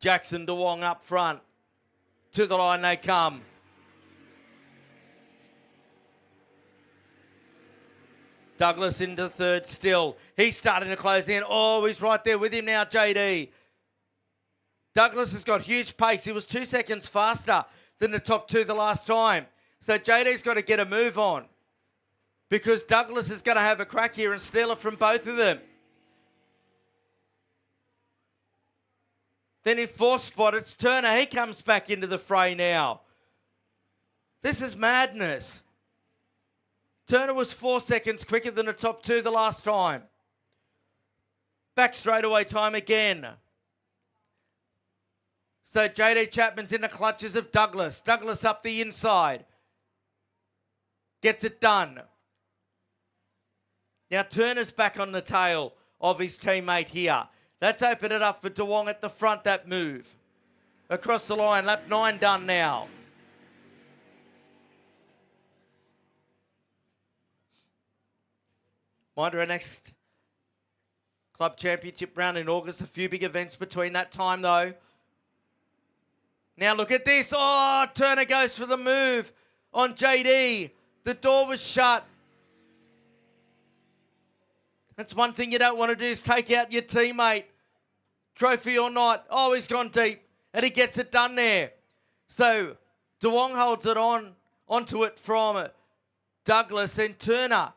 Jackson Duong up front? To the line they come. Douglas into third still. He's starting to close in. Oh, he's right there with him now, JD. Douglas has got huge pace. He was 2 seconds faster than the top two the last time. So JD's got to get a move on because Douglas is going to have a crack here and steal it from both of them. Then in fourth spot, it's Turner. He comes back into the fray now. This is madness. Turner was 4 seconds quicker than the top two the last time. Back straightaway time again. So JD Chapman's in the clutches of Douglas. Douglas up the inside. Gets it done. Now Turner's back on the tail of his teammate here. That's opened it up for Duong at the front, that move. Across the line, lap 9 done now. Mind our next club championship round in August. A few big events between that time, though. Now look at this. Oh, Turner goes for the move on JD. The door was shut. That's one thing you don't want to do is take out your teammate. Trophy or not. Oh, he's gone deep. And he gets it done there. So Duong holds it onto it from Douglas and Turner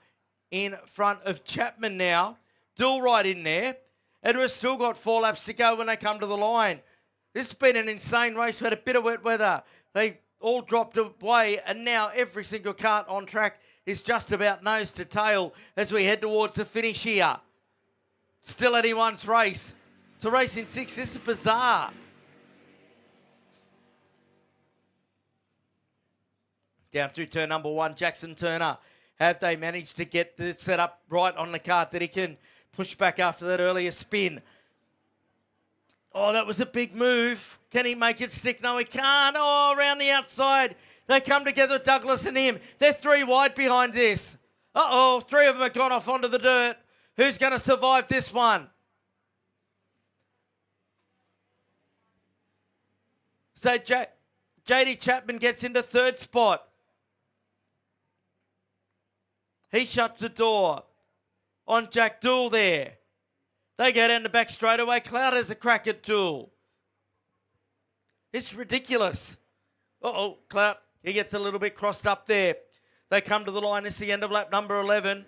in front of Chapman now. Duel right in there. And we've still got 4 laps to go when they come to the line. This has been an insane race. We had a bit of wet weather. They all dropped away, and now every single kart on track is just about nose to tail as we head towards the finish here. Still anyone's race. To race in 6, this is bizarre. Down through turn number 1, Jackson Turner. Have they managed to get the setup right on the kart that he can push back after that earlier spin? Oh, that was a big move. Can he make it stick? No, he can't. Oh, around the outside. They come together, Douglas and him. They're 3 wide behind this. Uh-oh, 3 of them have gone off onto the dirt. Who's going to survive this one? So JD Chapman gets into 3rd spot. He shuts the door on Jack Duel there. They go down the back straight away. Cloud has a crack at Duel. It's ridiculous. Uh-oh, Clout, he gets a little bit crossed up there. They come to the line. It's the end of lap number 11.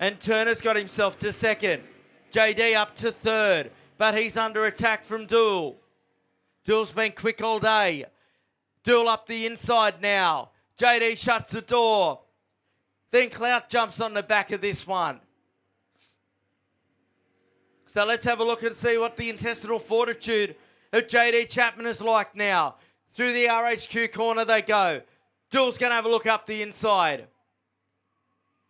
And Turner's got himself to second. JD up to third, but he's under attack from Dool. Dool's been quick all day. Dool up the inside now. JD shuts the door. Then Clout jumps on the back of this one. So let's have a look and see what the intestinal fortitude of JD Chapman is like now. Through the RHQ corner they go. Dool's going to have a look up the inside.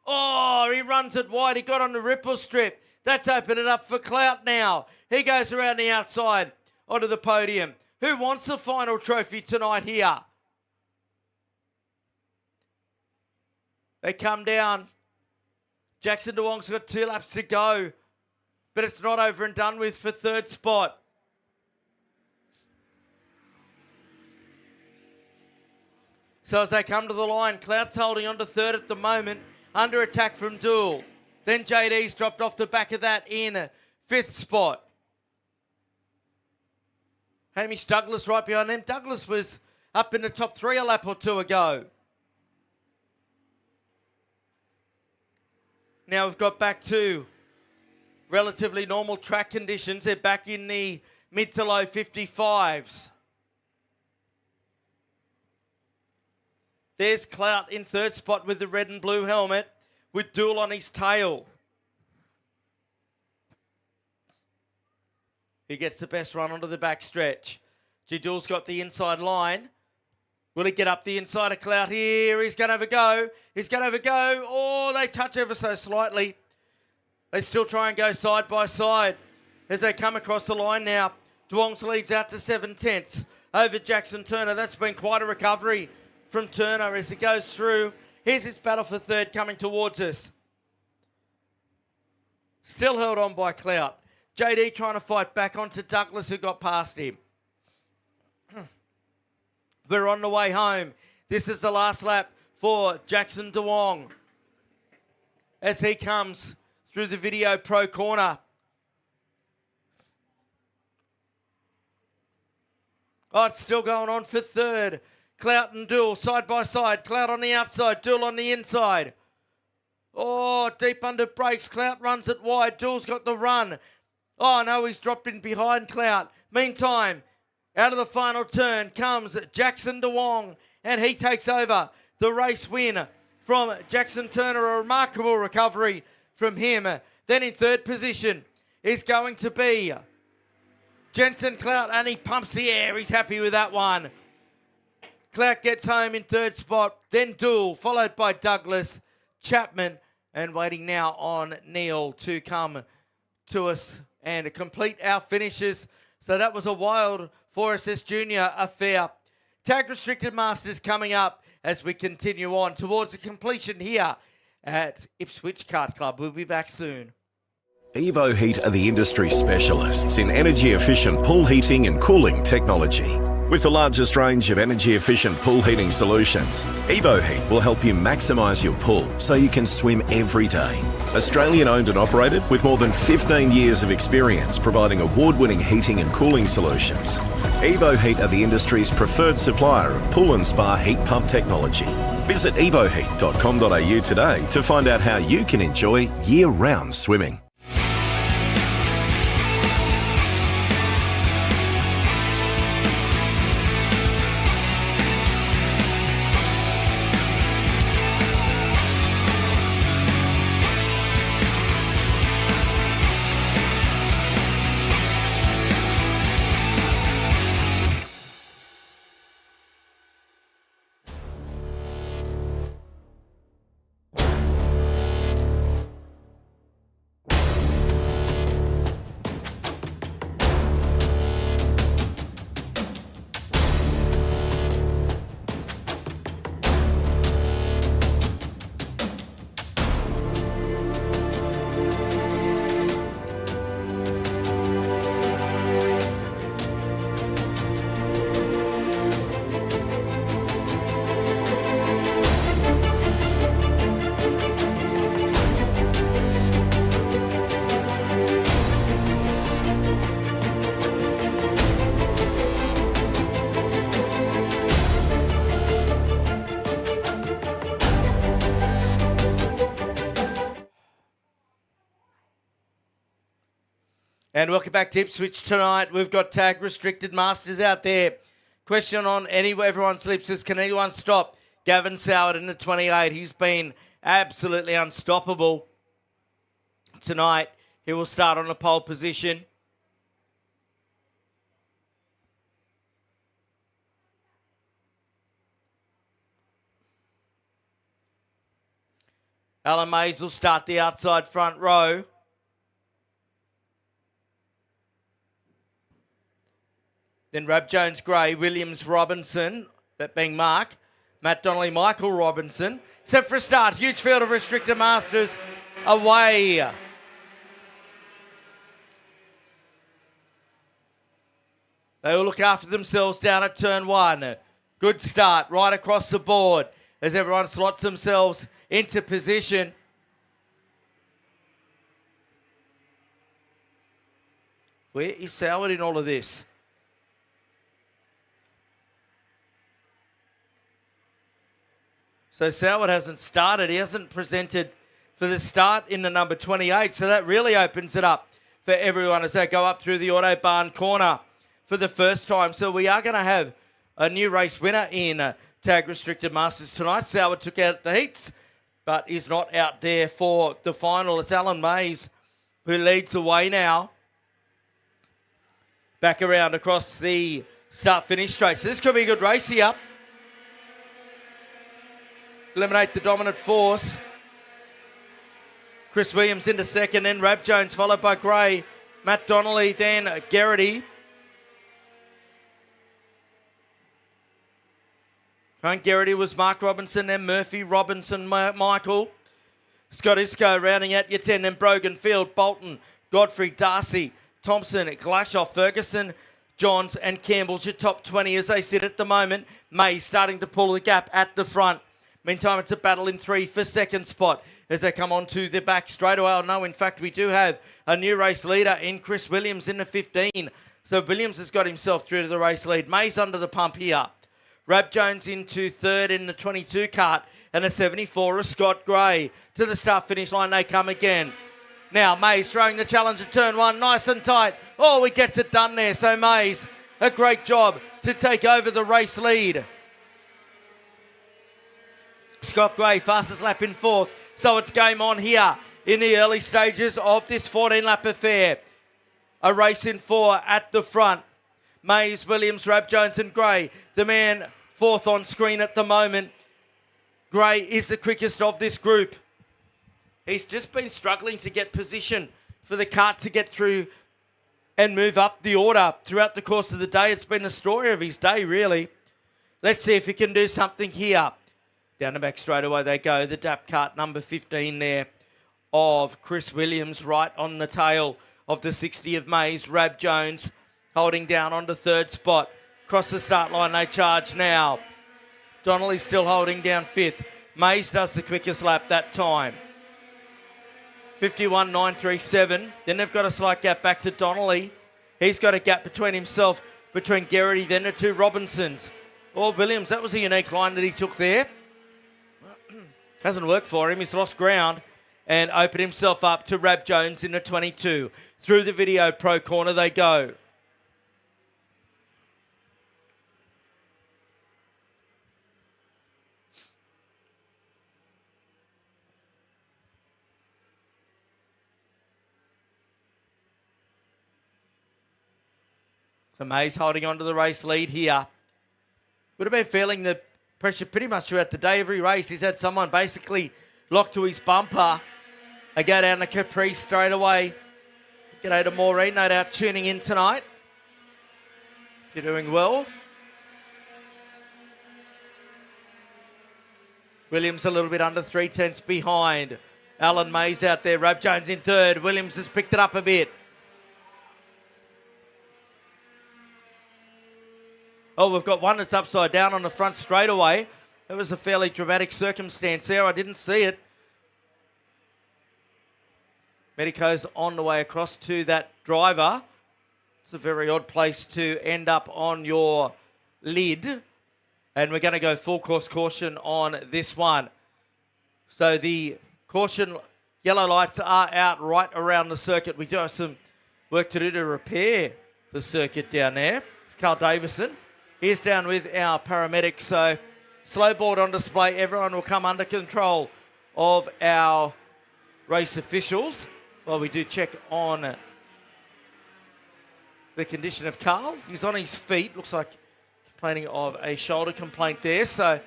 Oh, he runs it wide. He got on the ripple strip. That's opened it up for Clout now. He goes around the outside onto the podium. Who wants the final trophy tonight here? They come down. Jackson DeWong's got 2 laps to go, but it's not over and done with for third spot. So as they come to the line, Clout's holding on to third at the moment, under attack from Dool. Then JD's dropped off the back of that in 5th spot. Hamish Douglas right behind them. Douglas was up in the top 3 a lap or 2 ago. Now we've got back to relatively normal track conditions. They're back in the mid to low 55s. There's Clout in 3rd spot with the red and blue helmet with Dool on his tail. He gets the best run onto the back stretch. Dool's got the inside line. Will he get up the inside of Clout here? He's going to have a go. He's going to have a go. Oh, they touch ever so slightly. They still try and go side by side as they come across the line now. DeWong's leads out to 7/10 over Jackson Turner. That's been quite a recovery from Turner as he goes through. Here's his battle for third coming towards us. Still held on by Clout. JD trying to fight back onto Douglas who got past him. We're on the way home. This is the last lap for Jackson DeWong as he comes through the Video Pro corner. Oh, it's still going on for third. Clout and Dool side by side. Clout on the outside, Dool on the inside. Oh, deep under brakes. Clout runs it wide. Dool's got the run. Oh, no, he's dropped in behind Clout. Meantime, out of the final turn comes Jackson DeWong, and he takes over the race win from Jackson Turner. A remarkable recovery from him. Then in third position is going to be Jensen Clout, and he pumps the air. He's happy with that one. Clout gets home in third spot, then Dool, followed by Douglas, Chapman, and waiting now on Neil to come to us and complete our finishes. So that was a wild 4SS Junior affair. Tag Restricted Masters coming up as we continue on towards the completion here at Ipswich Kart Club. We'll be back soon. Evo Heat are the industry specialists in energy efficient pool heating and cooling technology. With the largest range of energy efficient pool heating solutions, Evo Heat will help you maximise your pool so you can swim every day. Australian owned and operated with more than 15 years of experience providing award-winning heating and cooling solutions. Evo Heat are the industry's preferred supplier of pool and spa heat pump technology. Visit evoheat.com.au today to find out how you can enjoy year-round swimming. And welcome back to Ipswich tonight. We've got tag restricted masters out there. Question on everyone's lips is, can anyone stop Gavin Soward in the 28? He's been absolutely unstoppable tonight. He will start on the pole position. Alan Mays will start the outside front row. Then Rab Jones, Gray, Williams, Robinson, that being Mark, Matt Donnelly, Michael Robinson. Set for a start. Huge field of restricted masters away. They will look after themselves down at turn one. Good start right across the board as everyone slots themselves into position. Where is Soward in all of this? So Soward hasn't started. He hasn't presented for the start in the number 28. So that really opens it up for everyone as they go up through the Autobahn corner for the first time. So we are going to have a new race winner in Tag Restricted Masters tonight. Soward took out the heats, but is not out there for the final. It's Alan Mays who leads the way now. Back around across the start-finish straight. So this could be a good race here. Eliminate the dominant force. Chris Williams into second, then Rab Jones, followed by Gray, Matt Donnelly, then Garrity. Behind Garrity was Mark Robinson, then Murphy, Robinson, Michael. Scott Isco rounding out your 10, then Brogan Field, Bolton, Godfrey, Darcy, Thompson, Glashoff, Ferguson, Johns and Campbell's your top 20 as they sit at the moment. May starting to pull the gap at the front. Meantime, it's a battle in three for second spot as they come on to the back straight away. Oh, no, in fact, we do have a new race leader in Chris Williams in the 15. So Williams has got himself through to the race lead. May's under the pump here. Rab Jones into third in the 22 Kart and a 74 of Scott Gray. To the start-finish line they come again. Now May's throwing the challenge at turn one, nice and tight. Oh, he gets it done there. So May's a great job to take over the race lead. Scott Gray, fastest lap in fourth. So it's game on here in the early stages of this 14-lap affair. A race in four at the front. Mays, Williams, Rab Jones and Gray. The man fourth on screen at the moment. Gray is the quickest of this group. He's just been struggling to get position for the Kart to get through and move up the order throughout the course of the day. It's been the story of his day, really. Let's see if he can do something here. Down the back straight away they go. The DAP Kart number 15 there of Chris Williams right on the tail of the 60 of Mays. Rab Jones holding down on the third spot. Across the start line they charge now. Donnelly still holding down fifth. Mays does the quickest lap that time. 51.937. Then they've got a slight gap back to Donnelly. He's got a gap between himself, between Garrity, then the two Robinsons. Oh, Williams, that was a unique line that he took there. Hasn't worked for him. He's lost ground and opened himself up to Rab Jones in the 22. Through the Video Pro corner they go. So Mays holding on to the race lead here. Would have been feeling the pressure pretty much throughout the day. Every race he's had someone basically locked to his bumper. I go down to Capri straight away. G'day to Maureen, no doubt tuning in tonight. You're doing well. Williams a little bit under 3/10 behind. Alan Mays out there. Rab Jones in third. Williams has picked it up a bit. Oh, we've got one that's upside down on the front straightaway. That was a fairly dramatic circumstance there. I didn't see it. Medico's on the way across to that driver. It's a very odd place to end up on your lid. And we're going to go full course caution on this one. So the caution yellow lights are out right around the circuit. We do have some work to do to repair the circuit down there. It's Carl Davison. He's down with our paramedics. So slow board on display. Everyone will come under control of our race officials while we do check on the condition of Carl. He's on his feet. Looks like complaining of a shoulder complaint there. So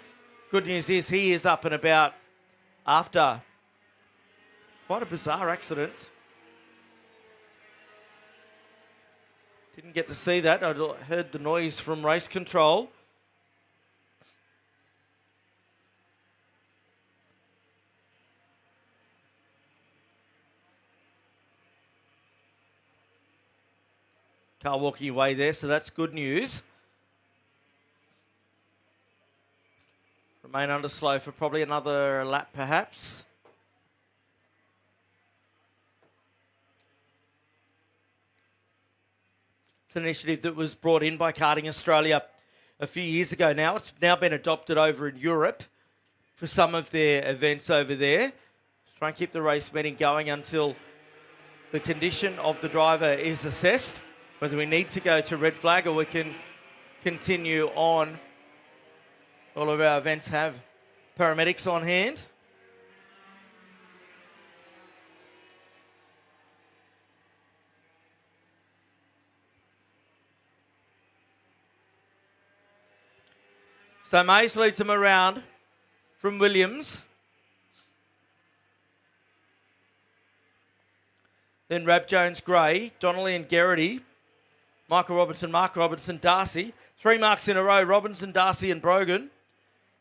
good news is he is up and about after quite a bizarre accident. Didn't get to see that. I heard the noise from race control. Carl walking away there, so that's good news. Remain under slow for probably another lap perhaps. It's an initiative that was brought in by Karting Australia a few years ago now. It's now been adopted over in Europe for some of their events over there. Try and keep the race meeting going until the condition of the driver is assessed, whether we need to go to red flag or we can continue on. All of our events have paramedics on hand. So Mays leads them around from Williams. Then Rab Jones, Gray, Donnelly and Garrity, Michael Robertson, Mark Robertson, Darcy. 3 marks in a row, Robinson, Darcy and Brogan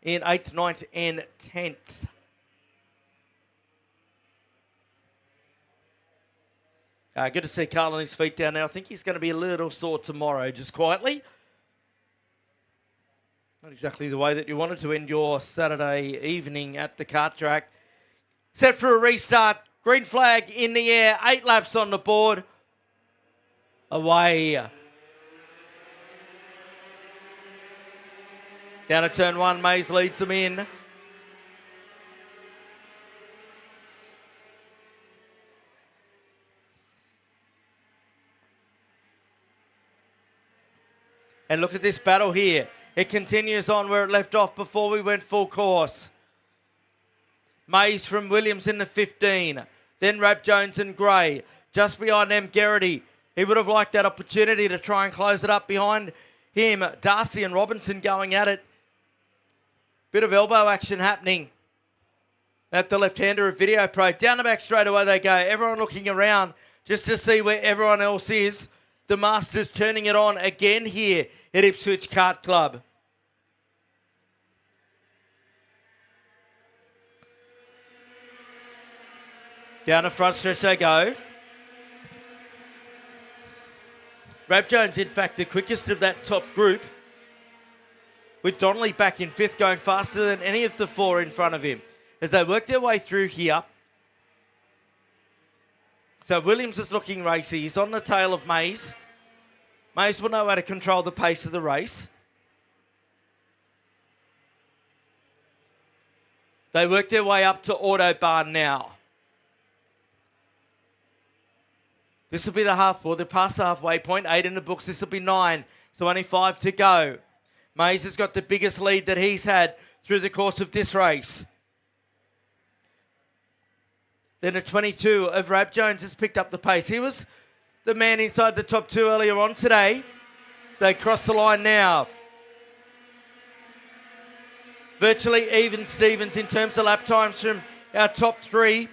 in 8th, 9th and 10th. Good to see Carl on his feet down there. I think he's going to be a little sore tomorrow, just quietly. Not exactly the way that you wanted to end your Saturday evening at the kart track. Set for a restart. Green flag in the air. 8 laps on the board. Away. Down to turn 1. Mays leads them in. And look at this battle here. It continues on where it left off before we went full course. Mays from Williams in the 15. Then Rab Jones and Gray. Just behind them, Garrity. He would have liked that opportunity to try and close it up behind him. Darcy and Robinson going at it. Bit of elbow action happening at the left-hander of Video Pro. Down the back straight away they go. Everyone looking around just to see where everyone else is. The Masters turning it on again here at Ipswich Kart Club. Down the front stretch they go. Rab Jones, in fact, the quickest of that top group, with Donnelly back in 5th, going faster than any of the 4 in front of him as they work their way through here. So Williams is looking racy. He's on the tail of Mays. Mays will know how to control the pace of the race. They work their way up to Autobahn now. This will be the half, well, they're past the halfway point. 8 in the books. This will be 9. So only 5 to go. Mays has got the biggest lead that he's had through the course of this race. Then a 22 of Rab Jones has picked up the pace. He was the man inside the top 2 earlier on today. So they cross the line now. Virtually even Stevens in terms of lap times from our top 3.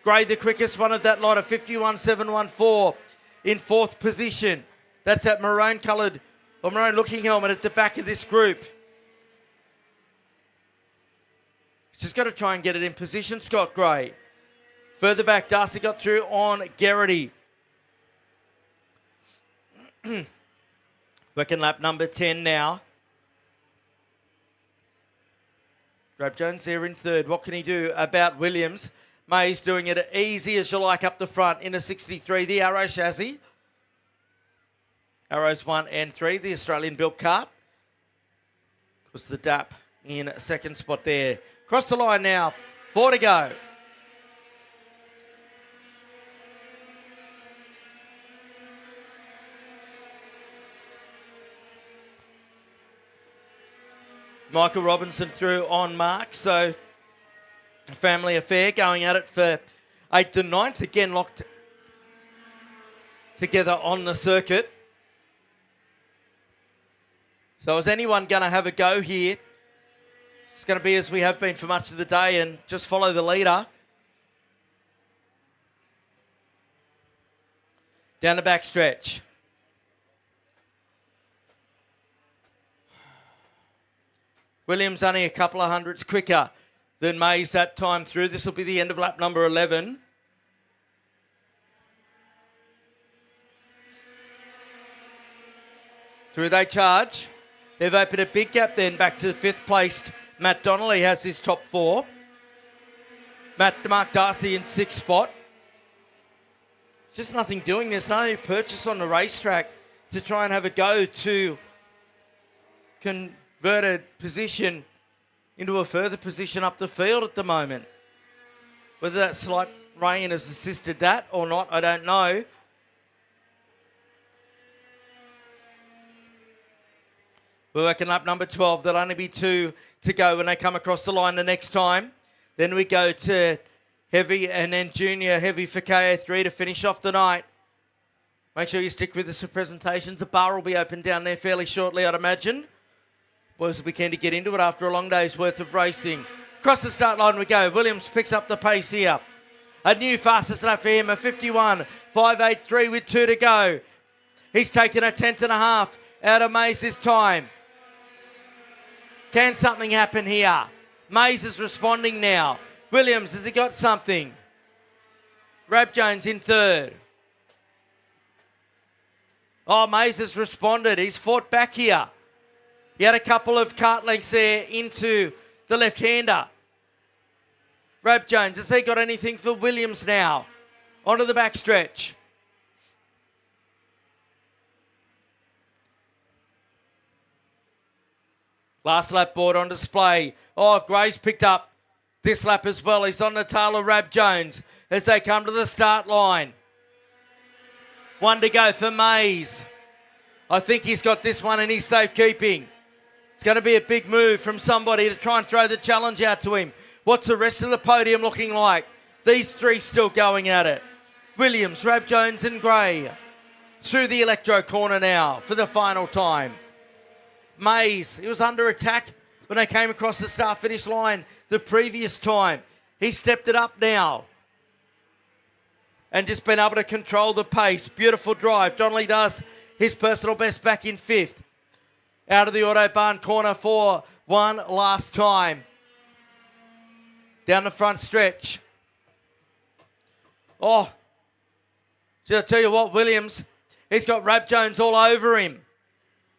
Gray, the quickest one of that lot, of 51.714 in 4th position. That's that maroon-coloured or maroon-looking helmet at the back of this group. He's just got to try and get it in position, Scott Gray. Further back, Darcy got through on Garrity. Working lap number 10 now. Rab Jones there in 3rd. What can he do about Williams? Mays doing it easy as you like up the front in a 63. The Arrow chassis. Arrows 1 and 3. The Australian-built kart. Was the DAP in 2nd spot there. Cross the line now. 4 to go. Michael Robinson through on mark. So a family affair going at it for 8th and 9th. Again, locked together on the circuit. So is anyone going to have a go here? It's going to be as we have been for much of the day and just follow the leader. Down the back stretch. Williams only a couple of hundredths quicker than Mays that time through. This will be the end of lap number 11. Through they charge. They've opened a big gap then back to the 5th placed. Matt Donnelly has his top 4. Mark Darcy in 6th spot. Just nothing doing. There's no purchase on the racetrack to try and have a go to convert a position into a further position up the field at the moment. Whether that slight rain has assisted that or not, I don't know. We're working up number 12. There'll only be 2 to go when they come across the line the next time. Then we go to heavy and then junior heavy for KA3 to finish off the night. Make sure you stick with us for presentations. The bar will be open down there fairly shortly, I'd imagine. Boys will be keen to get into it after a long day's worth of racing. Across the start line we go. Williams picks up the pace here. A new fastest lap for him, a 51.583 with 2 to go. He's taken a 10th and a half out of Mays this time. Can something happen here? Mays is responding now. Williams, has he got something? Rab Jones in 3rd. Oh, Mays has responded. He's fought back here. He had a couple of cart lengths there into the left-hander. Rab Jones, has he got anything for Williams now? Onto the back stretch. Last lap board on display. Oh, Gray's picked up this lap as well. He's on the tail of Rab Jones as they come to the start line. 1 to go for Mays. I think he's got this one in his safekeeping. It's going to be a big move from somebody to try and throw the challenge out to him. What's the rest of the podium looking like? These 3 still going at it. Williams, Rab Jones and Gray through the electro corner now for the final time. Mays, he was under attack when they came across the start-finish line the previous time. He stepped it up now and just been able to control the pace. Beautiful drive. Donnelly does his personal best back in 5th. Out of the Autobahn corner for one last time. Down the front stretch. Oh, should I tell you what, Williams, he's got Rab Jones all over him.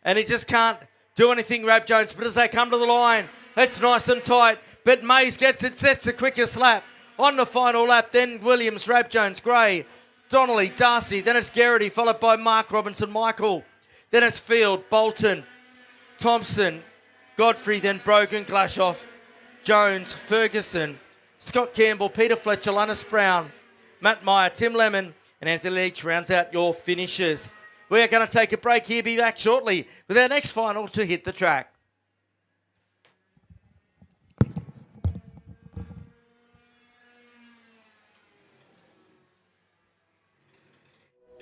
And he just can't do anything, Rab Jones. But as they come to the line, it's nice and tight. But Mays gets it, sets the quickest lap on the final lap. Then Williams, Rab Jones, Gray, Donnelly, Darcy. Then it's Garrity, followed by Mark Robinson, Michael. Then it's Field, Bolton, Thompson, Godfrey, then Brogan, Glashoff, Jones, Ferguson, Scott Campbell, Peter Fletcher, Lannis Brown, Matt Meyer, Tim Lemon, and Anthony Leach rounds out your finishers. We are going to take a break here, be back shortly with our next final to hit the track.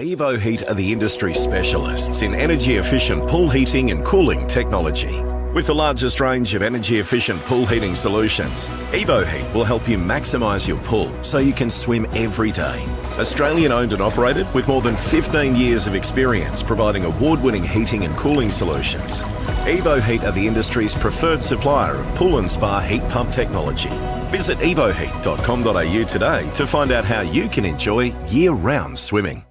Evo Heat are the industry specialists in energy-efficient pool heating and cooling technology. With the largest range of energy-efficient pool heating solutions, Evo Heat will help you maximise your pool so you can swim every day. Australian-owned and operated with more than 15 years of experience providing award-winning heating and cooling solutions. Evo Heat are the industry's preferred supplier of pool and spa heat pump technology. Visit evoheat.com.au today to find out how you can enjoy year-round swimming.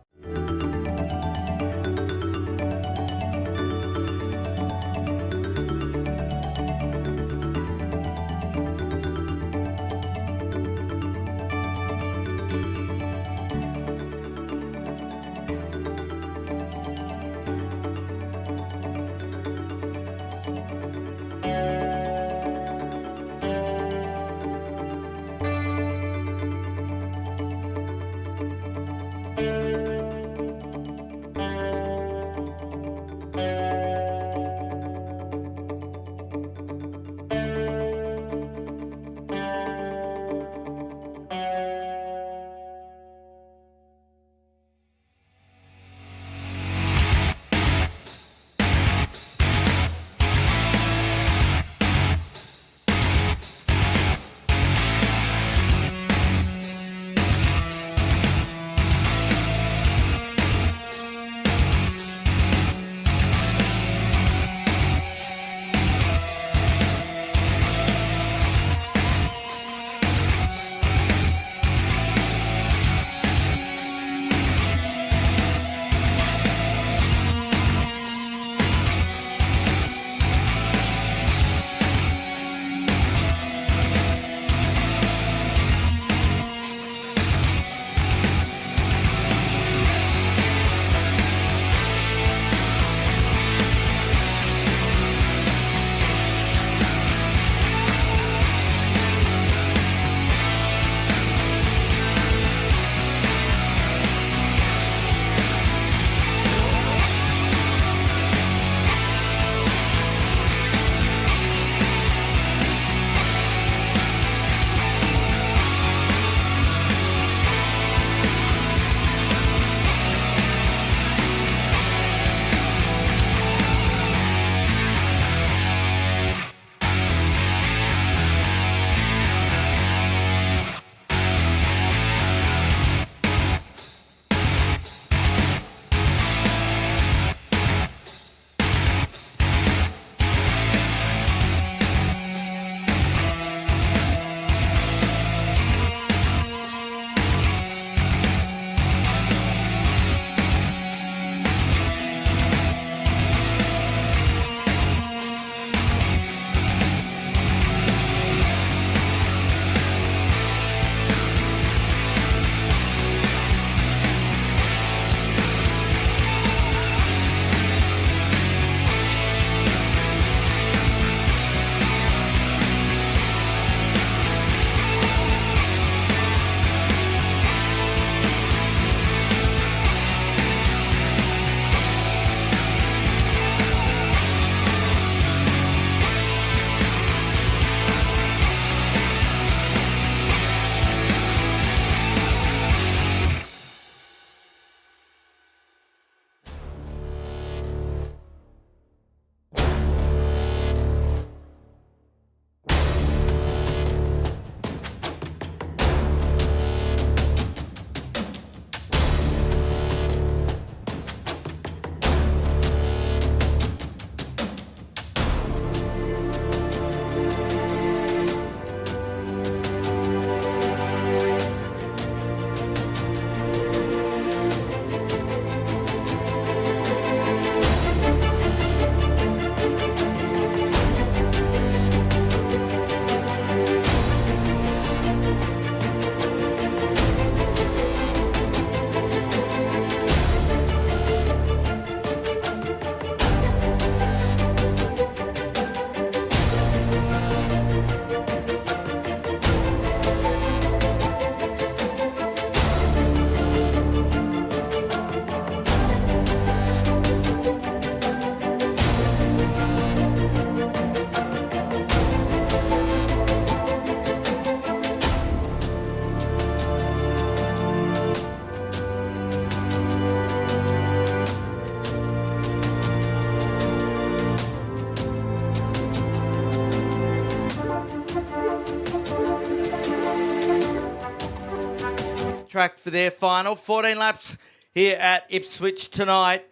track for their final. 14 laps here at Ipswich tonight.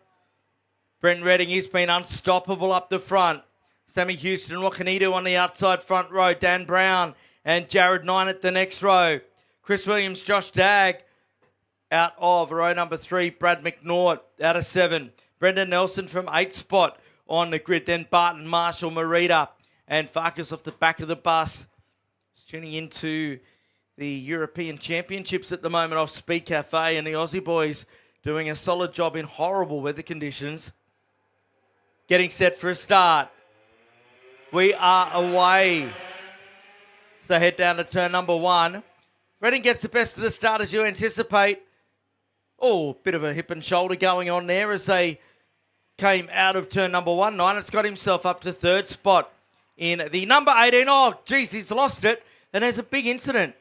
Brent Redding, he's been unstoppable up the front. Sammy Houston, what can he do on the outside front row? Dan Brown and Jared Nine at the next row. Chris Williams, Josh Dagg out of row number 3. Brad McNaught out of 7. Brendan Nelson from 8th spot on the grid. Then Barton, Marshall, Marita and Farkas off the back of the bus. Just tuning into the European Championships at the moment off Speed Cafe, and the Aussie boys doing a solid job in horrible weather conditions. Getting set for a start. We are away. So head down to turn number 1. Redding gets the best of the start as you anticipate. Oh, bit of a hip and shoulder going on there as they came out of turn number 1. Nine's got himself up to 3rd spot in the number 18. Oh, geez, he's lost it. And there's a big incident.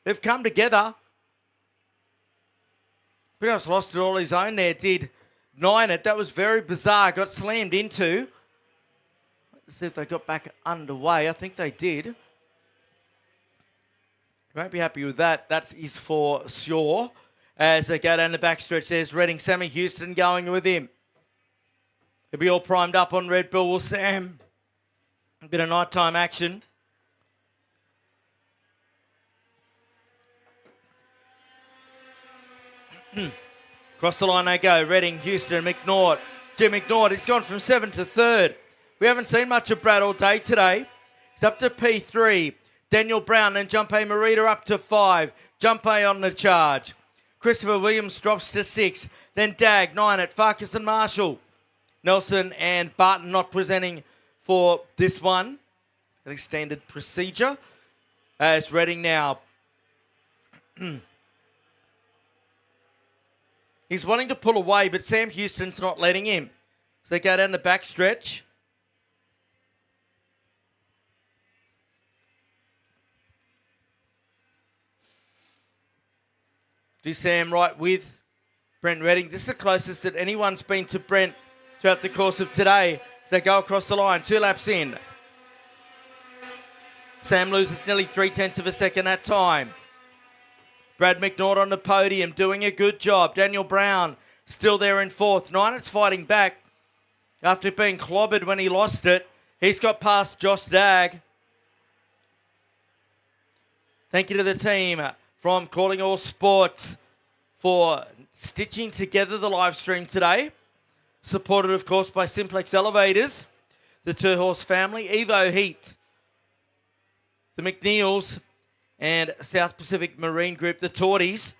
They've come together. Pretty much lost it all his own there, did Nine it. That was very bizarre. Got slammed into. Let's see if they got back underway. I think they did. Won't be happy with that. That is for sure. As they go down the backstretch, there's Redding. Sammy Houston going with him. He'll be all primed up on Red Bull. Will Sam. A bit of nighttime action. Across the line they go. Redding, Houston, McNaught. Jim McNaught, he's gone from 7th to 3rd. We haven't seen much of Brad all day today. He's up to P3. Daniel Brown, then Junpei Marita up to 5. Junpei on the charge. Christopher Williams drops to 6. Then Dagg, 9 at Farkas and Marshall. Nelson and Barton not presenting for this one. Fairly standard procedure. As Redding now. He's wanting to pull away, but Sam Houston's not letting him. So they go down the back stretch. Do Sam right with Brent Redding. This is the closest that anyone's been to Brent throughout the course of today. So they go across the line, 2 laps in. Sam loses nearly 0.3 of a second that time. Brad McNaught on the podium doing a good job. Daniel Brown still there in 4th. Nine's fighting back after being clobbered when he lost it. He's got past Josh Dagg. Thank you to the team from Calling All Sports for stitching together the live stream today. Supported, of course, by Simplex Elevators, the 2-horse family, Evo Heat, the McNeils, and South Pacific Marine Group, the Torties.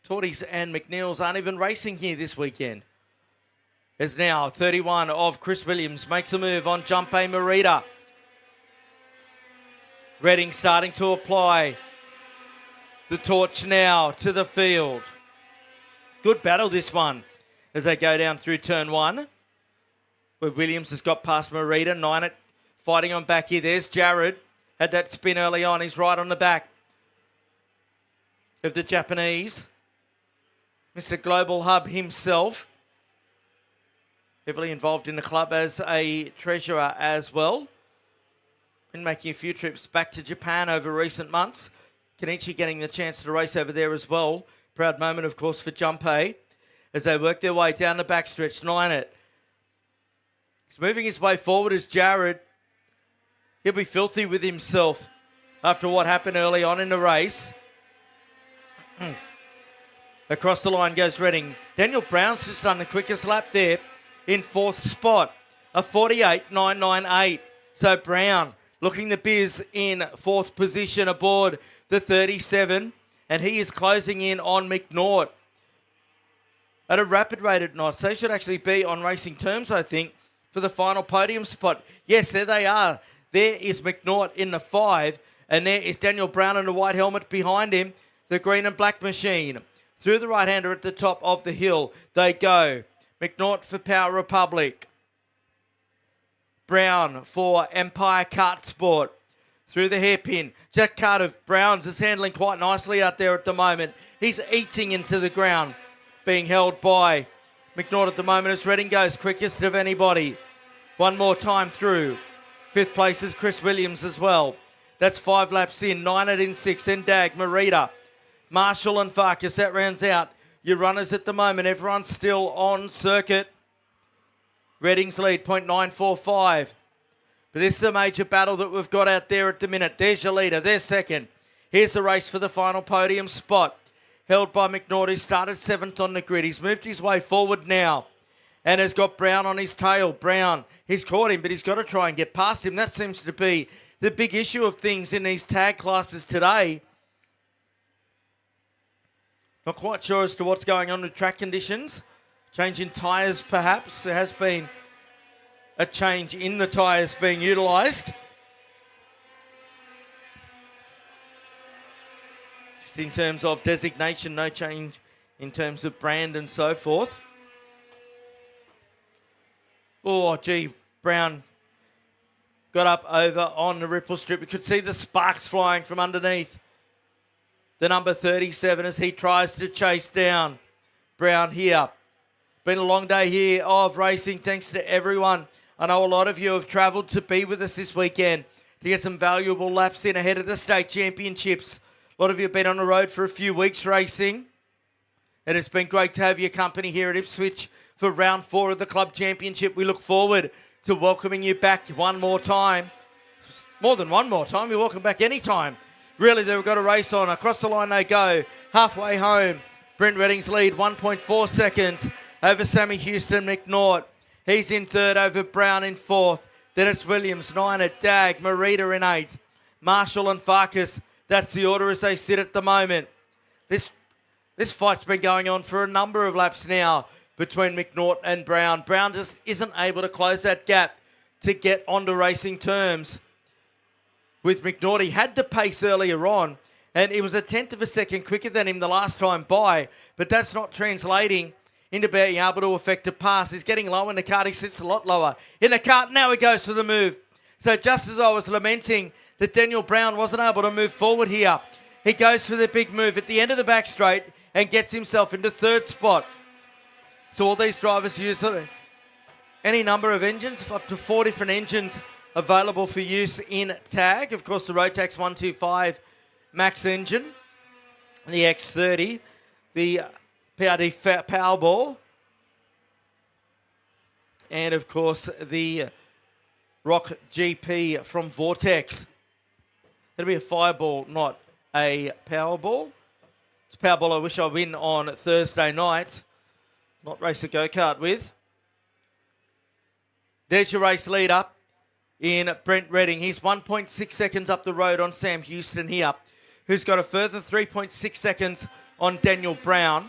Torties and McNeils aren't even racing here this weekend. There's now 31 of Chris Williams makes a move on Junpei Marita. Redding starting to apply the torch now to the field. Good battle this one as they go down through turn 1. Where Williams has got past Marita. Nine fighting on back here. There's Jared. Had that spin early on. He's right on the back of the Japanese. Mr. Global Hub himself. Heavily involved in the club as a treasurer as well. Been making a few trips back to Japan over recent months. Kenichi getting the chance to race over there as well. Proud moment, of course, for Junpei as they work their way down the backstretch. Nine it. He's moving his way forward as Jared. He'll be filthy with himself after what happened early on in the race. Across the line goes Redding. Daniel Brown's just done the quickest lap there in 4th spot. A 48.998. So Brown looking the biz in 4th position aboard the 37. And he is closing in on McNaught at a rapid rate at night. So they should actually be on racing terms, I think, for the final podium spot. Yes, there they are. There is McNaught in the 5. And there is Daniel Brown in the white helmet behind him. The green and black machine. Through the right-hander at the top of the hill, they go. McNaught for Power Republic. Brown for Empire Kart Sport. Through the hairpin. Jack Kart of Brown's is handling quite nicely out there at the moment. He's eating into the ground, being held by McNaught at the moment as Redding goes quickest of anybody. One more time through. 5th place is Chris Williams as well. That's 5 laps in. 9 it in 6. Then Dag, Marita, Marshall and Farkas. That rounds out your runners at the moment. Everyone's still on circuit. Reading's lead, 0.945. But this is a major battle that we've got out there at the minute. There's your leader. There's second. Here's the race for the final podium spot. Held by McNaught, who started 7th on the grid. He's moved his way forward now and has got Brown on his tail. Brown, he's caught him, but he's got to try and get past him. That seems to be the big issue of things in these tag classes today. Not quite sure as to what's going on with track conditions. Change in tyres, perhaps. There has been a change in the tyres being utilised. Just in terms of designation, no change in terms of brand and so forth. Oh, gee, Brown got up over on the ripple strip. We could see the sparks flying from underneath the number 37 as he tries to chase down Brown here. Been a long day here of racing. Thanks to everyone. I know a lot of you have travelled to be with us this weekend to get some valuable laps in ahead of the state championships. A lot of you have been on the road for a few weeks racing, and it's been great to have your company here at Ipswich for round 4 of the club championship. We look forward to welcoming you back one more time. More than one more time. You're welcome back anytime. Really, they've got a race on. Across the line they go. Halfway home, Brent Redding's lead, 1.4 seconds over Sammy Houston McNaught. He's in third over Brown in fourth. Then it's Williams, 9 at Dag, Marita in 8th. Marshall and Farkas, that's the order as they sit at the moment. This fight's been going on for a number of laps now between McNaught and Brown. Brown just isn't able to close that gap to get onto racing terms with McNaught. He had the pace earlier on, and it was a tenth of a second quicker than him the last time by, but that's not translating into being able to effect a pass. He's getting low in the cart. He sits a lot lower in the cart. Now he goes for the move. So just as I was lamenting that Daniel Brown wasn't able to move forward here, he goes for the big move at the end of the back straight and gets himself into third spot. So all these drivers use any number of engines, up to 4 different engines available for use in tag. Of course, the Rotax 125 Max engine, the X30, the PRD Powerball, and of course the Rock GP from Vortex. It'll be a Fireball, not a Powerball. It's a Powerball I wish I win on Thursday night, not race a go-kart with. There's your race leader in Brent Redding. He's 1.6 seconds up the road on Sam Houston here, who's got a further 3.6 seconds on Daniel Brown.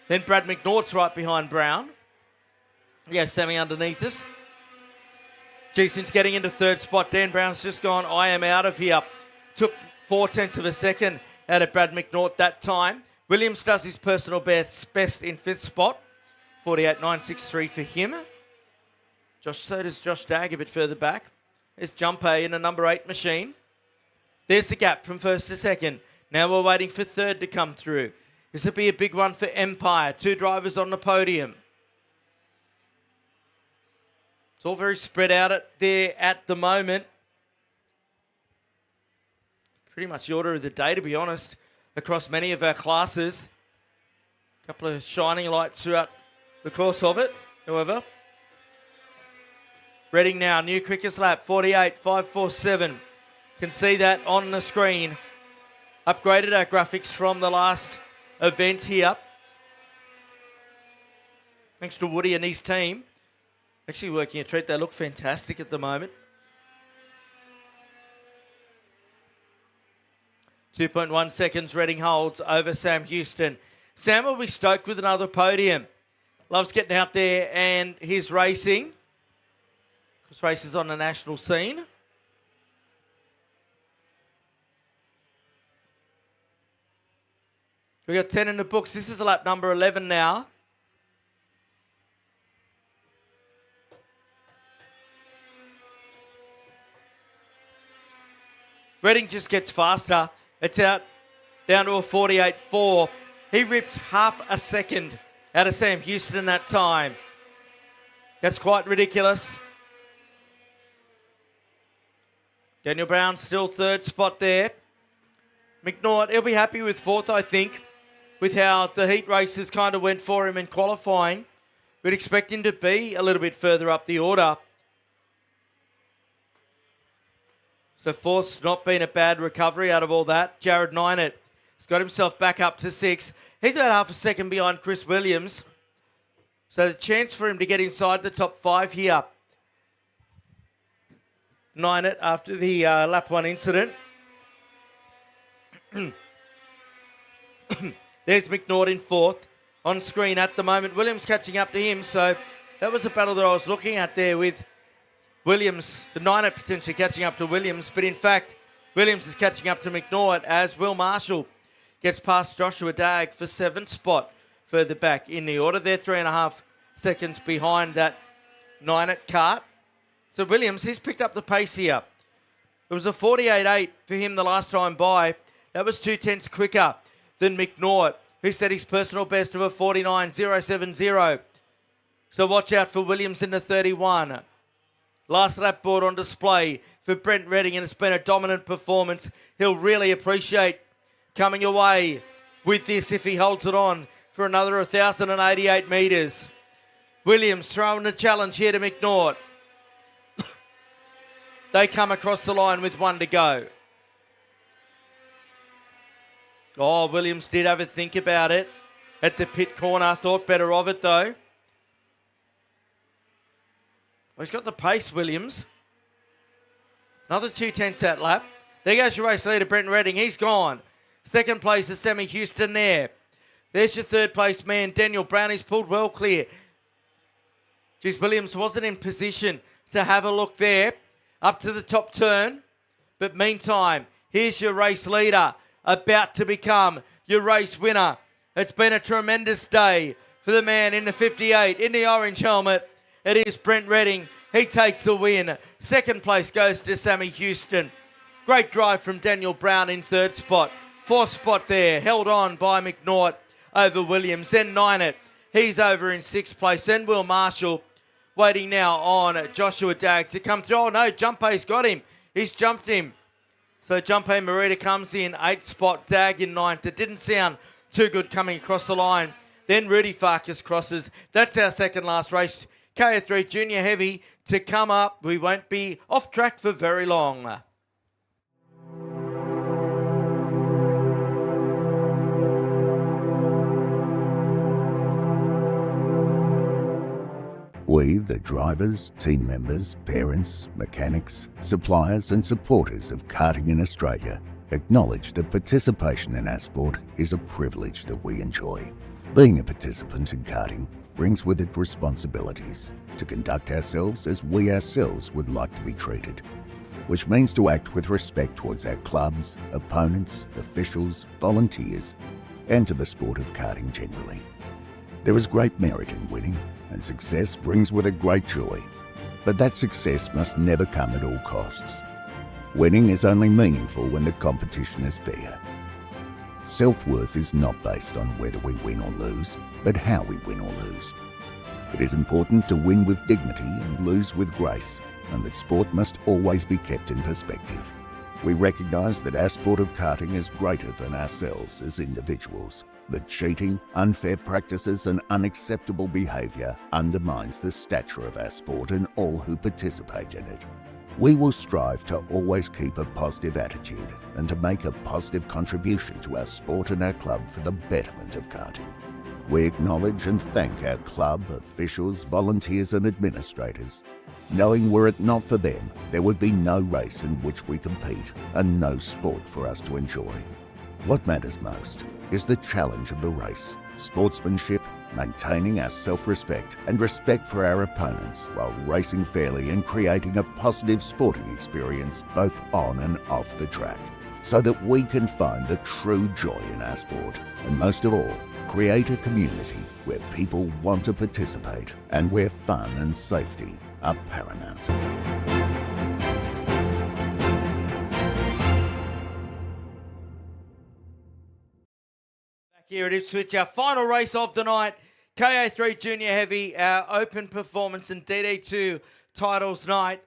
Then Brad McNaught's right behind Brown. Yeah, Sammy underneath us. Jason's getting into third spot. Dan Brown's just gone, I am out of here. Took 0.4 of a second out of Brad McNaught that time. Williams does his personal best in fifth spot. 48.963 for him. So does Josh Dag a bit further back. There's Jumpe in a number 8 machine. There's the gap from first to second. Now we're waiting for third to come through. This will be a big one for Empire. 2 drivers on the podium. It's all very spread out there at the moment. Pretty much the order of the day, to be honest, across many of our classes. A couple of shining lights throughout the course of it, however. Reading now, new quickest lap, 48.547. Can see that on the screen. Upgraded our graphics from the last event here. Thanks to Woody and his team. Actually working a treat. They look fantastic at the moment. 2.1 seconds Reading holds over Sam Houston. Sam will be stoked with another podium. Loves getting out there and his racing. Because races on the national scene. We've got 10 in the books. This is lap number 11 now. Reading just gets faster. It's out down to a 48.4. He ripped half a second out of Sam Houston that time. That's quite ridiculous. Daniel Brown still third spot there. McNaught, he'll be happy with fourth, I think, with how the heat races kind of went for him in qualifying. We'd expect him to be a little bit further up the order. So fourth's not been a bad recovery out of all that. Jared Ninett has got himself back up to 6. He's about half a second behind Chris Williams. So the chance for him to get inside the top 5 here. Ninett after the lap 1 incident. There's McNaught in fourth. On screen at the moment. Williams catching up to him. So that was a battle that I was looking at there with Williams. The Ninett potentially catching up to Williams. But in fact, Williams is catching up to McNaught as Will Marshall gets past Joshua Dagg for 7th spot further back in the order. They're 3.5 seconds behind that Ninett Kart. So Williams, he's picked up the pace here. It was a 48.8 for him the last time by. That was 2/10 quicker than McNaught, who set his personal best of a 49.070. So watch out for Williams in the 31. Last lap board on display for Brent Redding, and it's been a dominant performance. He'll really appreciate coming away with this if he holds it on for another 1,088 metres. Williams throwing the challenge here to McNaught. They come across the line with 1 to go. Oh, Williams did have a think about it at the pit corner. Thought better of it, though. Well, he's got the pace, Williams. Another 2/10 that lap. There goes your race leader, Brent Redding. He's gone. Second place is Sammy Houston there. There's your third place man, Daniel Brown. He's pulled well clear. Geez, Williams wasn't in position to have a look there. Up to the top turn. But meantime, here's your race leader, about to become your race winner. It's been a tremendous day for the man in the 58, in the orange helmet. It is Brent Redding. He takes the win. Second place goes to Sammy Houston. Great drive from Daniel Brown in third spot. Fourth spot there, held on by McNaught over Williams. Then Ninett, he's over in sixth place. Then Will Marshall waiting now on Joshua Dagg to come through. Oh no, Jumpay's got him. He's jumped him. So Jumpay Marita comes in 8th spot, Dagg in 9th. It didn't sound too good coming across the line. Then Rudy Farkas crosses. That's our second last race. KA3 Junior Heavy to come up. We won't be off track for very long. We, the drivers, team members, parents, mechanics, suppliers and supporters of karting in Australia, acknowledge that participation in our sport is a privilege that we enjoy. Being a participant in karting brings with it responsibilities to conduct ourselves as we ourselves would like to be treated, which means to act with respect towards our clubs, opponents, officials, volunteers, and to the sport of karting generally. There is great merit in winning, and success brings with it great joy. But that success must never come at all costs. Winning is only meaningful when the competition is fair. Self-worth is not based on whether we win or lose, but how we win or lose. It is important to win with dignity and lose with grace, and that sport must always be kept in perspective. We recognise that our sport of karting is greater than ourselves as individuals, that cheating, unfair practices and unacceptable behaviour undermines the stature of our sport and all who participate in it. We will strive to always keep a positive attitude and to make a positive contribution to our sport and our club for the betterment of karting. We acknowledge and thank our club, officials, volunteers and administrators, knowing were it not for them, there would be no race in which we compete and no sport for us to enjoy. What matters most is the challenge of the race, sportsmanship, maintaining our self-respect and respect for our opponents while racing fairly and creating a positive sporting experience both on and off the track, so that we can find the true joy in our sport and most of all, create a community where people want to participate and where fun and safety are paramount. Here it is, Switch, our final race of the night. KA3 Junior Heavy, our open performance and DD2 titles night.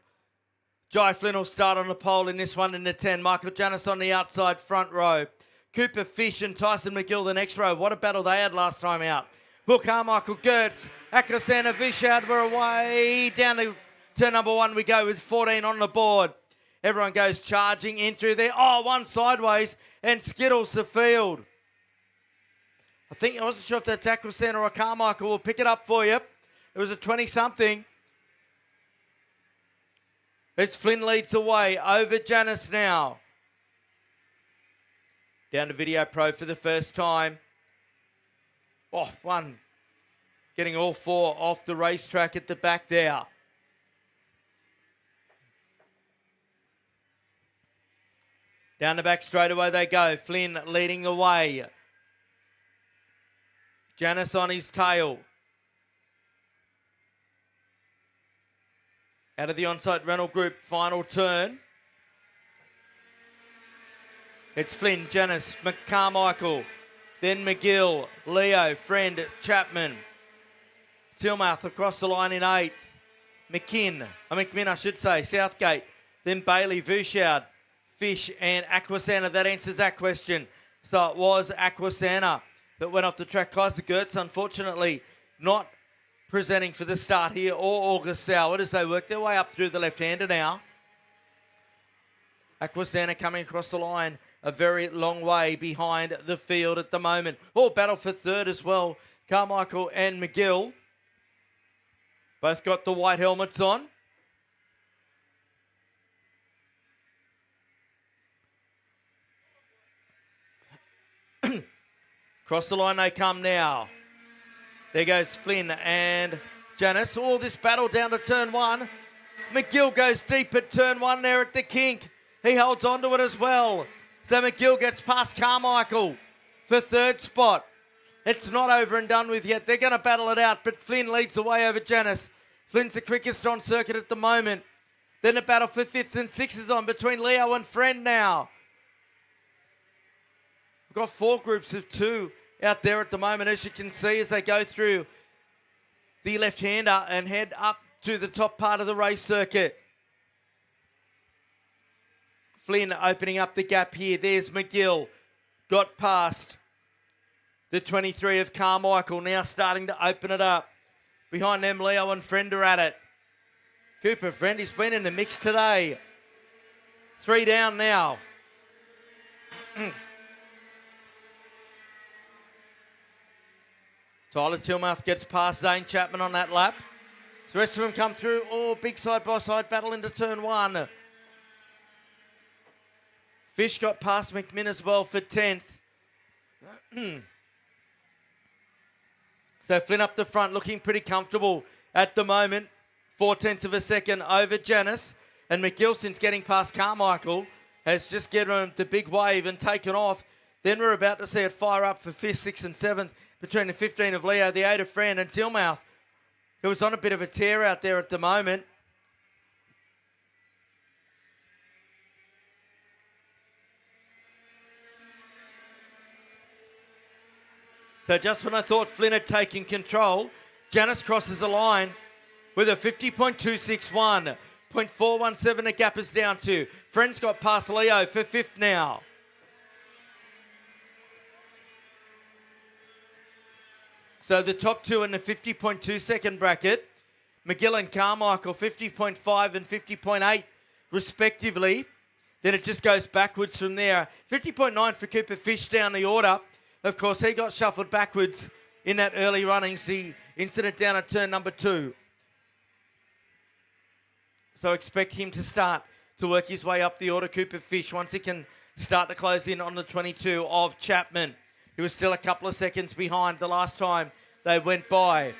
Jai Flynn will start on the pole in this one in the 10. Michael Janis on the outside front row. Cooper Fish and Tyson McGill the next row. What a battle they had last time out. Will Carmichael, Gertz, Akosana, Vishad were away. Down to turn number 1 we go with 14 on the board. Everyone goes charging in through there. Oh, one sideways and skittles the field. I wasn't sure if that's Akosana or Carmichael. We'll pick it up for you. It was a 20-something. As Flynn leads away over Janis now. Down to Video Pro for the first time. Oh, one. Getting all 4 off the racetrack at the back there. Down the back straight away they go. Flynn leading the way. Janis on his tail. Out of the on-site rental group, final turn. It's Flynn, Janis, McCarmichael, then McGill, Leo, Friend, Chapman. Tilmouth across the line in 8th. McMinn, I should say, Southgate. Then Bailey, Vushard, Fish and Aquasana. That answers that question. So it was Aquasana that went off the track. Kaiser Gertz, unfortunately, not presenting for the start here, or August Soward as they work their way up through the left-hander now. Aquasana coming across the line a very long way behind the field at the moment. Oh, battle for third as well. Carmichael and McGill both got the white helmets on. Across the line they come now. There goes Flynn and Janis. Oh, this battle down to turn 1. McGill goes deep at turn 1 there at the kink. He holds on to it as well. So McGill gets past Carmichael for third spot. It's not over and done with yet. They're going to battle it out, but Flynn leads the way over Janis. Flynn's the quickest on circuit at the moment. Then the battle for 5th and 6th is on between Leo and Friend now. We've got 4 groups of 2 out there at the moment, as you can see, as they go through the left-hander and head up to the top part of the race circuit. Flynn opening up the gap here. There's McGill. Got past the 23 of Carmichael. Now starting to open it up. Behind them, Leo and Friend are at it. Cooper Friend, he's been in the mix today. 3 down now. Tyler Tilmouth gets past Zane Chapman on that lap. The rest of them come through. Oh, big side-by-side battle into turn 1. Fish got past McMinn as well for 10th. So Flynn up the front looking pretty comfortable at the moment. 0.4 of a second over Janis. And McGilson's getting past Carmichael. Has just given him the big wave and taken off. Then we're about to see it fire up for 5th, 6th and 7th. Between the 15 of Leo, the 8 of Friend and Tilmouth, who was on a bit of a tear out there at the moment. So just when I thought Flynn had taken control, Janis crosses the line with a 50.261. 0.417 the gap is down to. Friend's got past Leo for 5th now. So the top 2 in the 50.2 second bracket, McGill and Carmichael, 50.5 and 50.8 respectively. Then it just goes backwards from there. 50.9 for Cooper Fish down the order. Of course, he got shuffled backwards in that early runnings, the incident down at turn number 2. So expect him to start to work his way up the order, Cooper Fish, once he can start to close in on the 22 of Chapman. He was still a couple of seconds behind the last time they went by.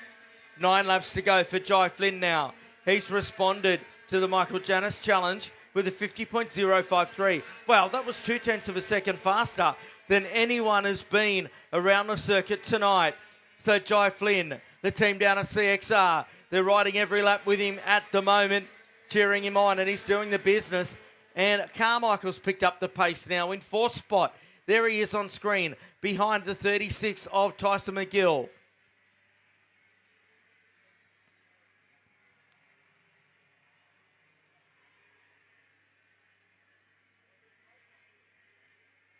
9 laps to go for Jai Flynn now. He's responded to the Michael Janis challenge with a 50.053. Wow, that was 0.2 of a second faster than anyone has been around the circuit tonight. So Jai Flynn, the team down at CXR, they're riding every lap with him at the moment, cheering him on, and he's doing the business. And Carmichael's picked up the pace now in 4th spot. There he is on screen, behind the 36 of Tyson McGill.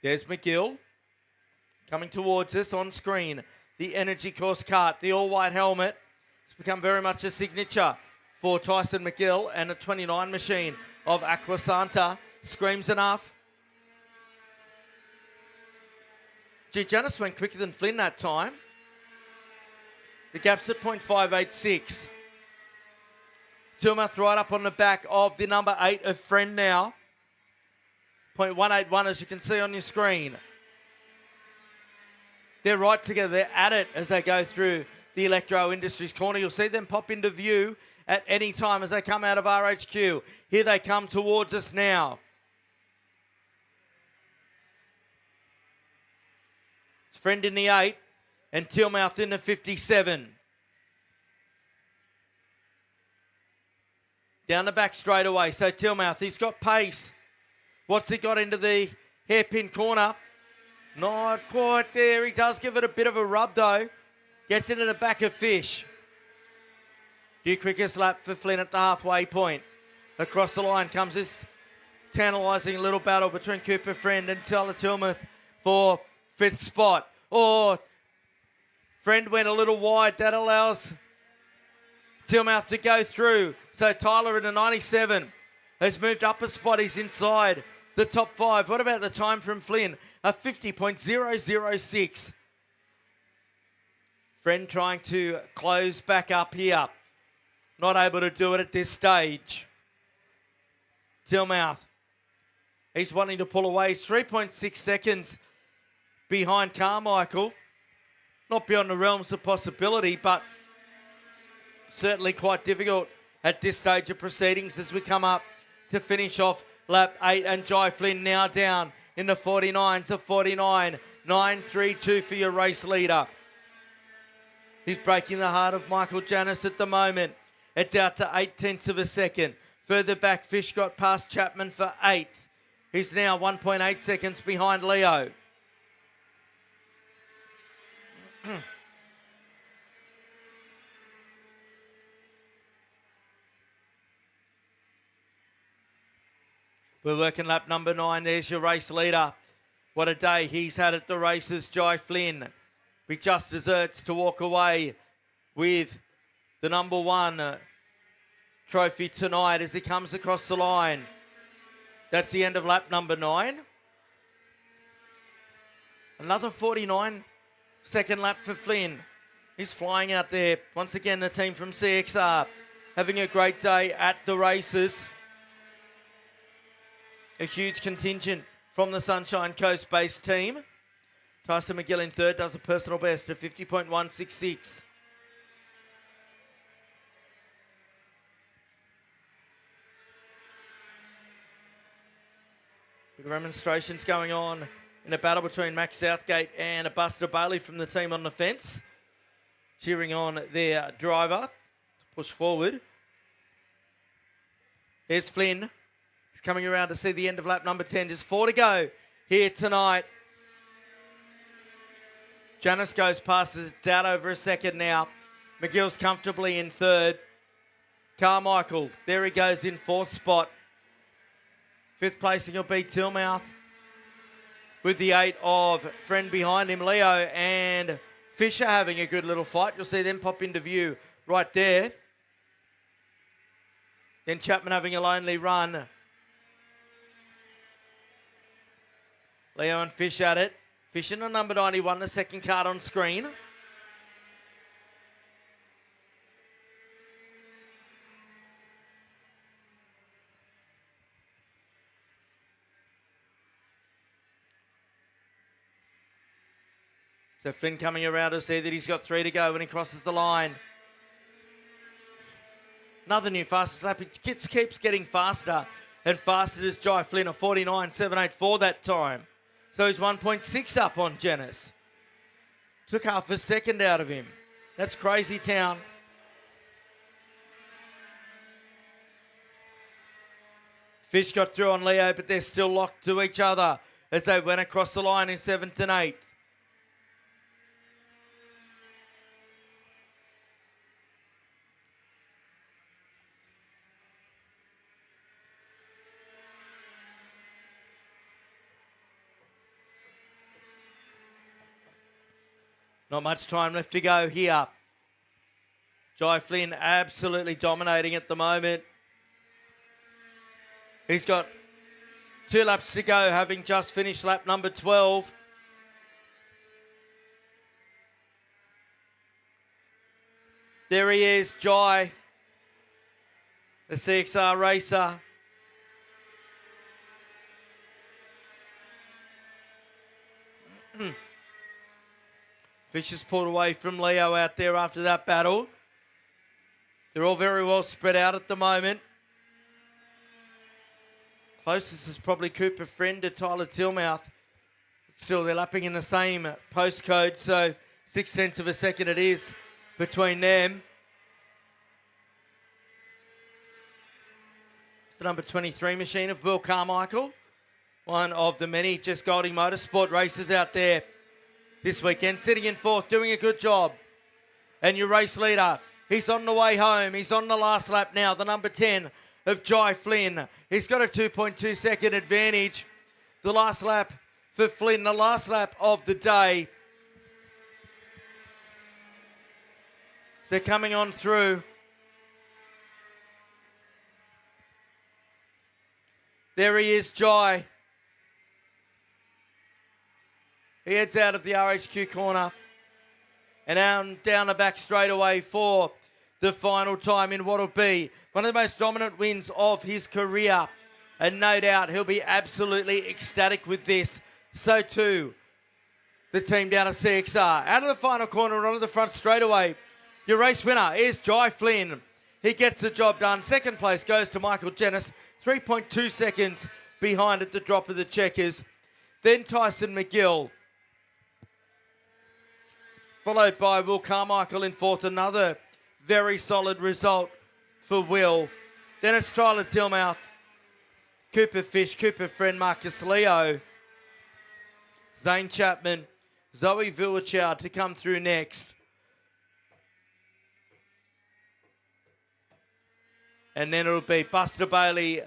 There's McGill coming towards us on screen. The Energy Course Kart, the all-white helmet. It's become very much a signature for Tyson McGill, and a 29 machine of Aquasanta. Screams enough. Gee, Janice went quicker than Flynn that time. The gap's at 0.586. Tilmouth right up on the back of the number 8 of Friend now. 0.181 as you can see on your screen. They're right together. They're at it as they go through the Electro Industries corner. You'll see them pop into view at any time as they come out of RHQ. Here they come towards us now. Friend in the 8 and Tilmouth in the 57. Down the back straight away. So Tilmouth, he's got pace. What's he got into the hairpin corner? Not quite there. He does give it a bit of a rub though. Gets into the back of Fish. New quickest lap for Flynn at the halfway point. Across the line comes this tantalising little battle between Cooper Friend and Tyler Tilmouth for 5th spot. Oh, Friend went a little wide. That allows Tilmouth to go through. So Tyler in the 97 has moved up a spot. He's inside the top 5. What about the time from Flynn? A 50.006. Friend trying to close back up here. Not able to do it at this stage. Tilmouth. He's wanting to pull away. He's 3.6 seconds behind Carmichael. Not beyond the realms of possibility, but certainly quite difficult at this stage of proceedings as we come up to finish off lap 8. And Jai Flynn now down in the 49s of 49.932 for your race leader. He's breaking the heart of Michael Janis at the moment. It's out to 0.8 of a second. Further back, Fish got past Chapman for 8th. He's now 1.8 seconds behind Leo. We're working lap number 9. There's your race leader. What a day he's had at the races, Jai Flynn. He just deserts to walk away with the number 1 trophy tonight as he comes across the line. That's the end of lap number 9. Another 49-second lap for Flynn. He's flying out there. Once again, the team from CXR having a great day at the races. A huge contingent from the Sunshine Coast-based team. Tyson McGill in 3rd does a personal best of 50.166. Big demonstrations going on in a battle between Max Southgate and a Buster Bailey from the team on the fence. Cheering on their driver to push forward. There's Flynn. He's coming around to see the end of lap number 10. Just 4 to go here tonight. Janis goes past his dad over a second now. McGill's comfortably in 3rd. Carmichael, there he goes in 4th spot. 5th placing will be Tilmouth with the 8 of Friend behind him. Leo and Fisher having a good little fight. You'll see them pop into view right there. Then Chapman having a lonely run. Leo and Fish at it. Fish in the number 91, the second card on screen. So Flynn coming around to see that he's got 3 to go when he crosses the line. Another new fastest lap. It keeps getting faster and faster as Jai Flynn, a 49.784 that time. So he's 1.6 up on Janis. Took half a second out of him. That's crazy town. Fish got through on Leo, but they're still locked to each other as they went across the line in 7th and 8th. Not much time left to go here. Jai Flynn absolutely dominating at the moment. He's got 2 laps to go, having just finished lap number 12. There he is, Jai, the CXR racer. Fisher's pulled away from Leo out there after that battle. They're all very well spread out at the moment. Closest is probably Cooper Friend to Tyler Tillmouth. Still, they're lapping in the same postcode, so 0.6 of a second it is between them. It's the number 23 machine of Will Carmichael. One of the many Just Golding Motorsport races out there this weekend. Sitting in 4th, doing a good job. And your race leader, he's on the way home. He's on the last lap now, the number 10 of Jai Flynn. He's got a 2.2 second advantage. The last lap for Flynn, the last lap of the day. They're coming on through. There he is, Jai. He heads out of the RHQ corner and down the back straightaway for the final time in what will be one of the most dominant wins of his career. And no doubt he'll be absolutely ecstatic with this. So too, the team down at CXR. Out of the final corner and onto the front straightaway. Your race winner is Jai Flynn. He gets the job done. Second place goes to Michael Jennis. 3.2 seconds behind at the drop of the checkers. Then Tyson McGill. Followed by Will Carmichael in 4th. Another very solid result for Will. Then it's Tyler Tillmouth, Cooper Fish, Cooper Friend, Marcus Leo, Zane Chapman, Zoe Villachard to come through next. And then it'll be Buster Bailey,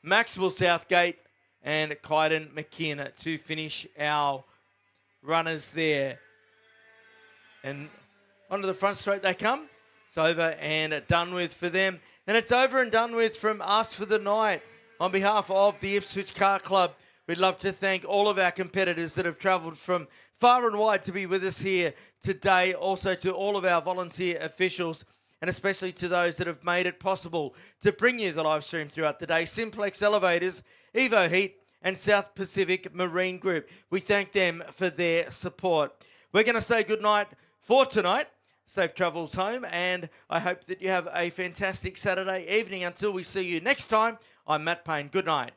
Maxwell Southgate, and Clyden McKeon to finish our runners there. And onto the front straight they come. It's over and done with for them. And it's over and done with from us for the night. On behalf of the Ipswich Car Club, we'd love to thank all of our competitors that have travelled from far and wide to be with us here today. Also to all of our volunteer officials, and especially to those that have made it possible to bring you the live stream throughout the day. Simplex Elevators, Evo Heat, and South Pacific Marine Group. We thank them for their support. We're going to say goodnight for tonight. Safe travels home, and I hope that you have a fantastic Saturday evening. Until we see you next time, I'm Matt Payne. Good night.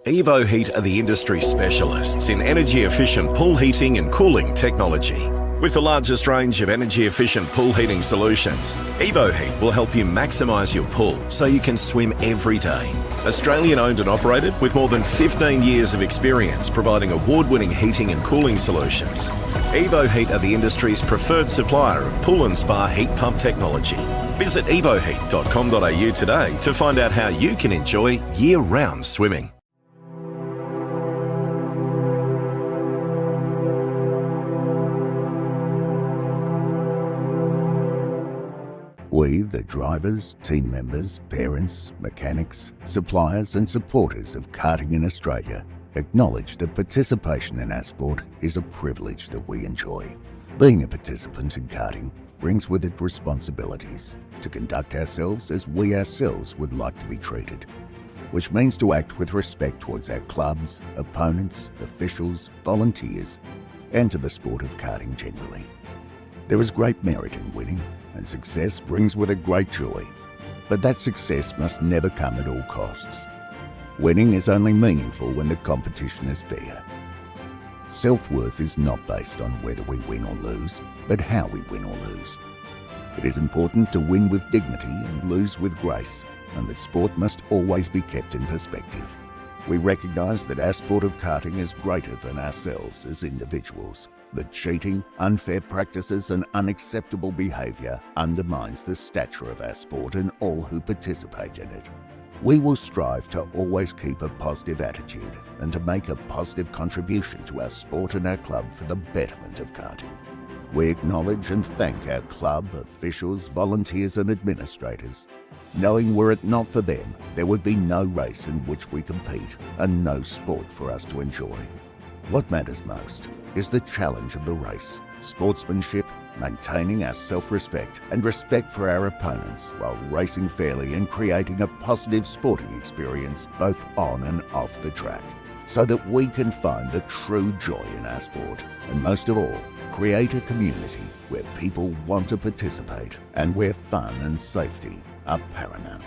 Evo Heat are the industry specialists in energy-efficient pool heating and cooling technology. With the largest range of energy-efficient pool heating solutions, EvoHeat will help you maximise your pool so you can swim every day. Australian owned and operated with more than 15 years of experience providing award-winning heating and cooling solutions. EvoHeat are the industry's preferred supplier of pool and spa heat pump technology. Visit evoheat.com.au today to find out how you can enjoy year-round swimming. We, the drivers, team members, parents, mechanics, suppliers and supporters of karting in Australia, acknowledge that participation in our sport is a privilege that we enjoy. Being a participant in karting brings with it responsibilities to conduct ourselves as we ourselves would like to be treated, which means to act with respect towards our clubs, opponents, officials, volunteers, and to the sport of karting generally. There is great merit in winning, and success brings with it great joy. But that success must never come at all costs. Winning is only meaningful when the competition is fair. Self-worth is not based on whether we win or lose, but how we win or lose. It is important to win with dignity and lose with grace, and that sport must always be kept in perspective. We recognise that our sport of karting is greater than ourselves as individuals, that cheating, unfair practices and unacceptable behaviour undermines the stature of our sport and all who participate in it. We will strive to always keep a positive attitude and to make a positive contribution to our sport and our club for the betterment of karting. We acknowledge and thank our club, officials, volunteers and administrators, knowing were it not for them, there would be no race in which we compete and no sport for us to enjoy. What matters most is the challenge of the race, sportsmanship, maintaining our self-respect and respect for our opponents while racing fairly and creating a positive sporting experience both on and off the track, so that we can find the true joy in our sport and most of all, create a community where people want to participate and where fun and safety are paramount.